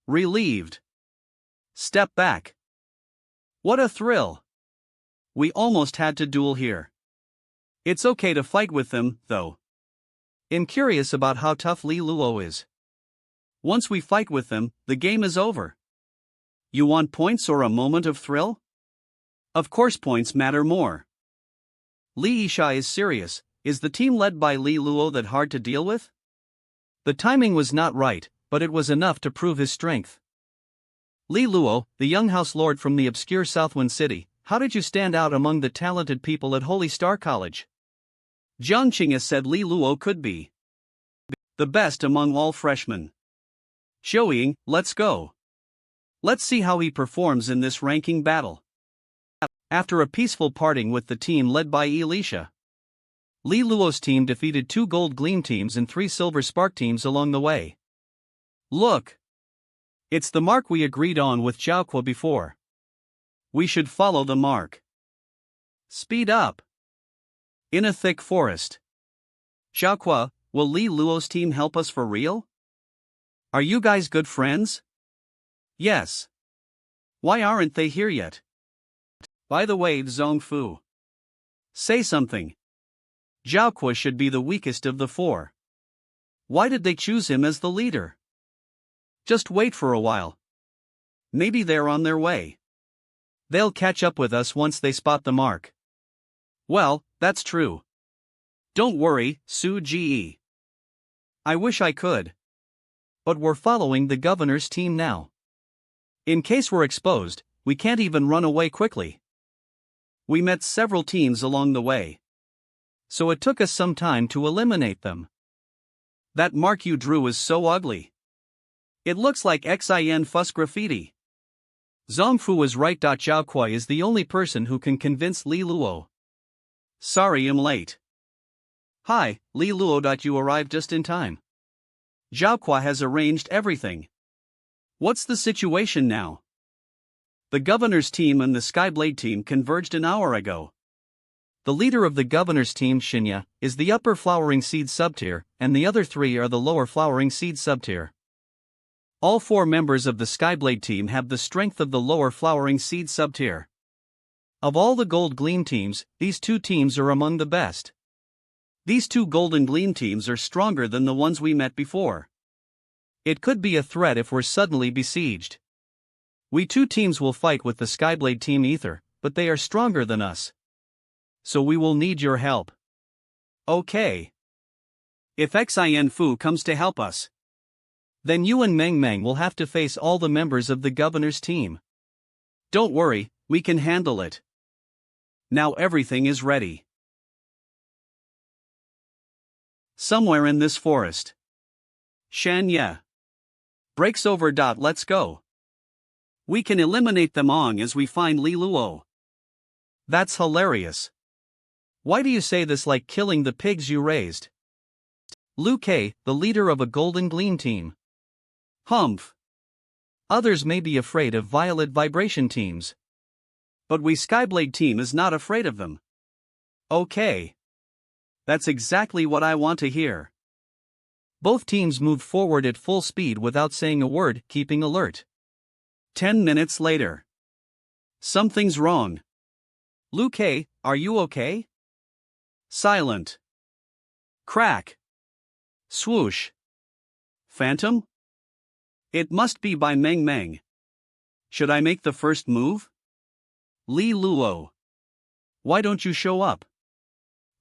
Speaker 1: Relieved. Step back. What a thrill. We almost had to duel here. It's okay to fight with them, though. I'm curious about how tough Li Luo is. Once we fight with them, the game is over. You want points or a moment of thrill? Of course points matter more. Li Yishai is serious. Is the team led by Li Luo that hard to deal with? The timing was not right, but it was enough to prove his strength. Li Luo, the young house lord from the obscure Southwind city, how did you stand out among the talented people at Holy Star College? Jiang Qing'e said Li Luo could be the best among all freshmen. Xiang, let's go. Let's see how he performs in this ranking battle. After a peaceful parting with the team led by Elisha, Li Luo's team defeated 2 Gold Gleam teams and 3 Silver Spark teams along the way. Look! It's the mark we agreed on with Jiaoqua before. We should follow the mark. Speed up. In a thick forest. Jiaoqua, will Li Luo's team help us for real? Are you guys good friends? Yes. Why aren't they here yet? By the way, Zhongfu. Say something. Jiaoqua should be the weakest of the 4. Why did they choose him as the leader? Just wait for a while. Maybe they're on their way. They'll catch up with us once they spot the mark. Well, that's true. Don't worry, Su Ji. I wish I could. But we're following the governor's team now. In case we're exposed, we can't even run away quickly. We met several teams along the way. So it took us some time to eliminate them. That mark you drew is so ugly. It looks like Xin Fuss graffiti. Zhongfu was right. Jiaoqua is the only person who can convince Li Luo. Sorry I'm late. Hi, Li Luo. You arrived just in time. Zhao has arranged everything. What's the situation now? The governor's team and the Skyblade team converged an hour ago. The leader of the governor's team, Xingye, is the upper flowering seed subtier, and the other three are the lower flowering seed subtier. All four members of the Skyblade team have the strength of the lower flowering seed subtier. Of all the Gold Gleam teams, these two teams are among the best. These two Golden Gleam teams are stronger than the ones we met before. It could be a threat if we're suddenly besieged. We two teams will fight with the Skyblade team Ether, but they are stronger than us. So we will need your help. Okay. If Xin Fu comes to help us, then you and Meng will have to face all the members of the governor's team. Don't worry, we can handle it. Now everything is ready. Somewhere in this forest, Xingye breaks over. Let's go. We can eliminate them all as we find Li Luo. That's hilarious. Why do you say this like killing the pigs you raised? Lu Ke, the leader of a Golden Gleam team. Humph. Others may be afraid of Violet Vibration teams. But we Skyblade team is not afraid of them. Okay. That's exactly what I want to hear. Both teams moved forward at full speed without saying a word, keeping alert. 10 minutes later. Something's wrong. Lu Ke, are you okay? Silent. Crack. Swoosh. Phantom? It must be by Meng. Should I make the first move? Li Luo. Why don't you show up?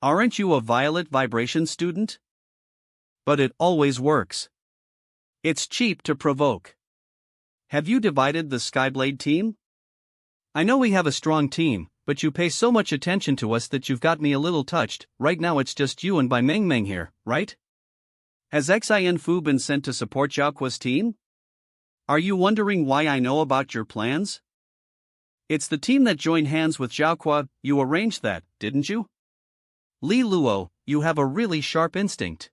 Speaker 1: Aren't you a Violet Vibration student? But it always works. It's cheap to provoke. Have you divided the Skyblade team? I know we have a strong team, but you pay so much attention to us that you've got me a little touched. Right now it's just you and by Meng here, right? Has Xin Fu been sent to support Zhao team? Are you wondering why I know about your plans? It's the team that joined hands with Zhao. You arranged that, didn't you? Li Luo, you have a really sharp instinct.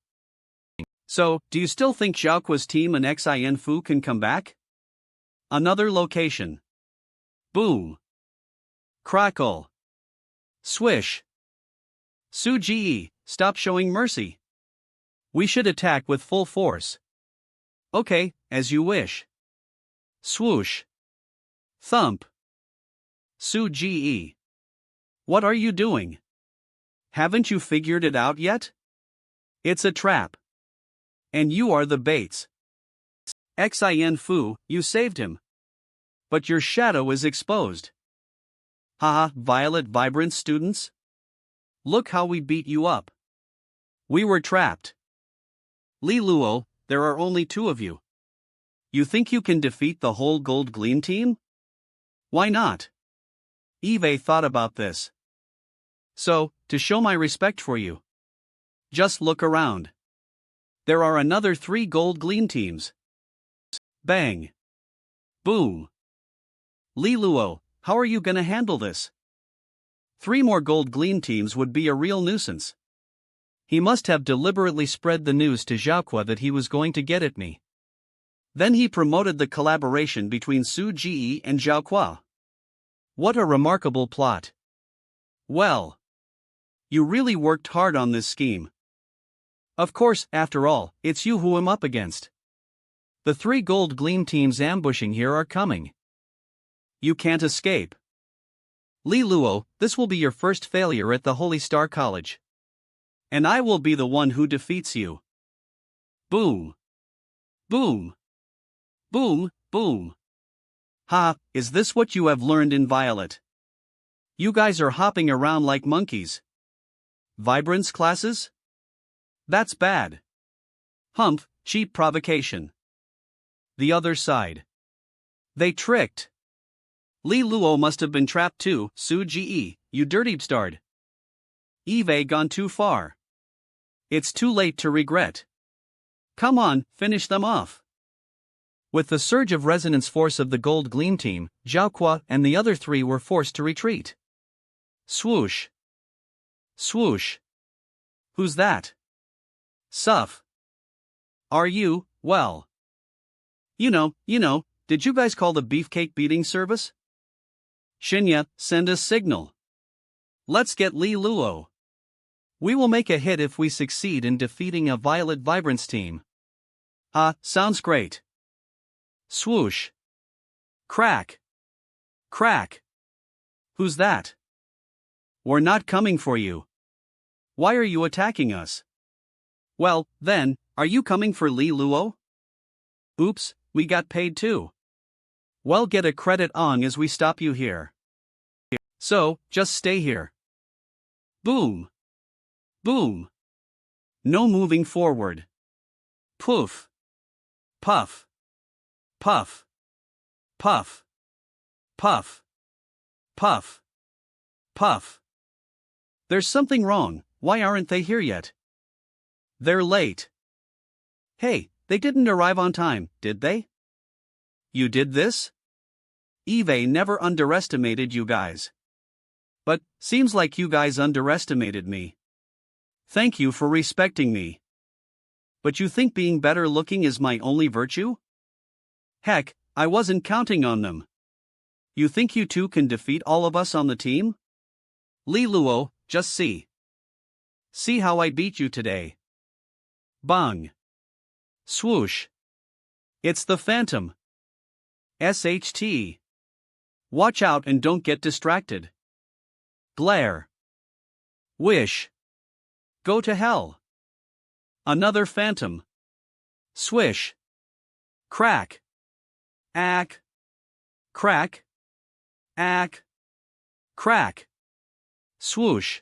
Speaker 1: So, do you still think Zhao team and Xin Fu can come back? Another location. Boom. Crackle. Swish. Su Ji, stop showing mercy. We should attack with full force. Okay, as you wish. Swoosh. Thump. Su Ji. What are you doing? Haven't you figured it out yet? It's a trap. And you are the baits. Xin Fu, you saved him. But your shadow is exposed. Haha, Violet Vibrance students? Look how we beat you up. We were trapped. Li Luo, there are only two of you. You think you can defeat the whole Gold Gleam team? Why not? Eve thought about this. So, to show my respect for you, just look around. There are another 3 Gold Gleam teams. Bang. Boom. Li Luo, how are you gonna handle this? 3 more Gold Gleam teams would be a real nuisance. He must have deliberately spread the news to Zhao that he was going to get at me. Then he promoted the collaboration between Su Ji and Zhao. What a remarkable plot. Well, you really worked hard on this scheme. Of course, after all, it's you who I'm up against. The 3 Gold Gleam teams ambushing here are coming. You can't escape. Li Luo, this will be your first failure at the Holy Star College. And I will be the one who defeats you. Boom. Boom. Boom, boom. Ha, is this what you have learned in Violet? You guys are hopping around like monkeys. Vibrance classes? That's bad. Humph, cheap provocation. The other side. They tricked. Li Luo must have been trapped too. Su Ji, you dirty bastard. Eve gone too far. It's too late to regret. Come on, finish them off. With the surge of resonance force of the Gold Gleam team, Zhao and the other 3 were forced to retreat. Swoosh. Swoosh. Who's that? Suff. Are you, well? Did you guys call the beefcake beating service? Xingye, send a signal. Let's get Li Luo. We will make a hit if we succeed in defeating a Violet Vibrance team. Sounds great. Swoosh. Crack. Crack. Who's that? We're not coming for you. Why are you attacking us? Well, then, are you coming for Li Luo? Oops, we got paid too. Well, get a credit on as we stop you here. So, just stay here. Boom. Boom. No moving forward. Poof. Puff. Puff. Puff. Puff. Puff. Puff. There's something wrong. Why aren't they here yet? They're late. Hey, they didn't arrive on time, did they? You did this? Eve never underestimated you guys. But, seems like you guys underestimated me. Thank you for respecting me. But you think being better looking is my only virtue? Heck, I wasn't counting on them. You think you two can defeat all of us on the team? Li Luo, just see. See how I beat you today. Bang. Swoosh. It's the Phantom. SHT. Watch out and don't get distracted. Glare. Wish. Go to hell. Another Phantom. Swish. Crack. Ack. Crack. Ack. Crack. Swoosh.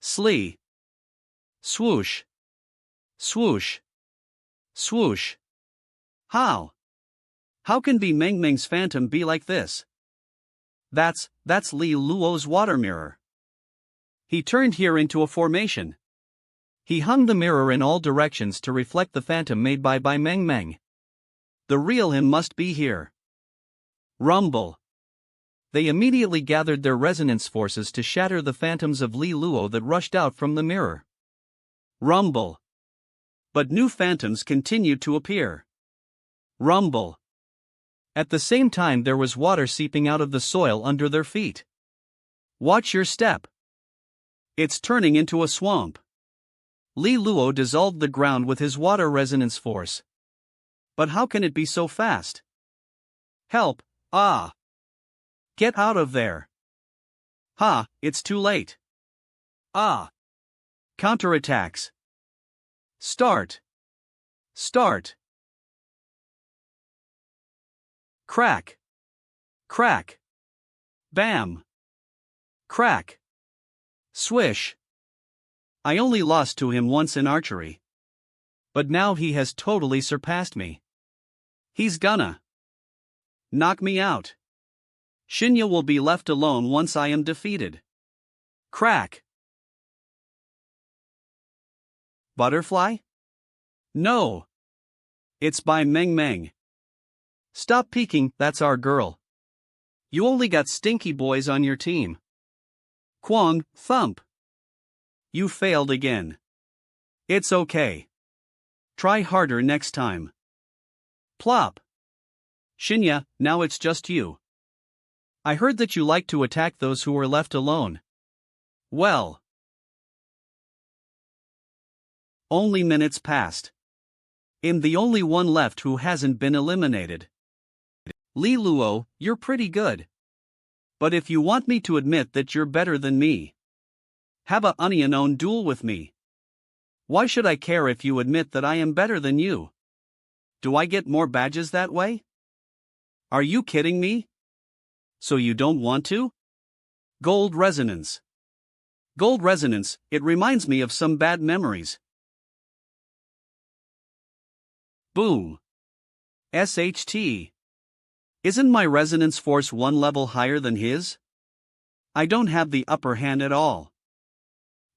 Speaker 1: Slee. Swoosh. Swoosh. Swoosh. How? How can be Meng Meng's Phantom be like this? That's Li Luo's water mirror. He turned here into a formation. He hung the mirror in all directions to reflect the phantom made by Meng Meng. The real him must be here. Rumble. They immediately gathered their resonance forces to shatter the phantoms of Li Luo that rushed out from the mirror. Rumble. But new phantoms continued to appear. Rumble. At the same time there was water seeping out of the soil under their feet. Watch your step. It's turning into a swamp. Li Luo dissolved the ground with his water resonance force. But how can it be so fast? Help, ah! Get out of there! Ha, it's too late. Ah! Counterattacks. Start. Start. Crack. Crack. Bam. Crack. Swish. I only lost to him once in archery. But now he has totally surpassed me. He's gonna knock me out. Xingye will be left alone once I am defeated. Crack. Butterfly? No. It's by Meng Meng. Stop peeking, that's our girl. You only got stinky boys on your team. Quang, thump. You failed again. It's okay. Try harder next time. Plop. Xingye, now it's just you. I heard that you like to attack those who were left alone. Well. Only minutes passed. I'm the only one left who hasn't been eliminated. Li Luo, you're pretty good. But if you want me to admit that you're better than me, have a unknown duel with me. Why should I care if you admit that I am better than you? Do I get more badges that way? Are you kidding me? So you don't want to? Gold resonance. Gold resonance, it reminds me of some bad memories. Boom. SHT. Isn't my resonance force one level higher than his? I don't have the upper hand at all.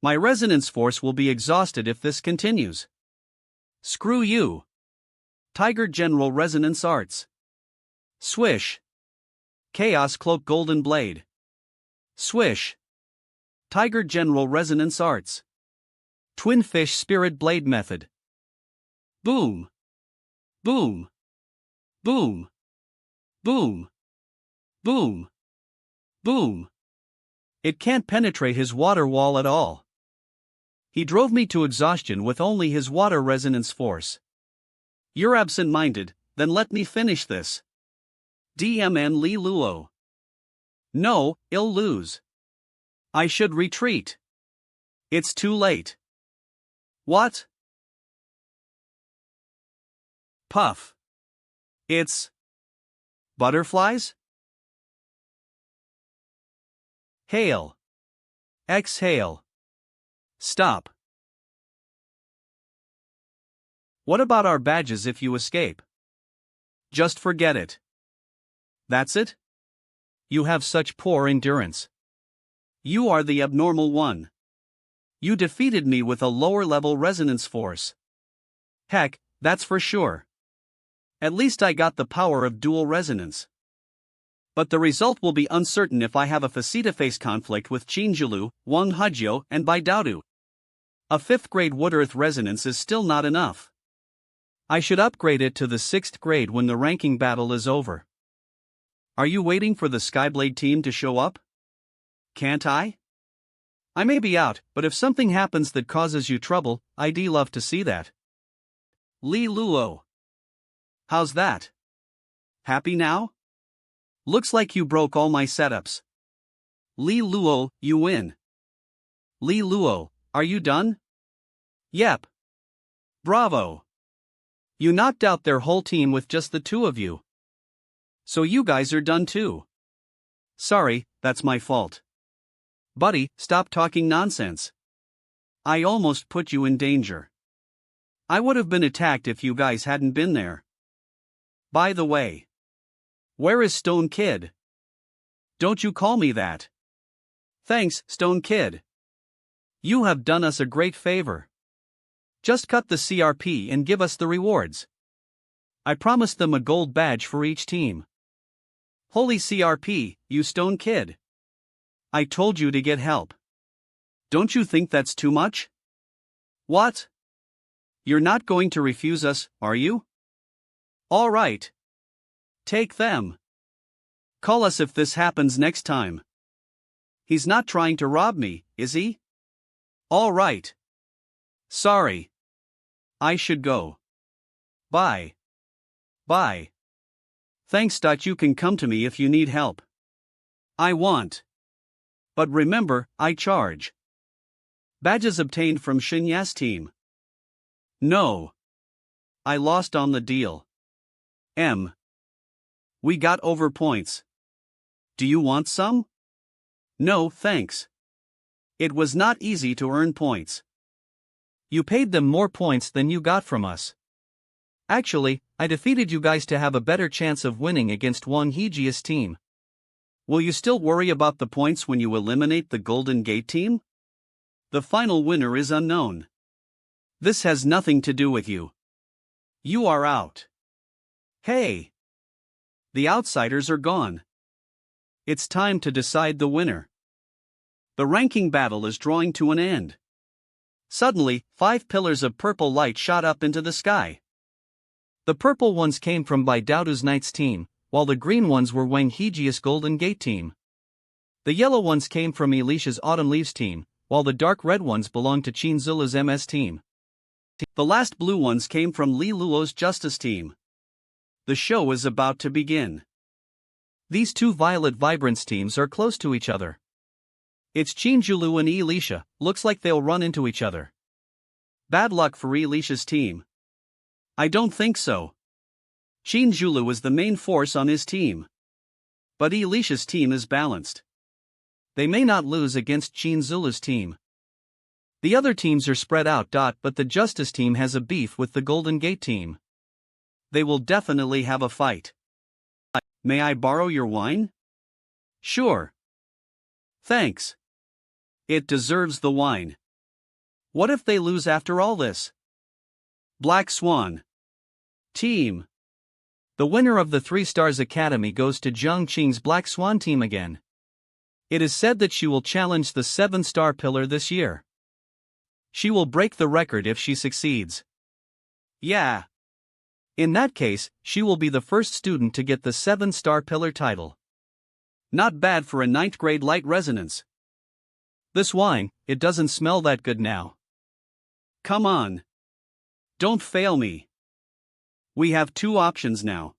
Speaker 1: My resonance force will be exhausted if this continues. Screw you. Tiger General Resonance Arts. Swish. Chaos Cloak Golden Blade. Swish. Tiger General Resonance Arts. Twin Fish Spirit Blade Method. Boom. Boom. Boom. Boom. Boom. Boom. It can't penetrate his water wall at all. He drove me to exhaustion with only his water resonance force. You're absent-minded, then let me finish this. DMN Li Luo. No, I'll lose. I should retreat. It's too late. What? Puff. It's butterflies? Hail. Exhale. Stop. What about our badges if you escape? Just forget it. That's it? You have such poor endurance. You are the abnormal one. You defeated me with a lower-level resonance force. Heck, that's for sure. At least I got the power of dual resonance. But the result will be uncertain if I have a face-to-face conflict with Qinjilu, Wang Hajio, and Baidaodu. A 5th grade Wood-Earth resonance is still not enough. I should upgrade it to the 6th grade when the ranking battle is over. Are you waiting for the Skyblade team to show up? Can't I? I may be out, but if something happens that causes you trouble, I'd love to see that. Li Luo. How's that? Happy now? Looks like you broke all my setups. Li Luo, you win. Li Luo, are you done? Yep. Bravo. You knocked out their whole team with just the 2 of you. So you guys are done too. Sorry, that's my fault. Buddy, stop talking nonsense. I almost put you in danger. I would have been attacked if you guys hadn't been there. By the way, where is Stone Kid? Don't you call me that. Thanks, Stone Kid. You have done us a great favor. Just cut the CRP and give us the rewards. I promised them a gold badge for each team. Holy CRP, you Stone Kid. I told you to get help. Don't you think that's too much? What? You're not going to refuse us, are you? All right. Take them. Call us if this happens next time. He's not trying to rob me, is he? All right. Sorry. I should go. Bye. Bye. Thanks. You can come to me if you need help. I want. But remember, I charge. Badges obtained from Xinya's team. No. I lost on the deal. We got over points. Do you want some? No, thanks. It was not easy to earn points. You paid them more points than you got from us. Actually, I defeated you guys to have a better chance of winning against Wang Hejia's team. Will you still worry about the points when you eliminate the Golden Gate team? The final winner is unknown. This has nothing to do with you. You are out. Hey! The outsiders are gone. It's time to decide the winner. The ranking battle is drawing to an end. Suddenly, 5 pillars of purple light shot up into the sky. The purple ones came from Baidaodu's Knight's team, while the green ones were Wang Hejia's Golden Gate team. The yellow ones came from Elisha's Autumn Leaves team, while the dark red ones belonged to Qinzula's MS team. The last blue ones came from Li Luo's Justice team. The show is about to begin. These 2 violet vibrance teams are close to each other. It's Qinjulu and Elisha, looks like they'll run into each other. Bad luck for Elisha's team. I don't think so. Qinjulu is the main force on his team. But Elisha's team is balanced. They may not lose against Qinzula's team. The other teams are spread out. But the Justice team has a beef with the Golden Gate team. They will definitely have a fight. May I borrow your wine? Sure. Thanks. It deserves the wine. What if they lose after all this? Black Swan team. The winner of the 3 Stars Academy goes to Jiang Qing'e's Black Swan team again. It is said that she will challenge the 7-star pillar this year. She will break the record if she succeeds. Yeah. In that case, she will be the first student to get the 7-star pillar title. Not bad for a 9th grade light resonance. This wine, it doesn't smell that good now. Come on. Don't fail me. We have 2 options now.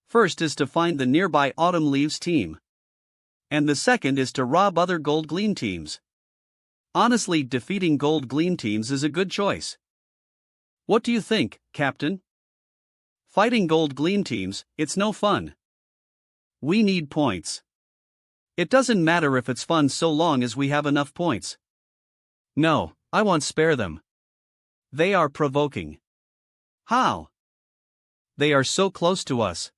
Speaker 1: First is to find the nearby Autumn Leaves team. And the second is to rob other Gold Gleam teams. Honestly, defeating Gold Gleam teams is a good choice. What do you think, Captain? Fighting Gold Gleam teams, it's no fun. We need points. It doesn't matter if it's fun so long as we have enough points. No, I won't spare them. They are provoking. How? They are so close to us.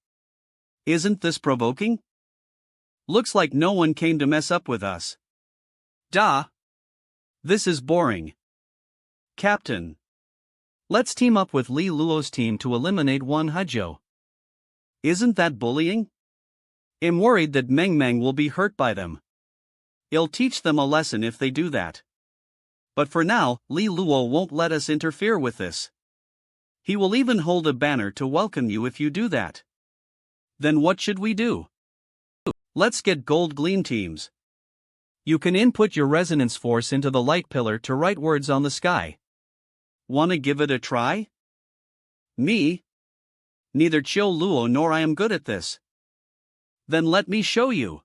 Speaker 1: Isn't this provoking? Looks like no one came to mess up with us. Duh. This is boring. Captain. Let's team up with Li Luo's team to eliminate Wan Haijiu. Isn't that bullying? I'm worried that Meng will be hurt by them. I'll teach them a lesson if they do that. But for now, Li Luo won't let us interfere with this. He will even hold a banner to welcome you if you do that. Then what should we do? Let's get Gold Gleam teams. You can input your resonance force into the light pillar to write words on the sky. Wanna give it a try? Me? Neither Chiu Luo nor I am good at this. Then let me show you.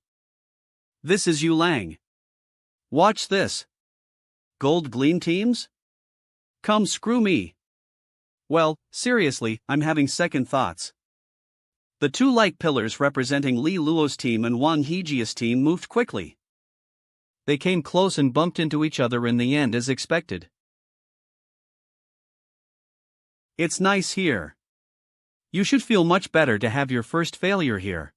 Speaker 1: This is Yulang. Watch this. Gold Gleam teams? Come screw me. Well, seriously, I'm having second thoughts. The 2 light pillars representing Li Luo's team and Wang Haijiu's team moved quickly. They came close and bumped into each other in the end as expected. It's nice here. You should feel much better to have your first failure here.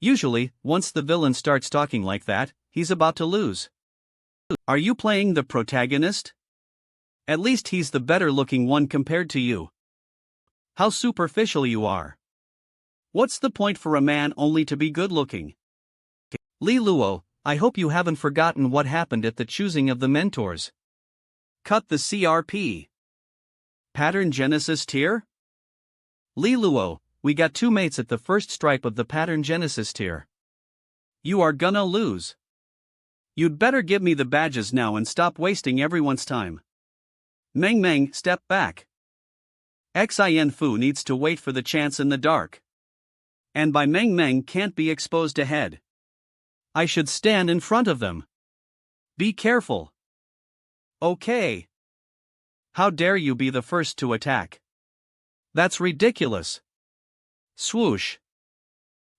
Speaker 1: Usually, once the villain starts talking like that, he's about to lose. Are you playing the protagonist? At least he's the better looking one compared to you. How superficial you are. What's the point for a man only to be good looking? Li Luo, I hope you haven't forgotten what happened at the choosing of the mentors. Cut the CRP. Pattern Genesis tier? Li Luo, we got 2 mates at the first stripe of the Pattern Genesis tier. You are gonna lose. You'd better give me the badges now and stop wasting everyone's time. Meng, step back. Xin Fu needs to wait for the chance in the dark. And by Meng can't be exposed ahead. I should stand in front of them. Be careful. Okay. How dare you be the first to attack? That's ridiculous. Swoosh.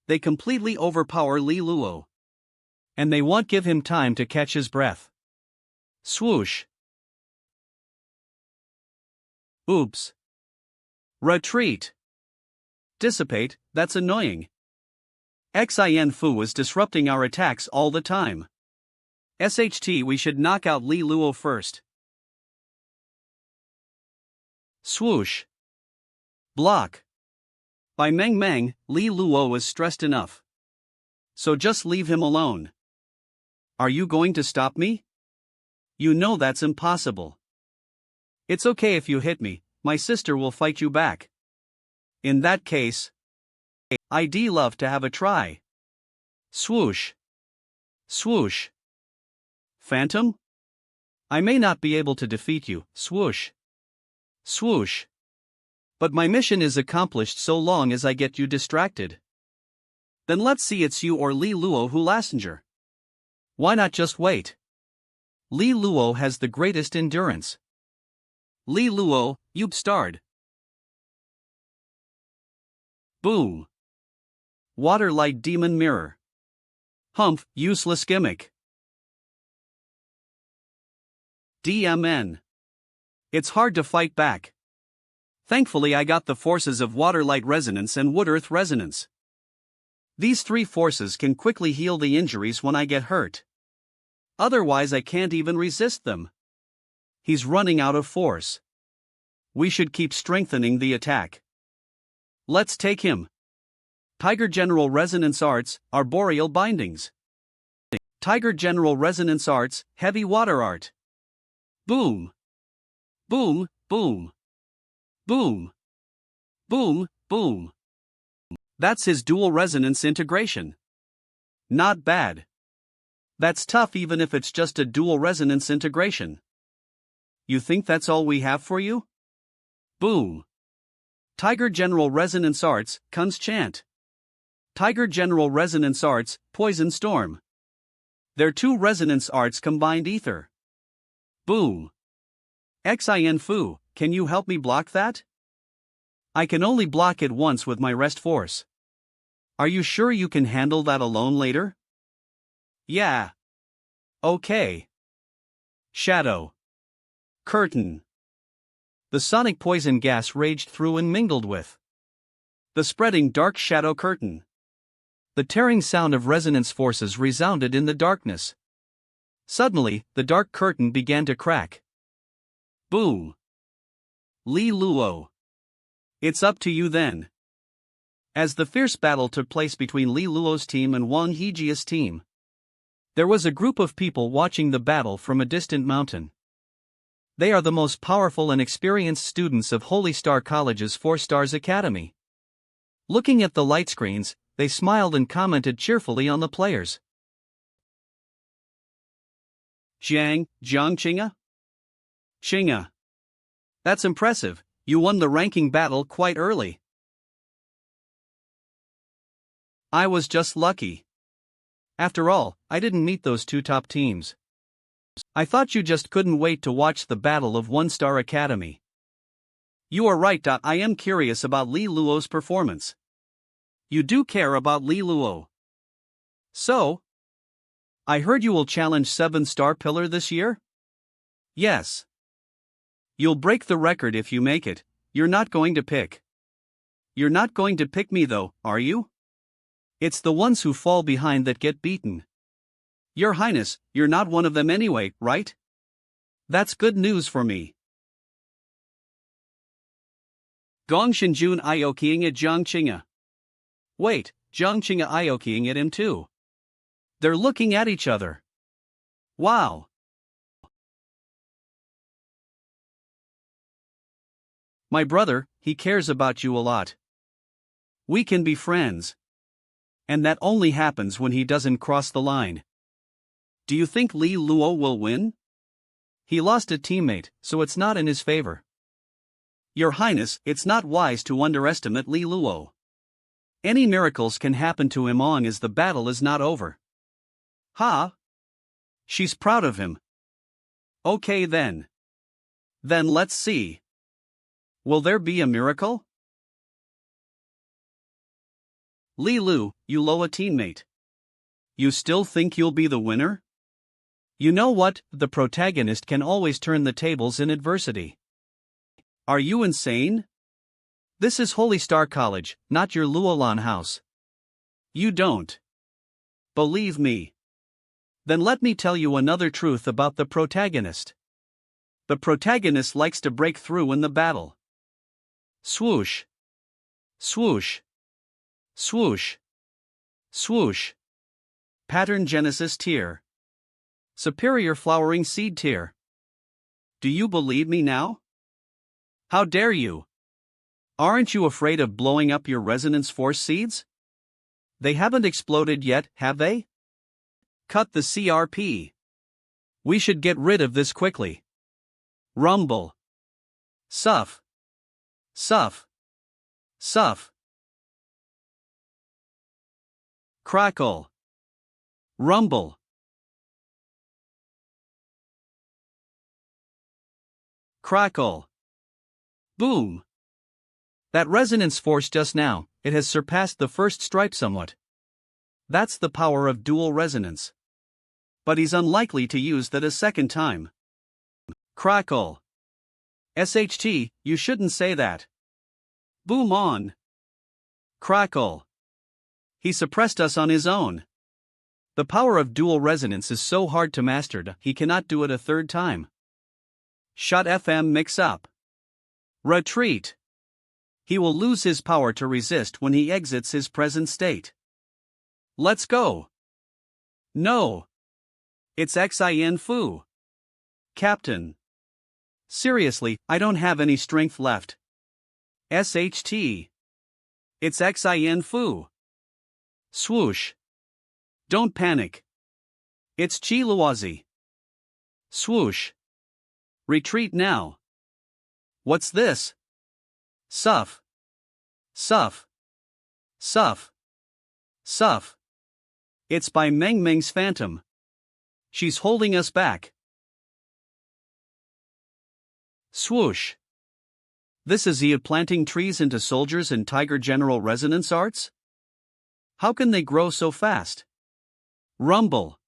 Speaker 1: They completely overpower Li Luo. And they won't give him time to catch his breath. Swoosh. Oops. Retreat. Dissipate, that's annoying. Xin Fu was disrupting our attacks all the time. SHT, we should knock out Li Luo first. Swoosh. Block. By Meng, Li Luo was stressed enough. So just leave him alone. Are you going to stop me? You know that's impossible. It's okay if you hit me, my sister will fight you back. In that case, I'd love to have a try. Swoosh. Swoosh. Phantom? I may not be able to defeat you, swoosh. Swoosh. But my mission is accomplished so long as I get you distracted. Then let's see it's you or Li Luo who lastinger. Why not just wait? Li Luo has the greatest endurance. Li Luo, you've starred. Boom. Waterlight Demon Mirror. Humph, useless gimmick. DMN. It's hard to fight back. Thankfully I got the forces of Waterlight Resonance and Wood-Earth Resonance. These 3 forces can quickly heal the injuries when I get hurt. Otherwise I can't even resist them. He's running out of force. We should keep strengthening the attack. Let's take him. Tiger General Resonance Arts, Arboreal Bindings. Tiger General Resonance Arts, Heavy Water Art. Boom. Boom, boom. Boom. Boom, boom. That's his dual resonance integration. Not bad. That's tough even if it's just a dual resonance integration. You think that's all we have for you? Boom. Tiger General Resonance Arts, Kun's Chant. Tiger General Resonance Arts, Poison Storm. They're two resonance arts combined ether. Boom. Xin Fu, can you help me block that? I can only block it once with my rest force. Are you sure you can handle that alone later? Yeah. Okay. Shadow. Curtain. The sonic poison gas raged through and mingled with the spreading dark shadow curtain. The tearing sound of resonance forces resounded in the darkness. Suddenly, the dark curtain began to crack. Boom. Li Luo. It's up to you then. As the fierce battle took place between Li Luo's team and Wang Hejia's team, there was a group of people watching the battle from a distant mountain. They are the most powerful and experienced students of Holy Star College's 4 Stars Academy. Looking at the light screens, they smiled and commented cheerfully on the players. Jiang Qing'e? Qing'e. That's impressive, you won the ranking battle quite early. I was just lucky. After all, I didn't meet those 2 top teams. I thought you just couldn't wait to watch the battle of 1 Star Academy. You are right. I am curious about Li Luo's performance. You do care about Li Luo. So? I heard you will challenge 7-star pillar this year? Yes. You'll break the record if you make it. You're not going to pick. You're not going to pick me though, are you? It's the ones who fall behind that get beaten. Your Highness, you're not one of them anyway, right? That's good news for me. Gong Shinjun Ioqiing at Jiang Qing'e. Wait, Jiang Qing'e Ioqiing at him too. They're looking at each other. Wow. My brother, he cares about you a lot. We can be friends. And that only happens when he doesn't cross the line. Do you think Li Luo will win? He lost a teammate, so it's not in his favor. Your Highness, it's not wise to underestimate Li Luo. Any miracles can happen to him long as the battle is not over. Ha! She's proud of him. Okay then. Then let's see. Will there be a miracle? Li Lu, you Luo teammate. You still think you'll be the winner? You know what, the protagonist can always turn the tables in adversity. Are you insane? This is Holy Star College, not your Luolan House. You don't believe me. Then let me tell you another truth about the protagonist. The protagonist likes to break through in the battle. Swoosh. Swoosh. Swoosh. Swoosh. Pattern Genesis tier. Superior Flowering Seed tier. Do you believe me now? How dare you? Aren't you afraid of blowing up your resonance force seeds? They haven't exploded yet, have they? Cut the CRP. We should get rid of this quickly. Rumble. Suff. Suff. Suff. Crackle. Rumble. Crackle. Boom. That resonance force just now, it has surpassed the first stripe somewhat. That's the power of dual resonance. But he's unlikely to use that a second time. Crackle. SHT, you shouldn't say that. Boom on. Crackle. He suppressed us on his own. The power of dual resonance is so hard to master, he cannot do it a third time. Shut FM mix up. Retreat. He will lose his power to resist when he exits his present state. Let's go. No. It's Xin Fu. Captain. Seriously, I don't have any strength left. SHT. It's Xin Fu. Swoosh. Don't panic. It's Qi Luozi. Swoosh. Retreat now. What's this? Suff. Suff. Suff. Suff. It's by Meng Meng's Phantom. She's holding us back. Swoosh. This is he planting trees into soldiers and Tiger General resonance arts? How can they grow so fast? Rumble.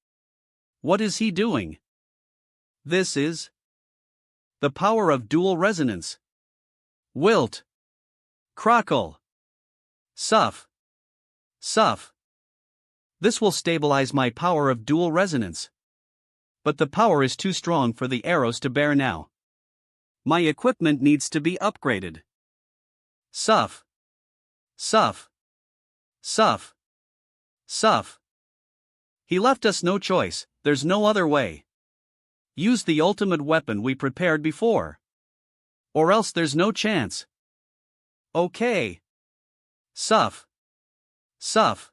Speaker 1: What is he doing? This is the power of dual resonance. Wilt. Crockle. Suff. Suff. This will stabilize my power of dual resonance. But the power is too strong for the arrows to bear now. My equipment needs to be upgraded. Suff. Suff. Suff. Suff. He left us no choice, there's no other way. Use the ultimate weapon we prepared before. Or else there's no chance. Okay. Suff. Suff.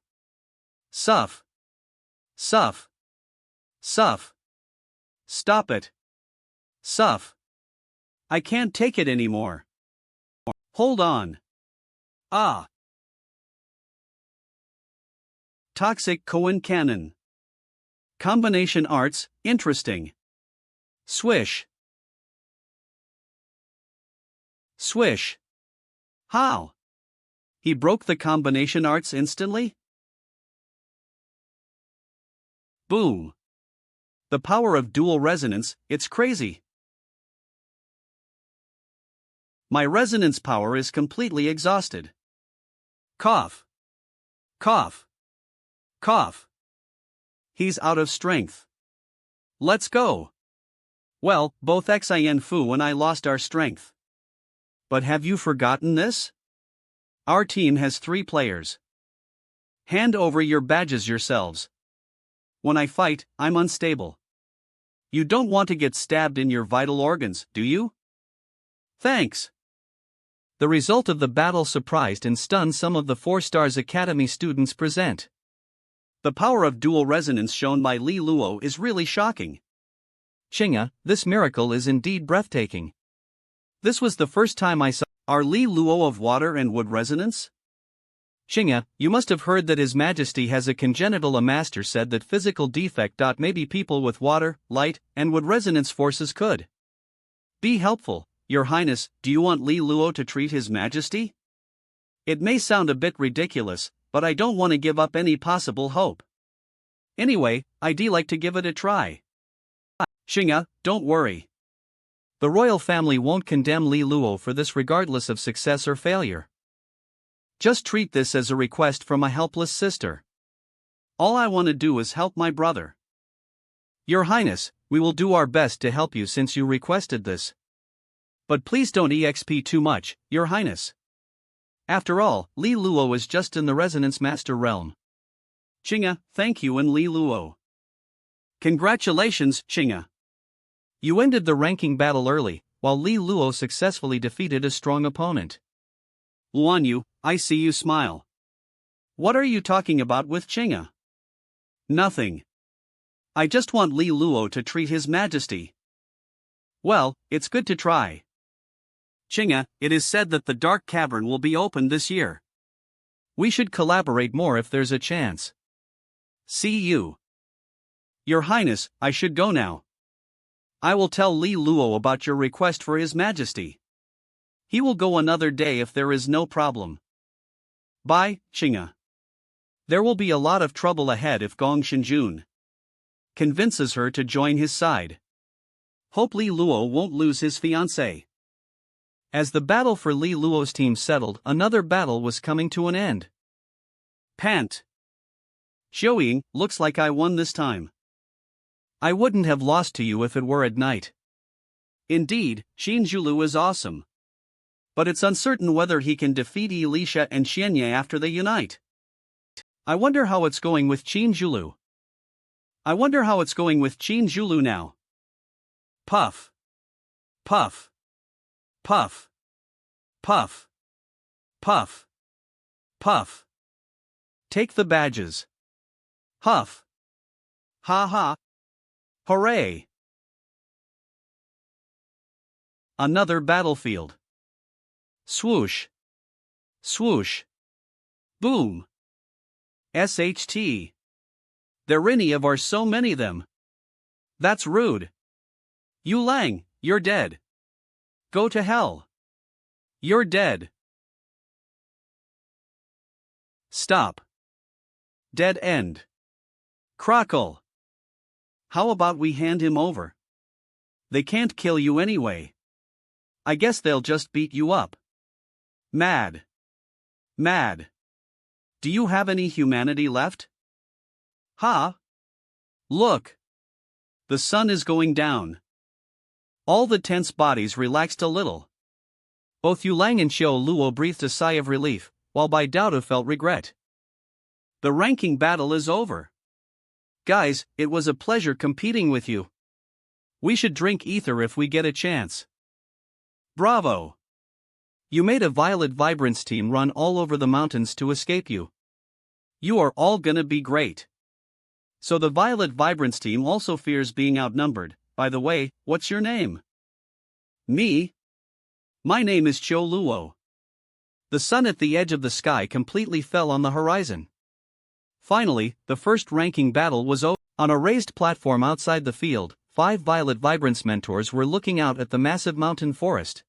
Speaker 1: Suff. Suff. Suff. Stop it. Suff. I can't take it anymore. Hold on. Ah. Toxic Koan Cannon. Combination arts, interesting. Swish. Swish. How? He broke the combination arts instantly? Boom. The power of dual resonance, it's crazy. My resonance power is completely exhausted. Cough. Cough. Cough. He's out of strength. Let's go. Well, both Xin Fu and I lost our strength. But have you forgotten this? Our team has 3 players. Hand over your badges yourselves. When I fight, I'm unstable. You don't want to get stabbed in your vital organs, do you? Thanks. The result of the battle surprised and stunned some of the 4 Stars Academy students present. The power of dual resonance shown by Li Luo is really shocking. Qing'e, this miracle is indeed breathtaking. This was the first time I saw our Li Luo of water and wood resonance. Qing'e, you must have heard that His Majesty has a congenital. A master said that physical defect. Maybe people with water, light, and wood resonance forces could be helpful. Your Highness, do you want Li Luo to treat His Majesty? It may sound a bit ridiculous, but I don't want to give up any possible hope. Anyway, I'd like to give it a try. Qing'e, don't worry. The royal family won't condemn Li Luo for this regardless of success or failure. Just treat this as a request from a helpless sister. All I want to do is help my brother. Your Highness, we will do our best to help you since you requested this. But please don't EXP too much, Your Highness. After all, Li Luo is just in the Resonance Master realm. Qing'e, thank you, and Li Luo. Congratulations, Qing'e. You ended the ranking battle early, while Li Luo successfully defeated a strong opponent. Luanyu, I see you smile. What are you talking about with Qing'e? Nothing. I just want Li Luo to treat His Majesty. Well, it's good to try. Qing'e, it is said that the Dark Cavern will be opened this year. We should collaborate more if there's a chance. See you. Your Highness, I should go now. I will tell Li Luo about your request for His Majesty. He will go another day if there is no problem. Bye, Qing'e. There will be a lot of trouble ahead if Gong Shenjun convinces her to join his side. Hope Li Luo won't lose his fiancée. As the battle for Li Luo's team settled, another battle was coming to an end. Pant. Xiang, looks like I won this time. I wouldn't have lost to you if it were at night. Indeed, Xinjulu is awesome. But it's uncertain whether he can defeat Elisha and Xianye after they unite. I wonder how it's going with Xinjulu. I wonder how it's going with Xinjulu now. Puff. Puff. Puff. Puff. Puff. Puff. Take the badges. Huff. Ha ha. Hooray. Another battlefield. Swoosh. Swoosh. Boom. SHT. There any of are so many them. That's rude. You Lang, you're dead. Go to hell. You're dead. Stop. Dead end. Crockle. How about we hand him over? They can't kill you anyway. I guess they'll just beat you up. Mad. Mad. Do you have any humanity left? Ha! Look. The sun is going down. All the tense bodies relaxed a little. Both Yu Lang and Xiao Luo breathed a sigh of relief, while Bai Daoda felt regret. The ranking battle is over. Guys, it was a pleasure competing with you. We should drink ether if we get a chance. Bravo! You made a Violet Vibrance team run all over the mountains to escape you. You are all gonna be great. So the Violet Vibrance team also fears being outnumbered. By the way, what's your name? Me? My name is Xiao Luo. The sun at the edge of the sky completely fell on the horizon. Finally, the first ranking battle was over. On a raised platform outside the field, 5 Violet Vibrance mentors were looking out at the massive mountain forest.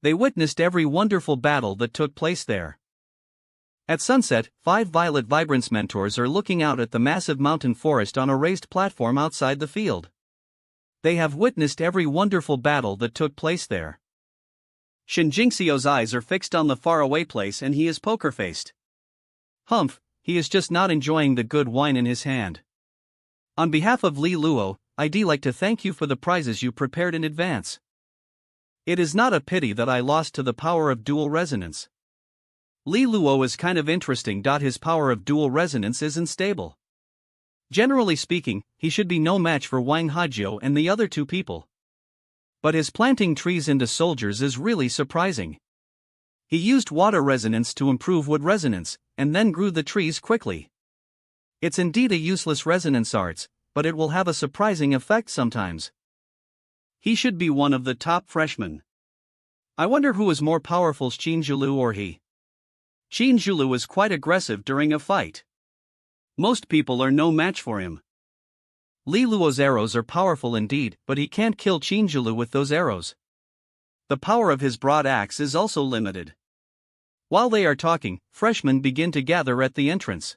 Speaker 1: They witnessed every wonderful battle that took place there. At sunset, 5 Violet Vibrance mentors are looking out at the massive mountain forest on a raised platform outside the field. They have witnessed every wonderful battle that took place there. Shen Jingxiu's eyes are fixed on the faraway place and he is poker-faced. Humph, he is just not enjoying the good wine in his hand. On behalf of Li Luo, I'd like to thank you for the prizes you prepared in advance. It is not a pity that I lost to the power of dual resonance. Li Luo is kind of interesting. His power of dual resonance is unstable. Generally speaking, he should be no match for Wang Hajio and the other 2 people. But his planting trees into soldiers is really surprising. He used water resonance to improve wood resonance, and then grew the trees quickly. It's indeed a useless resonance arts, but it will have a surprising effect sometimes. He should be one of the top freshmen. I wonder who is more powerful, Xinjiulu or he. Xinjiulu is quite aggressive during a fight. Most people are no match for him. Li Luo's arrows are powerful indeed, but he can't kill Xinjiulu with those arrows. The power of his broad axe is also limited. While they are talking, freshmen begin to gather at the entrance.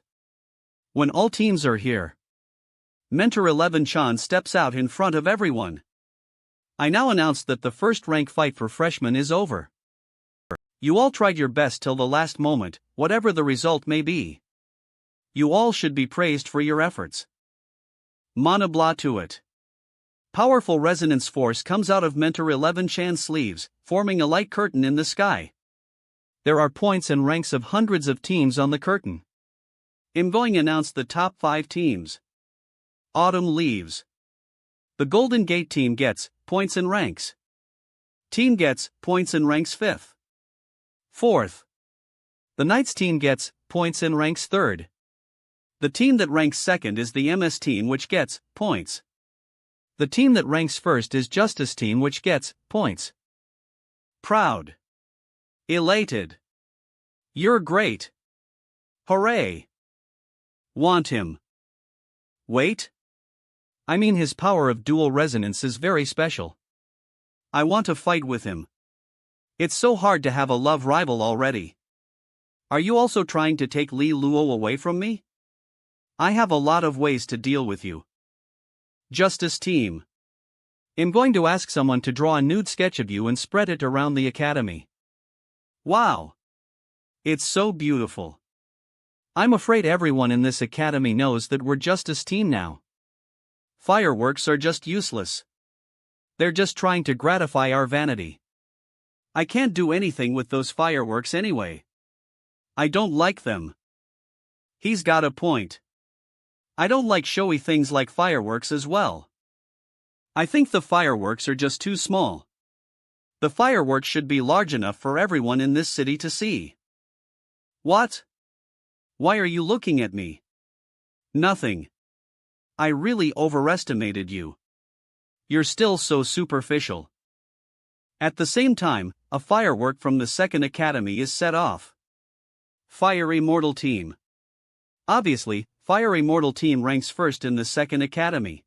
Speaker 1: When all teams are here, Mentor 11 Chan steps out in front of everyone. I now announce that the first rank fight for freshmen is over. You all tried your best till the last moment, whatever the result may be. You all should be praised for your efforts. Mana blah to it. Powerful resonance force comes out of Mentor 11 Chan's sleeves, forming a light curtain in the sky. There are points and ranks of hundreds of teams on the curtain. I'm going to announce the top 5 teams. Autumn leaves. The Golden Gate team gets points and ranks. Team gets points and ranks 5th. 4th. The Knights team gets points and ranks 3rd. The team that ranks 2nd is the MS team, which gets points. The team that ranks 1st is Justice team, which gets points. Proud. Elated. You're great. Hooray. Want him. Wait. I mean, his power of dual resonance is very special. I want to fight with him. It's so hard to have a love rival already. Are you also trying to take Li Luo away from me? I have a lot of ways to deal with you. Justice team. I'm going to ask someone to draw a nude sketch of you and spread it around the academy. Wow. It's so beautiful. I'm afraid everyone in this academy knows that we're Justice team now. Fireworks are just useless. They're just trying to gratify our vanity. I can't do anything with those fireworks anyway. I don't like them. He's got a point. I don't like showy things like fireworks as well. I think the fireworks are just too small. The fireworks should be large enough for everyone in this city to see. What? Why are you looking at me? Nothing. I really overestimated you. You're still so superficial. At the same time, a firework from the second academy is set off. Fire Immortal Team. Obviously, Fire Immortal Team ranks first in the second academy.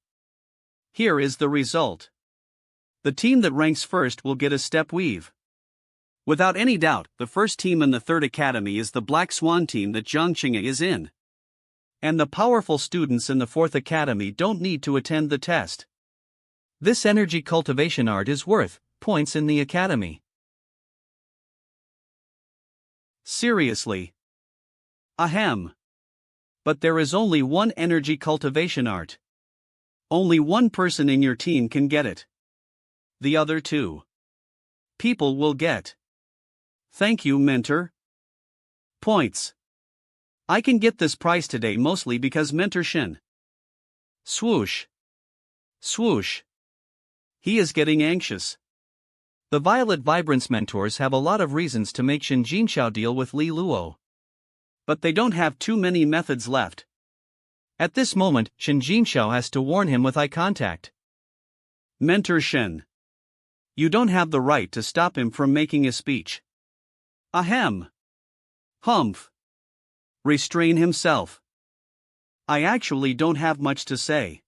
Speaker 1: Here is the result. The team that ranks first will get a step weave. Without any doubt, the first team in the third academy is the Black Swan team that Jiang Qing'e is in. And the powerful students in the fourth academy don't need to attend the test. This energy cultivation art is worth points in the academy. Seriously. Ahem. But there is only one energy cultivation art. Only one person in your team can get it. The other two people will get. Thank you, mentor. Points. I can get this prize today mostly because Mentor Shen. Swoosh. Swoosh. He is getting anxious. The Violet Vibrance mentors have a lot of reasons to make Shen Jinxiao deal with Li Luo. But they don't have too many methods left. At this moment, Shen Jinxiao has to warn him with eye contact. Mentor Shen. You don't have the right to stop him from making a speech. Ahem. Humph. Restrain himself. I actually don't have much to say.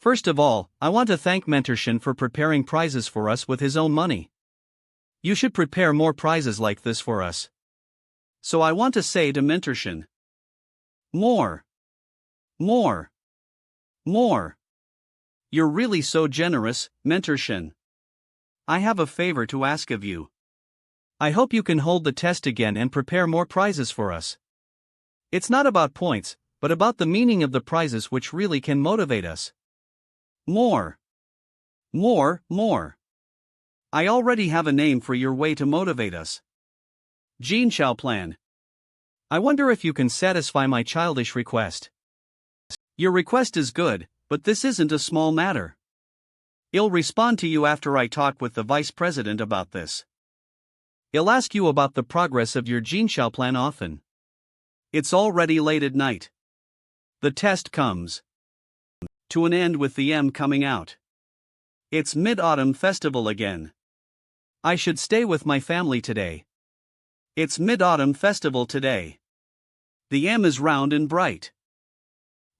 Speaker 1: First of all, I want to thank Mentor Shen for preparing prizes for us with his own money. You should prepare more prizes like this for us. So I want to say to Mentor Shen. More. More. More. You're really so generous, Mentor Shen. I have a favor to ask of you. I hope you can hold the test again and prepare more prizes for us. It's not about points, but about the meaning of the prizes which really can motivate us. More. More, more. I already have a name for your way to motivate us. Jinxiao Plan. I wonder if you can satisfy my childish request. Your request is good, but this isn't a small matter. I'll respond to you after I talk with the vice president about this. I'll ask you about the progress of your Jinxiao Plan often. It's already late at night. The test comes to an end with the M coming out. It's Mid-Autumn Festival again. I should stay with my family today. It's Mid-Autumn Festival today. The M is round and bright.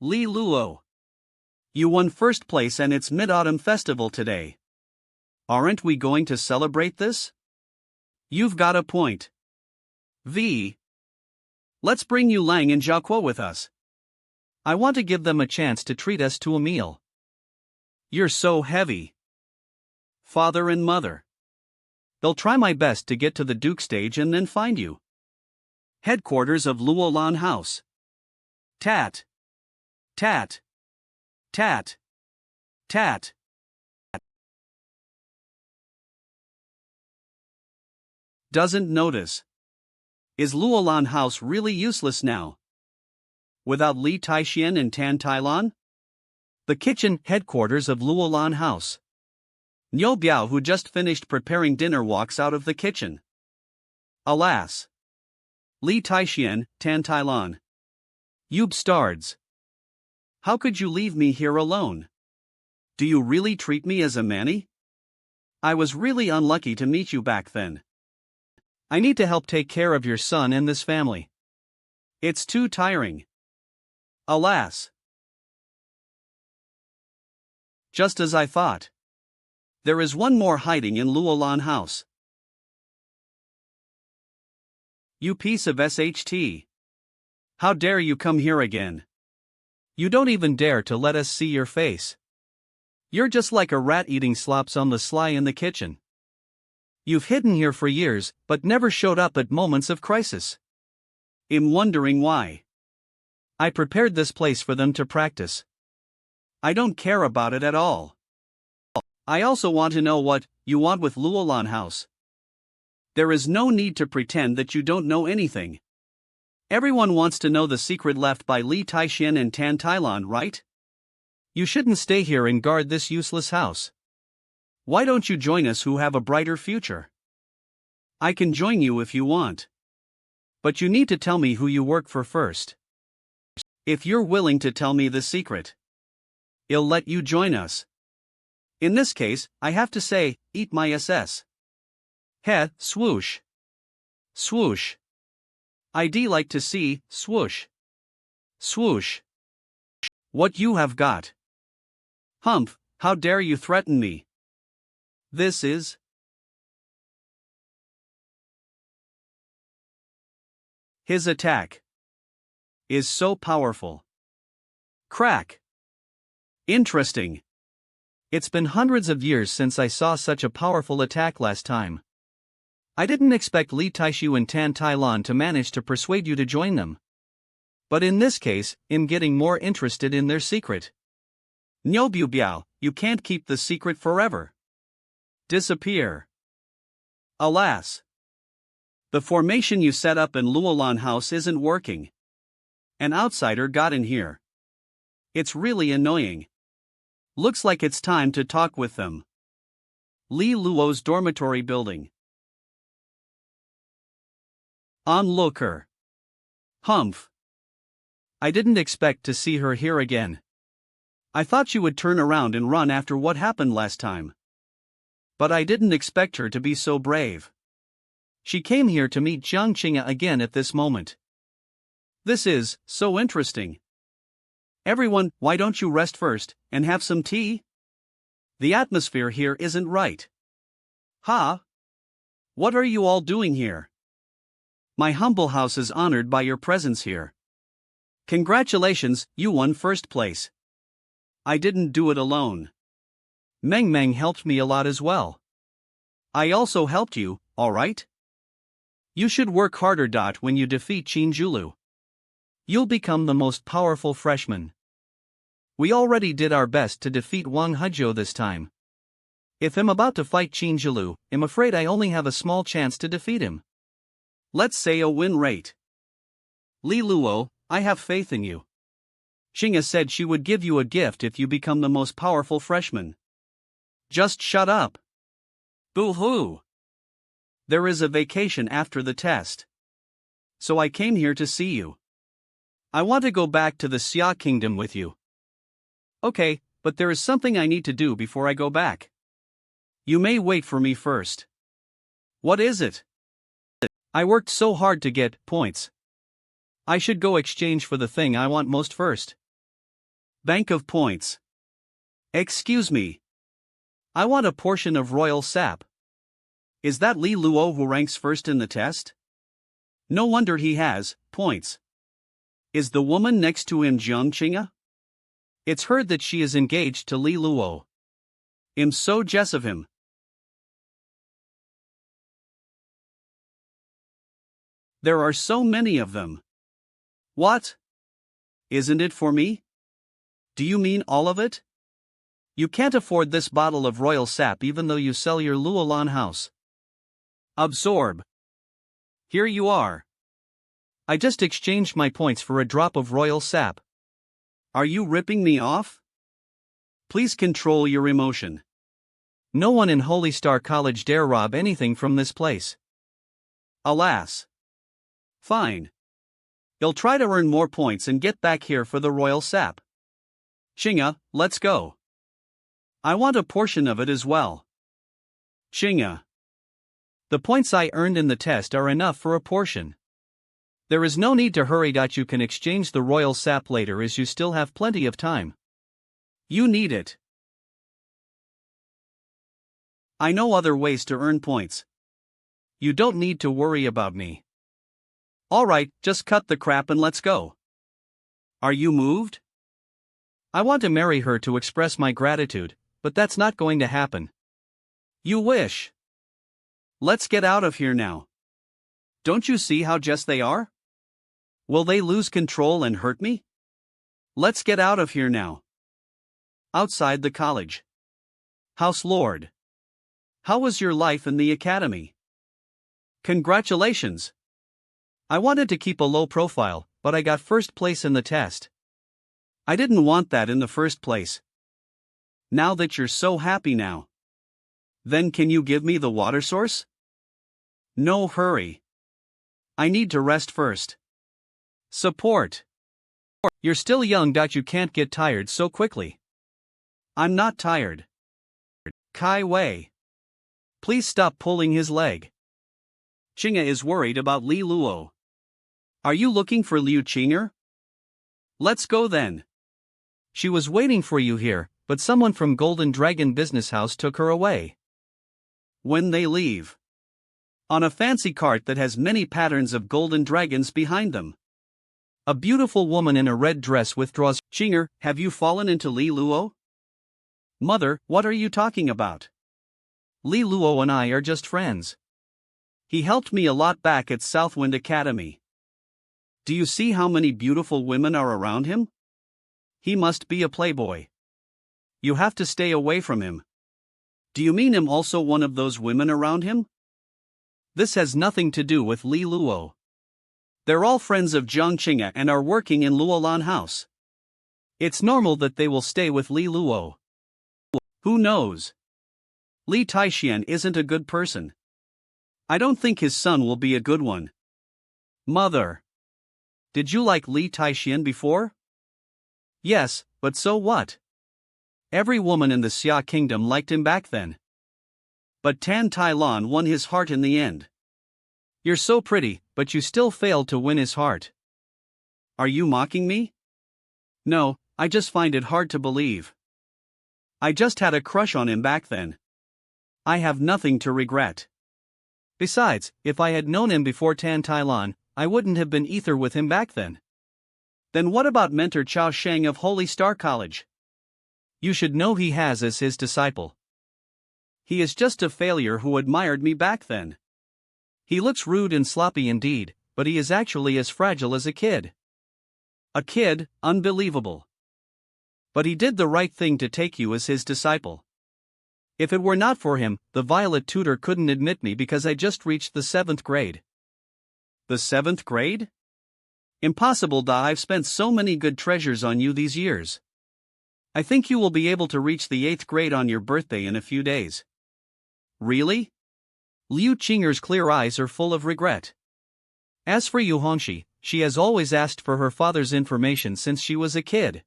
Speaker 1: Li Luo. You won first place and it's Mid-Autumn Festival today. Aren't we going to celebrate this? You've got a point. V. Let's bring Yu Lang and Jiaquo with us. I want to give them a chance to treat us to a meal. You're so heavy. Father and mother. They'll try my best to get to the Duke stage and then find you. Headquarters of Luolan House. Tat. Tat. Tat. Tat. Doesn't notice. Is Luolan House really useless now? Without Li Taixian and Tan Tailan? The kitchen headquarters of Luolan House. Niu Biao, who just finished preparing dinner, walks out of the kitchen. Alas. Li Taixian, Tan Tailan. Yub stards. How could you leave me here alone? Do you really treat me as a manny? I was really unlucky to meet you back then. I need to help take care of your son and this family. It's too tiring. Alas. Just as I thought. There is one more hiding in Luolan House. You piece of SHT. How dare you come here again? You don't even dare to let us see your face. You're just like a rat eating slops on the sly in the kitchen. You've hidden here for years, but never showed up at moments of crisis. I'm wondering why. I prepared this place for them to practice. I don't care about it at all. I also want to know what you want with Luolan House. There is no need to pretend that you don't know anything. Everyone wants to know the secret left by Li Taixian and Tan Tailan, right? You shouldn't stay here and guard this useless house. Why don't you join us who have a brighter future? I can join you if you want. But you need to tell me who you work for first. If you're willing to tell me the secret, I'll let you join us. In this case, I have to say, eat my SS. Heh, swoosh. Swoosh. I'd like to see, swoosh. Swoosh. What you have got. Humph, how dare you threaten me? This is. His attack is so powerful. Crack. Interesting. It's been hundreds of years since I saw such a powerful attack last time. I didn't expect Li Taishu and Tan Tailan to manage to persuade you to join them. But in this case, I'm getting more interested in their secret. Nyobu Biao, you can't keep the secret forever. Disappear. Alas. The formation you set up in Luolan House isn't working. An outsider got in here. It's really annoying. Looks like it's time to talk with them. Li Luo's dormitory building. Onlooker. Humph. I didn't expect to see her here again. I thought she would turn around and run after what happened last time. But I didn't expect her to be so brave. She came here to meet Jiang Qing'e again at this moment. This is so interesting. Everyone, why don't you rest first and have some tea? The atmosphere here isn't right. Huh? What are you all doing here? My humble house is honored by your presence here. Congratulations, you won first place. I didn't do it alone. Meng helped me a lot as well. I also helped you, alright? You should work harder. When you defeat Qinjulu, you'll become the most powerful freshman. We already did our best to defeat Wang Hezhou this time. If I'm about to fight Qinjulu, I'm afraid I only have a small chance to defeat him. Let's say a win rate. Li Luo, I have faith in you. Qing'e said she would give you a gift if you become the most powerful freshman. Just shut up. Boo-hoo. There is a vacation after the test. So I came here to see you. I want to go back to the Xia kingdom with you. Okay, but there is something I need to do before I go back. You may wait for me first. What is it? I worked so hard to get points. I should go exchange for the thing I want most first. Bank of points. Excuse me. I want a portion of royal sap. Is that Li Luo who ranks first in the test? No wonder he has points. Is the woman next to him Jiang Qing'e? It's heard that she is engaged to Li Luo. I'm so jealous of him. There are so many of them. What? Isn't it for me? Do you mean all of it? You can't afford this bottle of royal sap even though you sell your Luolan House. Absorb. Here you are. I just exchanged my points for a drop of royal sap. Are you ripping me off? Please control your emotion. No one in Holy Star College dare rob anything from this place. Alas. Fine. You'll try to earn more points and get back here for the royal sap. Qing'e, let's go. I want a portion of it as well. Qing'e. The points I earned in the test are enough for a portion. There is no need to hurry. You can exchange the royal sap later as you still have plenty of time. You need it. I know other ways to earn points. You don't need to worry about me. Alright, just cut the crap and let's go. Are you moved? I want to marry her to express my gratitude, but that's not going to happen. You wish. Let's get out of here now. Don't you see how just they are? Will they lose control and hurt me? Let's get out of here now. Outside the college. House Lord. How was your life in the academy? Congratulations. I wanted to keep a low profile, but I got first place in the test. I didn't want that in the first place. Now that you're so happy now. Then can you give me the water source? No hurry. I need to rest first. Support. You're still young. You can't get tired so quickly. I'm not tired. Kai Wei. Please stop pulling his leg. Qing'e is worried about Li Luo. Are you looking for Liu Qing'e? Let's go then. She was waiting for you here, but someone from Golden Dragon Business House took her away. When they leave. On a fancy cart that has many patterns of golden dragons behind them. A beautiful woman in a red dress withdraws. Qing'e, have you fallen into Li Luo? Mother, what are you talking about? Li Luo and I are just friends. He helped me a lot back at Southwind Academy. Do you see how many beautiful women are around him? He must be a playboy. You have to stay away from him. Do you mean I'm also one of those women around him? This has nothing to do with Li Luo. They're all friends of Jiang Qing'e and are working in Luolan House. It's normal that they will stay with Li Luo. Who knows? Li Taixian isn't a good person. I don't think his son will be a good one. Mother. Did you like Li Taixian before? Yes, but so what? Every woman in the Xia kingdom liked him back then. But Tan Tailan won his heart in the end. You're so pretty, but you still failed to win his heart. Are you mocking me? No, I just find it hard to believe. I just had a crush on him back then. I have nothing to regret. Besides, if I had known him before Tan Tailan, I wouldn't have been ether with him back then. Then what about mentor Chao Shang of Holy Star College? You should know he has as his disciple. He is just a failure who admired me back then. He looks rude and sloppy indeed, but he is actually as fragile as a kid. A kid, unbelievable. But he did the right thing to take you as his disciple. If it were not for him, the Violet tutor couldn't admit me because I just reached the 7th grade. The 7th grade? Impossible, I've spent so many good treasures on you these years. I think you will be able to reach the 8th grade on your birthday in a few days. Really? Liu Qing'e's clear eyes are full of regret. As for Yu Hongxi, she has always asked for her father's information since she was a kid.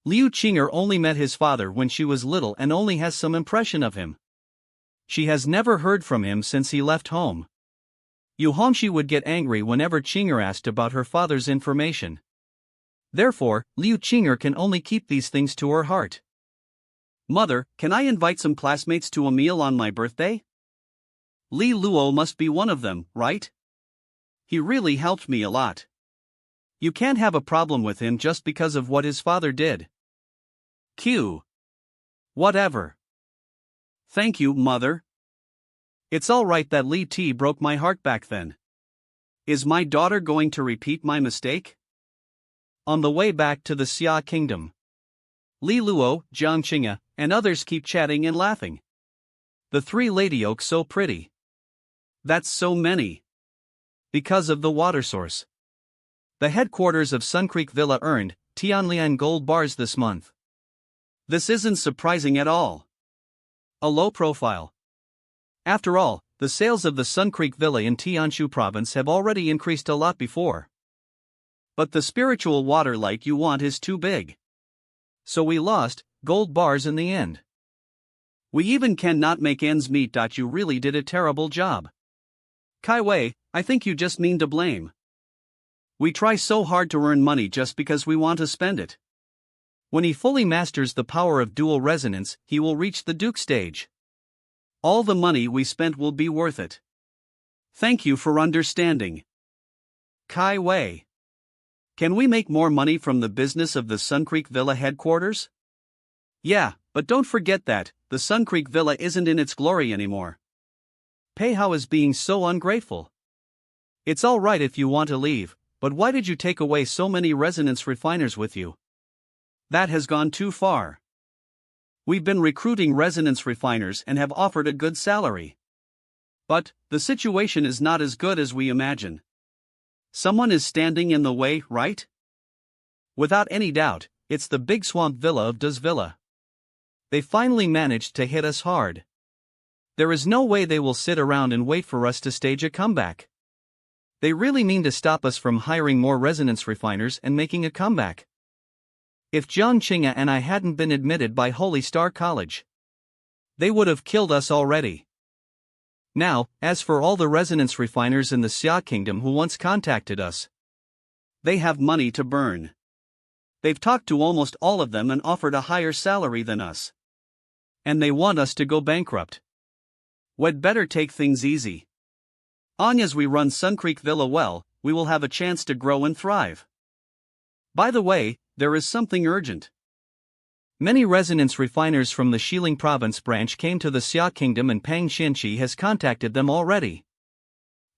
Speaker 1: Liu Qing'e only met his father when she was little and only has some impression of him. She has never heard from him since he left home. Yu Hongxi would get angry whenever Qing'e asked about her father's information. Therefore, Liu Qing'e can only keep these things to her heart. Mother, can I invite some classmates to a meal on my birthday? Li Luo must be one of them, right? He really helped me a lot. You can't have a problem with him just because of what his father did. Q. Whatever. Thank you, Mother. It's all right that Li T broke my heart back then. Is my daughter going to repeat my mistake? On the way back to the Xia kingdom, Li Luo, Jiang Qing'e, and others keep chatting and laughing. The 3 lady oaks so pretty. That's so many. Because of the water source. The headquarters of Sun Creek Villa earned Tianlian gold bars this month. This isn't surprising at all. A low profile. After all, the sales of the Sun Creek Villa in Tianshu province have already increased a lot before. But the spiritual water like you want is too big. So we lost gold bars in the end. We even cannot make ends meet. You really did a terrible job. Kai Wei, I think you just mean to blame. We try so hard to earn money just because we want to spend it. When he fully masters the power of dual resonance, he will reach the Duke stage. All the money we spent will be worth it. Thank you for understanding. Kai Wei. Can we make more money from the business of the Sun Creek Villa headquarters? Yeah, but don't forget that the Sun Creek Villa isn't in its glory anymore. Pei Hao is being so ungrateful. It's all right if you want to leave, but why did you take away so many resonance refiners with you? That has gone too far. We've been recruiting resonance refiners and have offered a good salary. But the situation is not as good as we imagine. Someone is standing in the way, right? Without any doubt, it's the Big Swamp Villa of Does Villa. They finally managed to hit us hard. There is no way they will sit around and wait for us to stage a comeback. They really mean to stop us from hiring more resonance refiners and making a comeback. If Jiang Qing'e and I hadn't been admitted by Holy Star College, they would have killed us already. Now, as for all the resonance refiners in the Xia Kingdom who once contacted us, they have money to burn. They've talked to almost all of them and offered a higher salary than us. And they want us to go bankrupt. We'd better take things easy. As we run Sun Creek Villa well, we will have a chance to grow and thrive. By the way, there is something urgent. Many resonance refiners from the Xiling province branch came to the Xia Kingdom and Pang Xianqi has contacted them already.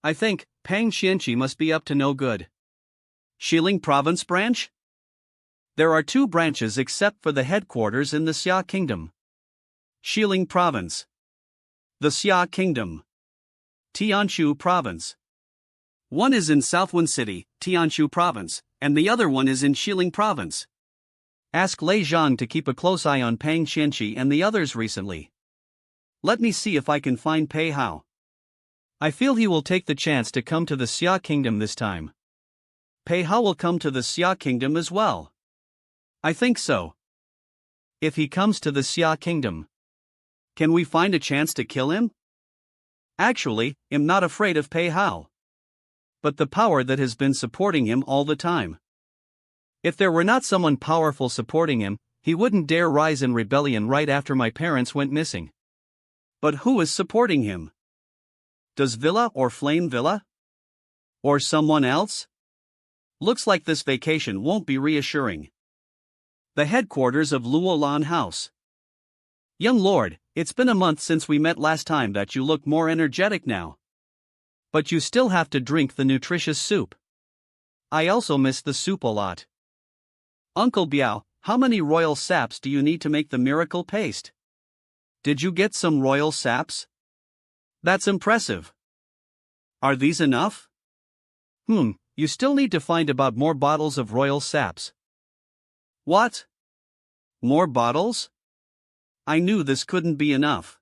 Speaker 1: I think Pang Xianqi must be up to no good. Xiling province branch? There are 2 branches except for the headquarters in the Xia Kingdom. Xiling province. The Xia Kingdom. Tianshu province. One is in Southwind City, Tianshu province, and the other one is in Xiling province. Ask Lei Zhang to keep a close eye on Pang Xianqi and the others recently. Let me see if I can find Pei Hao. I feel he will take the chance to come to the Xia Kingdom this time. Pei Hao will come to the Xia Kingdom as well. I think so. If he comes to the Xia Kingdom, can we find a chance to kill him? Actually, I'm not afraid of Pei Hao, but the power that has been supporting him all the time. If there were not someone powerful supporting him, he wouldn't dare rise in rebellion right after my parents went missing. But who is supporting him? Does Villa or Flame Villa? Or someone else? Looks like this vacation won't be reassuring. The headquarters of Luolan House. Young lord, it's been a month since we met last time that you look more energetic now. But you still have to drink the nutritious soup. I also miss the soup a lot. Uncle Biao, how many royal saps do you need to make the miracle paste? Did you get some royal saps? That's impressive. Are these enough? You still need to find about more bottles of royal saps. What? More bottles? I knew this couldn't be enough.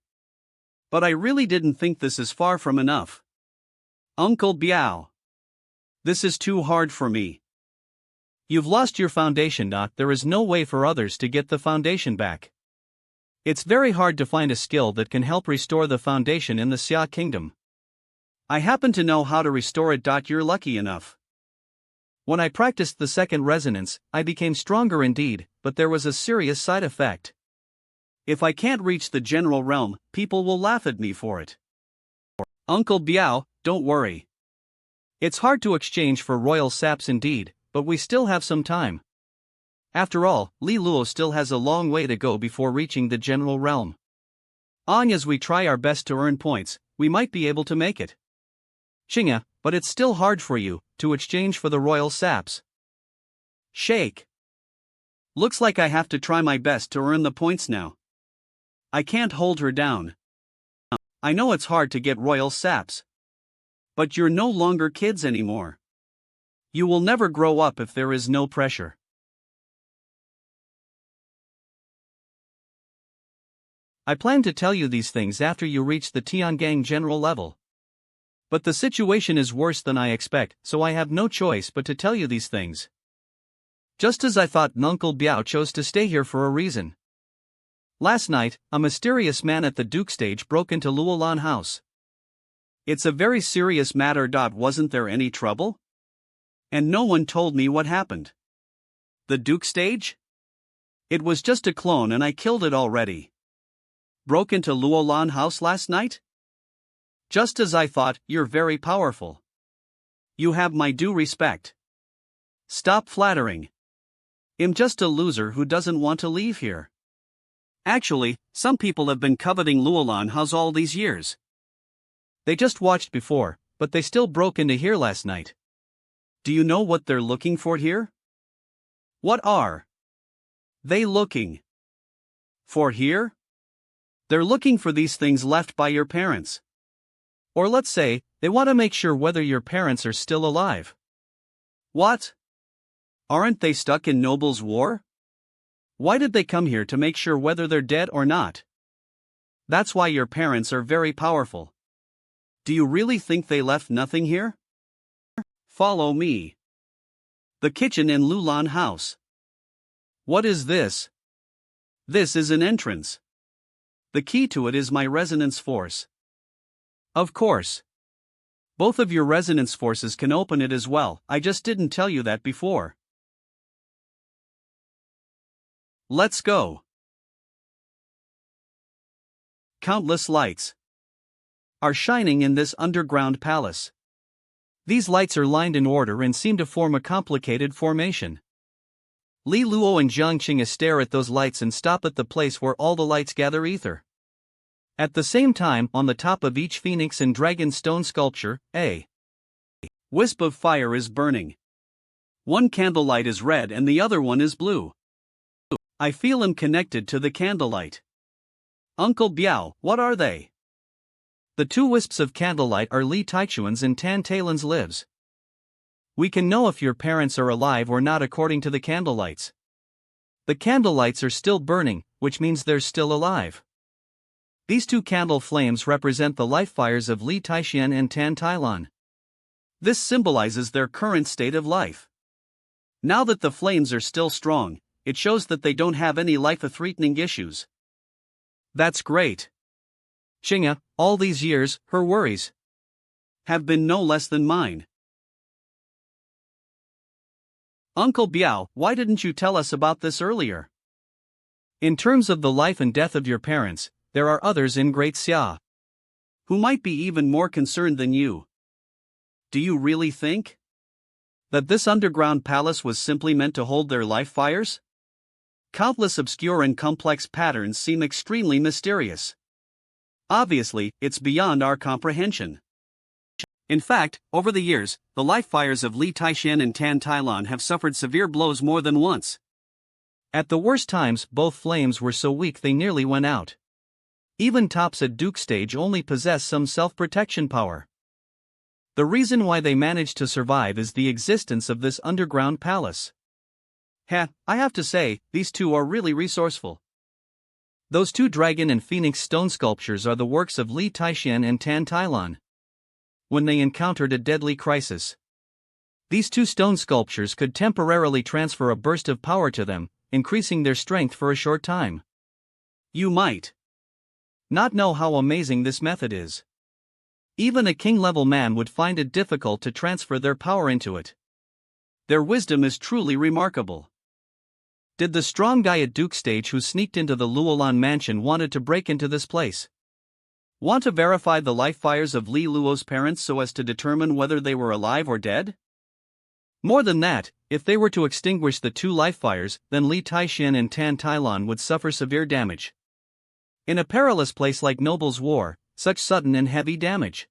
Speaker 1: But I really didn't think this is far from enough. Uncle Biao. This is too hard for me. You've lost your foundation. There is no way for others to get the foundation back. It's very hard to find a skill that can help restore the foundation in the Xia Kingdom. I happen to know how to restore it. You're lucky enough. When I practiced the second resonance, I became stronger indeed, but there was a serious side effect. If I can't reach the general realm, people will laugh at me for it. Uncle Biao, don't worry. It's hard to exchange for royal saps indeed, but we still have some time. After all, Li Luo still has a long way to go before reaching the general realm. As we try our best to earn points, we might be able to make it. Qing'e, but it's still hard for you to exchange for the royal saps. Shake. Looks like I have to try my best to earn the points now. I can't hold her down. I know it's hard to get royal saps. But you're no longer kids anymore. You will never grow up if there is no pressure. I plan to tell you these things after you reach the Tiangang general level. But the situation is worse than I expect, so I have no choice but to tell you these things. Just as I thought, Uncle Biao chose to stay here for a reason. Last night, a mysterious man at the Duke stage broke into Luolan House. It's a very serious matter. Wasn't there any trouble? And no one told me what happened. The Duke stage? It was just a clone and I killed it already. Broke into Luolan House last night? Just as I thought. You're very powerful. You have my due respect. Stop flattering. I'm just a loser who doesn't want to leave here. Actually, some people have been coveting Luolan House all these years. They just watched before, but they still broke into here last night. Do you know what they're looking for here? What are they looking for here? They're looking for these things left by your parents. Or let's say, they want to make sure whether your parents are still alive. What? Aren't they stuck in Noble's War? Why did they come here to make sure whether they're dead or not? That's why your parents are very powerful. Do you really think they left nothing here? Follow me. The kitchen in Luolan House. What is this? This is an entrance. The key to it is my resonance force. Of course. Both of your resonance forces can open it as well, I just didn't tell you that before. Let's go. Countless lights are shining in this underground palace. These lights are lined in order and seem to form a complicated formation. Li Luo and Jiang Qing'e stare at those lights and stop at the place where all the lights gather ether. At the same time, on the top of each phoenix and dragon stone sculpture, a wisp of fire is burning. One candlelight is red and the other one is blue. I feel him connected to the candlelight. Uncle Biao, what are they? The two wisps of candlelight are Li Taichuan's and Tan Talan's lives. We can know if your parents are alive or not according to the candlelights. The candlelights are still burning, which means they're still alive. These two candle flames represent the life fires of Li Taixian and Tan Tailan. This symbolizes their current state of life. Now that the flames are still strong, it shows that they don't have any life-threatening issues. That's great. Qing'e, all these years, her worries have been no less than mine. Uncle Biao, why didn't you tell us about this earlier? In terms of the life and death of your parents, there are others in Great Xia who might be even more concerned than you. Do you really think that this underground palace was simply meant to hold their life fires? Countless obscure and complex patterns seem extremely mysterious. Obviously, it's beyond our comprehension. In fact, over the years, the life fires of Li Taixian and Tan Tailan have suffered severe blows more than once. At the worst times, both flames were so weak they nearly went out. Even tops at Duke stage only possess some self-protection power. The reason why they managed to survive is the existence of this underground palace. I have to say, these two are really resourceful. Those two dragon and phoenix stone sculptures are the works of Li Taixian and Tan Tailan. When they encountered a deadly crisis, these two stone sculptures could temporarily transfer a burst of power to them, increasing their strength for a short time. You might not know how amazing this method is. Even a king-level man would find it difficult to transfer their power into it. Their wisdom is truly remarkable. Did the strong guy at Duke stage who sneaked into the Luolan mansion wanted to break into this place? Want to verify the life fires of Li Luo's parents so as to determine whether they were alive or dead? More than that, if they were to extinguish the two life fires, then Li Taixian and Tan Tailan would suffer severe damage. In a perilous place like Noble's War, such sudden and heavy damage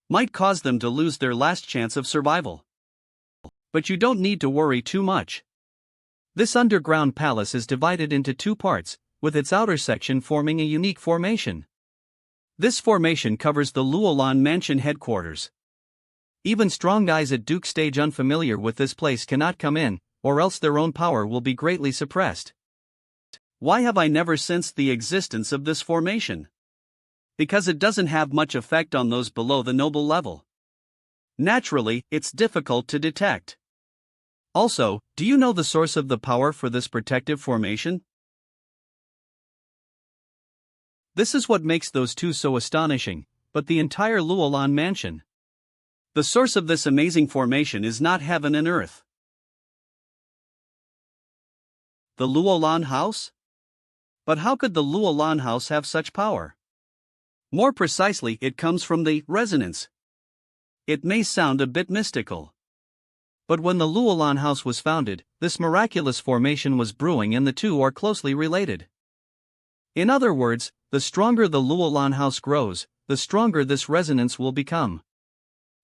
Speaker 1: might cause them to lose their last chance of survival. But you don't need to worry too much. This underground palace is divided into two parts, with its outer section forming a unique formation. This formation covers the Luolan mansion headquarters. Even strong guys at Duke stage unfamiliar with this place cannot come in, or else their own power will be greatly suppressed. Why have I never sensed the existence of this formation? Because it doesn't have much effect on those below the noble level. Naturally, it's difficult to detect. Also, do you know the source of the power for this protective formation? This is what makes those two so astonishing, but the entire Luolan mansion. The source of this amazing formation is not heaven and earth. The Luolan House? But how could the Luolan House have such power? More precisely, it comes from the resonance. It may sound a bit mystical. But when the Luolan House was founded, this miraculous formation was brewing and the two are closely related. In other words, the stronger the Luolan House grows, the stronger this resonance will become,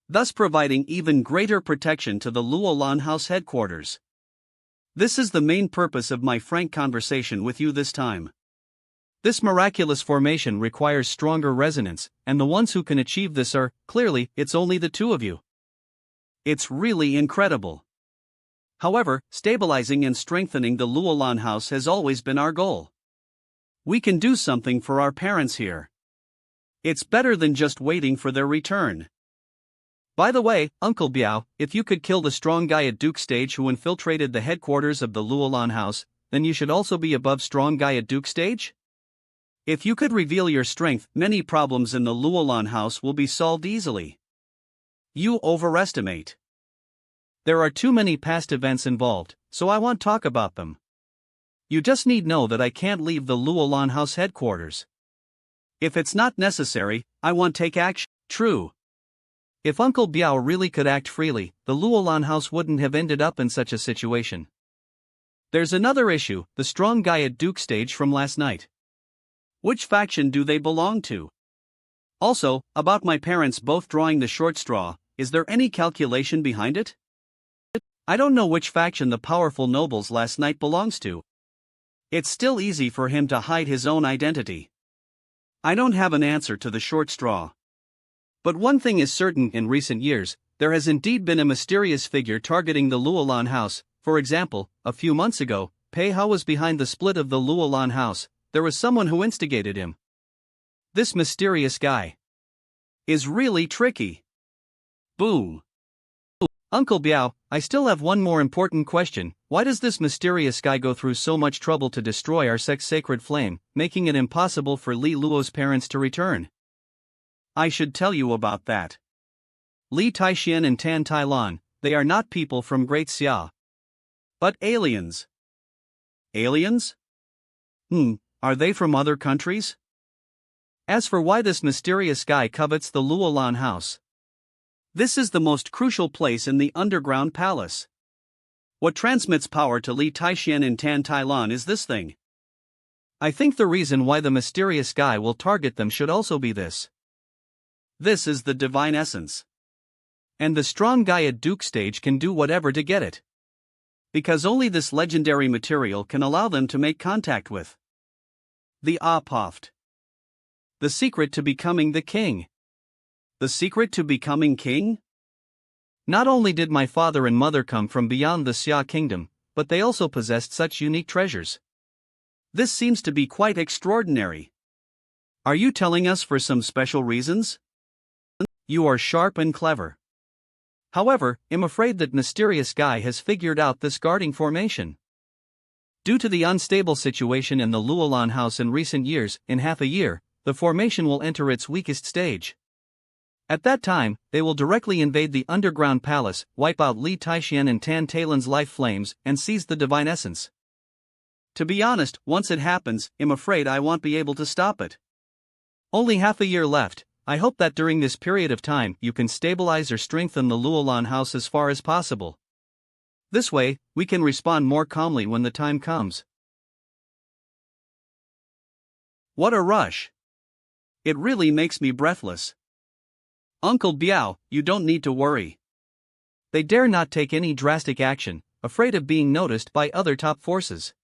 Speaker 1: thus providing even greater protection to the Luolan House headquarters. This is the main purpose of my frank conversation with you this time. This miraculous formation requires stronger resonance, and the ones who can achieve this are, clearly, it's only the two of you. It's really incredible. However, stabilizing and strengthening the Luolan House has always been our goal. We can do something for our parents here. It's better than just waiting for their return. By the way, Uncle Biao, if you could kill the strong guy at Duke Stage who infiltrated the headquarters of the Luolan House, then you should also be above strong guy at Duke Stage? If you could reveal your strength, many problems in the Luolan House will be solved easily. You overestimate. There are too many past events involved, so I won't talk about them. You just need know that I can't leave the Luolan House headquarters. If it's not necessary, I won't take action. True. If Uncle Biao really could act freely, the Luolan House wouldn't have ended up in such a situation. There's another issue, the strong guy at Duke Stage from last night. Which faction do they belong to? Also, about my parents both drawing the short straw, is there any calculation behind it? I don't know which faction the powerful nobles last night belongs to. It's still easy for him to hide his own identity. I don't have an answer to the short straw. But one thing is certain, in recent years, there has indeed been a mysterious figure targeting the Luolan House. For example, a few months ago, Pei Hao was behind the split of the Luolan House. There was someone who instigated him. This mysterious guy is really tricky. Boom. Uncle Biao, I still have one more important question. Why does this mysterious guy go through so much trouble to destroy our sect's sacred flame, making it impossible for Li Luo's parents to return? I should tell you about that. Li Taixian and Tan Tailan, they are not people from Great Xia, but aliens. Aliens? Are they from other countries? As for why this mysterious guy covets the Luolan House, this is the most crucial place in the underground palace. What transmits power to Li Taixian and Tan Tailan is this thing. I think the reason why the mysterious guy will target them should also be this. This is the divine essence. And the strong guy at Duke Stage can do whatever to get it. Because only this legendary material can allow them to make contact with the Apoft. The secret to becoming the king. The secret to becoming king? Not only did my father and mother come from beyond the Xia kingdom, but they also possessed such unique treasures. This seems to be quite extraordinary. Are you telling us for some special reasons? You are sharp and clever. However, I'm afraid that mysterious guy has figured out this guarding formation. Due to the unstable situation in the Luolan House in recent years, in half a year, the formation will enter its weakest stage. At that time, they will directly invade the underground palace, wipe out Li Taixian and Tan Tailan's life flames, and seize the divine essence. To be honest, once it happens, I'm afraid I won't be able to stop it. Only half a year left. I hope that during this period of time you can stabilize or strengthen the Luolan House as far as possible. This way, we can respond more calmly when the time comes. What a rush! It really makes me breathless. Uncle Biao, you don't need to worry. They dare not take any drastic action, afraid of being noticed by other top forces.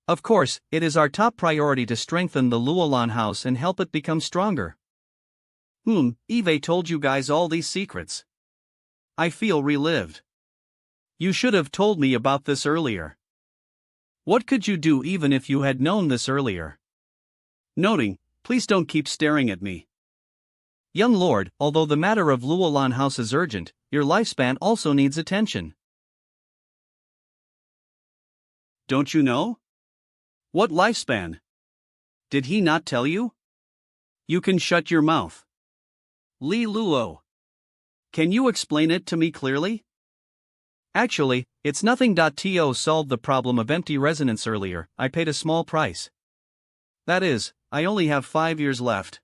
Speaker 1: Of course, it is our top priority to strengthen the Luolan House and help it become stronger. Eve told you guys all these secrets. I feel relived. You should have told me about this earlier. What could you do even if you had known this earlier? Noting, please don't keep staring at me. Young lord, although the matter of Luolan House is urgent, your lifespan also needs attention. Don't you know? What lifespan? Did he not tell you? You can shut your mouth. Li Luo. Can you explain it to me clearly? Actually, it's nothing. To solved the problem of empty resonance earlier. I paid a small price. That is, I only have 5 years left.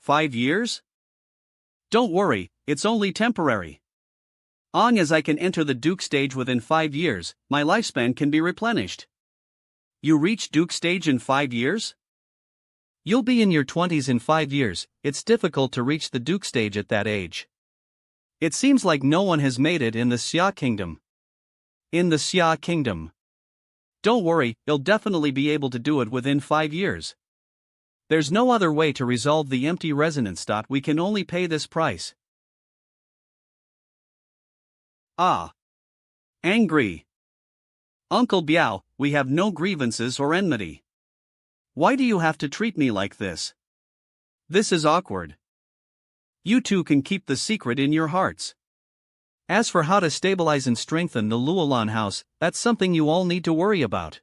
Speaker 1: 5 years? Don't worry, it's only temporary. Long as I can enter the Duke Stage within 5 years, my lifespan can be replenished. You reach Duke Stage in 5 years? You'll be in your 20s in 5 years. It's difficult to reach the Duke Stage at that age. It seems like no one has made it in the Xia Kingdom. In the Xia Kingdom. Don't worry, you'll definitely be able to do it within 5 years. There's no other way to resolve the empty resonance. We can only pay this price. Angry. Uncle Biao, we have no grievances or enmity. Why do you have to treat me like this? This is awkward. You two can keep the secret in your hearts. As for how to stabilize and strengthen the Luolan House, that's something you all need to worry about.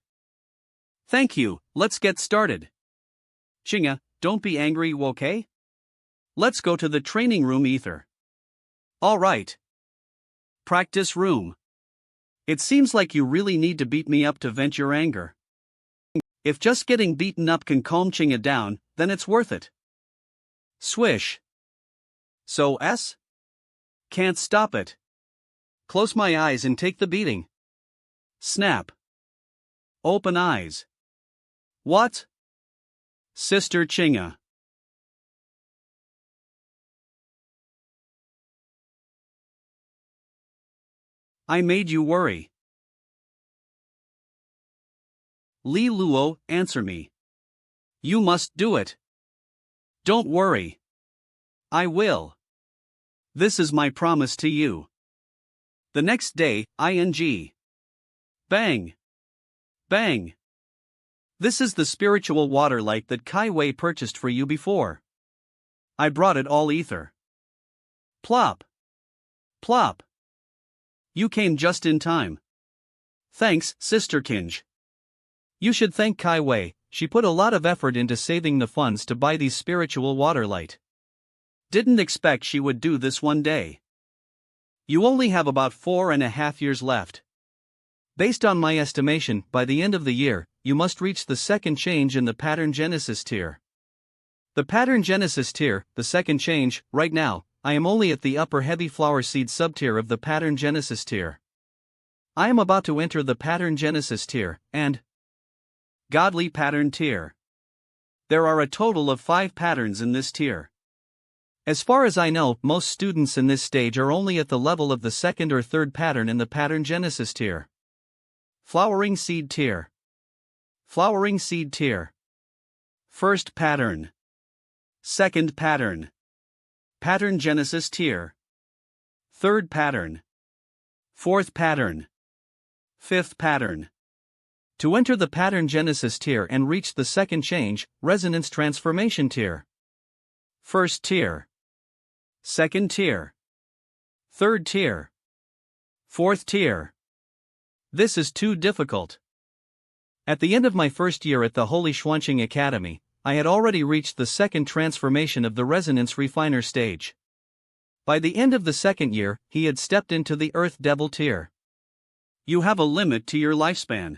Speaker 1: Thank you, let's get started. Qing'e, don't be angry, okay? Let's go to the training room ether. Alright. Practice room. It seems like you really need to beat me up to vent your anger. If just getting beaten up can calm Qing'e down, then it's worth it. Swish. So S? Can't stop it. Close my eyes and take the beating. Snap. Open eyes. What? Sister Qing'e. I made you worry. Li Luo, answer me. You must do it. Don't worry. I will. This is my promise to you. The next day, ing. Bang. Bang. This is the spiritual water light that Kai Wei purchased for you before. I brought it all ether. Plop. Plop. You came just in time. Thanks, Sister Qing'e. You should thank Kai Wei, she put a lot of effort into saving the funds to buy these spiritual water light. Didn't expect she would do this one day. You only have about 4.5 years left. Based on my estimation, by the end of the year, you must reach the second change in the Pattern Genesis tier. The Pattern Genesis tier, the second change, right now, I am only at the upper heavy flower seed subtier of the Pattern Genesis tier. I am about to enter the Pattern Genesis tier, and Godly Pattern tier. There are a total of 5 patterns in this tier. As far as I know, most students in this stage are only at the level of the second or third pattern in the Pattern Genesis tier. Flowering Seed tier. Flowering Seed tier. First pattern. Second pattern. Pattern Genesis tier. Third pattern. Fourth pattern. Fifth pattern. To enter the Pattern Genesis tier and reach the second change, Resonance Transformation tier. First tier. Second tier. Third tier. Fourth tier. This is too difficult. At the end of my first year at the Southwind Academy, I had already reached the second transformation of the Resonance Refiner stage. By the end of the second year, he had stepped into the Earth Devil tier. You have a limit to your lifespan.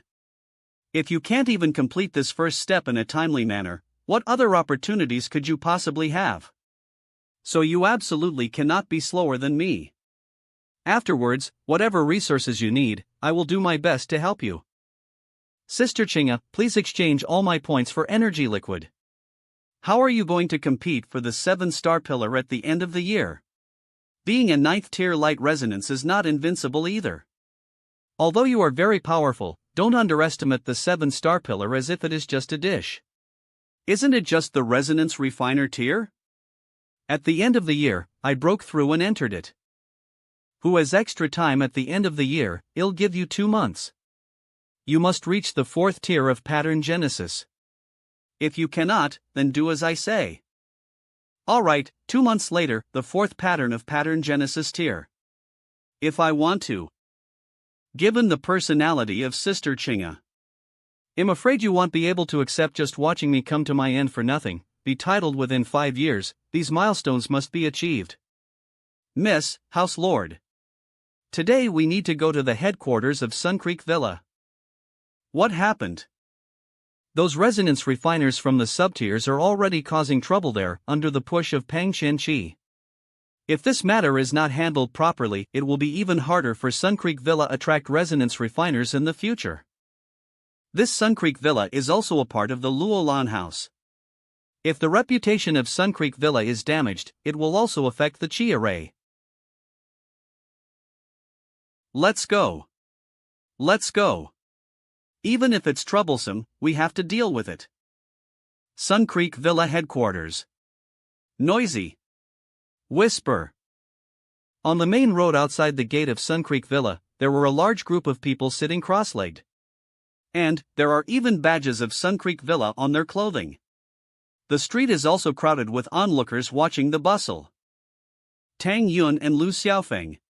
Speaker 1: If you can't even complete this first step in a timely manner, what other opportunities could you possibly have? So you absolutely cannot be slower than me. Afterwards, whatever resources you need, I will do my best to help you. Sister Qing'e, please exchange all my points for energy liquid. How are you going to compete for the 7-star pillar at the end of the year? Being a 9th tier light resonance is not invincible either. Although you are very powerful, don't underestimate the 7-star pillar as if it is just a dish. Isn't it just the resonance refiner tier? At the end of the year, I broke through and entered it. Who has extra time at the end of the year, I'll give you 2 months. You must reach the 4th tier of Pattern Genesis. If you cannot, then do as I say. Alright, 2 months later, the 4th pattern of Pattern Genesis tier. If I want to. Given the personality of Sister Qing'e, I'm afraid you won't be able to accept just watching me come to my end for nothing. Be titled within 5 years, these milestones must be achieved. Miss, House Lord. Today we need to go to the headquarters of Sun Creek Villa. What happened? Those resonance refiners from the subtiers are already causing trouble there, under the push of Pang Shenqi. If this matter is not handled properly, it will be even harder for Sun Creek Villa attract resonance refiners in the future. This Sun Creek Villa is also a part of the Luolan House. If the reputation of Sun Creek Villa is damaged, it will also affect the Chi array. Let's go. Let's go. Even if it's troublesome, we have to deal with it. Sun Creek Villa headquarters. Noisy. Whisper. On the main road outside the gate of Sun Creek Villa, there were a large group of people sitting cross-legged. And there are even badges of Sun Creek Villa on their clothing. The street is also crowded with onlookers watching the bustle. Tang Yun and Lu Xiaofeng.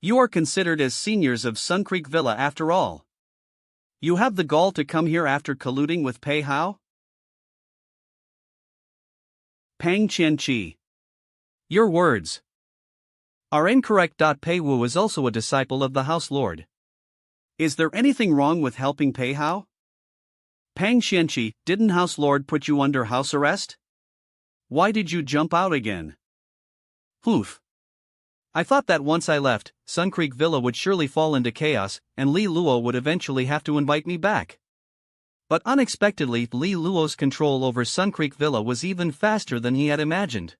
Speaker 1: You are considered as seniors of Sun Creek Villa after all. You have the gall to come here after colluding with Pei Hao? Pang Qianqi. Your words are incorrect. Pei Wu is also a disciple of the House Lord. Is there anything wrong with helping Pei Hao? Pang Qianqi, didn't House Lord put you under house arrest? Why did you jump out again? Poof. I thought that once I left, Sun Creek Villa would surely fall into chaos, and Li Luo would eventually have to invite me back. But unexpectedly, Li Luo's control over Sun Creek Villa was even faster than he had imagined.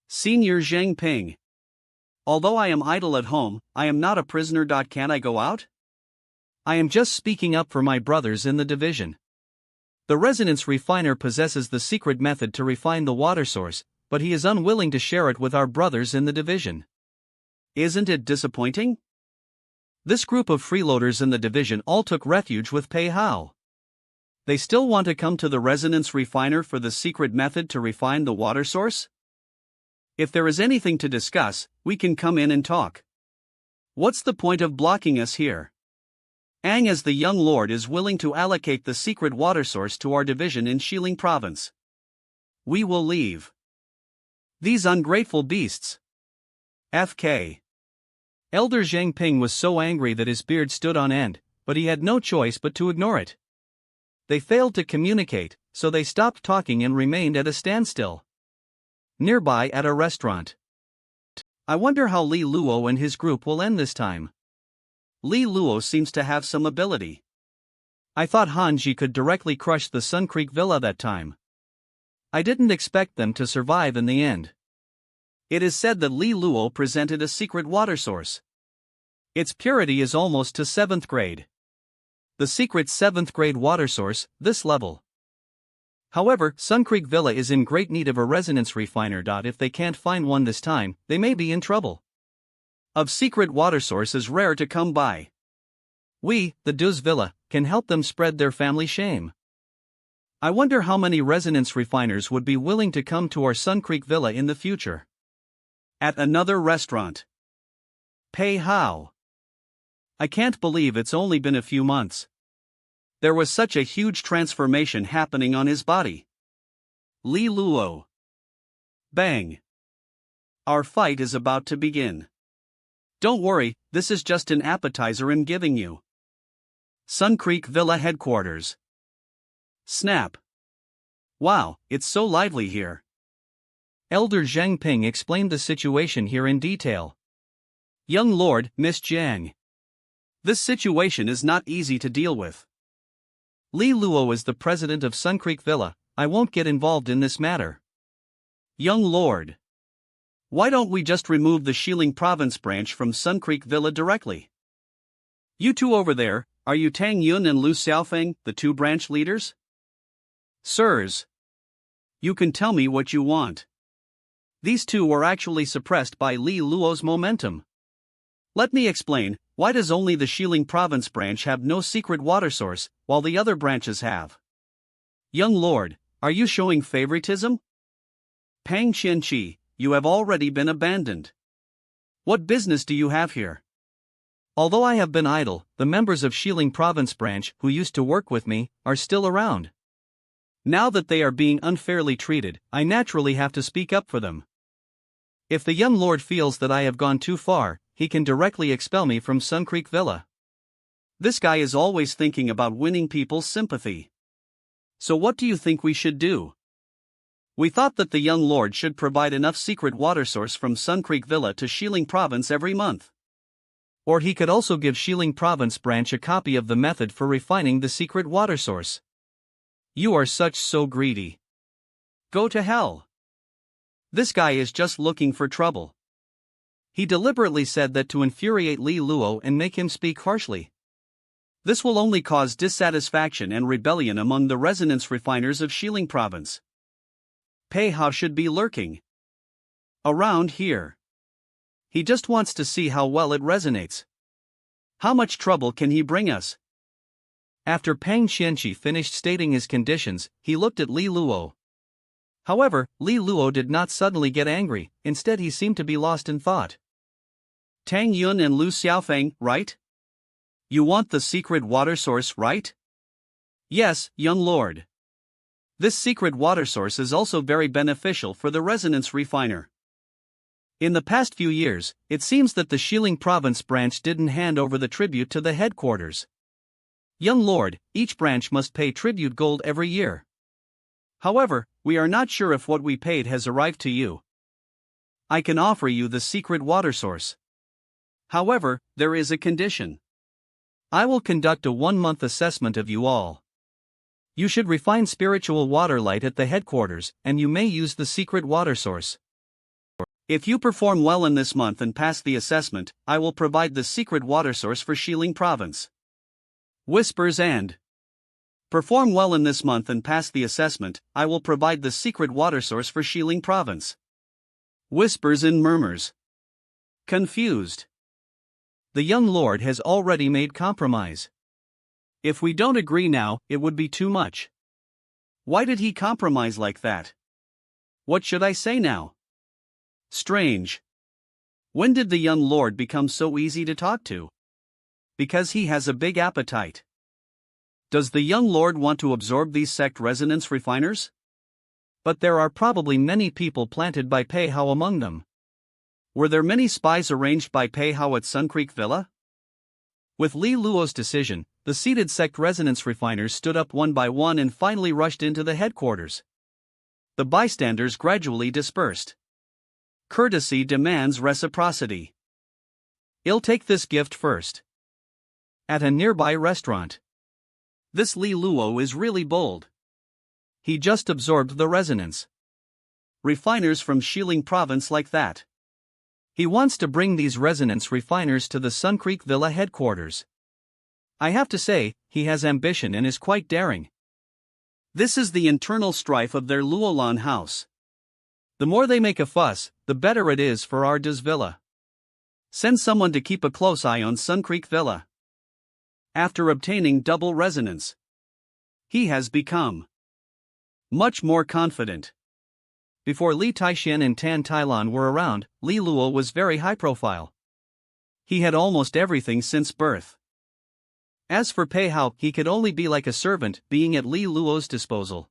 Speaker 1: Senior Zhang Ping. Although I am idle at home, I am not a prisoner. Can I go out? I am just speaking up for my brothers in the division. The resonance refiner possesses the secret method to refine the water source, but he is unwilling to share it with our brothers in the division. Isn't it disappointing? This group of freeloaders in the division all took refuge with Pei Hao. They still want to come to the resonance refiner for the secret method to refine the water source? If there is anything to discuss, we can come in and talk. What's the point of blocking us here? Ang as the young lord is willing to allocate the secret water source to our division in Xiling province. We will leave. These ungrateful beasts. FK. Elder Zhang Ping was so angry that his beard stood on end, but he had no choice but to ignore it. They failed to communicate, so they stopped talking and remained at a standstill. Nearby at a restaurant. I wonder how Li Luo and his group will end this time. Li Luo seems to have some ability. I thought Hanji could directly crush the Sun Creek Villa that time. I didn't expect them to survive in the end. It is said that Li Luo presented a secret water source. Its purity is almost to 7th grade. The secret 7th grade water source, this level. However, Sun Creek Villa is in great need of a resonance refiner. If they can't find one this time, they may be in trouble. Of secret water source is rare to come by. We, the Duz Villa, can help them spread their family shame. I wonder how many resonance refiners would be willing to come to our Sun Creek Villa in the future. At another restaurant. Pei Hao. I can't believe it's only been a few months. There was such a huge transformation happening on his body. Li Luo. Bang. Our fight is about to begin. Don't worry, this is just an appetizer I'm giving you. Sun Creek Villa headquarters. Snap. Wow, it's so lively here. Elder Zhang Ping explained the situation here in detail. Young Lord, Miss Jiang. This situation is not easy to deal with. Li Luo is the president of Sun Creek Villa. I won't get involved in this matter. Young Lord. Why don't we just remove the Xiling province branch from Sun Creek Villa directly? You two over there, are you Tang Yun and Lu Xiaofeng, the two branch leaders? Sirs. You can tell me what you want. These two were actually suppressed by Li Luo's momentum. Let me explain, why does only the Xiling province branch have no secret water source, while the other branches have? Young Lord, are you showing favoritism? Pang Qianqi, you have already been abandoned. What business do you have here? Although I have been idle, the members of Xiling province branch who used to work with me are still around. Now that they are being unfairly treated, I naturally have to speak up for them. If the young lord feels that I have gone too far, he can directly expel me from Sun Creek Villa. This guy is always thinking about winning people's sympathy. So what do you think we should do? We thought that the young lord should provide enough secret water source from Sun Creek Villa to Xiling province every month. Or he could also give Xiling province branch a copy of the method for refining the secret water source. You are so greedy. Go to hell. This guy is just looking for trouble. He deliberately said that to infuriate Li Luo and make him speak harshly. This will only cause dissatisfaction and rebellion among the resonance refiners of Xiling province. Pei Hao should be lurking around here. He just wants to see how well it resonates. How much trouble can he bring us? After Pang Qianqi finished stating his conditions, he looked at Li Luo. However, Li Luo did not suddenly get angry, instead he seemed to be lost in thought. Tang Yun and Lu Xiaofeng, right? You want the secret water source, right? Yes, young lord. This secret water source is also very beneficial for the resonance refiner. In the past few years, it seems that the Xiling province branch didn't hand over the tribute to the headquarters. Young lord, each branch must pay tribute gold every year. However, we are not sure if what we paid has arrived to you. I can offer you the secret water source. However, there is a condition. I will conduct a 1-month assessment of you all. You should refine spiritual water light at the headquarters, and you may use the secret water source. If you perform well in this month and pass the assessment, I will provide the secret water source for Xiling province. Whispers and perform well in this month and pass the assessment, I will provide the secret water source for Xiling province. Whispers and murmurs. Confused. The young lord has already made compromise. If we don't agree now, it would be too much. Why did he compromise like that? What should I say now? Strange. When did the young lord become so easy to talk to? Because he has a big appetite. Does the young lord want to absorb these sect resonance refiners? But there are probably many people planted by Pei Hao among them. Were there many spies arranged by Pei Hao at Sun Creek Villa? With Li Luo's decision, the seated sect resonance refiners stood up one by one and finally rushed into the headquarters. The bystanders gradually dispersed. Courtesy demands reciprocity. I'll take this gift first. At a nearby restaurant. This Li Luo is really bold. He just absorbed the resonance. Refiners from Xiling province like that. He wants to bring these resonance refiners to the Sun Creek Villa headquarters. I have to say, he has ambition and is quite daring. This is the internal strife of their Luolan House. The more they make a fuss, the better it is for Arda's Villa. Send someone to keep a close eye on Sun Creek Villa. After obtaining double resonance, he has become much more confident. Before Li Taishan and Tan Tailan were around, Li Luo was very high profile. He had almost everything since birth. As for Pei Hao, he could only be like a servant, being at Li Luo's disposal.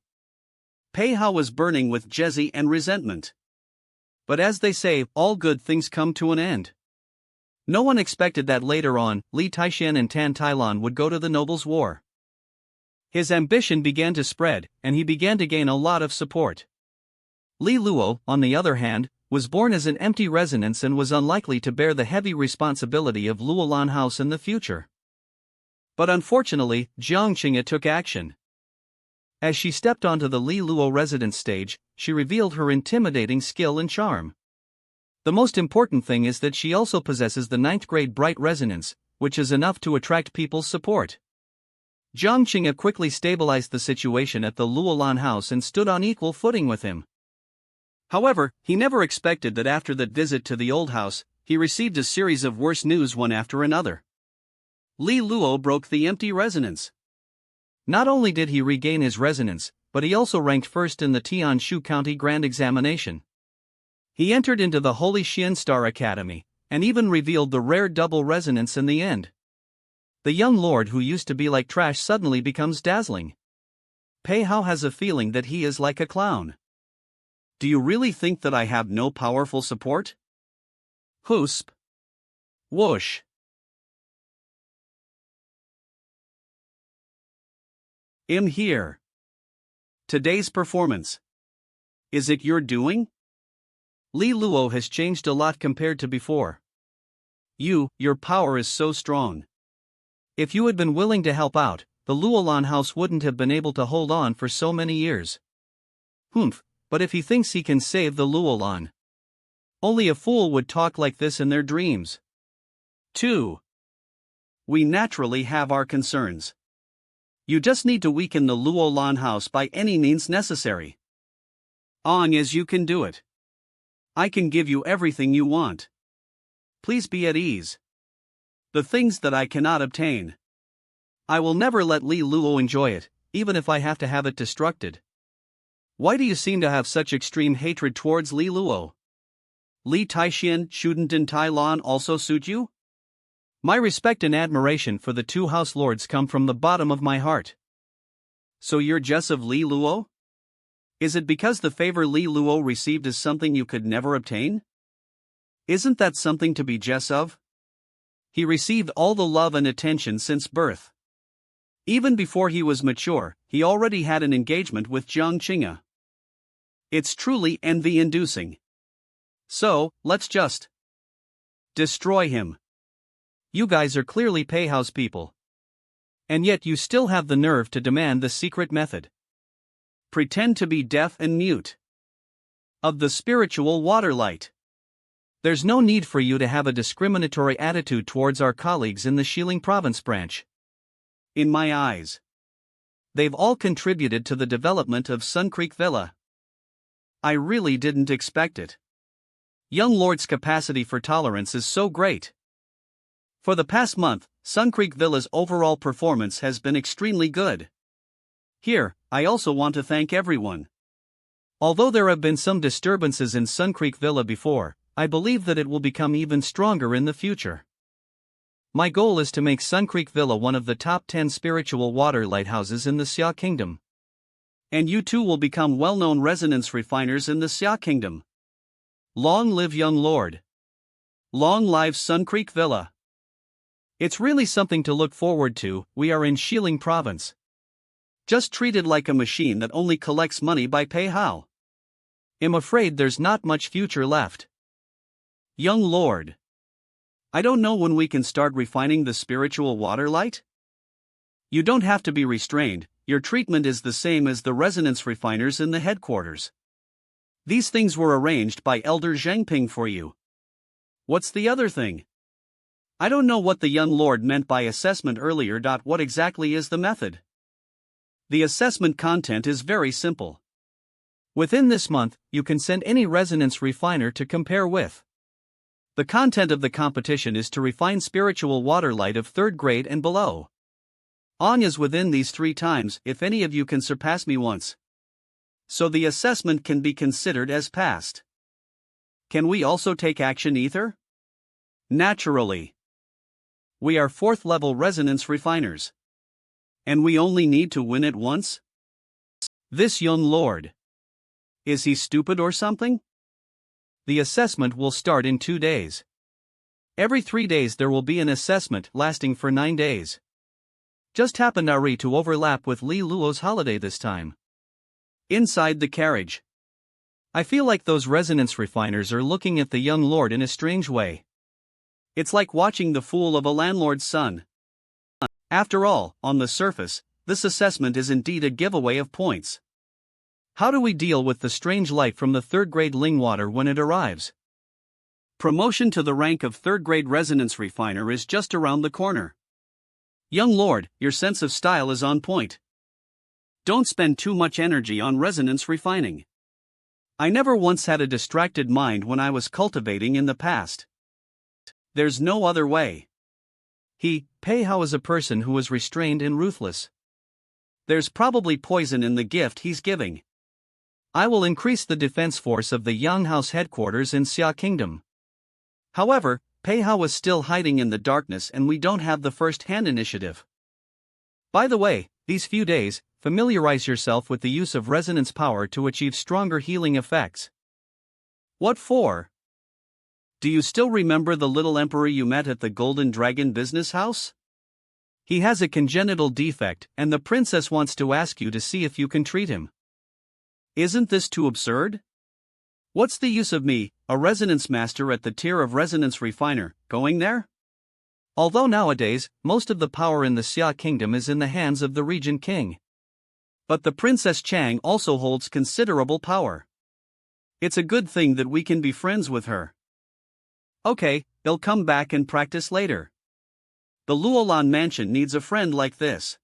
Speaker 1: Pei Hao was burning with jealousy and resentment. But as they say, all good things come to an end. No one expected that later on, Li Taishan and Tan Tailan would go to the nobles' war. His ambition began to spread, and he began to gain a lot of support. Li Luo, on the other hand, was born as an empty resonance and was unlikely to bear the heavy responsibility of Luolan House in the future. But unfortunately, Jiang Qing'e took action. As she stepped onto the Li Luo residence stage, she revealed her intimidating skill and charm. The most important thing is that she also possesses the 9th grade bright resonance, which is enough to attract people's support. Jiang Qing'e quickly stabilized the situation at the Luolan House and stood on equal footing with him. However, he never expected that after that visit to the old house, he received a series of worse news one after another. Li Luo broke the empty resonance. Not only did he regain his resonance, but he also ranked first in the Tianshu County Grand Examination. He entered into the Holy Xian Star Academy, and even revealed the rare double resonance in the end. The young lord who used to be like trash suddenly becomes dazzling. Pei Hao has a feeling that he is like a clown. Do you really think that I have no powerful support? Hoosp. Whoosh. I'm here. Today's performance. Is it your doing? Li Luo has changed a lot compared to before. Your power is so strong. If you had been willing to help out, the Luolan House wouldn't have been able to hold on for so many years. Humph. But if he thinks he can save the Luolan, only a fool would talk like this in their dreams. 2. We naturally have our concerns. You just need to weaken the Luolan House by any means necessary. Long as you can do it. I can give you everything you want. Please be at ease. The things that I cannot obtain, I will never let Li Luo enjoy it, even if I have to have it destructed. Why do you seem to have such extreme hatred towards Li Luo? Li Taixian, shouldn't in Tai Lan also suit you? My respect and admiration for the two house lords come from the bottom of my heart. So you're jealous of Li Luo? Is it because the favor Li Luo received is something you could never obtain? Isn't that something to be jealous of? He received all the love and attention since birth. Even before he was mature, he already had an engagement with Jiang Qing'e. It's truly envy-inducing. So, let's just destroy him. You guys are clearly payhouse people. And yet you still have the nerve to demand the secret method. Pretend to be deaf and mute. Of the spiritual waterlight. There's no need for you to have a discriminatory attitude towards our colleagues in the Xiling province branch. In my eyes, they've all contributed to the development of Sun Creek Villa. I really didn't expect it. Young Lord's capacity for tolerance is so great. For the past month, Sun Creek Villa's overall performance has been extremely good. Here, I also want to thank everyone. Although there have been some disturbances in Sun Creek Villa before, I believe that it will become even stronger in the future. My goal is to make Sun Creek Villa one of the top 10 spiritual water lighthouses in the Xia Kingdom. And you too will become well-known resonance refiners in the Xia Kingdom. Long live young lord. Long live Sun Creek Villa. It's really something to look forward to. We are in Xiling province. Just treated like a machine that only collects money by payhow. I'm afraid there's not much future left. Young lord. I don't know when we can start refining the spiritual water light. You don't have to be restrained. Your treatment is the same as the resonance refiners in the headquarters. These things were arranged by Elder Zhangping for you. What's the other thing? I don't know what the young lord meant by assessment earlier. What exactly is the method? The assessment content is very simple. Within this month, you can send any resonance refiner to compare with. The content of the competition is to refine spiritual water light of 3rd grade and below. Anya's within these 3 times if any of you can surpass me once. So the assessment can be considered as passed. Can we also take action ether? Naturally. We are 4th level resonance refiners. And we only need to win it once? This young lord. Is he stupid or something? The assessment will start in 2 days. Every 3 days there will be an assessment lasting for 9 days. Just happened to overlap with Li Luo's holiday this time. Inside the carriage. I feel like those resonance refiners are looking at the young lord in a strange way. It's like watching the fool of a landlord's son. After all, on the surface, this assessment is indeed a giveaway of points. How do we deal with the strange light from the 3rd grade Ling water when it arrives? Promotion to the rank of 3rd grade resonance refiner is just around the corner. Young lord, your sense of style is on point. Don't spend too much energy on resonance refining. I never once had a distracted mind when I was cultivating in the past. There's no other way. Peihao is a person who is restrained and ruthless. There's probably poison in the gift he's giving. I will increase the defense force of the Yang House headquarters in Xia Kingdom. However, Peihao is still hiding in the darkness and we don't have the first-hand initiative. By the way, these few days, familiarize yourself with the use of resonance power to achieve stronger healing effects. What for? Do you still remember the little emperor you met at the Golden Dragon business house? He has a congenital defect and the princess wants to ask you to see if you can treat him. Isn't this too absurd? What's the use of me, a resonance master at the tier of resonance refiner, going there? Although nowadays, most of the power in the Xia Kingdom is in the hands of the Regent King. But the Princess Chang also holds considerable power. It's a good thing that we can be friends with her. Okay, they'll come back and practice later. The Luolan mansion needs a friend like this.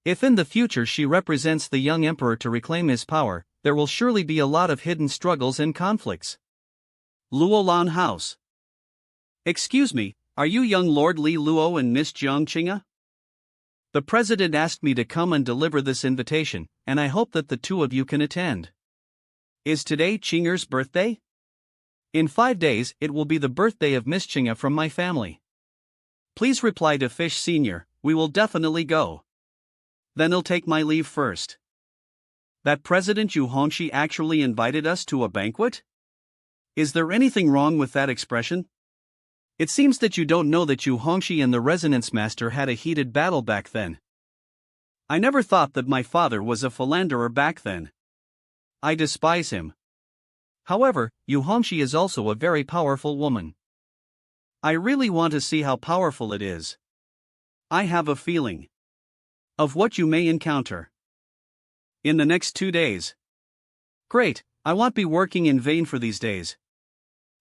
Speaker 1: If in the future she represents the young emperor to reclaim his power, there will surely be a lot of hidden struggles and conflicts. Luolan House. Excuse me, are you young Lord Li Luo and Miss Jiang Qing'e? The president asked me to come and deliver this invitation, and I hope that the two of you can attend. Is today Qing'e's birthday? In 5 days, it will be the birthday of Miss Qing'e from my family. Please reply to Fish Senior, we will definitely go. Then I'll take my leave first. That President Yu Hongxi actually invited us to a banquet? Is there anything wrong with that expression? It seems that you don't know that Yu Hongxi and the Resonance Master had a heated battle back then. I never thought that my father was a philanderer back then. I despise him. However, Yu Hongxi is also a very powerful woman. I really want to see how powerful it is. I have a feeling of what you may encounter in the next 2 days. Great, I won't be working in vain for these days.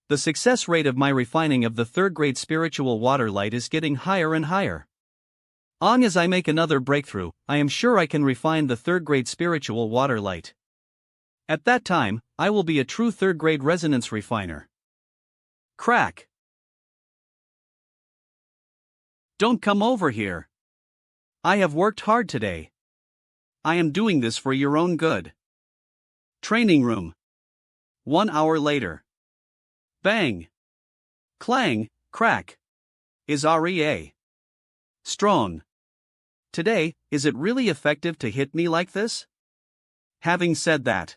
Speaker 1: The success rate of my refining of the 3rd grade spiritual water light is getting higher and higher. Long as I make another breakthrough, I am sure I can refine the 3rd grade spiritual water light. At that time, I will be a true 3rd grade resonance refiner. Crack. Don't come over here. I have worked hard today. I am doing this for your own good. Training room. 1 hour later. Bang. Clang, crack. Is REA strong? Today, is it really effective to hit me like this? Having said that,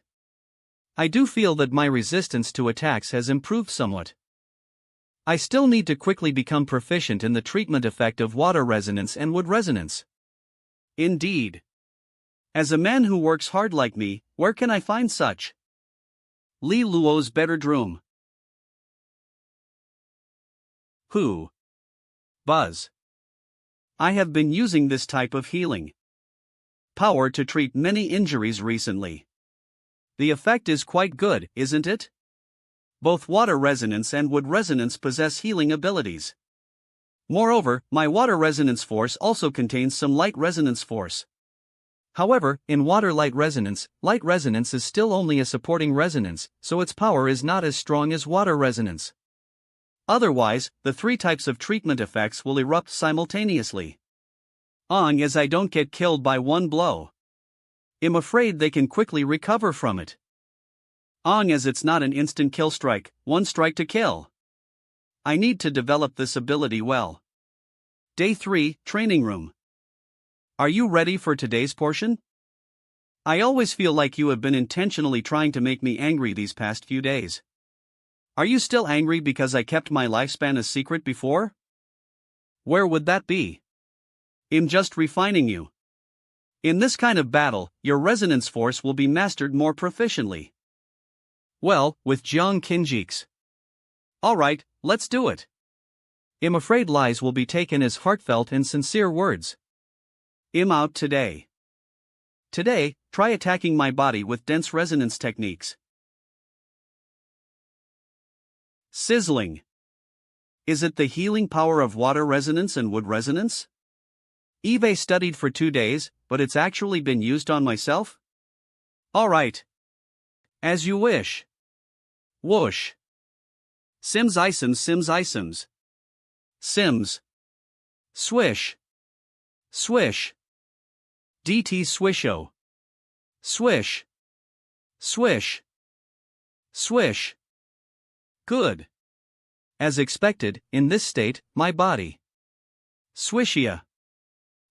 Speaker 1: I do feel that my resistance to attacks has improved somewhat. I still need to quickly become proficient in the treatment effect of water resonance and wood resonance. Indeed. As a man who works hard like me, where can I find such? Li Luo's bedroom. Who? Buzz. I have been using this type of healing power to treat many injuries recently. The effect is quite good, isn't it? Both water resonance and wood resonance possess healing abilities. Moreover, my water resonance force also contains some light resonance force. However, in water light resonance is still only a supporting resonance, so its power is not as strong as water resonance. Otherwise, the 3 types of treatment effects will erupt simultaneously. Long as I don't get killed by one blow, I'm afraid they can quickly recover from it. Long as it's not an instant kill strike, 1 strike to kill. I need to develop this ability well. Day 3, Training Room. Are you ready for today's portion? I always feel like you have been intentionally trying to make me angry these past few days. Are you still angry because I kept my lifespan a secret before? Where would that be? I'm just refining you. In this kind of battle, your resonance force will be mastered more proficiently. Well, with Jiang Qing'e. Alright, let's do it. I'm afraid lies will be taken as heartfelt and sincere words. I'm out today. Today, try attacking my body with dense resonance techniques. Sizzling. Is it the healing power of water resonance and wood resonance? Eve studied for 2 days, but it's actually been used on myself? Alright. As you wish. Whoosh. Sims isims sims isims. Sims. Swish. Swish. DT swisho. Swish. Swish. Swish. Good. As expected, in this state, my body, Swishia,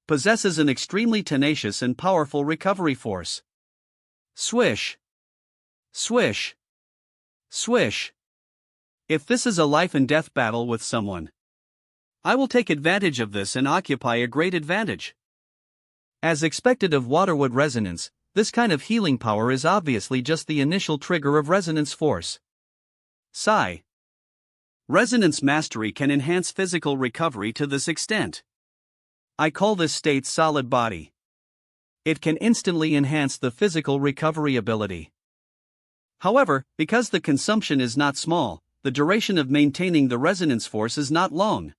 Speaker 1: possesses an extremely tenacious and powerful recovery force. Swish. Swish. Swish. If this is a life and death battle with someone, I will take advantage of this and occupy a great advantage. As expected of waterwood resonance, this kind of healing power is obviously just the initial trigger of resonance force. Sigh. Resonance mastery can enhance physical recovery to this extent. I call this state solid body. It can instantly enhance the physical recovery ability. However, because the consumption is not small, the duration of maintaining the resonance force is not long.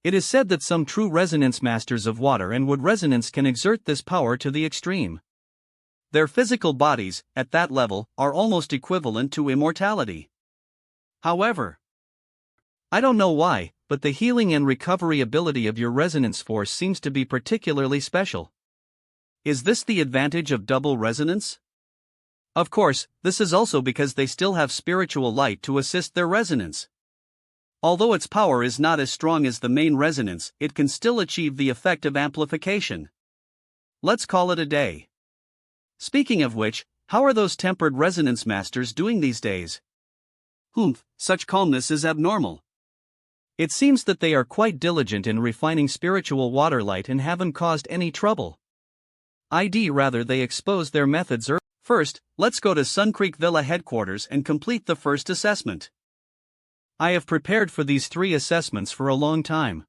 Speaker 1: It is said that some true resonance masters of water and wood resonance can exert this power to the extreme. Their physical bodies, at that level, are almost equivalent to immortality. However, I don't know why, but the healing and recovery ability of your resonance force seems to be particularly special. Is this the advantage of double resonance? Of course, this is also because they still have spiritual light to assist their resonance. Although its power is not as strong as the main resonance, it can still achieve the effect of amplification. Let's call it a day. Speaking of which, how are those tempered resonance masters doing these days? Such calmness is abnormal. It seems that they are quite diligent in refining spiritual water light and haven't caused any trouble. They exposed their methods early. First, let's go to Sun Creek Villa headquarters and complete the first assessment. I have prepared for these 3 assessments for a long time.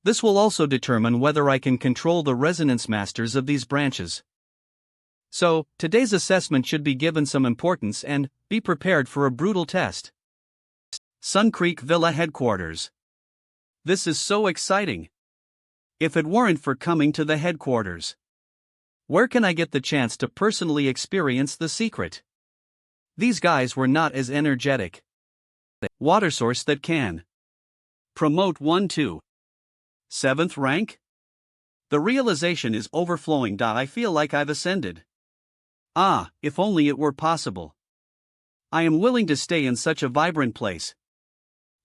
Speaker 1: This will also determine whether I can control the resonance masters of these branches. So, today's assessment should be given some importance and be prepared for a brutal test. Sun Creek Villa headquarters. This is so exciting. If it weren't for coming to the headquarters, where can I get the chance to personally experience the secret? These guys were not as energetic. Water source that can promote 1 to 7th rank? The realization is overflowing. I feel like I've ascended. If only it were possible. I am willing to stay in such a vibrant place.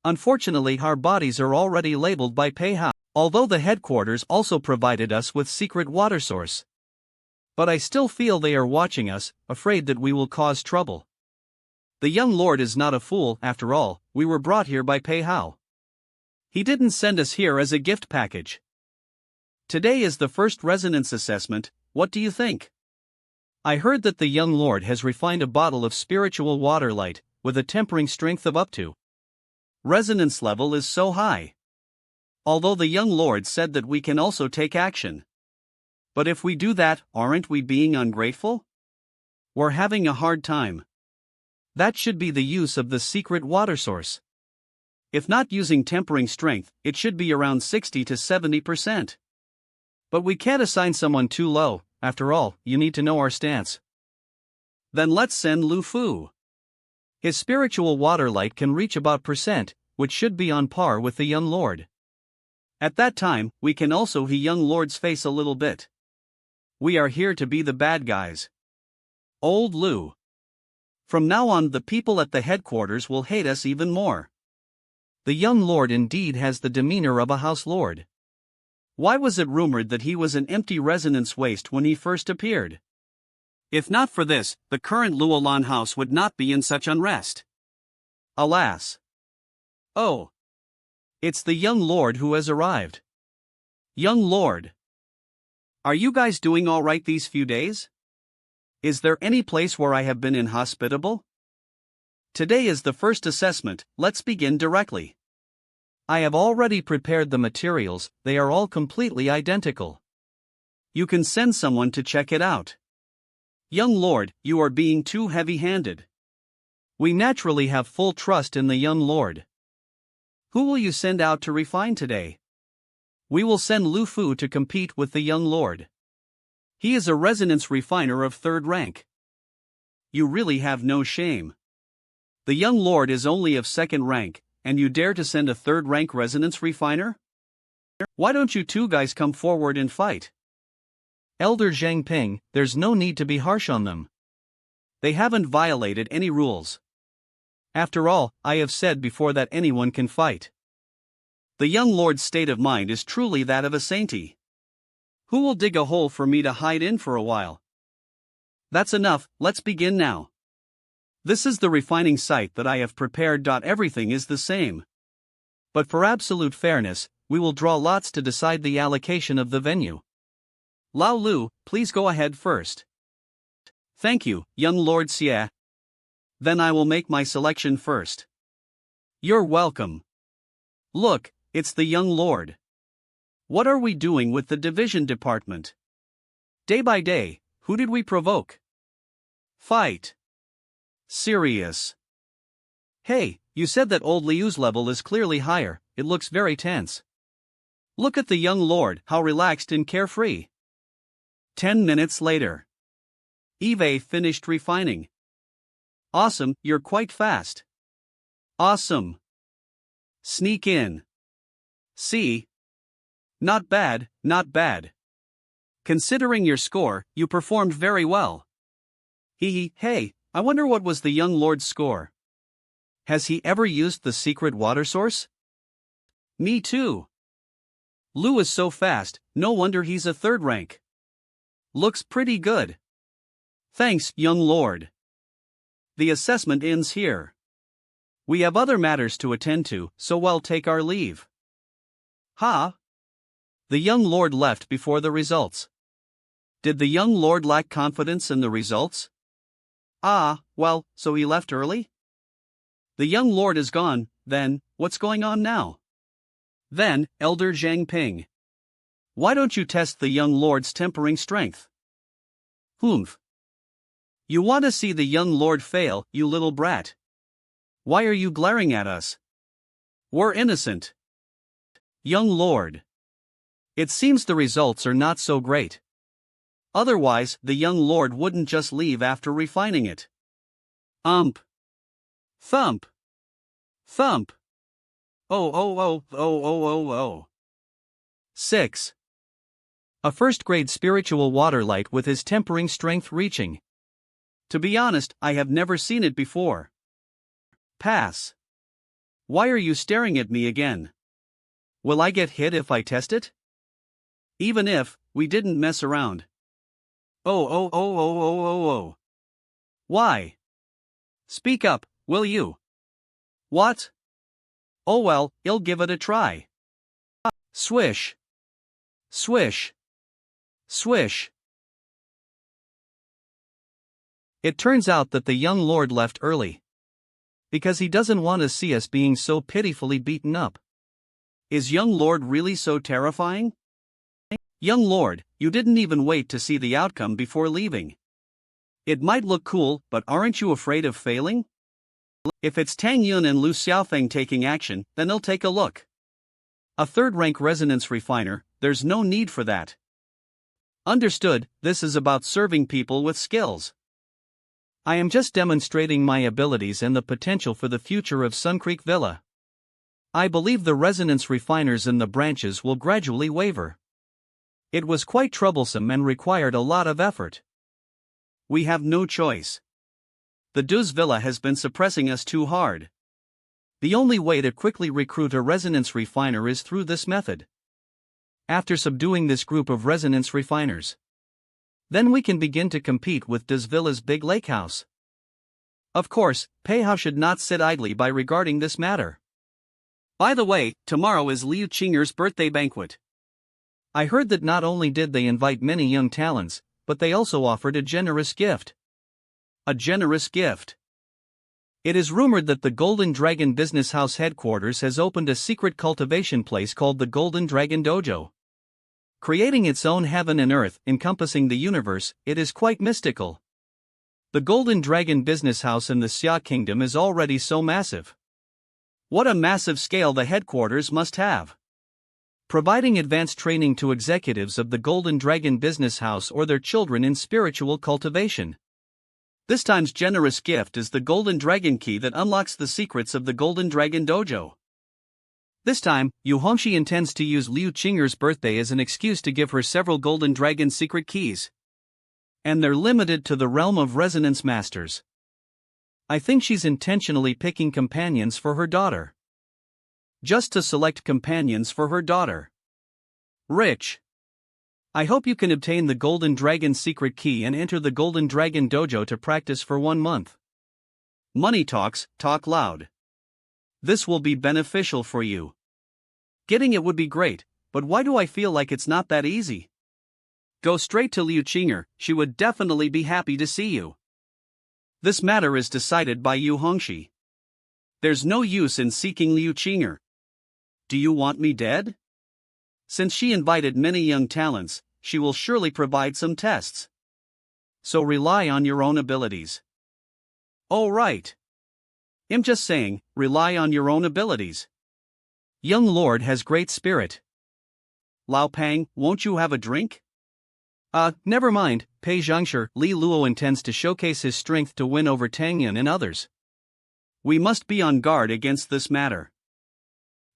Speaker 1: Unfortunately, our bodies are already labeled by Peihao, although the headquarters also provided us with secret water source. But I still feel they are watching us, afraid that we will cause trouble. The young lord is not a fool, after all, we were brought here by Peihao. He didn't send us here as a gift package. Today is the first resonance assessment, what do you think? I heard that the young lord has refined a bottle of spiritual water light, with a tempering strength of up to. Resonance level is so high. Although the young lord said that we can also take action. But if we do that, aren't we being ungrateful? We're having a hard time. That should be the use of the secret water source. If not using tempering strength, it should be around 60 to 70%. But we can't assign someone too low, after all, you need to know our stance. Then let's send Lu Fu. His spiritual water light can reach about %, which should be on par with the young lord. At that time, we can also he young lord's face a little bit. We are here to be the bad guys. Old Lu. From now on, the people at the headquarters will hate us even more. The young lord indeed has the demeanor of a house lord. Why was it rumored that he was an empty resonance waste when he first appeared? If not for this, the current Luolan House would not be in such unrest. Alas. Oh. It's the young lord who has arrived. Young lord. Are you guys doing all right these few days? Is there any place where I have been inhospitable? Today is the first assessment, let's begin directly. I have already prepared the materials, they are all completely identical. You can send someone to check it out. Young lord, you are being too heavy-handed. We naturally have full trust in the young lord. Who will you send out to refine today? We will send Lu Fu to compete with the young lord. He is a resonance refiner of 3rd rank. You really have no shame. The young lord is only of 2nd rank, and you dare to send a 3rd rank resonance refiner? Why don't you 2 guys come forward and fight? Elder Zhang Ping, there's no need to be harsh on them. They haven't violated any rules. After all, I have said before that anyone can fight. The young lord's state of mind is truly that of a sainty. Who will dig a hole for me to hide in for a while? That's enough, let's begin now. This is the refining site that I have prepared. Everything is the same. But for absolute fairness, we will draw lots to decide the allocation of the venue. Lao Lu, please go ahead first. Thank you, young Lord Xie. Then I will make my selection first. You're welcome. Look, it's the young lord. What are we doing with the division department? Day by day, who did we provoke? Fight. Serious. Hey, you said that old Liu's level is clearly higher, it looks very tense. Look at the young lord, how relaxed and carefree. 10 minutes later. Eve finished refining. Awesome, you're quite fast. Awesome. Sneak in. See? Not bad, not bad. Considering your score, you performed very well. Hey, I wonder what was the young lord's score. Has he ever used the secret water source? Me too. Lu is so fast, no wonder he's a third rank. Looks pretty good. Thanks, young lord. The assessment ends here. We have other matters to attend to, so we'll take our leave. Ha! The young lord left before the results. Did the young lord lack confidence in the results? Ah, well, so he left early? The young lord is gone, then, what's going on now? Then, Elder Zhang Ping. Why don't you test the young lord's tempering strength? Humph. You want to see the young lord fail, you little brat. Why are you glaring at us? We're innocent. Young lord. It seems the results are not so great. Otherwise, the young lord wouldn't just leave after refining it. Thump. Thump. Oh. 6. A first-grade spiritual waterlight with his tempering strength reaching. To be honest, I have never seen it before. Pass. Why are you staring at me again? Will I get hit if I test it? Even if, we didn't mess around. Oh. Why? Speak up, will you? What? Oh well, I'll give it a try. Swish. Swish. Swish. It turns out that the young lord left early. Because he doesn't want to see us being so pitifully beaten up. Is young lord really so terrifying? Young lord, you didn't even wait to see the outcome before leaving. It might look cool, but aren't you afraid of failing? If it's Tang Yun and Lu Xiaofeng taking action, then they'll take a look. A third-rank resonance refiner, there's no need for that. Understood, this is about serving people with skills. I am just demonstrating my abilities and the potential for the future of Sun Creek Villa. I believe the resonance refiners in the branches will gradually waver. It was quite troublesome and required a lot of effort. We have no choice. The Duz Villa has been suppressing us too hard. The only way to quickly recruit a resonance refiner is through this method. After subduing this group of resonance refiners, then we can begin to compete with Duz Villa's big lake house. Of course, Peihao should not sit idly by regarding this matter. By the way, tomorrow is Liu Qing'e's birthday banquet. I heard that not only did they invite many young talents, but they also offered a generous gift. A generous gift. It is rumored that the Golden Dragon Business House headquarters has opened a secret cultivation place called the Golden Dragon Dojo. Creating its own heaven and earth encompassing the universe, it is quite mystical. The Golden Dragon Business House in the Xia Kingdom is already so massive. What a massive scale the headquarters must have. Providing advanced training to executives of the Golden Dragon Business House or their children in spiritual cultivation. This time's generous gift is the Golden Dragon Key that unlocks the secrets of the Golden Dragon Dojo. This time, Yu Hongxi intends to use Liu Qing'e's birthday as an excuse to give her several Golden Dragon secret keys. And they're limited to the realm of resonance masters. I think she's intentionally picking companions for her daughter. Just to select companions for her daughter. Rich. I hope you can obtain the Golden Dragon secret key and enter the Golden Dragon Dojo to practice for 1 month. Money talks, talk loud. This will be beneficial for you. Getting it would be great, but why do I feel like it's not that easy? Go straight to Liu Qing'e, she would definitely be happy to see you. This matter is decided by Yu Hongxi. There's no use in seeking Liu Qing'e. Do you want me dead? Since she invited many young talents, she will surely provide some tests. So rely on your own abilities. Oh right. I'm just saying, rely on your own abilities. Young lord has great spirit. Lao Pang, won't you have a drink? Never mind, Pei Zhangshi. Li Luo intends to showcase his strength to win over Tang Yun and others. We must be on guard against this matter.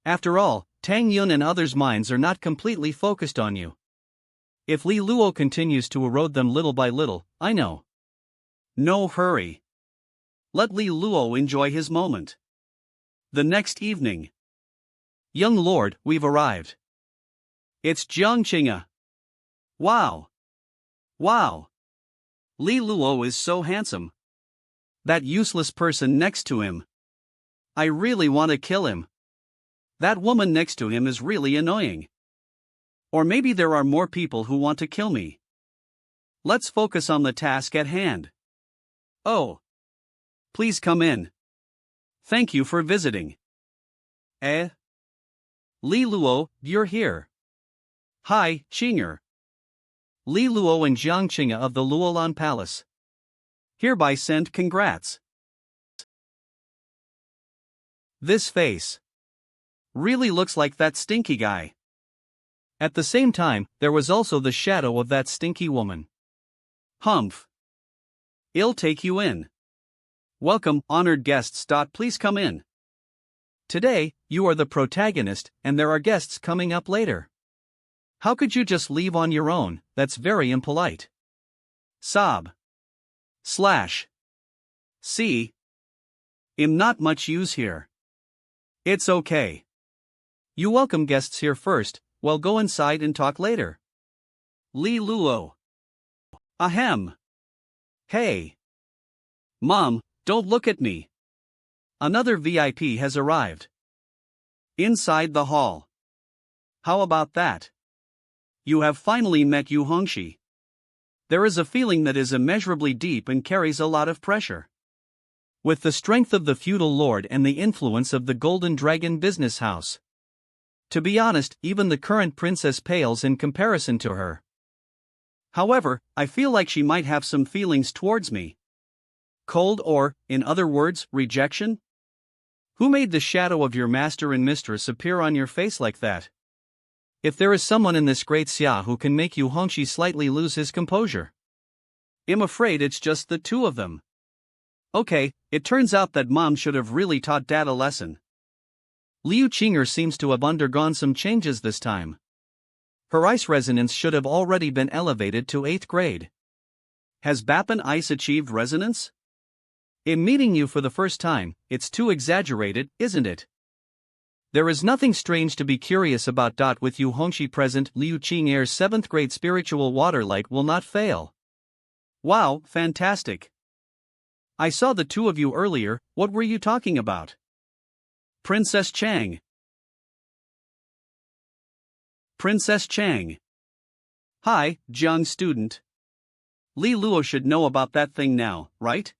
Speaker 1: After all, Tang Yun and others' minds are not completely focused on you. If Li Luo continues to erode them little by little, I know. No hurry. Let Li Luo enjoy his moment. The next evening. Young lord, we've arrived. It's Jiang Qing'e. Wow. Wow. Li Luo is so handsome. That useless person next to him. I really want to kill him. That woman next to him is really annoying. Or maybe there are more people who want to kill me. Let's focus on the task at hand. Oh. Please come in. Thank you for visiting. Li Luo, you're here. Hi, Qing'e. Li Luo and Jiang Qing'e of the Luolan Palace. Hereby send congrats. This face really looks like that stinky guy. At the same time, there was also the shadow of that stinky woman. Humph. I'll take you in. Welcome, honored guests. Please come in. Today, you are the protagonist, and there are guests coming up later. How could you just leave on your own? That's very impolite. Sob. See. I'm not much use here. It's okay. You welcome guests here first, well go inside and talk later. Li Luo. Ahem. Hey. Mom, don't look at me. Another VIP has arrived. Inside the hall. How about that? You have finally met Yu Hongxi. There is a feeling that is immeasurably deep and carries a lot of pressure. With the strength of the feudal lord and the influence of the Golden Dragon business house. To be honest, even the current princess pales in comparison to her. However, I feel like she might have some feelings towards me. Cold or, in other words, rejection? Who made the shadow of your master and mistress appear on your face like that? If there is someone in this great Xia who can make Yu Hongxi slightly lose his composure. I'm afraid it's just the two of them. Okay, it turns out that mom should have really taught dad a lesson. Liu Qing'e seems to have undergone some changes this time. Her ice resonance should have already been elevated to 8th grade. Has Bapan Ice achieved resonance? In meeting you for the first time, it's too exaggerated, isn't it? There is nothing strange to be curious about. With Yu Hongxi present, Liu Qing'e's 7th grade spiritual water light will not fail. Wow, fantastic. I saw the two of you earlier. What were you talking about? Princess Chang. Princess Chang. Hi, Jiang student. Li Luo should know about that thing now, right?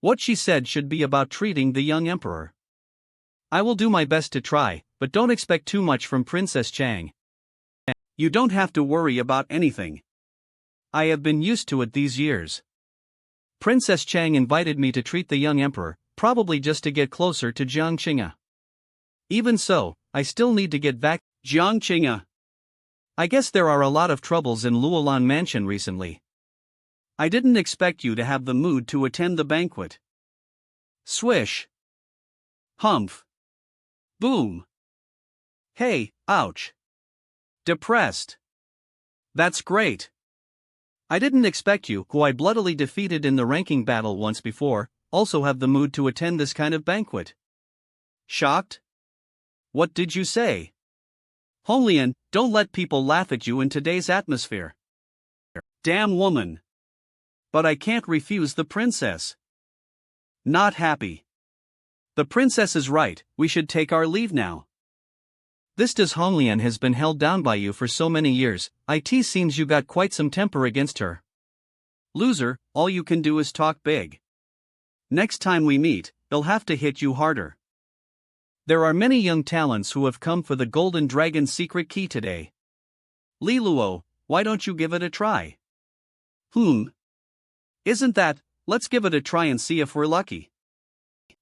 Speaker 1: What she said should be about treating the young emperor. I will do my best to try, but don't expect too much from Princess Chang. You don't have to worry about anything. I have been used to it these years. Princess Chang invited me to treat the young emperor, probably just to get closer to Jiang Qing'e. Even so, I still need to get back. Jiang Qing'e. I guess there are a lot of troubles in Luolan Mansion recently. I didn't expect you to have the mood to attend the banquet. Swish. Humph. Boom. Hey, ouch. Depressed. That's great. I didn't expect you, who I bloodily defeated in the ranking battle once before, also have the mood to attend this kind of banquet. Shocked? What did you say? Honglian, don't let people laugh at you in today's atmosphere. Damn woman. But I can't refuse the princess. Not happy. The princess is right, we should take our leave now. This does Honglian has been held down by you for so many years, it seems you got quite some temper against her. Loser, all you can do is talk big. Next time we meet, they'll have to hit you harder. There are many young talents who have come for the Golden Dragon's secret key today. Li Luo, why don't you give it a try? Isn't that, let's give it a try and see if we're lucky.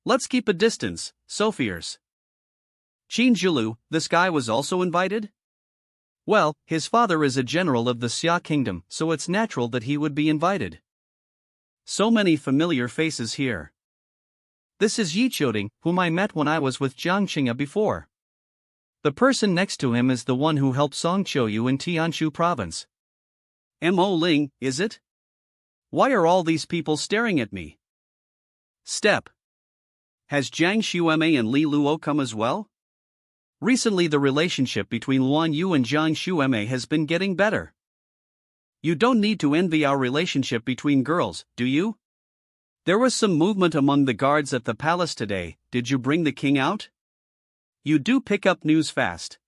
Speaker 1: Let's keep a distance, so fierce. Qin Zhilu, this guy was also invited? Well, his father is a general of the Xia kingdom, so it's natural that he would be invited. So many familiar faces here. This is Yi Choding, whom I met when I was with Jiang Qing'e before. The person next to him is the one who helped Songqiu in Tianshu province. Mo Ling, is it? Why are all these people staring at me? Step. Has Jiang Qing'e and Li Luo come as well? Recently the relationship between Luan Yu and Jiang Qing'e has been getting better. You don't need to envy our relationship between girls, do you? There was some movement among the guards at the palace today. Did you bring the king out? You do pick up news fast.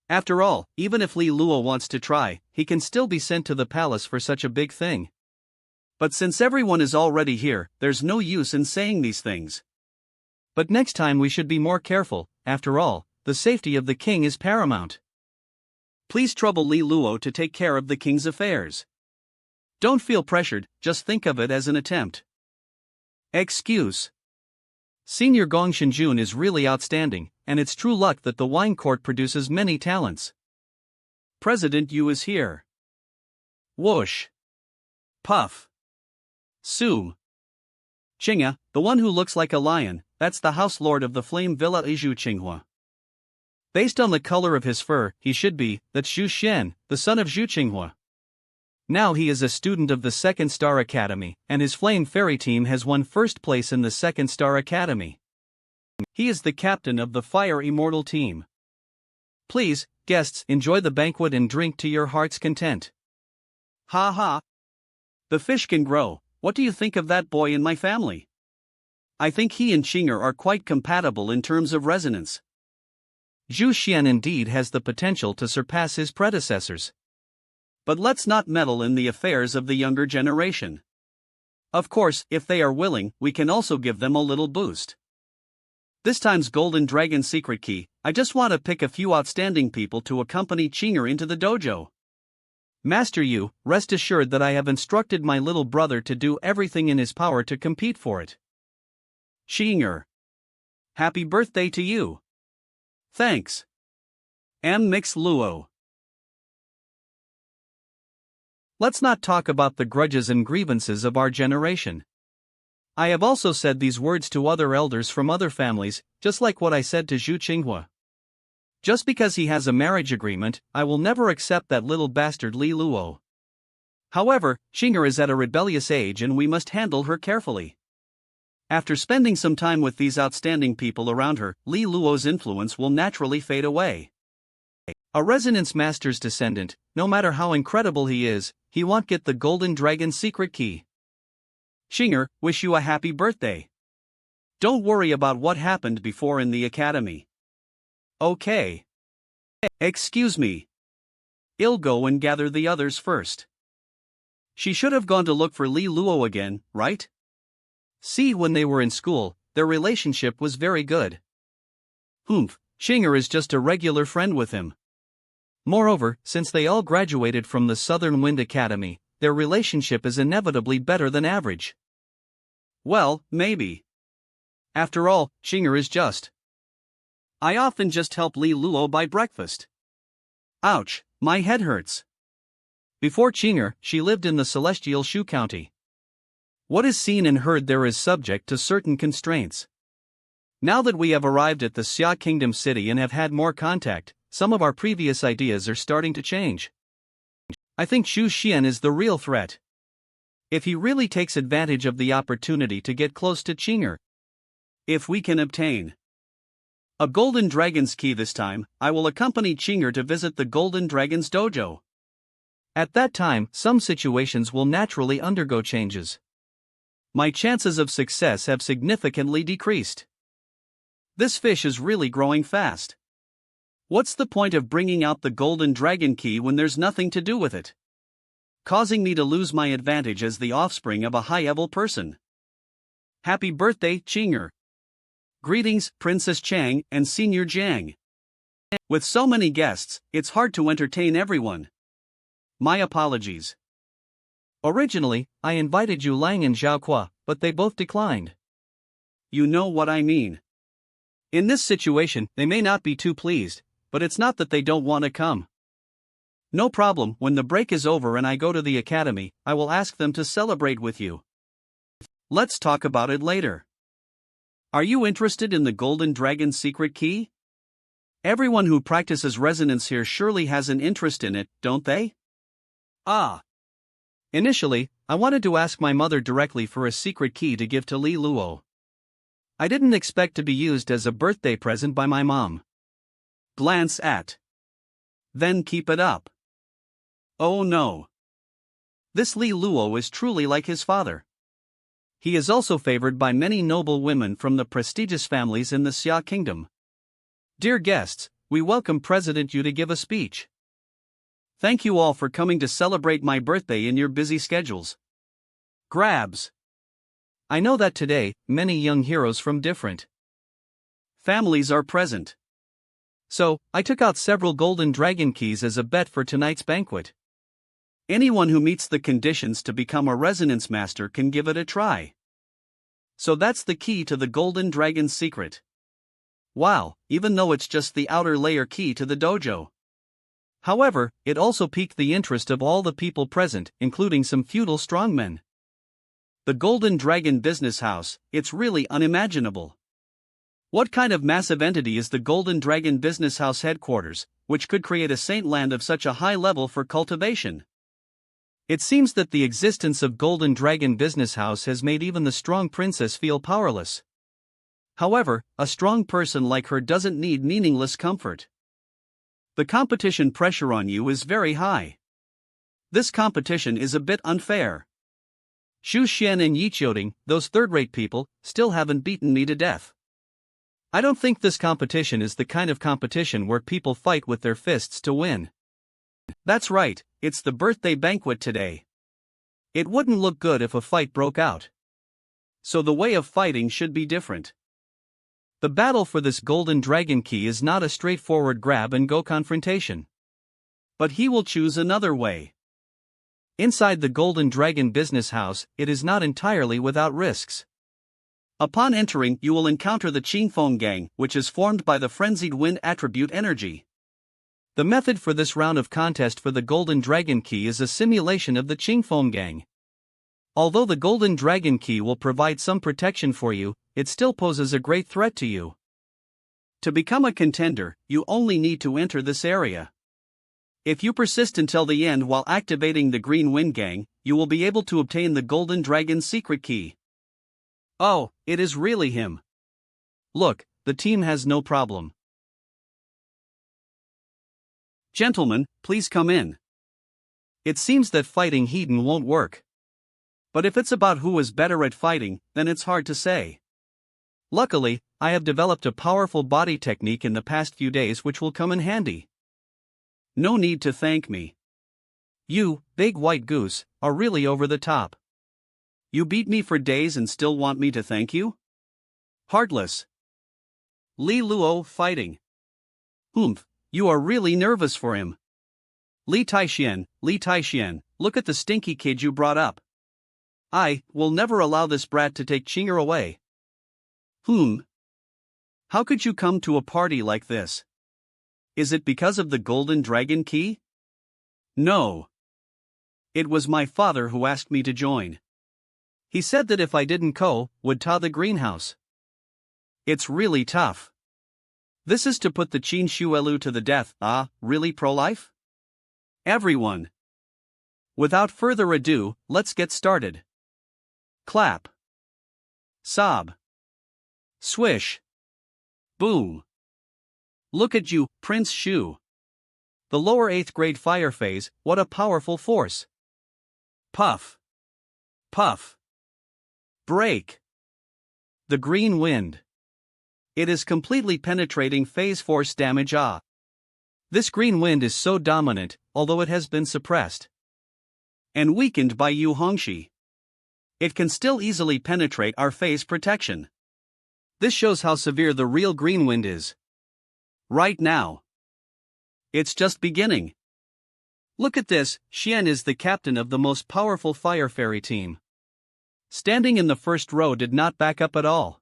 Speaker 1: After all, even if Li Luo wants to try, he can still be sent to the palace for such a big thing. But since everyone is already here, there's no use in saying these things. But next time we should be more careful. After all, the safety of the king is paramount. Please trouble Li Luo to take care of the king's affairs. Don't feel pressured, just think of it as an attempt. Excuse. Senior Gong Shenjun is really outstanding, and it's true luck that the wine court produces many talents. President Yu is here. Whoosh. Puff. Su. Qing'e, the one who looks like a lion, that's the house lord of the Flame Villa Iju Qinghua. Based on the color of his fur, he should be, that's Zhu Xian, the son of Zhu Qinghua. Now he is a student of the Second Star Academy, and his Flame Fairy team has won first place in the Second Star Academy. He is the captain of the Fire Immortal team. Please, guests, enjoy the banquet and drink to your heart's content. Ha ha. The fish can grow. What do you think of that boy in my family? I think he and Qing'e are quite compatible in terms of resonance. Zhu Xian indeed has the potential to surpass his predecessors. But let's not meddle in the affairs of the younger generation. Of course, if they are willing, we can also give them a little boost. This time's Golden Dragon secret key, I just want to pick a few outstanding people to accompany Qing'e into the dojo. Master Yu, rest assured that I have instructed my little brother to do everything in his power to compete for it. Qing'e. Happy birthday to you. Thanks. Mix Luo. Let's not talk about the grudges and grievances of our generation. I have also said these words to other elders from other families, just like what I said to Zhu Qinghua. Just because he has a marriage agreement, I will never accept that little bastard Li Luo. However, Qing'e is at a rebellious age and we must handle her carefully. After spending some time with these outstanding people around her, Li Luo's influence will naturally fade away. A Resonance Master's descendant, no matter how incredible he is, he won't get the Golden Dragon secret key. Qing'e, wish you a happy birthday. Don't worry about what happened before in the academy. Okay. Excuse me. I'll go and gather the others first. She should have gone to look for Li Luo again, right? See, when they were in school, their relationship was very good. Qing'e is just a regular friend with him. Moreover, since they all graduated from the Southwind Academy, their relationship is inevitably better than average. Well, maybe. After all, Qing'e is just. I often just help Li Luo buy breakfast. Ouch, my head hurts. Before Qing'e, she lived in the Celestial Shu County. What is seen and heard there is subject to certain constraints. Now that we have arrived at the Xia Kingdom city and have had more contact, some of our previous ideas are starting to change. I think Zhu Xian is the real threat. If he really takes advantage of the opportunity to get close to Qing'e. If we can obtain a Golden Dragon's key this time, I will accompany Qing'e to visit the Golden Dragon's dojo. At that time, some situations will naturally undergo changes. My chances of success have significantly decreased. This fish is really growing fast. What's the point of bringing out the Golden Dragon key when there's nothing to do with it? Causing me to lose my advantage as the offspring of a high-level person. Happy birthday, Qing'e. Greetings, Princess Chang and Senior Jiang. With so many guests, it's hard to entertain everyone. My apologies. Originally, I invited Yu Lang and Zhao Qua, but they both declined. You know what I mean. In this situation, they may not be too pleased, but it's not that they don't want to come. No problem, when the break is over and I go to the academy, I will ask them to celebrate with you. Let's talk about it later. Are you interested in the Golden Dragon secret key? Everyone who practices resonance here surely has an interest in it, don't they? Ah. Initially, I wanted to ask my mother directly for a secret key to give to Li Luo. I didn't expect to be used as a birthday present by my mom. Glance at. Then keep it up. Oh no. This Li Luo is truly like his father. He is also favored by many noble women from the prestigious families in the Xia kingdom. Dear guests, we welcome President Yu to give a speech. Thank you all for coming to celebrate my birthday in your busy schedules. Grabs. I know that today, many young heroes from different families are present. So, I took out several golden dragon keys as a bet for tonight's banquet. Anyone who meets the conditions to become a resonance master can give it a try. So that's the key to the golden dragon's secret. Wow, even though it's just the outer layer key to the dojo. However, it also piqued the interest of all the people present, including some feudal strongmen. The Golden Dragon Business House, it's really unimaginable. What kind of massive entity is the Golden Dragon Business House headquarters, which could create a saint land of such a high level for cultivation? It seems that the existence of Golden Dragon Business House has made even the strong princess feel powerless. However, a strong person like her doesn't need meaningless comfort. The competition pressure on you is very high. This competition is a bit unfair. Xu Xian and Yi Qiuding, those third-rate people, still haven't beaten me to death. I don't think this competition is the kind of competition where people fight with their fists to win. That's right, it's the birthday banquet today. It wouldn't look good if a fight broke out. So the way of fighting should be different. The battle for this golden dragon key is not a straightforward grab-and-go confrontation. But he will choose another way. Inside the Golden Dragon Business House, it is not entirely without risks. Upon entering, you will encounter the Qingfeng Gang, which is formed by the frenzied wind attribute energy. The method for this round of contest for the Golden Dragon Key is a simulation of the Qingfeng Gang. Although the Golden Dragon Key will provide some protection for you, it still poses a great threat to you. To become a contender, you only need to enter this area. If you persist until the end while activating the Green Wind Gang, you will be able to obtain the Golden Dragon's secret key. Oh, it is really him. Look, the team has no problem. Gentlemen, please come in. It seems that fighting Heaton won't work. But if it's about who is better at fighting, then it's hard to say. Luckily, I have developed a powerful body technique in the past few days which will come in handy. No need to thank me. You, big white goose, are really over the top. You beat me for days and still want me to thank you? Heartless. Li Luo fighting. Humph, you are really nervous for him. Li Taixian, look at the stinky kid you brought up. I will never allow this brat to take Qing'e away. How could you come to a party like this? Is it because of the Golden Dragon Key? No. It was my father who asked me to join. He said that if I didn't would ta the greenhouse. It's really tough. This is to put the Qin Shuelu to the death. Really pro-life? Everyone. Without further ado, let's get started. Clap. Sob. Swish. Boom. Look at you, Prince Shu. The lower 8th grade fire phase, what a powerful force. Puff. Puff. Break. The green wind. It is completely penetrating phase force damage. This green wind is so dominant, although it has been suppressed and weakened by Yu Hongxi. It can still easily penetrate our phase protection. This shows how severe the real green wind is. Right now. It's just beginning. Look at this, Xian is the captain of the most powerful fire fairy team. Standing in the first row did not back up at all.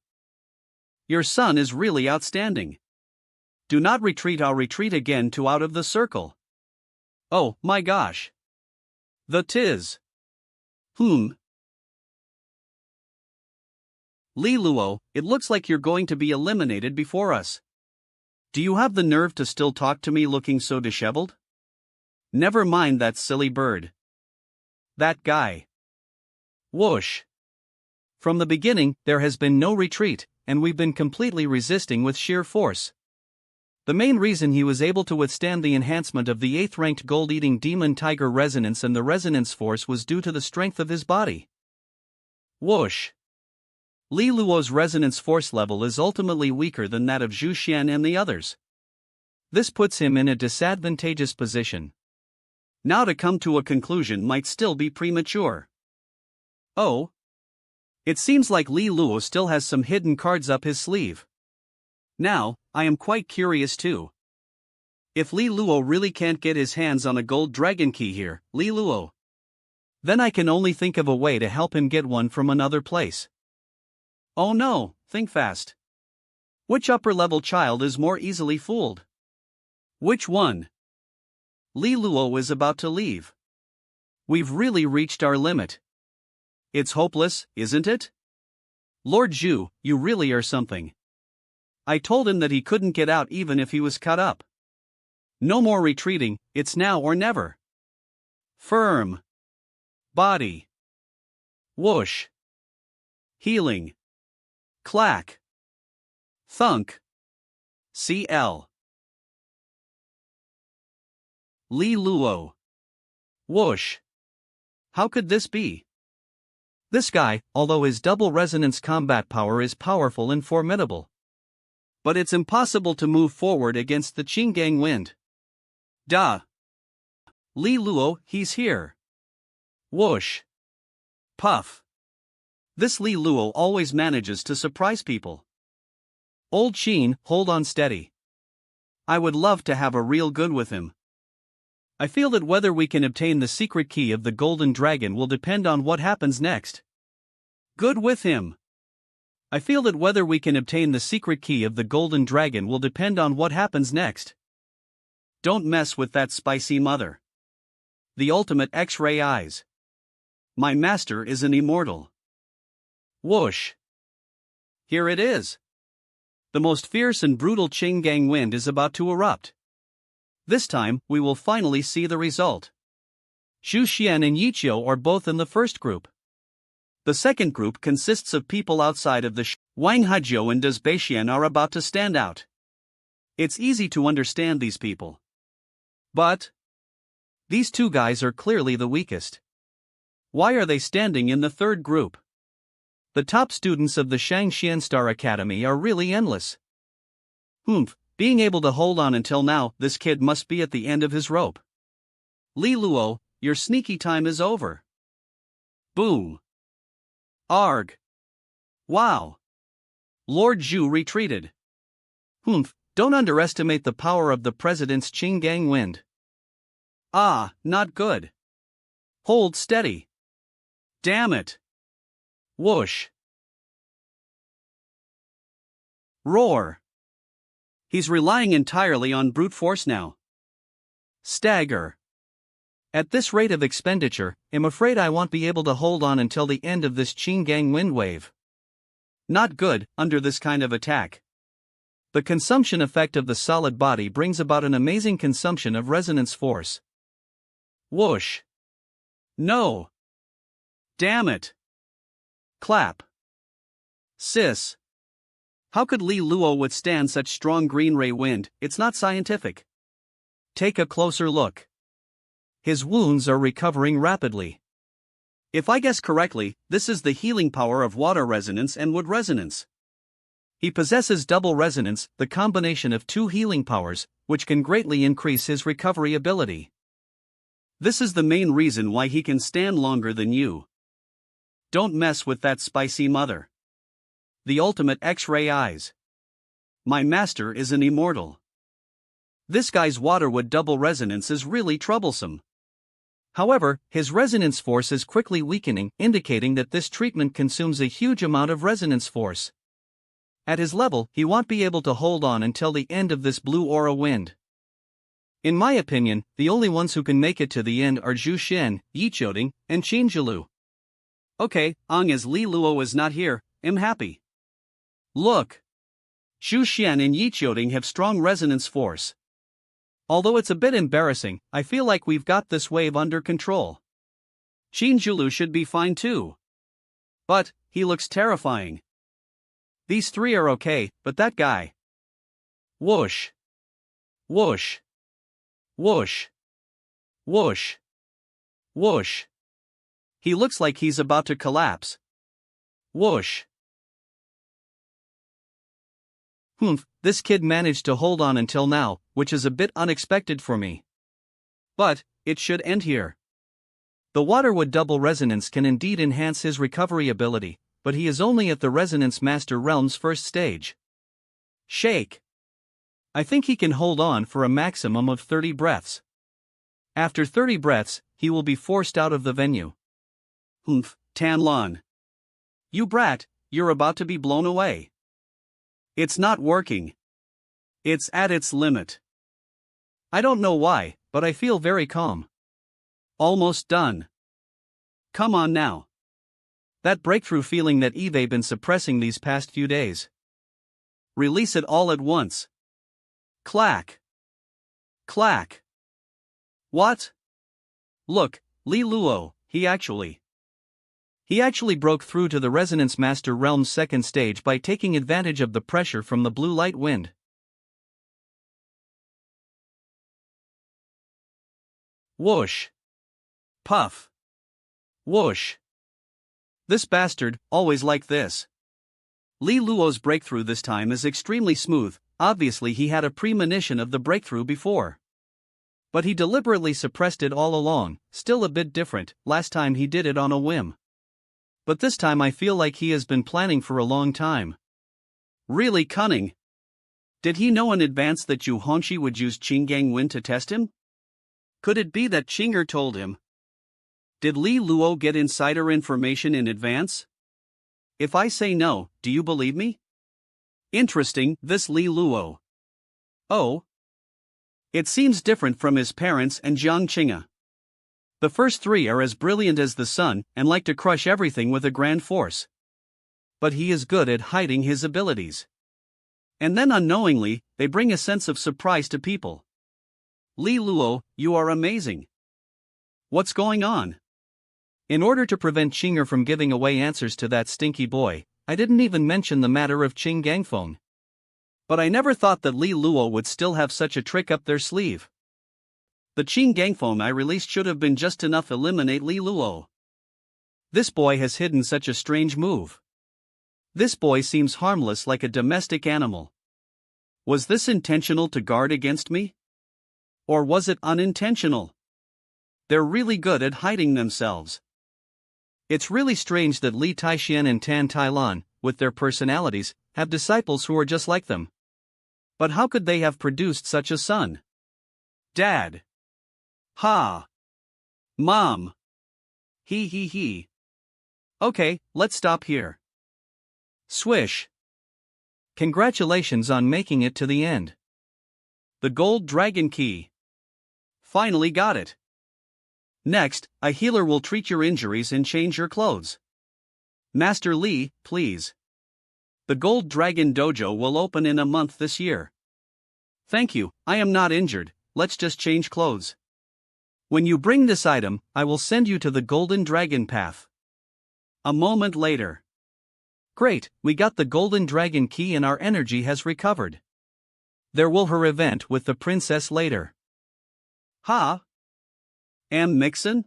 Speaker 1: Your son is really outstanding. Do not retreat, I'll retreat again to out of the circle. Oh, my gosh. The tiz. Li Luo, it looks like you're going to be eliminated before us. Do you have the nerve to still talk to me looking so disheveled? Never mind that silly bird. That guy. Whoosh. From the beginning, there has been no retreat, and we've been completely resisting with sheer force. The main reason he was able to withstand the enhancement of the 8th-ranked gold-eating demon tiger resonance and the resonance force was due to the strength of his body. Whoosh. Li Luo's resonance force level is ultimately weaker than that of Zhu Xian and the others. This puts him in a disadvantageous position. Now to come to a conclusion might still be premature. Oh. It seems like Li Luo still has some hidden cards up his sleeve. Now, I am quite curious too. If Li Luo really can't get his hands on a gold dragon key here, Li Luo, then I can only think of a way to help him get one from another place. Oh no, think fast. Which upper-level child is more easily fooled? Which one? Li Luo is about to leave. We've really reached our limit. It's hopeless, isn't it? Lord Zhu, you really are something. I told him that he couldn't get out even if he was cut up. No more retreating, it's now or never. Firm. Body. Whoosh. Healing. Clack. Thunk. CL. Li Luo. Whoosh. How could this be? This guy, although his double resonance combat power is powerful and formidable, but it's impossible to move forward against the Qing'e wind. Duh. Li Luo, he's here. Whoosh. Puff. This Li Luo always manages to surprise people. Old Qin, hold on steady. I would love to have a real good with him. I feel that whether we can obtain the secret key of the Golden Dragon will depend on what happens next. Good with him. I feel that whether we can obtain the secret key of the Golden Dragon will depend on what happens next. Don't mess with that spicy mother. The ultimate X-ray eyes. My master is an immortal. Whoosh. Here it is. The most fierce and brutal Qing'e wind is about to erupt. This time, we will finally see the result. Zhu Xian and Yiqiu are both in the first group. The second group consists of people outside of the Wang Haijiu and Dezbeixian are about to stand out. It's easy to understand these people. But these two guys are clearly the weakest. Why are they standing in the third group? The top students of the Xiang Star Academy are really endless. Being able to hold on until now, this kid must be at the end of his rope. Li Luo, your sneaky time is over. Boom. Arg. Wow. Lord Zhu retreated. Don't underestimate the power of the president's Qing'e wind. Ah, not good. Hold steady. Damn it. Whoosh. Roar. He's relying entirely on brute force now. Stagger. At this rate of expenditure, I'm afraid I won't be able to hold on until the end of this Qing'e wind wave. Not good, under this kind of attack. The consumption effect of the solid body brings about an amazing consumption of resonance force. Whoosh. No. Damn it. Clap. Sis. How could Li Luo withstand such strong green ray wind? It's not scientific. Take a closer look. His wounds are recovering rapidly. If I guess correctly, this is the healing power of water resonance and wood resonance. He possesses double resonance, the combination of two healing powers, which can greatly increase his recovery ability. This is the main reason why he can stand longer than you. Don't mess with that spicy mother. The ultimate X-ray eyes. My master is an immortal. This guy's waterwood double resonance is really troublesome. However, his resonance force is quickly weakening, indicating that this treatment consumes a huge amount of resonance force. At his level, he won't be able to hold on until the end of this blue aura wind. In my opinion, the only ones who can make it to the end are Zhu Xian, Yiqiu, and Qin Zhilu. Okay, as Li Luo is not here, I'm happy. Look. Xu Xian and Yiqiuding have strong resonance force. Although it's a bit embarrassing, I feel like we've got this wave under control. Qinjulu should be fine too. But, he looks terrifying. These three are okay, but that guy. Whoosh. Whoosh. Whoosh. Whoosh. Whoosh. He looks like he's about to collapse. Whoosh. This kid managed to hold on until now, which is a bit unexpected for me. But, it should end here. The waterwood double resonance can indeed enhance his recovery ability, but he is only at the Resonance Master Realm's first stage. Shake. I think he can hold on for a maximum of 30 breaths. After 30 breaths, he will be forced out of the venue. Tanlon. You brat, you're about to be blown away. It's not working. It's at its limit. I don't know why, but I feel very calm. Almost done. Come on now. That breakthrough feeling that Eve's been suppressing these past few days. Release it all at once. Clack. Clack. What? Look, Li Luo, he actually broke through to the Resonance Master Realm's second stage by taking advantage of the pressure from the blue light wind. Whoosh. Puff. Whoosh. This bastard, always like this. Li Luo's breakthrough this time is extremely smooth. Obviously he had a premonition of the breakthrough before. But he deliberately suppressed it all along, still a bit different. Last time he did it on a whim. But this time I feel like he has been planning for a long time. Really cunning. Did he know in advance that Zhu Hongxi would use Qing'e Wind to test him? Could it be that Qing'e told him? Did Li Luo get insider information in advance? If I say no, do you believe me? Interesting, this Li Luo. Oh. It seems different from his parents and Jiang Qing'e. The first three are as brilliant as the sun and like to crush everything with a grand force. But he is good at hiding his abilities. And then unknowingly, they bring a sense of surprise to people. Li Luo, you are amazing. What's going on? In order to prevent Qing'e from giving away answers to that stinky boy, I didn't even mention the matter of Qing Gangfeng. But I never thought that Li Luo would still have such a trick up their sleeve. The Qing Gangfeng I released should have been just enough to eliminate Li Luo. This boy has hidden such a strange move. This boy seems harmless like a domestic animal. Was this intentional to guard against me? Or was it unintentional? They're really good at hiding themselves. It's really strange that Li Taixian and Tan Tailan, with their personalities, have disciples who are just like them. But how could they have produced such a son? Dad. Ha. Mom. He. Okay, let's stop here. Swish. Congratulations on making it to the end. The gold dragon key. Finally got it. Next, a healer will treat your injuries and change your clothes. Master Li, please. The Gold Dragon Dojo will open in a month this year. Thank you, I am not injured, let's just change clothes. When you bring this item, I will send you to the Golden Dragon Path. A moment later. Great, we got the Golden Dragon Key and our energy has recovered. There will her event with the princess later. Ha? Mixon?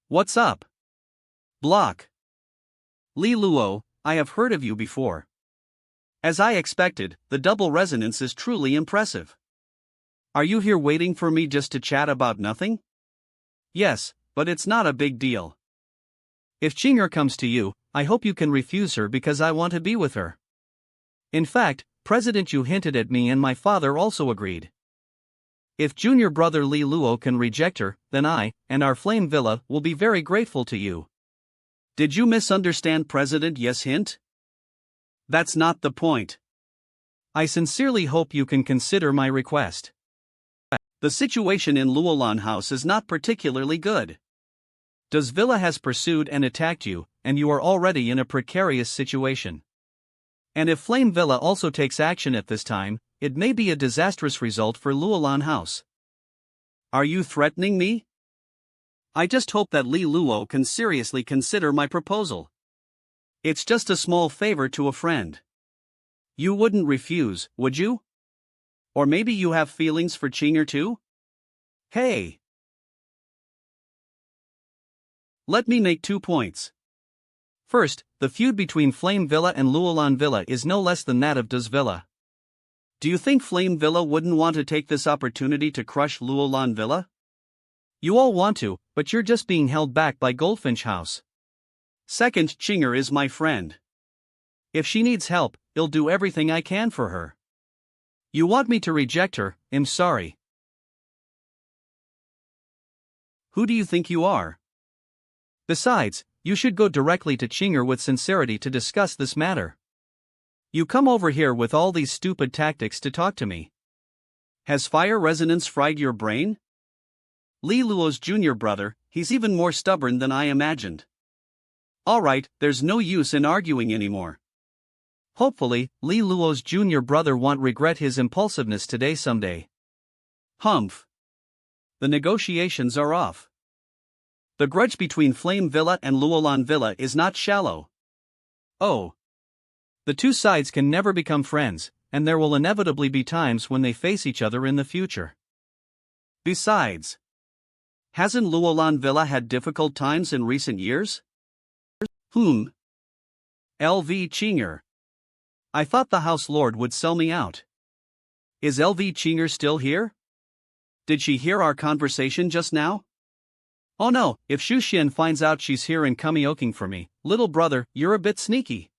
Speaker 1: What's up? Block. Li Luo, I have heard of you before. As I expected, the double resonance is truly impressive. Are you here waiting for me just to chat about nothing? Yes, but it's not a big deal. If Qing'e comes to you, I hope you can refuse her because I want to be with her. In fact, President Yu hinted at me and my father also agreed. If junior brother Li Luo can reject her, then I, and our flame villa, will be very grateful to you. Did you misunderstand President Yes' hint? That's not the point. I sincerely hope you can consider my request. The situation in Luolan House is not particularly good. Does Villa has pursued and attacked you, and you are already in a precarious situation. And if Flame Villa also takes action at this time, it may be a disastrous result for Luolan House. Are you threatening me? I just hope that Li Luo can seriously consider my proposal. It's just a small favor to a friend. You wouldn't refuse, would you? Or maybe you have feelings for Qing'e too? Hey! Let me make 2 points. First, the feud between Flame Villa and Luolan Villa is no less than that of Does Villa. Do you think Flame Villa wouldn't want to take this opportunity to crush Luolan Villa? You all want to, but you're just being held back by Goldfinch House. Second, Qing'e is my friend. If she needs help, I'll do everything I can for her. You want me to reject her? I'm sorry. Who do you think you are? Besides, you should go directly to Qing'e with sincerity to discuss this matter. You come over here with all these stupid tactics to talk to me. Has fire resonance fried your brain? Li Luo's junior brother, he's even more stubborn than I imagined. Alright, there's no use in arguing anymore. Hopefully, Li Luo's junior brother won't regret his impulsiveness today someday. Humph. The negotiations are off. The grudge between Flame Villa and Luolan Villa is not shallow. Oh. The two sides can never become friends, and there will inevitably be times when they face each other in the future. Besides, hasn't Luolan Villa had difficult times in recent years? LV Qing'e. I thought the House Lord would sell me out. Is LV Qing'e still here? Did she hear our conversation just now? Oh no, if Shu Xian finds out she's here and kumioking for me, little brother, you're a bit sneaky.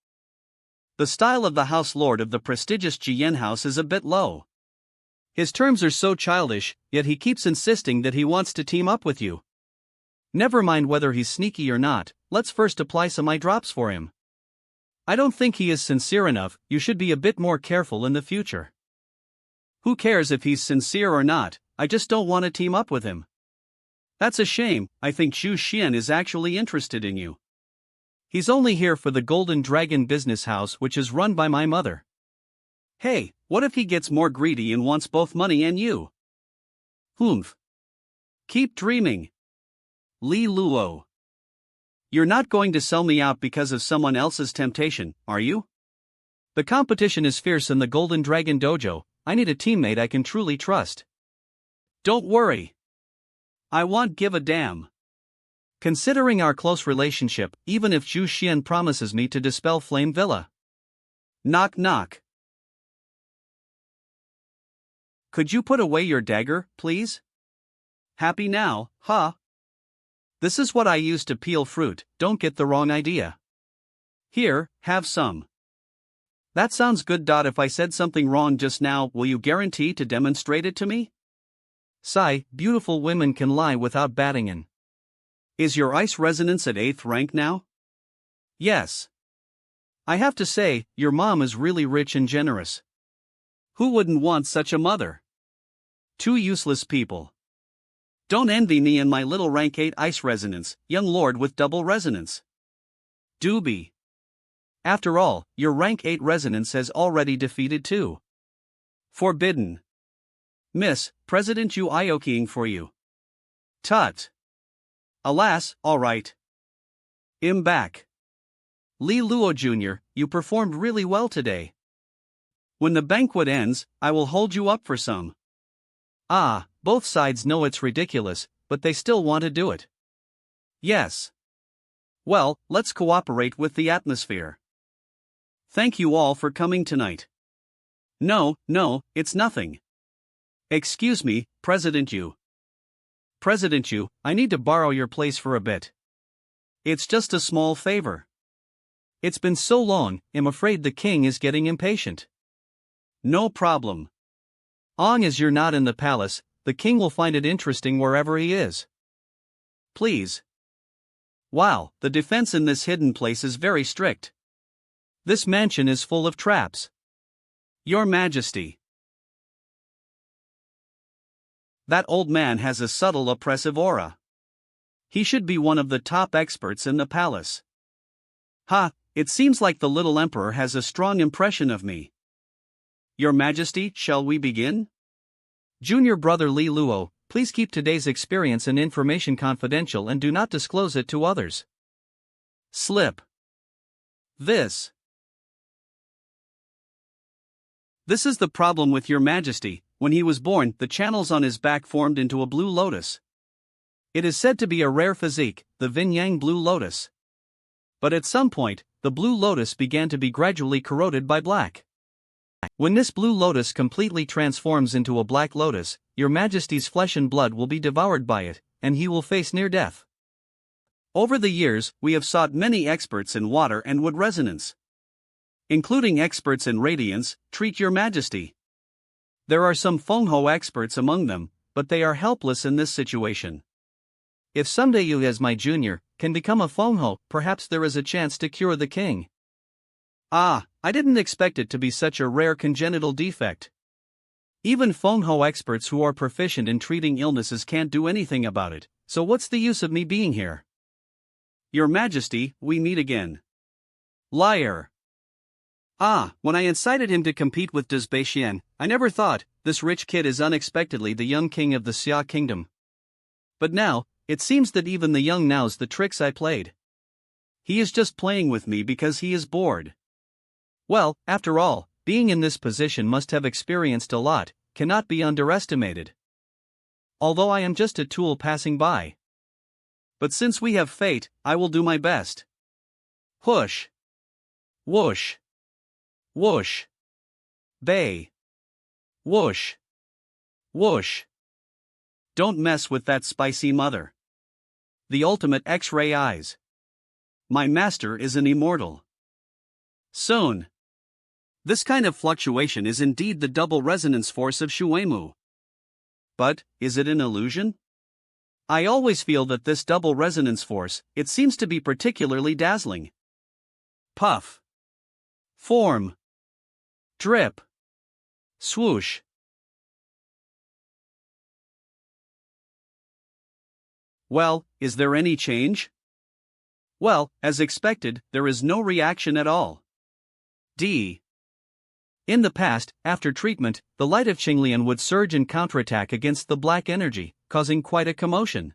Speaker 1: The style of the House Lord of the prestigious Jian House is a bit low. His terms are so childish, yet he keeps insisting that he wants to team up with you. Never mind whether he's sneaky or not, let's first apply some eye drops for him. I don't think he is sincere enough, you should be a bit more careful in the future. Who cares if he's sincere or not, I just don't want to team up with him. That's a shame, I think Shu Xian is actually interested in you. He's only here for the Golden Dragon business house which is run by my mother. Hey, what if he gets more greedy and wants both money and you? Humph. Keep dreaming. Li Luo. You're not going to sell me out because of someone else's temptation, are you? The competition is fierce in the Golden Dragon Dojo, I need a teammate I can truly trust. Don't worry. I won't give a damn. Considering our close relationship, even if Shu Xian promises me to dispel Flame Villa. Knock knock. Could you put away your dagger, please? Happy now, huh? This is what I use to peel fruit, don't get the wrong idea. Here, have some. That sounds good. If I said something wrong just now, will you guarantee to demonstrate it to me? Sigh, beautiful women can lie without batting in. Is your ice resonance at 8th rank now? Yes. I have to say, your mom is really rich and generous. Who wouldn't want such a mother? Two useless people. Don't envy me and my little rank 8 ice resonance, young lord with double resonance. Doobie. After all, your rank 8 resonance has already defeated 2. Forbidden. Miss, President Yu Iokiing for you. Tut. Alas, alright. I'm back. Li Luo Jr., you performed really well today. When the banquet ends, I will hold you up for some. Ah, both sides know it's ridiculous, but they still want to do it. Yes. Well, let's cooperate with the atmosphere. Thank you all for coming tonight. No, it's nothing. Excuse me, President Yu. President Yu, I need to borrow your place for a bit. It's just a small favor. It's been so long, I'm afraid the king is getting impatient. No problem. Long as you're not in the palace, the king will find it interesting wherever he is. Please. Wow, the defense in this hidden place is very strict. This mansion is full of traps. Your Majesty. That old man has a subtle oppressive aura. He should be one of the top experts in the palace. Ha, It seems like the little emperor has a strong impression of me. Your Majesty, shall we begin? Junior brother Li Luo, please keep today's experience and information confidential and do not disclose it to others. Slip. This is the problem with your Majesty. When he was born, the channels on his back formed into a blue lotus. It is said to be a rare physique, the Yin-Yang blue lotus. But at some point, the blue lotus began to be gradually corroded by black. When this blue lotus completely transforms into a black lotus, your Majesty's flesh and blood will be devoured by it, and he will face near death. Over the years, we have sought many experts in water and wood resonance, including experts in radiance, treat your Majesty. There are some Fengho experts among them, but they are helpless in this situation. If someday you as my junior can become a Fengho, perhaps there is a chance to cure the king. Ah, I didn't expect it to be such a rare congenital defect. Even Fengho experts who are proficient in treating illnesses can't do anything about it, so what's the use of me being here? Your Majesty, we meet again. Liar. Ah, when I incited him to compete with Dezbeixian, I never thought, this rich kid is unexpectedly the young king of the Xia kingdom. But now, it seems that even the young knows the tricks I played. He is just playing with me because he is bored. Well, after all, being in this position must have experienced a lot, cannot be underestimated. Although I am just a tool passing by. But since we have fate, I will do my best. Whoosh. Whoosh. Whoosh. Bay. Whoosh. Whoosh. Don't mess with that spicy mother. The ultimate X-ray eyes. My master is an immortal. Soon. This kind of fluctuation is indeed the double resonance force of Shuemu. But, is it an illusion? I always feel that this double resonance force, it seems to be particularly dazzling. Puff. Form. Drip. Swoosh. Well, is there any change? Well, as expected, there is no reaction at all. D. In the past, after treatment, the light of Qinglian would surge and counterattack against the black energy, causing quite a commotion.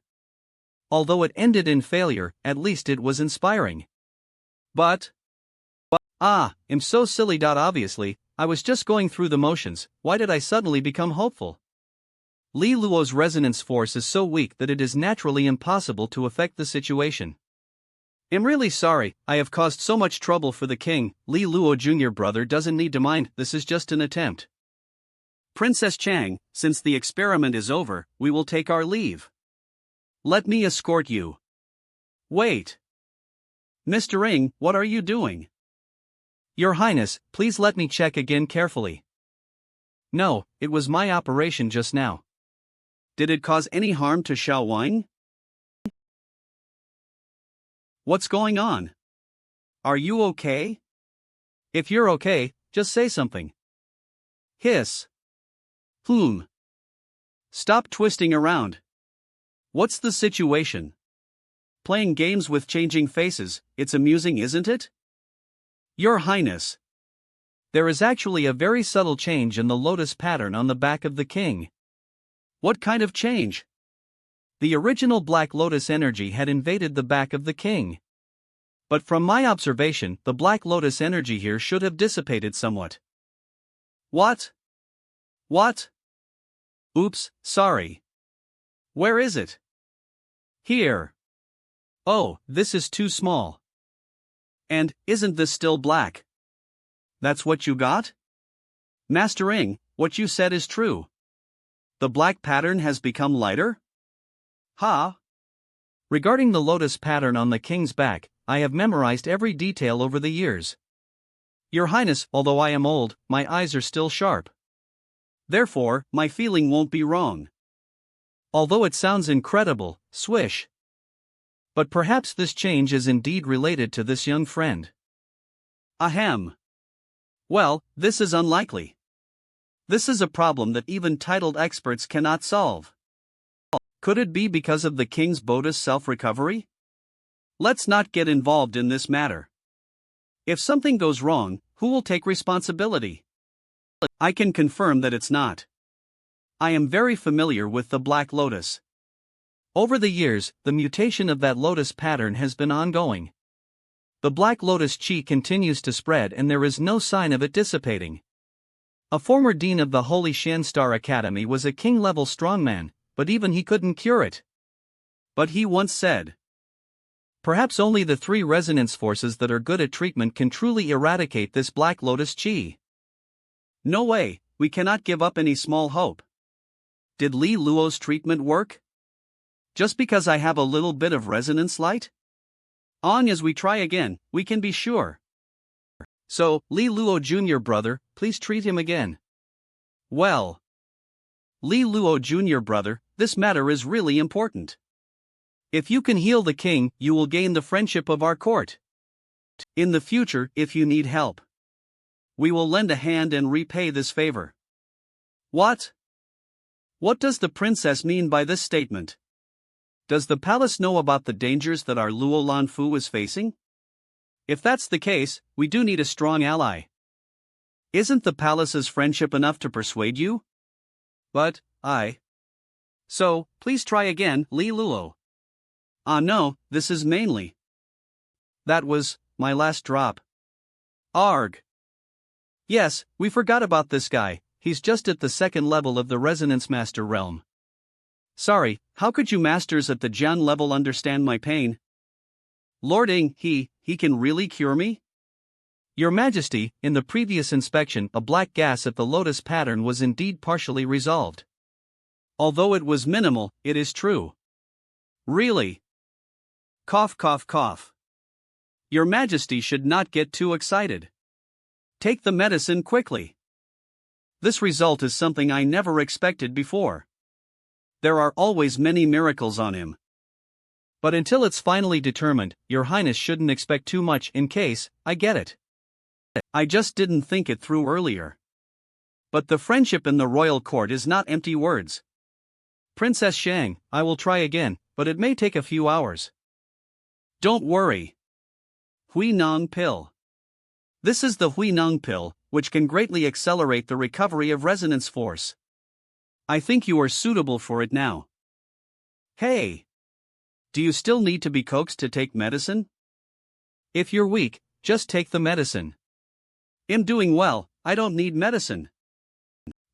Speaker 1: Although it ended in failure, at least it was inspiring. But I'm so silly. Obviously, I was just going through the motions. Why did I suddenly become hopeful? Li Luo's resonance force is so weak that it is naturally impossible to affect the situation. I'm really sorry, I have caused so much trouble for the king. Li Luo junior brother doesn't need to mind, this is just an attempt. Princess Xiang, since the experiment is over, we will take our leave. Let me escort you. Wait. Mr. Ng, what are you doing? Your Highness, please let me check again carefully. No, it was my operation just now. Did it cause any harm to Xiao Wang? What's going on? Are you okay? If you're okay, just say something. Hiss. Stop twisting around. What's the situation? Playing games with changing faces, it's amusing, isn't it? Your Highness. There is actually a very subtle change in the lotus pattern on the back of the king. What kind of change? The original black lotus energy had invaded the back of the king. But from my observation, the black lotus energy here should have dissipated somewhat. What? What? Oops, sorry. Where is it? Here. Oh, this is too small. And, isn't this still black? That's what you got? Master Ng, what you said is true. The black pattern has become lighter? Ha! Regarding the lotus pattern on the king's back, I have memorized every detail over the years. Your Highness, although I am old, my eyes are still sharp. Therefore, my feeling won't be wrong. Although it sounds incredible, swish. But perhaps this change is indeed related to this young friend. Ahem. Well, this is unlikely. This is a problem that even titled experts cannot solve. Could it be because of the king's Buddha's self-recovery? Let's not get involved in this matter. If something goes wrong, who will take responsibility? I can confirm that it's not. I am very familiar with the Black Lotus. Over the years, the mutation of that lotus pattern has been ongoing. The Black Lotus chi continues to spread and there is no sign of it dissipating. A former dean of the Holy Star Academy was a king-level strongman, but even he couldn't cure it. But he once said, "Perhaps only the 3 resonance forces that are good at treatment can truly eradicate this Black Lotus chi." No way, we cannot give up any small hope. Did Li Luo's treatment work? Just because I have a little bit of resonance light? On as we try again, we can be sure. So, Li Luo Jr. brother, please treat him again. Well, Li Luo Jr. brother, this matter is really important. If you can heal the king, you will gain the friendship of our court. In the future, if you need help, we will lend a hand and repay this favor. What? What does the princess mean by this statement? Does the palace know about the dangers that our Luolan Fu is facing? If that's the case, we do need a strong ally. Isn't the palace's friendship enough to persuade you? But, So, please try again, Li Luo. No, this is mainly. That was my last drop. Arg. Yes, we forgot about this guy, he's just at the 2nd level of the Resonance Master realm. Sorry, how could you masters at the Jian level understand my pain? Lord Ing, he can really cure me? Your Majesty, in the previous inspection, a black gas at the lotus pattern was indeed partially resolved. Although it was minimal, it is true. Really? Cough cough cough. Your Majesty should not get too excited. Take the medicine quickly. This result is something I never expected before. There are always many miracles on him. But until it's finally determined, Your Highness shouldn't expect too much in case, I get it. I just didn't think it through earlier. But the friendship in the royal court is not empty words. Princess Xiang, I will try again, but it may take a few hours. Don't worry. Hui Nong Pill. This is the Hui Nong Pill, which can greatly accelerate the recovery of resonance force. I think you are suitable for it now. Hey! Do you still need to be coaxed to take medicine? If you're weak, just take the medicine. I'm doing well, I don't need medicine.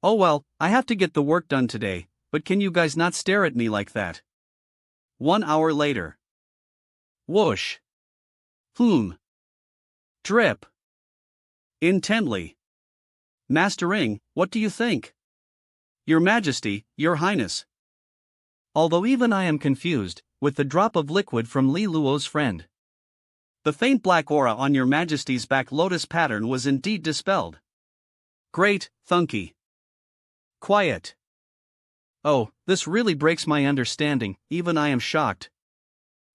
Speaker 1: Oh well, I have to get the work done today, but can you guys not stare at me like that? 1 hour later. Whoosh. Drip. Intently. Master Ing, what do you think? Your Majesty, Your Highness. Although even I am confused, with the drop of liquid from Li Luo's friend. The faint black aura on Your Majesty's back lotus pattern was indeed dispelled. Great, Thunky. Quiet. Oh, this really breaks my understanding, even I am shocked.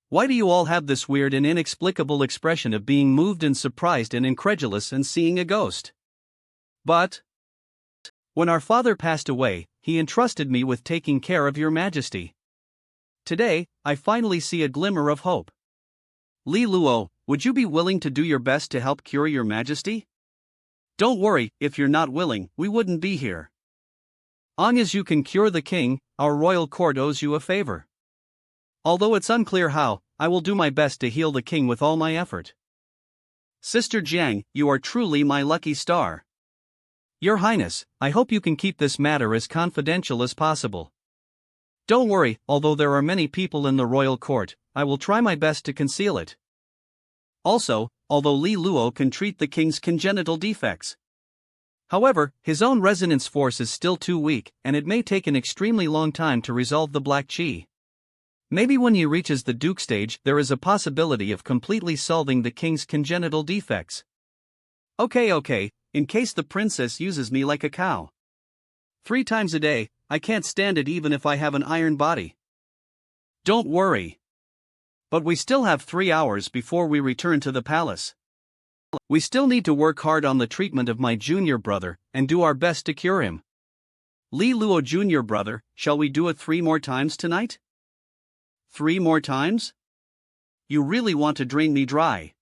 Speaker 1: Why do you all have this weird and inexplicable expression of being moved and surprised and incredulous and seeing a ghost? But when our father passed away, he entrusted me with taking care of Your Majesty. Today, I finally see a glimmer of hope. Li Luo, would you be willing to do your best to help cure Your Majesty? Don't worry, if you're not willing, we wouldn't be here. Long as you can cure the king, our royal court owes you a favor. Although it's unclear how, I will do my best to heal the king with all my effort. Sister Jiang, you are truly my lucky star. Your Highness, I hope you can keep this matter as confidential as possible. Don't worry, although there are many people in the royal court, I will try my best to conceal it. Also, although Li Luo can treat the king's congenital defects. However, his own resonance force is still too weak, and it may take an extremely long time to resolve the black chi. Maybe when he reaches the Duke stage, there is a possibility of completely solving the king's congenital defects. Okay, in case the princess uses me like a cow. 3 times a day, I can't stand it even if I have an iron body. Don't worry. But we still have 3 hours before we return to the palace. We still need to work hard on the treatment of my junior brother, and do our best to cure him. Li Luo Jr. brother, shall we do it 3 more times tonight? 3 more times? You really want to drain me dry.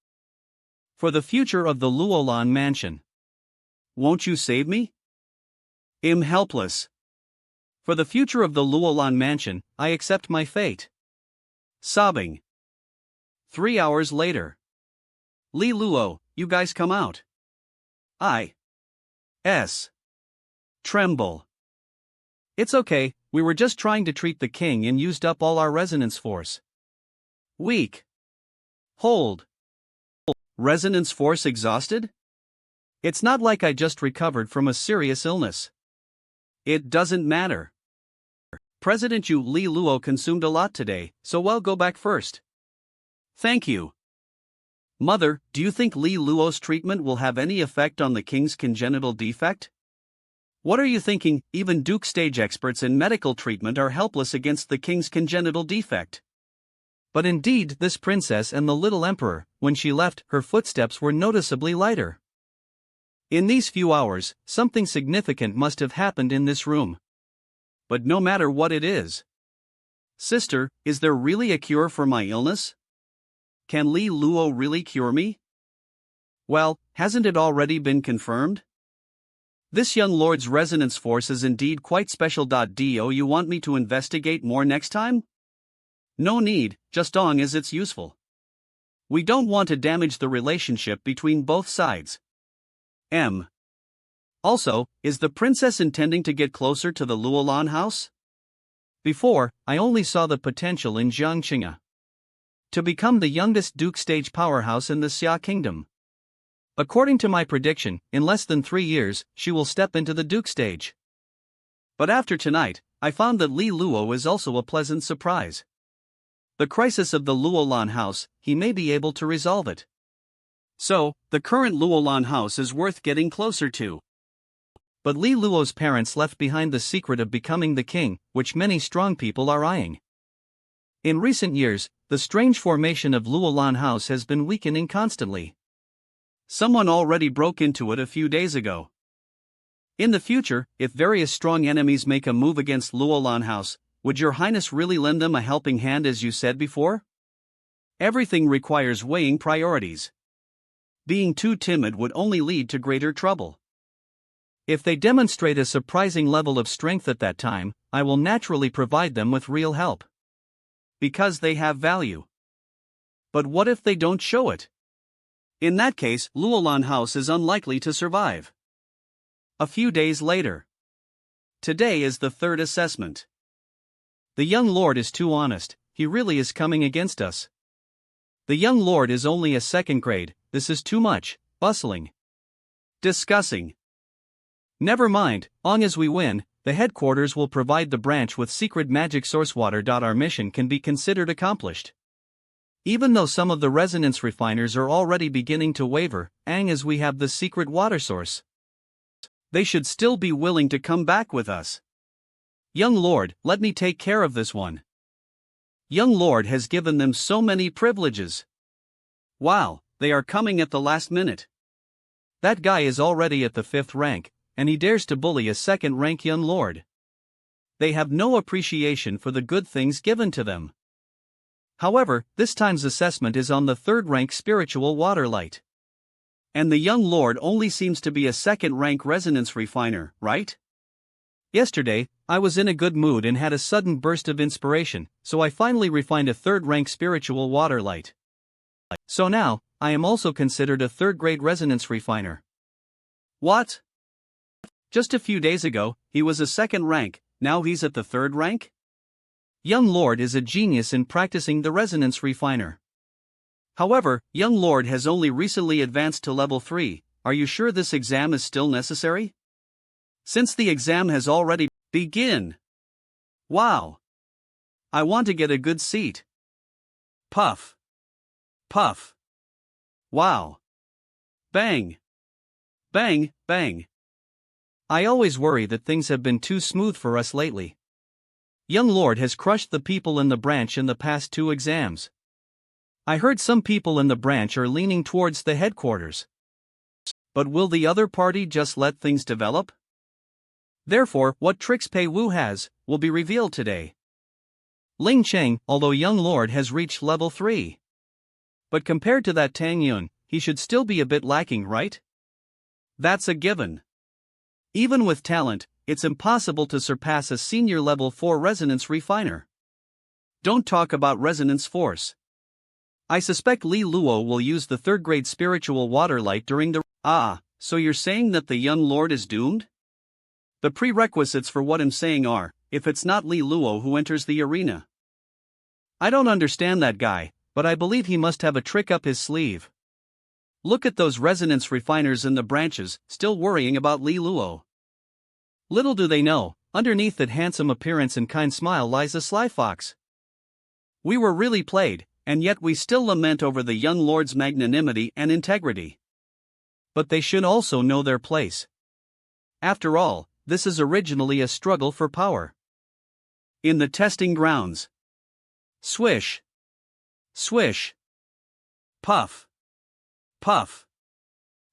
Speaker 1: For the future of the Luolan mansion. Won't you save me? I'm helpless. For the future of the Luolan mansion, I accept my fate. Sobbing. 3 hours later. Li Luo, you guys come out. Tremble. It's okay, we were just trying to treat the king and used up all our resonance force. Weak. Hold. Resonance force exhausted? It's not like I just recovered from a serious illness. It doesn't matter. President Li Luo consumed a lot today, so I'll go back first. Thank you. Mother, do you think Li Luo's treatment will have any effect on the king's congenital defect? What are you thinking? Even Duke stage experts in medical treatment are helpless against the king's congenital defect. But indeed, this princess and the little emperor, when she left, her footsteps were noticeably lighter. In these few hours, something significant must have happened in this room. But no matter what it is. Sister, is there really a cure for my illness? Can Li Luo really cure me? Well, hasn't it already been confirmed? This young lord's resonance force is indeed quite special. Do you want me to investigate more next time? No need, just long as it's useful. We don't want to damage the relationship between both sides. Also, is the princess intending to get closer to the Luolan House? Before, I only saw the potential in Jiang Qing'e to become the youngest Duke stage powerhouse in the Xia kingdom. According to my prediction, in less than 3 years, she will step into the Duke stage. But after tonight, I found that Li Luo is also a pleasant surprise. The crisis of the Luolan House, he may be able to resolve it. So, the current Luolan House is worth getting closer to. But Li Luo's parents left behind the secret of becoming the king, which many strong people are eyeing. In recent years, the strange formation of Luolan House has been weakening constantly. Someone already broke into it a few days ago. In the future, if various strong enemies make a move against Luolan House, would your highness really lend them a helping hand as you said before? Everything requires weighing priorities. Being too timid would only lead to greater trouble. If they demonstrate a surprising level of strength at that time, I will naturally provide them with real help. Because they have value. But what if they don't show it? In that case, Luolan House is unlikely to survive. A few days later. Today is the third assessment. The young lord is too honest, he really is coming against us. The young lord is only a second grade, this is too much, bustling. Discussing. Never mind, long as we win, the headquarters will provide the branch with secret magic source water. Our mission can be considered accomplished. Even though some of the resonance refiners are already beginning to waver, as we have the secret water source, they should still be willing to come back with us. Young lord, let me take care of this one. Young lord has given them so many privileges. Wow, they are coming at the last minute. That guy is already at the 5th rank, and he dares to bully a 2nd rank young lord. They have no appreciation for the good things given to them. However, this time's assessment is on the 3rd rank spiritual water light. And the young lord only seems to be a 2nd rank resonance refiner, right? Yesterday, I was in a good mood and had a sudden burst of inspiration, so I finally refined a 3rd rank spiritual water light. So now, I am also considered a 3rd grade resonance refiner. What? Just a few days ago, he was a 2nd rank, now he's at the 3rd rank? Young lord is a genius in practicing the resonance refiner. However, young lord has only recently advanced to level 3, are you sure this exam is still necessary? Since the exam has already begin. Wow. I want to get a good seat. Puff. Puff. Wow. Bang. Bang, bang. I always worry that things have been too smooth for us lately. Young lord has crushed the people in the branch in the past 2 exams. I heard some people in the branch are leaning towards the headquarters. But will the other party just let things develop? Therefore, what tricks Pei Wu has, will be revealed today. Ling Cheng, although young lord has reached level 3. But compared to that Tang Yun, he should still be a bit lacking, right? That's a given. Even with talent, it's impossible to surpass a senior level 4 resonance refiner. Don't talk about resonance force. I suspect Li Luo will use the 3rd grade spiritual water light during the. So you're saying that the young lord is doomed? The prerequisites for what I'm saying are, if it's not Li Luo who enters the arena. I don't understand that guy, but I believe he must have a trick up his sleeve. Look at those resonance refiners in the branches, still worrying about Li Luo. Little do they know, underneath that handsome appearance and kind smile lies a sly fox. We were really played, and yet we still lament over the young lord's magnanimity and integrity. But they should also know their place. After all, this is originally a struggle for power. In the testing grounds. Swish. Swish. Puff. Puff.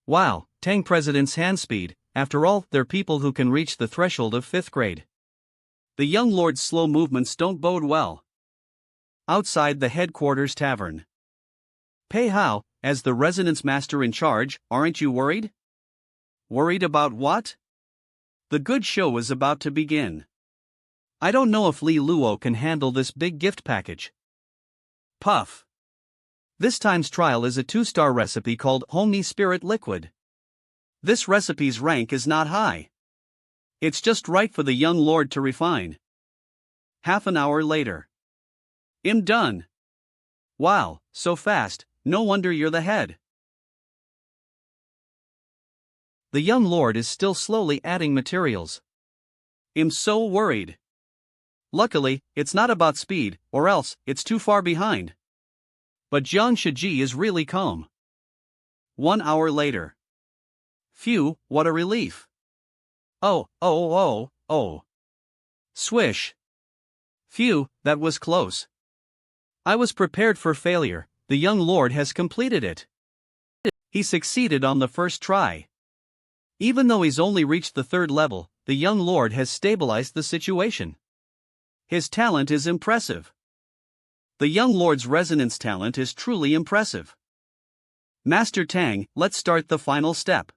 Speaker 1: Wow, Tang President's hand speed. After all, they're people who can reach the threshold of 5th grade. The young lord's slow movements don't bode well. Outside the headquarters tavern. Pei Hao, as the resonance master in charge, aren't you worried? Worried about what? The good show is about to begin. I don't know if Li Luo can handle this big gift package. Puff. This time's trial is a 2-star recipe called Homey Spirit Liquid. This recipe's rank is not high. It's just right for the young lord to refine. Half an hour later. I'm done. Wow, so fast, no wonder you're the head. The young lord is still slowly adding materials. I'm so worried. Luckily, it's not about speed, or else, it's too far behind. But Jiang Qing'e is really calm. 1 hour later. Phew, what a relief. Oh. Swish. Phew, that was close. I was prepared for failure, the young lord has completed it. He succeeded on the first try. Even though he's only reached the 3rd level, the young lord has stabilized the situation. His talent is impressive. The young lord's resonance talent is truly impressive. Master Tang, let's start the final step.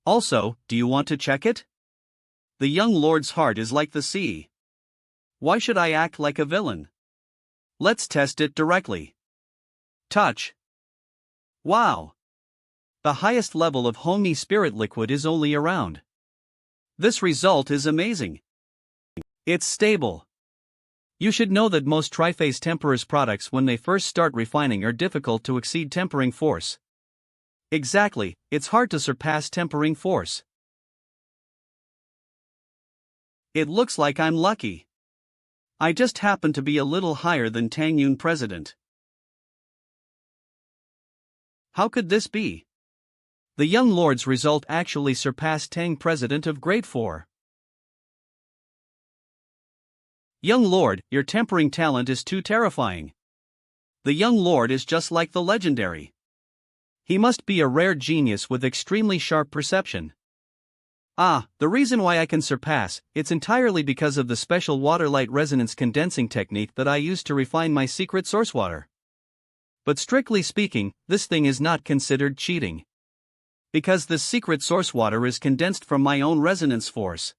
Speaker 1: Also, do you want to check it? The young lord's heart is like the sea. Why should I act like a villain? Let's test it directly. Touch. Wow. The highest level of Homey Spirit Liquid is only around. This result is amazing. It's stable. You should know that most triphase temperers products when they first start refining are difficult to exceed tempering force. Exactly, it's hard to surpass tempering force. It looks like I'm lucky. I just happen to be a little higher than Tang Yun President. How could this be? The young lord's result actually surpassed Tang President of grade 4. Young lord, your tempering talent is too terrifying. The young lord is just like the legendary. He must be a rare genius with extremely sharp perception. The reason why I can surpass, it's entirely because of the special water light resonance condensing technique that I use to refine my secret source water. But strictly speaking, this thing is not considered cheating. Because this secret source water is condensed from my own resonance force.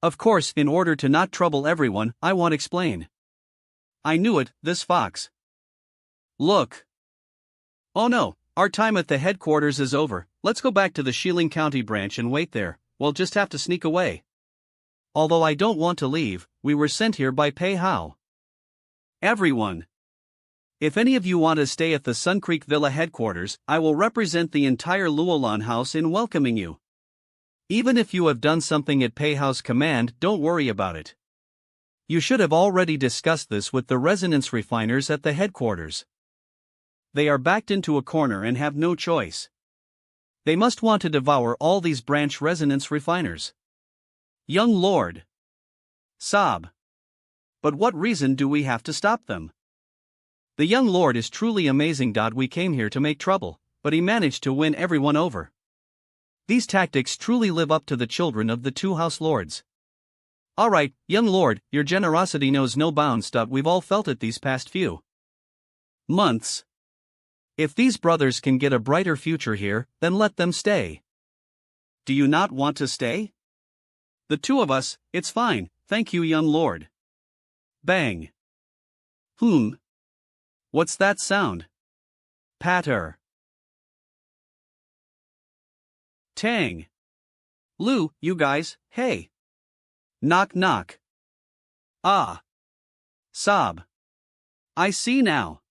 Speaker 1: Of course, in order to not trouble everyone, I won't explain. I knew it, this fox. Look. Oh no, our time at the headquarters is over, let's go back to the Xiang County branch and wait there, we'll just have to sneak away. Although I don't want to leave, we were sent here by Pei Hao. Everyone. If any of you want to stay at the Sun Creek Villa headquarters, I will represent the entire Luolan House in welcoming you. Even if you have done something at Pei Hao's command, don't worry about it. You should have already discussed this with the resonance refiners at the headquarters. They are backed into a corner and have no choice. They must want to devour all these branch resonance refiners. Young Lord. Sob. But what reason do we have to stop them? The young lord is truly amazing. We came here to make trouble, but he managed to win everyone over. These tactics truly live up to the children of the 2 house lords. Alright, young lord, your generosity knows no bounds. We've all felt it these past few months. If these brothers can get a brighter future here, then let them stay. Do you not want to stay? The two of us, it's fine, thank you, young lord. Bang. What's that sound? Patter. Tang. Lu, you guys, hey. Knock knock. Ah. Sob. I see now.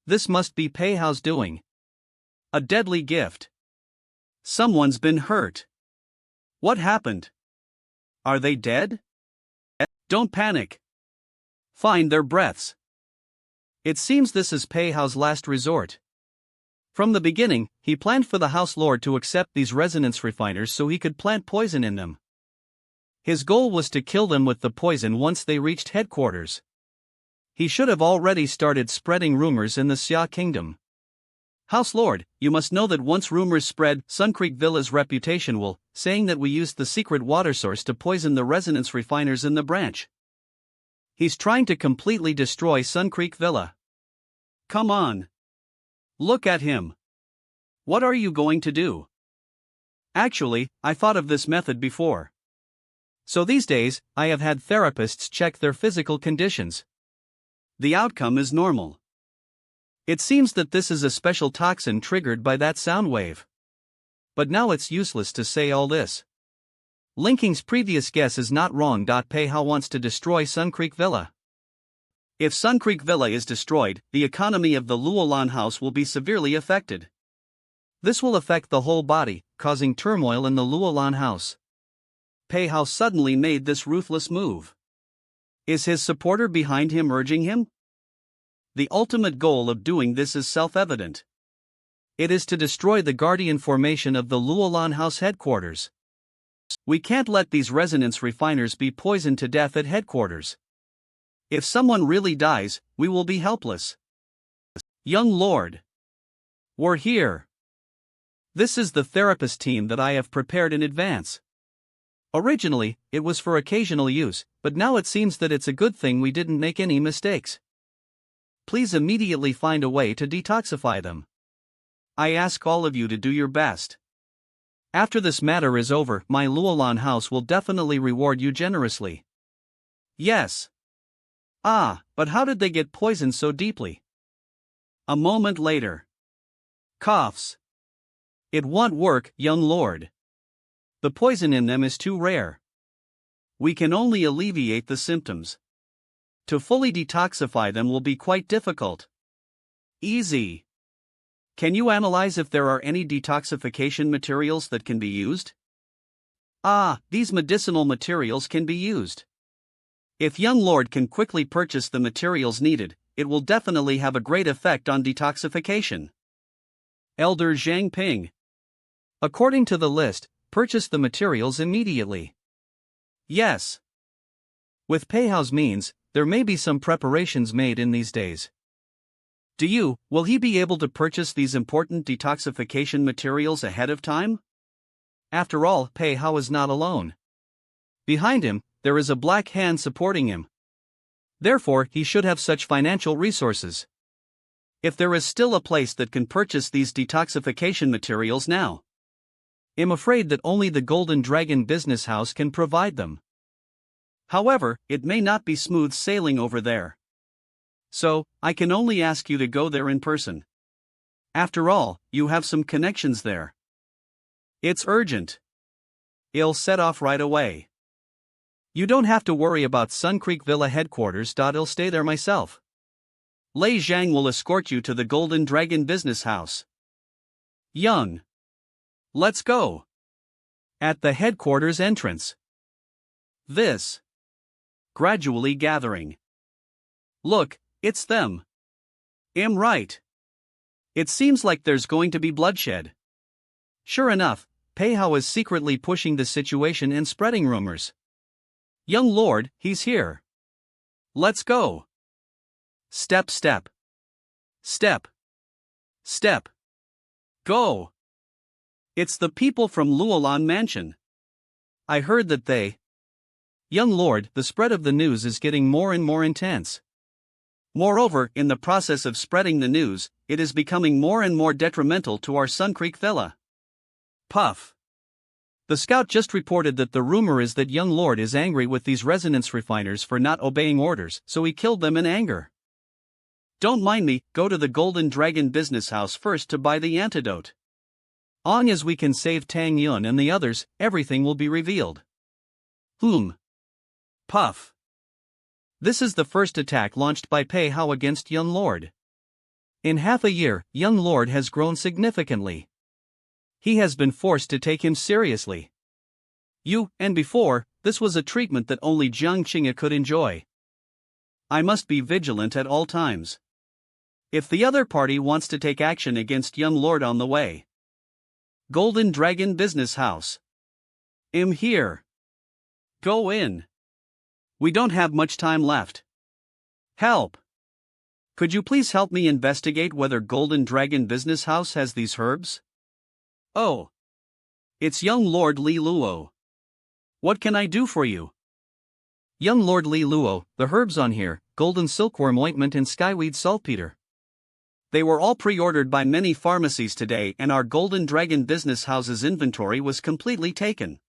Speaker 1: This must be Pei Hao's doing. A deadly gift. Someone's been hurt. What happened? Are they dead? Don't panic. Find their breaths. It seems this is Pei Hao's last resort. From the beginning, he planned for the House Lord to accept these resonance refiners so he could plant poison in them. His goal was to kill them with the poison once they reached headquarters. He should have already started spreading rumors in the Xia Kingdom. House Lord, you must know that once rumors spread, Sun Creek Villa's reputation will, saying that we used the secret water source to poison the resonance refiners in the branch. He's trying to completely destroy Sun Creek Villa. Come on. Look at him. What are you going to do? Actually, I thought of this method before. So these days, I have had therapists check their physical conditions. The outcome is normal. It seems that this is a special toxin triggered by that sound wave. But now it's useless to say all this. Linking's previous guess is not wrong. Pei Hao wants to destroy Sun Creek Villa. If Sun Creek Villa is destroyed, the economy of the Luolan House will be severely affected. This will affect the whole body, causing turmoil in the Luolan House. Pei Hao suddenly made this ruthless move. Is his supporter behind him urging him? The ultimate goal of doing this is self-evident. It is to destroy the guardian formation of the Luolan House headquarters. We can't let these resonance refiners be poisoned to death at headquarters. If someone really dies, we will be helpless. Young Lord. We're here. This is the therapist team that I have prepared in advance. Originally, it was for occasional use, but now it seems that it's a good thing we didn't make any mistakes. Please immediately find a way to detoxify them. I ask all of you to do your best. After this matter is over, my Luolan House will definitely reward you generously. Yes. Ah, but how did they get poisoned so deeply? A moment later. Coughs. It won't work, young lord. The poison in them is too rare. We can only alleviate the symptoms. To fully detoxify them will be quite difficult. Easy. Can you analyze if there are any detoxification materials that can be used? Ah, these medicinal materials can be used. If young lord can quickly purchase the materials needed, it will definitely have a great effect on detoxification. Elder Zhang Ping. According to the list, purchase the materials immediately. Yes. With Pei Hao's means, there may be some preparations made in these days. Will he be able to purchase these important detoxification materials ahead of time? After all, Pei Hao is not alone. Behind him, there is a black hand supporting him. Therefore, he should have such financial resources. If there is still a place that can purchase these detoxification materials now. I'm afraid that only the Golden Dragon Business House can provide them. However, it may not be smooth sailing over there. So, I can only ask you to go there in person. After all, you have some connections there. It's urgent. I'll set off right away. You don't have to worry about Sun Creek Villa headquarters. I'll stay there myself. Lei Zhang will escort you to the Golden Dragon Business House. Young. Let's go. At the headquarters entrance. This. Gradually gathering. Look, it's them. I'm right. It seems like there's going to be bloodshed. Sure enough, Pei Hao is secretly pushing the situation and spreading rumors. Young lord, he's here. Let's go. Step step. Step. Step. Go. It's the people from Luolan Mansion. I heard that they... Young lord, the spread of the news is getting more and more intense. Moreover, in the process of spreading the news, it is becoming more and more detrimental to our Sun Creek villa. Puff. The scout just reported that the rumor is that young Lord is angry with these resonance refiners for not obeying orders, so he killed them in anger. Don't mind me, go to the Golden Dragon business house first to buy the antidote. Long as we can save Tang Yun and the others, everything will be revealed. Puff. This is the first attack launched by Pei Hao against young Lord. In half a year, young Lord has grown significantly. He has been forced to take him seriously. And before, this was a treatment that only Jiang Qing'e could enjoy. I must be vigilant at all times. If the other party wants to take action against young Lord on the way. Golden Dragon Business House. I'm here. Go in. We don't have much time left. Help. Could you please help me investigate whether Golden Dragon Business House has these herbs? Oh. It's young Lord Li Luo. What can I do for you? Young Lord Li Luo, the herbs on here, golden silkworm ointment and skyweed saltpeter. They were all pre-ordered by many pharmacies today and our Golden Dragon Business House's inventory was completely taken.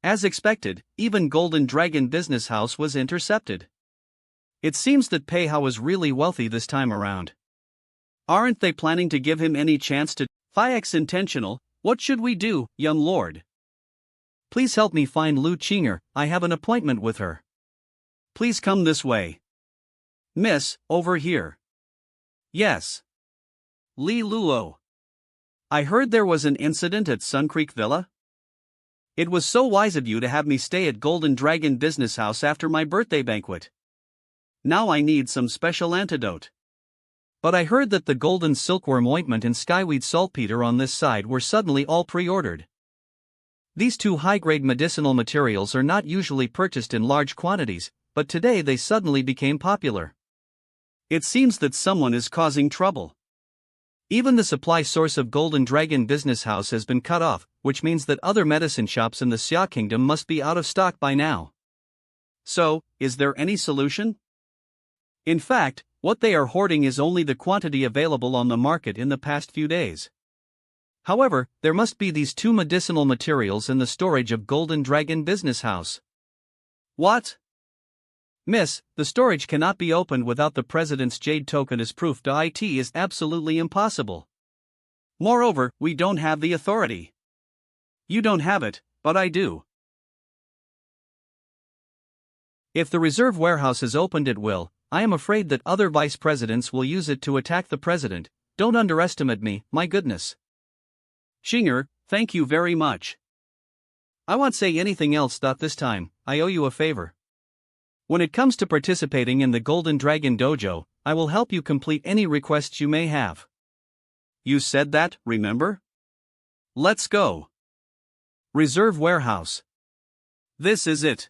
Speaker 1: As expected, even Golden Dragon Business House was intercepted. It seems that Pei Hao is really wealthy this time around. Aren't they planning to give him any chance to Fiax intentional? What should we do, young lord? Please help me find Lu Qing'e, I have an appointment with her. Please come this way. Miss, over here. Yes. Li Luo. I heard there was an incident at Sun Creek Villa. It was so wise of you to have me stay at Golden Dragon Business House after my birthday banquet. Now I need some special antidote. But I heard that the golden silkworm ointment and skyweed saltpeter on this side were suddenly all pre-ordered. These two high-grade medicinal materials are not usually purchased in large quantities, but today they suddenly became popular. It seems that someone is causing trouble. Even the supply source of Golden Dragon Business House has been cut off, which means that other medicine shops in the Xia Kingdom must be out of stock by now. So, is there any solution? In fact, what they are hoarding is only the quantity available on the market in the past few days. However, there must be these two medicinal materials in the storage of Golden Dragon Business House. What? Miss, the storage cannot be opened without the President's Jade token as proof. It is absolutely impossible. Moreover, we don't have the authority. You don't have it, but I do. If the reserve warehouse is opened at will, I am afraid that other vice presidents will use it to attack the president. Don't underestimate me, my goodness. Qing'e, thank you very much. I won't say anything else. This time, I owe you a favor. When it comes to participating in the Golden Dragon Dojo, I will help you complete any requests you may have. You said that, remember? Let's go. Reserve warehouse. This is it.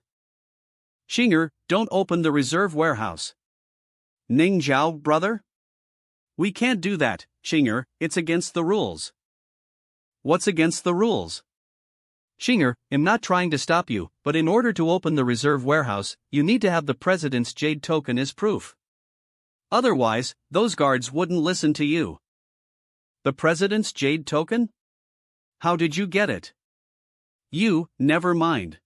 Speaker 1: Qing'e, don't open the reserve warehouse. Ning Zhao, brother? We can't do that, Qing'e, it's against the rules. What's against the rules? Qing'e, I'm not trying to stop you, but in order to open the reserve warehouse, you need to have the President's Jade token as proof. Otherwise, those guards wouldn't listen to you. The President's Jade token? How did you get it? Never mind.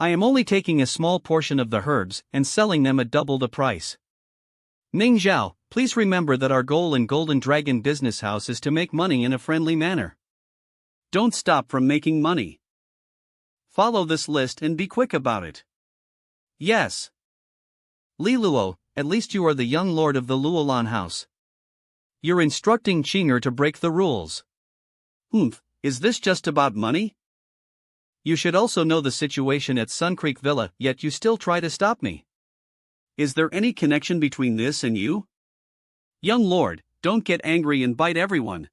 Speaker 1: I am only taking a small portion of the herbs and selling them at double the price. Ning Zhao, please remember that our goal in Golden Dragon Business House is to make money in a friendly manner. Don't stop from making money. Follow this list and be quick about it. Yes. Li Luo, at least you are the young lord of the Luolan House. You're instructing Qing'e to break the rules. Is this just about money? You should also know the situation at Sun Creek Villa, yet you still try to stop me. Is there any connection between this and you? Young lord, don't get angry and bite everyone.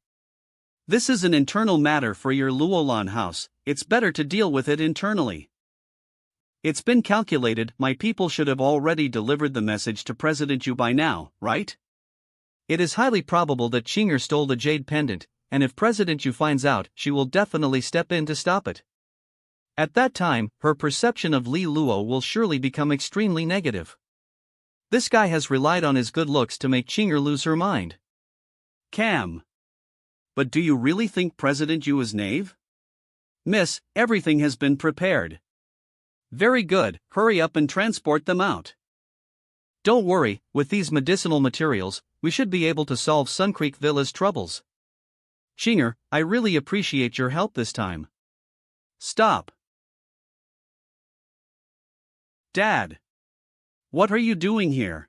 Speaker 1: This is an internal matter for your Luolan House, it's better to deal with it internally. It's been calculated, my people should have already delivered the message to President Yu by now, right? It is highly probable that Qing'e stole the jade pendant, and if President Yu finds out, she will definitely step in to stop it. At that time, her perception of Li Luo will surely become extremely negative. This guy has relied on his good looks to make Qing'e lose her mind. Cam. But do you really think President Yu is knave? Miss, everything has been prepared. Very good, hurry up and transport them out. Don't worry, with these medicinal materials, we should be able to solve Sun Creek Villa's troubles. Qing'e, I really appreciate your help this time. Stop. Dad. What are you doing here?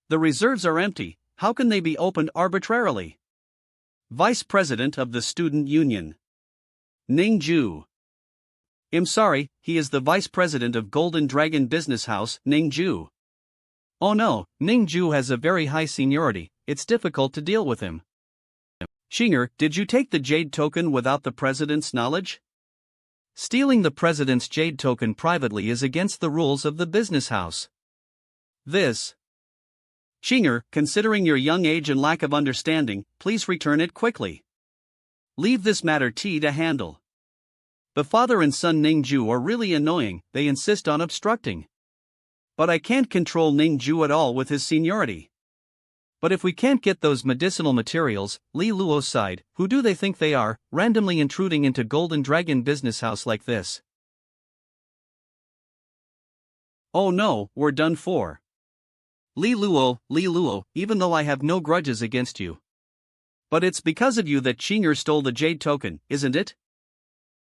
Speaker 1: The reserves are empty, how can they be opened arbitrarily? Vice President of the Student Union. Ning Ju. I'm sorry, he is the Vice President of Golden Dragon Business House, Ning Ju. Oh no, Ning Ju has a very high seniority, it's difficult to deal with him. Qing'e, did you take the jade token without the president's knowledge? Stealing the president's jade token privately is against the rules of the business house. This. Qing'e, considering your young age and lack of understanding, please return it quickly. Leave this matter to handle. The father and son Ning Ju are really annoying, they insist on obstructing. But I can't control Ning Ju at all with his seniority. But if we can't get those medicinal materials, Li Luo's side, who do they think they are, randomly intruding into Golden Dragon Business House like this? Oh no, we're done for. Li Luo, even though I have no grudges against you. But it's because of you that Qing'e stole the jade token, isn't it?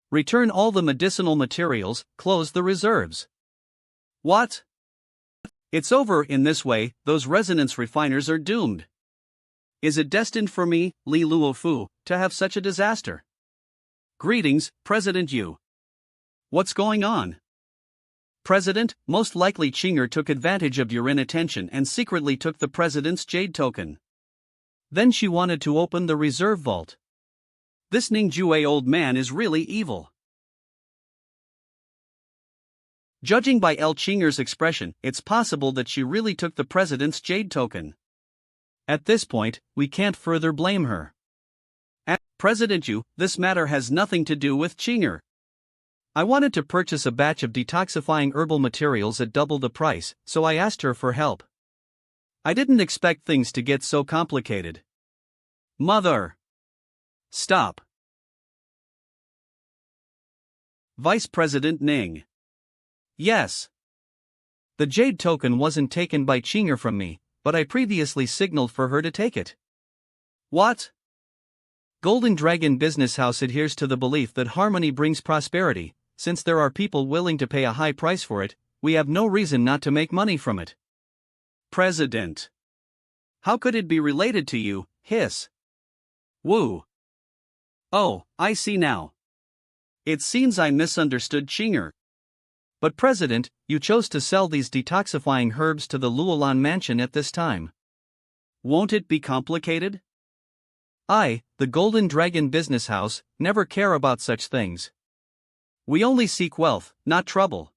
Speaker 1: Return all the medicinal materials, close the reserves. What? It's over in this way, those resonance refiners are doomed. Is it destined for me, Li Luo, to have such a disaster? Greetings, President Yu. What's going on? President, most likely Qing'e took advantage of your inattention and secretly took the president's jade token. Then she wanted to open the reserve vault. This Ningjue old man is really evil. Judging by Qing'e's expression, it's possible that she really took the president's jade token. At this point, we can't further blame her. President Yu, this matter has nothing to do with Qing'e. I wanted to purchase a batch of detoxifying herbal materials at double the price, so I asked her for help. I didn't expect things to get so complicated. Mother! Stop. Vice President Ning. Yes. The jade token wasn't taken by Qing'e from me, but I previously signaled for her to take it. What? Golden Dragon Business House adheres to the belief that harmony brings prosperity. Since there are people willing to pay a high price for it, we have no reason not to make money from it. President. How could it be related to you, hiss? Woo. Oh, I see now. It seems I misunderstood Qing'e. But President, you chose to sell these detoxifying herbs to the Luolan mansion at this time. Won't it be complicated? I, the Golden Dragon Business House, never care about such things. We only seek wealth, not trouble.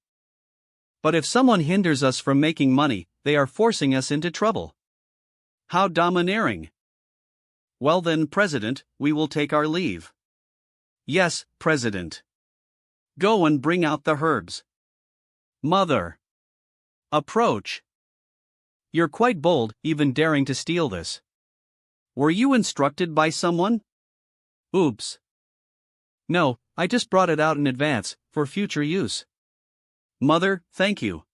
Speaker 1: But if someone hinders us from making money, they are forcing us into trouble. How domineering. Well then, President, we will take our leave. Yes, President. Go and bring out the herbs. Mother. Approach. You're quite bold, even daring to steal this. Were you instructed by someone? Oops. No, I just brought it out in advance, for future use. Mother, thank you.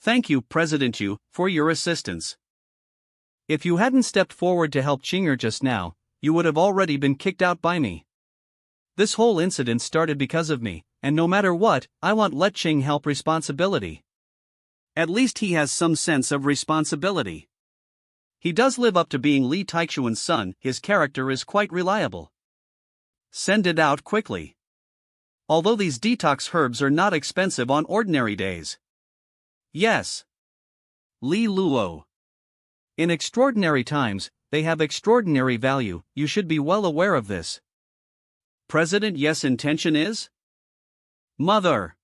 Speaker 1: Thank you, President Yu, for your assistance. If you hadn't stepped forward to help Qing'e just now, you would have already been kicked out by me. This whole incident started because of me, and no matter what, I want let Qing help responsibility. At least he has some sense of responsibility. He does live up to being Li Taichuan's son, his character is quite reliable. Send it out quickly. Although these detox herbs are not expensive on ordinary days. Yes. Li Luo. In extraordinary times, they have extraordinary value, you should be well aware of this. President Yes' intention is? Mother.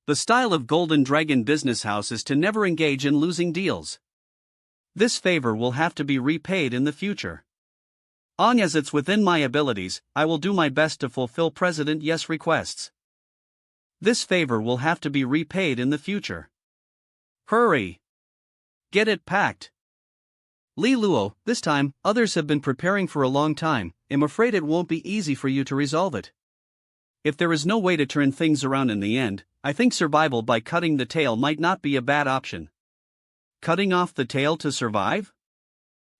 Speaker 1: The style of Golden Dragon Business House is to never engage in losing deals. This favor will have to be repaid in the future. Long as it's within my abilities, I will do my best to fulfill President Yes' requests. This favor will have to be repaid in the future. Hurry. Get it packed. Li Luo, this time, others have been preparing for a long time. I'm afraid it won't be easy for you to resolve it. If there is no way to turn things around in the end, I think survival by cutting the tail might not be a bad option. Cutting off the tail to survive?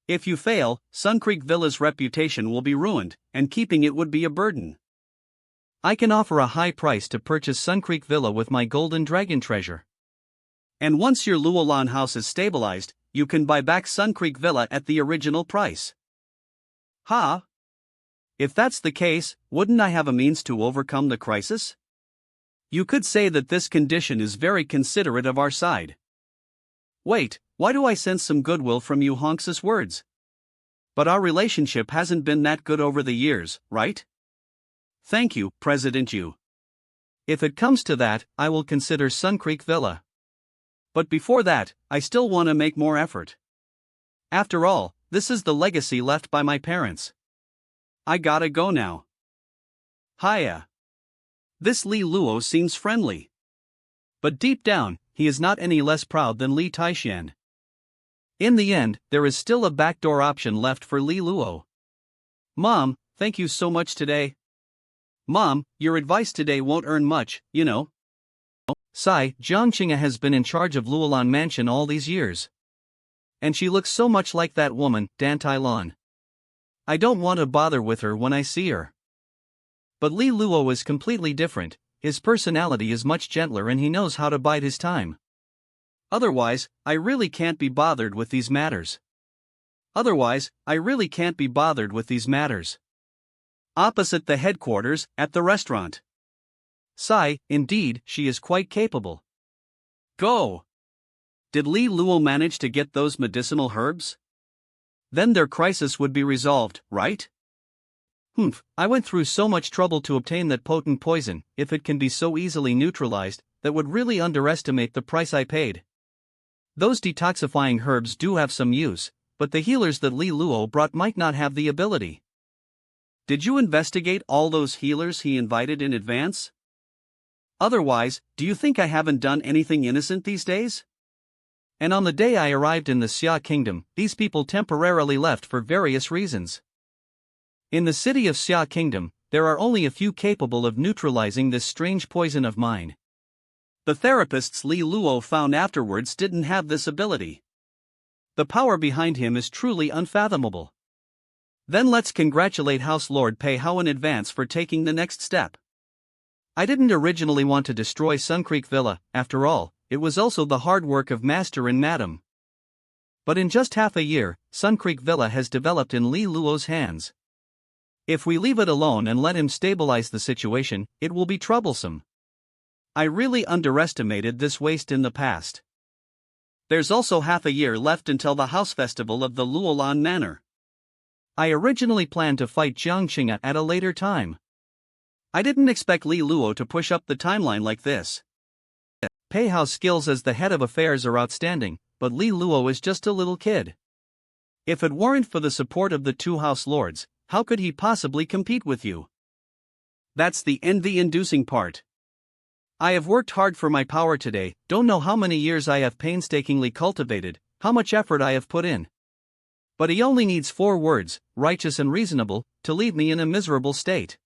Speaker 1: If you fail, Sun Creek Villa's reputation will be ruined, and keeping it would be a burden. I can offer a high price to purchase Sun Creek Villa with my golden dragon treasure. And once your Luolan House is stabilized, you can buy back Sun Creek Villa at the original price. Ha! If that's the case, wouldn't I have a means to overcome the crisis? You could say that this condition is very considerate of our side. Wait, why do I sense some goodwill from you Honks's words? But our relationship hasn't been that good over the years, right? Thank you, President Yu. If it comes to that, I will consider Sun Creek Villa. But before that, I still want to make more effort. After all, this is the legacy left by my parents. I gotta go now. Hiya. This Li Luo seems friendly. But deep down, he is not any less proud than Li Taishan. In the end, there is still a backdoor option left for Li Luo. Mom, thank you so much today. Mom, your advice today won't earn much, you know. Sigh, Jiang Qing'e has been in charge of Luolan Mansion all these years. And she looks so much like that woman, Dan Tailan. I don't want to bother with her when I see her. But Li Luo is completely different, his personality is much gentler and he knows how to bide his time. Otherwise, I really can't be bothered with these matters. Opposite the headquarters, at the restaurant. Sigh, indeed, she is quite capable. Go! Did Li Luo manage to get those medicinal herbs? Then their crisis would be resolved, right? I went through so much trouble to obtain that potent poison. If it can be so easily neutralized, that would really underestimate the price I paid. Those detoxifying herbs do have some use, but the healers that Li Luo brought might not have the ability. Did you investigate all those healers he invited in advance? Otherwise, do you think I haven't done anything innocent these days? And on the day I arrived in the Xia Kingdom, these people temporarily left for various reasons. In the city of Xia Kingdom, there are only a few capable of neutralizing this strange poison of mine. The therapists Li Luo found afterwards didn't have this ability. The power behind him is truly unfathomable. Then let's congratulate House Lord Pei Hao in advance for taking the next step. I didn't originally want to destroy Sun Creek Villa, after all, it was also the hard work of Master and Madam. But in just half a year, Sun Creek Villa has developed in Li Luo's hands. If we leave it alone and let him stabilize the situation, it will be troublesome. I really underestimated this waste in the past. There's also half a year left until the house festival of the Luolan Manor. I originally planned to fight Jiang Qing'e at a later time. I didn't expect Li Luo to push up the timeline like this. Pei Hao's skills as the head of affairs are outstanding, but Li Luo is just a little kid. If it weren't for the support of the two house lords, how could he possibly compete with you? That's the envy-inducing part. I have worked hard for my power today, don't know how many years I have painstakingly cultivated, how much effort I have put in. But he only needs 4 words, righteous and reasonable, to leave me in a miserable state.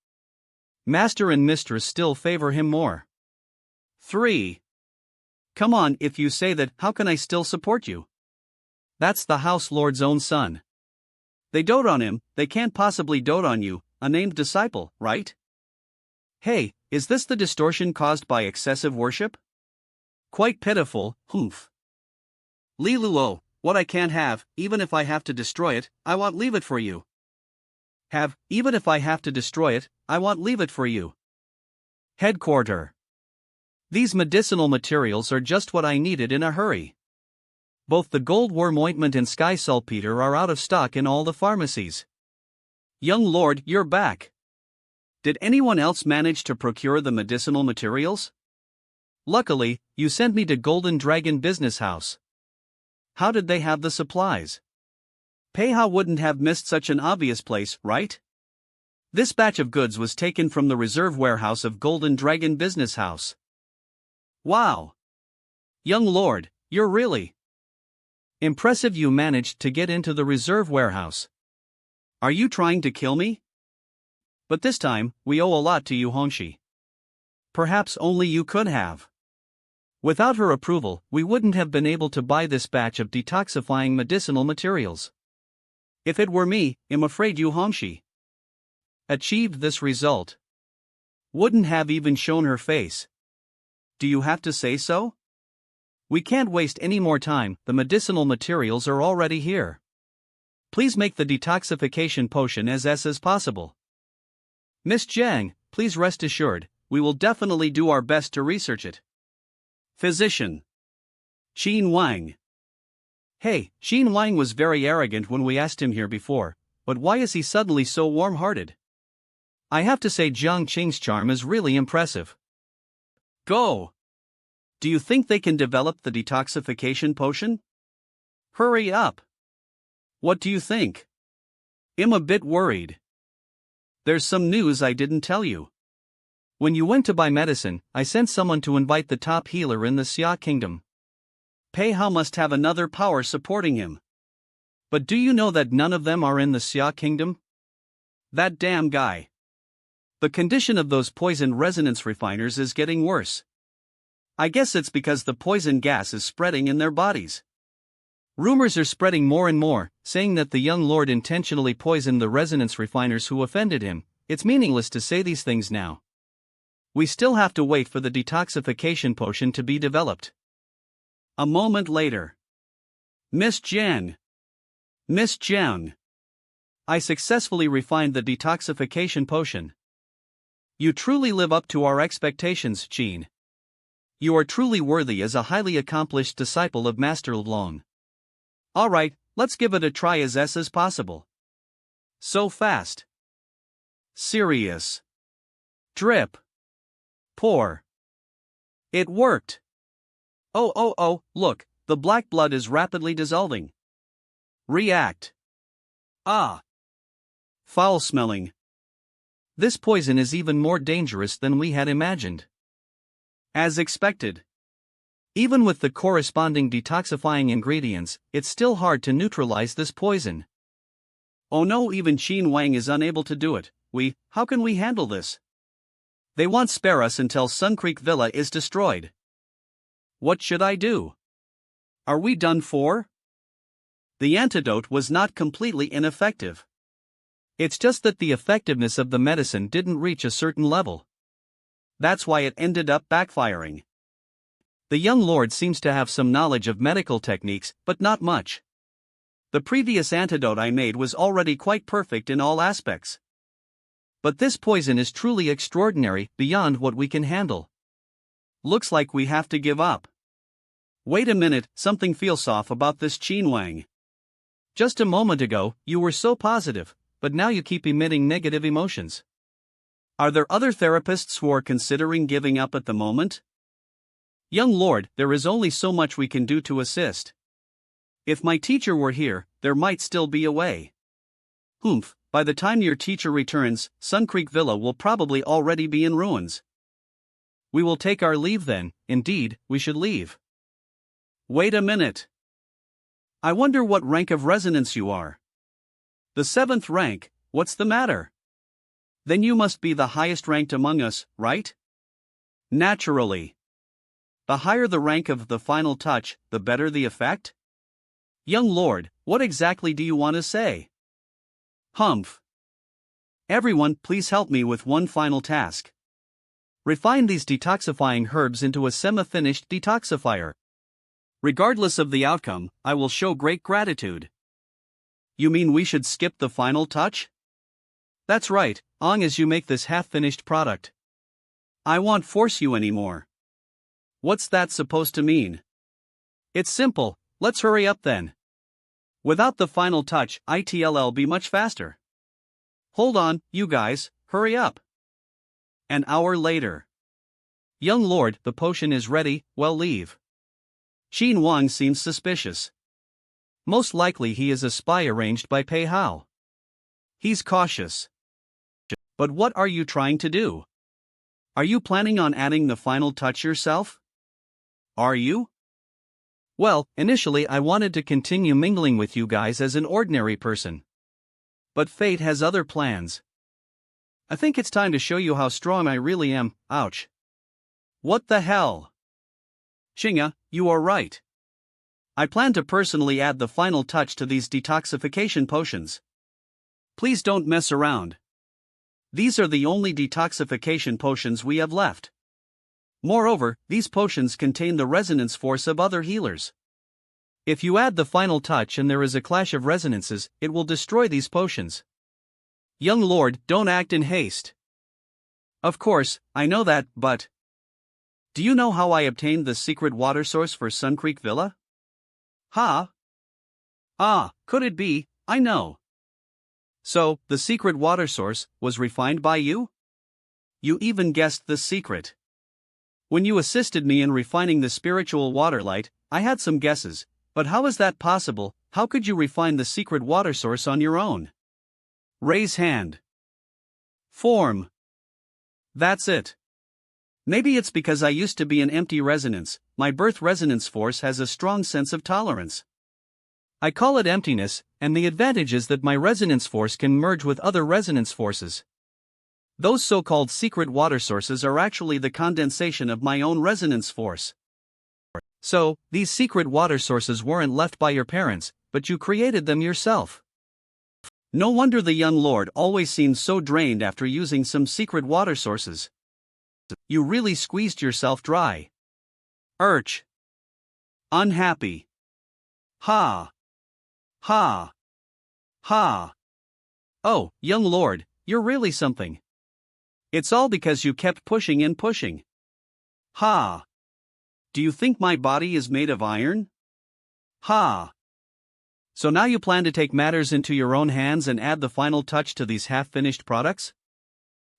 Speaker 1: Master and mistress still favor him more. 3. Come on, if you say that, how can I still support you? That's the house lord's own son. They dote on him, they can't possibly dote on you, a named disciple, right? Hey, is this the distortion caused by excessive worship? Quite pitiful, humph. Li Luo, what I can't have, even if I have to destroy it, I won't leave it for you. Have, even if I have to destroy it, I won't leave it for you. Headquarter. These medicinal materials are just what I needed in a hurry. Both the gold worm ointment and sky saltpeter are out of stock in all the pharmacies. Young lord, you're back. Did anyone else manage to procure the medicinal materials? Luckily, you sent me to Golden Dragon Business House. How did they have the supplies? Pei Hao wouldn't have missed such an obvious place, right? This batch of goods was taken from the reserve warehouse of Golden Dragon Business House. Wow! Young lord, you're really... Impressive, you managed to get into the reserve warehouse. Are you trying to kill me? But this time, we owe a lot to you, Hongxi. Perhaps only you could have. Without her approval, we wouldn't have been able to buy this batch of detoxifying medicinal materials. If it were me, I'm afraid you, Hongxi, achieved this result. Wouldn't have even shown her face. Do you have to say so? We can't waste any more time, the medicinal materials are already here. Please make the detoxification potion as possible. Miss Jiang, please rest assured, we will definitely do our best to research it. Physician Qin Wang. Hey, Qin Wang was very arrogant when we asked him here before, but why is he suddenly so warm-hearted? I have to say Jiang Qing's charm is really impressive. Go! Do you think they can develop the detoxification potion? Hurry up! What do you think? I'm a bit worried. There's some news I didn't tell you. When you went to buy medicine, I sent someone to invite the top healer in the Xia kingdom. Pei Hao must have another power supporting him. But do you know that none of them are in the Xia kingdom? That damn guy. The condition of those poison resonance refiners is getting worse. I guess it's because the poison gas is spreading in their bodies. Rumors are spreading more and more, saying that the young lord intentionally poisoned the resonance refiners who offended him. It's meaningless to say these things now. We still have to wait for the detoxification potion to be developed. A moment later. Miss Jiang. Miss Jiang. I successfully refined the detoxification potion. You truly live up to our expectations, Qin. You are truly worthy as a highly accomplished disciple of Master Long. Alright, let's give it a try as possible. So fast. Serious. Drip. Pour. It worked. Oh, look, the black blood is rapidly dissolving. React. Ah. Foul smelling. This poison is even more dangerous than we had imagined. As expected. Even with the corresponding detoxifying ingredients, it's still hard to neutralize this poison. Oh no, even Qin Wang is unable to do it. How can we handle this? They won't spare us until Sun Creek Villa is destroyed. What should I do? Are we done for? The antidote was not completely ineffective. It's just that the effectiveness of the medicine didn't reach a certain level. That's why it ended up backfiring. The young lord seems to have some knowledge of medical techniques, but not much. The previous antidote I made was already quite perfect in all aspects. But this poison is truly extraordinary, beyond what we can handle. Looks like we have to give up. Wait a minute, something feels off about this Qin Wang. Just a moment ago, you were so positive, but now you keep emitting negative emotions. Are there other therapists who are considering giving up at the moment? Young lord, there is only so much we can do to assist. If my teacher were here, there might still be a way. Humph, by the time your teacher returns, Sun Creek Villa will probably already be in ruins. We will take our leave then. Indeed, we should leave. Wait a minute. I wonder what rank of resonance you are. The 7th rank, what's the matter? Then you must be the highest ranked among us, right? Naturally. The higher the rank of the final touch, the better the effect? Young lord, what exactly do you want to say? Humph. Everyone, please help me with one final task. Refine these detoxifying herbs into a semi-finished detoxifier. Regardless of the outcome, I will show great gratitude. You mean we should skip the final touch? That's right, long as you make this half-finished product. I won't force you anymore. What's that supposed to mean? It's simple, let's hurry up then. Without the final touch, it'll be much faster. Hold on, you guys, hurry up. An hour later. Young lord, the potion is ready, well leave. Qin Wang seems suspicious. Most likely he is a spy arranged by Pei Hao. He's cautious. But what are you trying to do? Are you planning on adding the final touch yourself? Are you? Well, initially I wanted to continue mingling with you guys as an ordinary person. But fate has other plans. I think it's time to show you how strong I really am. Ouch. What the hell? Qing'e, you are right. I plan to personally add the final touch to these detoxification potions. Please don't mess around. These are the only detoxification potions we have left. Moreover, these potions contain the resonance force of other healers. If you add the final touch and there is a clash of resonances, it will destroy these potions. Young Lord, don't act in haste. Of course, I know that, but... Do you know how I obtained the secret water source for Sun Creek Villa? Ha? Ah, could it be? I know. So, the secret water source was refined by you? You even guessed the secret. When you assisted me in refining the spiritual water light, I had some guesses, but how is that possible? How could you refine the secret water source on your own? Raise hand. Form. That's it. Maybe it's because I used to be an empty resonance. My birth resonance force has a strong sense of tolerance. I call it emptiness, and the advantage is that my resonance force can merge with other resonance forces. Those so-called secret water sources are actually the condensation of my own resonance force. So, these secret water sources weren't left by your parents, but you created them yourself. No wonder the young lord always seems so drained after using some secret water sources. You really squeezed yourself dry. Urch. Unhappy. Ha. Ha. Ha. Oh, young lord, you're really something. It's all because you kept pushing and pushing. Ha. Do you think my body is made of iron? Ha. So now you plan to take matters into your own hands and add the final touch to these half-finished products?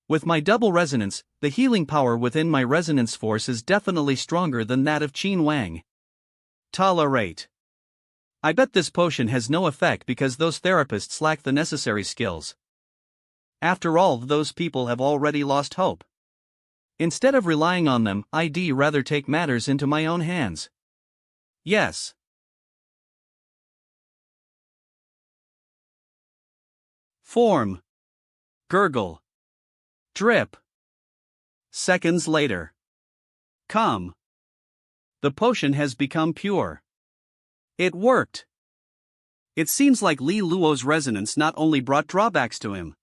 Speaker 1: With my double resonance, the healing power within my resonance force is definitely stronger than that of Wang. Tolerate. I bet this potion has no effect because those therapists lack the necessary skills. After all, those people have already lost hope. Instead of relying on them, I'd rather take matters into my own hands. Yes. Form. Gurgle. Drip. Seconds later. Come. The potion has become pure. It worked. It seems like Li Luo's resonance not only brought drawbacks to him.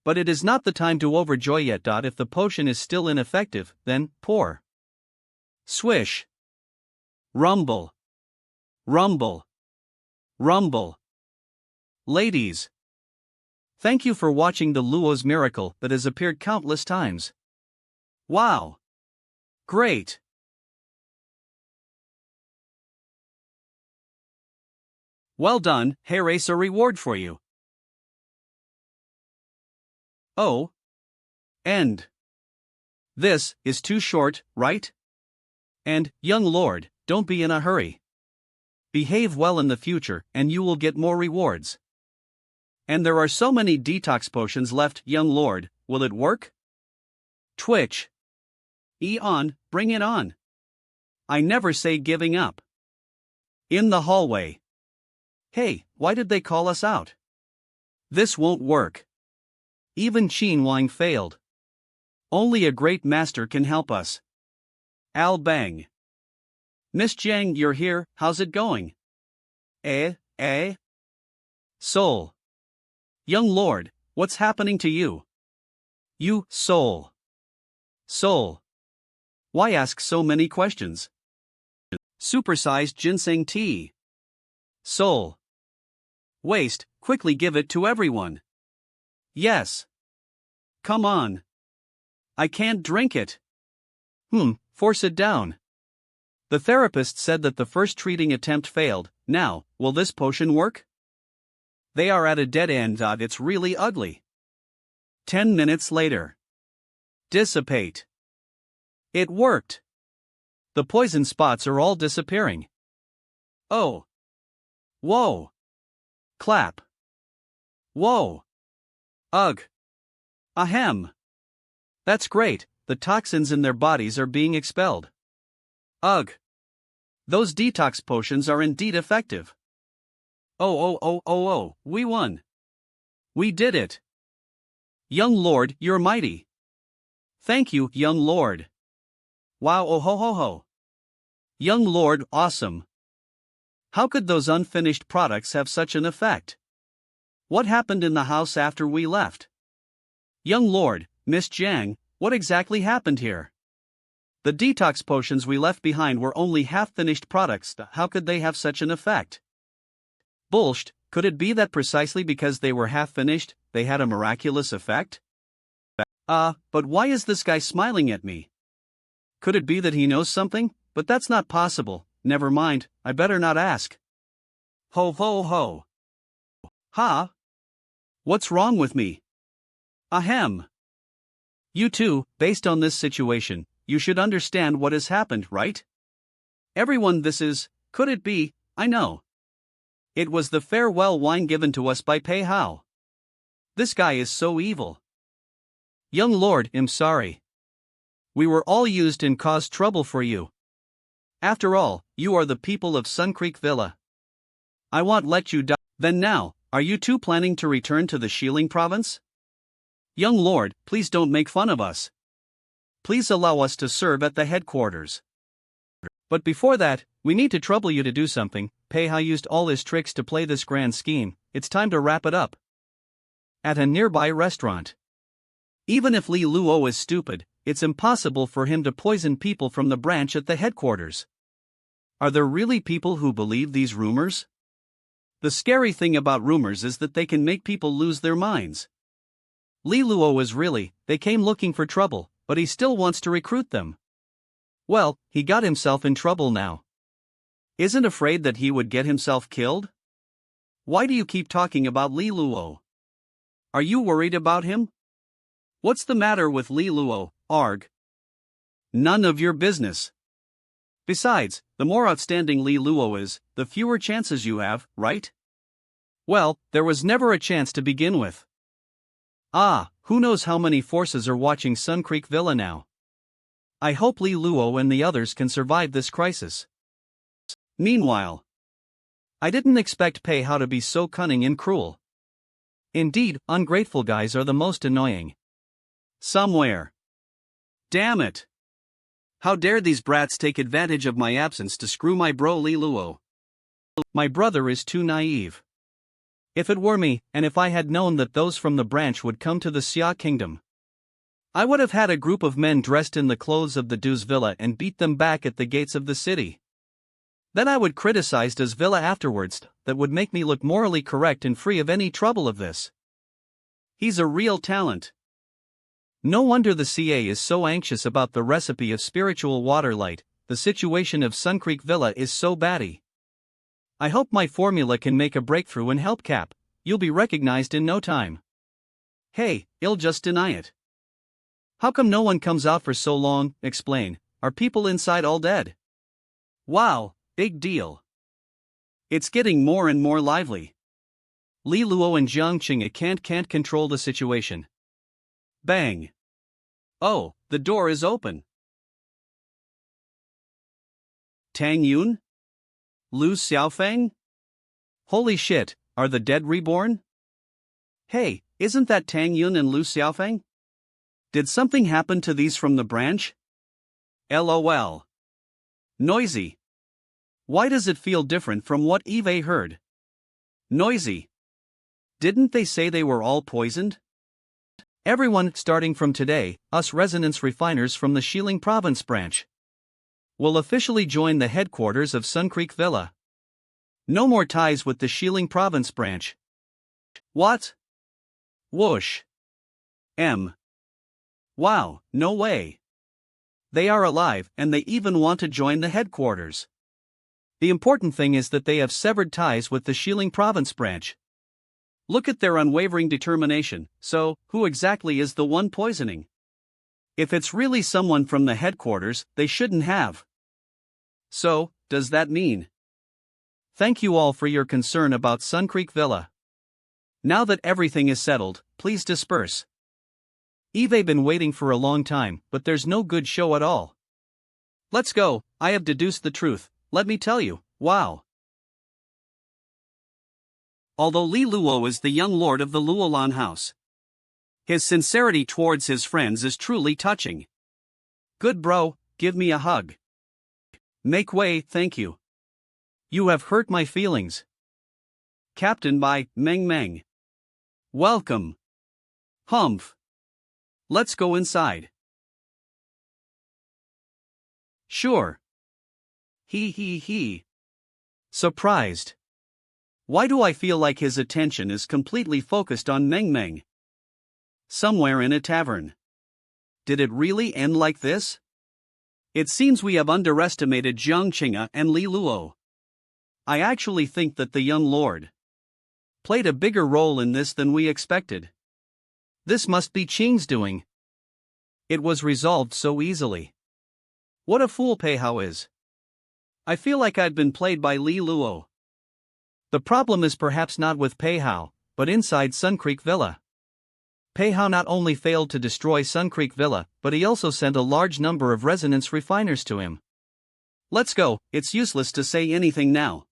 Speaker 1: But it is not the time to overjoy yet. If the potion is still ineffective, then pour. Swish. Rumble. Rumble. Rumble. Ladies. Thank you for watching the Luo's miracle that has appeared countless times. Wow. Great. Well done, here is a reward for you. Oh. End. This is too short, right? And, young lord, don't be in a hurry. Behave well in the future and you will get more rewards. And there are so many detox potions left, young lord, will it work? Twitch. On, bring it on. I never say giving up. In the hallway. Hey, why did they call us out? This won't work. Even Wang failed. Only a great master can help us. Al Bang. Miss Jiang, you're here, how's it going? Soul. Young lord, what's happening to you? You, soul. Soul. Why ask so many questions? Supersized ginseng tea. Soul. Waste, quickly give it to everyone. Yes. Come on. I can't drink it. Force it down. The therapist said that the first treating attempt failed. Now, will this potion work? They are at a dead end. It's really ugly. 10 minutes later. Dissipate. It worked. The poison spots are all disappearing. Oh. Whoa. Clap. Whoa. Ugh. Ahem. That's great, the toxins in their bodies are being expelled. Ugh. Those detox potions are indeed effective. Oh, we won. We did it. Young Lord, you're mighty. Thank you, young Lord. Wow, oh ho ho ho. Young Lord, awesome. How could those unfinished products have such an effect? What happened in the house after we left? Young Lord, Miss Jiang, what exactly happened here? The detox potions we left behind were only half-finished products. How could they have such an effect? Bullshit, could it be that precisely because they were half-finished, they had a miraculous effect? But why is this guy smiling at me? Could it be that he knows something? But that's not possible. Never mind, I better not ask. Ho ho ho. Ha? What's wrong with me? Ahem. You two, based on this situation, you should understand what has happened, right? Everyone, could it be, I know. It was the farewell wine given to us by Pei Hao. This guy is so evil. Young Lord, I'm sorry. We were all used and caused trouble for you. After all, you are the people of Sun Creek Villa. I won't let you die. Then now, are you two planning to return to the Xiling province? Young Lord, please don't make fun of us. Please allow us to serve at the headquarters. But before that, we need to trouble you to do something. Pei Hao used all his tricks to play this grand scheme. It's time to wrap it up. At a nearby restaurant. Even if Li Luo is stupid, it's impossible for him to poison people from the branch at the headquarters. Are there really people who believe these rumors? The scary thing about rumors is that they can make people lose their minds. Li Luo is they came looking for trouble, but he still wants to recruit them. Well, he got himself in trouble now. Isn't afraid that he would get himself killed? Why do you keep talking about Li Luo? Are you worried about him? What's the matter with Li Luo, arg? None of your business. Besides, the more outstanding Li Luo is, the fewer chances you have, right? Well, there was never a chance to begin with. Who knows how many forces are watching Sun Creek Villa now. I hope Li Luo and the others can survive this crisis. Meanwhile, I didn't expect Pei Hao to be so cunning and cruel. Indeed, ungrateful guys are the most annoying. Somewhere. Damn it. How dare these brats take advantage of my absence to screw my bro Li Luo. My brother is too naive. If it were me, and if I had known that those from the branch would come to the Xia kingdom, I would have had a group of men dressed in the clothes of the Du's villa and beat them back at the gates of the city. Then I would criticize Du's villa afterwards. That would make me look morally correct and free of any trouble of this. He's a real talent. No wonder the CA is so anxious about the recipe of spiritual water light. The situation of Sun Creek Villa is so batty. I hope my formula can make a breakthrough and help Cap. You'll be recognized in no time. Hey, I'll just deny it. How come no one comes out for so long? Explain. Are people inside all dead? Wow, big deal. It's getting more and more lively. Li Luo and Jiang Qing'e can't control the situation. Bang. Oh, the door is open. Tang Yun? Lu Xiaofeng? Holy shit, are the dead reborn? Hey, isn't that Tang Yun and Lu Xiaofeng? Did something happen to these from the branch? LOL. Noisy. Why does it feel different from what Eve heard? Noisy. Didn't they say they were all poisoned? Everyone, starting from today, us resonance refiners from the Xiling province branch will officially join the headquarters of Sun Creek Villa. No more ties with the Xiling province branch. What? Whoosh. Wow, no way. They are alive and they even want to join the headquarters. The important thing is that they have severed ties with the Xiling province branch. Look at their unwavering determination. So, who exactly is the one poisoning? If it's really someone from the headquarters, they shouldn't have. So, does that mean? Thank you all for your concern about Sun Creek Villa. Now that everything is settled, please disperse. Eve been waiting for a long time, but there's no good show at all. Let's go. I have deduced the truth. let me tell you, wow. Although Li Luo is the young lord of the Luolan House, his sincerity towards his friends is truly touching. Good bro, give me a hug. Make way, thank you. You have hurt my feelings. Captain by Meng Meng. Welcome. Humph. Let's go inside. Sure. He. Surprised. Why do I feel like his attention is completely focused on Meng Meng? Somewhere in a tavern. Did it really end like this? It seems we have underestimated Jiang Qing'e and Li Luo. I actually think that the young lord played a bigger role in this than we expected. This must be Qing's doing. It was resolved so easily. What a fool Peihao is. I feel like I'd been played by Li Luo. The problem is perhaps not with Peihao, but inside Sun Creek Villa. Peihao not only failed to destroy Sun Creek Villa, but he also sent a large number of resonance refiners to him. Let's go, it's useless to say anything now.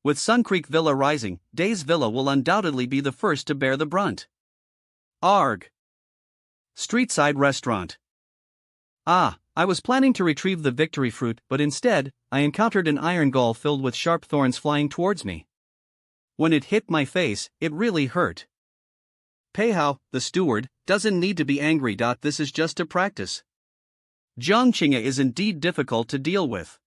Speaker 1: With Sun Creek Villa rising, Days Villa will undoubtedly be the first to bear the brunt. Arg. Streetside restaurant. I was planning to retrieve the victory fruit, but instead, I encountered an iron gall filled with sharp thorns flying towards me. When it hit my face, it really hurt. Peihao, the steward, doesn't need to be angry. This is just a practice. Jiang Qing'e is indeed difficult to deal with.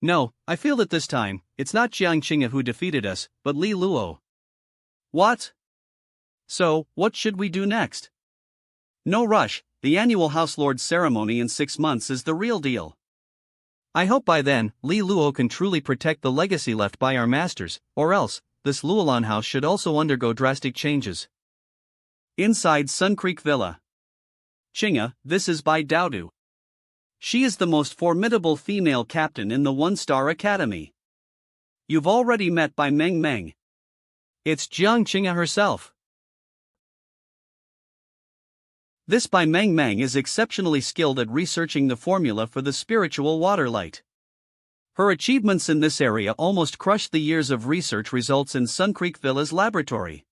Speaker 1: No, I feel that this time, it's not Jiang Qing'e who defeated us, but Li Luo. What? So, what should we do next? No rush, the annual House Lord ceremony in 6 months is the real deal. I hope by then, Li Luo can truly protect the legacy left by our masters, or else, this Luolan House should also undergo drastic changes. Inside Sun Creek Villa. Qing'e, this is by Daodu. She is the most formidable female captain in the 1-star academy. You've already met by Meng Meng. It's Jiang Qing'e herself. This by Meng Meng is exceptionally skilled at researching the formula for the spiritual water light. Her achievements in this area almost crushed the years of research results in Sun Creek Villa's laboratory.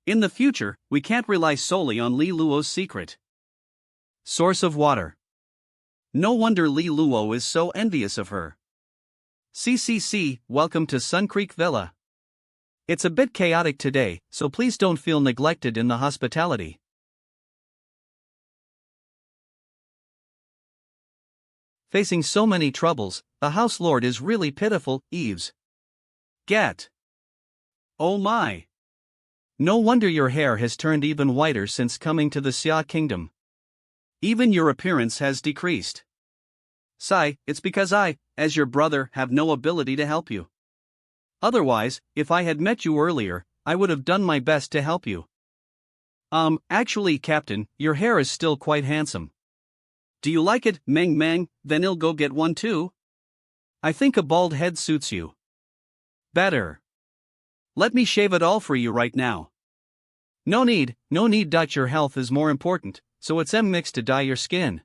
Speaker 1: In the future, we can't rely solely on Li Luo's secret source of water. No wonder Li Luo is so envious of her. CCC, welcome to Sun Creek Villa. It's a bit chaotic today, so please don't feel neglected in the hospitality. Facing so many troubles, the House Lord is really pitiful. Eves. Get. Oh my. No wonder your hair has turned even whiter since coming to the Xia Kingdom. Even your appearance has decreased. Sigh, it's because I, as your brother, have no ability to help you. Otherwise, if I had met you earlier, I would have done my best to help you. Actually, Captain, your hair is still quite handsome. Do you like it, Meng Meng? Then I'll go get one too. I think a bald head suits you better. Let me shave it all for you right now. No need. Your health is more important, so it's mixed to dye your skin.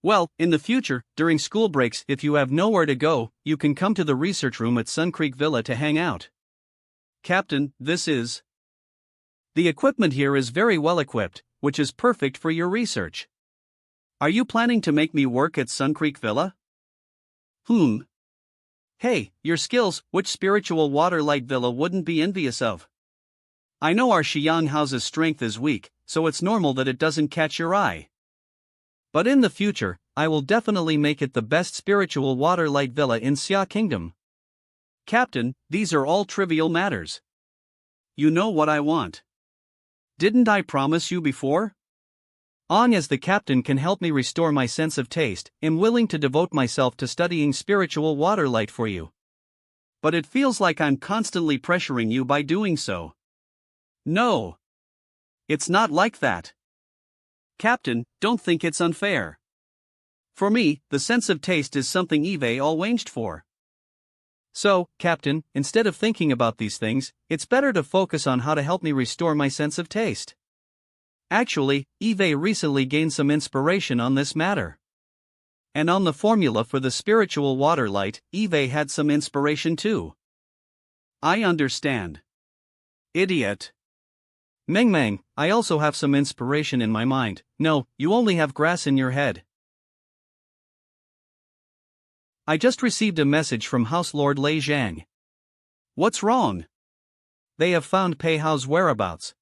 Speaker 1: Well, in the future, during school breaks, if you have nowhere to go, you can come to the research room at Sun Creek Villa to hang out. Captain, the equipment here is very well equipped, which is perfect for your research. Are you planning to make me work at Sun Creek Villa? Hey, your skills, which spiritual water light villa wouldn't be envious of? I know our Xiang house's strength is weak, so it's normal that it doesn't catch your eye. But in the future, I will definitely make it the best spiritual water light villa in Xia Kingdom. Captain, these are all trivial matters. You know what I want. Didn't I promise you before? As the captain can help me restore my sense of taste, I'm willing to devote myself to studying spiritual water light for you. But it feels like I'm constantly pressuring you by doing so. No. It's not like that. Captain, don't think it's unfair. For me, the sense of taste is something Eve all waged for. So, Captain, instead of thinking about these things, it's better to focus on how to help me restore my sense of taste. Actually, Eve recently gained some inspiration on this matter. And on the formula for the spiritual water light, Eve had some inspiration too. I understand. Idiot. Meng, I also have some inspiration in my mind. No, you only have grass in your head. I just received a message from House Lord Lei Zhang. What's wrong? They have found Pei Hao's whereabouts.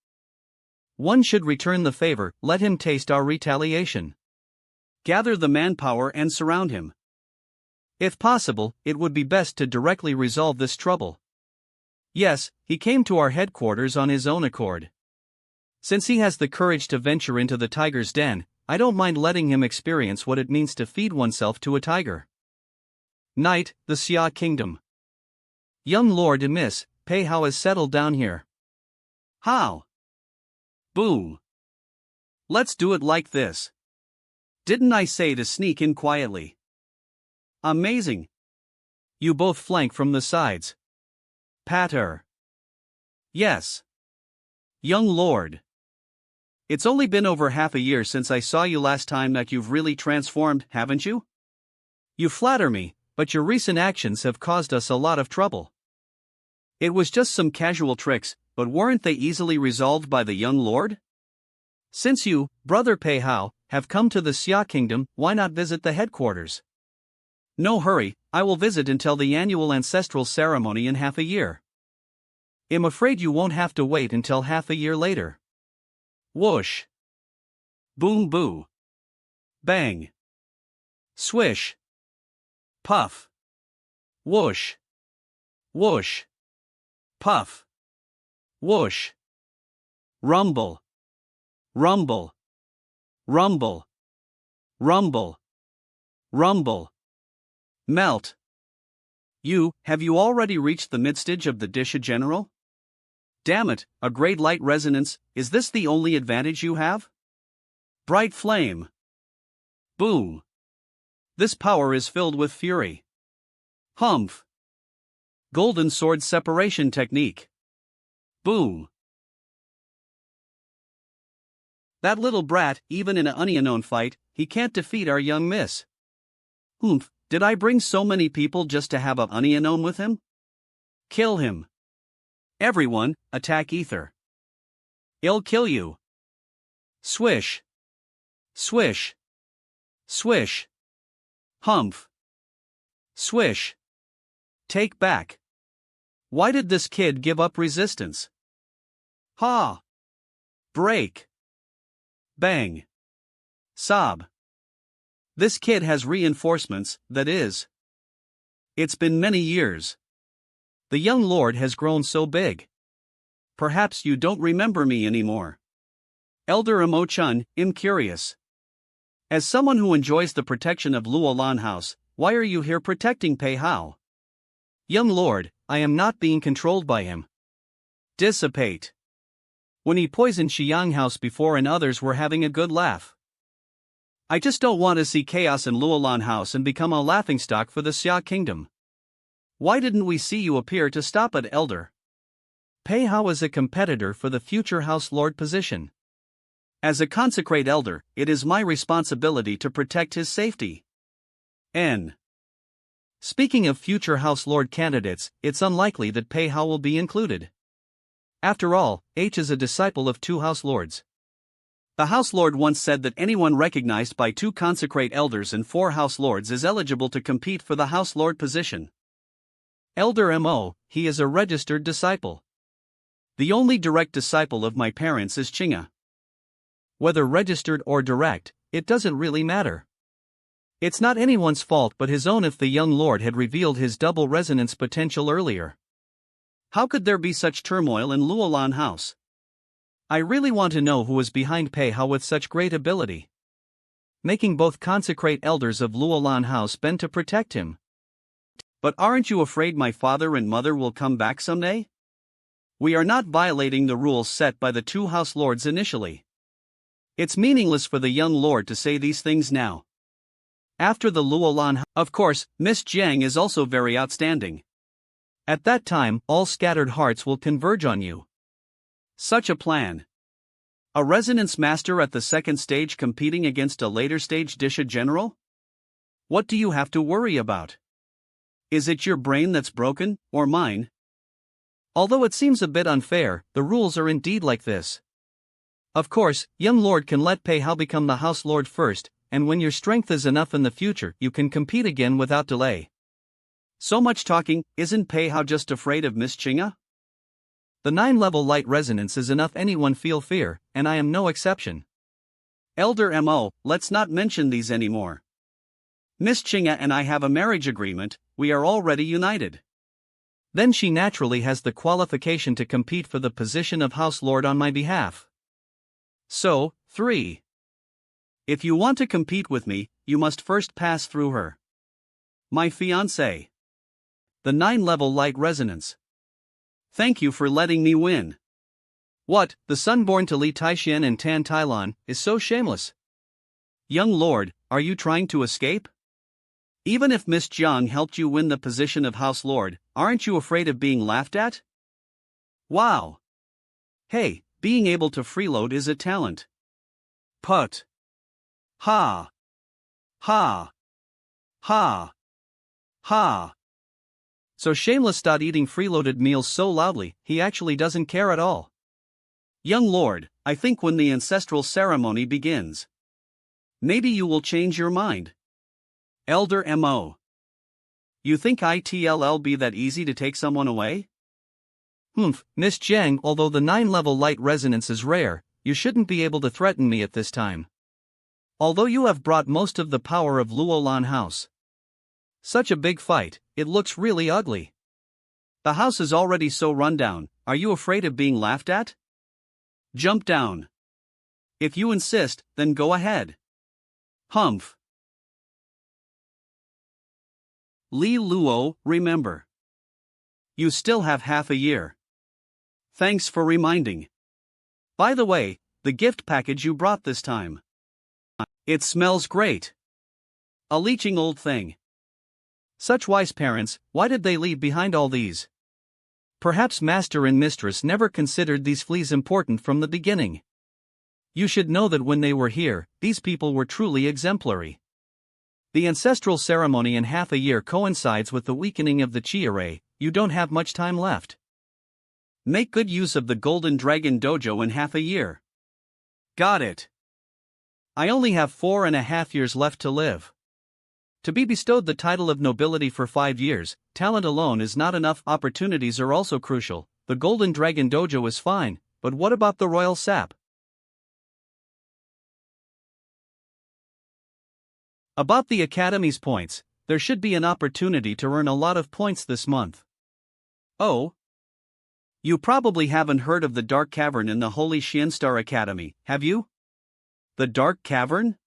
Speaker 1: One should return the favor, let him taste our retaliation. Gather the manpower and surround him. If possible, it would be best to directly resolve this trouble. Yes, he came to our headquarters on his own accord. Since he has the courage to venture into the tiger's den, I don't mind letting him experience what it means to feed oneself to a tiger. Night, the Xia Kingdom. Young Lord and Miss Pei Hao has settled down here. How? Boom. Let's do it like this. Didn't I say to sneak in quietly? Amazing. You both flank from the sides. Patter. Yes. Young Lord. It's only been over half a year since I saw you last time. That you've really transformed, haven't you? You flatter me, but your recent actions have caused us a lot of trouble. It was just some casual tricks, but weren't they easily resolved by the young lord? Since you, brother Pei Hao, have come to the Xia Kingdom, why not visit the headquarters? No hurry, I will visit until the annual ancestral ceremony in half a year. I'm afraid you won't have to wait until half a year later. Whoosh. Boom boo. Bang. Swish. Puff. Whoosh. Whoosh. Puff. Whoosh. Rumble. Rumble. Rumble. Rumble. Rumble. Melt. Have you already reached the midstage of the Disha General? Damn it, a great light resonance, is this the only advantage you have? Bright flame. Boom. This power is filled with fury. Humph. Golden sword separation technique. Boom. That little brat, even in an unknown fight, he can't defeat our young miss. Humph, did I bring so many people just to have a unknown with him? Kill him. Everyone, attack ether. I'll kill you. Swish. Swish. Swish. Humph. Swish. Take back. Why did this kid give up resistance? Ha! Break. Bang. Sob. This kid has reinforcements, that is. It's been many years. The young lord has grown so big. Perhaps you don't remember me anymore. Elder Imo-chan, I'm curious. As someone who enjoys the protection of Luolan House, why are you here protecting Pei Hao? Young lord, I am not being controlled by him. Dissipate. When he poisoned Xiang house before and others were having a good laugh. I just don't want to see chaos in Luolan House and become a laughingstock for the Xia Kingdom. Why didn't we see you appear to stop it, Elder? Pei Hao is a competitor for the future House Lord position. As a consecrate elder, it is my responsibility to protect his safety. N. Speaking of future House Lord candidates, it's unlikely that Pei Hao will be included. After all, H is a disciple of 2 House Lords. The House Lord once said that anyone recognized by 2 consecrate elders and 4 House Lords is eligible to compete for the House Lord position. Elder Mo, he is a registered disciple. The only direct disciple of my parents is Qing'e. Whether registered or direct, it doesn't really matter. It's not anyone's fault but his own if the young lord had revealed his double resonance potential earlier. How could there be such turmoil in Luolan House? I really want to know who is behind Pei Hao with such great ability. Making both consecrate elders of Luolan House bend to protect him. But aren't you afraid my father and mother will come back someday? We are not violating the rules set by the 2 House Lords initially. It's meaningless for the young lord to say these things now. After the Luolan, of course, Miss Jiang is also very outstanding. At that time, all scattered hearts will converge on you. Such a plan. A resonance master at the 2nd stage competing against a later stage Disha general? What do you have to worry about? Is it your brain that's broken, or mine? Although it seems a bit unfair, the rules are indeed like this. Of course, young lord can let Pei Hao become the house lord first, and when your strength is enough in the future, you can compete again without delay. So much talking, isn't Pei Hao just afraid of Miss Qing'e? The 9-level light resonance is enough anyone feel fear, and I am no exception. Elder Mo, let's not mention these anymore. Miss Qing'e and I have a marriage agreement, we are already united. Then she naturally has the qualification to compete for the position of house lord on my behalf. So, 3. If you want to compete with me, you must first pass through her. My fiancée. The 9-level light resonance. Thank you for letting me win. What, the son born to Li Taishan and Tan Tailan, is so shameless? Young lord, are you trying to escape? Even if Miss Jiang helped you win the position of house lord, aren't you afraid of being laughed at? Wow. Hey, being able to freeload is a talent. Put. Ha. Ha. Ha. Ha. So shameless. Eating freeloaded meals so loudly, he actually doesn't care at all. Young lord, I think when the ancestral ceremony begins, maybe you will change your mind. Elder Mo. You think it'll be that easy to take someone away? Miss Jiang, although the 9-level light resonance is rare, you shouldn't be able to threaten me at this time. Although you have brought most of the power of Luolan House. Such a big fight, it looks really ugly. The house is already so run down, are you afraid of being laughed at? Jump down. If you insist, then go ahead. Humph. Li Luo, remember. You still have half a year. Thanks for reminding. By the way, the gift package you brought this time. It smells great. A leeching old thing. Such wise parents, why did they leave behind all these? Perhaps master and mistress never considered these fleas important from the beginning. You should know that when they were here, these people were truly exemplary. The ancestral ceremony in half a year coincides with the weakening of the chi array. You don't have much time left. Make good use of the Golden Dragon Dojo in half a year. Got it. I only have 4.5 years left to live. To be bestowed the title of nobility for 5 years, talent alone is not enough. Opportunities are also crucial. The Golden Dragon Dojo is fine, but what about the royal sap? About the Academy's points, there should be an opportunity to earn a lot of points this month. Oh? You probably haven't heard of the Dark Cavern in the Holy Xiangstar Academy, have you? The Dark Cavern?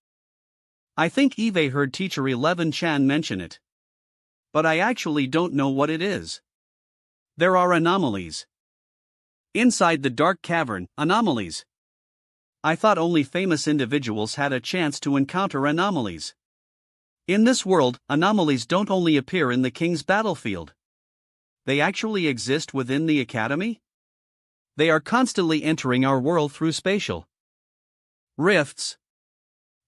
Speaker 1: I think Eve heard teacher 11 Chan mention it. But I actually don't know what it is. There are anomalies. Inside the Dark Cavern, anomalies. I thought only famous individuals had a chance to encounter anomalies. In this world, anomalies don't only appear in the king's battlefield. They actually exist within the academy? They are constantly entering our world through spatial rifts.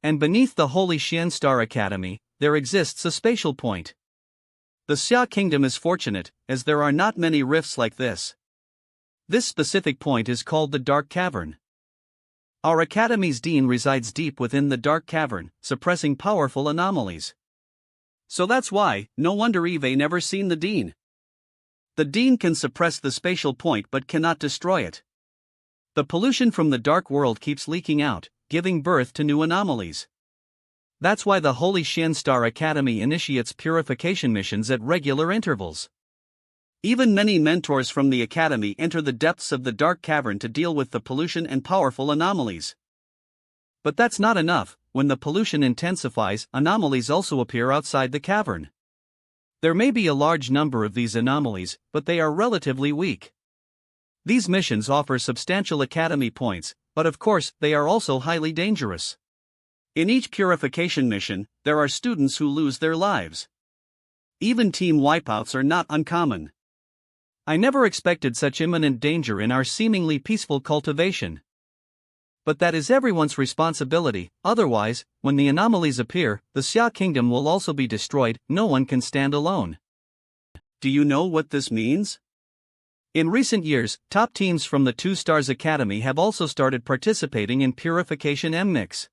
Speaker 1: And beneath the Holy Xiangstar Academy, there exists a spatial point. The Xia Kingdom is fortunate, as there are not many rifts like this. This specific point is called the Dark Cavern. Our academy's dean resides deep within the Dark Cavern, suppressing powerful anomalies. So that's why, no wonder Eve never seen the dean. The dean can suppress the spatial point but cannot destroy it. The pollution from the dark world keeps leaking out, giving birth to new anomalies. That's why the Holy Xiangstar Academy initiates purification missions at regular intervals. Even many mentors from the academy enter the depths of the Dark Cavern to deal with the pollution and powerful anomalies. But that's not enough. When the pollution intensifies, anomalies also appear outside the cavern. There may be a large number of these anomalies, but they are relatively weak. These missions offer substantial academy points, but of course, they are also highly dangerous. In each purification mission, there are students who lose their lives. Even team wipeouts are not uncommon. I never expected such imminent danger in our seemingly peaceful cultivation. but that is everyone's responsibility. Otherwise, when the anomalies appear, the Xia kingdom will also be destroyed. No one can stand alone. Do you know what this means? In recent years, top teams from the 2 Stars Academy have also started participating in Purification Mix.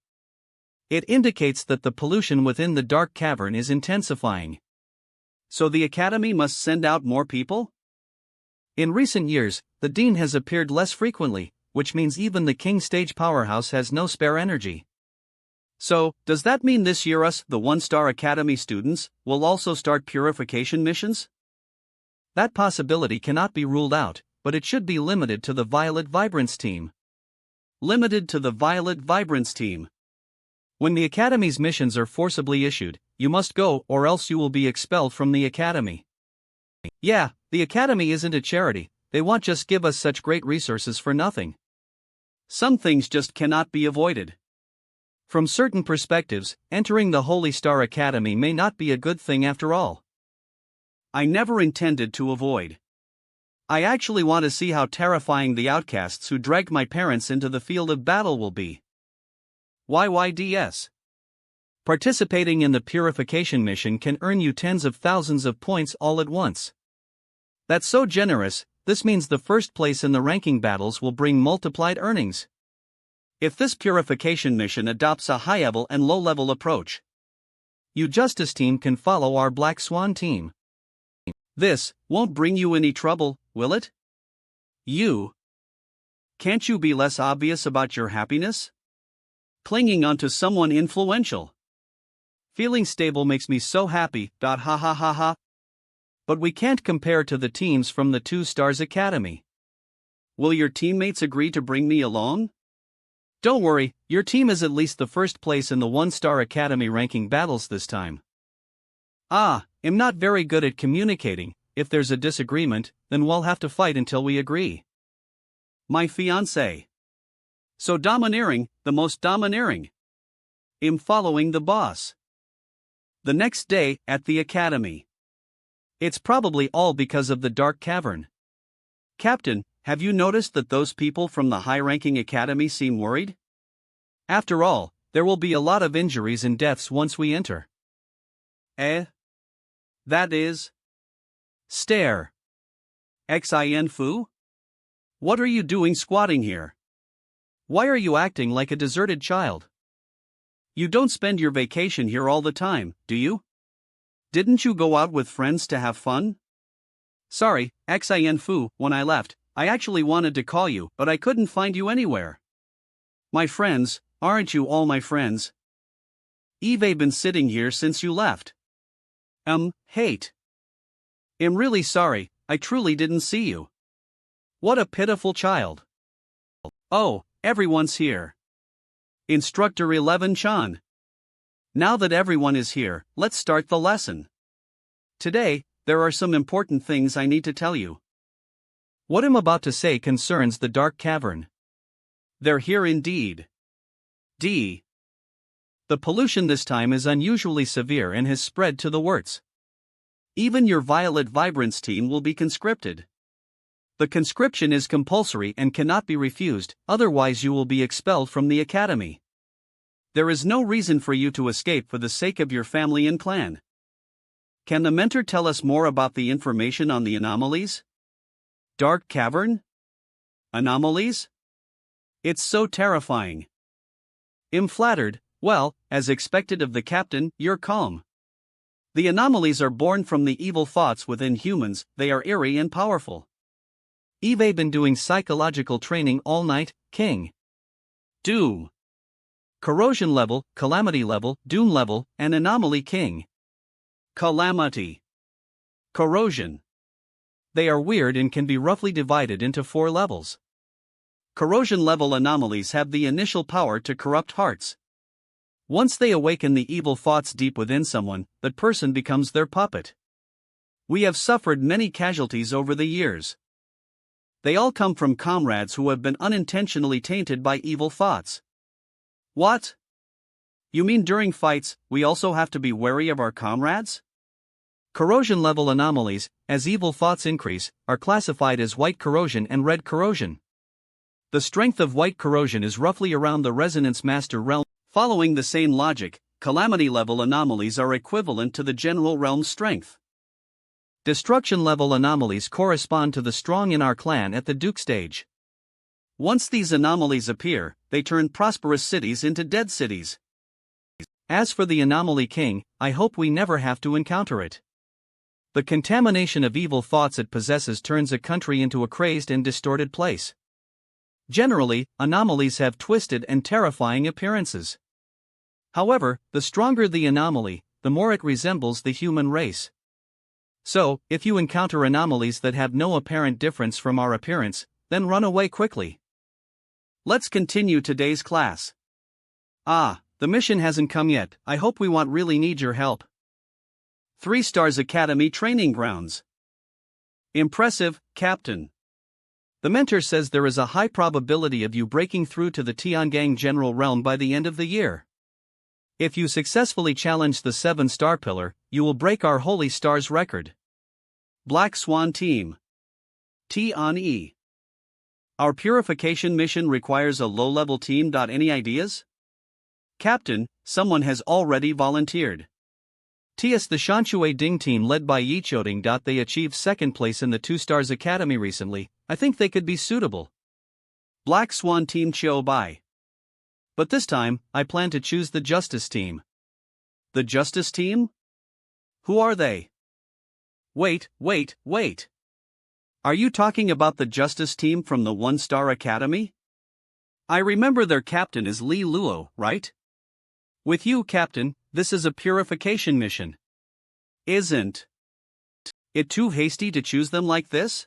Speaker 1: It indicates that the pollution within the Dark Cavern is intensifying. So the Academy must send out more people? In recent years, the Dean has appeared less frequently, which means even the King Stage powerhouse has no spare energy. So, does that mean this year us, the 1-Star Academy students, will also start purification missions? That possibility cannot be ruled out, but it should be limited to the Violet Vibrance team. Limited to the Violet Vibrance team. When the Academy's missions are forcibly issued, you must go or else you will be expelled from the Academy. Yeah, the Academy isn't a charity, they won't just give us such great resources for nothing. Some things just cannot be avoided. From certain perspectives, entering the Holy Star Academy may not be a good thing after all. I never intended to avoid. I actually want to see how terrifying the outcasts who dragged my parents into the field of battle will be. YYDS. Participating in the purification mission can earn you tens of thousands of points all at once. That's so generous. This means the first place in the ranking battles will bring multiplied earnings. If this purification mission adopts a high-level and low-level approach, you Justice team can follow our Black Swan team. This won't bring you any trouble, will it? Can't you be less obvious about your happiness? Clinging onto someone influential. Feeling stable makes me so happy. Ha ha ha ha. But we can't compare to the teams from the 2 Stars Academy. Will your teammates agree to bring me along? Don't worry, your team is at least the first place in the 1-Star Academy ranking battles this time. I'm not very good at communicating. If there's a disagreement, then we'll have to fight until we agree. My fiancé. So domineering, the most domineering. I'm following the boss. The next day, at the Academy. It's probably all because of the Dark Cavern. Captain, have you noticed that those people from the high-ranking Academy seem worried? After all, there will be a lot of injuries and deaths once we enter. That is... Stare. Xin Fu? What are you doing squatting here? Why are you acting like a deserted child? You don't spend your vacation here all the time, do you? Didn't you go out with friends to have fun? Sorry, Xin Fu, when I left, I actually wanted to call you, but I couldn't find you anywhere. My friends, aren't you all my friends? Eve been sitting here since you left. Hate. I'm really sorry, I truly didn't see you. What a pitiful child. Oh, everyone's here. Instructor 11 Chan. Now that everyone is here, let's start the lesson. Today, there are some important things I need to tell you. What I'm about to say concerns the Dark Cavern. They're here indeed. The pollution this time is unusually severe and has spread to the Wirts. Even your Violet Vibrance team will be conscripted. The conscription is compulsory and cannot be refused, otherwise you will be expelled from the Academy. There is no reason for you to escape for the sake of your family and clan. Can the mentor tell us more about the information on the anomalies? Dark Cavern? Anomalies? It's so terrifying. I'm flattered. Well, as expected of the captain, you're calm. The anomalies are born from the evil thoughts within humans, they are eerie and powerful. Eve been doing psychological training all night, King. Doom. Corrosion level, calamity level, doom level, and anomaly King. Calamity. Corrosion. They are weird and can be roughly divided into 4 levels. Corrosion level anomalies have the initial power to corrupt hearts. Once they awaken the evil thoughts deep within someone, that person becomes their puppet. We have suffered many casualties over the years. They all come from comrades who have been unintentionally tainted by evil thoughts. What? You mean during fights, we also have to be wary of our comrades? Corrosion level anomalies, as evil thoughts increase, are classified as white corrosion and red corrosion. The strength of white corrosion is roughly around the resonance master realm. Following the same logic, calamity level anomalies are equivalent to the general realm strength. Destruction level anomalies correspond to the strong in our clan at the Duke stage. Once these anomalies appear, they turn prosperous cities into dead cities. As for the Anomaly King, I hope we never have to encounter it. The contamination of evil thoughts it possesses turns a country into a crazed and distorted place. Generally, anomalies have twisted and terrifying appearances. However, the stronger the anomaly, the more it resembles the human race. So, if you encounter anomalies that have no apparent difference from our appearance, then run away quickly. Let's continue today's class. The mission hasn't come yet. I hope we really need your help. 3 Stars Academy Training Grounds. Impressive, Captain. The mentor says there is a high probability of you breaking through to the Tiangang General Realm by the end of the year. If you successfully challenge the 7-star pillar, you will break our Holy Stars record. Black Swan Team. T-on-E. Our purification mission requires a low-level team. Any ideas? Captain, someone has already volunteered. TS the Shanshui Ding team led by Yi Choding. They achieved 2nd place in the 2 Stars Academy recently. I think they could be suitable. Black Swan Team Chiu Bai. But this time, I plan to choose the Justice Team. The Justice Team? Who are they? Wait. Are you talking about the Justice Team from the 1-Star Academy? I remember their captain is Li Luo, right? With you, Captain, this is a purification mission. Isn't it too hasty to choose them like this?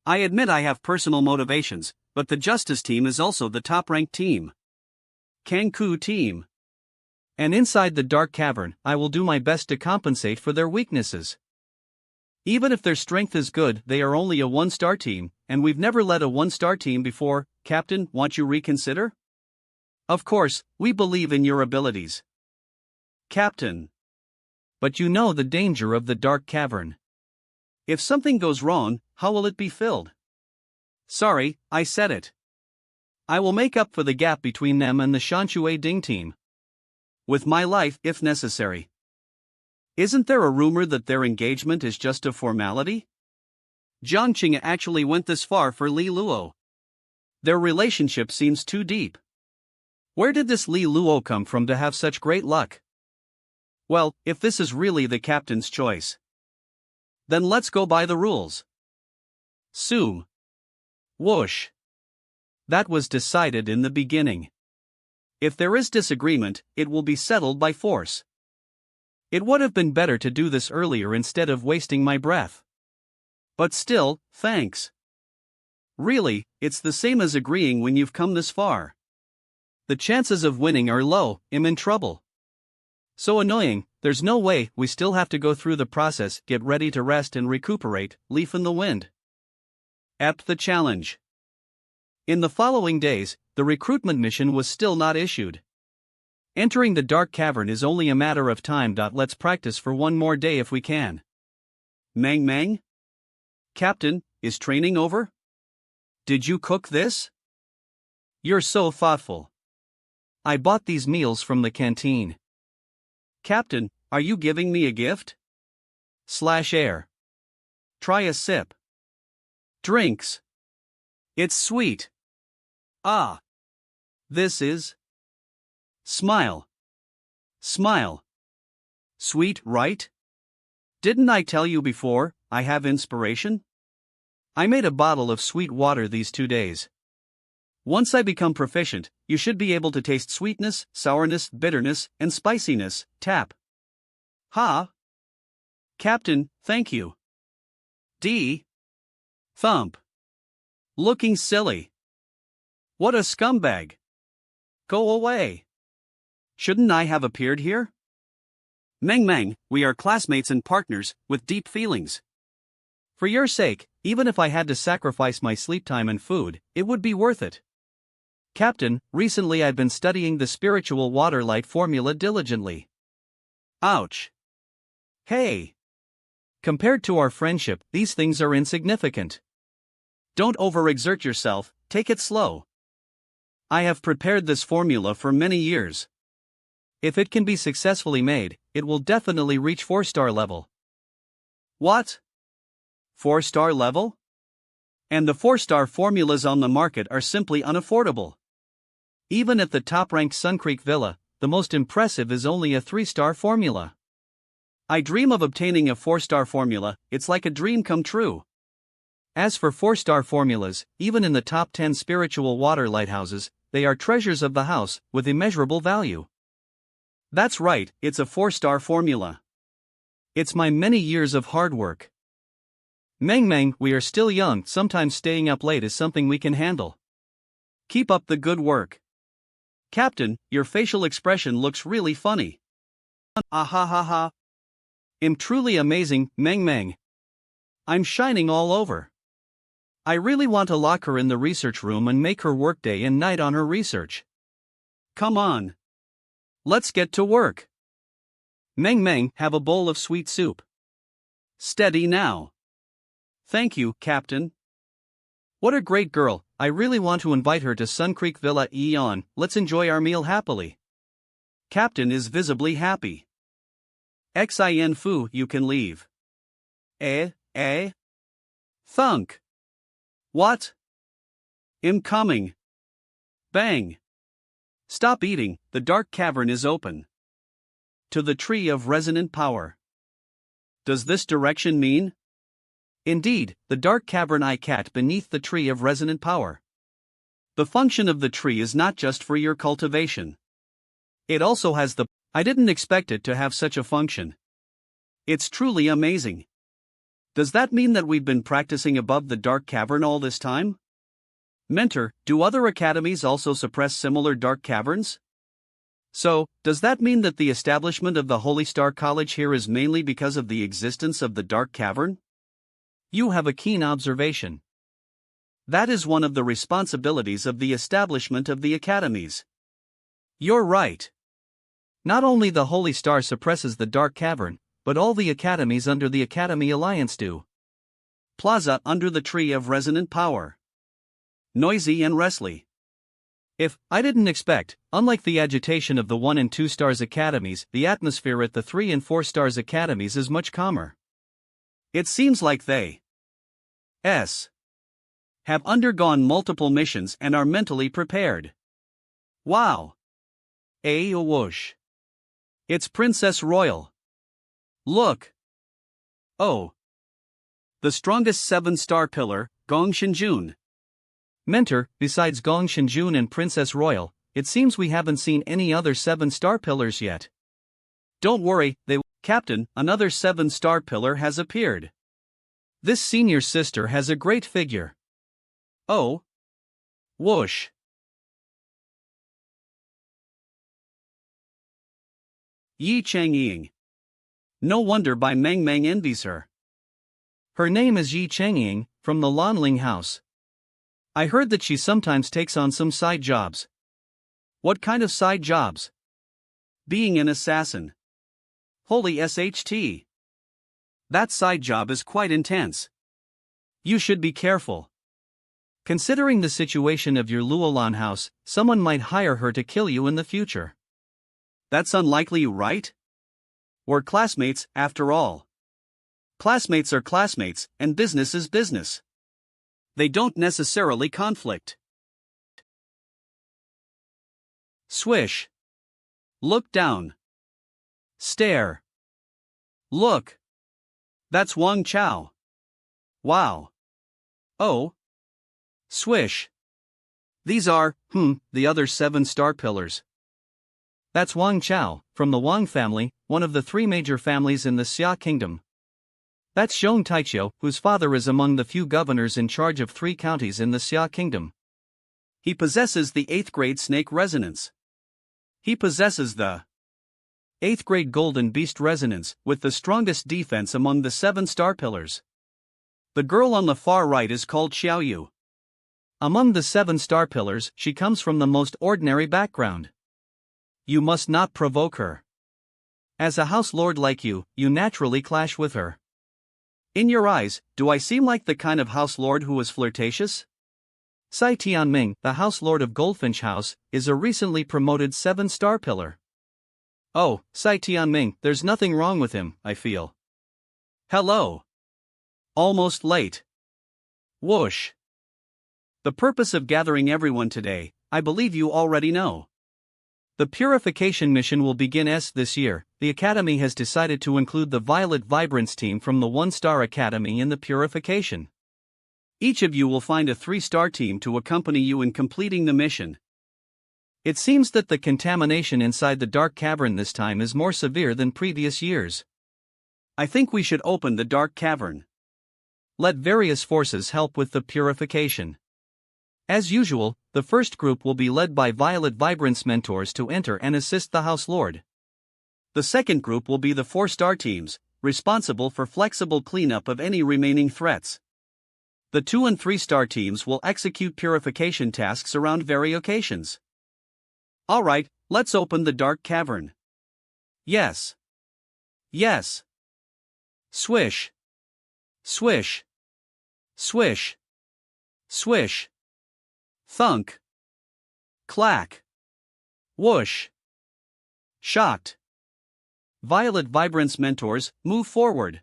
Speaker 1: I admit I have personal motivations, but the Justice Team is also the top-ranked team. Kangku Team. And inside the Dark Cavern, I will do my best to compensate for their weaknesses. Even if their strength is good, they are only a 1-star team, and we've never led a 1-star team before. Captain, won't you reconsider? Of course, we believe in your abilities. Captain. But you know the danger of the Dark Cavern. If something goes wrong, how will it be filled? Sorry, I said it. I will make up for the gap between them and the Shanshui Ding team. With my life, if necessary. Isn't there a rumor that their engagement is just a formality? Jiang Qing'e actually went this far for Li Luo. Their relationship seems too deep. Where did this Li Luo come from to have such great luck? Well, if this is really the captain's choice, then let's go by the rules. Sue. Whoosh. That was decided in the beginning. If there is disagreement, it will be settled by force. It would have been better to do this earlier instead of wasting my breath. But still, thanks. Really, it's the same as agreeing when you've come this far. The chances of winning are low. I'm in trouble. So annoying, there's no way. We still have to go through the process. Get ready to rest and recuperate. Leaf in the wind. Ep the challenge. In the following days, the recruitment mission was still not issued. Entering the Dark Cavern is only a matter of time. Let's practice for one more day if we can. Mang? Captain, is training over? Did you cook this? You're so thoughtful. I bought these meals from the canteen. Captain, are you giving me a gift? /air. Try a sip. Drinks. It's sweet. This is. Smile. Sweet, right? Didn't I tell you before, I have inspiration? I made a bottle of sweet water these 2 days. Once I become proficient, you should be able to taste sweetness, sourness, bitterness, and spiciness. Tap. Ha! Captain, thank you. D. Thump. Looking silly. What a scumbag. Go away. Shouldn't I have appeared here? Mang, we are classmates and partners, with deep feelings. For your sake, even if I had to sacrifice my sleep time and food, it would be worth it. Captain, recently I've been studying the spiritual water light formula diligently. Ouch. Hey. Compared to our friendship, these things are insignificant. Don't overexert yourself, take it slow. I have prepared this formula for many years. If it can be successfully made, it will definitely reach 4-star level. What? 4-star level? And the 4-star formulas on the market are simply unaffordable. Even at the top-ranked Sun Creek Villa, the most impressive is only a 3-star formula. I dream of obtaining a 4-star formula, it's like a dream come true. As for 4-star formulas, even in the top 10 spiritual water lighthouses, they are treasures of the house, with immeasurable value. That's right, it's a 4-star formula. It's my many years of hard work. Meng, we are still young, sometimes staying up late is something we can handle. Keep up the good work. Captain, your facial expression looks really funny. Ah ha ha ha. I'm truly amazing, Meng. I'm shining all over. I really want to lock her in the research room and make her work day and night on her research. Come on. Let's get to work. Meng, have a bowl of sweet soup. Steady now. Thank you, Captain. What a great girl, I really want to invite her to Sun Creek Villa Eon, let's enjoy our meal happily. Captain is visibly happy. Xin Fu, you can leave. Thunk. What? I'm coming. Bang. Stop eating, the dark cavern is open. To the tree of resonant power. Does this direction mean? Indeed, the dark cavern cat beneath the tree of resonant power. The function of the tree is not just for your cultivation. It also has the. I didn't expect it to have such a function. It's truly amazing. Does that mean that we've been practicing above the dark cavern all this time? Mentor, do other academies also suppress similar dark caverns? So, does that mean that the establishment of the Holy Star College here is mainly because of the existence of the dark cavern? You have a keen observation. That is one of the responsibilities of the establishment of the academies. You're right. Not only the Holy Star suppresses the dark cavern, but all the academies under the Academy Alliance do. Plaza under the tree of resonant power. Noisy and restly. I didn't expect, unlike the agitation of the 1 and 2 stars academies, the atmosphere at the 3 and 4 stars academies is much calmer. It seems like they have undergone multiple missions and are mentally prepared. Wow. Whoosh. It's Princess Royal. Look. Oh. The strongest 7-star pillar, Gong Shinjun. Mentor, besides Gong Shinjun and Princess Royal, it seems we haven't seen any other 7-star pillars yet. Don't worry, Captain, another 7-star pillar has appeared. This senior sister has a great figure. Oh. Whoosh. Yi Chang'e. No wonder by Meng envies her. Her name is Yi Chang'e, from the Luolan House. I heard that she sometimes takes on some side jobs. What kind of side jobs? Being an assassin. Holy SHT. That side job is quite intense. You should be careful. Considering the situation of your Luolan House, someone might hire her to kill you in the future. That's unlikely, right? We're classmates, after all. Classmates are classmates, and business is business. They don't necessarily conflict. Swish. Look down. Stare. Look. That's Wang Chao. Wow. Oh. Swish. These are, the other 7-star pillars. That's Wang Chao, from the Wang family, one of the 3 major families in the Xia kingdom. That's Zhong Taiqiu, whose father is among the few governors in charge of 3 counties in the Xia kingdom. He possesses the 8th grade snake resonance. He possesses the 8th grade golden beast resonance, with the strongest defense among the 7-star pillars. The girl on the far right is called Xiaoyu. Among the 7-star pillars, she comes from the most ordinary background. You must not provoke her. As a house lord like you, you naturally clash with her. In your eyes, do I seem like the kind of house lord who is flirtatious? Sai Tianming, the house lord of Goldfinch House, is a recently promoted 7-star pillar. Oh, Sai Tianming, there's nothing wrong with him, I feel. Hello. Almost late. Whoosh. The purpose of gathering everyone today, I believe you already know. The purification mission will begin this year. The Academy has decided to include the Violet Vibrance team from the 1-star Academy in the purification. Each of you will find a 3-star team to accompany you in completing the mission. It seems that the contamination inside the dark cavern this time is more severe than previous years. I think we should open the dark cavern. Let various forces help with the purification. As usual, the first group will be led by Violet Vibrance mentors to enter and assist the House Lord. The second group will be the 4-star teams, responsible for flexible cleanup of any remaining threats. The 2 and 3-star teams will execute purification tasks around various occasions. Alright, let's open the dark cavern. Yes. Yes. Swish. Swish. Swish. Swish. Thunk. Clack. Whoosh. Shocked. Violet Vibrance mentors, move forward.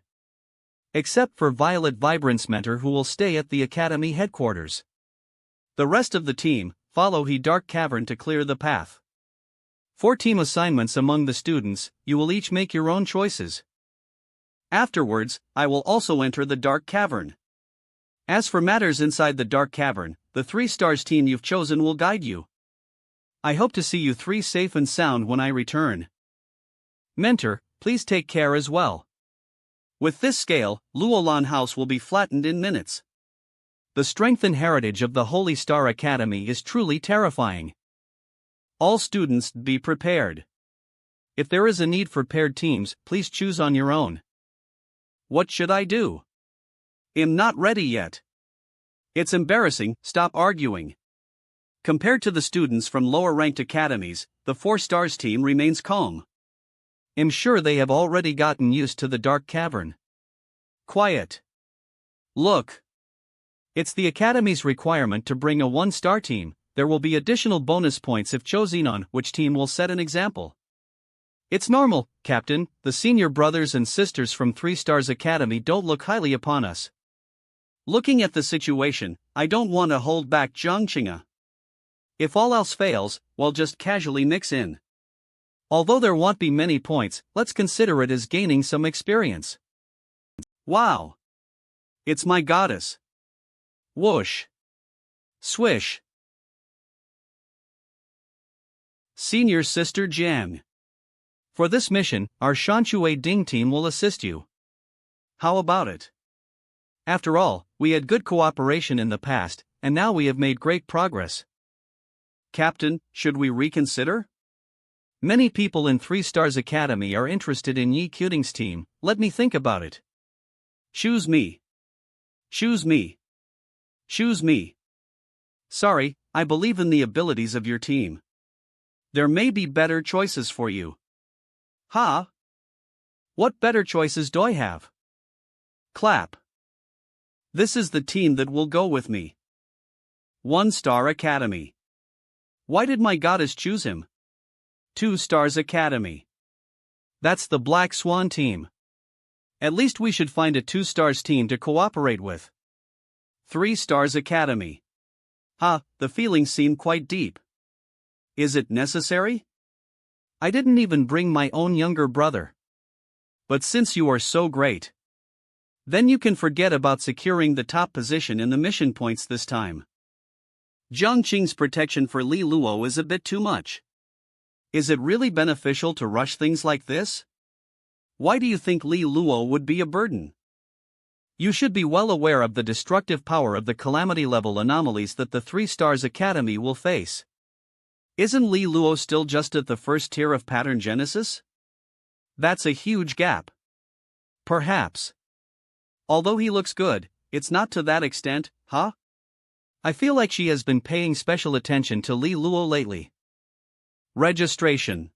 Speaker 1: Except for Violet Vibrance mentor who will stay at the Academy headquarters. The rest of the team, follow the dark cavern to clear the path. 4 team assignments among the students, you will each make your own choices. Afterwards, I will also enter the dark cavern. As for matters inside the dark cavern, the 3 stars team you've chosen will guide you. I hope to see you 3 safe and sound when I return. Mentor, please take care as well. With this scale, Luolan House will be flattened in minutes. The strength and heritage of the Holy Star Academy is truly terrifying. All students, be prepared. If there is a need for paired teams, please choose on your own. What should I do? I'm not ready yet. It's embarrassing, stop arguing. Compared to the students from lower-ranked academies, the 4 stars team remains calm. I'm sure they have already gotten used to the dark cavern. Quiet. Look. It's the Academy's requirement to bring a 1-star team. There will be additional bonus points if chosen on which team will set an example. It's normal, Captain, the senior brothers and sisters from 3 Stars Academy don't look highly upon us. Looking at the situation, I don't want to hold back Jiang Qing'e. If all else fails, we'll just casually mix in. Although there won't be many points, let's consider it as gaining some experience. Wow! It's my goddess. Whoosh. Swish. Senior Sister Jiang. For this mission, our Shanshui Ding team will assist you. How about it? After all, we had good cooperation in the past, and now we have made great progress. Captain, should we reconsider? Many people in 3 Stars Academy are interested in Yi Qing's team, let me think about it. Choose me. Choose me. Choose me. Sorry, I believe in the abilities of your team. There may be better choices for you. Huh? What better choices do I have? Clap. This is the team that will go with me. 1 Star Academy. Why did my goddess choose him? 2 Stars Academy. That's the Black Swan team. At least we should find a 2 Stars team to cooperate with. 3 Stars Academy. The feelings seem quite deep. Is it necessary? I didn't even bring my own younger brother. But since you are so great, then you can forget about securing the top position in the mission points this time. Jiang Qing's protection for Li Luo is a bit too much. Is it really beneficial to rush things like this? Why do you think Li Luo would be a burden? You should be well aware of the destructive power of the calamity-level anomalies that the 3 Stars Academy will face. Isn't Li Luo still just at the first tier of pattern genesis? That's a huge gap. Perhaps. Although he looks good, it's not to that extent, huh? I feel like she has been paying special attention to Li Luo lately. Registration.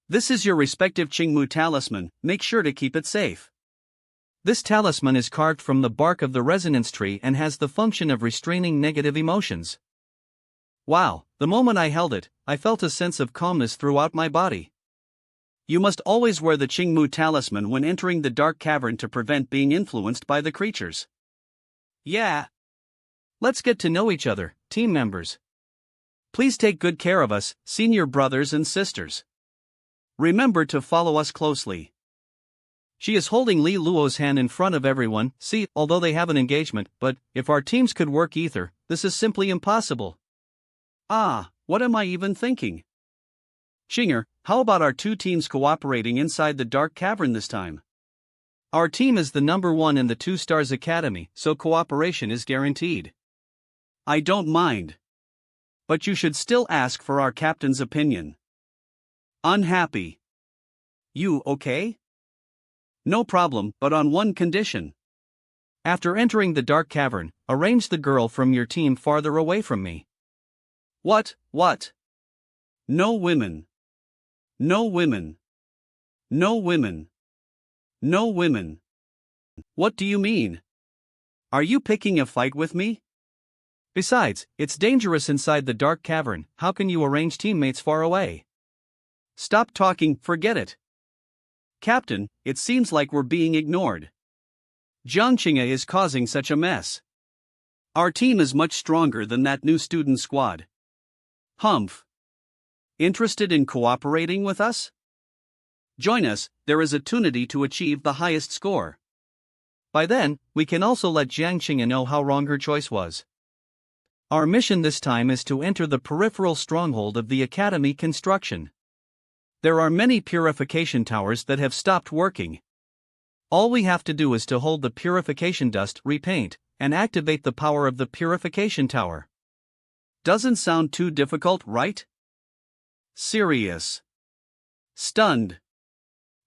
Speaker 1: This is your respective Qingmu talisman, make sure to keep it safe. This talisman is carved from the bark of the resonance tree and has the function of restraining negative emotions. Wow, the moment I held it, I felt a sense of calmness throughout my body. You must always wear the Qingmu talisman when entering the dark cavern to prevent being influenced by the creatures. Yeah. Let's get to know each other, team members. Please take good care of us, senior brothers and sisters. Remember to follow us closely. She is holding Li Luo's hand in front of everyone. See, although they have an engagement, but if our teams could work either, this is simply impossible. Ah, what am I even thinking? Qing'e, how about our two teams cooperating inside the dark cavern this time? Our team is the number one in the 2 Stars Academy, so cooperation is guaranteed. I don't mind. But you should still ask for our captain's opinion. Unhappy. You okay? No problem, but on one condition. After entering the dark cavern, arrange the girl from your team farther away from me. What? No women. No women. No women. No women. What do you mean? Are you picking a fight with me? Besides, it's dangerous inside the dark cavern. How can you arrange teammates far away? Stop talking, forget it. Captain, it seems like we're being ignored. Jiang Qing'e is causing such a mess. Our team is much stronger than that new student squad. Humph. Interested in cooperating with us? Join us, there is a opportunity to achieve the highest score. By then, we can also let Jiang Qing'e know how wrong her choice was. Our mission this time is to enter the peripheral stronghold of the Academy construction. There are many purification towers that have stopped working. All we have to do is to hold the purification dust, repaint, and activate the power of the purification tower. Doesn't sound too difficult, right? Serious. Stunned.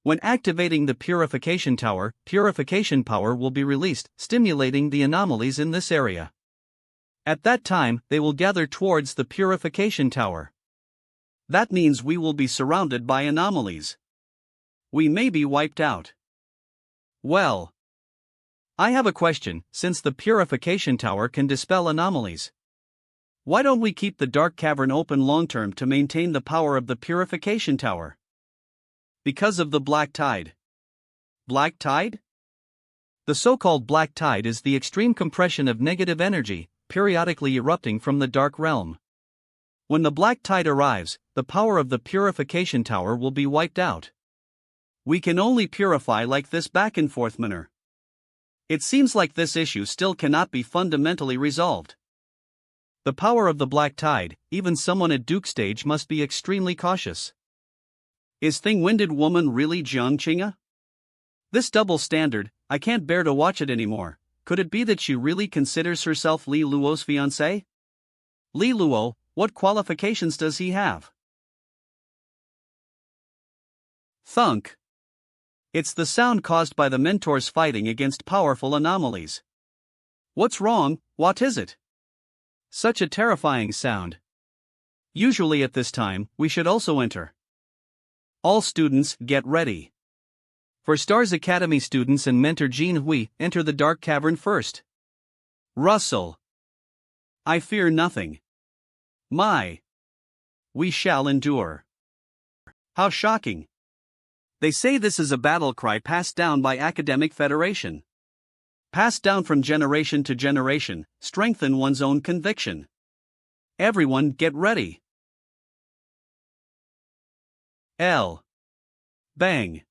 Speaker 1: When activating the purification tower, purification power will be released, stimulating the anomalies in this area. At that time, they will gather towards the purification tower. That means we will be surrounded by anomalies. We may be wiped out. Well, I have a question. Since the purification tower can dispel anomalies, why don't we keep the dark cavern open long-term to maintain the power of the purification tower? Because of the black tide. Black tide? The so-called black tide is the extreme compression of negative energy, periodically erupting from the dark realm. When the black tide arrives, the power of the purification tower will be wiped out. We can only purify like this back and forth manner. It seems like this issue still cannot be fundamentally resolved. The power of the black tide, even someone at Duke stage must be extremely cautious. Is Thing-Winded Woman really Jiang Qing'e? This double standard, I can't bear to watch it anymore. Could it be that she really considers herself Li Luo's fiancé? Li Luo, what qualifications does he have? Thunk. It's the sound caused by the mentors fighting against powerful anomalies. What's wrong? What is it? Such a terrifying sound. Usually at this time, we should also enter. All students, get ready. For Stars Academy students and mentor Jin Hui, enter the dark cavern first. Russell. I fear nothing. We shall endure. How shocking. They say this is a battle cry passed down by academic federation. Passed down from generation to generation, strengthen one's own conviction. Everyone get ready. Bang.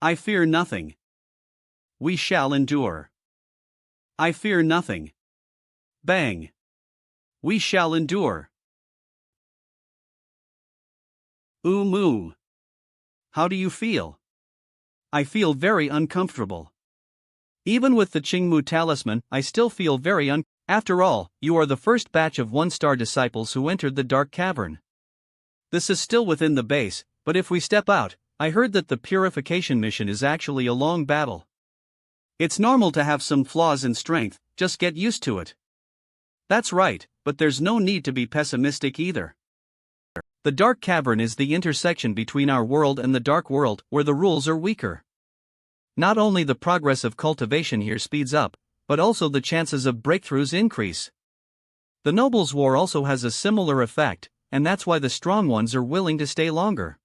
Speaker 1: I fear nothing. We shall endure. I fear nothing. Bang. We shall endure. Moo. How do you feel? I feel very uncomfortable. Even with the Qingmu talisman, I still feel very After all, you are the first batch of 1-star disciples who entered the dark cavern. This is still within the base, but if we step out, I heard that the purification mission is actually a long battle. It's normal to have some flaws in strength, just get used to it. That's right, but there's no need to be pessimistic either. The dark cavern is the intersection between our world and the dark world, where the rules are weaker. Not only the progress of cultivation here speeds up, but also the chances of breakthroughs increase. The Nobles' War also has a similar effect, and that's why the strong ones are willing to stay longer.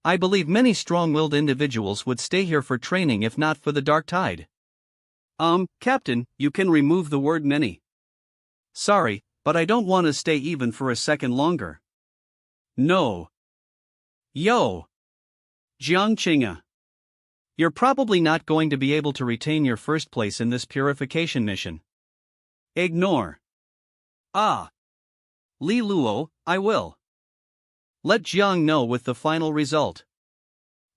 Speaker 1: I believe many strong-willed individuals would stay here for training if not for the dark tide. Captain, you can remove the word many. Sorry, but I don't want to stay even for a second longer. No. Yo. Jiang Qing'e. You're probably not going to be able to retain your first place in this purification mission. Ignore. Ah. Li Luo, I will. Let Xiang know with the final result.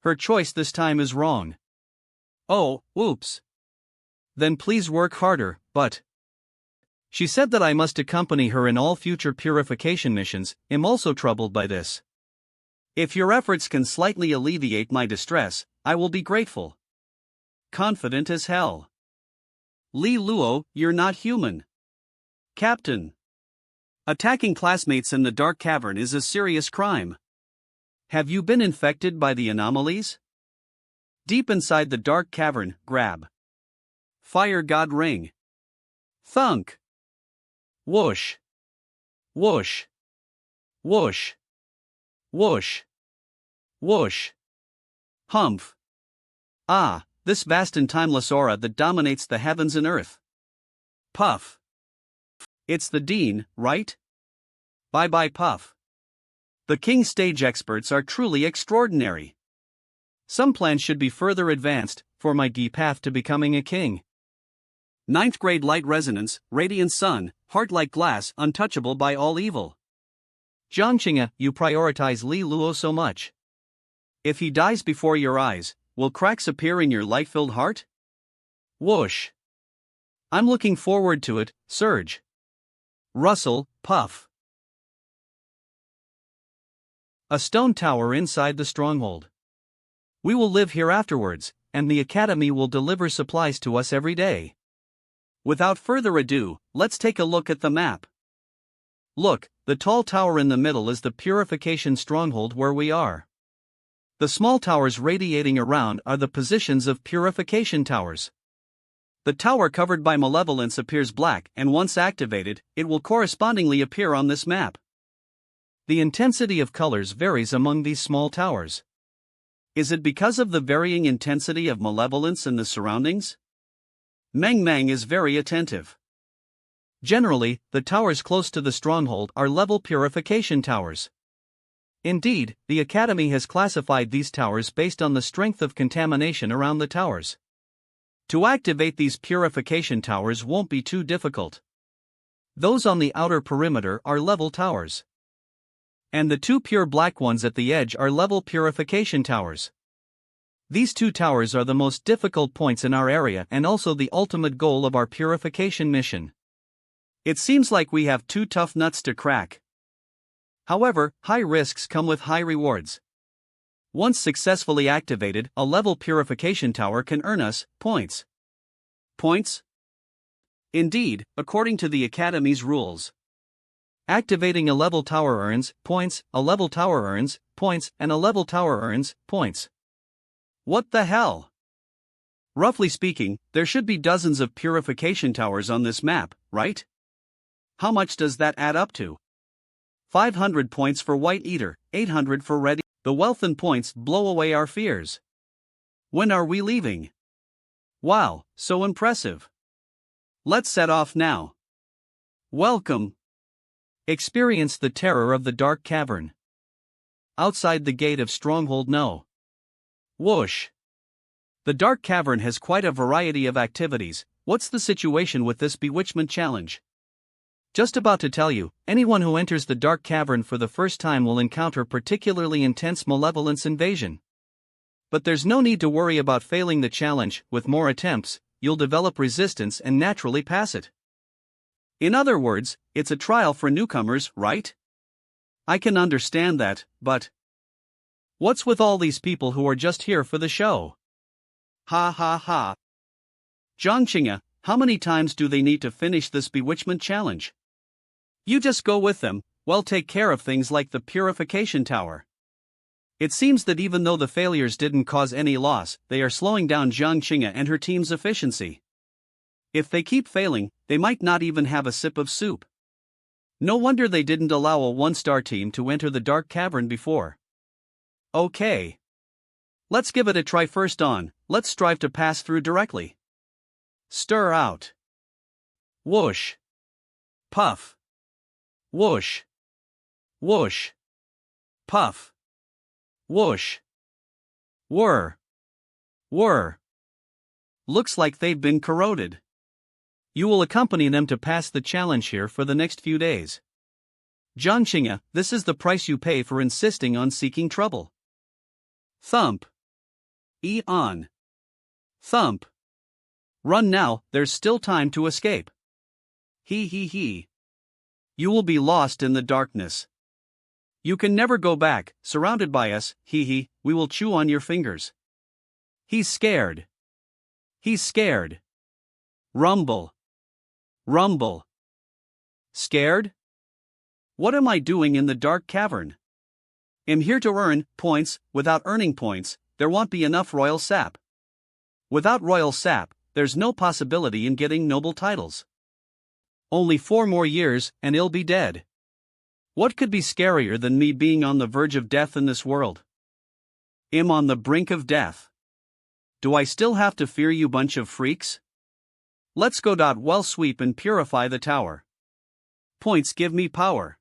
Speaker 1: Her choice this time is wrong. Oh, oops. Then please work harder, but... She said that I must accompany her in all future purification missions. I'm also troubled by this. If your efforts can slightly alleviate my distress, I will be grateful. Confident as hell. Li Luo, you're not human. Captain. Attacking classmates in the Dark Cavern is a serious crime. Have you been infected by the anomalies? Deep inside the Dark Cavern, grab. Fire God Ring. Thunk. Whoosh. Whoosh. Whoosh. Whoosh. Whoosh. Humph. Ah, this vast and timeless aura that dominates the heavens and earth. Puff. It's the Dean, right? Bye-bye Puff. The King stage experts are truly extraordinary. Some plans should be further advanced, for my path to becoming a king. 9th grade light resonance, radiant sun, heart like glass, untouchable by all evil. Jiang Qing'e, you prioritize Li Luo so much. If he dies before your eyes, will cracks appear in your light-filled heart? Whoosh. I'm looking forward to it, Surge. Rustle, Puff. A stone tower inside the stronghold. We will live here afterwards, and the academy will deliver supplies to us every day. Without further ado, let's take a look at the map. Look, the tall tower in the middle is the purification stronghold where we are. The small towers radiating around are the positions of purification towers. The tower covered by malevolence appears black, and once activated, it will correspondingly appear on this map. The intensity of colors varies among these small towers. Is it because of the varying intensity of malevolence in the surroundings? Mang is very attentive. Generally, the towers close to the stronghold are level purification towers. Indeed, the Academy has classified these towers based on the strength of contamination around the towers. To activate these purification towers won't be too difficult. Those on the outer perimeter are level towers. And the two pure black ones at the edge are level purification towers. These two towers are the most difficult points in our area and also the ultimate goal of our purification mission. It seems like we have two tough nuts to crack. However, high risks come with high rewards. Once successfully activated, a level purification tower can earn us points. Points? Indeed, according to the Academy's rules. Activating a level tower earns points, a level tower earns points, and a level tower earns points. What the hell? Roughly speaking, there should be dozens of purification towers on this map, right? How much does that add up to? 500 points for White Eater, 800 for Red Eater. The wealth and points blow away our fears. When are we leaving? Wow, so impressive. Let's set off now. Welcome. Experience the terror of the Dark Cavern. Outside the gate of Stronghold No. Whoosh. The Dark Cavern has quite a variety of activities. What's the situation with this bewitchment challenge? Just about to tell you, anyone who enters the Dark Cavern for the first time will encounter particularly intense malevolence invasion. But there's no need to worry about failing the challenge. With more attempts, you'll develop resistance and naturally pass it. In other words, it's a trial for newcomers, right? I can understand that, but what's with all these people who are just here for the show? Ha ha ha. Jiang Qing'e, how many times do they need to finish this bewitchment challenge? You just go with them, we'll take care of things like the purification tower. It seems that even though the failures didn't cause any loss, they are slowing down Jiang Qing'e and her team's efficiency. If they keep failing, they might not even have a sip of soup. No wonder they didn't allow a one-star team to enter the Dark Cavern before. Okay. Let's give it a try first on, let's strive to pass through directly. Stir out. Whoosh. Puff. Whoosh. Whoosh. Puff. Whoosh. Whir. Whir. Looks like they've been corroded. You will accompany them to pass the challenge here for the next few days. Jiang Qing'e, this is the price you pay for insisting on seeking trouble. Thump. On. Thump. Run now, there's still time to escape. He. You will be lost in the darkness. You can never go back, surrounded by us, we will chew on your fingers. He's scared. He's scared. Rumble. Rumble. Scared? What am I doing in the Dark Cavern? I'm here to earn points. Without earning points, there won't be enough royal sap. Without royal sap, there's no possibility in getting noble titles. Only 4 more years, and I'll be dead. What could be scarier than me being on the verge of death in this world? I'm on the brink of death. Do I still have to fear you bunch of freaks? Let's go. Well, sweep and purify the tower. Points give me power.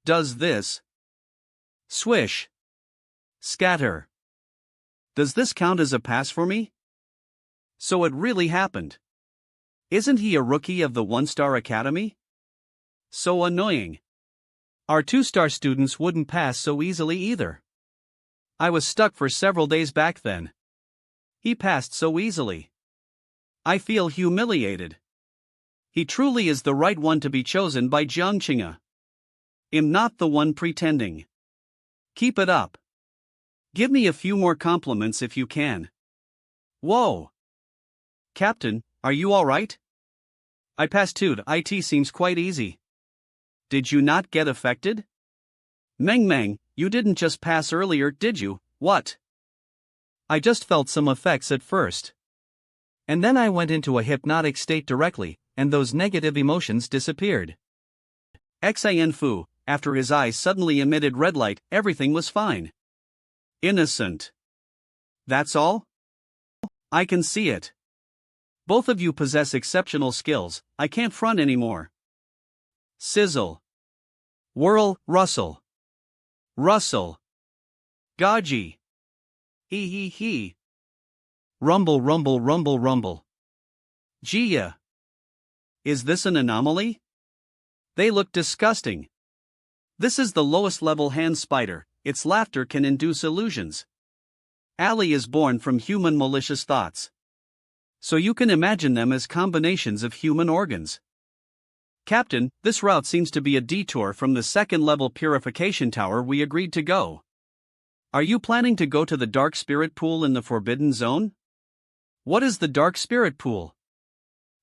Speaker 1: Does this? Swish. Scatter. Does this count as a pass for me? So it really happened. Isn't he a rookie of the 1-star academy? So annoying. Our 2-star students wouldn't pass so easily either. I was stuck for several days back then. He passed so easily. I feel humiliated. He truly is the right one to be chosen by Jiang Qing'e. I'm not the one pretending. Keep it up. Give me a few more compliments if you can. Whoa. Captain, are you alright? I passed too. It seems quite easy. Did you not get affected? Meng, you didn't just pass earlier, did you? What? I just felt some effects at first. And then I went into a hypnotic state directly, and those negative emotions disappeared. Xian Fu, after his eyes suddenly emitted red light, everything was fine. Innocent. That's all? I can see it. Both of you possess exceptional skills, I can't front anymore. Sizzle. Whirl, rustle. Rustle. Gaji. He. Rumble, rumble, rumble, rumble. Jia. Is this an anomaly? They look disgusting. This is the lowest level hand spider, its laughter can induce illusions. Ali is born from human malicious thoughts. So you can imagine them as combinations of human organs. Captain, this route seems to be a detour from the 2nd level purification tower we agreed to go. Are you planning to go to the Dark Spirit Pool in the Forbidden Zone? What is the Dark Spirit Pool?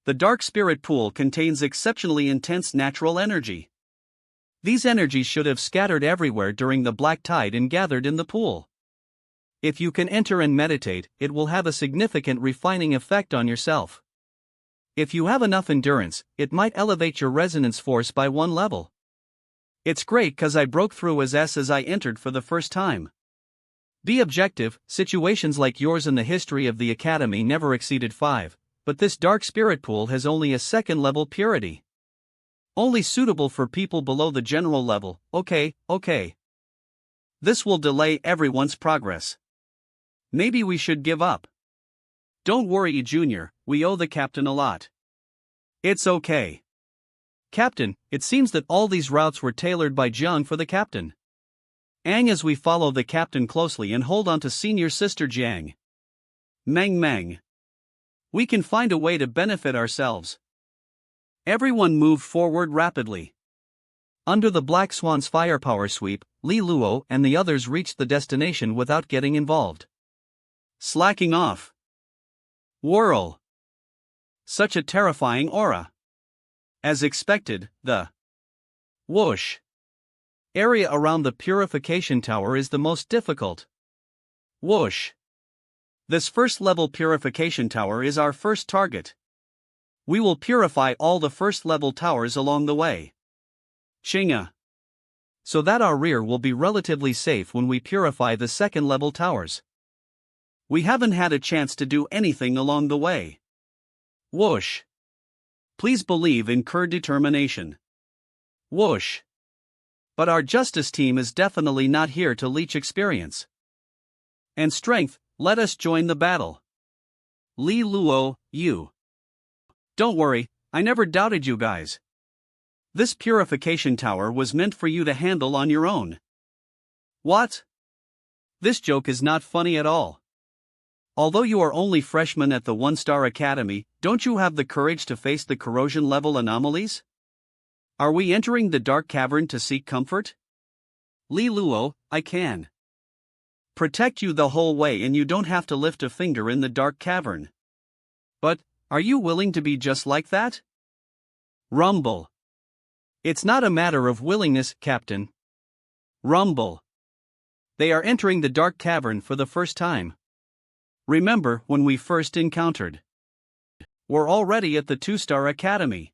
Speaker 1: The Dark Spirit Pool contains exceptionally intense natural energy. These energies should have scattered everywhere during the black tide and gathered in the pool. If you can enter and meditate, it will have a significant refining effect on yourself. If you have enough endurance, it might elevate your resonance force by 1 level. It's great cause I broke through as I entered for the first time. Be objective, situations like yours in the history of the academy never exceeded 5, but this Dark Spirit Pool has only a 2nd level purity. Only suitable for people below the general level, okay. This will delay everyone's progress. Maybe we should give up. Don't worry, Junior, we owe the captain a lot. It's okay. Captain, it seems that all these routes were tailored by Jiang for the captain. As we follow the captain closely and hold on to senior sister Jiang. Meng. We can find a way to benefit ourselves. Everyone moved forward rapidly. Under the Black Swan's firepower sweep, Li Luo and the others reached the destination without getting involved. Slacking off. Whirl. Such a terrifying aura. As expected, the whoosh Area around the purification tower is the most difficult. Whoosh. This first-level purification tower is our first target. We will purify all the first-level towers along the way. Qing'e. So that our rear will be relatively safe when we purify the second-level towers. We haven't had a chance to do anything along the way. Whoosh. Please believe in Kerr determination. Whoosh. But our justice team is definitely not here to leech experience and strength. Let us join the battle. Li Luo, you. Don't worry, I never doubted you guys. This purification tower was meant for you to handle on your own. What? This joke is not funny at all. Although you are only freshmen at the One-Star Academy, don't you have the courage to face the corrosion level anomalies? Are we entering the dark cavern to seek comfort? Li Luo, I can protect you the whole way and you don't have to lift a finger in the dark cavern. But, are you willing to be just like that? Rumble. It's not a matter of willingness, Captain. Rumble. They are entering the dark cavern for the first time. Remember when we first encountered? We're already at the 2-Star Academy.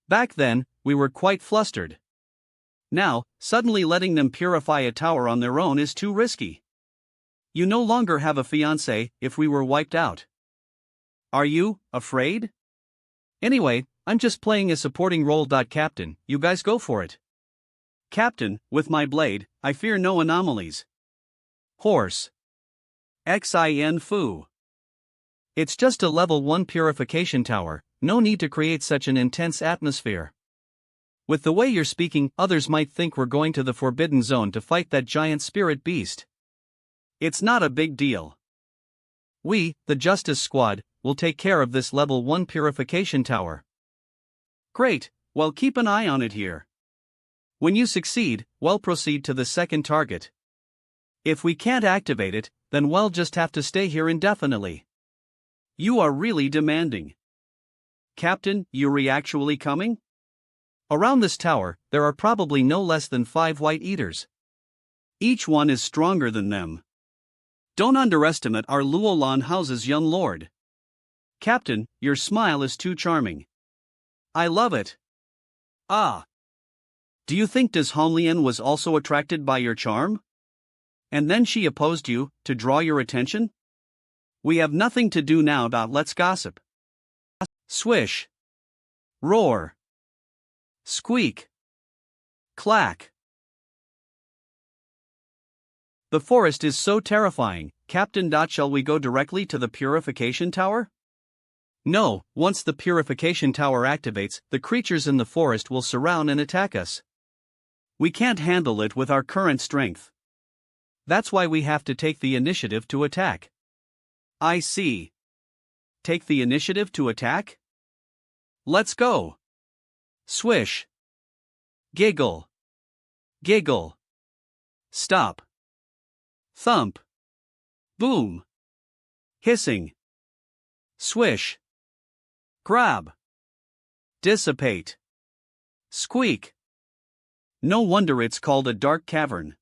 Speaker 1: Back then, we were quite flustered. Now, suddenly letting them purify a tower on their own is too risky. You no longer have a fiancé if we were wiped out. Are you afraid? Anyway, I'm just playing a supporting role. Captain, you guys go for it. Captain, with my blade, I fear no anomalies. Horse. Xin Fu. It's just a level 1 purification tower, no need to create such an intense atmosphere. With the way you're speaking, others might think we're going to the Forbidden Zone to fight that giant spirit beast. It's not a big deal. We, the Justice Squad, will take care of this level 1 purification tower. Great, well keep an eye on it here. When you succeed, well proceed to the second target. If we can't activate it, then we'll just have to stay here indefinitely. You are really demanding. Captain, Yuri actually coming? Around this tower, there are probably no less than 5 White Eaters. Each one is stronger than them. Don't underestimate our Luolan House's young lord. Captain, your smile is too charming. I love it. Ah. Do you think Des Honglien was also attracted by your charm? And then she opposed you, to draw your attention? We have nothing to do now. Let's gossip. Swish. Roar. Squeak. Clack. The forest is so terrifying, Captain. Shall we go directly to the purification tower? No, once the purification tower activates, the creatures in the forest will surround and attack us. We can't handle it with our current strength. That's why we have to take the initiative to attack. I see. Take the initiative to attack? Let's go. Swish. Giggle. Giggle. Stop. Thump. Boom. Hissing. Swish. Grab. Dissipate. Squeak. No wonder it's called a dark cavern.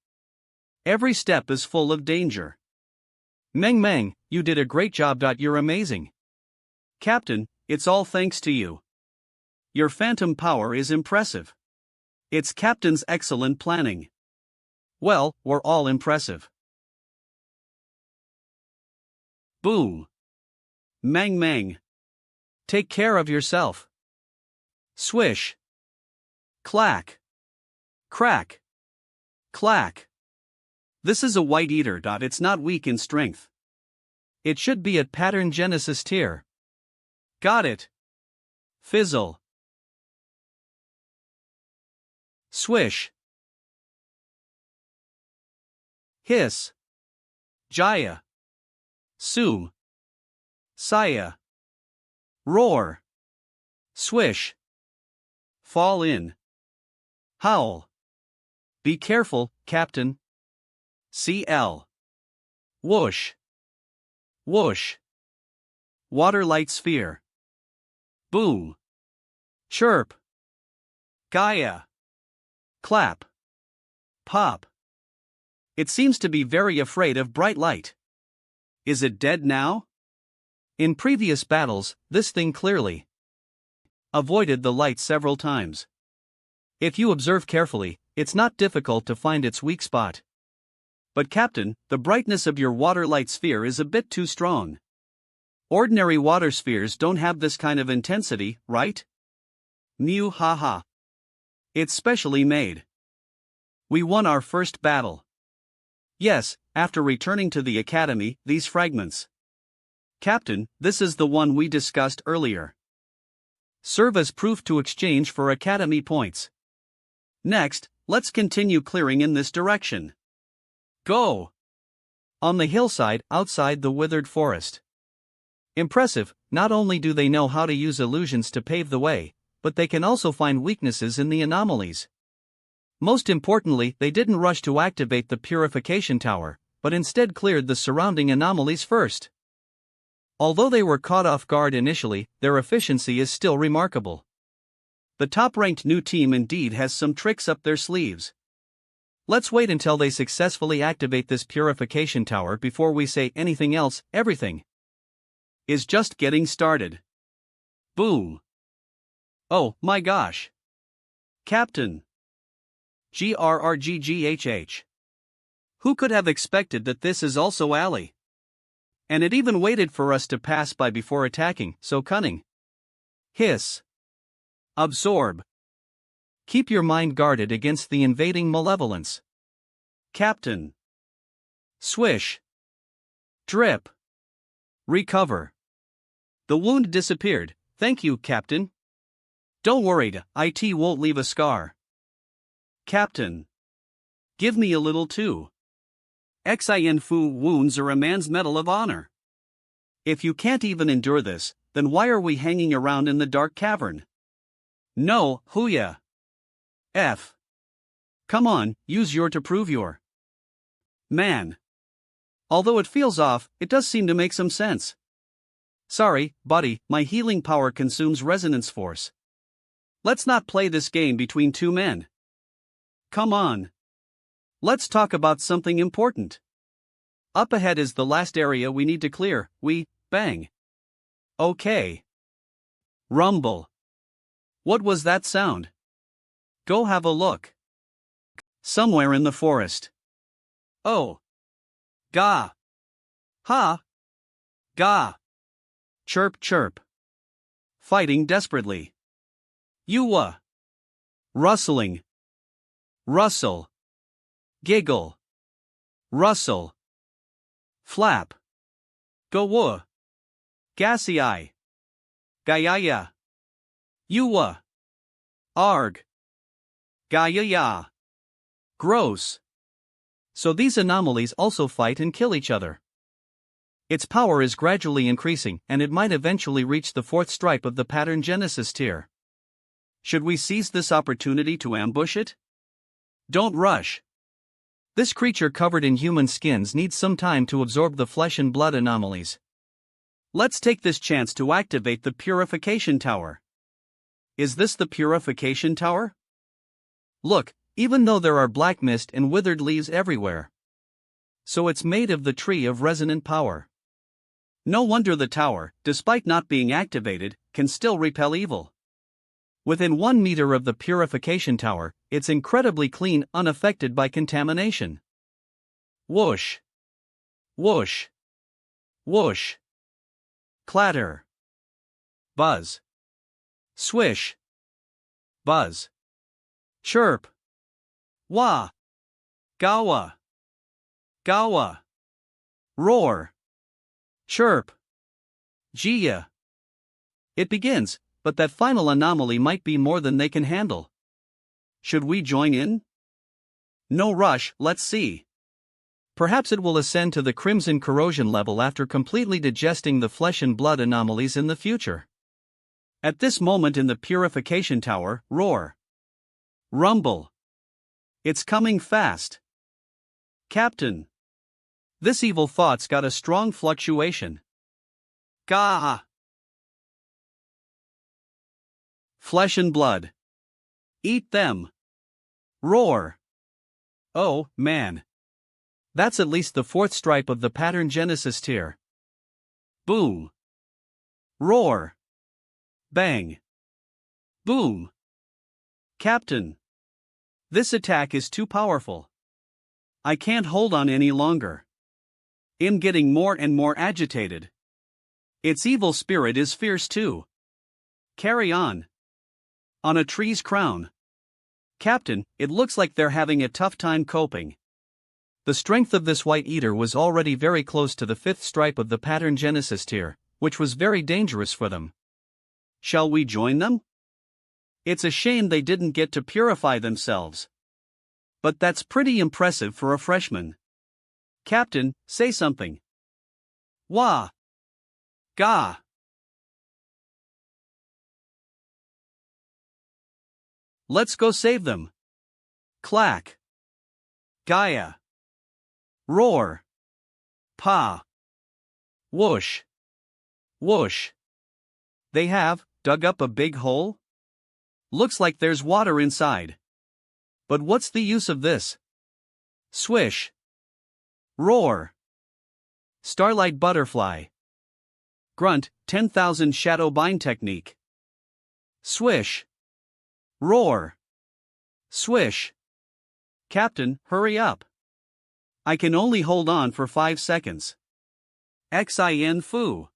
Speaker 1: Every step is full of danger. Meng, you did a great job. You're amazing. Captain, it's all thanks to you. Your phantom power is impressive. It's Captain's excellent planning. Well, we're all impressive. Boom. Meng. Take care of yourself. Swish. Clack. Crack. Clack. This is a White Eater. It's not weak in strength. It should be at Pattern Genesis tier. Got it. Fizzle. Swish. Hiss. Jaya. Sue. Saya. Roar. Swish. Fall in. Howl. Be careful, Captain. CL. Whoosh. Whoosh. Water light sphere. Boom. Chirp. Gaia. Clap. Pop. It seems to be very afraid of bright light. Is it dead now? In previous battles, this thing clearly avoided the light several times. If you observe carefully, it's not difficult to find its weak spot. But Captain, the brightness of your water light sphere is a bit too strong. Ordinary water spheres don't have this kind of intensity, right? Mew haha. It's specially made. We won our first battle. Yes, after returning to the academy, these fragments. Captain, this is the one we discussed earlier. Serve as proof to exchange for academy points. Next, let's continue clearing in this direction. Go! On the hillside outside the withered forest. Impressive, not only do they know how to use illusions to pave the way, but they can also find weaknesses in the anomalies. Most importantly, they didn't rush to activate the purification tower, but instead cleared the surrounding anomalies first. Although they were caught off guard initially, their efficiency is still remarkable. The top-ranked new team indeed has some tricks up their sleeves. Let's wait until they successfully activate this purification tower before we say anything else. Everything is just getting started. Boom. Oh my gosh. Captain. GRRGGHH. Who could have expected that this is also Ali? And it even waited for us to pass by before attacking, so cunning. Hiss. Absorb. Keep your mind guarded against the invading malevolence. Captain. Swish. Drip. Recover. The wound disappeared, thank you, Captain. Don't worry, it won't leave a scar. Captain. Give me a little too. Xin Fu wounds are a man's medal of honor. If you can't even endure this, then why are we hanging around in the dark cavern? No, Huya. F. Come on, use your to prove your man. Although it feels off, it does seem to make some sense. Sorry, buddy, my healing power consumes resonance force. Let's not play this game between two men. Come on. Let's talk about something important. Up ahead is the last area we need to clear. Bang. Okay. Rumble. What was that sound? Go have a look. Somewhere in the forest. Oh. Ga. Ha. Ga. Chirp chirp. Fighting desperately. Yuwa. Rustling. Rustle. Giggle. Rustle. Flap. Go woo. Gassy eye. Gayaya. Yuwa. Arg. Gayaya. Gross. So these anomalies also fight and kill each other. Its power is gradually increasing, and it might eventually reach the fourth stripe of the pattern Genesis tier. Should we seize this opportunity to ambush it? Don't rush. This creature covered in human skins needs some time to absorb the flesh and blood anomalies. Let's take this chance to activate the purification tower. Is this the purification tower? Look, even though there are black mist and withered leaves everywhere. So it's made of the tree of resonant power. No wonder the tower, despite not being activated, can still repel evil. Within 1 meter of the purification tower, it's incredibly clean, unaffected by contamination. Whoosh. Whoosh. Whoosh. Clatter. Buzz. Swish. Buzz. Chirp. Wah. Gawa. Gawa. Roar. Chirp. Jia. It begins, but that final anomaly might be more than they can handle. Should we join in? No rush, let's see. Perhaps it will ascend to the crimson corrosion level after completely digesting the flesh and blood anomalies in the future. At this moment in the purification tower, roar. Rumble. It's coming fast. Captain. This evil thought's got a strong fluctuation. Gah! Flesh and blood. Eat them. Roar. Oh, man. That's at least the fourth stripe of the pattern Genesis tier. Boom. Roar. Bang. Boom. Captain. This attack is too powerful. I can't hold on any longer. I'm getting more and more agitated. Its evil spirit is fierce too. Carry on. On a tree's crown. Captain, it looks like they're having a tough time coping. The strength of this white eater was already very close to the fifth stripe of the pattern Genesis tier, which was very dangerous for them. Shall we join them? It's a shame they didn't get to purify themselves. But that's pretty impressive for a freshman. Captain, say something. Wah. Ga. Let's go save them. Clack. Gaia. Roar. Pa. Whoosh. Whoosh. They have dug up a big hole? Looks like there's water inside. But what's the use of this? Swish. Roar. Starlight butterfly. Grunt, 10,000 shadow bind technique. Swish. Roar. Swish. Captain, hurry up. I can only hold on for 5 seconds. Xin Fu.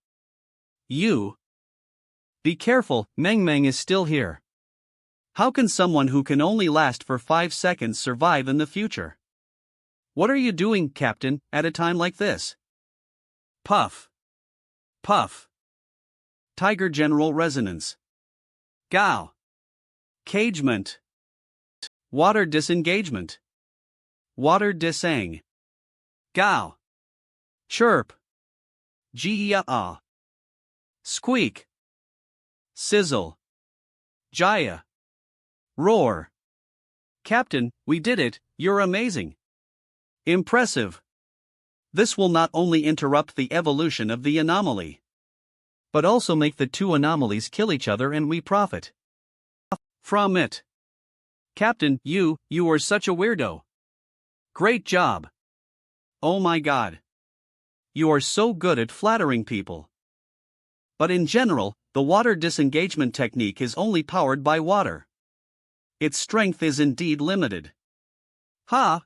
Speaker 1: You. Be careful, Meng Meng is still here. How can someone who can only last for 5 seconds survive in the future? What are you doing, Captain, at a time like this? Puff. Puff. Tiger General Resonance. Gao. Cagement. Water disengagement. Water disang. Gao. Chirp. Jia. Squeak. Sizzle. Jaya. Roar. Captain, we did it, you're amazing. Impressive. This will not only interrupt the evolution of the anomaly, but also make the two anomalies kill each other and we profit from it. Captain, you are such a weirdo. Great job. Oh my god. You are so good at flattering people. But in general, the water disengagement technique is only powered by water. Its strength is indeed limited. Ha!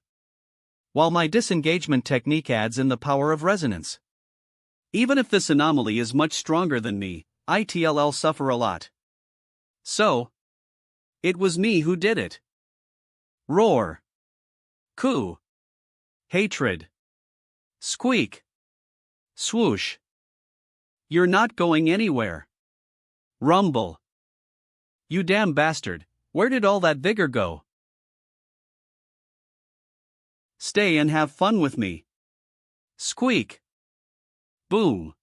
Speaker 1: While my disengagement technique adds in the power of resonance. Even if this anomaly is much stronger than me, ITLL suffer a lot. So, it was me who did it. Roar. Coo. Hatred. Squeak. Swoosh. You're not going anywhere. Rumble. You damn bastard, where did all that vigor go? Stay and have fun with me. Squeak. Boom.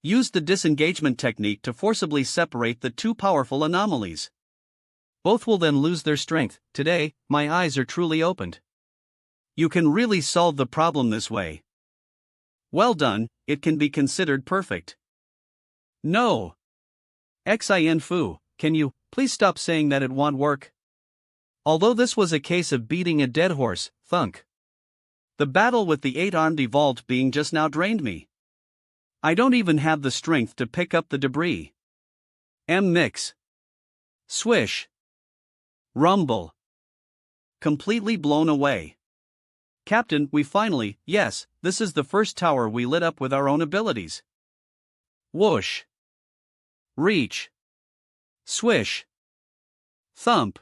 Speaker 1: Use the disengagement technique to forcibly separate the two powerful anomalies. Both will then lose their strength. Today, my eyes are truly opened. You can really solve the problem this way. Well done, it can be considered perfect. No. Xin Fu, can you please stop saying that it won't work? Although this was a case of beating a dead horse, thunk. The battle with the 8-armed evolved being just now drained me. I don't even have the strength to pick up the debris. Mix. Swish. Rumble. Completely blown away. Captain, we finally, yes, this is the first tower we lit up with our own abilities. Whoosh. Reach. Swish. Thump.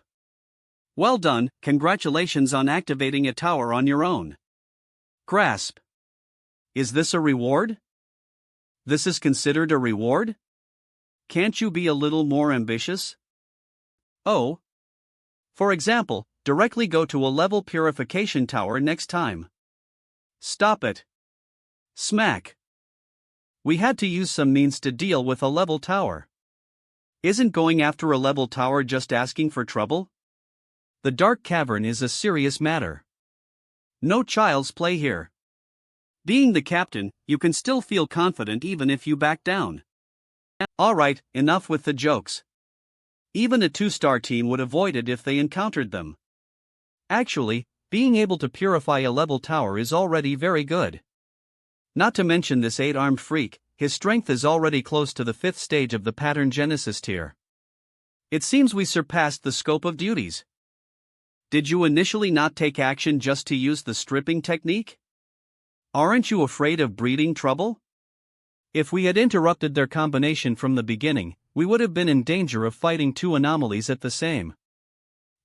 Speaker 1: Well done, congratulations on activating a tower on your own. Grasp. Is this a reward? This is considered a reward? Can't you be a little more ambitious? Oh. For example, directly go to a level purification tower next time. Stop it. Smack. We had to use some means to deal with a level tower. Isn't going after a level tower just asking for trouble? The Dark Cavern is a serious matter. No child's play here. Being the captain, you can still feel confident even if you back down. Alright, enough with the jokes. Even a 2-star team would avoid it if they encountered them. Actually, being able to purify a level tower is already very good. Not to mention this 8-armed freak, his strength is already close to the 5th stage of the pattern Genesis tier. It seems we surpassed the scope of duties. Did you initially not take action just to use the stripping technique? Aren't you afraid of breeding trouble? If we had interrupted their combination from the beginning, we would have been in danger of fighting 2 anomalies at the same.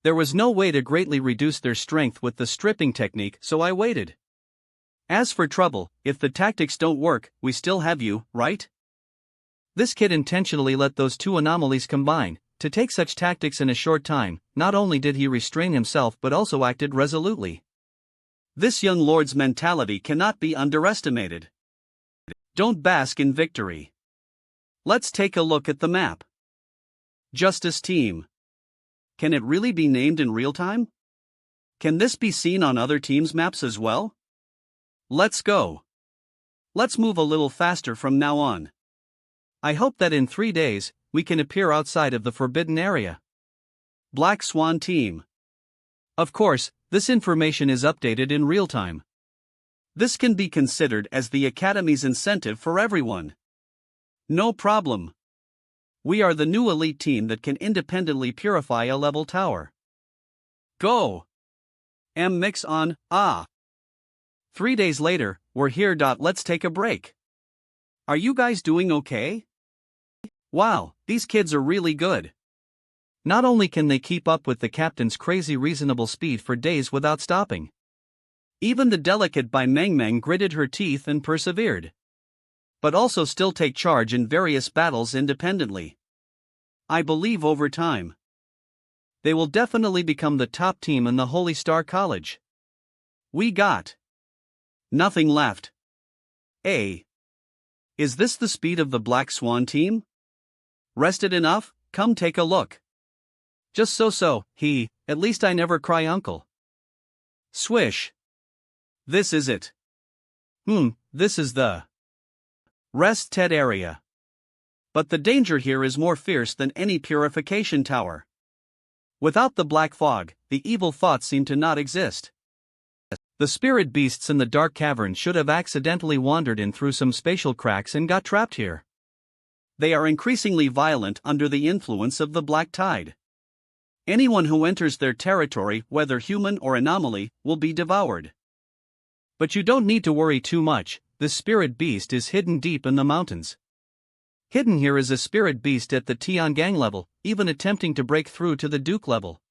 Speaker 1: There was no way to greatly reduce their strength with the stripping technique, so I waited. As for trouble, if the tactics don't work, we still have you, right? This kid intentionally let those 2 anomalies combine. To take such tactics in a short time, not only did he restrain himself but also acted resolutely. This young lord's mentality cannot be underestimated. Don't bask in victory. Let's take a look at the map. Justice Team. Can it really be named in real time? Can this be seen on other teams' maps as well? Let's go. Let's move a little faster from now on. I hope that in 3 days, we can appear outside of the forbidden area. Black Swan Team. Of course, this information is updated in real time. This can be considered as the Academy's incentive for everyone. No problem. We are the new elite team that can independently purify a level tower. Go! Mix on, 3 days later, we're here. Let's take a break. Are you guys doing okay? Wow, these kids are really good. Not only can they keep up with the captain's crazy reasonable speed for days without stopping. Even the delicate Bai Meng gritted her teeth and persevered. But also still take charge in various battles independently. I believe over time, they will definitely become the top team in the Holy Star College. We got nothing left. Is this the speed of the Black Swan team? Rested enough? Come take a look. Just so, at least I never cry uncle. Swish. This is it. This is the Rest Ted area. But the danger here is more fierce than any purification tower. Without the black fog, the evil thoughts seem to not exist. The spirit beasts in the dark cavern should have accidentally wandered in through some spatial cracks and got trapped here. They are increasingly violent under the influence of the black tide. Anyone who enters their territory, whether human or anomaly, will be devoured. But you don't need to worry too much, this spirit beast is hidden deep in the mountains. Hidden here is a spirit beast at the Tiangang level, even attempting to break through to the Duke level.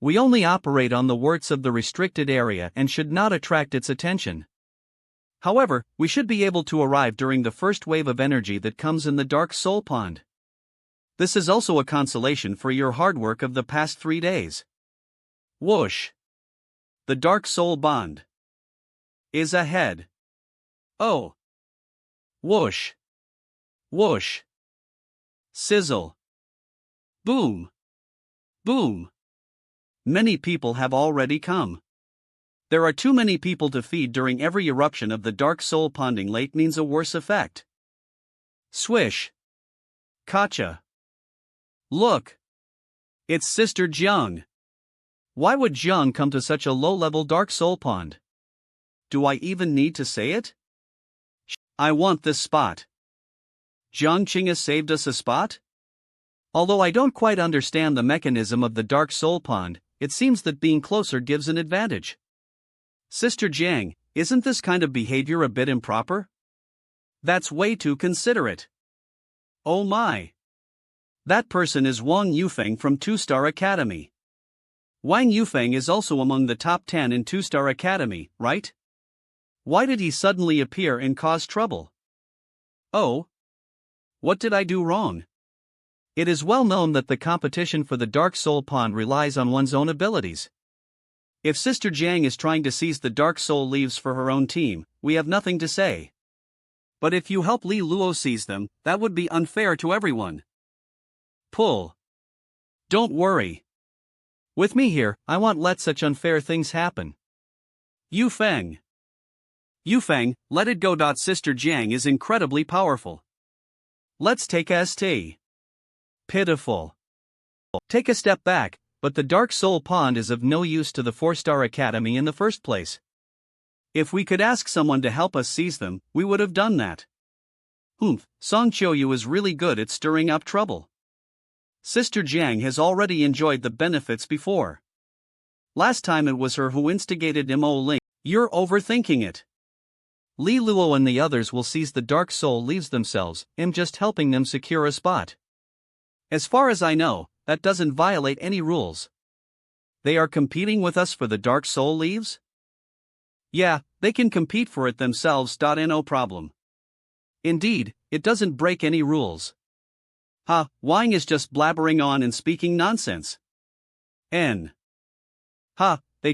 Speaker 1: We only operate on the worts of the restricted area and should not attract its attention. However, we should be able to arrive during the first wave of energy that comes in the Dark Soul Pond. This is also a consolation for your hard work of the past 3 days. Whoosh! The Dark Soul Bond is ahead. Oh! Whoosh! Whoosh! Sizzle! Boom! Boom! Many people have already come. There are too many people to feed during every eruption of the Dark Soul Ponding Lake means a worse effect. Swish! Gotcha! Look! It's Sister Jiang. Why would Jiang come to such a low-level Dark Soul Pond? Do I even need to say it? I want this spot. Jiang Qing'e saved us a spot? Although I don't quite understand the mechanism of the Dark Soul Pond, it seems that being closer gives an advantage. Sister Jiang, isn't this kind of behavior a bit improper? That's way too considerate. Oh my! That person is Wang Yufeng from 2-Star Academy. Wang Yufeng is also among the top 10 in 2-Star Academy, right? Why did he suddenly appear and cause trouble? Oh? What did I do wrong? It is well known that the competition for the Dark Soul Pond relies on one's own abilities. If Sister Jiang is trying to seize the Dark Soul Leaves for her own team, we have nothing to say. But if you help Li Luo seize them, that would be unfair to everyone. Pull. Don't worry. With me here, I won't let such unfair things happen. Yufeng. Yufeng, let it go. Sister Jiang is incredibly powerful. Let's take St. Pitiful. Take a step back, But the Dark Soul Pond is of no use to the 4-star academy in the first place. If we could ask someone to help us seize them, we would have done that. Song Qiuyu is really good at stirring up trouble. Sister Jiang has already enjoyed the benefits before. Last time it was her who instigated Mo Ling. You're overthinking it. Li Luo and the others will seize the Dark Soul Leaves themselves, just helping them secure a spot. As far as I know, that doesn't violate any rules. They are competing with us for the Dark Soul Leaves? Yeah, they can compete for it themselves. No problem. Indeed, it doesn't break any rules. Wang is just blabbering on and speaking nonsense. They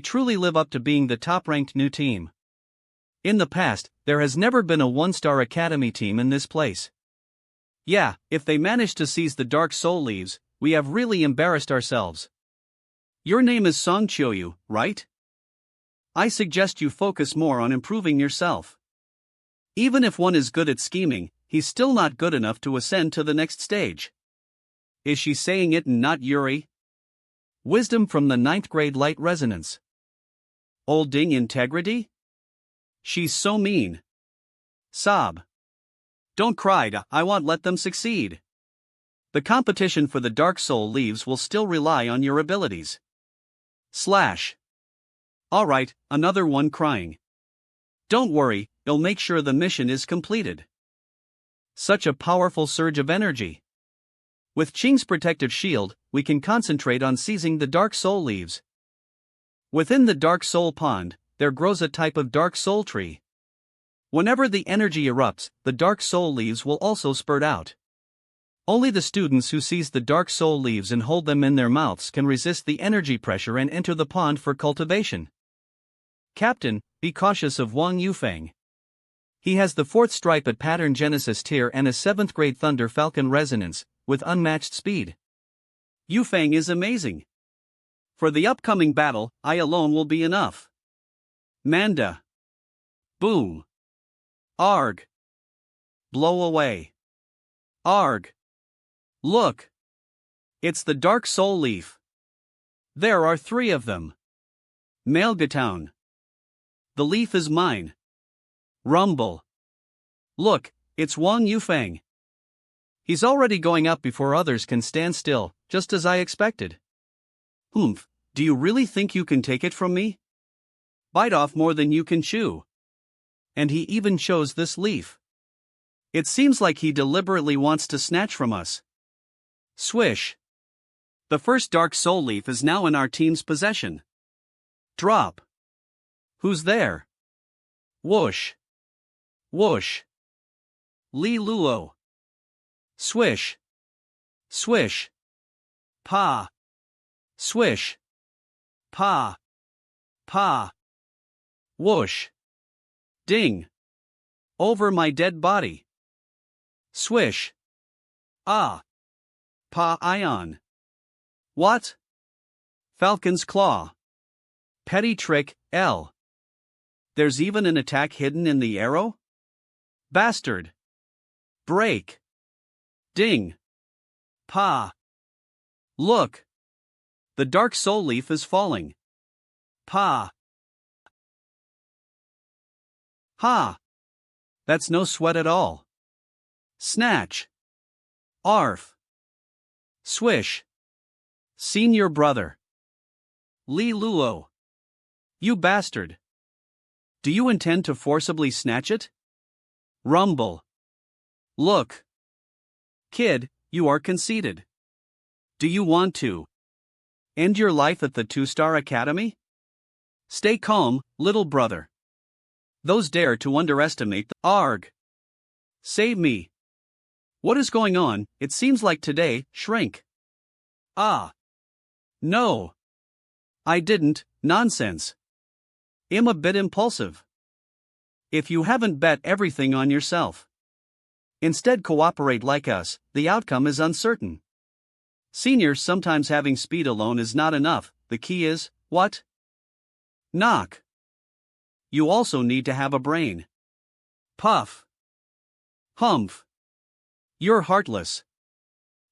Speaker 1: truly live up to being the top-ranked new team. In the past, there has never been a 1-star academy team in this place. Yeah, if they manage to seize the Dark Soul Leaves, we have really embarrassed ourselves. Your name is Song Qiuyu, right? I suggest you focus more on improving yourself. Even if one is good at scheming, he's still not good enough to ascend to the next stage. Is she saying it and not Yuri? Wisdom from the 9th grade light resonance. Old Ding integrity? She's so mean. Sob. Don't cry, I won't let them succeed. The competition for the Dark Soul Leaves will still rely on your abilities. Alright, another one crying. Don't worry, it'll make sure the mission is completed. Such a powerful surge of energy. With Qing's protective shield, we can concentrate on seizing the Dark Soul Leaves. Within the Dark Soul Pond, there grows a type of Dark Soul tree. Whenever the energy erupts, the Dark Soul Leaves will also spurt out. Only the students who seize the Dark Soul Leaves and hold them in their mouths can resist the energy pressure and enter the pond for cultivation. Captain, be cautious of Wang Yufeng. He has the 4th stripe at Pattern Genesis tier and a 7th grade Thunder Falcon resonance, with unmatched speed. Yufeng is amazing. For the upcoming battle, I alone will be enough. Manda. Boom. Arg. Blow away. Arg. Look. It's the Dark Soul Leaf. There are 3 of them. Malgatown. The leaf is mine. Rumble. Look, it's Wang Yufeng. He's already going up before others can stand still, just as I expected. Do you really think you can take it from me? Bite off more than you can chew. And he even chose this leaf. It seems like he deliberately wants to snatch from us. Swish. The first Dark Soul Leaf is now in our team's possession. Drop. Who's there? Whoosh. Whoosh. Li Luo. Swish. Swish. Pa. Swish. Pa. Pa. Whoosh. Ding. Over my dead body. Swish. Ah. Pa ion. What? Falcon's Claw. Petty trick, L. There's even an attack hidden in the arrow? Bastard. Break. Ding. Pa. Look. The Dark Soul Leaf is falling. Pa. Ha. That's no sweat at all. Snatch. Arf. Swish. Senior brother. Li Luo. You bastard. Do you intend to forcibly snatch it? Rumble. Look. Kid, you are conceited. Do you want to end your life at the 2-star academy? Stay calm, little brother. Those dare to underestimate the Arg. Save me. What is going on? It seems like today, shrink. Ah. No. I didn't, nonsense. I'm a bit impulsive. If you haven't bet everything on yourself. Instead cooperate like us, the outcome is uncertain. Seniors sometimes having speed alone is not enough, the key is, what? Knock. You also need to have a brain. Puff. Humph. You're heartless.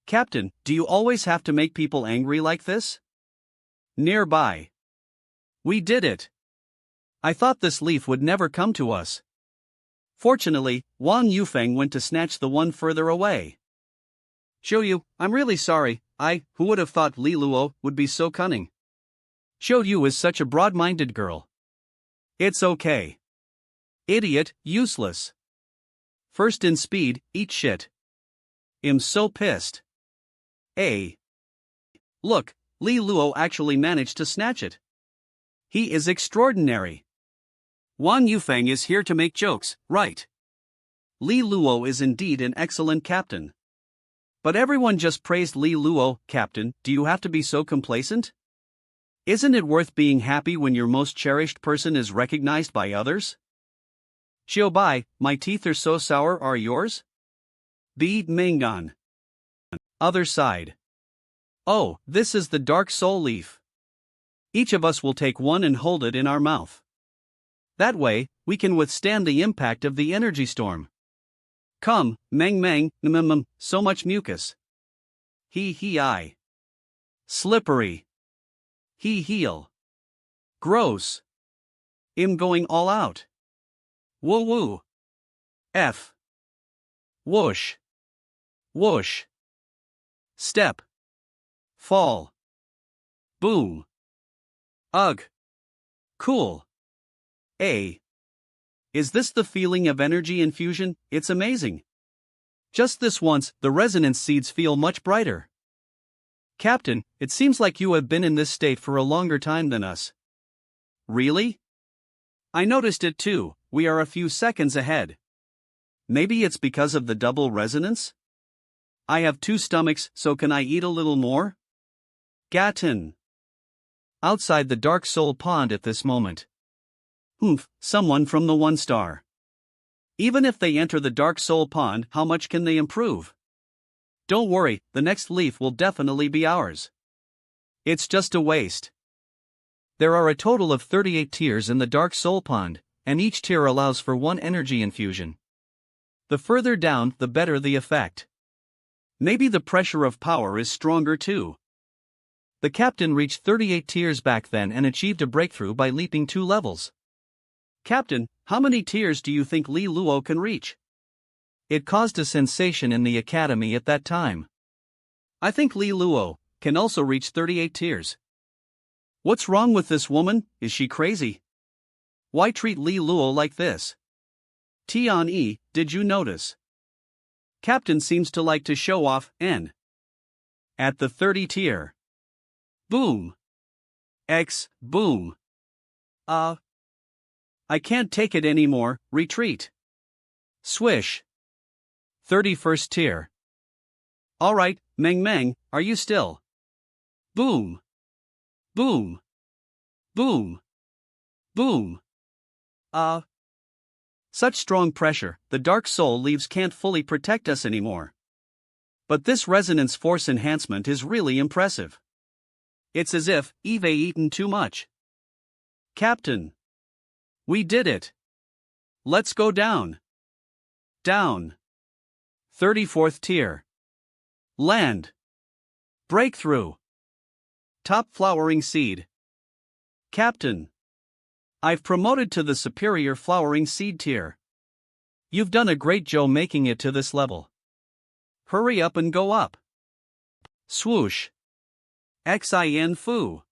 Speaker 1: Captain, do you always have to make people angry like this? Nearby. We did it. I thought this leaf would never come to us. Fortunately, Wang Yufeng went to snatch the one further away. Xiu, I'm really sorry. Who would have thought Li Luo would be so cunning? Xiu is such a broad-minded girl. It's okay. Idiot, useless. First in speed, eat shit. I'm so pissed. Look, Li Luo actually managed to snatch it. He is extraordinary. Wang Yufeng is here to make jokes, right? Li Luo is indeed an excellent captain. But everyone just praised Li Luo. Captain, do you have to be so complacent? Isn't it worth being happy when your most cherished person is recognized by others? Bai, my teeth are so sour, are yours? B. Mangan. Other side. Oh, this is the dark soul leaf. Each of us will take one and hold it in our mouth. That way, we can withstand the impact of the energy storm. Come, Mang, so much mucus. I. Slippery. Heel. Gross. I'm going all out. Woo. F. Whoosh. Whoosh. Step. Fall. Boom. Ugh. Cool. Is this the feeling of energy infusion? It's amazing. Just this once, the resonance seeds feel much brighter. Captain, it seems like you have been in this state for a longer time than us. Really? I noticed it too, we are a few seconds ahead. Maybe it's because of the double resonance? I have 2 stomachs, so can I eat a little more? Gatin. Outside the Dark Soul Pond at this moment. Someone from the 1 star. Even if they enter the Dark Soul Pond, how much can they improve? Don't worry, the next leaf will definitely be ours. It's just a waste. There are a total of 38 tiers in the Dark Soul Pond, and each tier allows for 1 energy infusion. The further down, the better the effect. Maybe the pressure of power is stronger too. The captain reached 38 tiers back then and achieved a breakthrough by leaping 2 levels. Captain, how many tiers do you think Li Luo can reach? It caused a sensation in the academy at that time. I think Li Luo can also reach 38 tiers. What's wrong with this woman? Is she crazy? Why treat Li Luo like this? Tian, did you notice? Captain seems to like to show off, at the 30 tier. Boom. Boom. I can't take it anymore, retreat. Swish. 31st tier. Alright, Meng, are you still? Boom. Boom. Boom. Boom. Such strong pressure, the dark soul leaves can't fully protect us anymore. But this resonance force enhancement is really impressive. It's as if Eve eaten too much. Captain. We did it. Let's go down. Down. 34th tier. Land. Breakthrough. Top flowering seed. Captain. I've promoted to the superior flowering seed tier. You've done a great job making it to this level. Hurry up and go up. Swoosh. Xin Fu.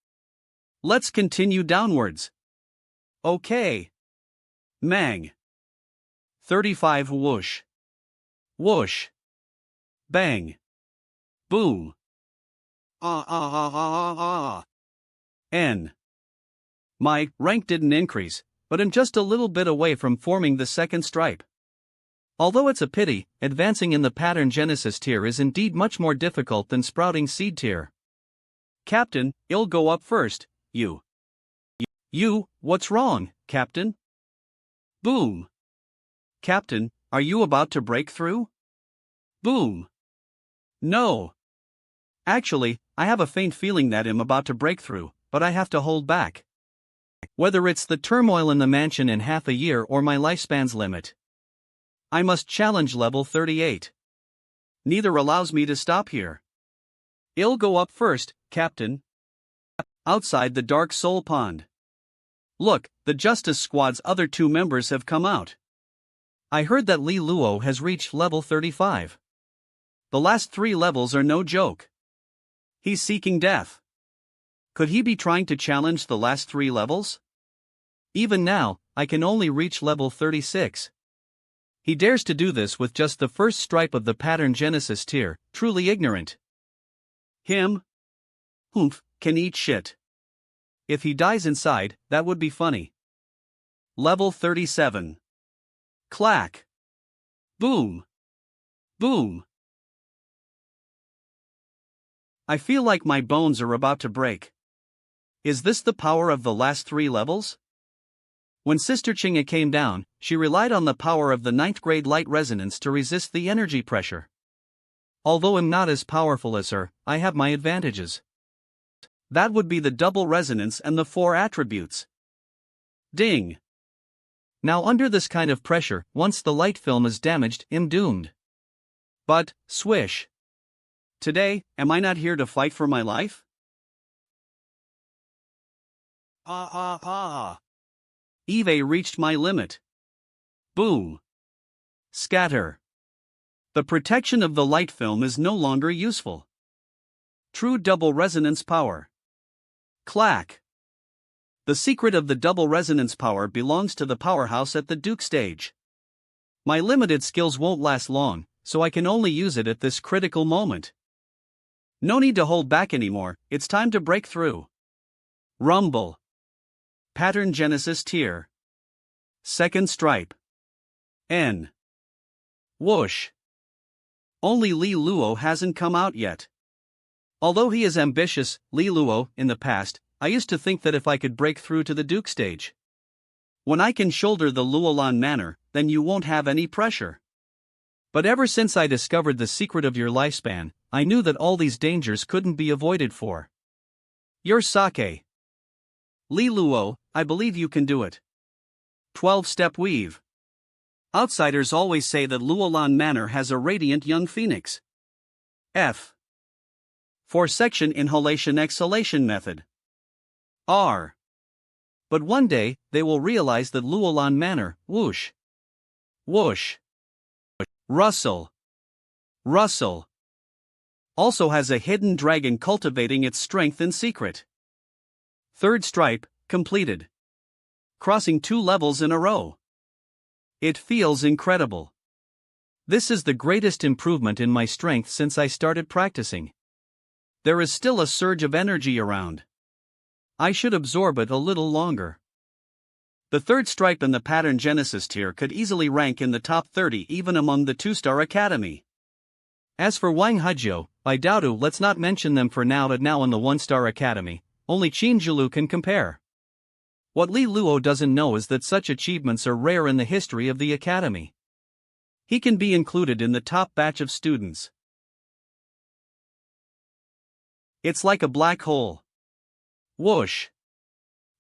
Speaker 1: Let's continue downwards. Okay. Mang. 35 whoosh. Whoosh. Bang. Boom. N. My rank didn't increase, but I'm just a little bit away from forming the 2nd stripe. Although it's a pity, advancing in the pattern Genesis tier is indeed much more difficult than sprouting seed tier. Captain, I'll go up first, you. What's wrong, Captain? Boom. Captain, are you about to break through? Boom. No. Actually, I have a faint feeling that I'm about to break through, but I have to hold back. Whether it's the turmoil in the mansion in half a year or my lifespan's limit. I must challenge level 38. Neither allows me to stop here. I'll go up first, Captain. outside the Dark Soul Pond. Look, the Justice Squad's other 2 members have come out. I heard that Li Luo has reached level 35. The last 3 levels are no joke. He's seeking death. Could he be trying to challenge the last 3 levels? Even now, I can only reach level 36. He dares to do this with just the first stripe of the pattern Genesis tier, truly ignorant. Him? Humph, can eat shit. If he dies inside, that would be funny. Level 37. Clack. Boom. Boom. I feel like my bones are about to break. Is this the power of the last 3 levels? When Sister Qing'e came down, she relied on the power of the 9th grade light resonance to resist the energy pressure. Although I'm not as powerful as her, I have my advantages. That would be the double resonance and the 4 attributes. Ding. Now under this kind of pressure, once the light film is damaged, I'm doomed. But, swish. Today, am I not here to fight for my life? Ha ha ha. Eve reached my limit. Boom. Scatter. The protection of the light film is no longer useful. True double resonance power. Clack. The secret of the double resonance power belongs to the powerhouse at the Duke stage. My limited skills won't last long, so I can only use it at this critical moment. No need to hold back anymore, it's time to break through. Rumble. Pattern Genesis tier. Second stripe. N. Whoosh. Only Li Luo hasn't come out yet. Although he is ambitious, Li Luo, in the past, I used to think that if I could break through to the Duke stage. When I can shoulder the Luolan manner, then you won't have any pressure. But ever since I discovered the secret of your lifespan, I knew that all these dangers couldn't be avoided for. Your sake. Li Luo, I believe you can do it. 12-step weave. Outsiders always say that Luolan Manor has a radiant young phoenix. F. For section inhalation exhalation method. R. But one day, they will realize that Luolan Manor, whoosh. Whoosh. Rustle. Rustle. Also has a hidden dragon cultivating its strength in secret. Third stripe, completed. Crossing 2 levels in a row. It feels incredible. This is the greatest improvement in my strength since I started practicing. There is still a surge of energy around. I should absorb it a little longer. The third stripe in the pattern Genesis tier could easily rank in the top 30 even among the 2-star academy. As for Wang Huzhou, I doubt it, let's not mention them for now. Now in the 1-star academy, only Qin Zhilu can compare. What Li Luo doesn't know is that such achievements are rare in the history of the academy. He can be included in the top batch of students. It's like a black hole. Whoosh.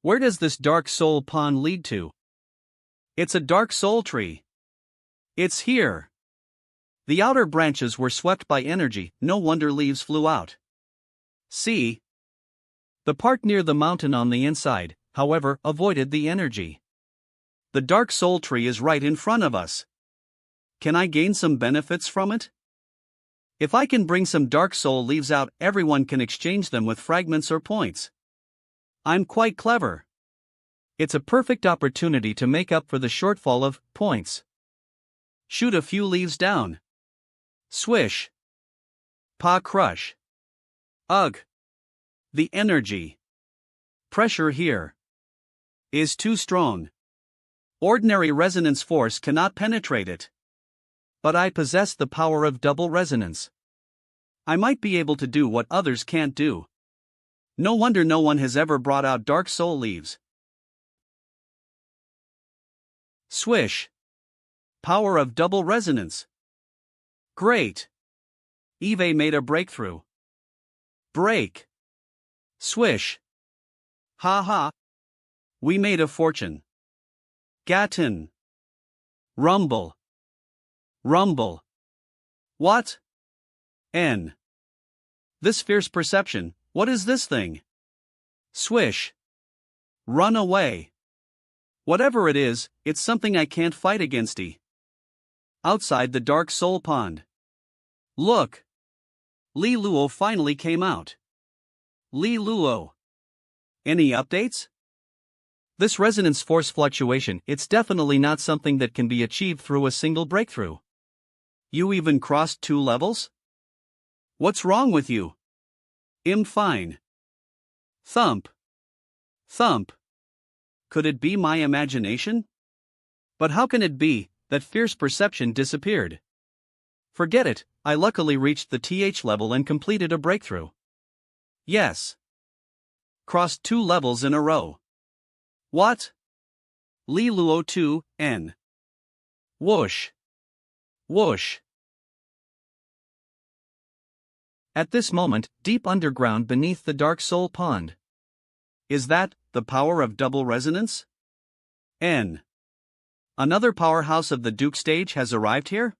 Speaker 1: Where does this dark soul pond lead to? It's a dark soul tree. It's here. The outer branches were swept by energy, no wonder leaves flew out. See? The part near the mountain on the inside, however, avoided the energy. The dark soul tree is right in front of us. Can I gain some benefits from it? If I can bring some dark soul leaves out, everyone can exchange them with fragments or points. I'm quite clever. It's a perfect opportunity to make up for the shortfall of points. Shoot a few leaves down. Swish. Paw crush. Ugh. The energy. Pressure here is too strong. Ordinary resonance force cannot penetrate it. But I possess the power of double resonance. I might be able to do what others can't do. No wonder no one has ever brought out dark soul leaves. Swish. Power of double resonance. Great. Eve made a breakthrough. Break. Swish. Ha ha. We made a fortune. Gatin. Rumble. Rumble. What? N. This fierce perception, what is this thing? Swish. Run away. Whatever it is, it's something I can't fight against. Outside the Dark Soul Pond. Look! Li Luo finally came out. Li Luo. Any updates? This resonance force fluctuation, it's definitely not something that can be achieved through a single breakthrough. You even crossed 2 levels? What's wrong with you? I'm fine. Thump. Thump. Could it be my imagination? But how can it be that fierce perception disappeared? Forget it, I luckily reached the TH level and completed a breakthrough. Yes. Crossed 2 levels in a row. What? Li Luo 2, N. Whoosh. Whoosh. At this moment, deep underground beneath the Dark Soul Pond. Is that the power of double resonance? N. Another powerhouse of the Duke stage has arrived here?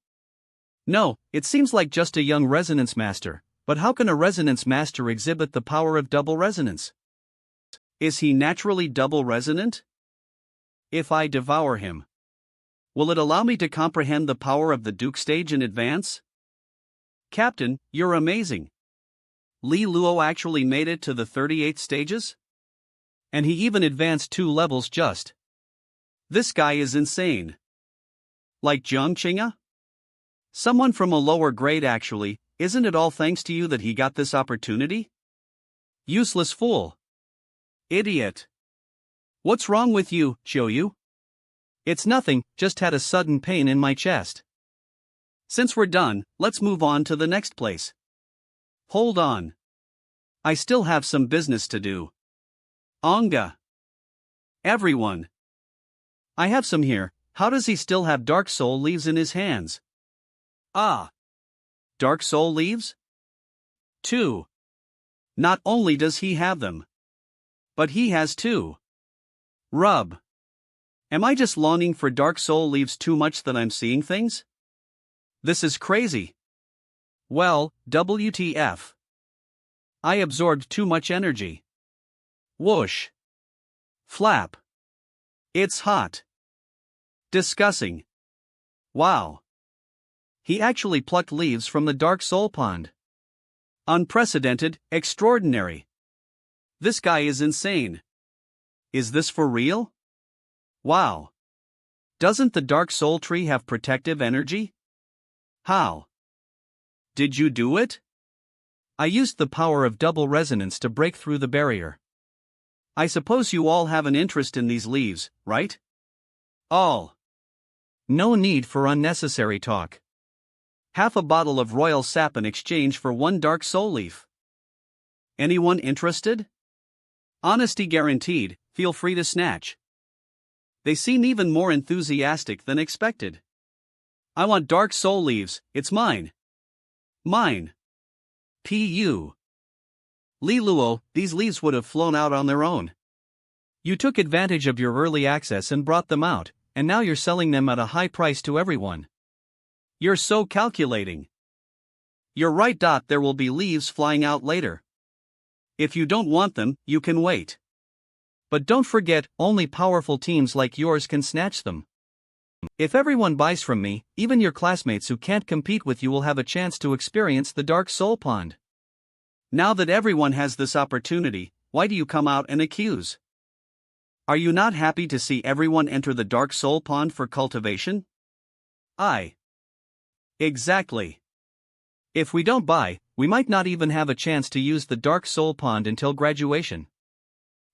Speaker 1: No, it seems like just a young resonance master, but how can a resonance master exhibit the power of double resonance? Is he naturally double resonant? If I devour him, will it allow me to comprehend the power of the Duke stage in advance? Captain, you're amazing. Li Luo actually made it to the 38 stages? And he even advanced 2 levels just. This guy is insane. Like Jiang Qing'e? Someone from a lower grade actually, isn't it all thanks to you that he got this opportunity? Useless fool. Idiot. What's wrong with you, Xiaoyu? It's nothing, just had a sudden pain in my chest. Since we're done, let's move on to the next place. Hold on. I still have some business to do. Manga. Everyone. I have some here. How does he still have Dark Soul leaves in his hands? Ah. Dark Soul leaves? 2. Not only does he have them, but he has 2. Rub. Am I just longing for Dark Soul leaves too much that I'm seeing things? This is crazy. Well, WTF. I absorbed too much energy. Whoosh. Flap. It's hot. Discussing. Wow. He actually plucked leaves from the Dark Soul Pond. Unprecedented, extraordinary. This guy is insane. Is this for real? Wow. Doesn't the Dark Soul Tree have protective energy? How? Did you do it? I used the power of double resonance to break through the barrier. I suppose you all have an interest in these leaves, right? All. No need for unnecessary talk. Half a bottle of royal sap in exchange for 1 Dark Soul leaf. Anyone interested? Honesty guaranteed, feel free to snatch. They seem even more enthusiastic than expected. I want Dark Soul leaves, it's mine. Mine. P.U. Li Luo, these leaves would have flown out on their own. You took advantage of your early access and brought them out, and now you're selling them at a high price to everyone. You're so calculating. You're right. There will be leaves flying out later. If you don't want them, you can wait. But don't forget, only powerful teams like yours can snatch them. If everyone buys from me, even your classmates who can't compete with you will have a chance to experience the Dark Soul Pond. Now that everyone has this opportunity, why do you come out and accuse? Are you not happy to see everyone enter the Dark Soul Pond for cultivation? Exactly. If we don't buy, we might not even have a chance to use the Dark Soul Pond until graduation.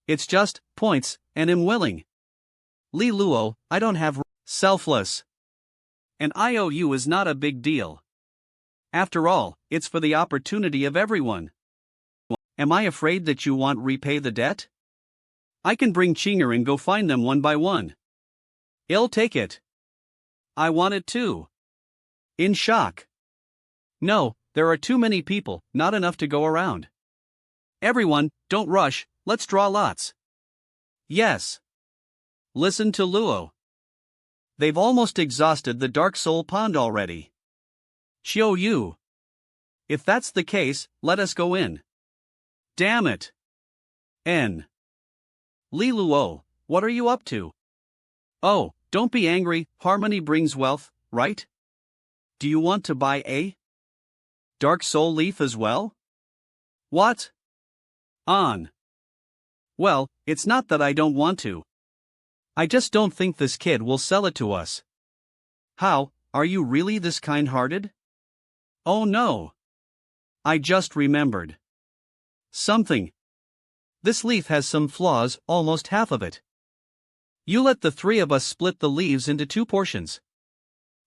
Speaker 1: It's just points, and I'm willing. Li Luo, I don't have selfless. An IOU is not a big deal. After all, it's for the opportunity of everyone. Am I afraid that you won't repay the debt? I can bring Qing'e and go find them one by one. I'll take it. I want it too. In shock. No, there are too many people, not enough to go around. Everyone, don't rush, let's draw lots. Yes. Listen to Luo. They've almost exhausted the Dark Soul Pond already. Xiaoyu. If that's the case, let us go in. Damn it. N. Li Luo, what are you up to? Oh, don't be angry, harmony brings wealth, right? Do you want to buy a Dark Soul leaf as well? What? On. Well, it's not that I don't want to. I just don't think this kid will sell it to us. How, are you really this kind-hearted? Oh no. I just remembered something. This leaf has some flaws, almost half of it. You let the three of us split the leaves into 2 portions.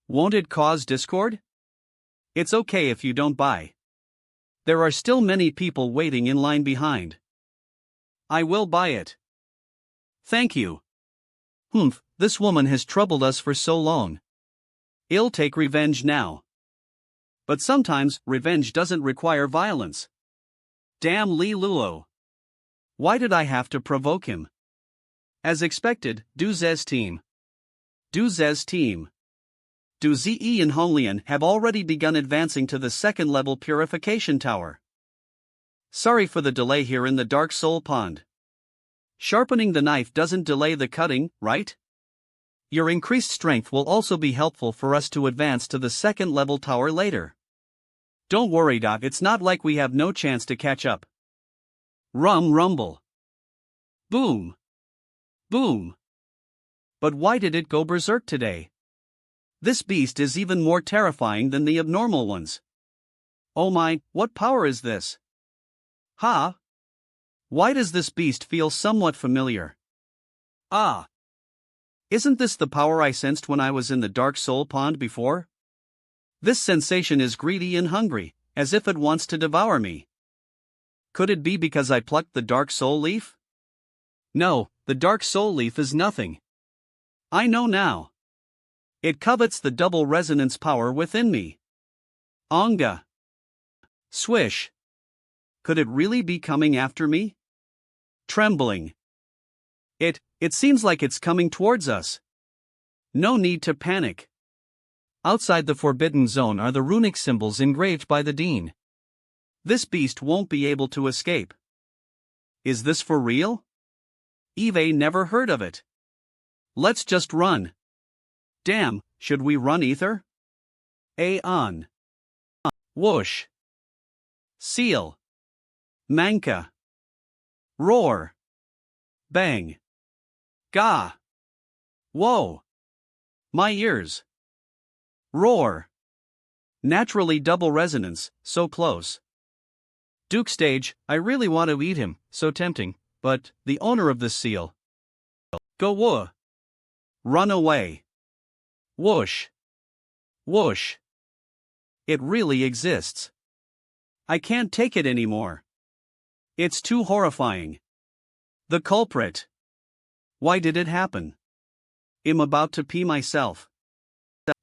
Speaker 1: Won't it cause discord? It's okay if you don't buy. There are still many people waiting in line behind. I will buy it. Thank you. Humph, this woman has troubled us for so long. I'll take revenge now. But sometimes, revenge doesn't require violence. Damn Li Luo. Why did I have to provoke him? As expected, Du Ze's team. Du Ze and Honglian have already begun advancing to the 2nd level purification tower. Sorry for the delay here in the Dark Soul Pond. Sharpening the knife doesn't delay the cutting, right? Your increased strength will also be helpful for us to advance to the 2nd level tower later. Don't worry, Doc, it's not like we have no chance to catch up. Rumble. Boom. Boom. But why did it go berserk today? This beast is even more terrifying than the abnormal ones. Oh my, what power is this? Ha? Why does this beast feel somewhat familiar? Ah. Isn't this the power I sensed when I was in the Dark Soul Pond before? This sensation is greedy and hungry, as if it wants to devour me. Could it be because I plucked the Dark Soul Leaf? No, the Dark Soul Leaf is nothing. I know now. It covets the double resonance power within me. Onga. Swish. Could it really be coming after me? Trembling. It seems like it's coming towards us. No need to panic. Outside the Forbidden Zone are the runic symbols engraved by the Dean. This beast won't be able to escape. Is this for real? Eve never heard of it. Let's just run. Damn, should we run ether? On. Whoosh. Seal. Manka. Roar. Bang. Gah. Whoa. My ears. Roar. Naturally double resonance, so close. Duke stage, I really want to eat him, so tempting, but the owner of this seal. Go woo. Run away. Whoosh. Whoosh. It really exists. I can't take it anymore. It's too horrifying. The culprit. Why did it happen? I'm about to pee myself.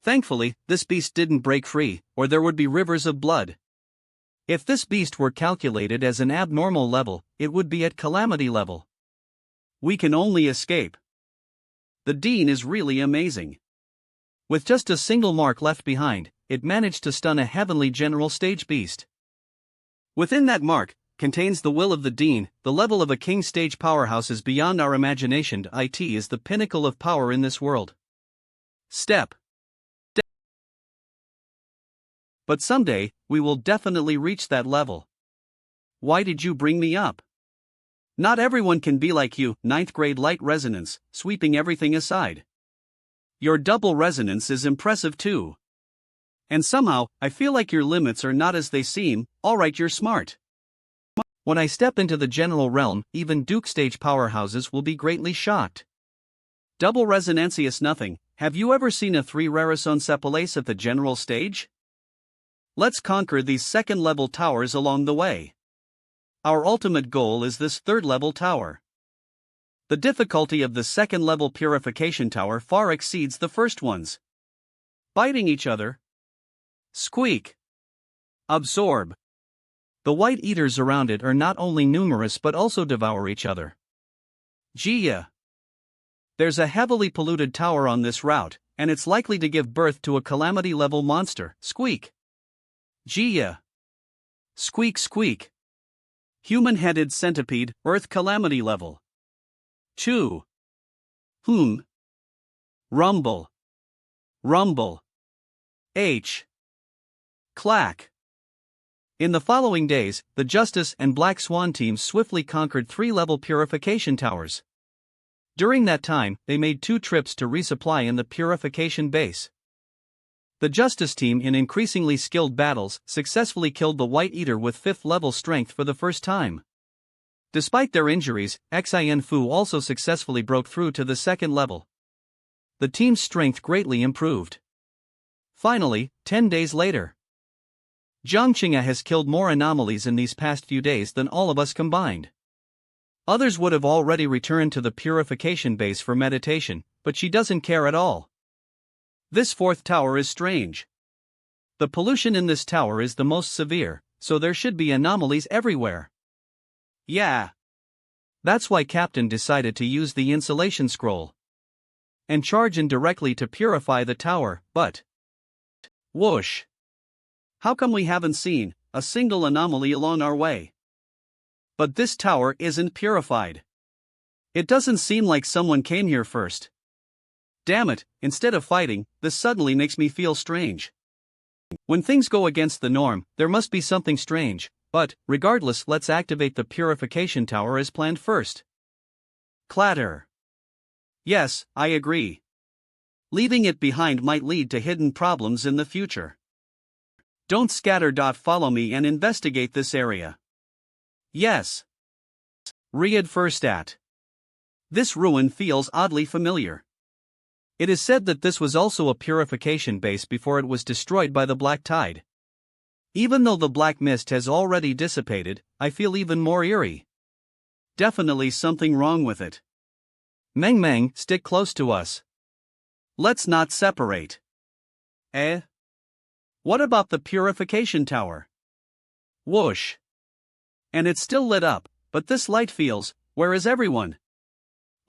Speaker 1: Thankfully, this beast didn't break free, or there would be rivers of blood. If this beast were calculated as an abnormal level, it would be at calamity level. We can only escape. The Dean is really amazing. With just a single mark left behind, it managed to stun a heavenly general stage beast. Within that mark, contains the will of the Dean. The level of a king stage powerhouse is beyond our imagination. It is the pinnacle of power in this world. Step. But someday, we will definitely reach that level. Why did you bring me up? Not everyone can be like you, 9th grade light resonance, sweeping everything aside. Your double resonance is impressive too. And somehow, I feel like your limits are not as they seem. Alright, you're smart. When I step into the general realm, even Duke stage powerhouses will be greatly shocked. Double resonanceus nothing. Have you ever seen a 3 Rarison Sepalace at the general stage? Let's conquer these 2nd level towers along the way. Our ultimate goal is this 3rd level tower. The difficulty of the 2nd level purification tower far exceeds the first ones. Biting each other. Squeak. Absorb. The white eaters around it are not only numerous but also devour each other. Gia. There's a heavily polluted tower on this route, and it's likely to give birth to a calamity-level monster. Squeak. Gia. Squeak squeak. Human-headed centipede, Earth calamity level. 2. Rumble. Rumble. H. Clack. In the following days, the Justice and Black Swan teams swiftly conquered 3-level purification towers. During that time, they made 2 trips to resupply in the purification base. The Justice team, in increasingly skilled battles, successfully killed the White Eater with 5th-level strength for the first time. Despite their injuries, Xian Fu also successfully broke through to the 2nd level. The team's strength greatly improved. Finally, 10 days later, Jiang Qing'e has killed more anomalies in these past few days than all of us combined. Others would have already returned to the purification base for meditation, but she doesn't care at all. This 4th tower is strange. The pollution in this tower is the most severe, so there should be anomalies everywhere. Yeah. That's why Captain decided to use the insulation scroll and charge in directly to purify the tower, but whoosh! How come we haven't seen a single anomaly along our way? But this tower isn't purified. It doesn't seem like someone came here first. Damn it, instead of fighting, this suddenly makes me feel strange. When things go against the norm, there must be something strange, but, regardless, let's activate the purification tower as planned first. Clatter. Yes, I agree. Leaving it behind might lead to hidden problems in the future. Don't scatter. Follow me and investigate this area. Yes. Read first at. This ruin feels oddly familiar. It is said that this was also a purification base before it was destroyed by the Black Tide. Even though the black mist has already dissipated, I feel even more eerie. Definitely something wrong with it. Meng, stick close to us. Let's not separate. What about the purification tower? Whoosh. And it's still lit up, but this light feels, where is everyone?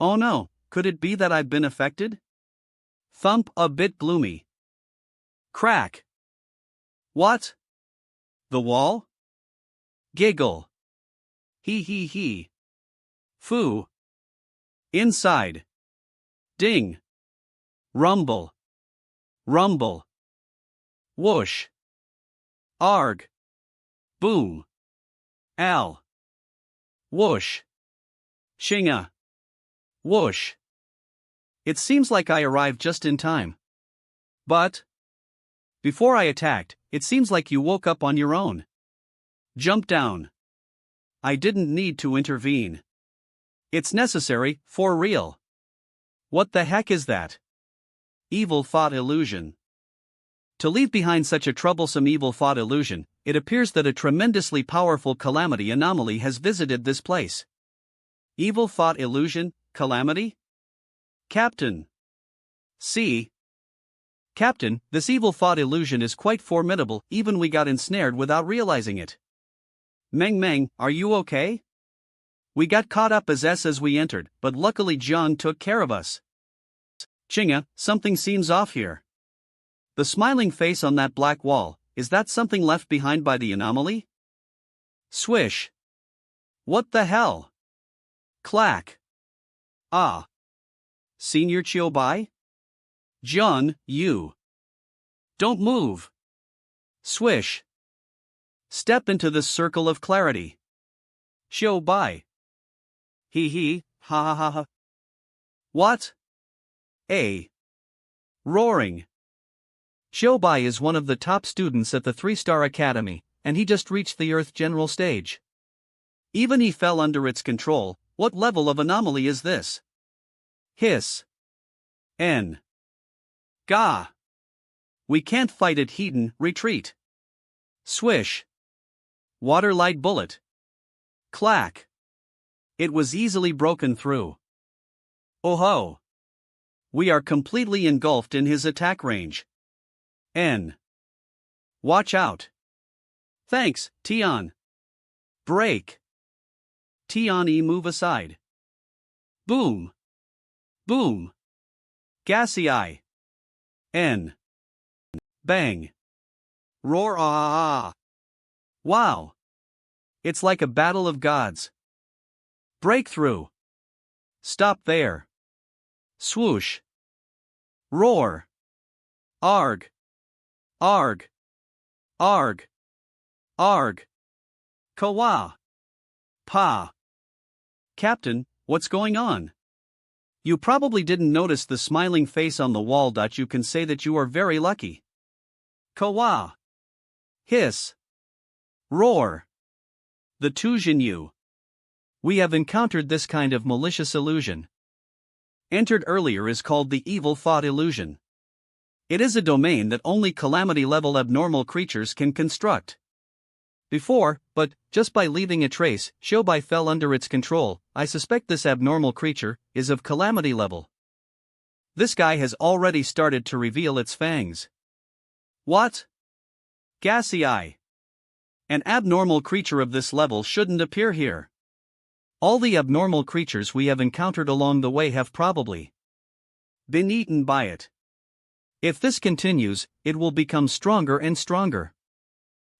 Speaker 1: Oh no, could it be that I've been affected? Thump, a bit gloomy. Crack. What? The wall? Giggle. He. Foo. Inside. Ding. Rumble. Rumble. Whoosh. Arg. Boom. Al. Whoosh. Qing'e. Whoosh. It seems like I arrived just in time. But before I attacked, it seems like you woke up on your own. Jump down. I didn't need to intervene. It's necessary, for real. What the heck is that? Evil thought illusion. To leave behind such a troublesome evil thought illusion, it appears that a tremendously powerful calamity anomaly has visited this place. Evil thought illusion, calamity? Captain. See? Captain, this evil thought illusion is quite formidable, even we got ensnared without realizing it. Meng, are you okay? We got caught up as we entered, but luckily Jiang took care of us. Qing'e, something seems off here. The smiling face on that black wall, is that something left behind by the anomaly? Swish. What the hell? Clack. Ah. Senior Bai? Jiang, you. Don't move. Swish. Step into this circle of clarity. Bai. He, ha. What? Roaring. Bai is one of the top students at the 3-star academy, and he just reached the Earth General stage. Even he fell under its control. What level of anomaly is this? Hiss. N. Gah. We can't fight it. Heaton, retreat. Swish. Water light bullet. Clack. It was easily broken through. Oh ho. We are completely engulfed in his attack range. N. Watch out. Thanks, Tian. Break. Tian, move aside. Boom. Boom. Gassy eye. N. Bang. Roar. Ah. Wow. It's like a battle of gods. Breakthrough. Stop there. Swoosh. Roar. Arg. Arg. Arg. Arg. Kawa. Pa. Captain, what's going on? You probably didn't notice the smiling face on the wall. You can say that you are very lucky. Kawa. Hiss. Roar. The Tujinyu. We have encountered this kind of malicious illusion. Entered earlier is called the evil thought illusion. It is a domain that only calamity-level abnormal creatures can construct. Before, but just by leaving a trace, Shobai fell under its control. I suspect this abnormal creature is of calamity level. This guy has already started to reveal its fangs. What? Gassy eye. An abnormal creature of this level shouldn't appear here. All the abnormal creatures we have encountered along the way have probably been eaten by it. If this continues, it will become stronger and stronger.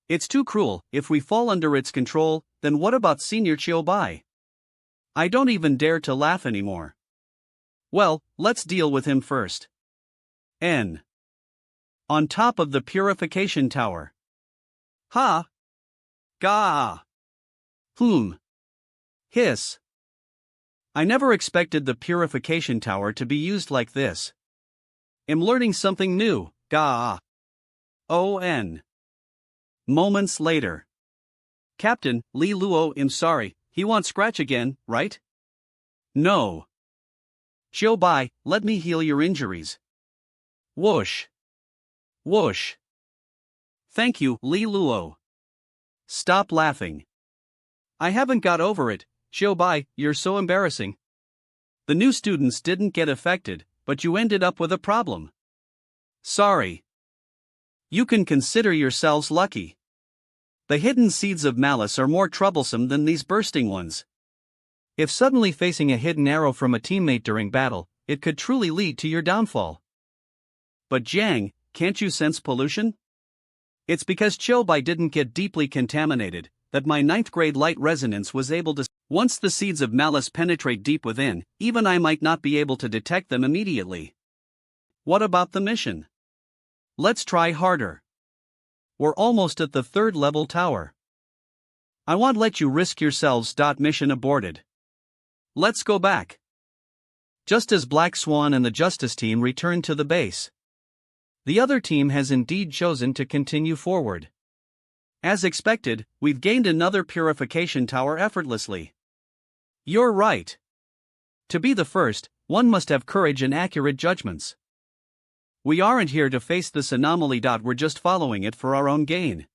Speaker 1: It's too cruel. If we fall under its control, then what about Senior Chiobai? I don't even dare to laugh anymore. Well, let's deal with him first. N. On top of the purification tower. Ha! Ga! Hiss. I never expected the purification tower to be used like this. Am learning something new. Ga! On. Moments later. Captain, Li Luo, I'm sorry, he won't scratch again, right? No. Shobai, let me heal your injuries. Whoosh. Whoosh. Thank you, Li Luo. Stop laughing. I haven't got over it, Shobai, you're so embarrassing. The new students didn't get affected, but you ended up with a problem. Sorry. You can consider yourselves lucky. The hidden seeds of malice are more troublesome than these bursting ones. If suddenly facing a hidden arrow from a teammate during battle, it could truly lead to your downfall. But Jiang, can't you sense pollution? It's because Chobai didn't get deeply contaminated, that my 9th grade light resonance was able to. Once the seeds of malice penetrate deep within, even I might not be able to detect them immediately. What about the mission? Let's try harder. We're almost at the 3rd level tower. I won't let you risk yourselves. Mission aborted. Let's go back. Just as Black Swan and the Justice team return to the base. The other team has indeed chosen to continue forward. As expected, we've gained another purification tower effortlessly. You're right. To be the first, one must have courage and accurate judgments. We aren't here to face this anomaly. We're just following it for our own gain.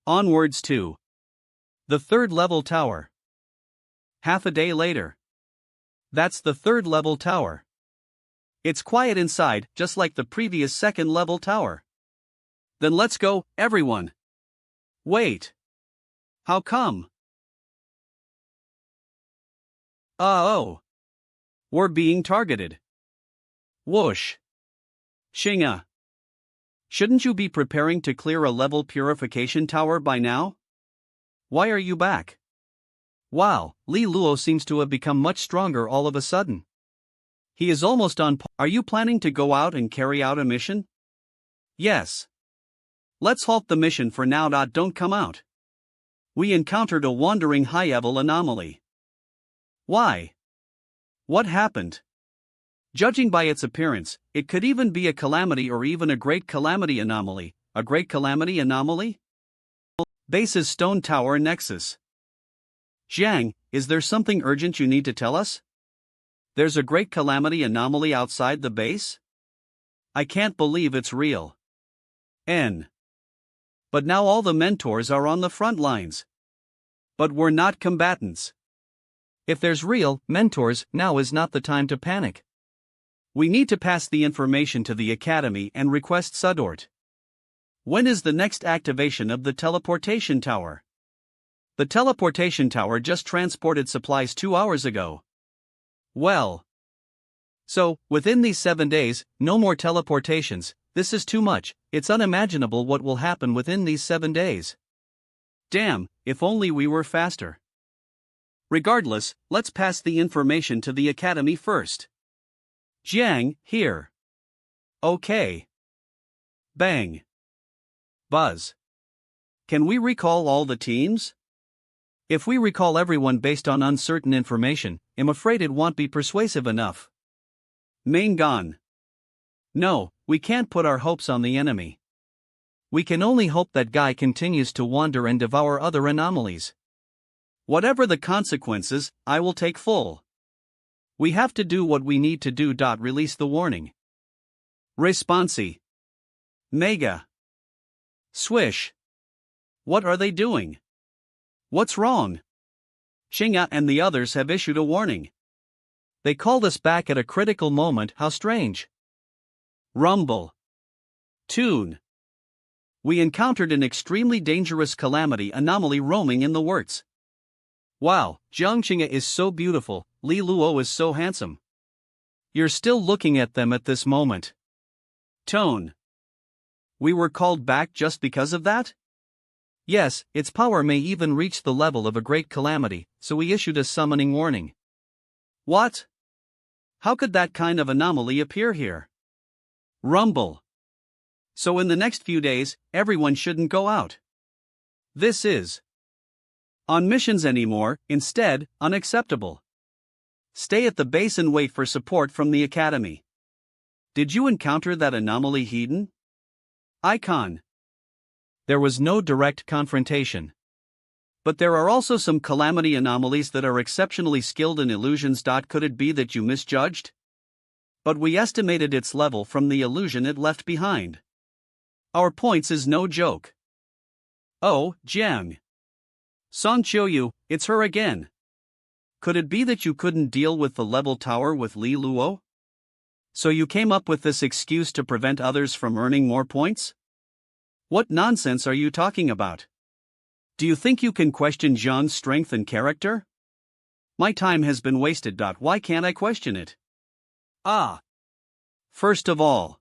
Speaker 1: Onwards to the 3rd level tower. Half a day later. That's the 3rd level tower. It's quiet inside, just like the previous 2nd level tower. Then let's go, everyone. Wait. How come? Oh. We're being targeted. Whoosh. Qing'e. Shouldn't you be preparing to clear a level purification tower by now? Why are you back? Wow, Li Luo seems to have become much stronger all of a sudden. He is almost on. Are you planning to go out and carry out a mission? Yes. Let's halt the mission for now. Don't come out. We encountered a wandering high-level anomaly. Why? What happened? Judging by its appearance, it could even be a calamity or even a great calamity anomaly. A great calamity anomaly? Base's stone tower nexus. Xiang, is there something urgent you need to tell us? There's a great calamity anomaly outside the base? I can't believe it's real. N. But now all the mentors are on the front lines. But we're not combatants. If there's real mentors, now is not the time to panic. We need to pass the information to the Academy and request support. When is the next activation of the teleportation tower? The teleportation tower just transported supplies 2 hours ago. Well. So, within these 7 days, no more teleportations. This is too much. It's unimaginable what will happen within these 7 days. Damn, if only we were faster. Regardless, let's pass the information to the academy first. Jiang, here. Okay. Bang. Buzz. Can we recall all the teams? If we recall everyone based on uncertain information, I'm afraid it won't be persuasive enough. Mangan. No, we can't put our hopes on the enemy. We can only hope that guy continues to wander and devour other anomalies. Whatever the consequences, I will take full. We have to do what we need to do. Release the warning. Responsi. Mega. Swish. What are they doing? What's wrong? Qing'e and the others have issued a warning. They called us back at a critical moment. How strange. Rumble. Tune. We encountered an extremely dangerous calamity anomaly roaming in the works. Wow, Jiang Qing'e is so beautiful, Li Luo is so handsome. You're still looking at them at this moment. Tone. We were called back just because of that? Yes, its power may even reach the level of a great calamity, so we issued a summoning warning. What? How could that kind of anomaly appear here? Rumble. So in the next few days, everyone shouldn't go out. This is on missions anymore, instead, unacceptable. Stay at the base and wait for support from the academy. Did you encounter that anomaly hidden? Icon. There was no direct confrontation. But there are also some calamity anomalies that are exceptionally skilled in illusions. Could it be that you misjudged? But we estimated its level from the illusion it left behind. Our points is no joke. Oh, Jiang. Song Qiuyu, it's her again. Could it be that you couldn't deal with the level tower with Li Luo? So you came up with this excuse to prevent others from earning more points? What nonsense are you talking about? Do you think you can question Zhang's strength and character? My time has been wasted. Why can't I question it? Ah. First of all,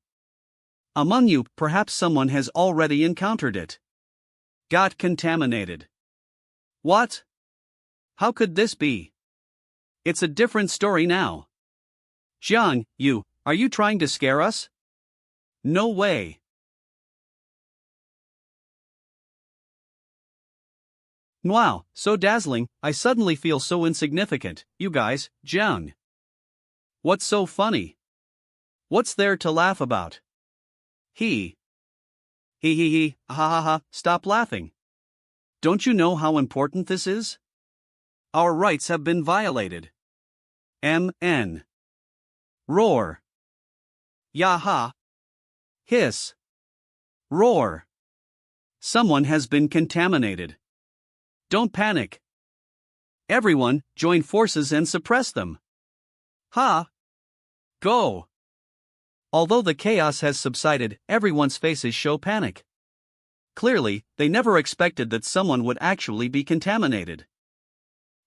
Speaker 1: among you, perhaps someone has already encountered it. Got contaminated. What? How could this be? It's a different story now. Xiang, are you trying to scare us? No way. Wow, so dazzling, I suddenly feel so insignificant, you guys, Jiang. What's so funny? What's there to laugh about? He, ha ha ha, stop laughing. Don't you know how important this is? Our rights have been violated. MN. Roar. Yaha. Hiss. Roar. Someone has been contaminated. Don't panic. Everyone, join forces and suppress them. Ha! Go! Although the chaos has subsided, everyone's faces show panic. Clearly, they never expected that someone would actually be contaminated.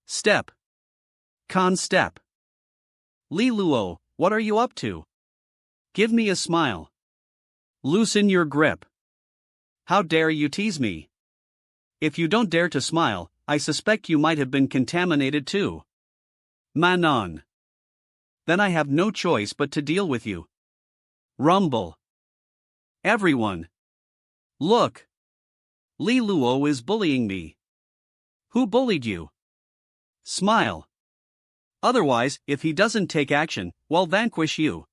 Speaker 1: Step. Con step. Li Luo, what are you up to? Give me a smile. Loosen your grip. How dare you tease me? If you don't dare to smile, I suspect you might have been contaminated too. Manon. Then I have no choice but to deal with you. Rumble. Everyone. Look. Li Luo is bullying me. Who bullied you? Smile. Otherwise, if he doesn't take action, we'll vanquish you.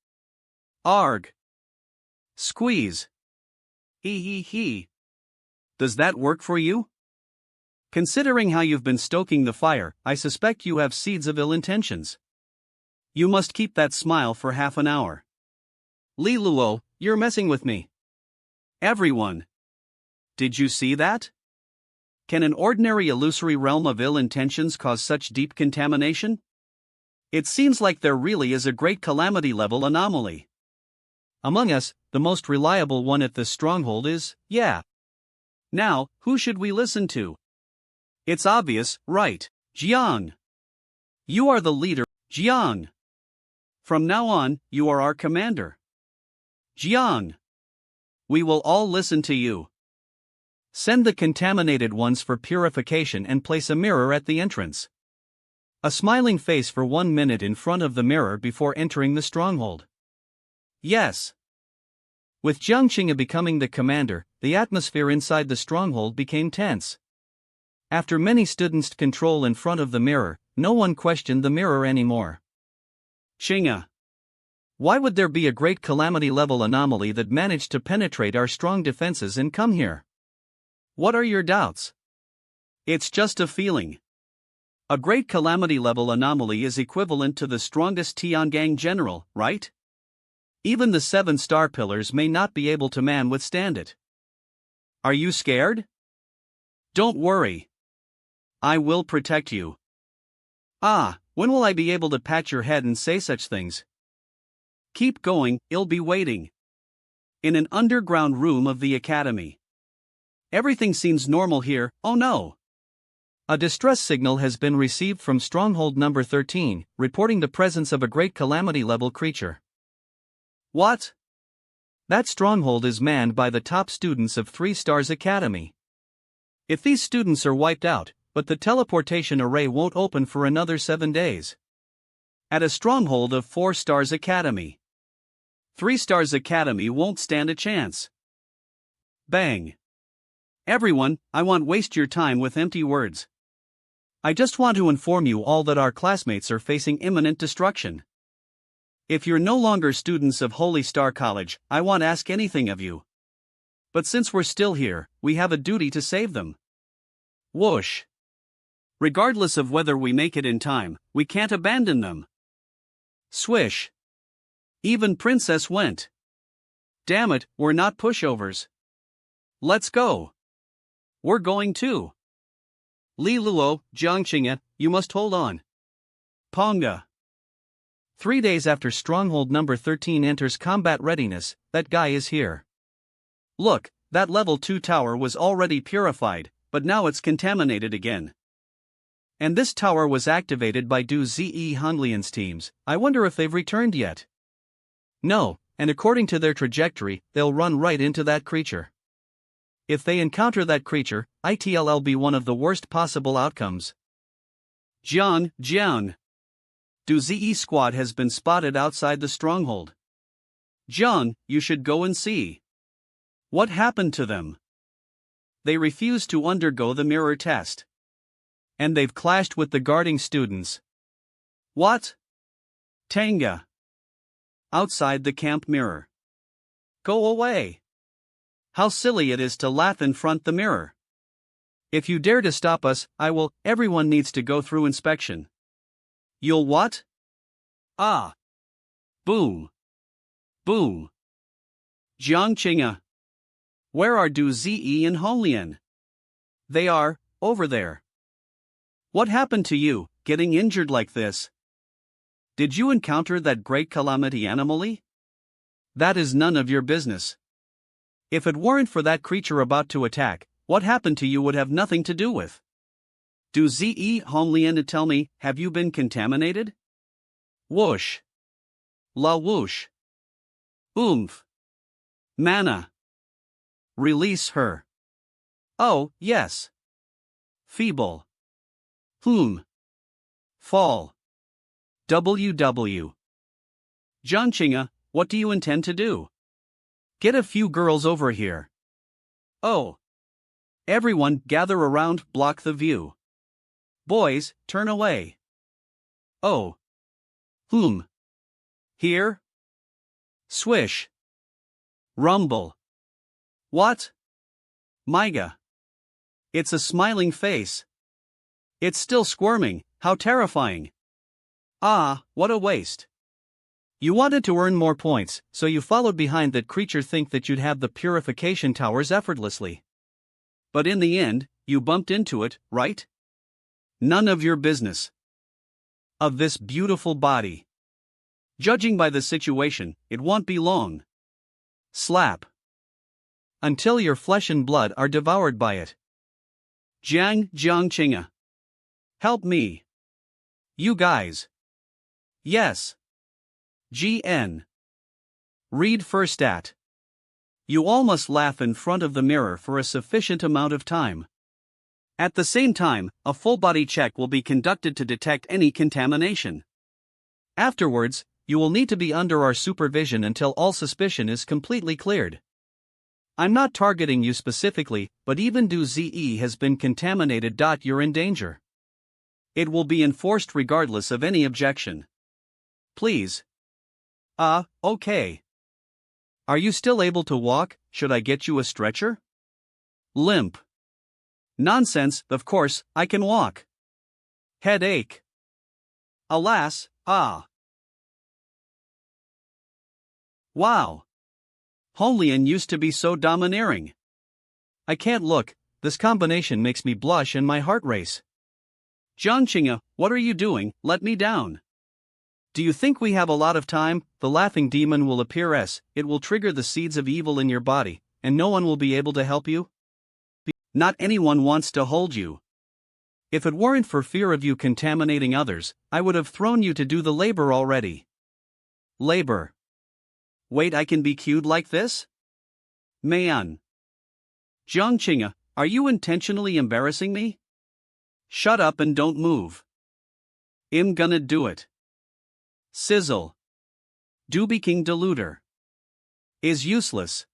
Speaker 1: Arg. Squeeze. He. Does that work for you? Considering how you've been stoking the fire, I suspect you have seeds of ill intentions. You must keep that smile for half an hour. Li Luo, you're messing with me. Everyone. Did you see that? Can an ordinary illusory realm of ill intentions cause such deep contamination? It seems like there really is a great calamity level anomaly. Among us, the most reliable one at this stronghold is, yeah. Now, who should we listen to? It's obvious, right? Jiang. You are the leader, Jiang. From now on, you are our commander. Jiang. We will all listen to you. Send the contaminated ones for purification and place a mirror at the entrance. A smiling face for 1 minute in front of the mirror before entering the stronghold. Yes. With Jiang Qing'e becoming the commander, the atmosphere inside the stronghold became tense. After many students control in front of the mirror, no one questioned the mirror anymore. Qing'e. Why would there be a great calamity-level anomaly that managed to penetrate our strong defenses and come here? What are your doubts? It's just a feeling. A great calamity-level anomaly is equivalent to the strongest Tiangang general, right? Even the 7 star pillars may not be able to withstand it. Are you scared? Don't worry. I will protect you. When will I be able to pat your head and say such things? Keep going, I'll be waiting. In an underground room of the academy. Everything seems normal here. Oh no! A distress signal has been received from Stronghold number 13, reporting the presence of a great calamity-level creature. What? That stronghold is manned by the top students of 3 Stars Academy. If these students are wiped out, but the teleportation array won't open for another 7 days. At a stronghold of 4 Stars Academy. 3 Stars Academy won't stand a chance. Bang. Everyone, I won't waste your time with empty words. I just want to inform you all that our classmates are facing imminent destruction. If you're no longer students of Holy Star College, I won't ask anything of you. But since we're still here, we have a duty to save them. Whoosh. Regardless of whether we make it in time, we can't abandon them. Swish. Even Princess went. Damn it, we're not pushovers. Let's go. We're going too. Li Luo, Jiang Qing'e, you must hold on. Ponga. 3 days after Stronghold number 13 enters combat readiness, that guy is here. Look, that level 2 tower was already purified, but now it's contaminated again. And this tower was activated by Du Ziyi Hanlian's teams. I wonder if they've returned yet. No, and according to their trajectory, they'll run right into that creature. If they encounter that creature, it'll be one of the worst possible outcomes. Jiang. Du Ziyi squad has been spotted outside the stronghold. Jiang, you should go and see. What happened to them? They refused to undergo the mirror test. And they've clashed with the guarding students. What? Tanga. Outside the camp mirror. Go away. How silly it is to laugh in front the mirror. If you dare to stop us, I will. Everyone needs to go through inspection. You'll what? Boom. Boom. Jiang Qing'e. Where are Du Ziyi and Holian? They are, over there. What happened to you, getting injured like this? Did you encounter that great calamity anomaly? That is none of your business. If it weren't for that creature about to attack, what happened to you would have nothing to do with. Du Ziyi Honglian, tell me, have you been contaminated? Whoosh. La whoosh. Oomph. Mana. Release her. Oh, yes. Feeble. Fall. WW. Jiang Qing'e, what do you intend to do? Get a few girls over here. Oh. Everyone, gather around, block the view. Boys, turn away. Oh. Here? Swish. Rumble. What? Manga. It's a smiling face. It's still squirming, how terrifying. What a waste. You wanted to earn more points, so you followed behind that creature think that you'd have the purification towers effortlessly. But in the end, you bumped into it, right? None of your business. Of this beautiful body. Judging by the situation, it won't be long. Slap. Until your flesh and blood are devoured by it. Jiang Qing'e. Help me. You guys. Yes. GN. Read first at. You all must laugh in front of the mirror for a sufficient amount of time. At the same time, a full body check will be conducted to detect any contamination. Afterwards, you will need to be under our supervision until all suspicion is completely cleared. I'm not targeting you specifically, but even do ZE has been contaminated. You're in danger. It will be enforced regardless of any objection. Please. Okay. Are you still able to walk? Should I get you a stretcher? Limp. Nonsense, of course, I can walk. Headache. Alas, Wow. Holian used to be so domineering. I can't look, this combination makes me blush and my heart race. Jiang Qing'e, what are you doing? Let me down. Do you think we have a lot of time? The laughing demon will appear it will trigger the seeds of evil in your body, and no one will be able to help you? Not anyone wants to hold you. If it weren't for fear of you contaminating others, I would have thrown you to do the labor already. Labor. Wait, I can be cued like this? Man. Jiang Qing'e, are you intentionally embarrassing me? Shut up and don't move. I'm gonna do it. Sizzle. Doobie King Deluder. Is useless.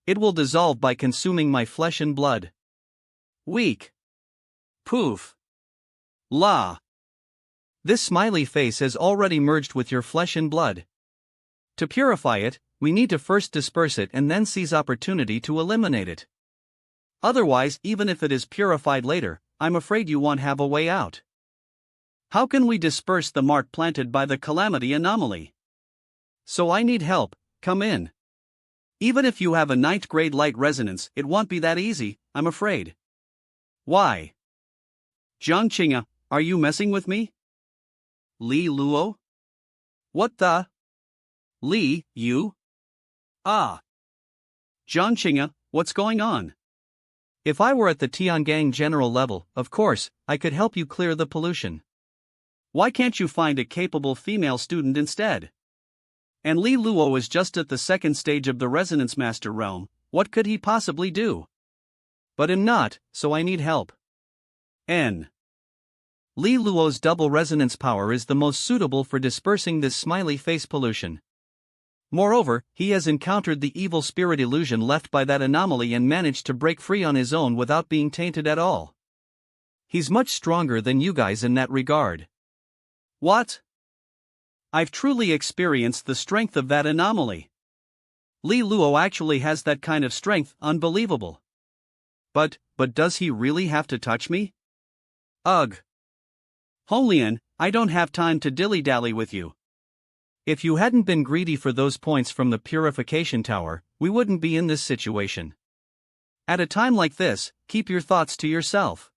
Speaker 1: It will dissolve by consuming my flesh and blood. Weak. Poof. La. This smiley face has already merged with your flesh and blood. To purify it, we need to first disperse it and then seize opportunity to eliminate it. Otherwise, even if it is purified later, I'm afraid you won't have a way out. How can we disperse the mark planted by the calamity anomaly? So I need help, come in. Even if you have a 9th grade light resonance, it won't be that easy, I'm afraid. Why? Jiang Qing'e, are you messing with me? Li Luo? What the? Li, you? Jiang Qing'e, what's going on? If I were at the Tiangang general level, of course, I could help you clear the pollution. Why can't you find a capable female student instead? And Li Luo is just at the 2nd stage of the Resonance Master realm, what could he possibly do? But I'm not, so I need help. Li Luo's double resonance power is the most suitable for dispersing this smiley face pollution. Moreover, he has encountered the evil spirit illusion left by that anomaly and managed to break free on his own without being tainted at all. He's much stronger than you guys in that regard. What? I've truly experienced the strength of that anomaly. Li Luo actually has that kind of strength, unbelievable. But does he really have to touch me? Ugh. Holian, I don't have time to dilly-dally with you. If you hadn't been greedy for those points from the purification tower, we wouldn't be in this situation. At a time like this, keep your thoughts to yourself.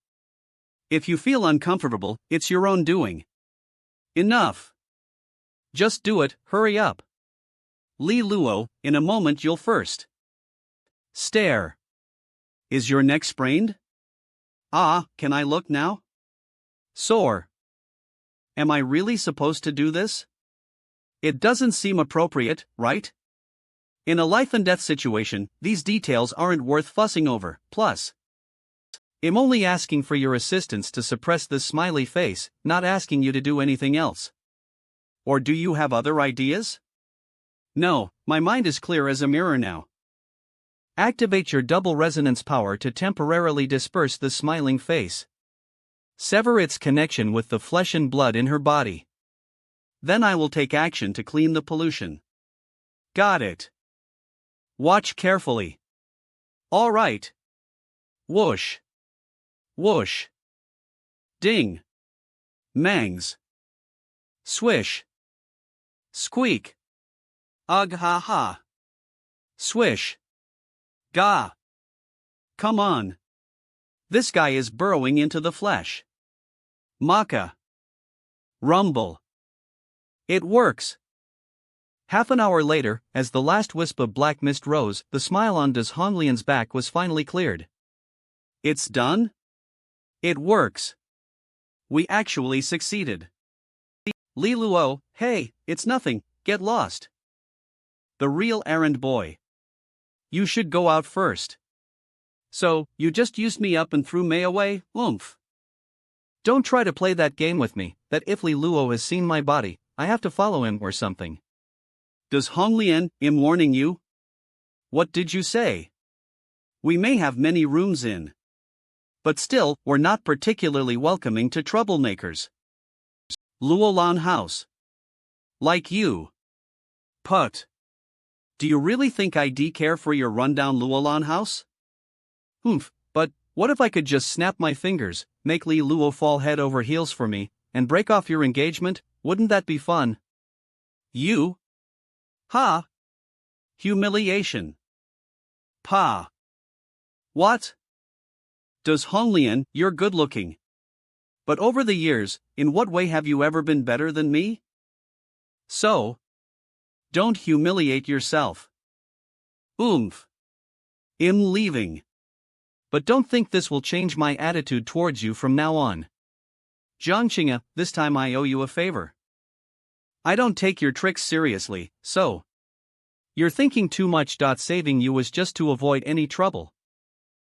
Speaker 1: If you feel uncomfortable, it's your own doing. Enough. Just do it, hurry up. Li Luo, in a moment you'll first stare. Is your neck sprained? Can I look now? Sore. Am I really supposed to do this? It doesn't seem appropriate, right? In a life and death situation, these details aren't worth fussing over, plus, I'm only asking for your assistance to suppress this smiley face, not asking you to do anything else. Or do you have other ideas? No, my mind is clear as a mirror now. Activate your double resonance power to temporarily disperse the smiling face. Sever its connection with the flesh and blood in her body. Then I will take action to clean the pollution. Got it. Watch carefully. All right. Whoosh. Whoosh. Ding. Mangs. Swish. Squeak. Ugh ha ha. Swish. Gah. Come on. This guy is burrowing into the flesh. Maka. Rumble. It works. Half an hour later, as the last wisp of black mist rose, the smile on Das Honglian's back was finally cleared. It's done? It works. We actually succeeded. Li Luo, hey, it's nothing, get lost. The real errand boy. You should go out first. So, you just used me up and threw me away, oomph. Don't try to play that game with me, that if Li Luo has seen my body, I have to follow him or something. Does Honglian im warning you? What did you say? We may have many rooms in. But still, we're not particularly welcoming to troublemakers. Luolan House. Like you. Put. Do you really think I'd care for your rundown Luolan House? Oomph, but what if I could just snap my fingers, make Li Luo fall head over heels for me, and break off your engagement? Wouldn't that be fun? You? Ha! Humiliation. Pa. What? Does Honglian, you're good looking. But over the years, in what way have you ever been better than me? So? Don't humiliate yourself. Oomph. I'm leaving. But don't think this will change my attitude towards you from now on. Jiang Qing'e, this time I owe you a favor. I don't take your tricks seriously, so. You're thinking too much. Saving you was just to avoid any trouble.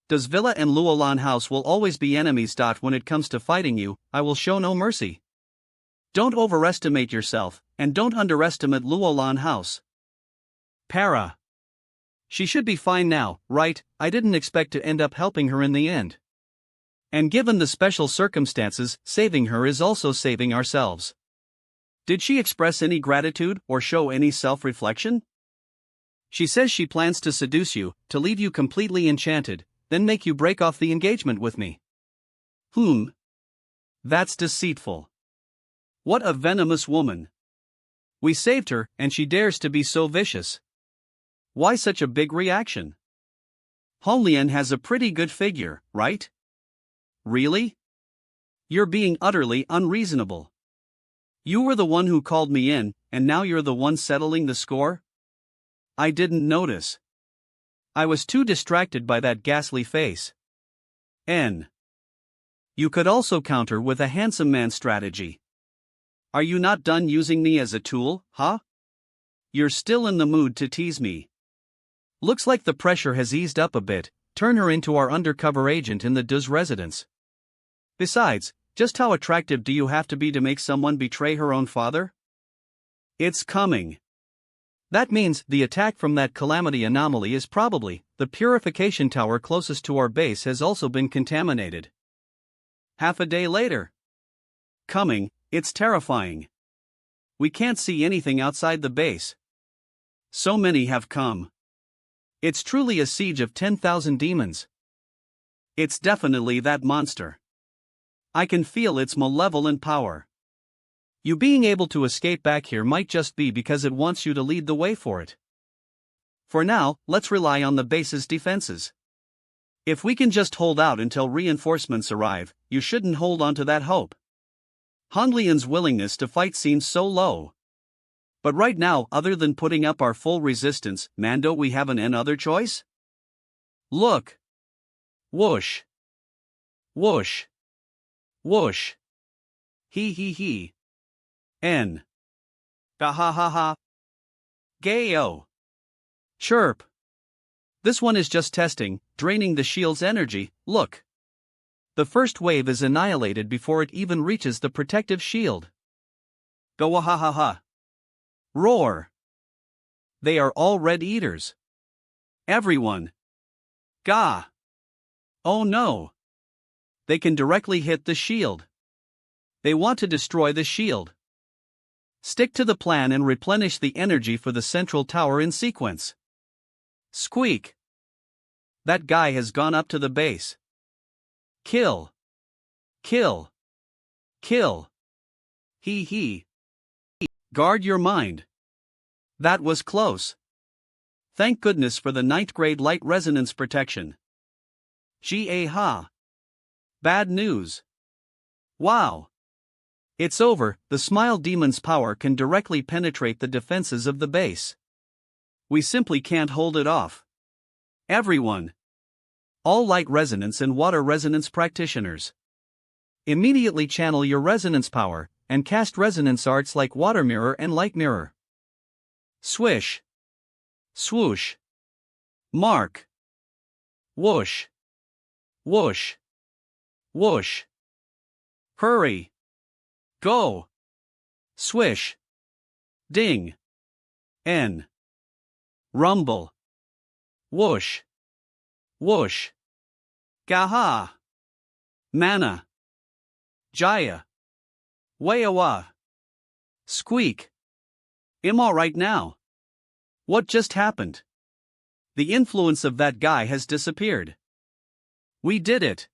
Speaker 1: Does Villa and Luolan House will always be enemies. When it comes to fighting you, I will show no mercy. Don't overestimate yourself, and don't underestimate Luolan House. Para. She should be fine now, right? I didn't expect to end up helping her in the end. And given the special circumstances, saving her is also saving ourselves. Did she express any gratitude or show any self-reflection? She says she plans to seduce you, to leave you completely enchanted, then make you break off the engagement with me. That's deceitful. What a venomous woman. We saved her, and she dares to be so vicious. Why such a big reaction? Honglian has a pretty good figure, right? Really? You're being utterly unreasonable. You were the one who called me in, and now you're the one settling the score? I didn't notice. I was too distracted by that ghastly face. You could also counter with a handsome man strategy. Are you not done using me as a tool, huh? You're still in the mood to tease me. Looks like the pressure has eased up a bit. Turn her into our undercover agent in the Do's residence. Besides, just how attractive do you have to be to make someone betray her own father? It's coming. That means the attack from that calamity anomaly is probably, the purification tower closest to our base has also been contaminated. Half a day later. Coming, it's terrifying. We can't see anything outside the base. So many have come. It's truly a siege of 10,000 demons. It's definitely that monster. I can feel its malevolent power. You being able to escape back here might just be because it wants you to lead the way for it. For now, let's rely on the base's defenses. If we can just hold out until reinforcements arrive, you shouldn't hold on to that hope. Honglian's willingness to fight seems so low. But right now, other than putting up our full resistance, Mando, we have an other choice? Look. Whoosh. Whoosh. Whoosh. He. N. Ha ha ha ha. Gayo. Chirp. This one is just testing, draining the shield's energy. Look. The first wave is annihilated before it even reaches the protective shield. Go ha ha ha. Roar. They are all red eaters. Everyone. Gah. Oh no. They can directly hit the shield. They want to destroy the shield. Stick to the plan and replenish the energy for the central tower in sequence. Squeak. That guy has gone up to the base. Kill. Kill. Kill. He. Guard your mind. That was close. Thank goodness for the 9th grade light resonance protection. Ha. Bad news. Wow. It's over. The Smile Demon's power can directly penetrate the defenses of the base. We simply can't hold it off. Everyone. All light resonance and water resonance practitioners. Immediately channel your resonance power, and cast resonance arts like Water Mirror and Light Mirror. Swish. Swoosh. Mark. Whoosh. Whoosh. Whoosh. Hurry. Go. Swish. Ding. N. Rumble. Whoosh. Whoosh. Gaha. Mana. Jaya. Wayawa. Squeak. I'm alright now. What just happened? The influence of that guy has disappeared. We did it.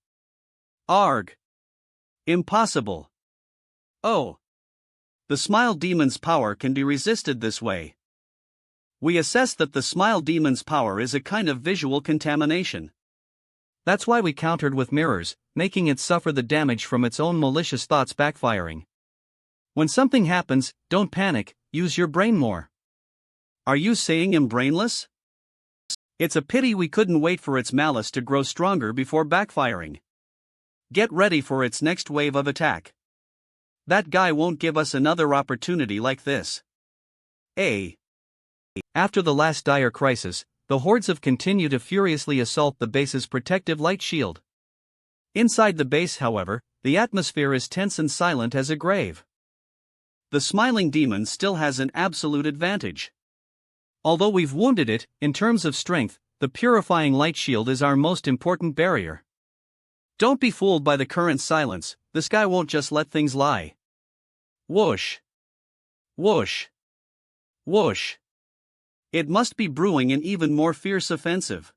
Speaker 1: Arg. Impossible. Oh. The smile demon's power can be resisted this way. We assess that the smile demon's power is a kind of visual contamination. That's why we countered with mirrors, making it suffer the damage from its own malicious thoughts backfiring. When something happens, don't panic, use your brain more. Are you saying I'm brainless? It's a pity we couldn't wait for its malice to grow stronger before backfiring. Get ready for its next wave of attack. That guy won't give us another opportunity like this. After the last dire crisis, the hordes have continued to furiously assault the base's protective light shield. Inside the base, however, the atmosphere is tense and silent as a grave. The smiling demon still has an absolute advantage. Although we've wounded it, in terms of strength, the purifying light shield is our most important barrier. Don't be fooled by the current silence, this guy won't just let things lie. Whoosh. Whoosh. Whoosh. It must be brewing an even more fierce offensive.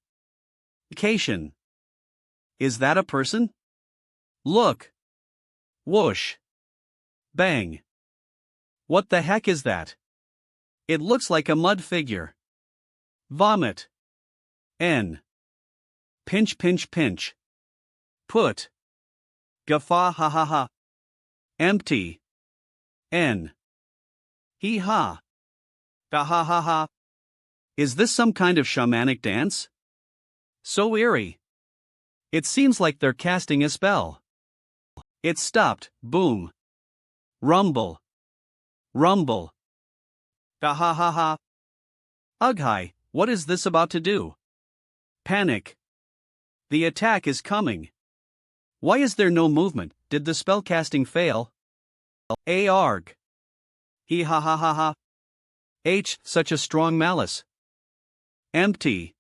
Speaker 1: Cation. Is that a person? Look. Whoosh. Bang. What the heck is that? It looks like a mud figure. Vomit. N. Pinch pinch pinch. Put. Guffaw ha ha ha. Empty. N. Hee ha. Da ha ha ha. Is this some kind of shamanic dance? So eerie. It seems like they're casting a spell. It stopped, boom. Rumble. Rumble. Da ha ha ha. Ugh, what is this about to do? Panic. The attack is coming. Why is there no movement? Did the spellcasting fail? Arg. He ha ha ha ha. H, such a strong malice. Empty.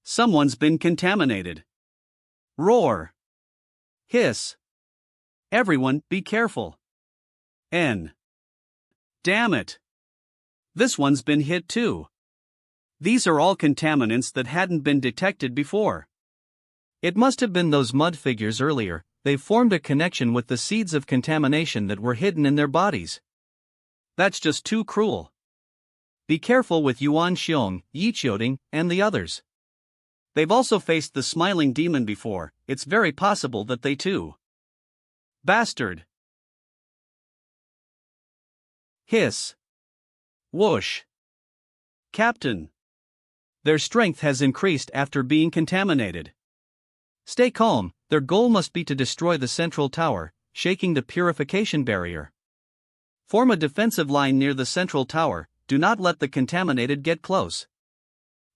Speaker 1: Someone's been contaminated. Roar. Hiss. Everyone, be careful. N. Damn it. This one's been hit too. These are all contaminants that hadn't been detected before. It must have been those mud figures earlier, they formed a connection with the seeds of contamination that were hidden in their bodies. That's just too cruel. Be careful with Yuan Xiong, Yiqioding, and the others. They've also faced the smiling demon before, it's very possible that they too. Bastard. Hiss. Whoosh. Captain. Their strength has increased after being contaminated. Stay calm, their goal must be to destroy the central tower, shaking the purification barrier. Form a defensive line near the central tower, do not let the contaminated get close.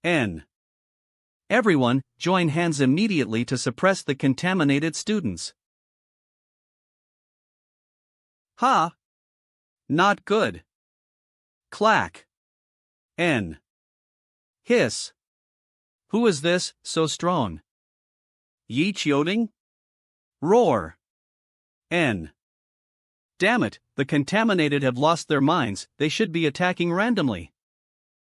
Speaker 1: N. Everyone, join hands immediately to suppress the contaminated students. Ha! Not good. Clack. N. Hiss. Who is this, so strong? Yiqioding? Roar. N. Damn it, the contaminated have lost their minds, they should be attacking randomly.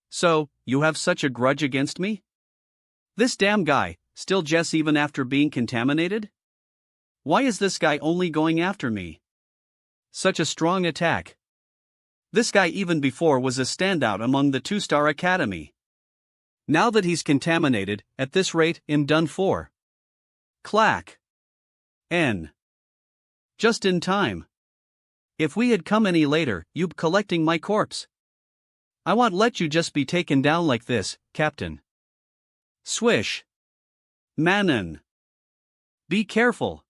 Speaker 1: So, you have such a grudge against me? This damn guy, still Jess even after being contaminated? Why is this guy only going after me? Such a strong attack. This guy even before was a standout among the 2-star academy. Now that he's contaminated, at this rate, I'm done for. Clack. N. Just in time. If we had come any later, you'd collecting my corpse. I won't let you just be taken down like this, Captain. Swish. Manon. Be careful.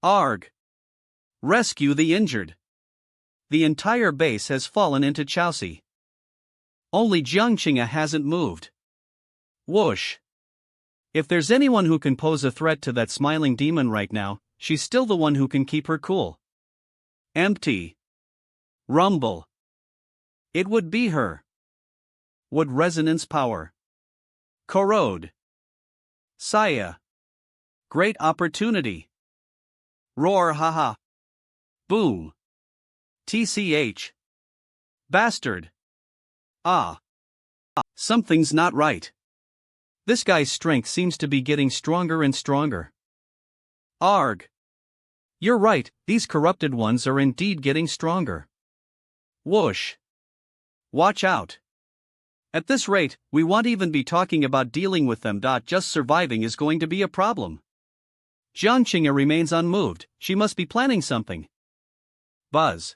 Speaker 1: Arg. Rescue the injured. The entire base has fallen into Chelsea. Only Jiang Qing'e hasn't moved. Whoosh. If there's anyone who can pose a threat to that smiling demon right now, she's still the one who can keep her cool. Empty. Rumble. It would be her. Would resonance power. Corrode. Saya. Great opportunity. Roar haha. Boom. TCH. Bastard. Ah. Something's not right. This guy's strength seems to be getting stronger and stronger. Arg. You're right, these corrupted ones are indeed getting stronger. Whoosh. Watch out. At this rate, we won't even be talking about dealing with them. Just surviving is going to be a problem. Jiang Qing'e remains unmoved, she must be planning something. Buzz.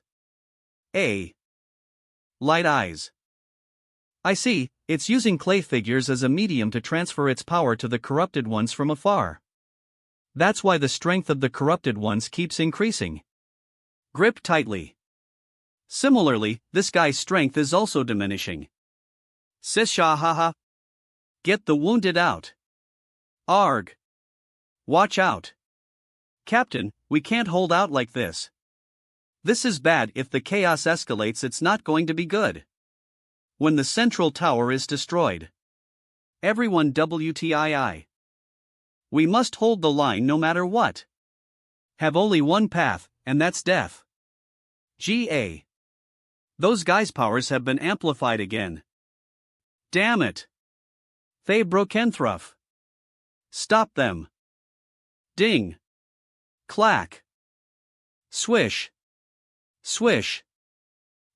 Speaker 1: A. Light eyes. I see, it's using clay figures as a medium to transfer its power to the corrupted ones from afar. That's why the strength of the corrupted ones keeps increasing. Grip tightly. Similarly, this guy's strength is also diminishing. Sisha haha. Get the wounded out. Arg. Watch out. Captain, we can't hold out like this. This is bad. If the chaos escalates, it's not going to be good. When the central tower is destroyed. Everyone WTII. We must hold the line no matter what. Have only one path, and that's death. GA. Those guys' powers have been amplified again. Damn it. They Brokenthruff. Stop them. Ding. Clack. Swish. Swish.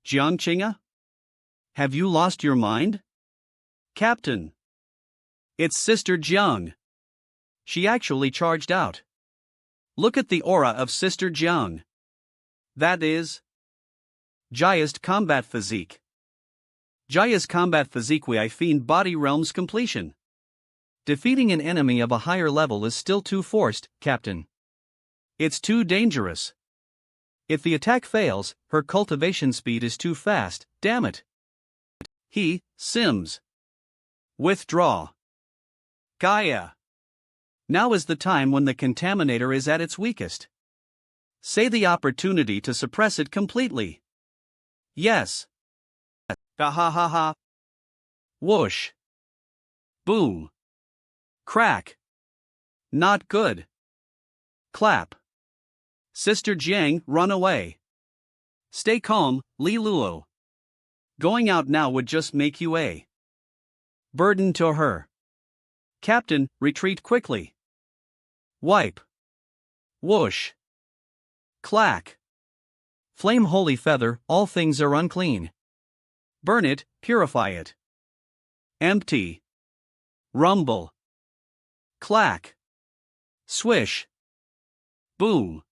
Speaker 1: Jiang Qing'e? Have you lost your mind? Captain. It's Sister Jiang. She actually charged out. Look at the aura of Sister Jiang. That is Jaya's combat physique. Jaya's combat physique I fiend body realms completion. Defeating an enemy of a higher level is still too forced, Captain. It's too dangerous. If the attack fails, her cultivation speed is too fast, damn it. Sims. Withdraw. Gaia. Now is the time when the contaminator is at its weakest. Say the opportunity to suppress it completely. Yes. Ha ha ha ha. Whoosh. Boom. Crack. Not good. Clap. Sister Jiang, run away. Stay calm, Li Luo. Going out now would just make you a burden to her. Captain, retreat quickly. Wipe. Whoosh. Clack. Flame holy feather, all things are unclean. Burn it, purify it. Empty. Rumble. Clack. Swish. Boom.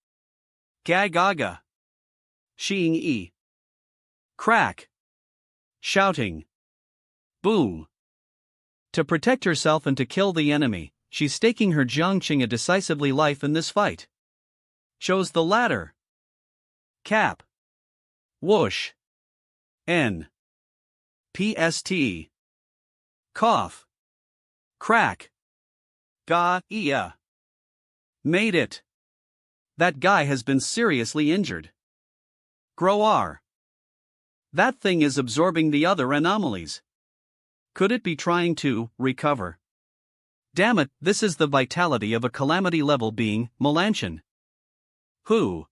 Speaker 1: Gagaga. Xiang. Crack. Shouting. Boom. To protect herself and to kill the enemy, she's staking her Jiang Qing'e decisively life in this fight. Chose the latter. Cap. Whoosh. N. PST. Cough. Crack. Ga-ia. Made it. That guy has been seriously injured. Groar. That thing is absorbing the other anomalies. Could it be trying to recover? Damn it, this is the vitality of a calamity level being, Melanchon. Who?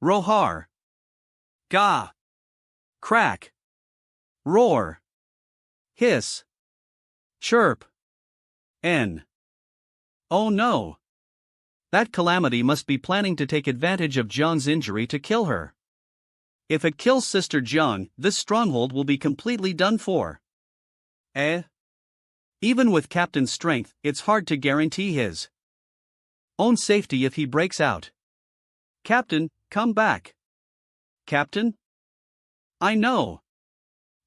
Speaker 1: Rohar. Ga. Crack. Roar. Hiss. Chirp. N. Oh no. That calamity must be planning to take advantage of Jiang's injury to kill her. If it kills Sister Jiang, this stronghold will be completely done for. Even with Captain's strength, it's hard to guarantee his own safety if he breaks out. Captain, come back. Captain? I know.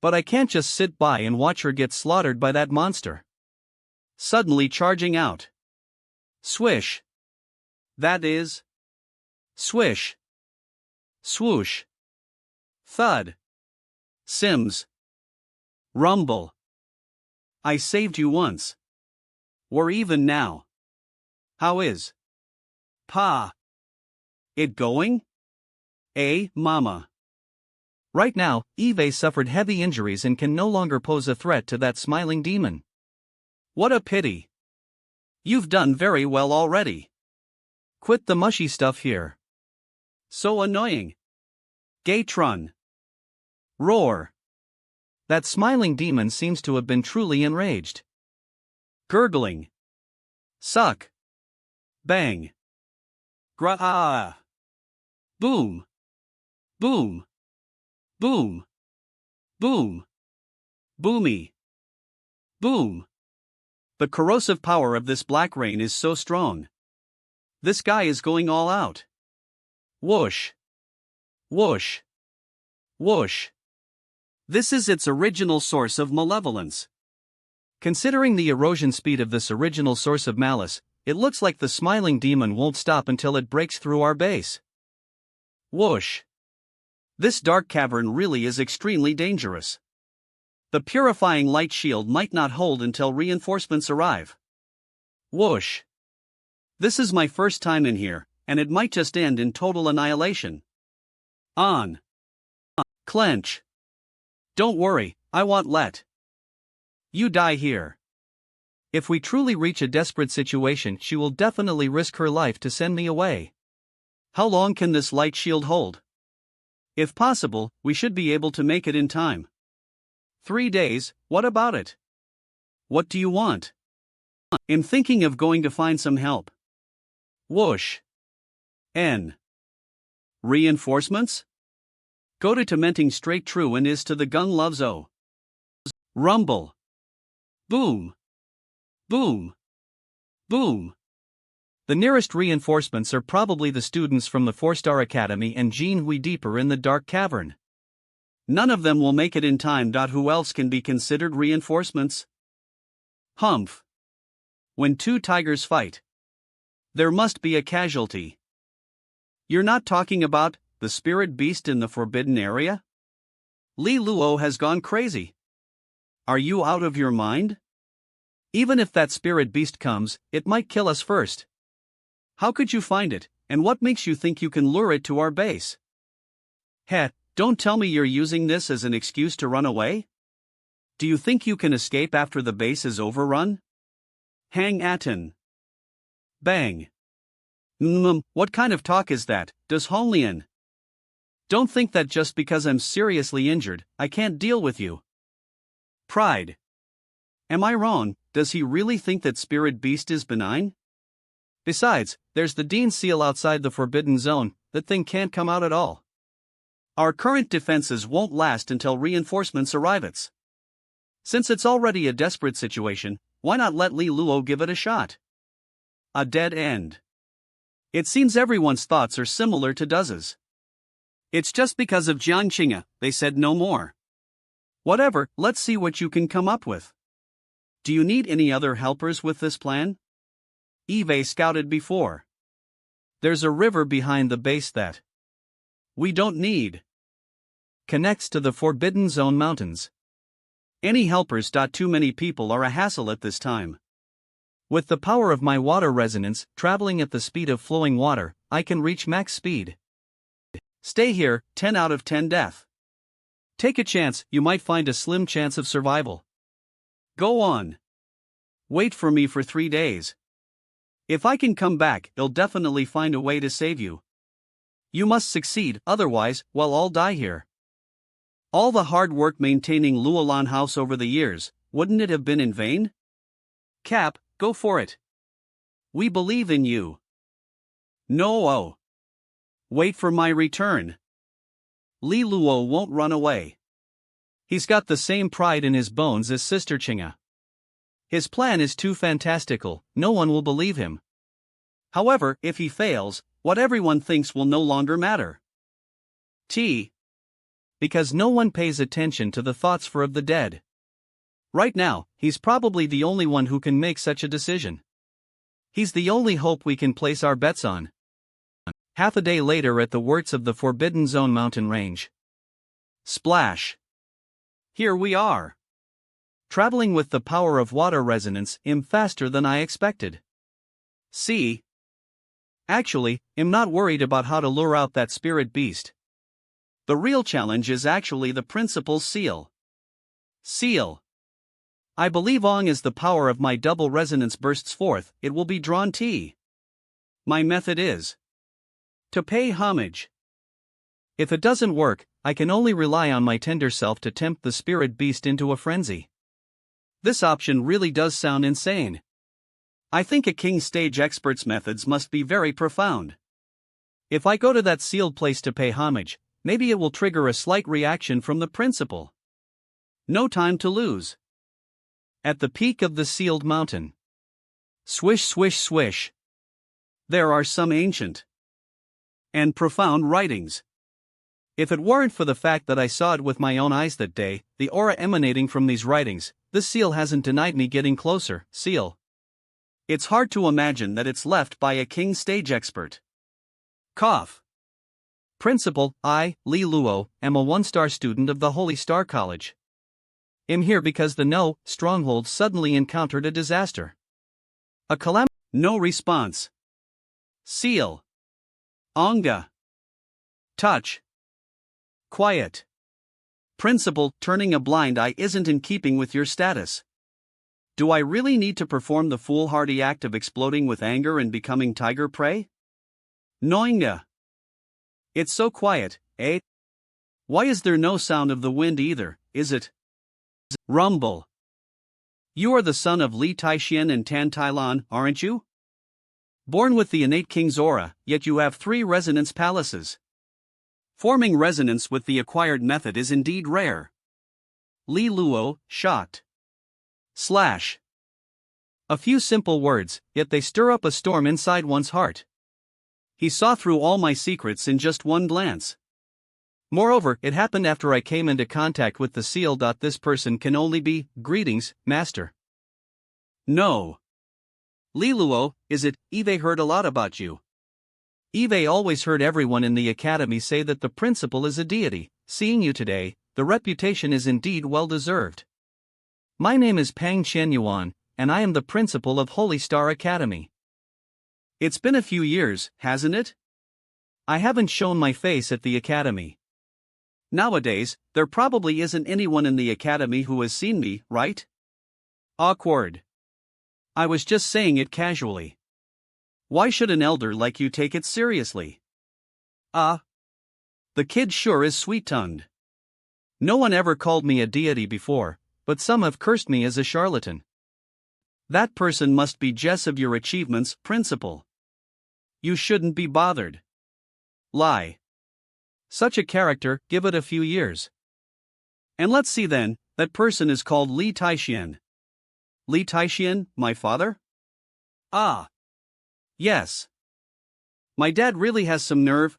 Speaker 1: But I can't just sit by and watch her get slaughtered by that monster. Suddenly charging out. Swish. That is. Swish. Swoosh. Thud. Sims. Rumble. I saved you once. We're even now. How is it going? Mama.
Speaker 2: Right now, Eve suffered heavy injuries and can no longer pose a threat to that smiling demon.
Speaker 1: What a pity. You've done very well already.
Speaker 2: Quit the mushy stuff here.
Speaker 1: So annoying. Gaytron. Roar.
Speaker 2: That smiling demon seems to have been truly enraged.
Speaker 1: Gurgling. Suck. Bang. Gra-ah. Boom. Boom. Boom. Boom. Boomy. Boom. The corrosive power of this black rain is so strong. This guy is going all out. Whoosh. Whoosh. Whoosh. This is its original source of malevolence.
Speaker 2: Considering the erosion speed of this original source of malice, it looks like the smiling demon won't stop until it breaks through our base.
Speaker 1: Whoosh. This dark cavern really is extremely dangerous. The purifying light shield might not hold until reinforcements arrive. Whoosh. This is my first time in here, and it might just end in total annihilation. On. Clench. Don't worry, I won't let you die here.
Speaker 2: If we truly reach a desperate situation, she will definitely risk her life to send me away.
Speaker 1: How long can this light shield hold? If possible, we should be able to make it in time. 3 days, what about it? What do you want? I'm thinking of going to find some help. Whoosh. N. Reinforcements? Go to Tormenting straight true and is to the gun loves O. Rumble. Boom. Boom. Boom.
Speaker 2: The nearest reinforcements are probably the students from the 4-star Academy and Jiang Qing'e deeper in the dark cavern.
Speaker 1: None of them will make it in time. Who else can be considered reinforcements? Humph. When 2 tigers fight, there must be a casualty. You're not talking about the spirit beast in the forbidden area? Li Luo has gone crazy. Are you out of your mind?
Speaker 2: Even if that spirit beast comes, it might kill us first.
Speaker 1: How could you find it, and what makes you think you can lure it to our base? Heh, don't tell me you're using this as an excuse to run away? Do you think you can escape after the base is overrun? Hang atin. Bang. What kind of talk is that, does Honglian? Don't think that just because I'm seriously injured, I can't deal with you. Pride. Am I wrong? Does he really think that Spirit Beast is benign?
Speaker 2: Besides, there's the Dean Seal outside the Forbidden Zone. That thing can't come out at all.
Speaker 1: Our current defenses won't last until reinforcements arrive. Since it's already a desperate situation, why not let Li Luo give it a shot? A dead end. It seems everyone's thoughts are similar to Duz's. It's just because of Jiang Qing'e, they said no more. Whatever, let's see what you can come up with. Do you need any other helpers with this plan? Eve scouted before.
Speaker 2: There's a river behind the base that
Speaker 1: we don't need.
Speaker 2: Connects to the Forbidden Zone mountains.
Speaker 1: Any helpers. Too many people are a hassle at this time.
Speaker 2: With the power of my water resonance, traveling at the speed of flowing water, I can reach max speed.
Speaker 1: Stay here, 10 out of 10 death. Take a chance, you might find a slim chance of survival. Go on. Wait for me for 3 days. If I can come back, they'll definitely find a way to save you. You must succeed, otherwise, we'll all die here. All the hard work maintaining Luolan House over the years, wouldn't it have been in vain? Cap, go for it. We believe in you. No. Wait for my return. Li Luo won't run away.
Speaker 2: He's got the same pride in his bones as Sister Qing'e. His plan is too fantastical, no one will believe him.
Speaker 1: However, if he fails, what everyone thinks will no longer matter.
Speaker 2: Because no one pays attention to the thoughts of the dead.
Speaker 1: Right now, he's probably the only one who can make such a decision.
Speaker 2: He's the only hope we can place our bets on. Half a day later at the works of the Forbidden Zone mountain range.
Speaker 1: Splash. Here we are.
Speaker 2: traveling with the power of water resonance, I'm faster than I expected.
Speaker 1: See?
Speaker 2: Actually, I'm not worried about how to lure out that spirit beast.
Speaker 1: The real challenge is actually the principal's seal. Seal.
Speaker 2: I believe long as the power of my double resonance bursts forth, it will be drawn T.
Speaker 1: My method is to pay homage.
Speaker 2: If it doesn't work, I can only rely on my tender self to tempt the spirit beast into a frenzy.
Speaker 1: This option really does sound insane. I think a king stage expert's methods must be very profound.
Speaker 2: If I go to that sealed place to pay homage, maybe it will trigger a slight reaction from the principal.
Speaker 1: No time to lose.
Speaker 2: At the peak of the sealed mountain. Swish, swish, swish.
Speaker 1: There are some ancient and profound writings.
Speaker 2: If it weren't for the fact that I saw it with my own eyes that day, the aura emanating from these writings, this seal hasn't denied me getting closer. Seal.
Speaker 1: It's hard to imagine that it's left by a king stage expert. Cough.
Speaker 2: Principal, I, Li Luo, am a one-star student of the Holy Star College. I'm here because the No stronghold suddenly encountered a disaster. A calamity.
Speaker 1: No response. Seal. Anga. Touch. Quiet. Principal, turning a blind eye isn't in keeping with your status. Do I really need to perform the foolhardy act of exploding with anger and becoming tiger prey? Noinga. It's so quiet, eh? Why is there no sound of the wind either, is it? Rumble. You are the son of Li Taishian and Tan Tailan, aren't you? Born with the innate king's aura, yet you have 3 resonance palaces. Forming resonance with the acquired method is indeed rare. Li Luo, shocked. Slash.
Speaker 2: A few simple words, yet they stir up a storm inside one's heart.
Speaker 1: He saw through all my secrets in just one glance.
Speaker 2: Moreover, it happened after I came into contact with the seal. This person can only be, greetings, master.
Speaker 1: No. Li Luo, is it, Eve heard a lot about you.
Speaker 2: Eve always heard everyone in the academy say that the principal is a deity. Seeing you today, the reputation is indeed well deserved. My name is Pang Chen-Yuan, and I am the principal of Holy Star Academy.
Speaker 1: It's been a few years, hasn't it?
Speaker 2: I haven't shown my face at the academy.
Speaker 1: Nowadays, there probably isn't anyone in the academy who has seen me, right? Awkward. I was just saying it casually. Why should an elder like you take it seriously? The kid sure is sweet-tongued.
Speaker 2: No one ever called me a deity before, but some have cursed me as a charlatan.
Speaker 1: That person must be jealous of your achievements, principal. You shouldn't be bothered. Lie.
Speaker 2: Such a character, give it a few years.
Speaker 1: And let's see then, that person is called Li Taishian. Li Taishian, my father? Ah. Yes. My dad really has some nerve.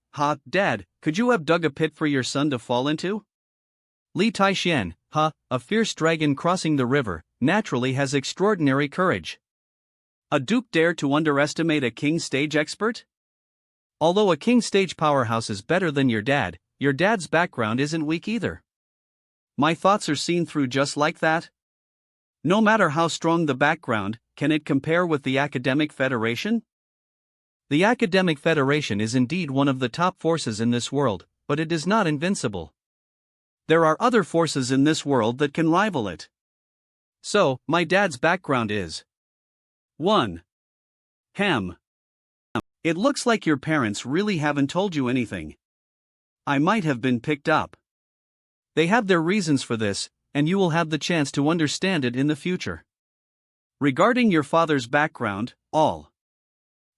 Speaker 1: Dad, could you have dug a pit for your son to fall into?
Speaker 2: Li Taishian, a fierce dragon crossing the river, naturally has extraordinary courage.
Speaker 1: A duke dare to underestimate a king stage expert?
Speaker 2: Although a king stage powerhouse is better than your dad's background isn't weak either.
Speaker 1: My thoughts are seen through just like that? No matter how strong the background, can it compare with the Academic Federation?
Speaker 2: The Academic Federation is indeed one of the top forces in this world, but it is not invincible.
Speaker 1: There are other forces in this world that can rival it. So, my dad's background is 1. Hem. It looks like your parents really haven't told you anything. I might have been picked up.
Speaker 2: They have their reasons for this, and you will have the chance to understand it in the future.
Speaker 1: Regarding your father's background, all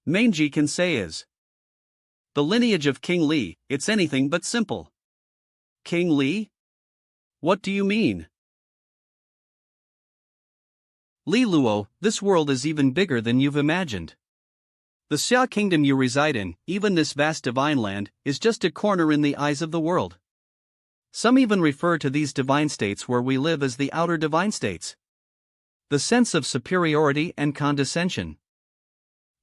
Speaker 1: Manji can say is the lineage of King Li. It's anything but simple. King Li? What do you mean?
Speaker 2: Li Luo, this world is even bigger than you've imagined. The Xia kingdom you reside in, even this vast divine land, is just a corner in the eyes of the world. Some even refer to these divine states where we live as the outer divine states. The sense of superiority and condescension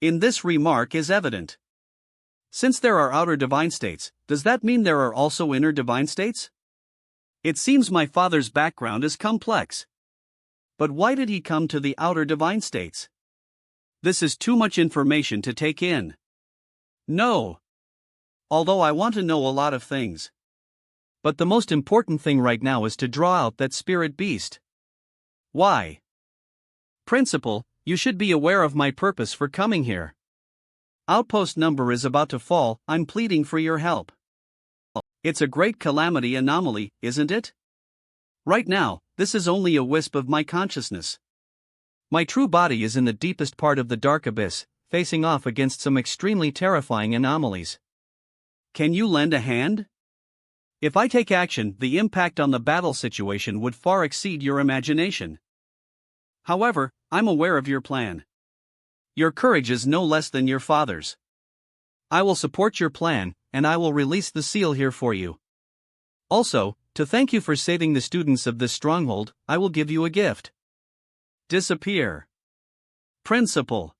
Speaker 1: in this remark is evident. Since there are outer divine states, does that mean there are also inner divine states? It seems my father's background is complex. But why did he come to the outer divine states? This is too much information to take in. No. Although I want to know a lot of things. But the most important thing right now is to draw out that spirit beast. Why? Principal, you should be aware of my purpose for coming here. Outpost number is about to fall, I'm pleading for your help. It's a great calamity anomaly, isn't it? Right now, this is only a wisp of my consciousness. My true body is in the deepest part of the dark abyss, facing off against some extremely terrifying anomalies. Can you lend a hand? If I take action, the impact on the battle situation would far exceed your imagination. However, I'm aware of your plan. Your courage is no less than your father's. I will support your plan, and I will release the seal here for you. Also, to thank you for saving the students of this stronghold, I will give you a gift. Disappear. Principal.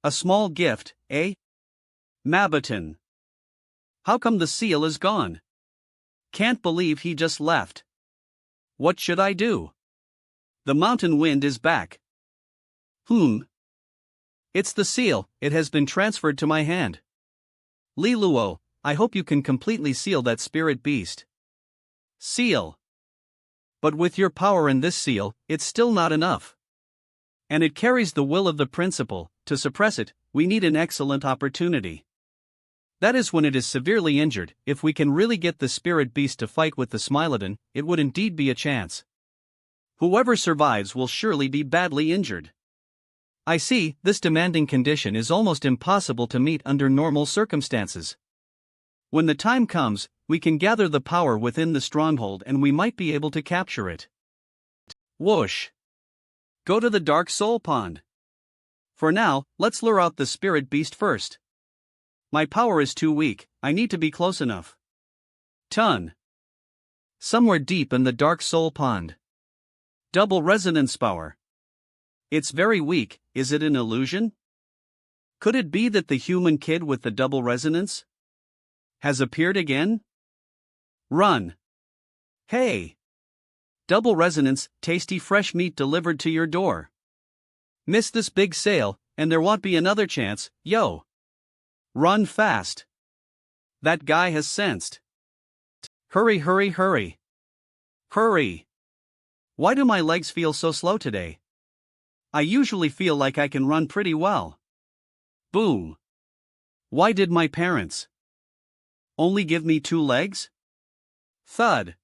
Speaker 1: A small gift, eh? Mabaton. How come the seal is gone? Can't believe he just left. What should I do? The mountain wind is back. It's the seal, it has been transferred to my hand. Li Luo, I hope you can completely seal that spirit beast. Seal. But with your power in this seal, it's still not enough. And it carries the will of the principal. To suppress it, we need an excellent opportunity. That is when it is severely injured. If we can really get the spirit beast to fight with the Smilodon, it would indeed be a chance. Whoever survives will surely be badly injured. I see, this demanding condition is almost impossible to meet under normal circumstances. When the time comes, we can gather the power within the stronghold and we might be able to capture it. Whoosh! Go to the Dark Soul Pond. For now, let's lure out the spirit beast first. My power is too weak, I need to be close enough. Ton. Somewhere deep in the Dark Soul Pond. Double resonance power. It's very weak, is it an illusion? Could it be that the human kid with the double resonance has appeared again? Run. Hey! Double resonance, tasty fresh meat delivered to your door. Miss this big sale, and there won't be another chance, yo! Run fast. That guy has sensed. Hurry, hurry, hurry. Hurry. Why do my legs feel so slow today? I usually feel like I can run pretty well. Boom. Why did my parents only give me 2 legs? Thud.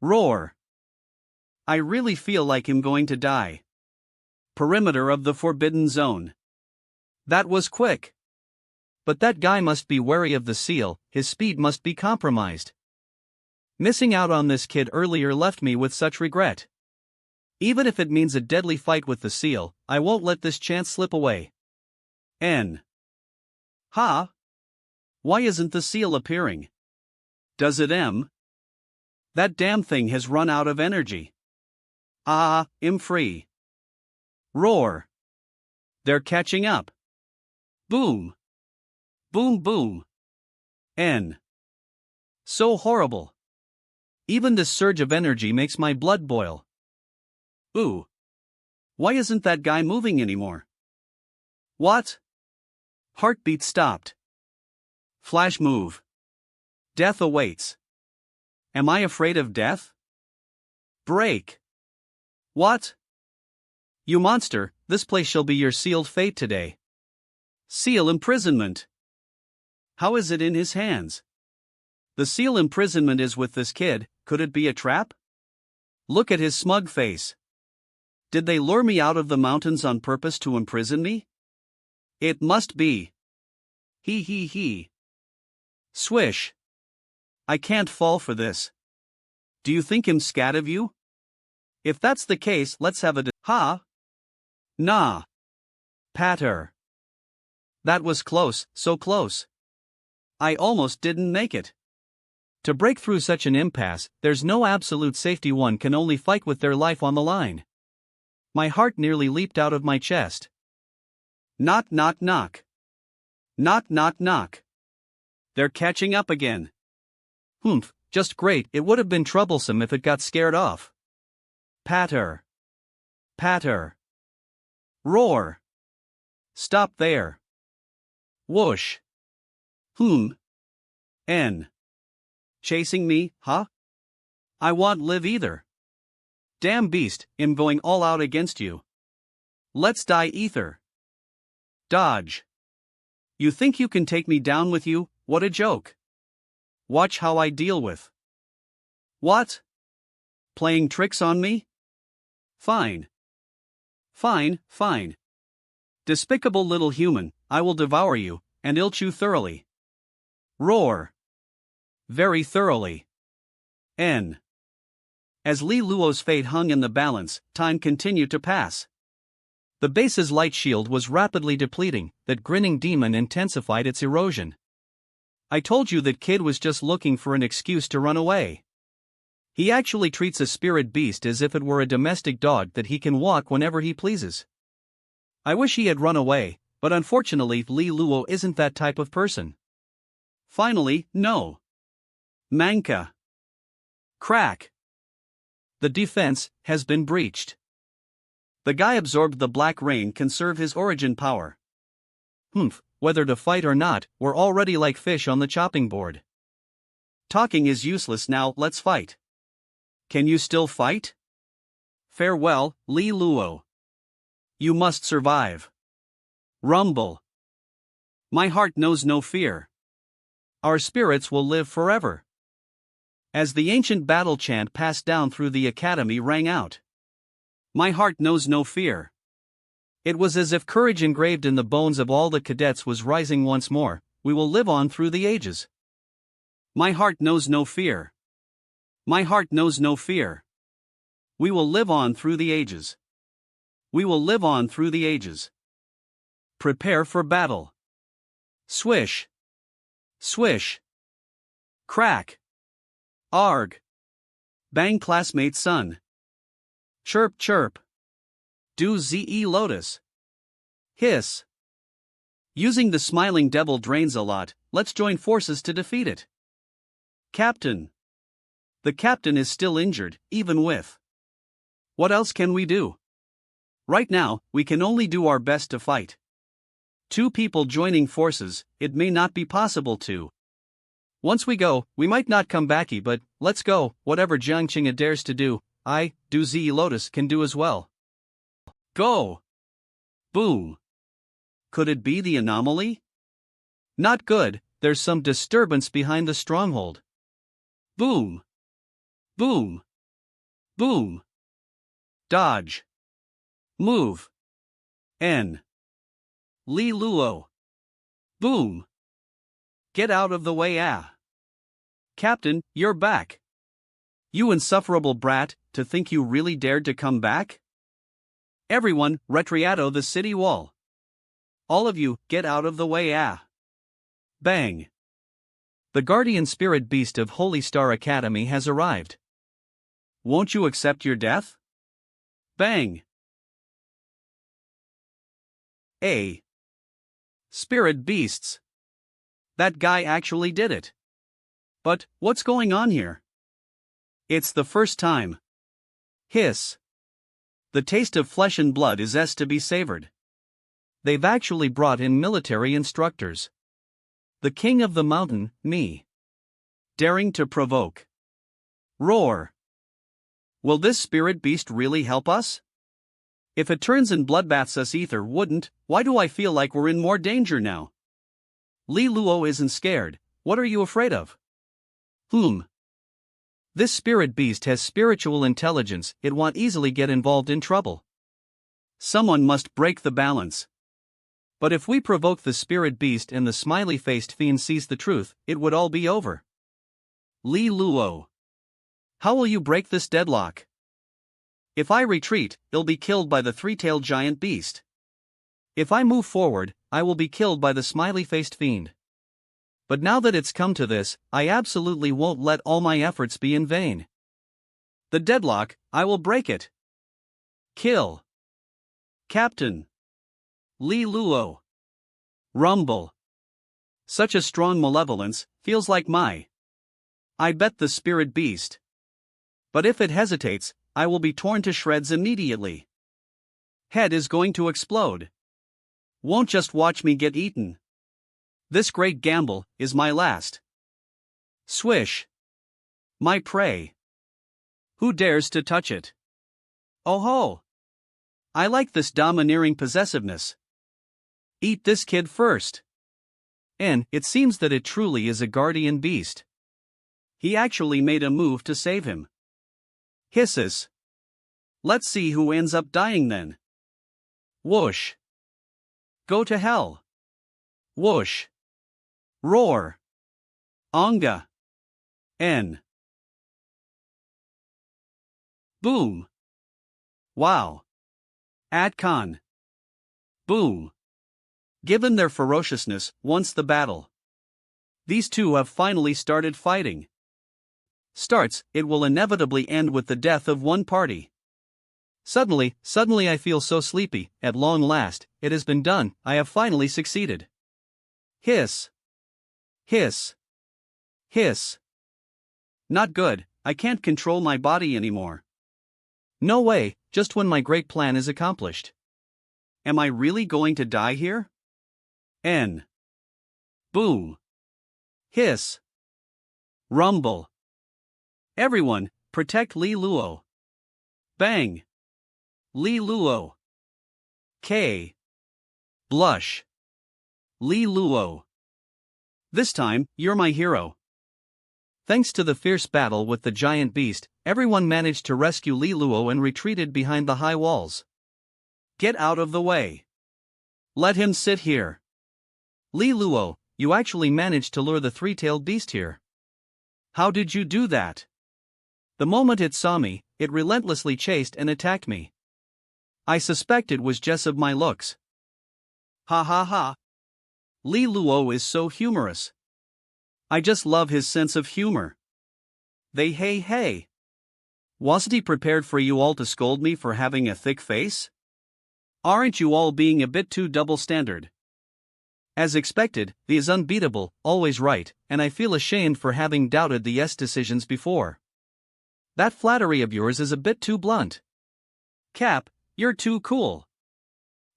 Speaker 1: Roar. I really feel like I'm going to die. Perimeter of the Forbidden Zone. That was quick. But that guy must be wary of the seal, his speed must be compromised. Missing out on this kid earlier left me with such regret. Even if it means a deadly fight with the seal, I won't let this chance slip away. N. Ha? Why isn't the seal appearing? Does it M? That damn thing has run out of energy. I'm free. Roar. They're catching up. Boom. Boom boom. N. So horrible. Even this surge of energy makes my blood boil. Ooh. Why isn't that guy moving anymore? What? Heartbeat stopped. Flash move. Death awaits. Am I afraid of death? Break. What? You monster, this place shall be your sealed fate today. Seal imprisonment. How is it in his hands? The seal imprisonment is with this kid, could it be a trap? Look at his smug face. Did they lure me out of the mountains on purpose to imprison me? It must be. He. Swish. I can't fall for this. Do you think I'm scared of you? If that's the case, let's have a ha? Nah. Patter. That was close, so close. I almost didn't make it. To break through such an impasse, there's no absolute safety, one can only fight with their life on the line. My heart nearly leaped out of my chest. Knock knock knock. Knock knock knock. They're catching up again. Just great, it would have been troublesome if it got scared off. Patter. Patter. Roar. Stop there. Whoosh. N. Chasing me, huh? I won't live either. Damn beast, I'm going all out against you. Let's die ether. Dodge. You think you can take me down with you? What a joke. Watch how I deal with. What? Playing tricks on me? Fine. Fine. Despicable little human, I will devour you, and ilch you thoroughly. Roar. Very thoroughly. N. As Li Luo's fate hung in the balance, time continued to pass. The base's light shield was rapidly depleting, that grinning demon intensified its erosion. I told you that kid was just looking for an excuse to run away. He actually treats a spirit beast as if it were a domestic dog that he can walk whenever he pleases. I wish he had run away, but unfortunately Li Luo isn't that type of person. Finally, no. Manga. Crack. The defense has been breached. The guy absorbed the black rain can serve his origin power. Whether to fight or not, we're already like fish on the chopping board. Talking is useless now, let's fight. Can you still fight? Farewell, Li Luo. You must survive. Rumble. My heart knows no fear. Our spirits will live forever. As the ancient battle chant passed down through the academy rang out. My heart knows no fear. It was as if courage engraved in the bones of all the cadets was rising once more. We will live on through the ages. My heart knows no fear. My heart knows no fear. We will live on through the ages. We will live on through the ages. Prepare for battle. Swish. Swish. Crack. Arg. Bang classmate son. Chirp chirp. Do ze lotus. Hiss. Using the smiling devil drains a lot, let's join forces to defeat it. Captain. The captain is still injured, even with. What else can we do? Right now, we can only do our best to fight. Two people joining forces, it may not be possible to. Once we go, we might not come backy, but let's go. Whatever Jiang Qing'e dares to do, I, do ze lotus can do as well. Go! Boom! Could it be the anomaly? Not good, there's some disturbance behind the stronghold. Boom! Boom! Boom! Dodge! Move! N. Li Luo. Boom! Get out of the way, ah! Captain, you're back! You insufferable brat, to think you really dared to come back? Everyone, retriato the city wall. All of you, get out of the way, ah! Bang! The guardian spirit beast of Holy Star Academy has arrived. Won't you accept your death? Bang! A. Spirit beasts. That guy actually did it. But, what's going on here? It's the first time. Hiss. The taste of flesh and blood is to be savored. They've actually brought in military instructors. The king of the mountain, me. Daring to provoke. Roar. Will this spirit beast really help us? If it turns and bloodbaths us ether wouldn't, why do I feel like we're in more danger now? Li Luo isn't scared, what are you afraid of? This spirit beast has spiritual intelligence, it won't easily get involved in trouble. Someone must break the balance. But if we provoke the spirit beast and the smiley-faced fiend sees the truth, it would all be over. Li Luo. How will you break this deadlock? If I retreat, I'll be killed by the three-tailed giant beast. If I move forward, I will be killed by the smiley-faced fiend. But now that it's come to this, I absolutely won't let all my efforts be in vain. The deadlock, I will break it. Kill. Captain. Li Luo. Rumble. Such a strong malevolence, feels like I bet the spirit beast. But if it hesitates, I will be torn to shreds immediately. Head is going to explode. Won't just watch me get eaten. This great gamble is my last. Swish. My prey. Who dares to touch it? Oh ho! I like this domineering possessiveness. Eat this kid first. And it seems that it truly is a guardian beast. He actually made a move to save him. Hisses. Let's see who ends up dying then. Whoosh. Go to hell. Whoosh. Roar. Anga. N. Boom. Wow. Atcon. Boom. Given their ferociousness, once the battle. These two have finally started fighting. It will inevitably end with the death of one party. Suddenly I feel so sleepy. At long last, it has been done. I have finally succeeded. Hiss. Hiss. Hiss. Not good, I can't control my body anymore. No way, just when my great plan is accomplished. Am I really going to die here? N. Boom. Hiss. Rumble. Everyone, protect Li Luo. Bang. Li Luo. K. Blush. Li Luo. This time, you're my hero. Thanks to the fierce battle with the giant beast, everyone managed to rescue Li Luo and retreated behind the high walls. Get out of the way. Let him sit here. Li Luo, you actually managed to lure the three-tailed beast here. How did you do that? The moment it saw me, it relentlessly chased and attacked me. I suspect it was just of my looks. Ha ha ha. Li Luo is so humorous. I just love his sense of humor. Hey. Wasn't he prepared for you all to scold me for having a thick face? Aren't you all being a bit too double standard? As expected, he is unbeatable, always right, and I feel ashamed for having doubted the yes decisions before. That flattery of yours is a bit too blunt. Cap, you're too cool.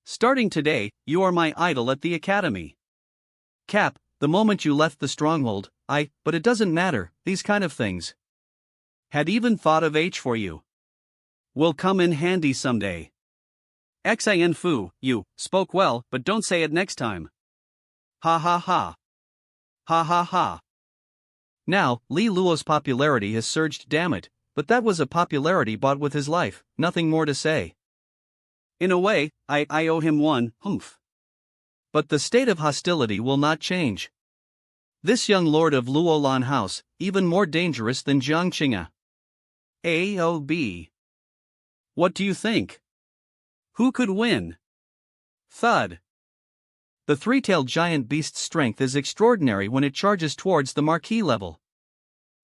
Speaker 1: Starting today, you are my idol at the academy. Cap, the moment you left the stronghold, but it doesn't matter, these kind of things. Had even thought of H for you. Will come in handy someday. Xin Fu, you spoke well, but don't say it next time. Ha ha ha. Ha ha ha. Now, Li Luo's popularity has surged, damn it, but that was a popularity bought with his life, nothing more to say. In a way, I owe him one, humph. But the state of hostility will not change. This young lord of Luolan House, even more dangerous than Jiang Qing'e. AOB. What do you think? Who could win? Thud. The three-tailed giant beast's strength is extraordinary when it charges towards the marquee level.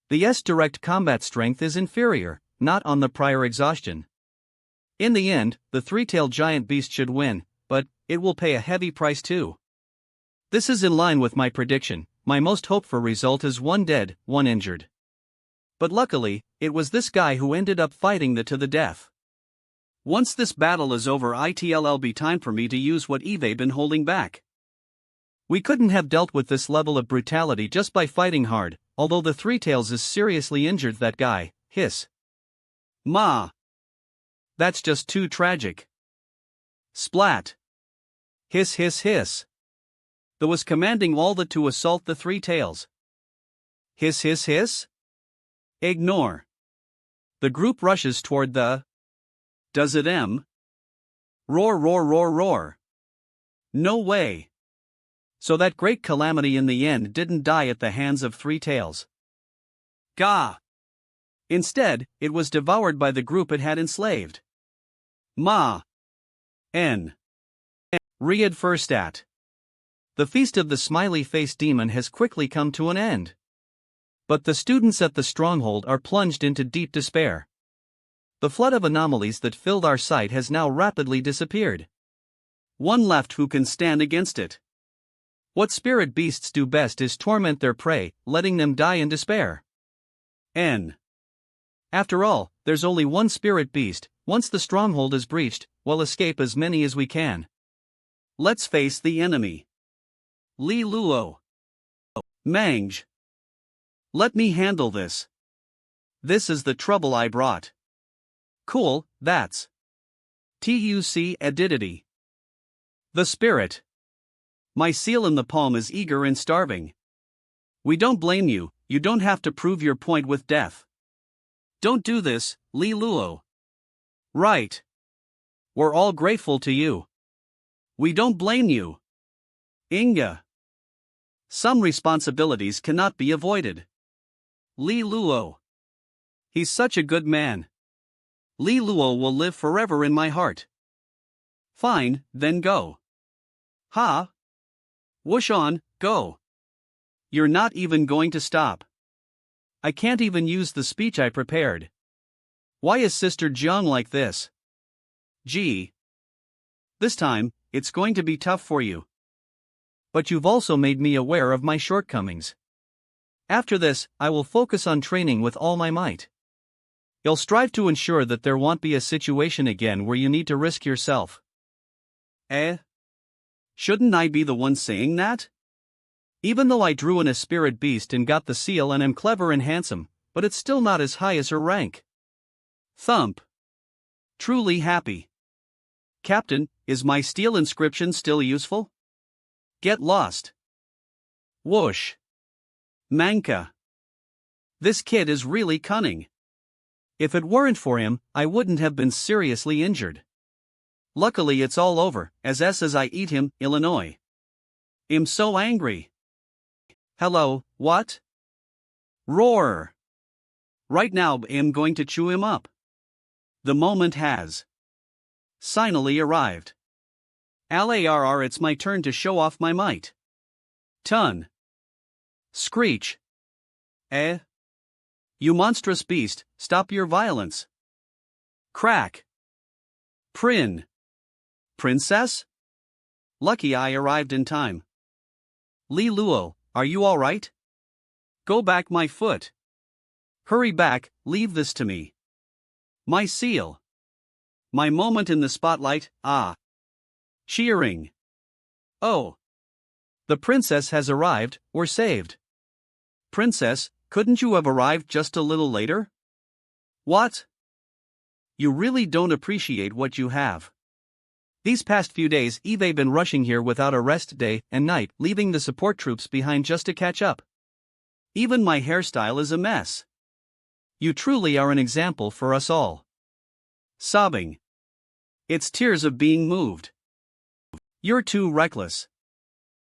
Speaker 1: The S direct combat strength is inferior, not on the prior exhaustion. In the end, the three-tailed giant beast should win, but it will pay a heavy price too. This is in line with my prediction. My most hoped-for result is 1 dead, 1 injured. But luckily, it was this guy who ended up fighting to the death. Once this battle is over, it'll be time for me to use what Eve been holding back. We couldn't have dealt with this level of brutality just by fighting hard, although the Three Tails is seriously injured. That guy, hiss. Ma. That's just too tragic. Splat. Hiss hiss hiss. The was commanding all the to assault the Three Tails. Hiss hiss hiss? Ignore. The group rushes toward the... Does it M? Roar roar roar roar. No way. So that great calamity in the end didn't die at the hands of Three Tails. Gah! Instead, it was devoured by the group it had enslaved. Ma. N. Read first at. The feast of the smiley-faced demon has quickly come to an end. But the students at the stronghold are plunged into deep despair. The flood of anomalies that filled our sight has now rapidly disappeared. One left who can stand against it. What spirit beasts do best is torment their prey, letting them die in despair. N. After all, there's only one spirit beast,
Speaker 2: Once the stronghold is breached, we'll escape as many as we can.
Speaker 1: Let's face the enemy. Li Luo. Mange. Let me handle this. This is the trouble I brought. Cool, that's TUC addidity. The spirit. My seal in the palm is eager and starving. We don't blame you, you don't have to prove your point with death. Don't do this, Li Luo. Right. We're all grateful to you. We don't blame you. Inga. Some responsibilities cannot be avoided. Li Luo. He's such a good man. Li Luo will live forever in my heart. Fine, then go. Ha! Whoosh on, go. You're not even going to stop. I can't even use the speech I prepared. Why is Sister Jiang like this? Gee. This time, it's going to be tough for you. But you've also made me aware of my shortcomings. After this, I will focus on training with all my might. You'll strive to ensure that there won't be a situation again where you need to risk yourself. Shouldn't I be the one saying that? Even though I drew in a spirit beast and got the seal and am clever and handsome, but it's still not as high as her rank. Thump. Truly happy. Captain, is my steel inscription still useful? Get lost. Whoosh. Manga. This kid is really cunning. If it weren't for him, I wouldn't have been seriously injured. Luckily it's all over, as I eat him, Illinois. I'm so angry. Hello, what? Roar. Right now I'm going to chew him up. The moment has finally arrived. LARR, it's my turn to show off my might. Ton. Screech. You monstrous beast, stop your violence. Crack. Princess? Lucky I arrived in time. Li Luo, are you alright? Go back my foot. Hurry back, leave this to me. My seal. My moment in the spotlight, ah. Cheering. Oh. The princess has arrived, we're saved. Princess, couldn't you have arrived just a little later? What? You really don't appreciate what you have. These past few days I've been rushing here without a rest day and night, leaving the support troops behind just to catch up. Even my hairstyle is a mess. You truly are an example for us all. Sobbing. It's tears of being moved. You're too reckless.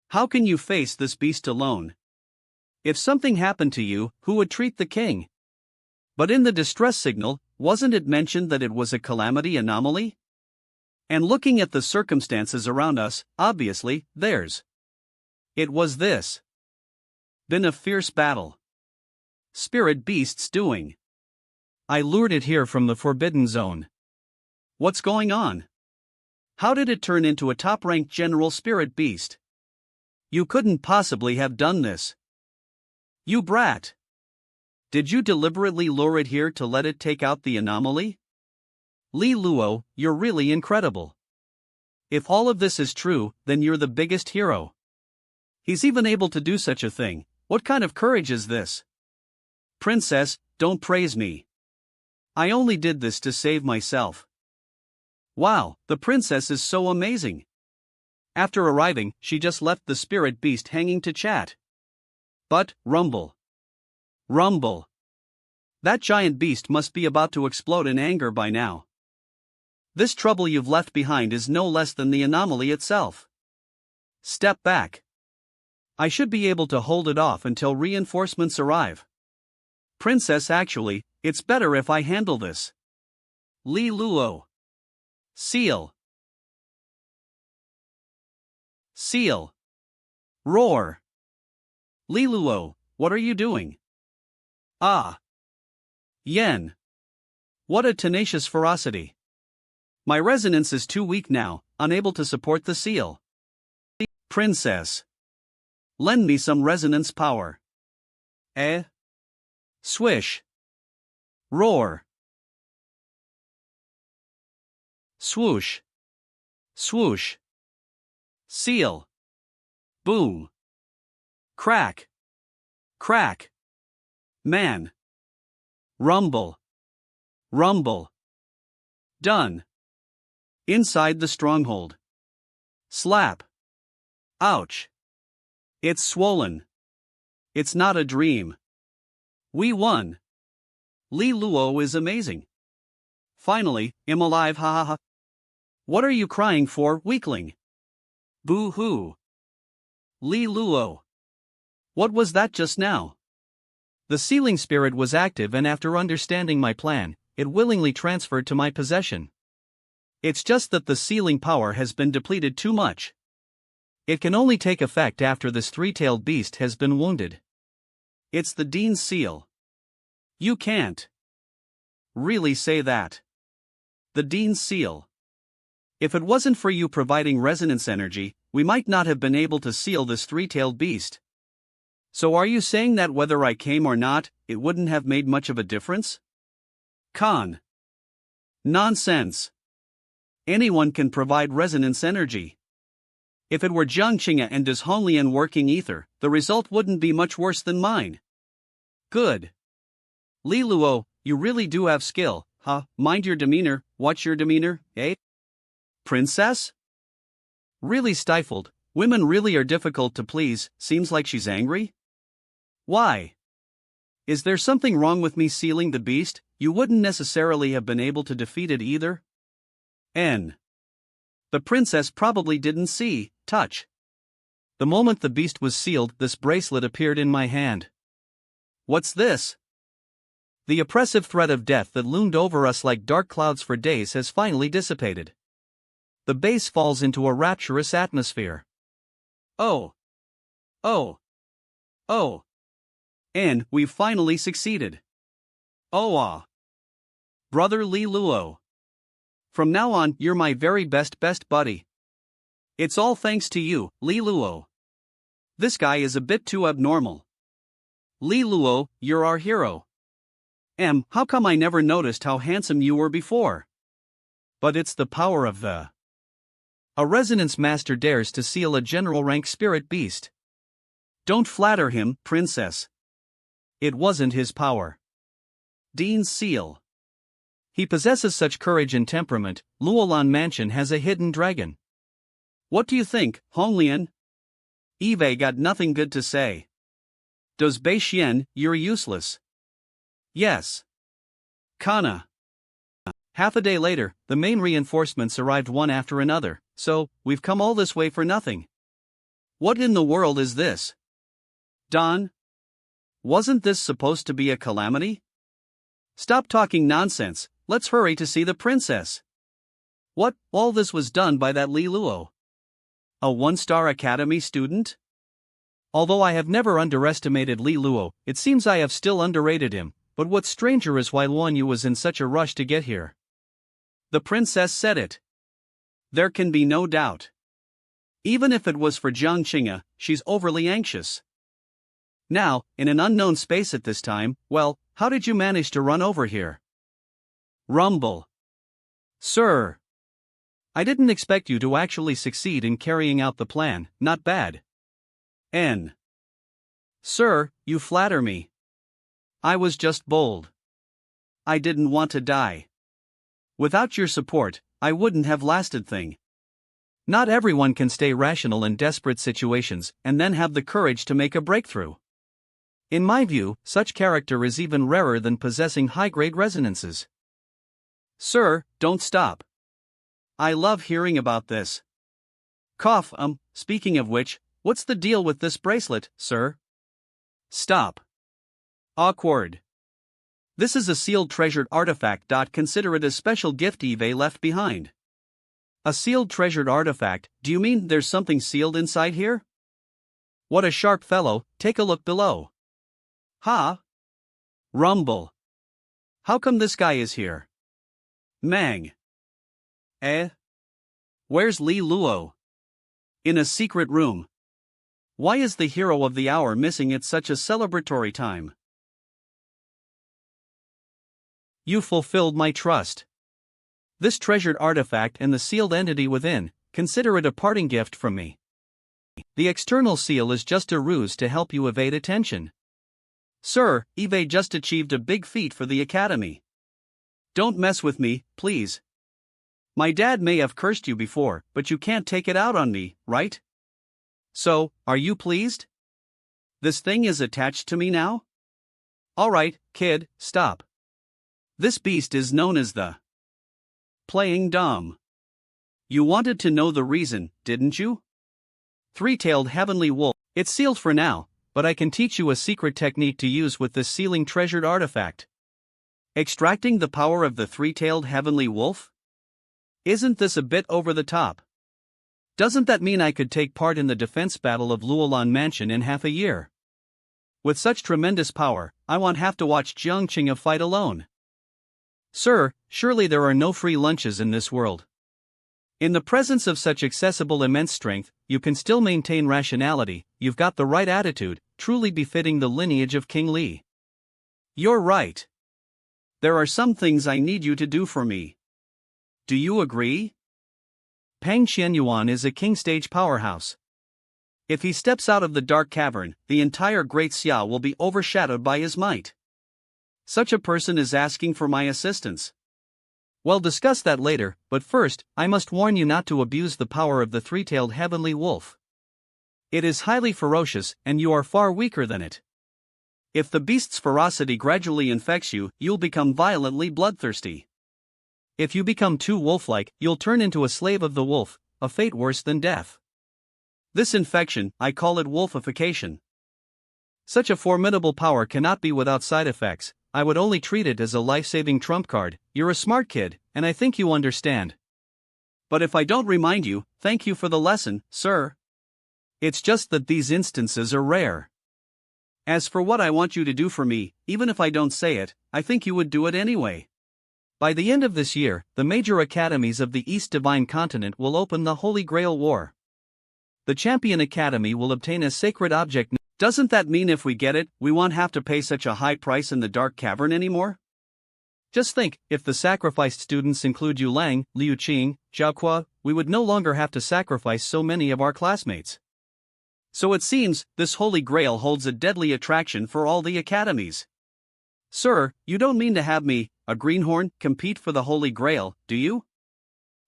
Speaker 1: How can you face this beast alone? If something happened to you, who would treat the king? But in the distress signal, wasn't it mentioned that it was a calamity anomaly? And looking at the circumstances around us, obviously, it was this. Been a fierce battle. Spirit beasts doing. I lured it here from the Forbidden Zone. What's going on? How did it turn into a top-ranked general spirit beast? You couldn't possibly have done this. You brat. Did you deliberately lure it here to let it take out the anomaly? Li Luo, you're really incredible. If all of this is true, then you're the biggest hero. He's even able to do such a thing. What kind of courage is this? Princess, don't praise me. I only did this to save myself. Wow, the princess is so amazing. After arriving, she just left the spirit beast hanging to chat. But, rumble. Rumble. That giant beast must be about to explode in anger by now. This trouble you've left behind is no less than the anomaly itself. Step back. I should be able to hold it off until reinforcements arrive. Princess, actually, it's better if I handle this. Li Luo. Seal. Seal. Roar. Li Luo, what are you doing? Ah. Yen. What a tenacious ferocity. My resonance is too weak now, unable to support the seal. Princess. Lend me some resonance power. Swish. Roar. Swoosh. Swoosh. Seal. Boom. Crack. Crack. Man. Rumble. Rumble. Done. Inside the stronghold. Slap. Ouch. It's swollen. It's not a dream. We won. Li Luo is amazing. Finally, I'm alive, ha ha ha. What are you crying for, weakling? Boo-hoo. Li Luo. What was that just now? The sealing spirit was active, and after understanding my plan, it willingly transferred to my possession. It's just that the sealing power has been depleted too much. It can only take effect after this three-tailed beast has been wounded. It's the Dean's seal. You can't really say that. The Dean's seal. If it wasn't for you providing resonance energy, we might not have been able to seal this three-tailed beast. So are you saying that whether I came or not, it wouldn't have made much of a difference? Con. Nonsense. Anyone can provide resonance energy. If it were Jiang Qing'e and his Honglian working ether, the result wouldn't be much worse than mine. Good. Li Luo, you really do have skill, huh? Mind your demeanor. What's your demeanor, eh? Princess? Really stifled. Women really are difficult to please. Seems like she's angry. Why? Is there something wrong with me sealing the beast? You wouldn't necessarily have been able to defeat it either. N. The princess probably didn't see, touch. The moment the beast was sealed, this bracelet appeared in my hand. What's this? The oppressive threat of death that loomed over us like dark clouds for days has finally dissipated. The base falls into a rapturous atmosphere. Oh. Oh. Oh. And we've finally succeeded. Oh ah. Brother Li Luo. From now on, you're my very best buddy. It's all thanks to you, Li Luo. This guy is a bit too abnormal. Li Luo, you're our hero. How come I never noticed how handsome you were before? But it's the power of the... A resonance master dares to seal a general rank spirit beast. Don't flatter him, princess. It wasn't his power. Dean's seal. He possesses such courage and temperament. Luolan Mansion has a hidden dragon. What do you think, Honglian? Eve got nothing good to say. Does Bei Xian, you're useless. Yes. Kana. Half a day later, the main reinforcements arrived one after another, so, we've come all this way for nothing. What in the world is this? Don? Wasn't this supposed to be a calamity? Stop talking nonsense, let's hurry to see the princess. What, all this was done by that Li Luo? A one-star academy student? Although I have never underestimated Li Luo, it seems I have still underrated him, but what's stranger is why Luan Yu was in such a rush to get here. The princess said it. There can be no doubt. Even if it was for Jiang Qing'e, she's overly anxious. Now, in an unknown space at this time, well, how did you manage to run over here? Rumble. Sir. I didn't expect you to actually succeed in carrying out the plan, not bad. N. Sir, you flatter me. I was just bold. I didn't want to die. Without your support, I wouldn't have lasted thing. Not everyone can stay rational in desperate situations and then have the courage to make a breakthrough. In my view, such character is even rarer than possessing high-grade resonances. Sir, don't stop. I love hearing about this. Cough, speaking of which, what's the deal with this bracelet, sir? Stop. Awkward. This is a sealed treasured artifact. Consider it a special gift Eve left behind. A sealed treasured artifact, do you mean there's something sealed inside here? What a sharp fellow, take a look below. Ha! Rumble. How come this guy is here? Mang. Where's Li Luo? In a secret room. Why is the hero of the hour missing at such a celebratory time? You fulfilled my trust. This treasured artifact and the sealed entity within, consider it a parting gift from me. The external seal is just a ruse to help you evade attention. Sir, Eve just achieved a big feat for the Academy. Don't mess with me, please. My dad may have cursed you before, but you can't take it out on me, right? So, are you pleased? This thing is attached to me now? Alright, kid, stop. This beast is known as the Playing Dumb. You wanted to know the reason, didn't you? Three-tailed heavenly wolf. It's sealed for now, but I can teach you a secret technique to use with this sealing treasured artifact. Extracting the power of the three-tailed heavenly wolf? Isn't this a bit over the top? Doesn't that mean I could take part in the defense battle of Luolan Mansion in half a year? With such tremendous power, I won't have to watch Jiang Qing'e fight alone. Sir, surely there are no free lunches in this world. In the presence of such accessible immense strength, you can still maintain rationality. You've got the right attitude, truly befitting the lineage of King Li. You're right. There are some things I need you to do for me. Do you agree? Pang Xianyuan is a king stage powerhouse. If he steps out of the dark cavern, the entire Great Xia will be overshadowed by his might. Such a person is asking for my assistance. We'll discuss that later, but first, I must warn you not to abuse the power of the three-tailed heavenly wolf. It is highly ferocious, and you are far weaker than it. If the beast's ferocity gradually infects you, you'll become violently bloodthirsty. If you become too wolf-like, you'll turn into a slave of the wolf, a fate worse than death. This infection, I call it wolfification. Such a formidable power cannot be without side effects. I would only treat it as a life-saving trump card. You're a smart kid, and I think you understand. But if I don't remind you, thank you for the lesson, sir. It's just that these instances are rare. As for what I want you to do for me, even if I don't say it, I think you would do it anyway. By the end of this year, the major academies of the East Divine Continent will open the Holy Grail War. The Champion Academy will obtain a sacred object. Doesn't that mean if we get it, we won't have to pay such a high price in the Dark Cavern anymore? Just think, if the sacrificed students include Yu Lang, Liu Qing, Zhao Qua, we would no longer have to sacrifice so many of our classmates. So it seems, this Holy Grail holds a deadly attraction for all the academies. Sir, you don't mean to have me, a greenhorn, compete for the Holy Grail, do you?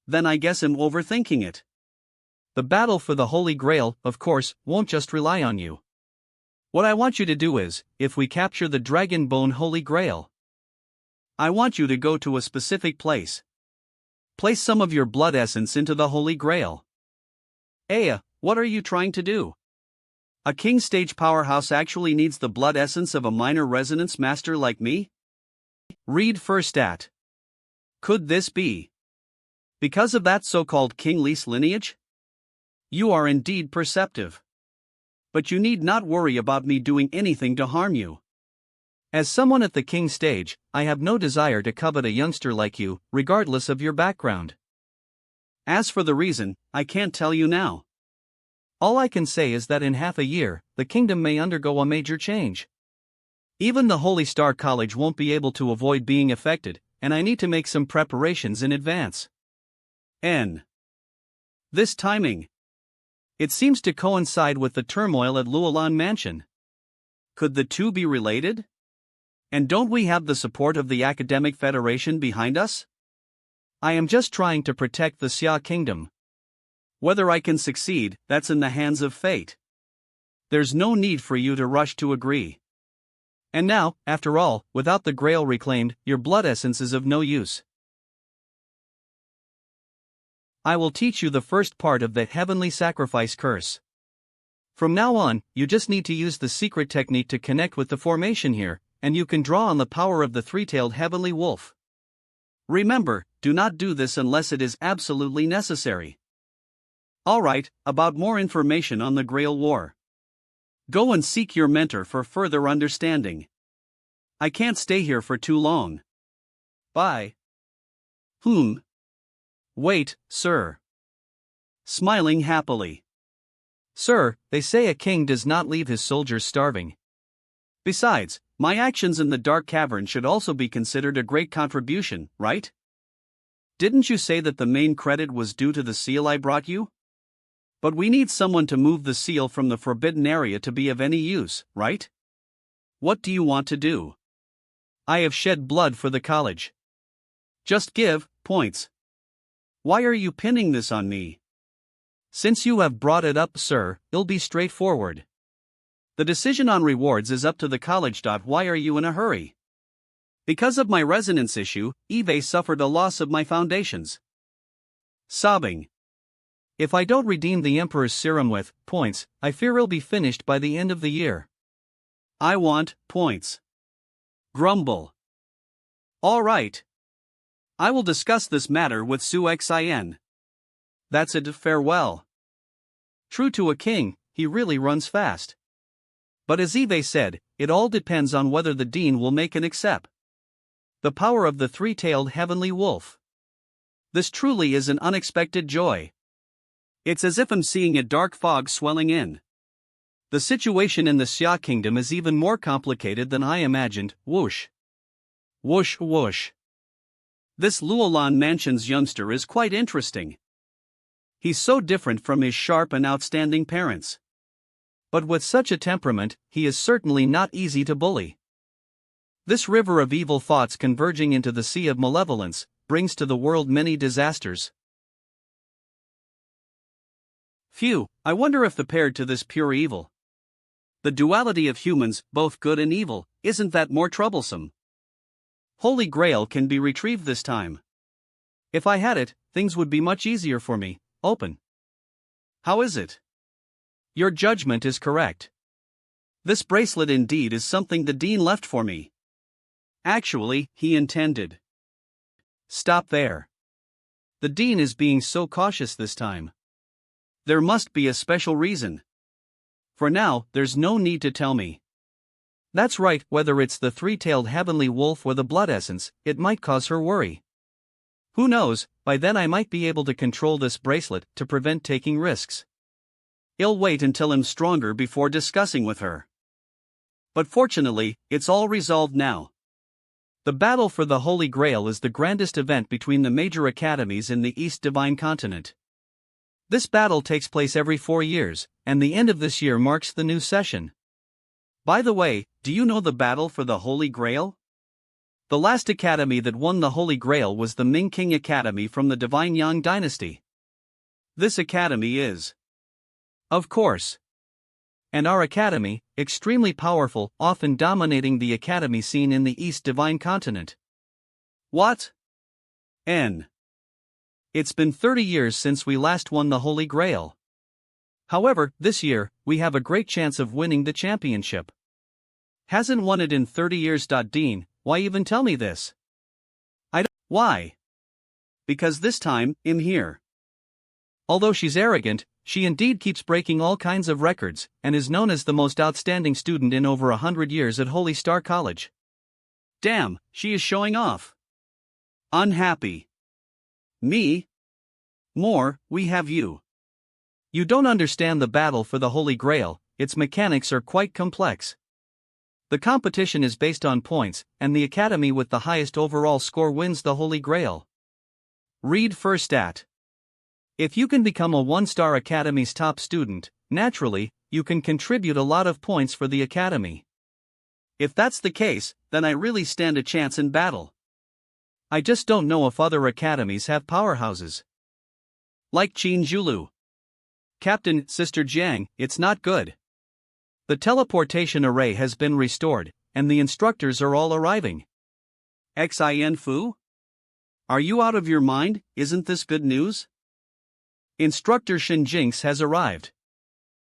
Speaker 1: Then I guess I'm overthinking it. The battle for the Holy Grail, of course, won't just rely on you. What I want you to do is, if we capture the Dragon Bone Holy Grail, I want you to go to a specific place. Place some of your blood essence into the Holy Grail. Aya, what are you trying to do? A king stage powerhouse actually needs the blood essence of a minor resonance master like me? Read first at. Could this be because of that so-called King Li's lineage? You are indeed perceptive. But you need not worry about me doing anything to harm you. As someone at the king stage, I have no desire to covet a youngster like you, regardless of your background. As for the reason, I can't tell you now. All I can say is that in half a year, the kingdom may undergo a major change. Even the Holy Star College won't be able to avoid being affected, and I need to make some preparations in advance. This timing. It seems to coincide with the turmoil at Luolan Mansion. Could the two be related? And don't we have the support of the Academic Federation behind us? I am just trying to protect the Xia Kingdom. Whether I can succeed, that's in the hands of fate. There's no need for you to rush to agree. And now, after all, without the Grail reclaimed, your blood essence is of no use. I will teach you the first part of the Heavenly Sacrifice Curse. From now on, you just need to use the secret technique to connect with the formation here, and you can draw on the power of the three-tailed Heavenly Wolf. Remember, do not do this unless it is absolutely necessary. Alright, about more information on the Grail War. Go and seek your mentor for further understanding. I can't stay here for too long. Bye. Wait, sir. Smiling happily. Sir, they say a king does not leave his soldiers starving. Besides, my actions in the Dark Cavern should also be considered a great contribution, right? Didn't you say that the main credit was due to the seal I brought you? But we need someone to move the seal from the forbidden area to be of any use, right? What do you want to do? I have shed blood for the college. Just give points. Why are you pinning this on me? Since you have brought it up, sir, it'll be straightforward. The decision on rewards is up to the college. Why are you in a hurry? Because of my resonance issue, Eve suffered a loss of my foundations. Sobbing. If I don't redeem the Emperor's serum with points, I fear it'll be finished by the end of the year. I want points. Grumble. All right. I will discuss this matter with Xin. That's it, farewell. True to a king, he really runs fast. But as Eve said, it all depends on whether the dean will make an accept. The power of the three-tailed heavenly wolf. This truly is an unexpected joy. It's as if I'm seeing a dark fog swelling in. The situation in the Xia kingdom is even more complicated than I imagined. Whoosh. Whoosh whoosh. This Luolan mansion's youngster is quite interesting. He's so different from his sharp and outstanding parents. But with such a temperament, he is certainly not easy to bully. This river of evil thoughts converging into the sea of malevolence brings to the world many disasters. Phew, I wonder if the paired to this pure evil. The duality of humans, both good and evil, isn't that more troublesome? Holy Grail can be retrieved this time. If I had it, things would be much easier for me. Open. How is it? Your judgment is correct. This bracelet indeed is something the dean left for me. Actually, he intended. Stop there. The dean is being so cautious this time. There must be a special reason. For now, there's no need to tell me. That's right, whether it's the three-tailed heavenly wolf or the blood essence, it might cause her worry. Who knows, by then I might be able to control this bracelet to prevent taking risks. I'll wait until I'm stronger before discussing with her. But fortunately, it's all resolved now. The battle for the Holy Grail is the grandest event between the major academies in the East Divine Continent. This battle takes place every 4 years, and the end of this year marks the new session. By the way, do you know the battle for the Holy Grail? The last academy that won the Holy Grail was the Ming Qing Academy from the Divine Yang dynasty. This academy is, of course, and our academy, extremely powerful, often dominating the academy scene in the East Divine Continent. What? It's been 30 years since we last won the Holy Grail. However, this year, we have a great chance of winning the championship. Hasn't won it in 30 years. Dean, why even tell me this? I don't. Why? Because this time, I'm here. Although she's arrogant, she indeed keeps breaking all kinds of records, and is known as the most outstanding student in over 100 years at Holy Star College. Damn, she is showing off. Unhappy. Me? More, we have you. You don't understand the battle for the Holy Grail, its mechanics are quite complex. The competition is based on points, and the academy with the highest overall score wins the Holy Grail. Read first stat. If you can become a 1-star academy's top student, naturally, you can contribute a lot of points for the academy. If that's the case, then I really stand a chance in battle. I just don't know if other academies have powerhouses. Like Qinjulu. Captain, Sister Jiang, it's not good. The teleportation array has been restored, and the instructors are all arriving. Xin Fu? Are you out of your mind? Isn't this good news? Instructor Shinjinx has arrived.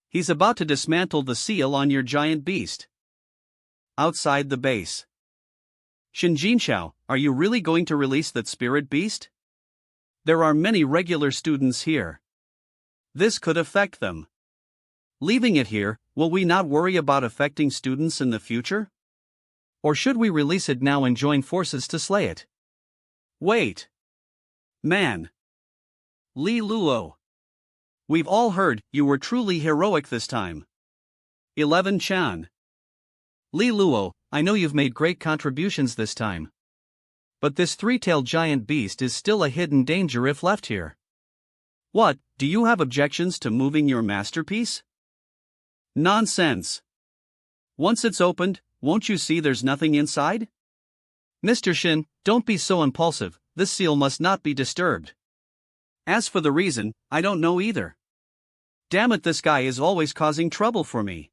Speaker 1: He's about to dismantle the seal on your giant beast. Outside the base. Shinjinxiao, are you really going to release that spirit beast? There are many regular students here. This could affect them. Leaving it here, will we not worry about affecting students in the future? Or should we release it now and join forces to slay it? Wait. Man. Li Luo. We've all heard you were truly heroic this time. 11 Chan. Li Luo, I know you've made great contributions this time.
Speaker 2: But this three-tailed giant beast is still a hidden danger if left here.
Speaker 1: What, do you have objections to moving your masterpiece? Nonsense. Once it's opened, won't you see there's nothing inside?
Speaker 2: Mr. Shin, don't be so impulsive, this seal must not be disturbed.
Speaker 1: As for the reason, I don't know either. Damn it, this guy is always causing trouble for me.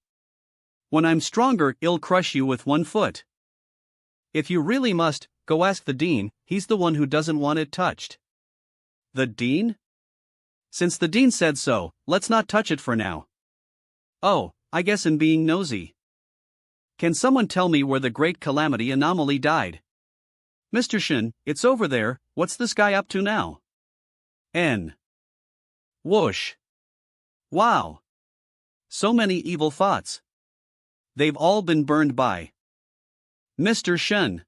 Speaker 1: When I'm stronger, he'll crush you with 1 foot.
Speaker 2: If you really must, go ask the dean, he's the one who doesn't want it touched.
Speaker 1: The dean? Since the dean said so, let's not touch it for now. Oh, I guess I'm being nosy. Can someone tell me where the Great Calamity Anomaly died?
Speaker 2: Mr. Shin, it's over there, what's this guy up to now?
Speaker 1: Whoosh. Wow. So many evil thoughts. They've all been burned by Mr. Shin.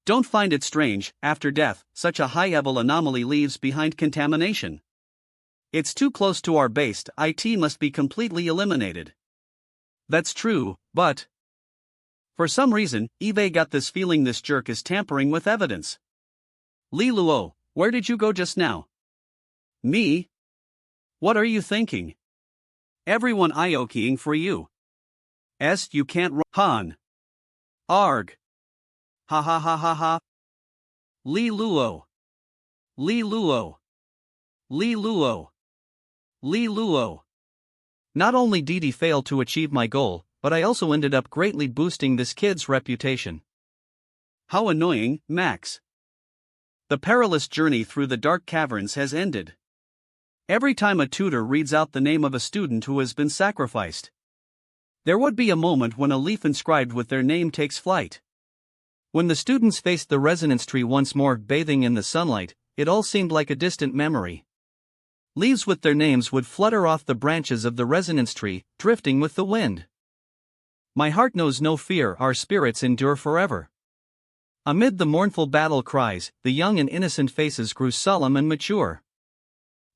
Speaker 1: Don't find it strange, after death, such a high-level anomaly leaves behind contamination. It's too close to our base, it must be completely eliminated. That's true, but for some reason, Eve got this feeling this jerk is tampering with evidence. Li Luo, where did you go just now? Me? What are you thinking? Everyone iokiing for you. You can't run. Han. Arg. Ha ha ha ha ha. Li Luo. Li Luo. Li Luo. Li Luo.
Speaker 2: Not only did he fail to achieve my goal, but I also ended up greatly boosting this kid's reputation.
Speaker 1: How annoying, Max. The perilous journey through the dark caverns has ended. Every time a tutor reads out the name of a student who has been sacrificed, there would be a moment when a leaf inscribed with their name takes flight.
Speaker 2: When the students faced the resonance tree once more bathing in the sunlight, it all seemed like a distant memory. Leaves with their names would flutter off the branches of the resonance tree, drifting with the wind. My heart knows no fear, our spirits endure forever. Amid the mournful battle cries, the young and innocent faces grew solemn and mature.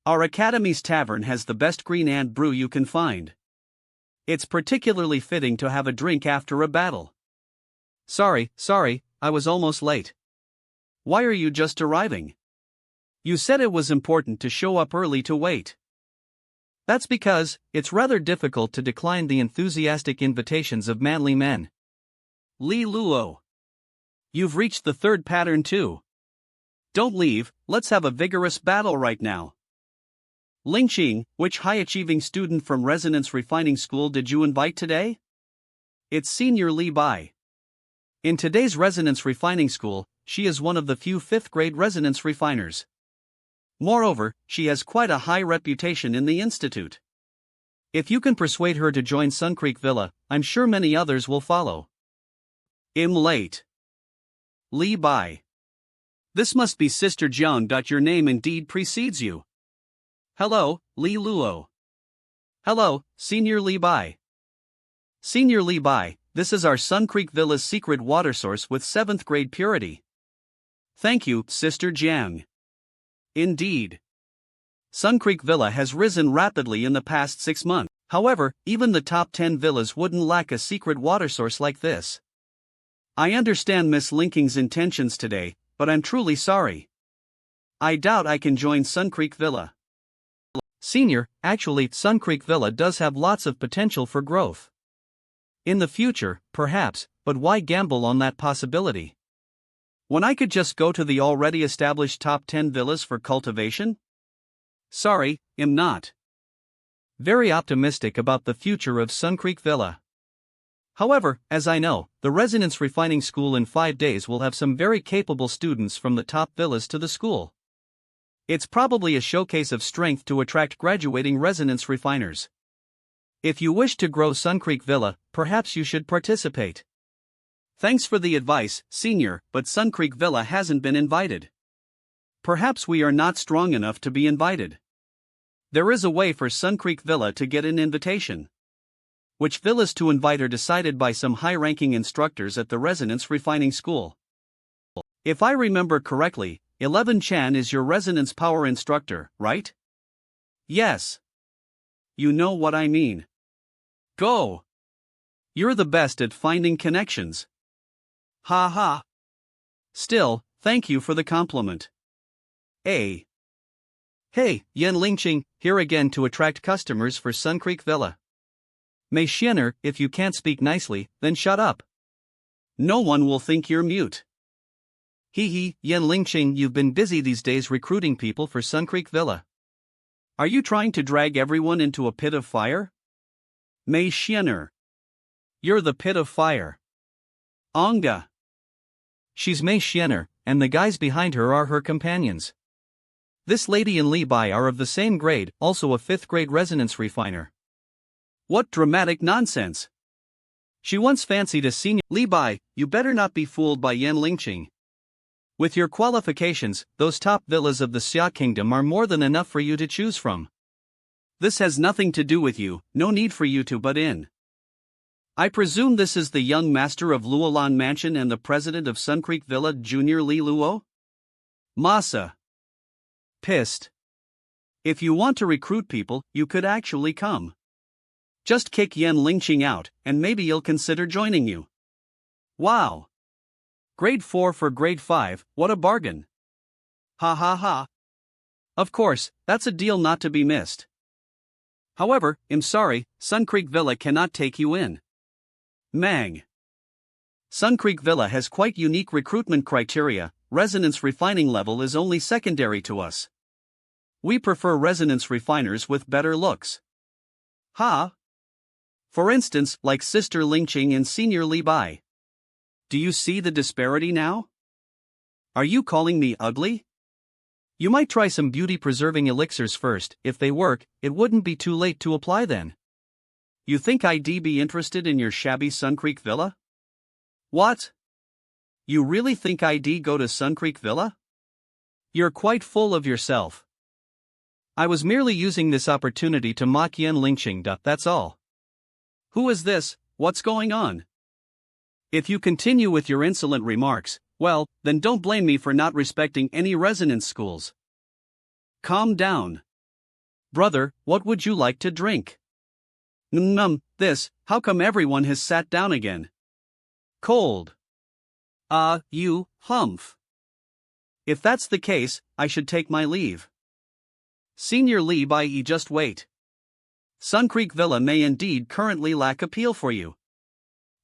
Speaker 1: Our academy's tavern has the best green ant brew you can find. It's particularly fitting to have a drink after a battle.
Speaker 2: Sorry, I was almost late.
Speaker 1: Why are you just arriving? You said it was important to show up early to wait.
Speaker 2: That's because it's rather difficult to decline the enthusiastic invitations of manly men.
Speaker 1: Li Luo. You've reached the 3rd pattern too. Don't leave, let's have a vigorous battle right now. Lingqing, which high-achieving student from Resonance Refining School did you invite today? It's Senior Li Bai. In today's Resonance Refining School, she is one of the few 5th-grade resonance refiners. Moreover, she has quite a high reputation in the institute. If you can persuade her to join Sun Creek Villa, I'm sure many others will follow. I'm late. Li Bai. This must be Sister Jiang. Your name indeed precedes you. Hello, Li Luo.
Speaker 2: Hello, Senior Li Bai.
Speaker 1: Senior Li Bai, this is our Sun Creek Villa's secret water source with 7th grade purity. Thank you, Sister Jiang. Indeed. Sun Creek Villa has risen rapidly in the past 6 months. However, even the top 10 villas wouldn't lack a secret water source like this. I understand Miss Linking's intentions today, but I'm truly sorry. I doubt I can join Sun Creek Villa.
Speaker 2: Senior, actually, Sun Creek Villa does have lots of potential for growth. In the future, perhaps, but why gamble on that possibility?
Speaker 1: When I could just go to the already established top 10 villas for cultivation? Sorry, I'm not
Speaker 2: very optimistic about the future of Sun Creek Villa. However, as I know, the Resonance Refining School in 5 days will have some very capable students from the top villas to the school. It's probably a showcase of strength to attract graduating resonance refiners. If you wish to grow Sun Creek Villa, perhaps you should participate.
Speaker 1: Thanks for the advice, Senior, but Sun Creek Villa hasn't been invited. Perhaps we are not strong enough to be invited. There is a way for Sun Creek Villa to get an invitation. Which villas to invite are decided by some high-ranking instructors at the Resonance Refining School. If I remember correctly, 11 Chan is your resonance power instructor, right? Yes. You know what I mean. Go! You're the best at finding connections. Ha ha. Still, Thank you for the compliment. A. Hey, Yan Lingqing, here again to attract customers for Sun Creek Villa. Mei Xianer, if you can't speak nicely, then shut up. No one will think you're mute. Hee, Yan Lingqing, you've been busy these days recruiting people for Sun Creek Villa. Are you trying to drag everyone into a pit of fire? Mei Xianer. You're the pit of fire. Anga. She's Mei Xianer, and the guys behind her are her companions. This lady and Li Bai are of the same grade, also a 5th grade resonance refiner. What dramatic nonsense! She once fancied a senior. Li Bai, you better not be fooled by Yan Lingqing. With your qualifications, those top villas of the Xia Kingdom are more than enough for you to choose from. This has nothing to do with you, no need for you to butt in. I presume this is the young master of Luolan Mansion and the president of Sun Creek Villa, Junior Li Luo? Masa. Pissed. If you want to recruit people, you could actually come. Just kick Yan Lingqing out, and maybe he'll consider joining you. Wow. Grade 4 for grade 5, what a bargain. Ha ha ha. Of course, that's a deal not to be missed. However, I'm sorry, Sun Creek Villa cannot take you in. Mang. Sun Creek Villa has quite unique recruitment criteria. Resonance refining level is only secondary to us. We prefer resonance refiners with better looks. Ha! For instance, like Sister Lingqing and Senior Li Bai. Do you see the disparity now? Are you calling me ugly? You might try some beauty-preserving elixirs first. If they work, it wouldn't be too late to apply then. You think I'd be interested in your shabby Sun Creek Villa? What? You really think I'd go to Sun Creek Villa? You're quite full of yourself. I was merely using this opportunity to mock Yan Lingqing. That's all. Who is this? What's going on? If you continue with your insolent remarks, well, then don't blame me for not respecting any resonance schools. Calm down. Brother, what would you like to drink? This, how come everyone has sat down again? Cold. You, humph. If that's the case, I should take my leave. Senior Li Bai, just wait. Sun Creek Villa may indeed currently lack appeal for you.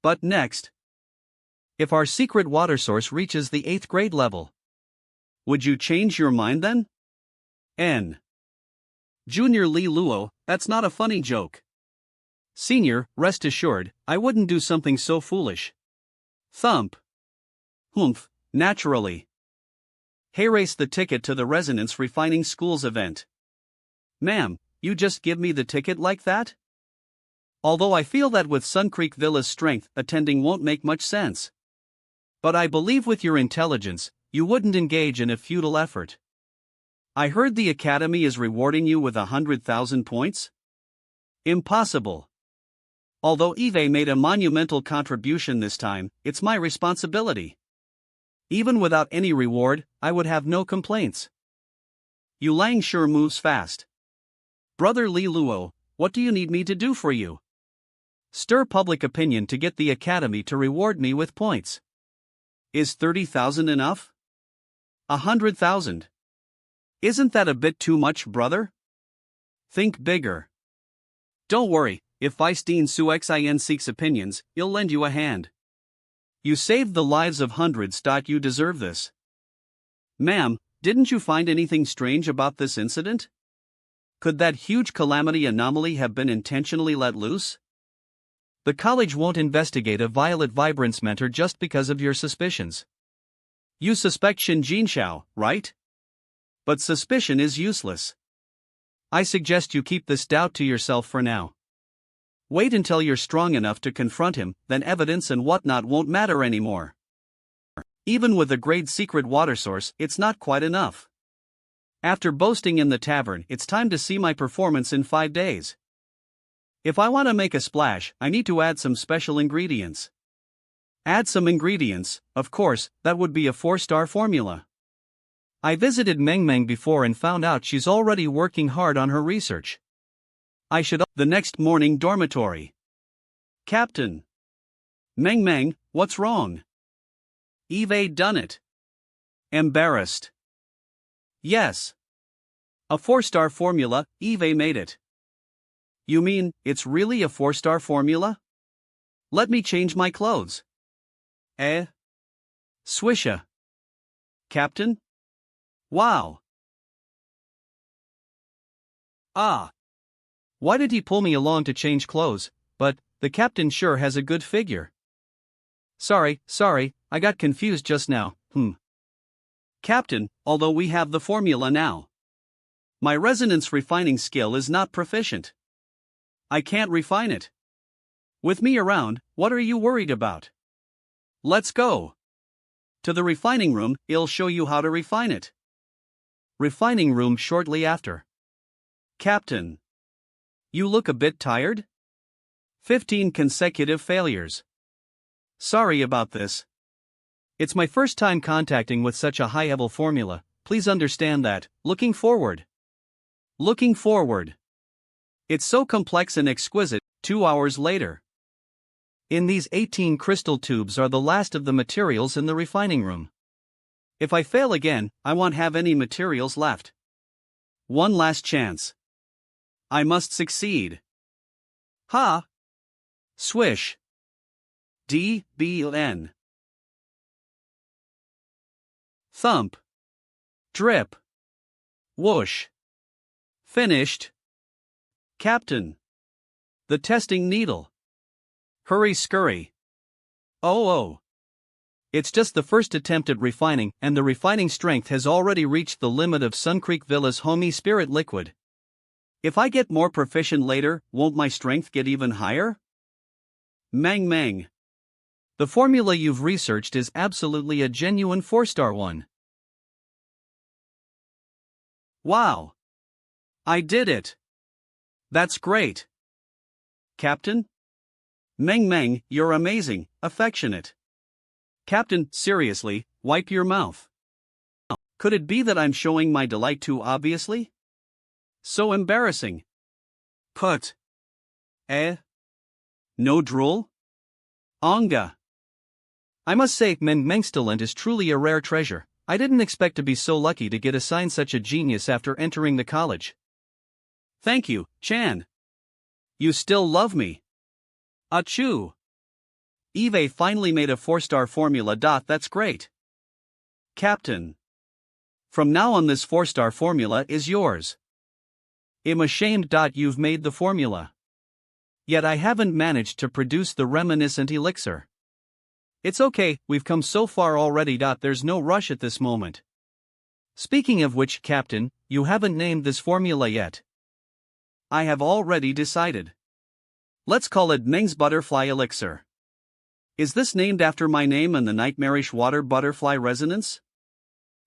Speaker 1: But next. If our secret water source reaches the 8th grade level, would you change your mind then? N. Junior Li Luo, that's not a funny joke. Senior, rest assured, I wouldn't do something so foolish. Thump. Humph, naturally. Race the ticket to the Resonance Refining Schools event. Ma'am, you just give me the ticket like that? Although I feel that with Sun Creek Villa's strength, attending won't make much sense. But I believe with your intelligence, you wouldn't engage in a futile effort. I heard the Academy is rewarding you with 100,000 points? Impossible. Although Eve made a monumental contribution this time, it's my responsibility. Even without any reward, I would have no complaints. Yu Lang sure moves fast. Brother Li Luo, what do you need me to do for you? Stir public opinion to get the Academy to reward me with points. Is 30,000 enough? 100,000. Isn't that a bit too much, brother? Think bigger. Don't worry, if Feistine Suxin seeks opinions, he'll lend you a hand. You saved the lives of hundreds. You deserve this. Ma'am, didn't you find anything strange about this incident? Could that huge calamity anomaly have been intentionally let loose? The college won't investigate a Violet Vibrance mentor just because of your suspicions. You suspect Shin Jinshao, right? But suspicion is useless. I suggest you keep this doubt to yourself for now. Wait until you're strong enough to confront him, then evidence and whatnot won't matter anymore. Even with a grade secret water source, it's not quite enough. After boasting in the tavern, it's time to see my performance in 5 days. If I want to make a splash, I need to add some special ingredients. Add some ingredients, of course, that would be a 4-star formula. I visited Meng before and found out she's already working hard on her research. I should. The next morning dormitory. Captain. Meng, what's wrong? Eve done it. Embarrassed. Yes. A 4-star formula, Eve made it. You mean, it's really a 4-star formula? Let me change my clothes. Swisha. Captain? Wow. Ah. Why did he pull me along to change clothes? But the captain sure has a good figure. Sorry, I got confused just now. Captain, although we have the formula now, my resonance refining skill is not proficient. I can't refine it. With me around, what are you worried about? Let's go to the refining room, I'll show you how to refine it. Refining room shortly after. Captain, you look a bit tired? 15 consecutive failures. Sorry about this. It's my first time contacting with such a high-level formula, please understand that. Looking forward. It's so complex and exquisite. 2 hours later. In these 18 crystal tubes are the last of the materials in the refining room. If I fail again, I won't have any materials left. One last chance. I must succeed. Ha! Swish. D-B-N. Thump. Drip. Whoosh. Finished. Captain. The testing needle. Hurry scurry. Oh. It's just the first attempt at refining, and the refining strength has already reached the limit of Sun Creek Villa's homey spirit liquid. If I get more proficient later, won't my strength get even higher? Mang. The formula you've researched is absolutely a genuine 4-star one. Wow. I did it. That's great. Captain? Mang, you're amazing, affectionate. Captain, seriously, wipe your mouth. Could it be that I'm showing my delight too obviously? So embarrassing. Put. No drool? Onga. I must say, Meng's talent is truly a rare treasure. I didn't expect to be so lucky to get assigned such a genius after entering the college. Thank you, Chan. You still love me. Achoo. Eve finally made a 4-star formula. That's great. Captain. From now on, this 4-star formula is yours. I'm ashamed. You've made the formula. Yet I haven't managed to produce the reminiscent elixir. It's okay, we've come so far already. There's no rush at this moment. Speaking of which, Captain, you haven't named this formula yet. I have already decided. Let's call it Meng's Butterfly Elixir. Is this named after my name and the nightmarish water butterfly resonance?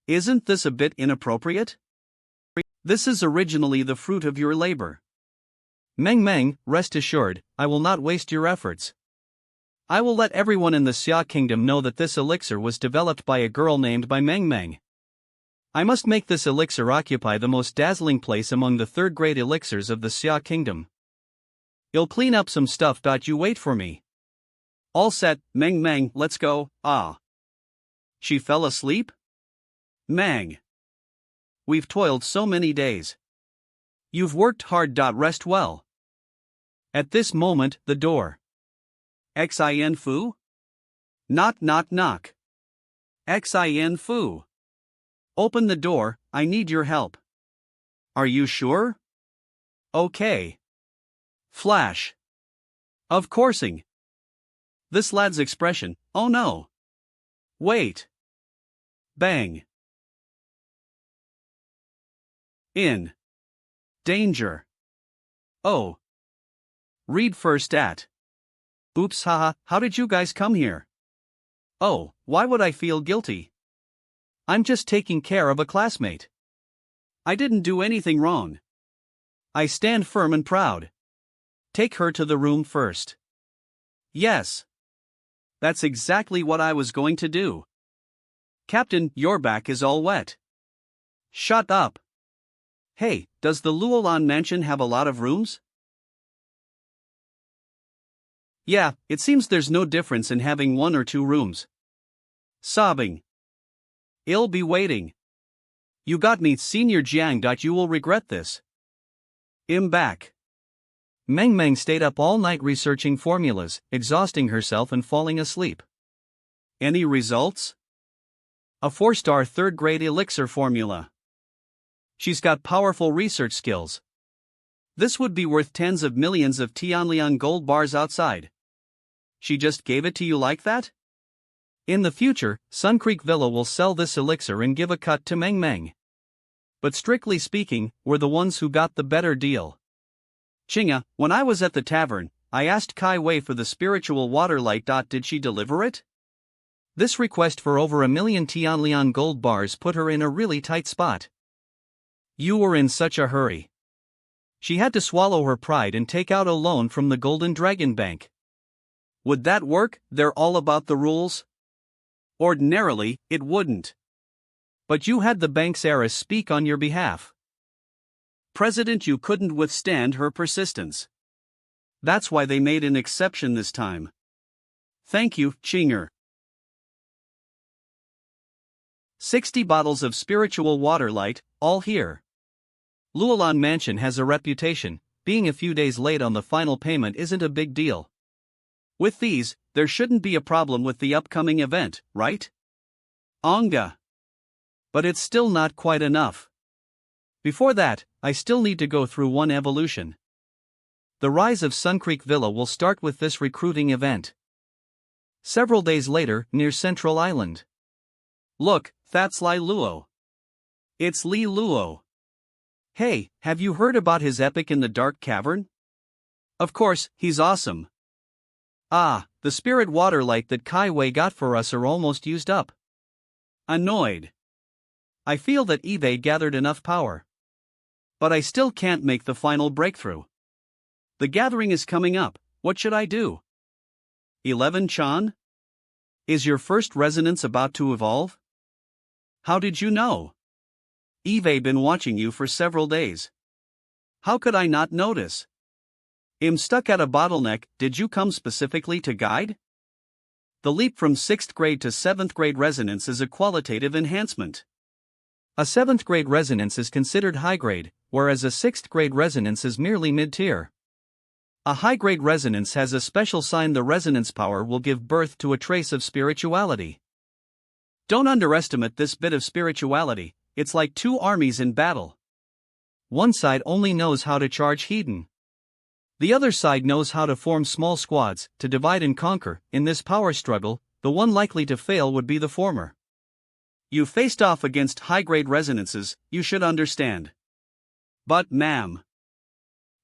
Speaker 1: Isn't this a bit inappropriate? This is originally the fruit of your labor. Meng, rest assured, I will not waste your efforts. I will let everyone in the Xia Kingdom know that this elixir was developed by a girl named by Meng. I must make this elixir occupy the most dazzling place among the third-grade elixirs of the Xia Kingdom. I'll clean up some stuff. You wait for me. All set, Meng, let's go. Ah. She fell asleep? Meng. We've toiled so many days. You've worked hard. Rest well. At this moment, the door. Xin Fu? Knock. Xin Fu. Open the door, I need your help. Are you sure? Okay. Flash. Of coursing. This lad's expression, oh no. Wait. Bang. In. Danger. Oh. Read first at. Oops, haha, how did you guys come here? Oh, why would I feel guilty? I'm just taking care of a classmate. I didn't do anything wrong. I stand firm and proud. Take her to the room first. Yes. That's exactly what I was going to do. Captain, your back is all wet. Shut up. Hey, does the Luolan mansion have a lot of rooms? Yeah, it seems there's no difference in having 1 or 2 rooms. Sobbing. I'll be waiting. You got me, Senior Jiang. You will regret this. I'm back.
Speaker 2: Meng stayed up all night researching formulas, exhausting herself and falling asleep.
Speaker 1: Any results? A 4-star third-grade elixir formula. She's got powerful research skills. This would be worth tens of millions of Tianlian gold bars outside. She just gave it to you like that?
Speaker 2: In the future, Sun Creek Villa will sell this elixir and give a cut to Meng.
Speaker 1: But strictly speaking, we're the ones who got the better deal. Qing'e, when I was at the tavern, I asked Kai Wei for the spiritual water light. Did she deliver it?
Speaker 2: This request for over 1 million Tianlian gold bars put her in a really tight spot.
Speaker 1: You were in such a hurry. She had to swallow her pride and take out a loan from the Golden Dragon Bank. Would that work? They're all about the rules. Ordinarily, it wouldn't. But you had the bank's heiress speak on your behalf. President, you couldn't withstand her persistence. That's why they made an exception this time. Thank you, Qing'e. 60 bottles of spiritual water light, all here.
Speaker 2: Luolan Mansion has a reputation, being a few days late on the final payment isn't a big deal.
Speaker 1: With these, there shouldn't be a problem with the upcoming event, right? Manga. But it's still not quite enough. Before that, I still need to go through one evolution.
Speaker 2: The rise of Sun Creek Villa will start with this recruiting event. Several days later, near Central Island.
Speaker 1: Look, that's Li Luo. It's Li Luo. Hey, have you heard about his epic in the Dark Cavern? Of course, he's awesome. Ah, the spirit water light that Kai Wei got for us are almost used up. Annoyed. I feel that eBay gathered enough power. But I still can't make the final breakthrough. The gathering is coming up, what should I do? 11-chan? Is your first resonance about to evolve? How did you know? eBay been watching you for several days. How could I not notice? I'm stuck at a bottleneck. Did you come specifically to guide? The leap from 6th grade to 7th grade resonance is a qualitative enhancement.
Speaker 2: A 7th grade resonance is considered high grade, whereas a 6th grade resonance is merely mid-tier. A high grade resonance has a special sign. The resonance power will give birth to a trace of spirituality. Don't underestimate this bit of spirituality, it's like two armies in battle. One side only knows how to charge Hedon. The other side knows how to form small squads, to divide and conquer. In this power struggle, the one likely to fail would be the former. You faced off against high-grade resonances, you should understand. But ma'am.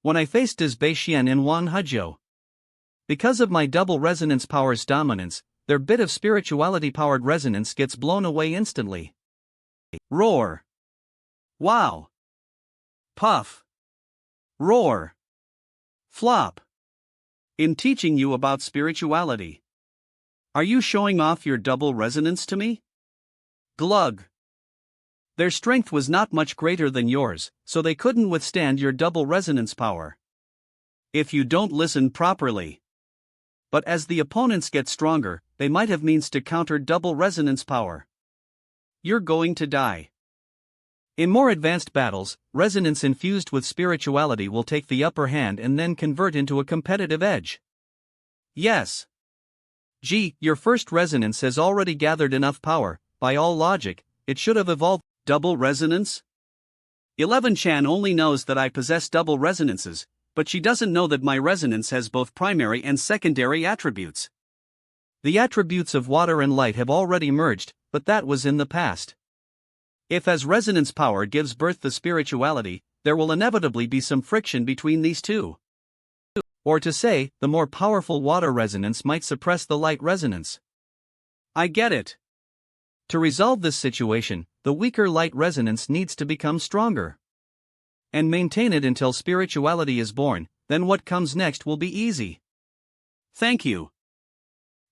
Speaker 2: When I faced as Beixian in Wan Huzhou. Because of my double resonance power's dominance, their bit of spirituality-powered resonance gets blown away instantly. Roar. Wow. Puff. Roar. Flop. In teaching you about spirituality. Are you showing off your double resonance to me? Glug. Their strength was not much greater than yours, so they couldn't withstand your double resonance power. If you don't listen properly. But as the opponents get stronger, they might have means to counter double resonance power. You're going to die. In more advanced battles, resonance infused with spirituality will take the upper hand and then convert into a competitive edge. Yes. Gee, your first resonance has already gathered enough power. By all logic, it should have evolved. Double resonance? 11-chan only knows that I possess double resonances, but she doesn't know that my resonance has both primary and secondary attributes. The attributes of water and light have already merged, but that was in the past. If as resonance power gives birth to spirituality, there will inevitably be some friction between these two. Or to say, the more powerful water resonance might suppress the light resonance. I get it. To resolve this situation, the weaker light resonance needs to become stronger. And maintain it until spirituality is born, then what comes next will be easy. Thank you.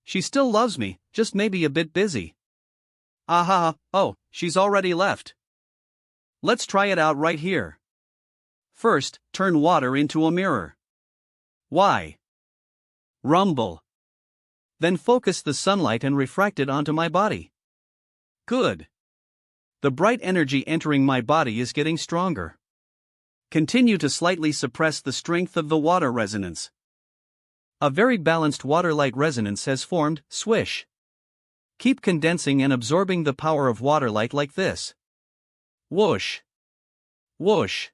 Speaker 2: She still loves me, just maybe a bit busy. Aha, oh, she's already left. Let's try it out right here. First, turn water into a mirror. Why? Rumble. Then focus the sunlight and refract it onto my body. Good.
Speaker 1: The bright energy entering my body is getting stronger. Continue to slightly suppress the strength of the water resonance. A very balanced water-light resonance has formed, swish. Keep condensing and absorbing the power of water-light like this. Whoosh. Whoosh.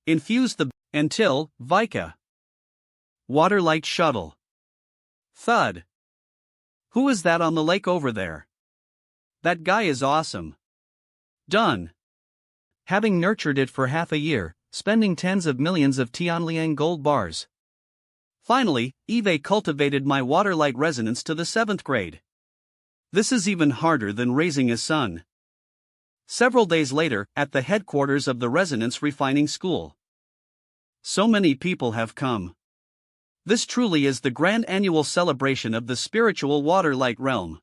Speaker 1: Infuse the until, Vika. Water-light shuttle. Thud. Who is that on the lake over there? That guy is awesome. Done. Having nurtured it for half a year, spending tens of millions of Tianliang gold bars. Finally, Eve cultivated my water-light resonance to the 7th grade. This is even harder than raising a son. Several days later, at the headquarters of the Resonance Refining School. So many people have come. This truly is the grand annual celebration of the spiritual water-light realm.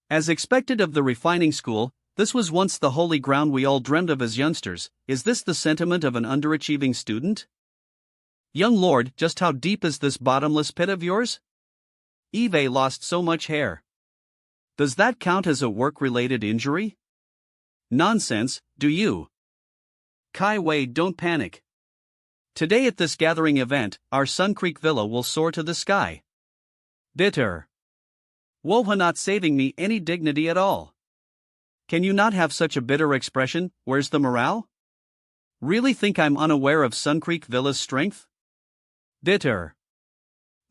Speaker 1: As expected of the refining school, this was once the holy ground we all dreamed of as youngsters. Is this the sentiment of an underachieving student? Young lord, just how deep is this bottomless pit of yours? Eve lost so much hair. Does that count as a work-related injury? Nonsense, do you? Kai Wei, don't panic. Today at this gathering event, our Sun Creek Villa will soar to the sky. Bitter. Woha not saving me any dignity at all. Can you not have such a bitter expression? Where's the morale? Really think I'm unaware of Sun Creek Villa's strength? Bitter.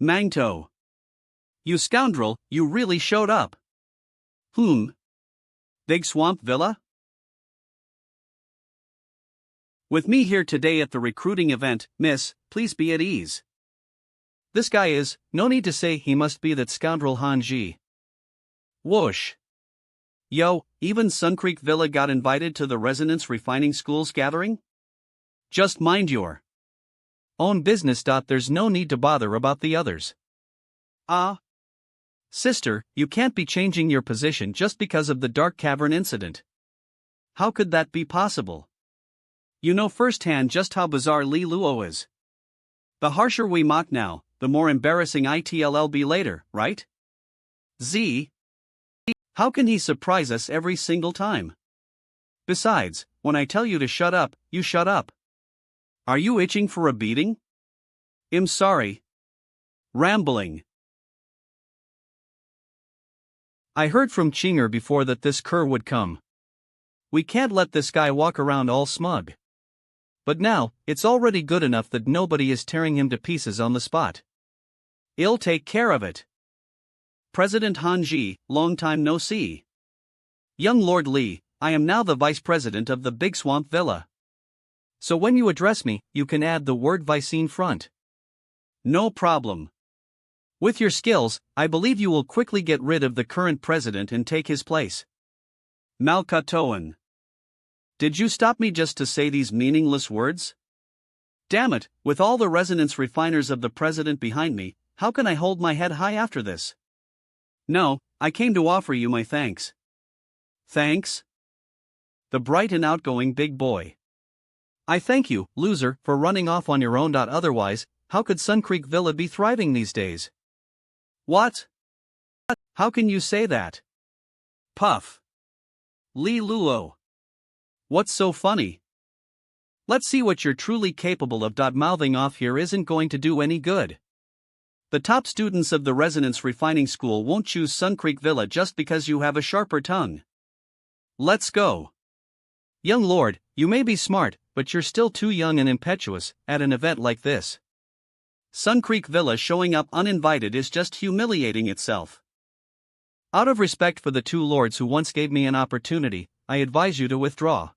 Speaker 1: Mangto. You scoundrel, you really showed up. Big Swamp Villa? With me here today at the recruiting event, miss, please be at ease. This guy is, no need to say he must be that scoundrel Han Ji. Whoosh. Yo, even Sun Creek Villa got invited to the Resonance Refining School's gathering? Just mind your own business. There's no need to bother about the others. Sister, you can't be changing your position just because of the Dark Cavern incident. How could that be possible? You know firsthand just how bizarre Li Luo is. The harsher we mock now, the more embarrassing it'll be later, right? Z. How can he surprise us every single time? Besides, when I tell you to shut up, you shut up. Are you itching for a beating? I'm sorry. Rambling. I heard from Qing'e before that this cur would come. We can't let this guy walk around all smug. But now, it's already good enough that nobody is tearing him to pieces on the spot. I'll take care of it. President Han Ji, long time no see. Young Lord Li, I am now the vice president of the Big Swamp Villa. So when you address me, you can add the word vice in front. No problem. With your skills, I believe you will quickly get rid of the current president and take his place. Malkatoan. Did you stop me just to say these meaningless words? Damn it, with all the resonance refiners of the president behind me, how can I hold my head high after this? No, I came to offer you my thanks. Thanks? The bright and outgoing big boy. I thank you, loser, for running off on your own. Otherwise, how could Sun Creek Villa be thriving these days? What? How can you say that? Puff. Li Luo. What's so funny? Let's see what you're truly capable of. Mouthing off here isn't going to do any good. The top students of the Resonance Refining School won't choose Sun Creek Villa just because you have a sharper tongue. Let's go. Young lord, you may be smart, but you're still too young and impetuous at an event like this. Sun Creek Villa showing up uninvited is just humiliating itself. Out of respect for the two lords who once gave me an opportunity, I advise you to withdraw.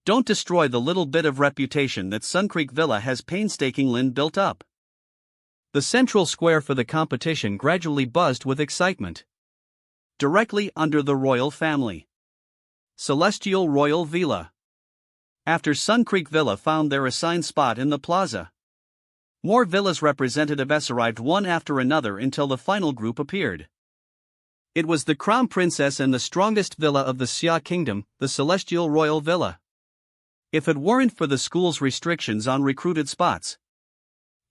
Speaker 1: Don't destroy the little bit of reputation that Sun Creek Villa has painstakingly built up. The central square for the competition gradually buzzed with excitement. Directly under the royal family. Celestial Royal Villa. After Sun Creek Villa found their assigned spot in the plaza, more villas representatives arrived one after another until the final group appeared. It was the Crown Princess and the strongest villa of the Xia Kingdom, the Celestial Royal Villa. If it weren't for the school's restrictions on recruited spots,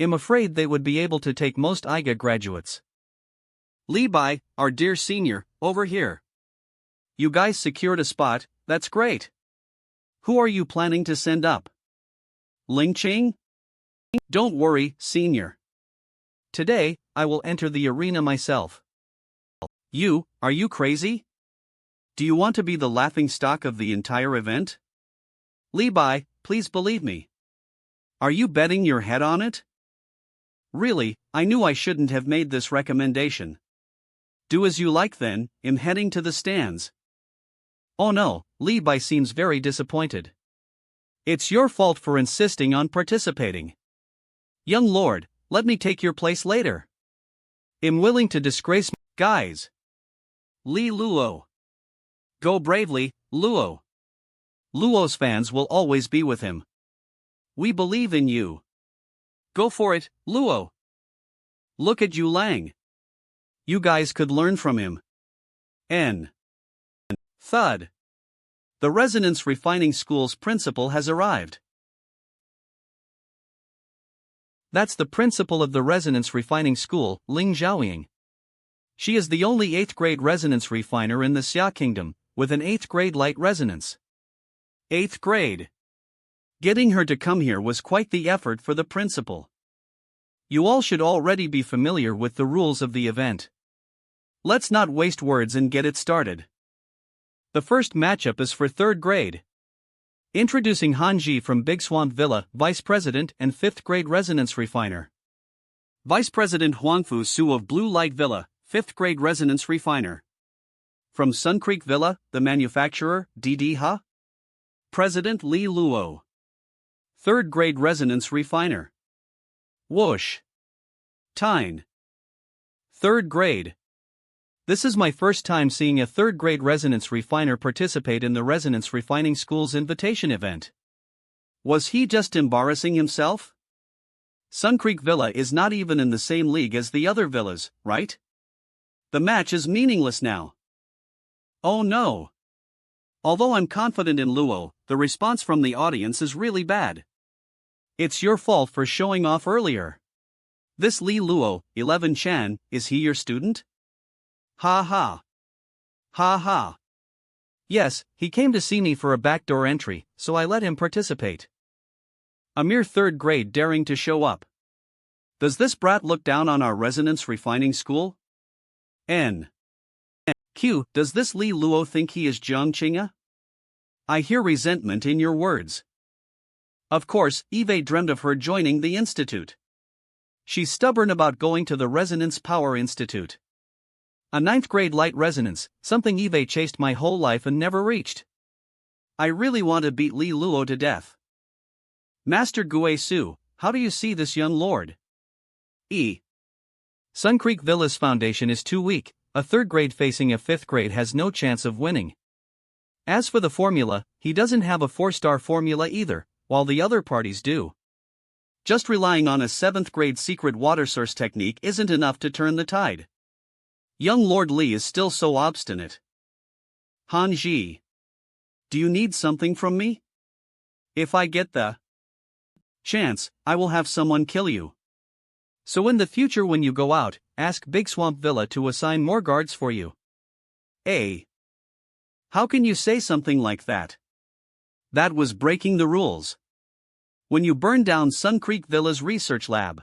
Speaker 1: I'm afraid they would be able to take most IGA graduates. Li Bai, our dear senior, over here. You guys secured a spot, that's great. Who are you planning to send up? Ling Qing? Don't worry, senior. Today, I will enter the arena myself. Are you crazy? Do you want to be the laughingstock of the entire event? Li Bai, please believe me. Are you betting your head on it? Really, I knew I shouldn't have made this recommendation. Do as you like then, I'm heading to the stands. Oh no, Li Bai seems very disappointed. It's your fault for insisting on participating. Young lord, let me take your place later. I'm willing to disgrace guys. Li Luo. Go bravely, Luo. Luo's fans will always be with him. We believe in you. Go for it, Luo. Look at you Lang. You guys could learn from him. Thud. The Resonance Refining School's principal has arrived. That's the principal of the Resonance Refining School, Ling Xiaoying. She is the only 8th grade resonance refiner in the Xia Kingdom, with an 8th grade light resonance. 8th grade. Getting her to come here was quite the effort for the principal. You all should already be familiar with the rules of the event. Let's not waste words and get it started. The first matchup is for 3rd grade. Introducing Han Ji from Big Swamp Villa, Vice President and 5th grade resonance refiner. Vice President Huangfu Su of Blue Light Villa, 5th grade resonance refiner. From Sun Creek Villa, the manufacturer, DD Ha. President Li Luo. 3rd grade resonance refiner. Whoosh. Tyne. 3rd grade. This is my first time seeing a 3rd grade resonance refiner participate in the Resonance Refining School's invitation event. Was he just embarrassing himself? Sun Creek Villa is not even in the same league as the other villas, right? The match is meaningless now. Oh no. Although I'm confident in Luo, the response from the audience is really bad. It's your fault for showing off earlier. This Li Luo, 11 Chan, is he your student? Ha ha. Ha ha. Yes, he came to see me for a backdoor entry, so I let him participate. A mere 3rd grade daring to show up. Does this brat look down on our resonance refining school? Q. Does this Li Luo think he is Jiang Qing'e? I hear resentment in your words. Of course, Eve dreamed of her joining the institute. She's stubborn about going to the Resonance Power Institute. A 9th grade light resonance, something Eve chased my whole life and never reached. I really want to beat Li Luo to death. Master Gue Su, how do you see this young lord? Sun Creek Villa's foundation is too weak, a 3rd grade facing a 5th grade has no chance of winning. As for the formula, he doesn't have a 4-star formula either, while the other parties do. Just relying on a 7th grade secret water source technique isn't enough to turn the tide. Young Lord Li is still so obstinate. Han Ji. Do you need something from me? If I get the chance, I will have someone kill you. So in the future when you go out, ask Big Swamp Villa to assign more guards for you. How can you say something like that? That was breaking the rules. When you burned down Sun Creek Villa's research lab.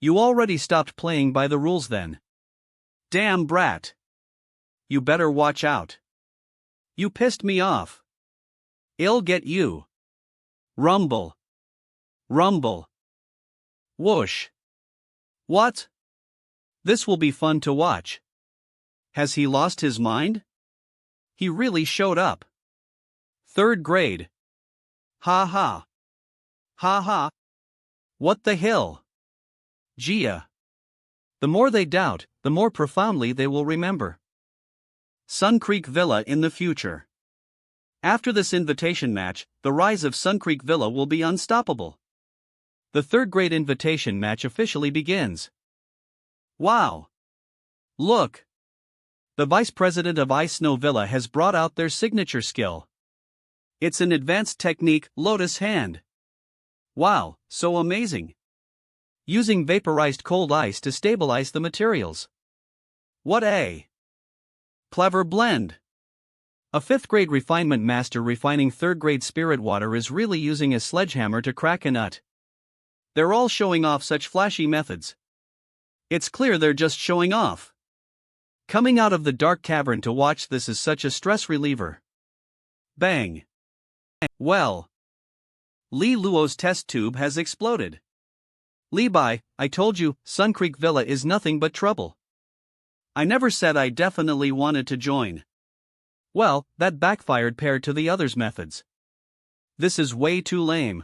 Speaker 1: You already stopped playing by the rules then. Damn brat. You better watch out. You pissed me off. I'll get you. Rumble. Rumble. Whoosh. What? This will be fun to watch. Has he lost his mind? He really showed up. 3rd grade. Ha ha. Ha ha. What the hell? Gia. The more they doubt, the more profoundly they will remember. Sun Creek Villa in the future. After this invitation match, the rise of Sun Creek Villa will be unstoppable. The 3rd grade invitation match officially begins. Wow! Look! The vice president of Ice Snow Villa has brought out their signature skill. It's an advanced technique, Lotus Hand. Wow, so amazing! Using vaporized cold ice to stabilize the materials. What a clever blend!
Speaker 2: A 5th grade refinement master refining 3rd grade spirit water is really using a sledgehammer to crack a nut. They're all showing off such flashy methods. It's clear they're just showing off. Coming out of the dark cavern to watch this is such a stress reliever. Bang. Well. Li Luo's test tube has exploded. Li Bai, I told you, Sun Creek Villa is nothing but trouble. I never said I definitely wanted to join. Well, that backfired paired to the others' methods. This is way too lame.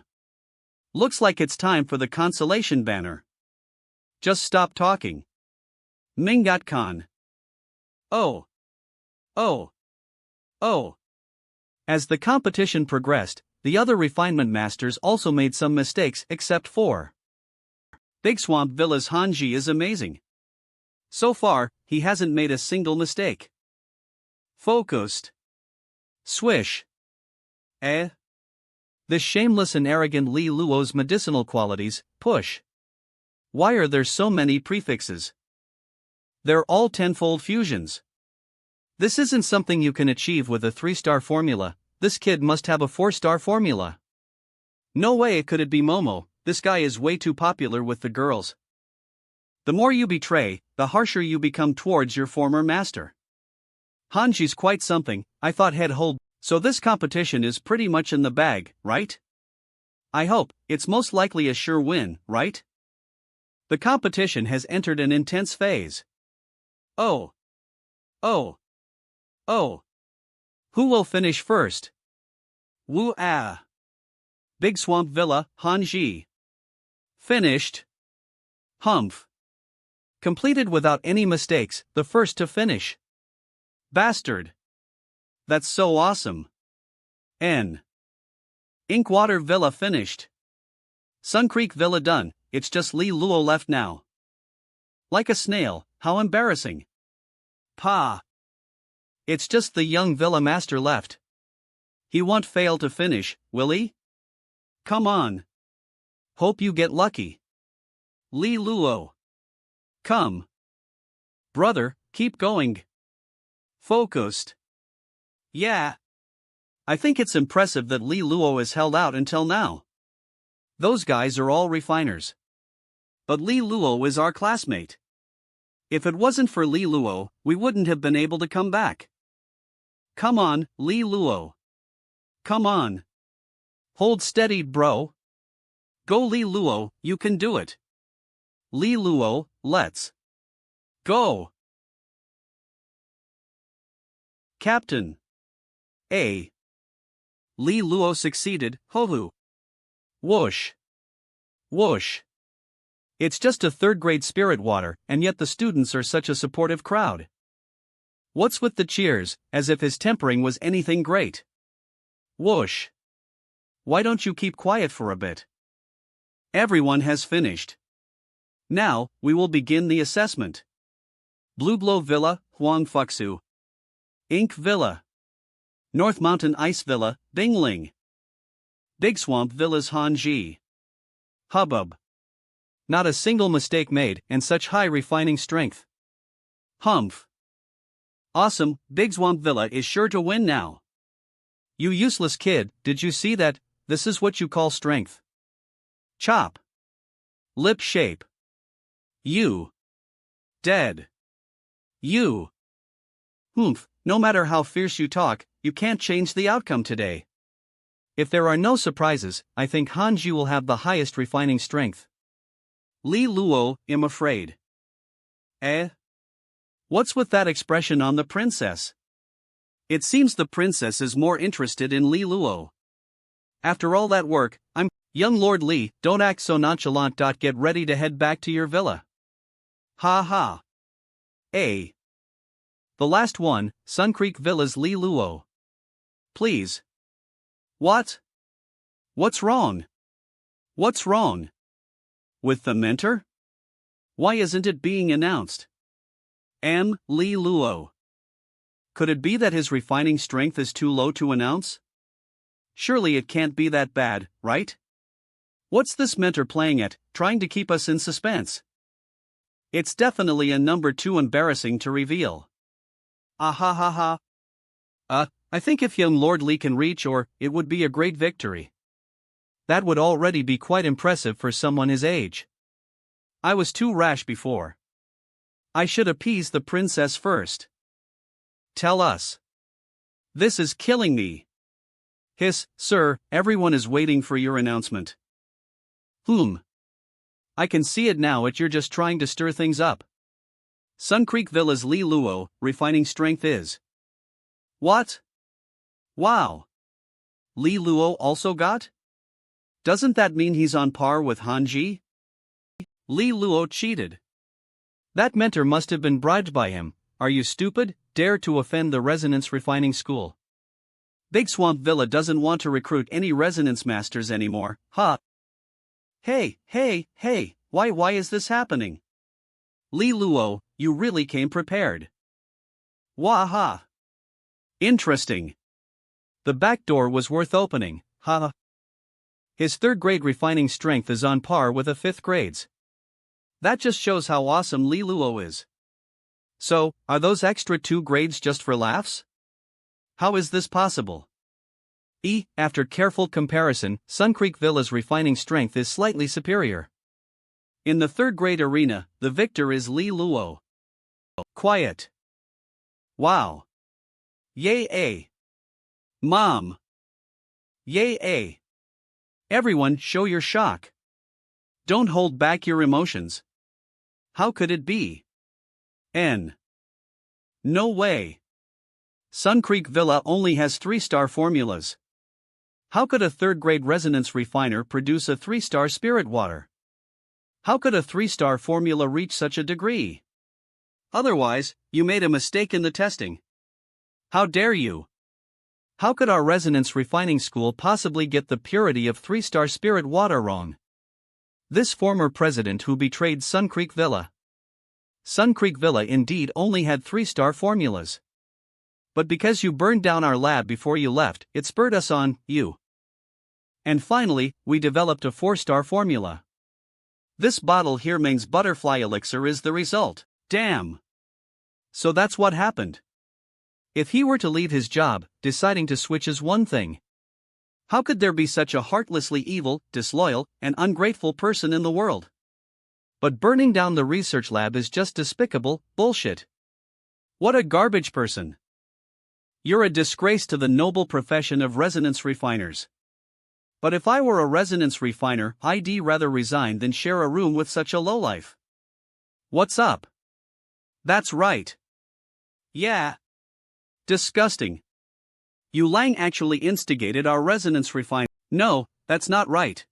Speaker 2: Looks like it's time for the consolation banner. Just stop talking. Mingat Khan. Oh. Oh. Oh. As the competition progressed, the other refinement masters also made some mistakes except for Big Swamp Villa's Hanji is amazing. So far, he hasn't made a single mistake. Focused. Swish. This shameless and arrogant Li Luo's medicinal qualities, push. Why are there so many prefixes? They're all tenfold fusions. This isn't something you can achieve with a 3-star formula, this kid must have a 4-star formula. No way could it be Momo, this guy is way too popular with the girls. The more you betray, the harsher you become towards your former master. Hanji's quite something, I thought he'd hold, so this competition is pretty much in the bag, right? I hope, it's most likely a sure win, right? The competition has entered an intense phase. Oh. Oh. Oh. Who will finish first? Woo-ah. Big Swamp Villa, Hanji. Finished. Humph. Completed without any mistakes, the first to finish. Bastard. That's so awesome. N. Inkwater Villa finished. Sun Creek Villa done, it's just Li Luo left now. Like a snail, how embarrassing. Pa. It's just the young Villa Master left. He won't fail to finish, will he? Come on. Hope you get lucky. Li Luo. Come. Brother, keep going. Focused. Yeah. I think it's impressive that Li Luo has held out until now. Those guys are all refiners. But Li Luo is our classmate. If it wasn't for Li Luo, we wouldn't have been able to come back. Come on, Li Luo. Come on. Hold steady, bro. Go Li Luo, you can do it. Li Luo, let's go. Captain. A. Li Luo succeeded, ho-hoo. Whoosh. Whoosh. It's just a 3rd grade spirit water, and yet the students are such a supportive crowd. What's with the cheers, as if his tempering was anything great? Whoosh. Why don't you keep quiet for a bit? Everyone has finished. Now, we will begin the assessment. Blue Blow Villa, Huang Fuxu. Ink Villa. North Mountain Ice Villa, Bingling. Big Swamp Villa's Hanji. Hubbub. Not a single mistake made, and such high refining strength. Humph. Awesome, Big Swamp Villa is sure to win now. You useless kid, did you see that? This is what you call strength. Chop. Lip shape. You. Dead. You. Humph, no matter how fierce you talk, you can't change the outcome today. If there are no surprises, I think Hanji will have the highest refining strength. Li Luo, I'm afraid. What's with that expression on the princess? It seems the princess is more interested in Li Luo. After all that work, young Lord Li, don't act so nonchalant. Get ready to head back to your villa. Ha ha. The last one, Sun Creek Villa's Li Luo. Please. What? What's wrong? What's wrong? With the mentor? Why isn't it being announced? Li Luo. Could it be that his refining strength is too low to announce? Surely it can't be that bad, right? What's this mentor playing at, trying to keep us in suspense? It's definitely a number too embarrassing to reveal. Ah ha ha ha.
Speaker 1: I think if young Lord Li can reach it would be a great victory. That would already be quite impressive for someone his age. I was too rash before. I should appease the princess first. Tell us. This is killing me. Hiss, sir, everyone is waiting for your announcement. I can see it now you're just trying to stir things up. Sun Creek Villa's Li Luo, refining strength is. What? Wow. Li Luo also got? Doesn't that mean he's on par with Hanji? Li Luo cheated. That mentor must have been bribed by him. Are you stupid? Dare to offend the resonance refining school. Big Swamp Villa doesn't want to recruit any resonance masters anymore, huh? Hey, why is this happening? Li Luo, you really came prepared. Waha. Interesting. The back door was worth opening, haha. His 3rd grade refining strength is on par with a 5th grade's. That just shows how awesome Li Luo is. So, are those extra 2 grades just for laughs? How is this possible? After careful comparison, Sun Creek Villa's refining strength is slightly superior. In the 3rd grade arena, the victor is Li Luo. Quiet. Wow. Yay. Mom. Yay. Everyone show your shock. Don't hold back your emotions. How could it be? No way. Sun Creek Villa only has 3-star formulas. How could a 3rd grade resonance refiner produce a 3-star spirit water? How could a 3-star formula reach such a degree? Otherwise, you made a mistake in the testing. How dare you? How could our resonance refining school possibly get the purity of 3-star spirit water wrong? This former president who betrayed Sun Creek Villa. Sun Creek Villa indeed only had 3-star formulas. But because you burned down our lab before you left, it spurred us on, you. And finally, we developed a 4-star formula. This bottle here Ming's butterfly elixir is the result. Damn. So that's what happened. If he were to leave his job, deciding to switch is one thing. How could there be such a heartlessly evil, disloyal, and ungrateful person in the world? But burning down the research lab is just despicable bullshit. What a garbage person. You're a disgrace to the noble profession of resonance refiners. But if I were a resonance refiner, I'd rather resign than share a room with such a lowlife. What's up? That's right. Yeah. Disgusting. You Lang actually instigated our resonance refine. No, that's not right.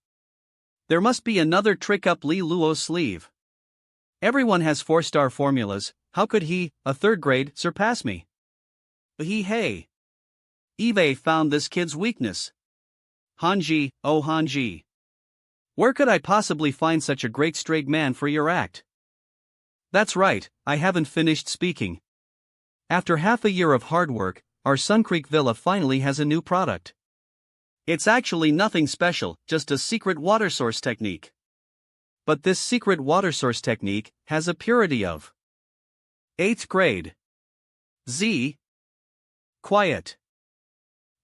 Speaker 1: There must be another trick up Li Luo's sleeve. Everyone has 4-star formulas, how could he, a 3rd grade, surpass me? Hey. Eve found this kid's weakness. Hanji, oh Hanji. Where could I possibly find such a great straight man for your act? That's right, I haven't finished speaking. After half a year of hard work, our Sun Creek Villa finally has a new product. It's actually nothing special, just a secret water source technique. But this secret water source technique has a purity of 8th grade. Z. Quiet.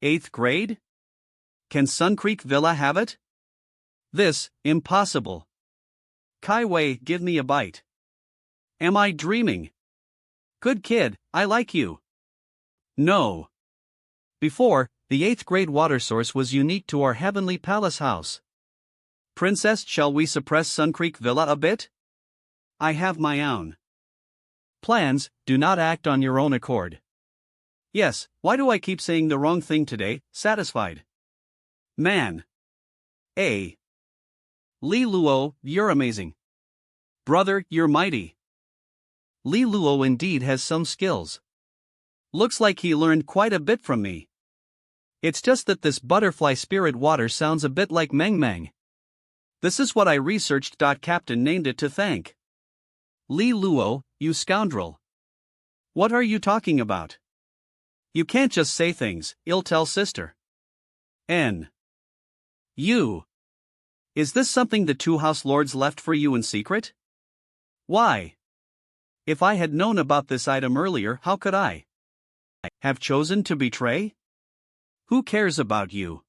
Speaker 1: 8th grade? Can Sun Creek Villa have it? This, impossible. Kai Wei, give me a bite. Am I dreaming? Good kid, I like you. No. Before, the 8th grade water source was unique to our heavenly palace house. Princess, shall we suppress Sun Creek Villa a bit? I have my own plans, do not act on your own accord. Yes, why do I keep saying the wrong thing today? Satisfied. Man. Li Luo, you're amazing. Brother, you're mighty. Li Luo indeed has some skills. Looks like he learned quite a bit from me. It's just that this butterfly spirit water sounds a bit like Meng Meng. This is what I researched. Captain named it to thank. Li Luo, you scoundrel. What are you talking about? You can't just say things, I'll tell sister. You. Is this something the 2 house lords left for you in secret? Why? If I had known about this item earlier, how could I have chosen to betray? Who cares about you?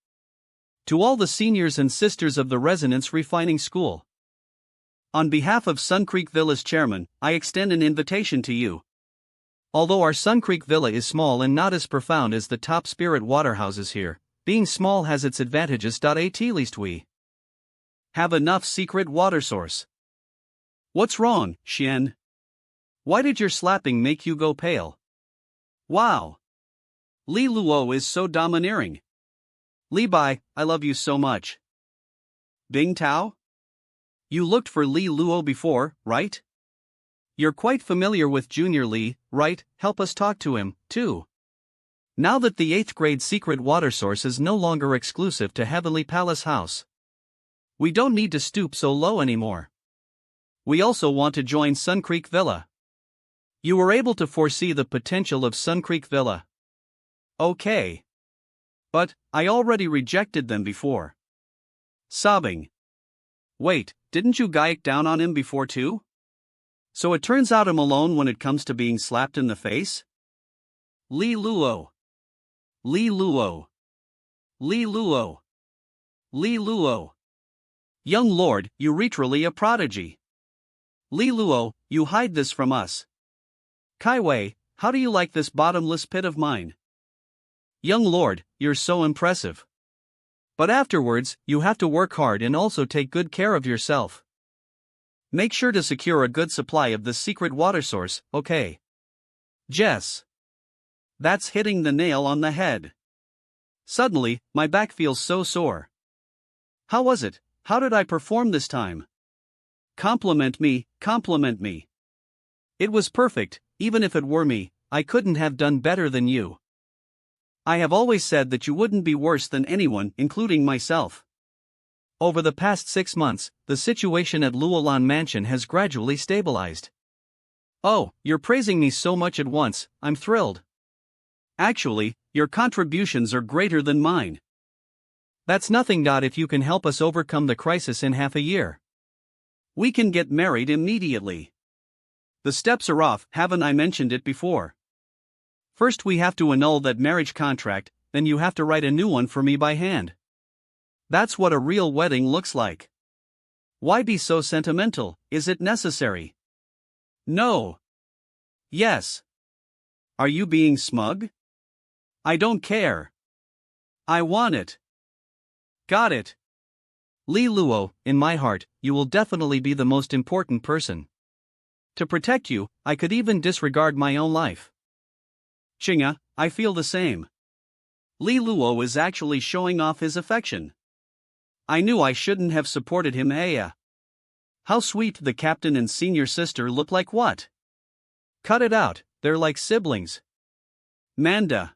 Speaker 1: To all the seniors and sisters of the Resonance Refining School. On behalf of Sun Creek Villa's chairman, I extend an invitation to you. Although our Sun Creek Villa is small and not as profound as the top spirit waterhouses here, being small has its advantages. At least we have enough secret water source. What's wrong, Xian? Why did your slapping make you go pale? Wow. Li Luo is so domineering. Li Bai, I love you so much. Bing Tao? You looked for Li Luo before, right? You're quite familiar with Junior Li, right? Help us talk to him, too. Now that the 8th grade secret water source is no longer exclusive to Heavenly Palace House, we don't need to stoop so low anymore. We also want to join Sun Creek Villa. You were able to foresee the potential of Sun Creek Villa. Okay. But, I already rejected them before. Sobbing. Wait, didn't you gaick down on him before too? So it turns out I'm alone when it comes to being slapped in the face? Li Luo. Li Luo. Li Luo. Li Luo. Young lord, you're literally a prodigy. Li Luo, you hide this from us. Kai Wei, how do you like this bottomless pit of mine? Young lord, you're so impressive. But afterwards, you have to work hard and also take good care of yourself. Make sure to secure a good supply of the secret water source, okay? Jess. That's hitting the nail on the head. Suddenly, my back feels so sore. How was it? How did I perform this time? Compliment me, compliment me. It was perfect, even if it were me, I couldn't have done better than you. I have always said that you wouldn't be worse than anyone, including myself. Over the past 6 months, the situation at Luolan Mansion has gradually stabilized. Oh, you're praising me so much at once, I'm thrilled. Actually, your contributions are greater than mine. That's nothing. If you can help us overcome the crisis in half a year, we can get married immediately. The steps are off, haven't I mentioned it before? First we have to annul that marriage contract, then you have to write a new one for me by hand. That's what a real wedding looks like. Why be so sentimental? Is it necessary? No. Yes. Are you being smug? I don't care. I want it. Got it. Li Luo, in my heart, you will definitely be the most important person. To protect you, I could even disregard my own life. Qing'e, I feel the same. Li Luo is actually showing off his affection. I knew I shouldn't have supported him. How sweet the captain and senior sister look like. What? Cut it out, they're like siblings. Manda.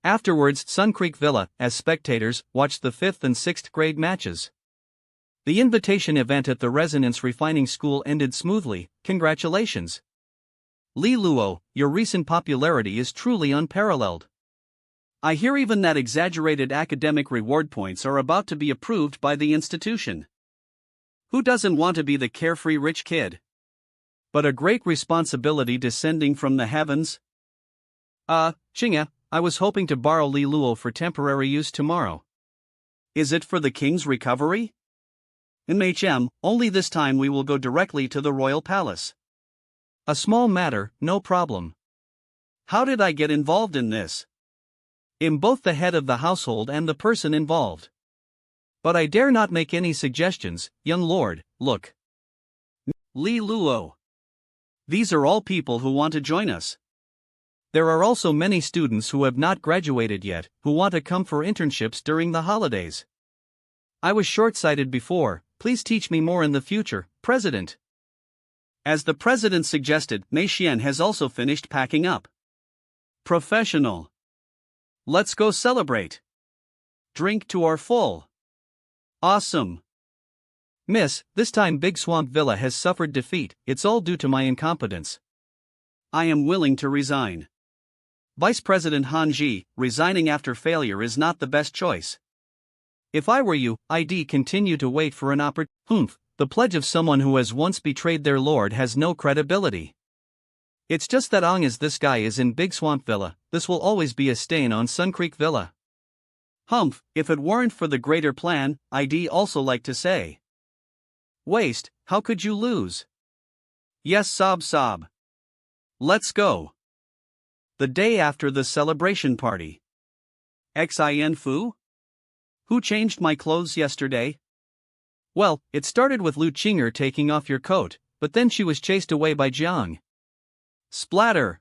Speaker 1: Afterwards, Sun Creek Villa, as spectators, watched the 5th and 6th grade matches. The invitation event at the Resonance Refining School ended smoothly. Congratulations. Li Luo, your recent popularity is truly unparalleled. I hear even that exaggerated academic reward points are about to be approved by the institution. Who doesn't want to be the carefree rich kid? But a great responsibility descending from the heavens? Qing'e, I was hoping to borrow Li Luo for temporary use tomorrow. Is it for the king's recovery? Only this time we will go directly to the royal palace. A small matter, no problem. How did I get involved in this? I'm both the head of the household and the person involved. But I dare not make any suggestions, young lord. Look. Li Luo. These are all people who want to join us. There are also many students who have not graduated yet, who want to come for internships during the holidays. I was short-sighted before, please teach me more in the future, President. As the president suggested, Mei Xian has also finished packing up. Professional. Let's go celebrate. Drink to our full. Awesome. Miss, this time Big Swamp Villa has suffered defeat, it's all due to my incompetence. I am willing to resign. Vice President Han Ji, resigning after failure is not the best choice. If I were you, I'd continue to wait for an opportunity. The pledge of someone who has once betrayed their lord has no credibility. It's just that long as this guy is in Big Swamp Villa, this will always be a stain on Sun Creek Villa. Humph, if it weren't for the greater plan, I'd also like to say. Waste, how could you lose? Yes, sob sob. Let's go. The day after the celebration party. Xin Fu? Who changed my clothes yesterday? Well, it started with Li Luo taking off your coat, but then she was chased away by Jiang. Splatter!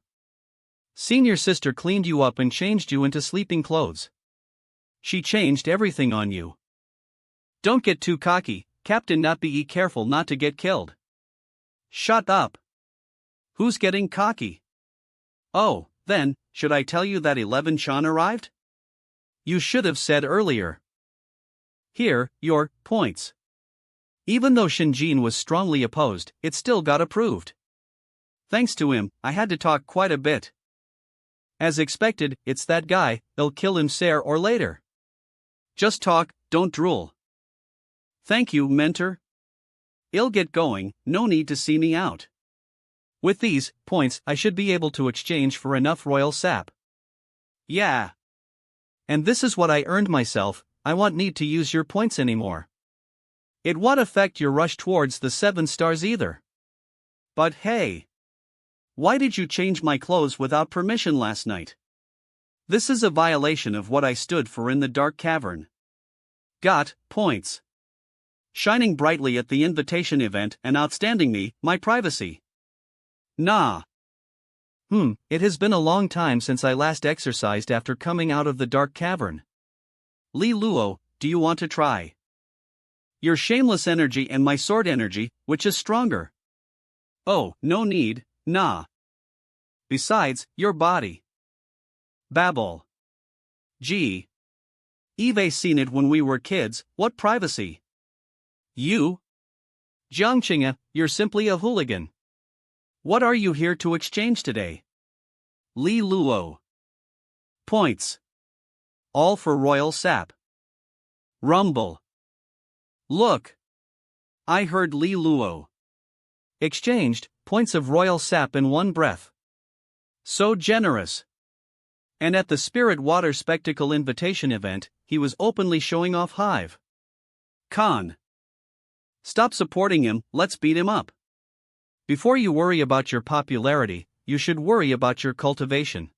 Speaker 1: Senior sister cleaned you up and changed you into sleeping clothes. She changed everything on you. Don't get too cocky, Captain. Not be careful not to get killed. Shut up. Who's getting cocky? Oh, then, should I tell you that 11 Chan arrived? You should have said earlier. Here, your points. Even though Shinjin was strongly opposed, it still got approved. Thanks to him, I had to talk quite a bit. As expected, it's that guy, they'll kill him sooner or later. Just talk, don't drool. Thank you, mentor. I'll get going, no need to see me out. With these points, I should be able to exchange for enough royal sap. Yeah. And this is what I earned myself, I won't need to use your points anymore. It won't affect your rush towards the 7 stars either. But hey. Why did you change my clothes without permission last night? This is a violation of what I stood for in the dark cavern. Got points. Shining brightly at the invitation event and outstanding me, my privacy. Nah. It has been a long time since I last exercised after coming out of the dark cavern. Li Luo, do you want to try? Your shameless energy and my sword energy, which is stronger? Oh, no need, nah. Besides, your body. Babble. Gee. Eve seen it when we were kids, what privacy? You? Jiang Qing'e, you're simply a hooligan. What are you here to exchange today? Li Luo. Points. All for royal sap. Rumble. Look. I heard Li Luo. Exchanged points of royal sap in one breath. So generous. And at the Spirit Water Spectacle invitation event, he was openly showing off Hive. Con. Stop supporting him, let's beat him up. Before you worry about your popularity, you should worry about your cultivation.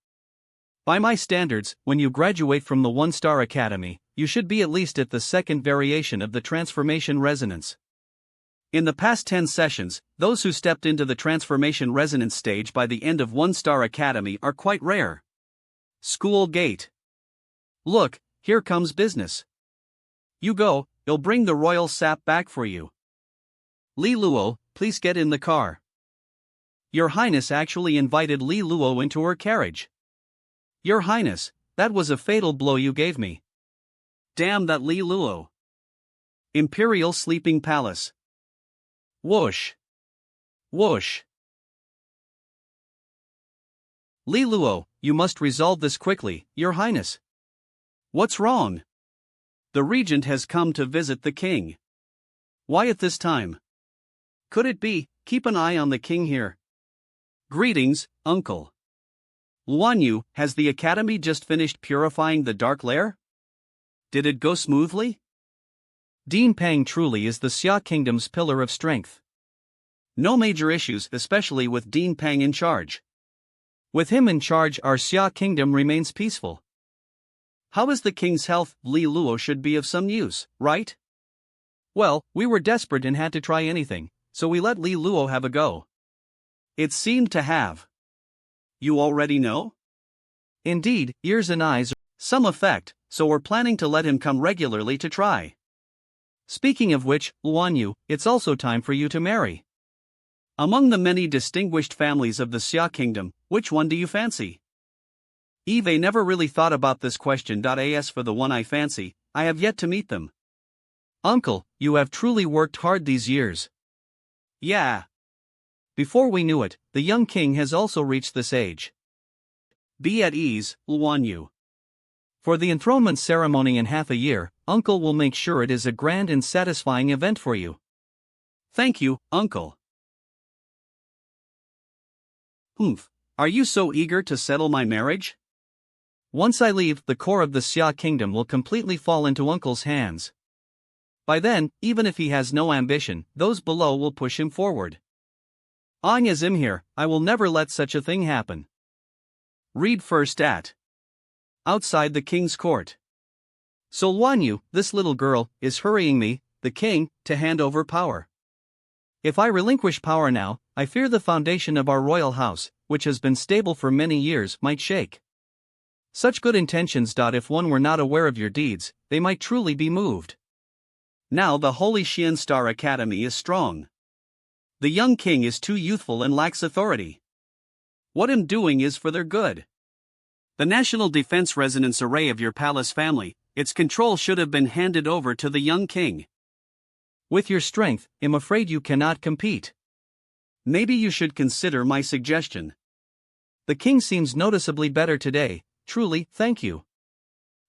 Speaker 1: By my standards, when you graduate from the 1-star academy, you should be at least at the second variation of the transformation resonance. In the past 10 sessions, those who stepped into the transformation resonance stage by the end of 1-star academy are quite rare. School gate. Look, here comes business. You go, it'll bring the royal sap back for you. Li Luo, please get in the car. Your Highness actually invited Li Luo into her carriage. Your Highness, that was a fatal blow you gave me. Damn that Li Luo. Imperial Sleeping Palace. Whoosh. Whoosh. Li Luo, you must resolve this quickly, Your Highness. What's wrong? The regent has come to visit the king. Why at this time? Could it be, keep an eye on the king here? Greetings, uncle. Luanyu, has the academy just finished purifying the dark lair? Did it go smoothly? Dean Pang truly is the Xia Kingdom's pillar of strength. No major issues, especially with Dean Pang in charge. With him in charge, our Xia Kingdom remains peaceful. How is the king's health? Li Luo should be of some use, right? Well, we were desperate and had to try anything, so we let Li Luo have a go. It seemed to have. You already know? Indeed, ears and eyes, some effect, so we're planning to let him come regularly to try. Speaking of which, Luanyu, it's also time for you to marry. Among the many distinguished families of the Xia Kingdom, which one do you fancy? Eve never really thought about this question. As for the one I fancy, I have yet to meet them. Uncle, you have truly worked hard these years. Yeah. Before we knew it, the young king has also reached this age. Be at ease, Luanyu. For the enthronement ceremony in half a year, Uncle will make sure it is a grand and satisfying event for you. Thank you, Uncle. Are you so eager to settle my marriage?
Speaker 2: Once I leave, the core of the Xia kingdom will completely fall into Uncle's hands. By then, even if he has no ambition, those below will push him forward. As I'm here, I will never let such a thing happen. Read first at Outside the King's Court. So Wanyu, this little girl, is hurrying me, the king, to hand over power. If I relinquish power now, I fear the foundation of our royal house, which has been stable for many years, might shake. Such good intentions. If one were not aware of your deeds, they might truly be moved.
Speaker 1: Now the Holy Xian Star Academy is strong. The young king is too youthful and lacks authority. What I'm doing is for their good. The national defense resonance array of your palace family, its control should have been handed over to the young king.
Speaker 2: With your strength, I'm afraid you cannot compete.
Speaker 1: Maybe you should consider my suggestion.
Speaker 2: The king seems noticeably better today, truly, thank you.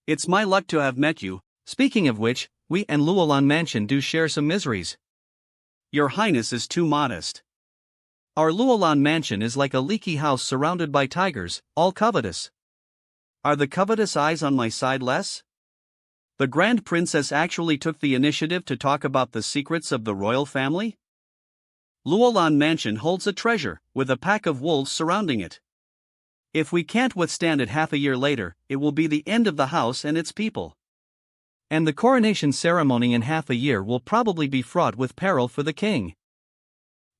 Speaker 1: It's my luck to have met you.
Speaker 2: Speaking of which, we and Luolan Mansion do share some miseries.
Speaker 1: Your Highness is too modest.
Speaker 2: Our Luolan Mansion is like a leaky house surrounded by tigers, all covetous.
Speaker 1: Are the covetous eyes on my side less? The Grand Princess actually took the initiative to talk about the secrets of the royal family? Luolan Mansion holds a treasure, with a pack of wolves surrounding it. If we can't withstand it half a year later, it will be the end of the house and its people.
Speaker 2: And the coronation ceremony in half a year will probably be fraught with peril for the king.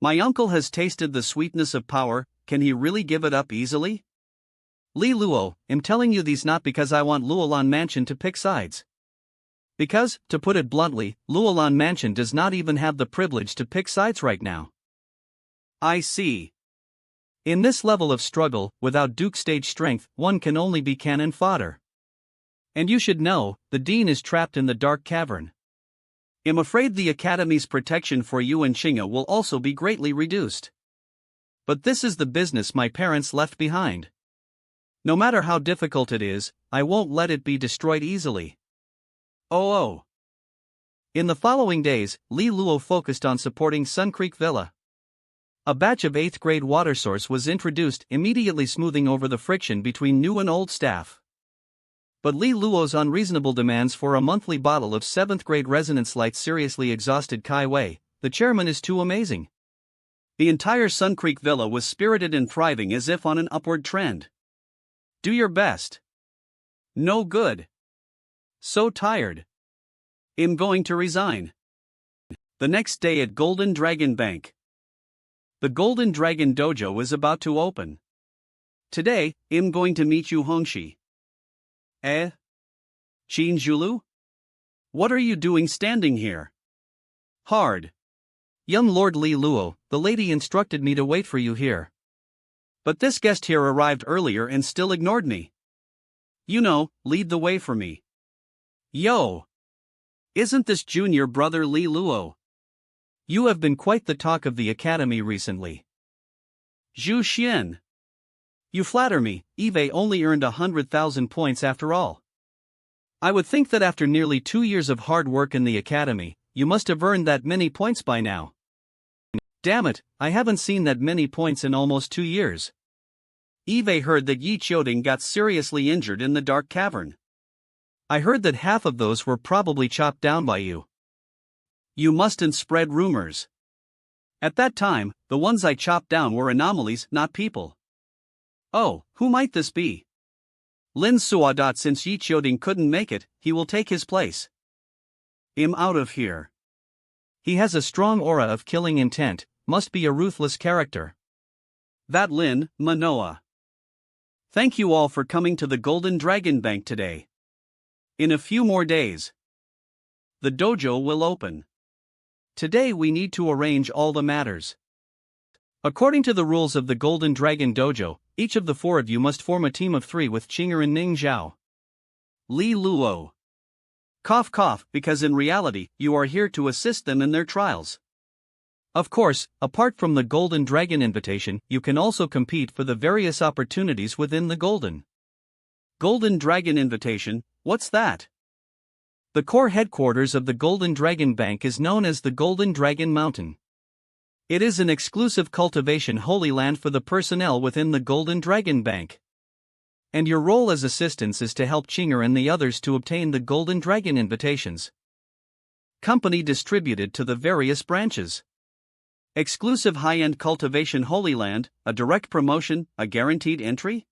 Speaker 1: My uncle has tasted the sweetness of power, can he really give it up easily?
Speaker 2: Li Luo, I'm telling you these not because I want Luolan Mansion to pick sides. Because, to put it bluntly, Luolan Mansion does not even have the privilege to pick sides right now.
Speaker 1: I see.
Speaker 2: In this level of struggle, without Duke stage strength, one can only be cannon fodder. And you should know, the Dean is trapped in the dark cavern.
Speaker 1: I'm afraid the Academy's protection for you and Qing'e will also be greatly reduced.
Speaker 2: But this is the business my parents left behind. No matter how difficult it is, I won't let it be destroyed easily.
Speaker 1: Oh.
Speaker 2: In the following days, Li Luo focused on supporting Sun Creek Villa. A batch of 8th grade water source was introduced, immediately smoothing over the friction between new and old staff. But Li Luo's unreasonable demands for a monthly bottle of 7th grade resonance light seriously exhausted Kai Wei. The chairman is too amazing.
Speaker 1: The entire Sun Creek Villa was spirited and thriving as if on an upward trend. Do your best. No good. So tired. I'm going to resign. The next day at Golden Dragon Bank. The Golden Dragon Dojo is about to open. Today, I'm going to meet Yu Hongxi. Qin Zhulu? What are you doing standing here? Hard.
Speaker 2: Young Lord Li Luo, the lady instructed me to wait for you here.
Speaker 1: But this guest here arrived earlier and still ignored me. You know, lead the way for me. Yo! Isn't this junior brother Li Luo?
Speaker 2: You have been quite the talk of the Academy recently.
Speaker 1: Zhu Xian. You flatter me, Eve only earned 100,000 points after all.
Speaker 2: I would think that after nearly 2 years of hard work in the Academy, you must have earned that many points by now. Damn it, I haven't seen that many points in almost 2 years.
Speaker 1: Eve heard that Yi Qiuding got seriously injured in the dark cavern.
Speaker 2: I heard that half of those were probably chopped down by you.
Speaker 1: You mustn't spread rumors. At that time, the ones I chopped down were anomalies, not people. Oh, who might this be? Lin Suo. Since Yi Qiuding couldn't make it, he will take his place. I'm out of here.
Speaker 2: He has a strong aura of killing intent, must be a ruthless character.
Speaker 1: That Lin, Manoa. Thank you all for coming to the Golden Dragon Bank today. In a few more days, the dojo will open. Today we need to arrange all the matters.
Speaker 2: According to the rules of the Golden Dragon Dojo, each of the 4 of you must form a team of 3 with Qing'e and Ning Zhao.
Speaker 1: Li Luo. Cough cough, because in reality, you are here to assist them in their trials.
Speaker 2: Of course, apart from the Golden Dragon invitation, you can also compete for the various opportunities within the Golden
Speaker 1: Dragon invitation, what's that?
Speaker 2: The core headquarters of the Golden Dragon Bank is known as the Golden Dragon Mountain. It is an exclusive cultivation holy land for the personnel within the Golden Dragon Bank. And your role as assistants is to help Qing'e and the others to obtain the Golden Dragon invitations. Company distributed to the various branches. Exclusive high-end cultivation Holy Land, a direct promotion, a guaranteed entry?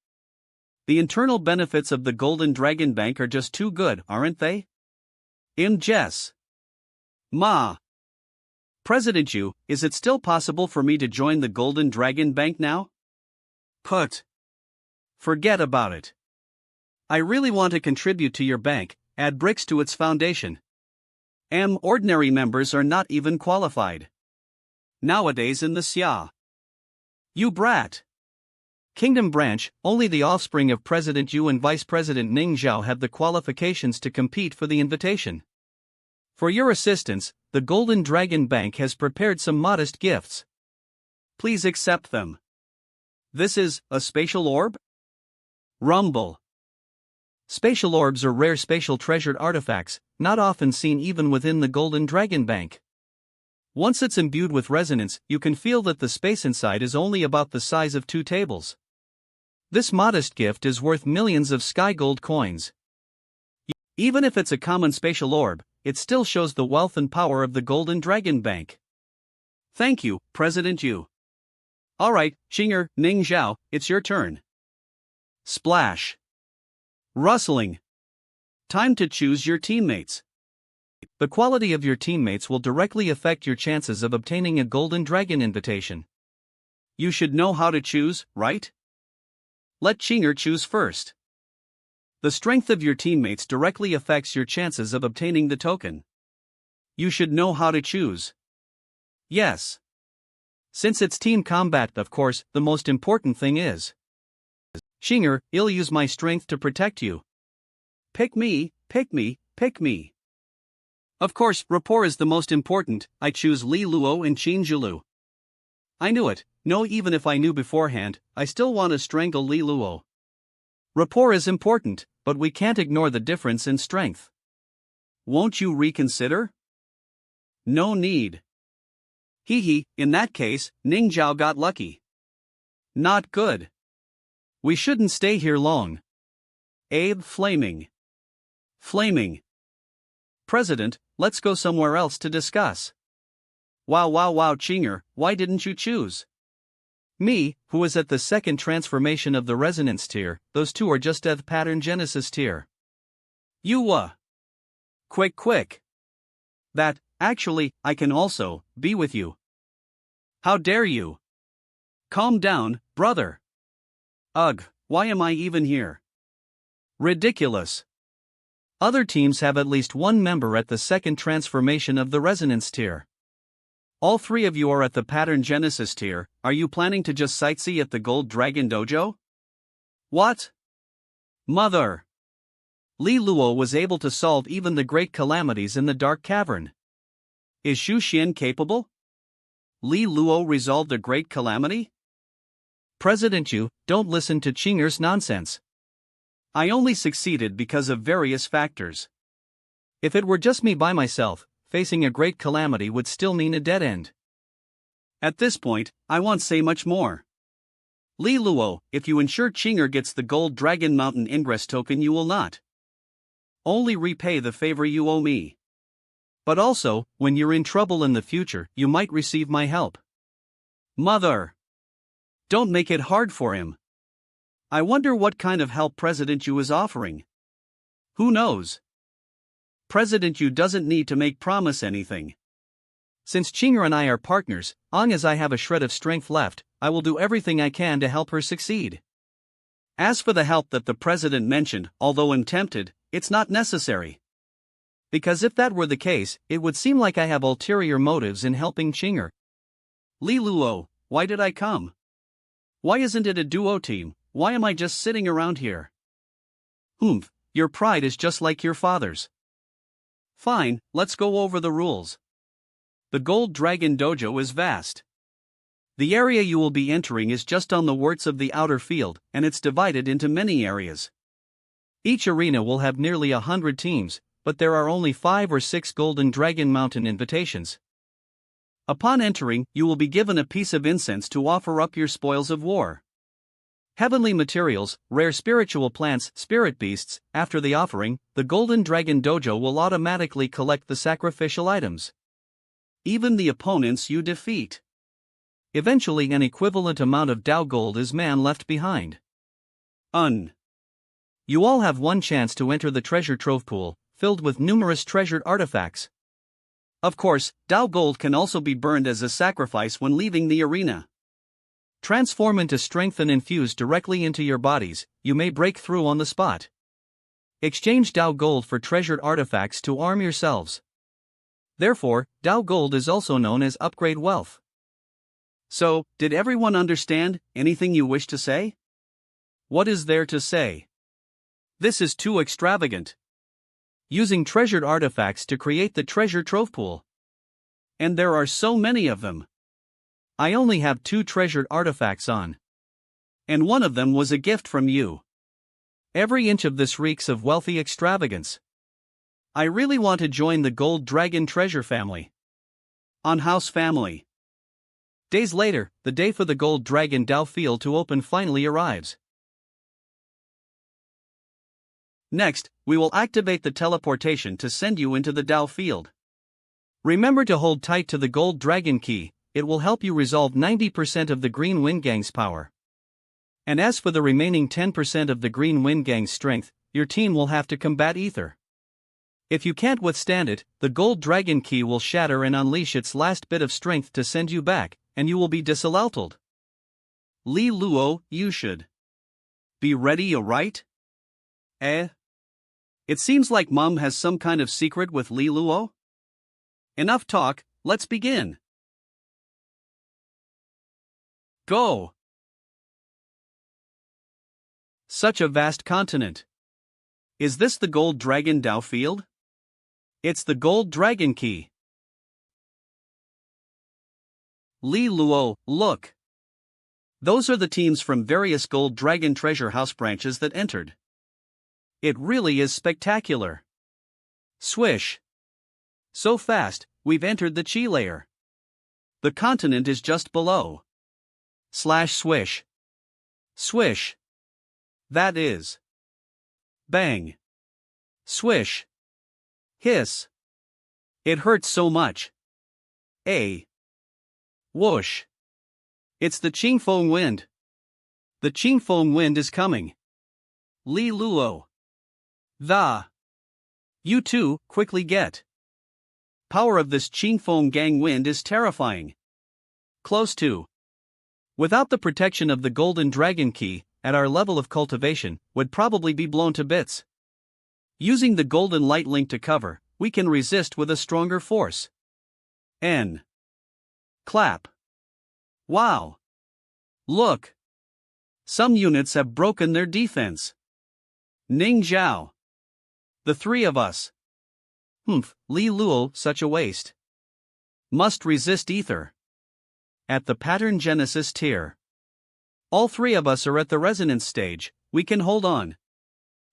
Speaker 2: The internal benefits of the Golden Dragon Bank are just too good, aren't they? Jess. Ma. President Yu, is it still possible for me to join the Golden Dragon Bank now? Forget about it. I really want to contribute to your bank, add bricks to its foundation. Ordinary members are not even qualified nowadays in the Xia. You brat. Kingdom branch, only the offspring of President Yu and Vice President Ning Zhao have the qualifications to compete for the invitation. For your assistance, the Golden Dragon Bank has prepared some modest gifts. Please accept them. This is a spatial orb? Rumble. Spatial orbs are rare spatial treasured artifacts, not often seen even within the Golden Dragon Bank. Once it's imbued with resonance, you can feel that the space inside is only about the size of 2 tables. This modest gift is worth millions of sky gold coins. Even if it's a common spatial orb, it still shows the wealth and power of the Golden Dragon Bank. Thank you, President Yu. Alright, Qing'e, Ning Zhao, it's your turn. Splash. Rustling. Time to choose your teammates. The quality of your teammates will directly affect your chances of obtaining a Golden Dragon invitation. You should know how to choose, right? Let Qing'e choose first. The strength of your teammates directly affects your chances of obtaining the token. You should know how to choose. Yes. Since it's team combat, of course, the most important thing is Qing'e, I'll use my strength to protect you. Pick me, pick me, pick me. Of course, rapport is the most important. I choose Li Luo and Qin Zhulu. I knew it. No, even if I knew beforehand, I still want to strangle Li Luo. Rapport is important, but we can't ignore the difference in strength. Won't you reconsider? No need. In that case, Ning Zhao got lucky. Not good. We shouldn't stay here long. Flaming. President, let's go somewhere else to discuss. Wow, Qing'e, why didn't you choose me, who is at the second transformation of the resonance tier? Those two are just at the pattern genesis tier. You Quick. That, actually, I can also be with you. How dare you? Calm down, brother. Ugh, why am I even here? Ridiculous. Other teams have at least one member at the second transformation of the resonance tier. All 3 of you are at the pattern genesis tier. Are you planning to just sightsee at the Gold Dragon Dojo? What? Mother! Li Luo was able to solve even the great calamities in the Dark Cavern. Is Shu Xian capable? Li Luo resolved a great calamity? President Yu, don't listen to Qing'e's nonsense. I only succeeded because of various factors. If it were just me by myself, facing a great calamity would still mean a dead end. At this point, I won't say much more. Li Luo, if you ensure Qing'e gets the Gold Dragon Mountain Ingress token, you will not only repay the favor you owe me, but also, when you're in trouble in the future, you might receive my help. Mother! Don't make it hard for him. I wonder what kind of help President Yu is offering. Who knows? President Yu doesn't need to make promise anything. Since Qing'e and I are partners, long as I have a shred of strength left, I will do everything I can to help her succeed. As for the help that the president mentioned, although I'm tempted, it's not necessary. Because if that were the case, it would seem like I have ulterior motives in helping Qing'e. Li Luo, why did I come? Why isn't it a duo team? Why am I just sitting around here? Your pride is just like your father's. Fine, let's go over the rules. The Gold Dragon Dojo is vast. The area you will be entering is just on the warts of the outer field, and it's divided into many areas. Each arena will have nearly 100 teams, but there are only 5 or 6 Golden Dragon Mountain invitations. Upon entering, you will be given a piece of incense to offer up your spoils of war. Heavenly materials, rare spiritual plants, spirit beasts. After the offering, the Golden Dragon Dojo will automatically collect the sacrificial items. Even the opponents you defeat. Eventually, an equivalent amount of Dao gold is left behind. You all have one chance to enter the treasure trove pool, filled with numerous treasured artifacts. Of course, Dao gold can also be burned as a sacrifice when leaving the arena. Transform into strength and infuse directly into your bodies. You may break through on the spot. Exchange Dao gold for treasured artifacts to arm yourselves. Therefore, Dao gold is also known as upgrade wealth.
Speaker 1: So, did everyone understand? Anything you wish to say?
Speaker 2: What is there to say?
Speaker 1: This is too extravagant.
Speaker 2: Using treasured artifacts to create the treasure trove pool.
Speaker 1: And there are so many of them.
Speaker 2: I only have 2 treasured artifacts on.
Speaker 1: And one of them was a gift from you.
Speaker 2: Every inch of this reeks of wealthy extravagance.
Speaker 1: I really want to join the Gold Dragon treasure family. On House family.
Speaker 2: Days later, the day for the Gold Dragon Dao field to open finally arrives.
Speaker 1: Next, we will activate the teleportation to send you into the Dao field.
Speaker 2: Remember to hold tight to the Gold Dragon key. It will help you resolve 90% of the Green Wind Gang's power. And as for the remaining 10% of the Green Wind Gang's strength, your team will have to combat Ether. If you can't withstand it, the Gold Dragon key will shatter and unleash its last bit of strength to send you back, and you will be disallowated.
Speaker 1: Li Luo, you should be ready, alright? It seems like Mom has some kind of secret with Li Luo. Enough talk, let's begin. Go!
Speaker 2: Such a vast continent.
Speaker 1: Is this the Gold Dragon Dao field?
Speaker 2: It's the Gold Dragon key.
Speaker 1: Li Luo, look. Those are the teams from various Gold Dragon treasure house branches that entered. It really is spectacular.
Speaker 2: Swish.
Speaker 1: So fast, we've entered the Qi layer. The continent is just below.
Speaker 2: Swish.
Speaker 1: Swish. That is. Bang.
Speaker 2: Swish.
Speaker 1: Hiss. It hurts so much. Whoosh. It's the Qingfeng wind. The Qingfeng wind is coming. Li Luo. You too, quickly get. Power of this Qingfeng gang wind is terrifying. Close to.
Speaker 2: Without the protection of the Golden Dragon key, at our level of cultivation, would probably be blown to bits.
Speaker 1: Using the Golden Light Link to cover, we can resist with a stronger force. Clap. Wow. Look. Some units have broken their defense. Ning Zhao. The 3 of us.
Speaker 2: Li Luo, such a waste.
Speaker 1: Must resist Ether. At the Pattern Genesis tier. All 3 of us are at the Resonance stage, we can hold on.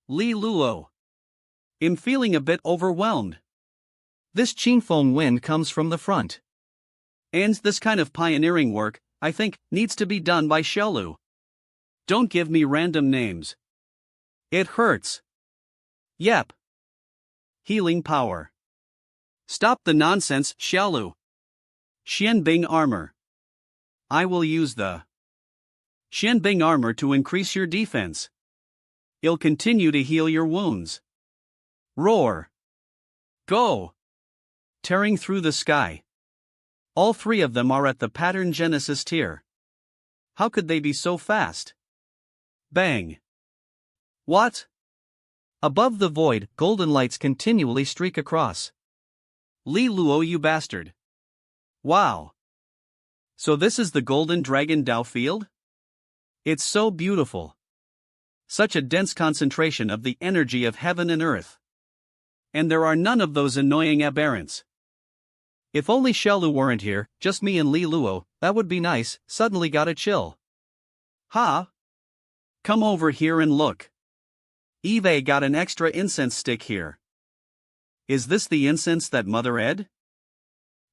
Speaker 1: Li Luo. I'm feeling a bit overwhelmed.
Speaker 2: This Qingfeng wind comes from the front.
Speaker 1: And this kind of pioneering work, I think, needs to be done by Xiaolu. Don't give me random names. It hurts. Yep. Healing power. Stop the nonsense, Xiaolu. Xianbing armor. I will use the Xianbing armor to increase your defense. It'll continue to heal your wounds. Roar. Go. Tearing through the sky. All 3 of them are at the Pattern Genesis tier. How could they be so fast? Bang. What?
Speaker 2: Above the void, golden lights continually streak across.
Speaker 1: Li Luo, you bastard. Wow. So this is the Golden Dragon Dao field? It's so beautiful. Such a dense concentration of the energy of heaven and earth. And there are none of those annoying aberrants. If only Xiaolu weren't here, just me and Li Luo, that would be nice. Suddenly got a chill. Ha! Come over here and look. Eve got an extra incense stick here. Is this the incense that Mother Ed?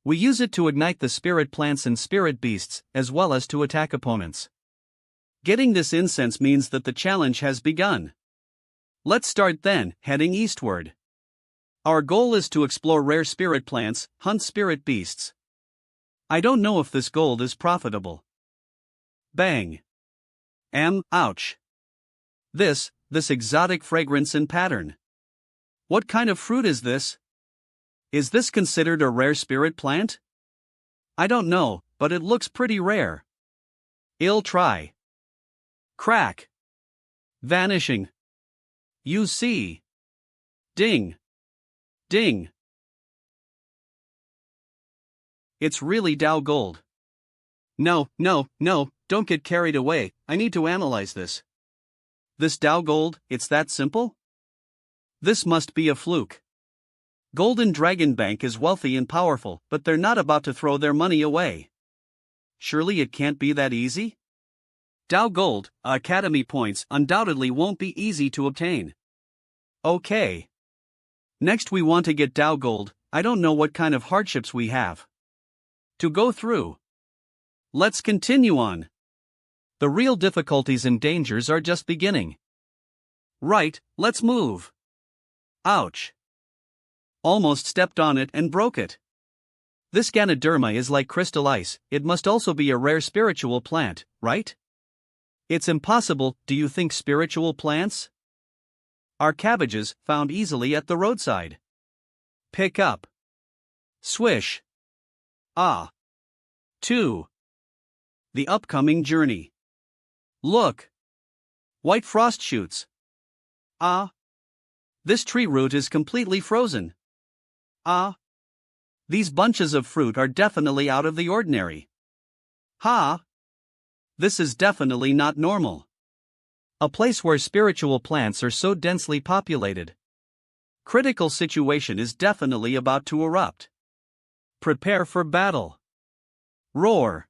Speaker 2: We use it to ignite the spirit plants and spirit beasts, as well as to attack opponents.
Speaker 1: Getting this incense means that the challenge has begun. Let's start then, heading eastward. Our goal is to explore rare spirit plants, hunt spirit beasts. I don't know if this gold is profitable. Bang. Ouch. This exotic fragrance and pattern. What kind of fruit is this? Is this considered a rare spirit plant? I don't know, but it looks pretty rare. I'll try. Crack. Vanishing. You see. Ding. Ding. It's really Dao gold. No, don't get carried away, I need to analyze this. This Dao gold, it's that simple? This must be a fluke. Golden Dragon Bank is wealthy and powerful, but they're not about to throw their money away. Surely it can't be that easy? Dao gold, Academy points, undoubtedly won't be easy to obtain. Okay. Next we want to get Dao gold. I don't know what kind of hardships we have to go through. Let's continue on. The real difficulties and dangers are just beginning. Right, let's move. Ouch. Almost stepped on it and broke it. This Ganoderma is like crystal ice, it must also be a rare spiritual plant, right? It's impossible, do you think spiritual plants are cabbages found easily at the roadside? Pick up. Swish. Ah. 2. The upcoming journey. Look. White frost shoots. Ah. This tree root is completely frozen. Ah. These bunches of fruit are definitely out of the ordinary. Ha. This is definitely not normal. A place where spiritual plants are so densely populated. Critical situation is definitely about to erupt. Prepare for battle. Roar.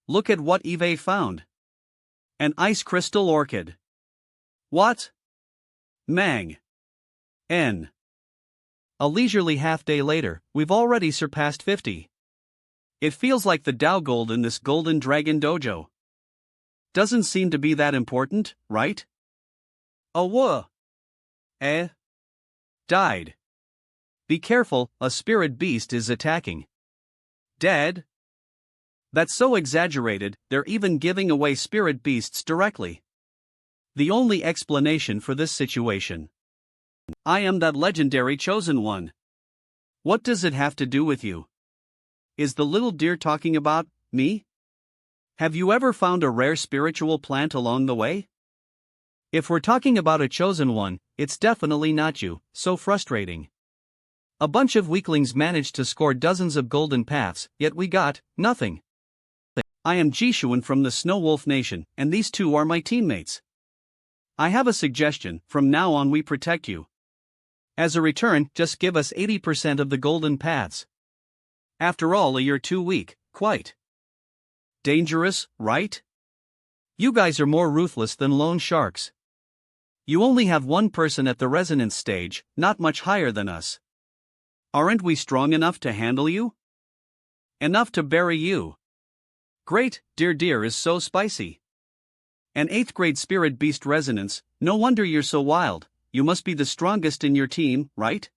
Speaker 1: Look at what Eve found. An ice crystal orchid. What? Mang. N. A leisurely half-day later, we've already surpassed 50. It feels like the Dao gold in this Golden Dragon Dojo doesn't seem to be that important, right? Whoa. Died. Be careful, a spirit beast is attacking. Dead? That's so exaggerated, they're even giving away spirit beasts directly. The only explanation for this situation. I am that legendary chosen one. What does it have to do with you? Is the little deer talking about me? Have you ever found a rare spiritual plant along the way? If we're talking about a chosen one, it's definitely not you, so frustrating. A bunch of weaklings managed to score dozens of golden paths, yet we got nothing. I am Jishuan from the Snow Wolf Nation, and these two are my teammates. I have a suggestion, from now on we protect you. As a return, just give us 80% of the golden paths. After all, you're too weak, quite dangerous, right? You guys are more ruthless than loan sharks. You only have one person at the resonance stage, not much higher than us. Aren't we strong enough to handle you? Enough to bury you. Great, dear is so spicy. An 8th grade spirit beast resonance, no wonder you're so wild, you must be the strongest in your team, right?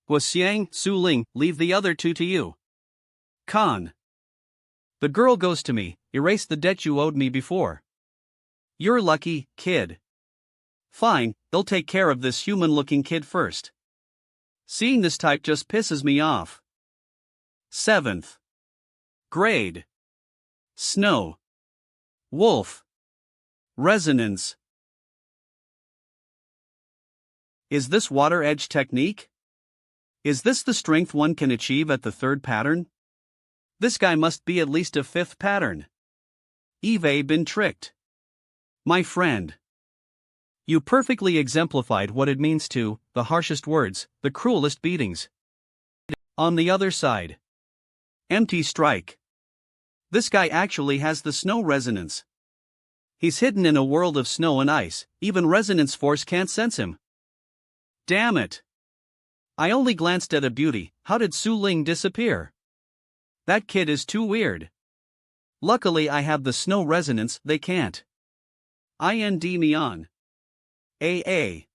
Speaker 1: Xiang, Su Ling, leave the other two to you. Con. The girl goes to me, erase the debt you owed me before. You're lucky, kid. Fine, they'll take care of this human-looking kid first. Seeing this type just pisses me off. 7th grade. Snow. Wolf. Resonance. Is this water edge technique? Is this the strength one can achieve at the 3rd pattern? This guy must be at least a 5th pattern. Eve been tricked. My friend. You perfectly exemplified what it means to, the harshest words, the cruelest beatings. On the other side. Empty strike. This guy actually has the snow resonance. He's hidden in a world of snow and ice, even resonance force can't sense him. Damn it. I only glanced at a beauty, how did Su Ling disappear? That kid is too weird. Luckily I have the snow resonance, they can't. Ind me on. AA.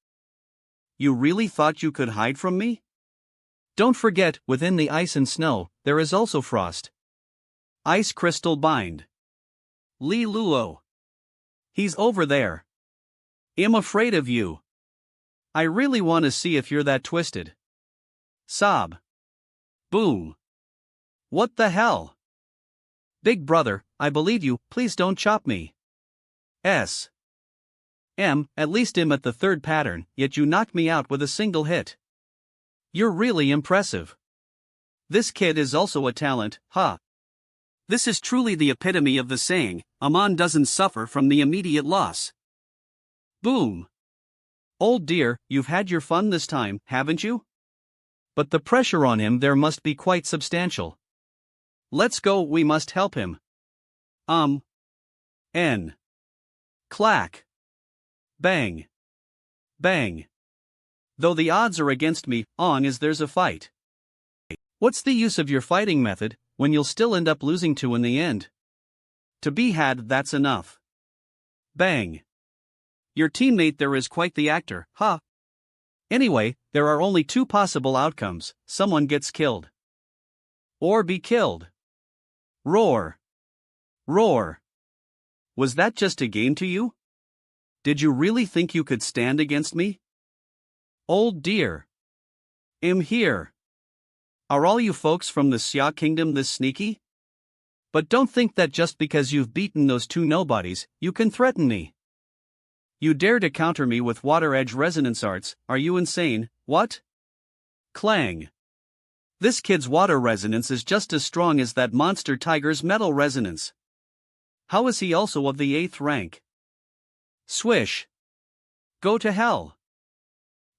Speaker 1: You really thought you could hide from me? Don't forget, within the ice and snow, there is also frost. Ice crystal bind. Li Luo. He's over there. I'm afraid of you. I really want to see if you're that twisted. Sob. Boom. What the hell? Big brother, I believe you, please don't chop me. At least I'm at the third pattern, yet you knocked me out with a single hit. You're really impressive. This kid is also a talent, huh? This is truly the epitome of the saying, a man doesn't suffer from the immediate loss. Boom. Old dear, you've had your fun this time, haven't you? But the pressure on him there must be quite substantial. Let's go, we must help him. N. Clack. Bang. Bang. Though the odds are against me, on as there's a fight. What's the use of your fighting method, when you'll still end up losing to in the end? To be had, that's enough. Bang. Your teammate there is quite the actor, huh? Anyway, there are only two possible outcomes, someone gets killed. Or be killed. Roar. Roar. Was that just a game to you? Did you really think you could stand against me? Old dear. I'm here. Are all you folks from the Xia Kingdom this sneaky? But don't think that just because you've beaten those two nobodies, you can threaten me. You dare to counter me with water edge resonance arts, are you insane, what? Clang. This kid's water resonance is just as strong as that monster tiger's metal resonance. How is he also of the 8th rank? Swish. Go to hell.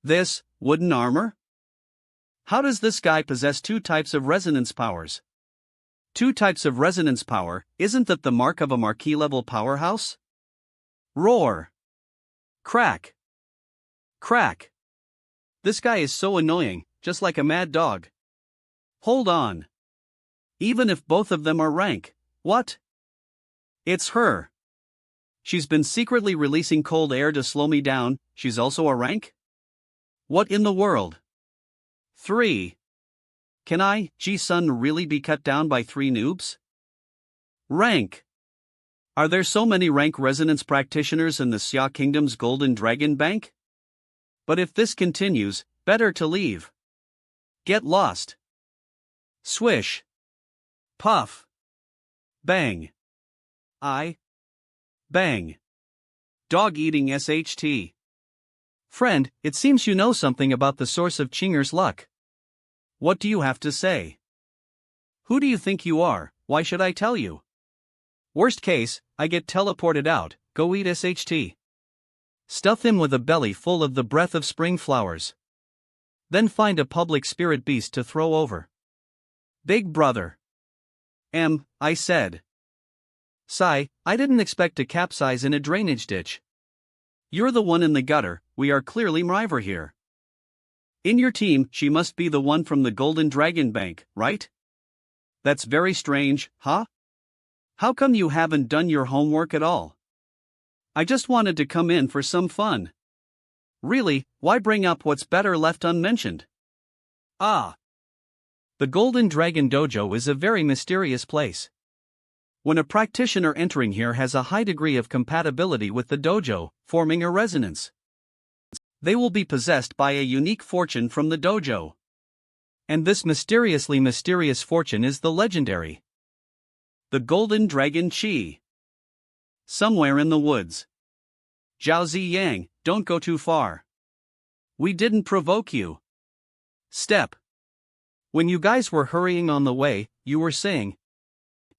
Speaker 1: This, wooden armor? How does this guy possess two types of resonance powers? Two types of resonance power, isn't that the mark of a marquee-level powerhouse? Roar. Crack. Crack. This guy is so annoying, just like a mad dog. Hold on. Even if both of them are rank, what? It's her. She's been secretly releasing cold air to slow me down, she's also a rank? What in the world? 3. Can I, Ji-sun, really be cut down by 3 noobs? Rank. Are there so many rank resonance practitioners in the Xia Kingdom's Golden Dragon Bank? But if this continues, better to leave. Get lost. Swish. Puff. Bang. Bang. Dog eating SHT. Friend, it seems you know something about the source of Qing'e's luck. What do you have to say? Who do you think you are, why should I tell you? Worst case, I get teleported out, go eat SHT. Stuff him with a belly full of the breath of spring flowers. Then find a public spirit beast to throw over. Big brother. I said. Sigh, I didn't expect to capsize in a drainage ditch. You're the one in the gutter, we are clearly rival here. In your team, she must be the one from the Golden Dragon Bank, right? That's very strange, huh? How come you haven't done your homework at all? I just wanted to come in for some fun. Really, why bring up what's better left unmentioned? The Golden Dragon Dojo is a very mysterious place. When a practitioner entering here has a high degree of compatibility with the dojo, forming a resonance, they will be possessed by a unique fortune from the dojo. And this mysteriously mysterious fortune is the legendary the Golden Dragon Qi. Somewhere in the woods. Zhao Yang, don't go too far. We didn't provoke you. Step. When you guys were hurrying on the way, you were saying,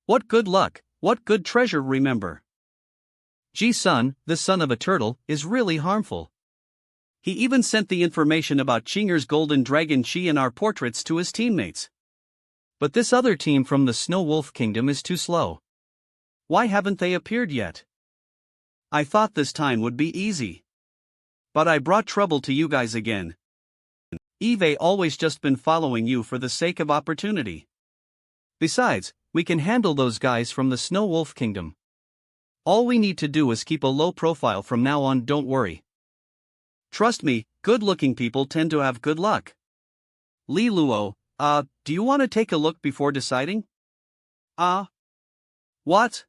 Speaker 1: what good luck, what good treasure, remember. Ji-sun, the son of a turtle, is really harmful. He even sent the information about Qing'e's Golden Dragon Qi in our portraits to his teammates. But this other team from the Snow Wolf Kingdom is too slow. Why haven't they appeared yet? I thought this time would be easy. But I brought trouble to you guys again. Eve always just been following you for the sake of opportunity. Besides,
Speaker 2: we can handle those guys from the Snow Wolf Kingdom. All we need to do is keep a low profile from now on, don't worry.
Speaker 1: Trust me, good-looking people tend to have good luck. Li Luo, do you want to take a look before deciding?
Speaker 2: What?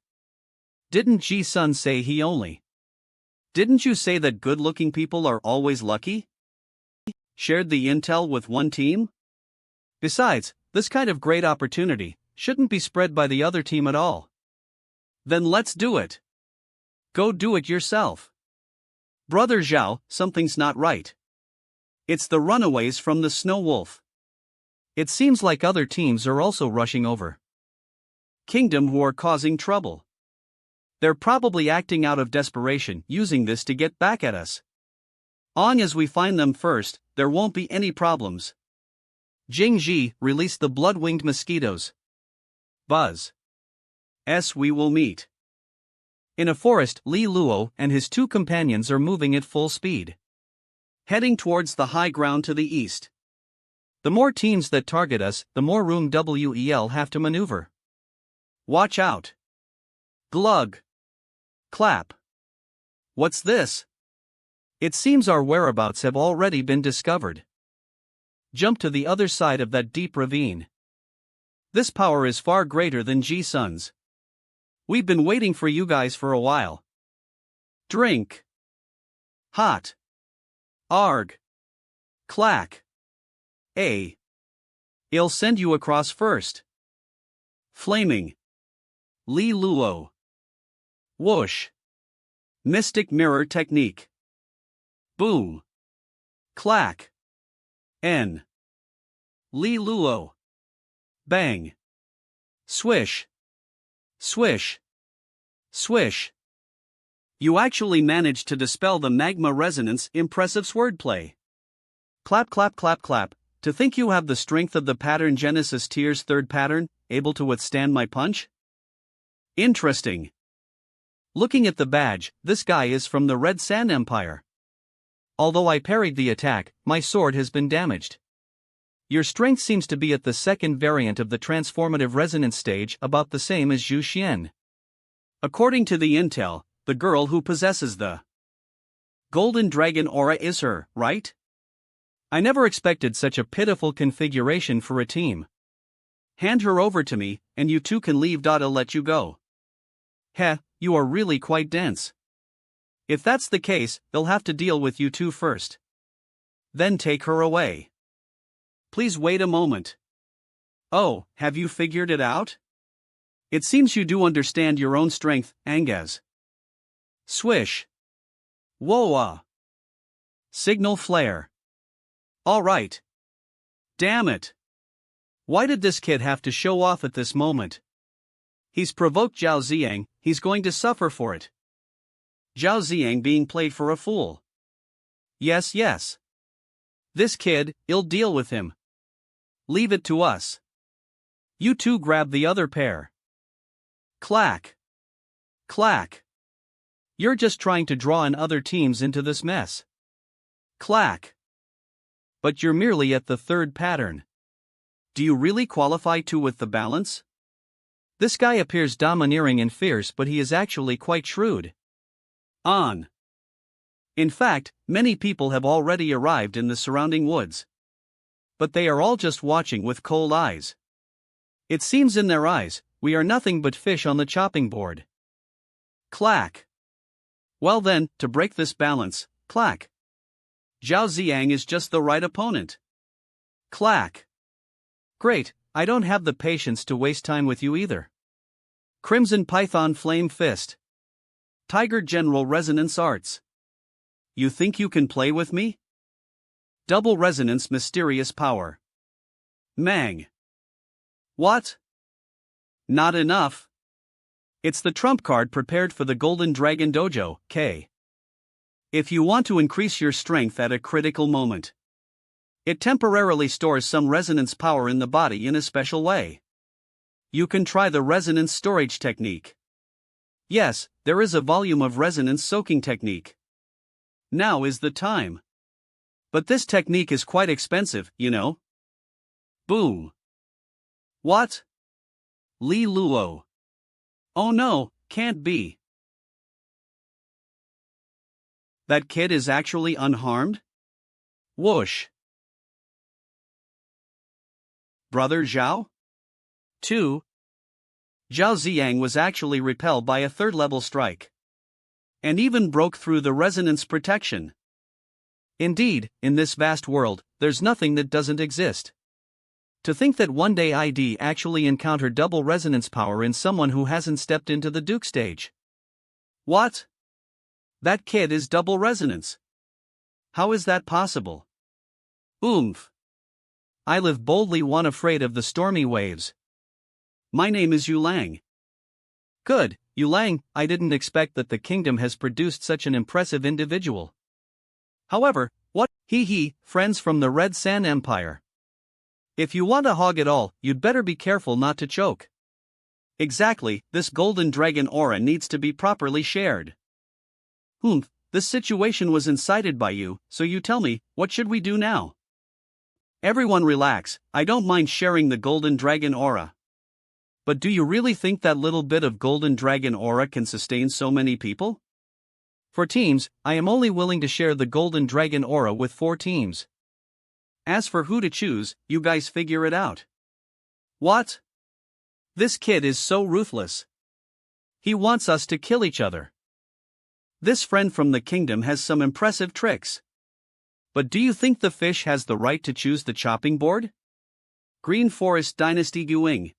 Speaker 2: Didn't Ji-sun say he only?
Speaker 1: Didn't you say that good-looking people are always lucky? Shared the intel with one team?
Speaker 2: Besides, this kind of great opportunity shouldn't be spread by the other team at all.
Speaker 1: Then let's do it.
Speaker 2: Go do it yourself.
Speaker 1: Brother Zhao, something's not right. It's the runaways from the Snow Wolf.
Speaker 2: It seems like other teams are also rushing over
Speaker 1: Kingdom who are causing trouble. They're probably acting out of desperation, using this to get back at us. Long as we find them first, there won't be any problems.
Speaker 2: Jingji, release the blood-winged mosquitoes.
Speaker 1: Buzz. We will meet.
Speaker 2: In a forest, Li Luo and his two companions are moving at full speed,
Speaker 1: heading towards the high ground to the east.
Speaker 2: The more teams that target us, the more room we'll have to maneuver.
Speaker 1: Watch out. Glug. Clap. What's this?
Speaker 2: It seems our whereabouts have already been discovered. Jump to the other side of that deep ravine.
Speaker 1: This power is far greater than Ji-sun's. We've been waiting for you guys for a while. Drink. Hot. Arg. Clack. I'll send you across first. Flaming. Li Luo. Whoosh. Mystic mirror technique. Boom. Clack. Li Luo. Bang. Swish. Swish. Swish. You actually managed to dispel the magma resonance. Impressive swordplay. Clap clap clap clap. To think you have the strength of the pattern Genesis Tier's third pattern, able to withstand my punch? Interesting. Looking at the badge, this guy is from the Red Sand Empire.
Speaker 2: Although I parried the attack, my sword has been damaged. Your strength seems to be at the second variant of the transformative resonance stage, about the same as Zhu Xian.
Speaker 1: According to the intel, the girl who possesses the Golden Dragon aura is her, right?
Speaker 2: I never expected such a pitiful configuration for a team.
Speaker 1: Hand her over to me, and you two can leave. I'll let you go. You are really quite dense. If that's the case, they'll have to deal with you two first. Then take her away. Please wait a moment. Oh, have you figured it out? It seems you do understand your own strength, Angaz. Swish. Whoa. Signal flare. All right. Damn it. Why did this kid have to show off at this moment? He's provoked Zhao Ziang, he's going to suffer for it. Zhao Ziang being played for a fool. Yes. This kid, I'll deal with him. Leave it to us. You two grab the other pair. Clack. Clack. You're just trying to draw in other teams into this mess. Clack. But you're merely at the third pattern. Do you really qualify to with the balance?
Speaker 2: This guy appears domineering and fierce, but he is actually quite shrewd.
Speaker 1: On. In fact, many people have already arrived in the surrounding woods. But they are all just watching with cold eyes. It seems in their eyes, we are nothing but fish on the chopping board. Clack. Well then, to break this balance, clack. Zhao Ziang is just the right opponent. Clack. Great, I don't have the patience to waste time with you either. Crimson Python Flame Fist. Tiger General Resonance Arts. You think you can play with me? Double Resonance Mysterious Power. Mang. What? Not enough. It's the trump card prepared for the Golden Dragon Dojo, K. If you want to increase your strength at a critical moment. It temporarily stores some resonance power in the body in a special way. You can try the resonance storage technique. Yes, there is a volume of resonance soaking technique. Now is the time. But this technique is quite expensive, you know. Boom. What? Li Luo. Oh no, can't be. That kid is actually unharmed? Whoosh. Brother Zhao? 2. Zhao Xiang was actually repelled by a third-level strike. And even broke through the resonance protection. Indeed, in this vast world, there's nothing that doesn't exist. To think that one day I'd actually encounter double resonance power in someone who hasn't stepped into the Duke stage. What? That kid is double resonance. How is that possible? Oomph. I live boldly one afraid of the stormy waves. My name is Yulang. Good, Yulang, I didn't expect that the kingdom has produced such an impressive individual. However, what, friends from the Red Sand Empire. If you want to hog it all, you'd better be careful not to choke. Exactly, this golden dragon aura needs to be properly shared. This situation was incited by you, so you tell me, what should we do now? Everyone relax, I don't mind sharing the golden dragon aura. But do you really think that little bit of golden dragon aura can sustain so many people? For teams, I am only willing to share the golden dragon aura with 4 teams. As for who to choose, you guys figure it out. What? This kid is so ruthless. He wants us to kill each other. This friend from the kingdom has some impressive tricks. But do you think the fish has the right to choose the chopping board? Green Forest Dynasty Guing.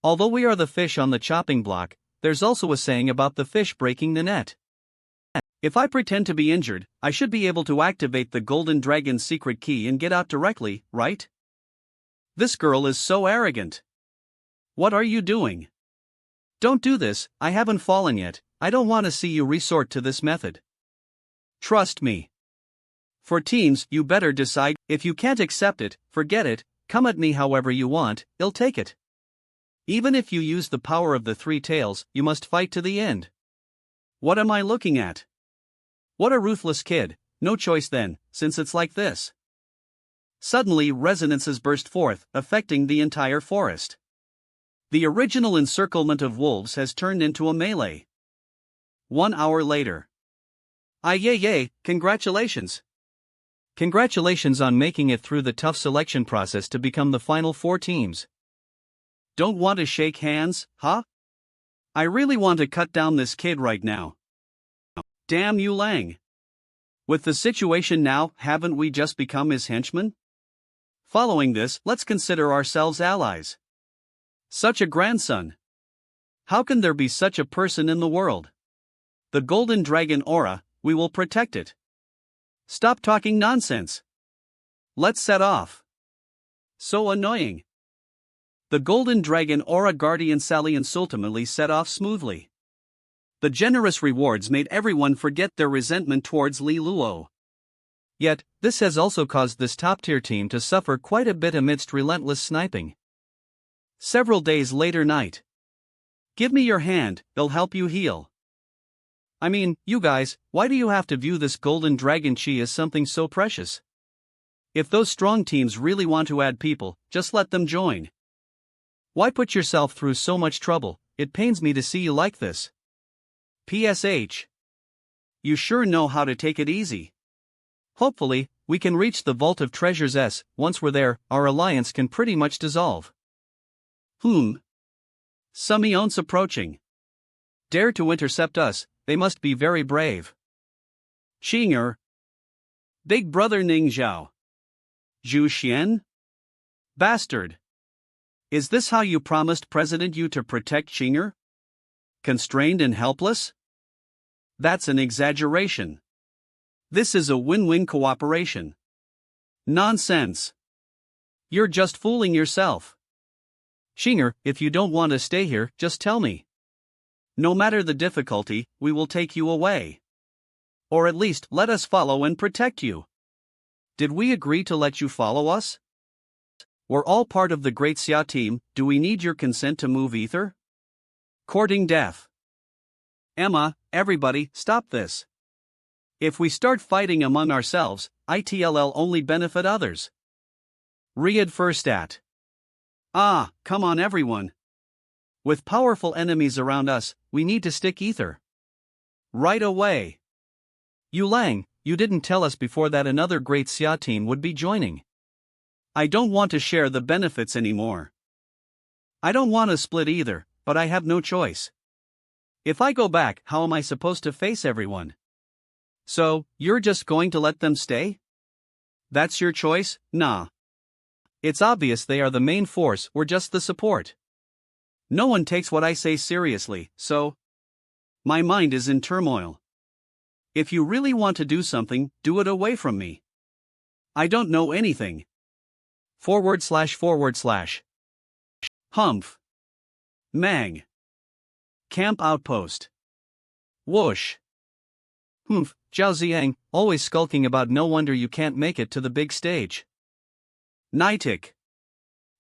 Speaker 1: Although we are the fish on the chopping block, there's also a saying about the fish breaking the net. If I pretend to be injured, I should be able to activate the Golden Dragon's secret key and get out directly, right? This girl is so arrogant. What are you doing? Don't do this, I haven't fallen yet, I don't want to see you resort to this method. Trust me. For teams, you better decide, if you can't accept it, forget it, come at me however you want, I'll take it. Even if you use the power of the 3 tails, you must fight to the end. What am I looking at? What a ruthless kid, no choice then, since it's like this. Suddenly resonances burst forth, affecting the entire forest. The original encirclement of wolves has turned into a melee. 1 hour later. Yay, congratulations. Congratulations on making it through the tough selection process to become the final 4 teams. Don't want to shake hands, huh? I really want to cut down this kid right now. Damn you, Lang. With the situation now, haven't we just become his henchmen? Following this, let's consider ourselves allies. Such a grandson. How can there be such a person in the world? The Golden Dragon Aura, we will protect it. Stop talking nonsense. Let's set off. So annoying. The Golden Dragon Aura Guardian Salience ultimately set off smoothly. The generous rewards made everyone forget their resentment towards Li Luo. Yet, this has also caused this top-tier team to suffer quite a bit amidst relentless sniping. Several days later night. Give me your hand, it'll help you heal. I mean, you guys, why do you have to view this golden dragon chi as something so precious? If those strong teams really want to add people, just let them join. Why put yourself through so much trouble? It pains me to see you like this. PSH. You sure know how to take it easy. Hopefully, we can reach the Vault of Treasures S. Once we're there, our alliance can pretty much dissolve. Sumion's approaching. Dare to intercept us, they must be very brave. Qing'e. Big brother Ning Zhao. Zhu Xian? Bastard. Is this how you promised President Yu to protect Qing'e? Constrained and helpless? That's an exaggeration. This is a win-win cooperation. Nonsense. You're just fooling yourself. Qing'e, if you don't want to stay here, just tell me. No matter the difficulty, we will take you away. Or at least let us follow and protect you. Did we agree to let you follow us? We're all part of the Great Xia team, do we need your consent to move ether? Courting death. Emma, everybody, stop this. If we start fighting among ourselves, it'll only benefit others. Read first at. Come on everyone. With powerful enemies around us, we need to stick ether. Right away. Yulang, you didn't tell us before that another great Xia team would be joining. I don't want to share the benefits anymore. I don't want to split either, but I have no choice. If I go back, how am I supposed to face everyone? So, you're just going to let them stay? That's your choice? Nah. It's obvious they are the main force, we're just the support. No one takes what I say seriously, so my mind is in turmoil. If you really want to do something, do it away from me. I don't know anything. // Humph. Mang. Camp outpost. Whoosh. Humph, Zhao Xiang, always skulking about, no wonder you can't make it to the big stage. Nitik.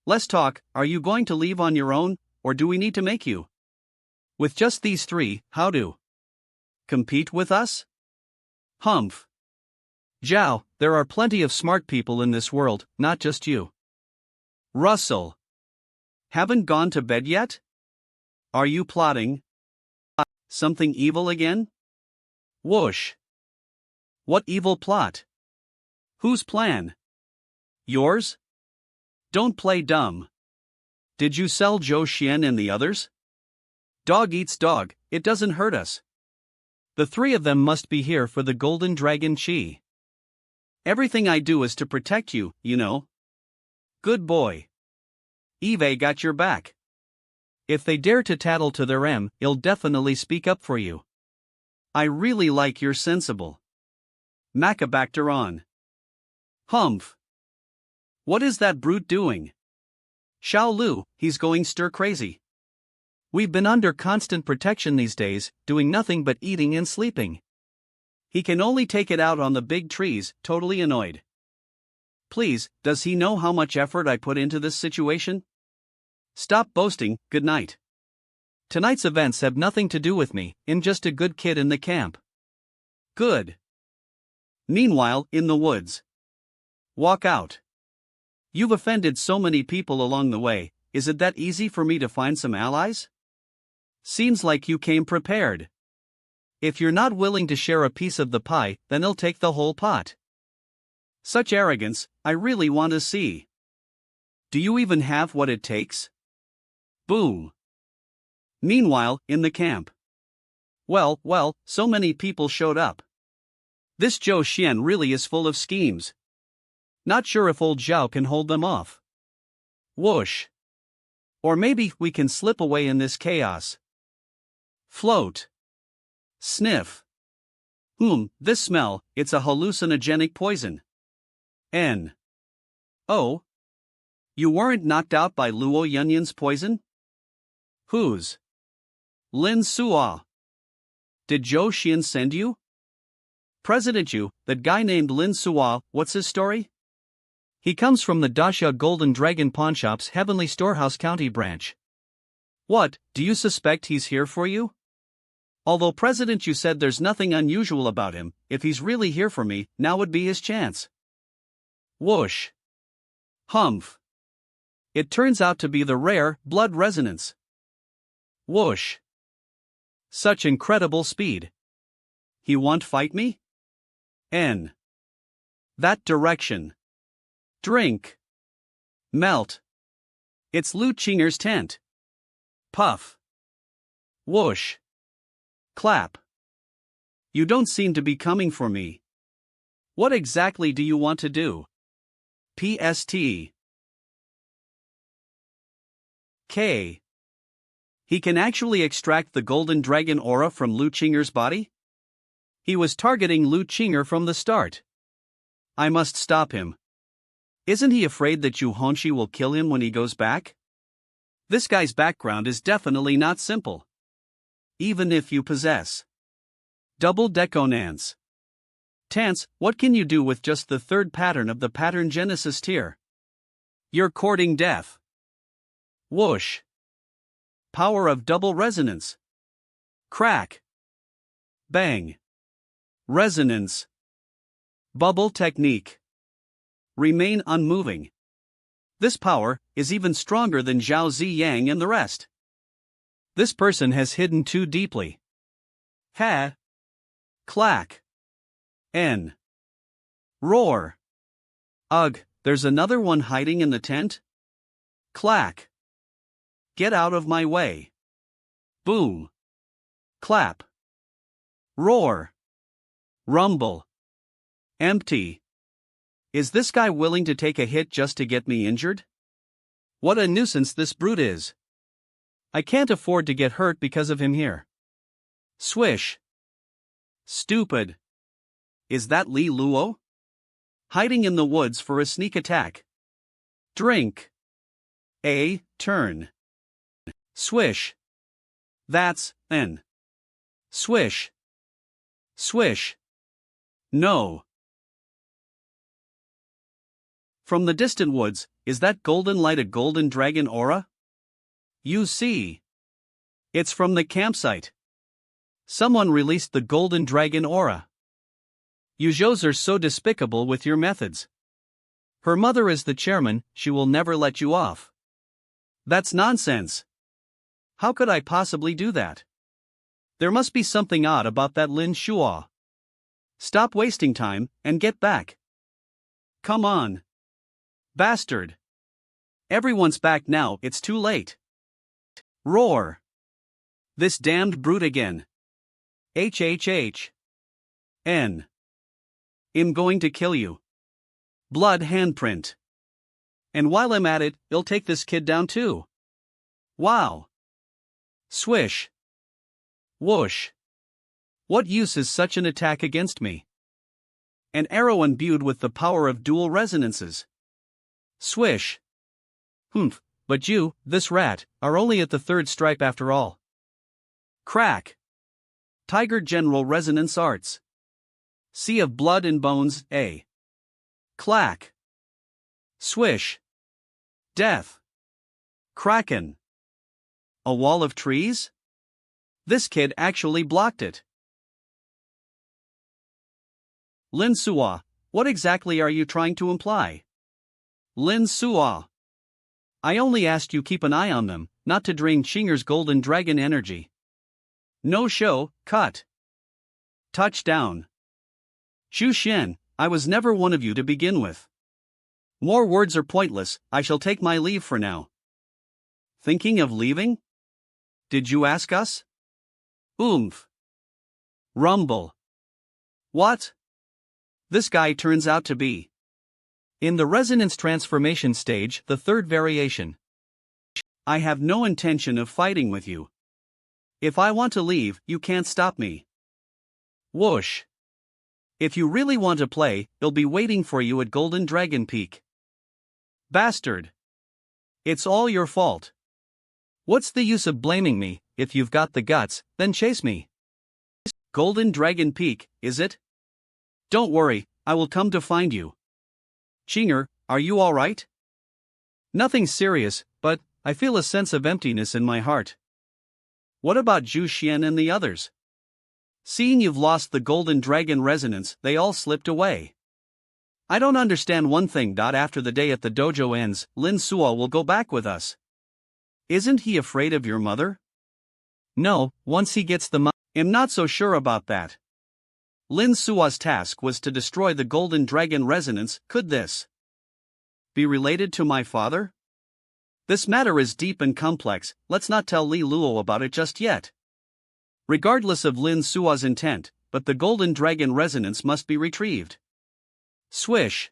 Speaker 1: Let's talk, are you going to leave on your own, or do we need to make you? With just these three, how do? Compete with us? Humph. Zhao, there are plenty of smart people in this world, not just you. Russell. Haven't gone to bed yet? Are you plotting something evil again? Whoosh. What evil plot? Whose plan? Yours? Don't play dumb. Did you sell Zhou Xian and the others? Dog eats dog, it doesn't hurt us. The three of them must be here for the Golden Dragon Chi. Everything I do is to protect you, you know. Good boy. Eve got your back. If they dare to tattle to their I'll definitely speak up for you. I really like you're sensible. Macabacter on. Humph. What is that brute doing? Xiao Lu, he's going stir crazy. We've been under constant protection these days, doing nothing but eating and sleeping. He can only take it out on the big trees, totally annoyed. Please, does he know how much effort I put into this situation? Stop boasting, good night. Tonight's events have nothing to do with me, I'm just a good kid in the camp. Good. Meanwhile, in the woods. Walk out. You've offended so many people along the way, is it that easy for me to find some allies? Seems like you came prepared. If you're not willing to share a piece of the pie, then I'll take the whole pot. Such arrogance, I really want to see. Do you even have what it takes? Boom. Meanwhile, in the camp. Well, so many people showed up. This Zhou Xian really is full of schemes. Not sure if old Zhao can hold them off. Whoosh. Or maybe we can slip away in this chaos. Float. Sniff. This smell, it's a hallucinogenic poison. Oh? You weren't knocked out by Luo Yunyun's poison? Whose? Lin Suo. Did Zhou Xian send you? President Yu, that guy named Lin Suo, what's his story? He comes from the Dasha Golden Dragon Pawnshop's Heavenly Storehouse County branch. What, do you suspect he's here for you? Although President Yu said there's nothing unusual about him, if he's really here for me, now would be his chance. Whoosh. Humph. It turns out to be the rare blood resonance. Whoosh. Such incredible speed. He won't fight me? That direction. Drink. Melt. It's Lu Qing'e's tent. Puff. Whoosh. Clap. You don't seem to be coming for me. What exactly do you want to do? PST. K. He can actually extract the golden dragon aura from Lu Qing'e's body? He was targeting Lu Qing'e from the start. I must stop him. Isn't he afraid that Yu Honshi will kill him when he goes back? This guy's background is definitely not simple. Even if you possess double deconance. Tance, what can you do with just the third pattern of the pattern Genesis tier? You're courting death. Whoosh. Power of double resonance. Crack. Bang. Resonance. Bubble technique. Remain unmoving. This power is even stronger than Zhao Ziyang and the rest. This person has hidden too deeply. Ha! Clack! N. Roar! Ugh, there's another one hiding in the tent? Clack! Get out of my way! Boom! Clap! Roar! Rumble! Empty! Is this guy willing to take a hit just to get me injured? What a nuisance this brute is! I can't afford to get hurt because of him here. Swish! Stupid! Is that Li Luo? Hiding in the woods for a sneak attack. Drink! A turn. Swish! That's an. Swish! Swish! No! From the distant woods, is that golden light a golden dragon aura? You see. It's from the campsite. Someone released the golden dragon aura. Yuzhous are so despicable with your methods. Her mother is the chairman, she will never let you off. That's nonsense. How could I possibly do that? There must be something odd about that Lin Shuo. Stop wasting time, and get back. Come on. Bastard. Everyone's back now, it's too late. Roar. This damned brute again. HHH. N. I'm going to kill you. Blood handprint. And while I'm at it, I'll take this kid down too. Wow. Swish. Whoosh. What use is such an attack against me? An arrow imbued with the power of dual resonances. Swish. Humph, but you, this rat, are only at the third stripe after all. Crack. Tiger General Resonance Arts. Sea of Blood and Bones, A. Clack. Swish. Death. Kraken. A wall of trees? This kid actually blocked it. Lin Suo, what exactly are you trying to imply? Lin Suo. I only asked you keep an eye on them, not to drain Qing'e's golden dragon energy. No show, cut. Touchdown. Xu Xian, I was never one of you to begin with. More words are pointless, I shall take my leave for now. Thinking of leaving? Did you ask us? Oomph. Rumble. What? This guy turns out to be. In the resonance transformation stage, the third variation. I have no intention of fighting with you. If I want to leave, you can't stop me. Whoosh. If you really want to play, they'll be waiting for you at Golden Dragon Peak. Bastard. It's all your fault. What's the use of blaming me? If you've got the guts, then chase me. Golden Dragon Peak, is it? Don't worry, I will come to find you. Qing'e, are you alright? Nothing serious, but I feel a sense of emptiness in my heart. What about Zhu Xian and the others? Seeing you've lost the Golden Dragon resonance, they all slipped away. I don't understand one thing. After the day at the dojo ends, Lin Suo will go back with us. Isn't he afraid of your mother? No, once he gets the I'm not so sure about that. Lin Suo's task was to destroy the Golden Dragon resonance. Could this be related to my father? This matter is deep and complex, let's not tell Li Luo about it just yet. Regardless of Lin Suo's intent, but the Golden Dragon resonance must be retrieved. Swish.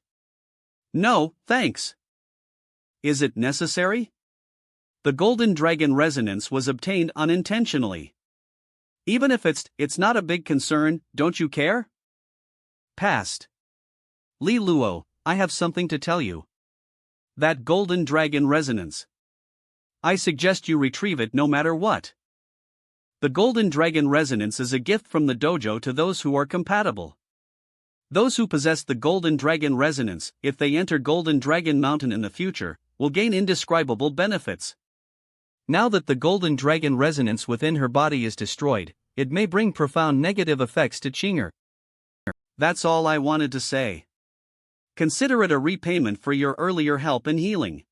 Speaker 1: No, thanks. Is it necessary? The Golden Dragon resonance was obtained unintentionally. Even if it's not a big concern, don't you care? Past. Li Luo, I have something to tell you. That Golden Dragon resonance. I suggest you retrieve it no matter what. The Golden Dragon resonance is a gift from the dojo to those who are compatible. Those who possess the Golden Dragon resonance, if they enter Golden Dragon Mountain in the future, will gain indescribable benefits. Now that the Golden Dragon resonance within her body is destroyed, it may bring profound negative effects to Qing'e. That's all I wanted to say. Consider it a repayment for your earlier help in healing.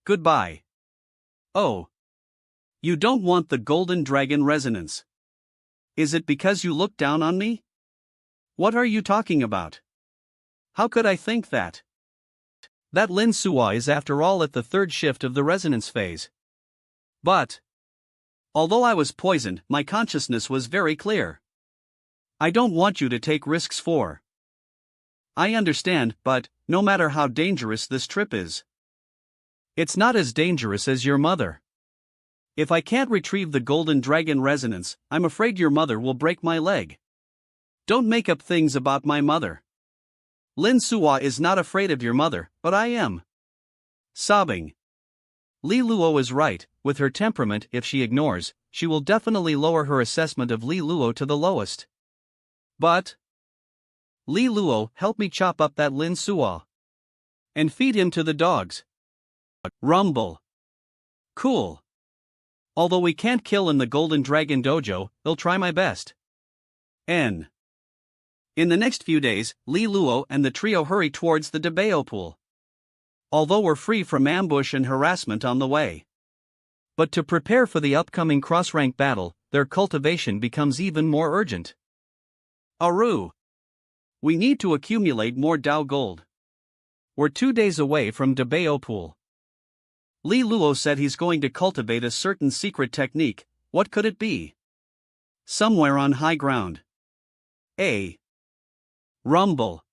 Speaker 1: Goodbye. Oh. You don't want the golden dragon resonance. Is it because you look down on me? What are you talking about? How could I think that? That Lin Suo is after all at the third shift of the resonance phase. But, although I was poisoned, my consciousness was very clear. I don't want you to take risks for. I understand, but, no matter how dangerous this trip is, it's not as dangerous as your mother. If I can't retrieve the golden dragon resonance, I'm afraid your mother will break my leg. Don't make up things about my mother. Lin Suo is not afraid of your mother, but I am. Sobbing. Li Luo is right, with her temperament, if she ignores, she will definitely lower her assessment of Li Luo to the lowest. But, Li Luo, help me chop up that Lin Suo. And feed him to the dogs. Rumble. Cool. Although we can't kill in the Golden Dragon Dojo, I'll try my best. N. In the next few days, Li Luo and the trio hurry towards the Debao pool. Although we're free from ambush and harassment on the way. But to prepare for the upcoming cross-rank battle, their cultivation becomes even more urgent. Aru. We need to accumulate more Dao gold. We're 2 days away from Debao pool. Li Luo said he's going to cultivate a certain secret technique. What could it be? Somewhere on high ground. A. Rumble.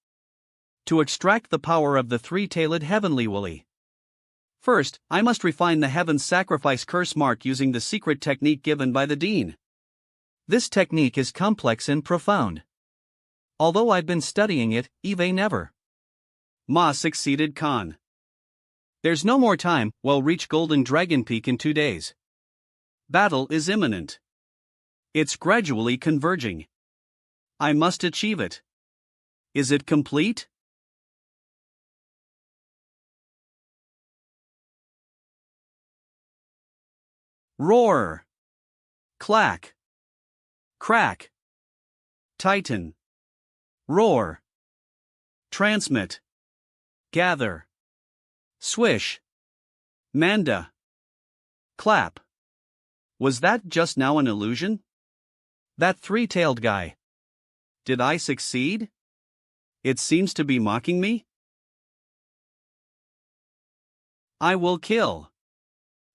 Speaker 1: To extract the power of the three-tailed heavenly woolly. First, I must refine the heaven's sacrifice curse mark using the secret technique given by the dean. This technique is complex and profound. Although I've been studying it, Eve never. Ma succeeded Khan. There's no more time, we'll reach Golden Dragon Peak in 2 days. Battle is imminent. It's gradually converging. I must achieve it. Is it complete? Roar. Clack. Crack. Titan. Roar. Transmit. Gather. Swish. Manda. Clap. Was that just now an illusion? That three-tailed guy. Did I succeed? It seems to be mocking me. I will kill.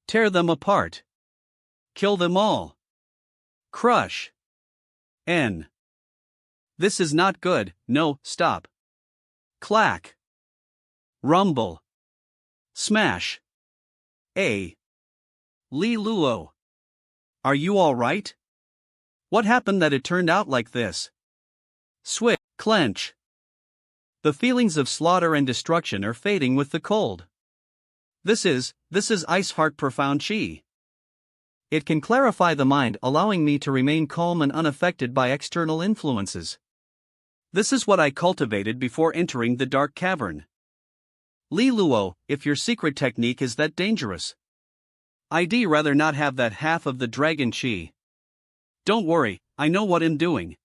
Speaker 1: Tear them apart. Kill them all. Crush. N. This is not good, no, stop. Clack. Rumble. Smash. A. Li Luo. Are you all right? What happened that it turned out like this? Switch. Clench. The feelings of slaughter and destruction are fading with the cold. This is Ice Heart Profound Chi. It can clarify the mind, allowing me to remain calm and unaffected by external influences. This is what I cultivated before entering the dark cavern. Li Luo, if your secret technique is that dangerous, I'd rather not have that half of the dragon chi. Don't worry, I know what I'm doing.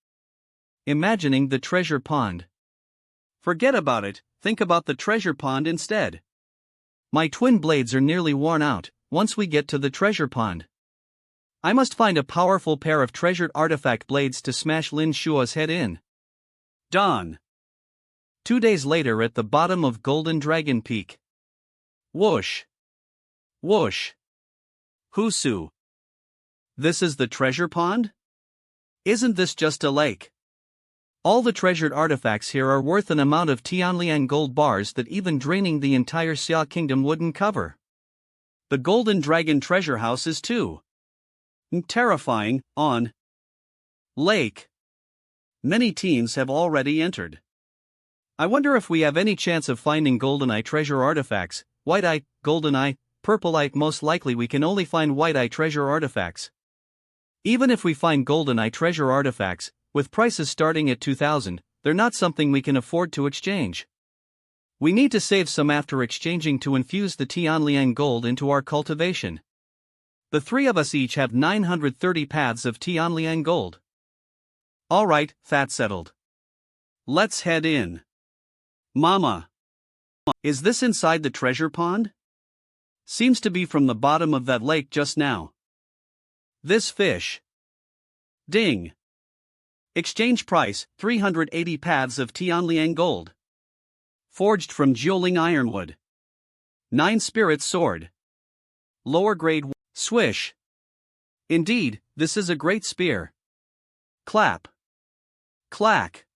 Speaker 1: Imagining the treasure pond. Forget about it, think about the treasure pond instead. My twin blades are nearly worn out. Once we get to the treasure pond, I must find a powerful pair of treasured artifact blades to smash Lin Shuo's head in. Dawn. 2 days later at the bottom of Golden Dragon Peak. Whoosh. Whoosh. Husu. This is the treasure pond? Isn't this just a lake? All the treasured artifacts here are worth an amount of Tianlian gold bars that even draining the entire Xia kingdom wouldn't cover. The Golden Dragon treasure house is too terrifying. On lake. Many teams have already entered. I wonder if we have any chance of finding GoldenEye treasure artifacts. White-eye, GoldenEye, Purple-eye. Most likely we can only find White-eye treasure artifacts. Even if we find GoldenEye treasure artifacts, with prices starting at 2,000, they're not something we can afford to exchange. We need to save some after exchanging to infuse the Tianlian gold into our cultivation. The 3 of us each have 930 paths of Tianlian gold. Alright, that settled. Let's head in. Mama. Is this inside the treasure pond? Seems to be from the bottom of that lake just now. This fish. Ding. Exchange price 380 paths of Tianliang gold. Forged from Jiuling ironwood. 9 spirit sword. Lower grade. Swish. Indeed, this is a great spear. Clap. Clack.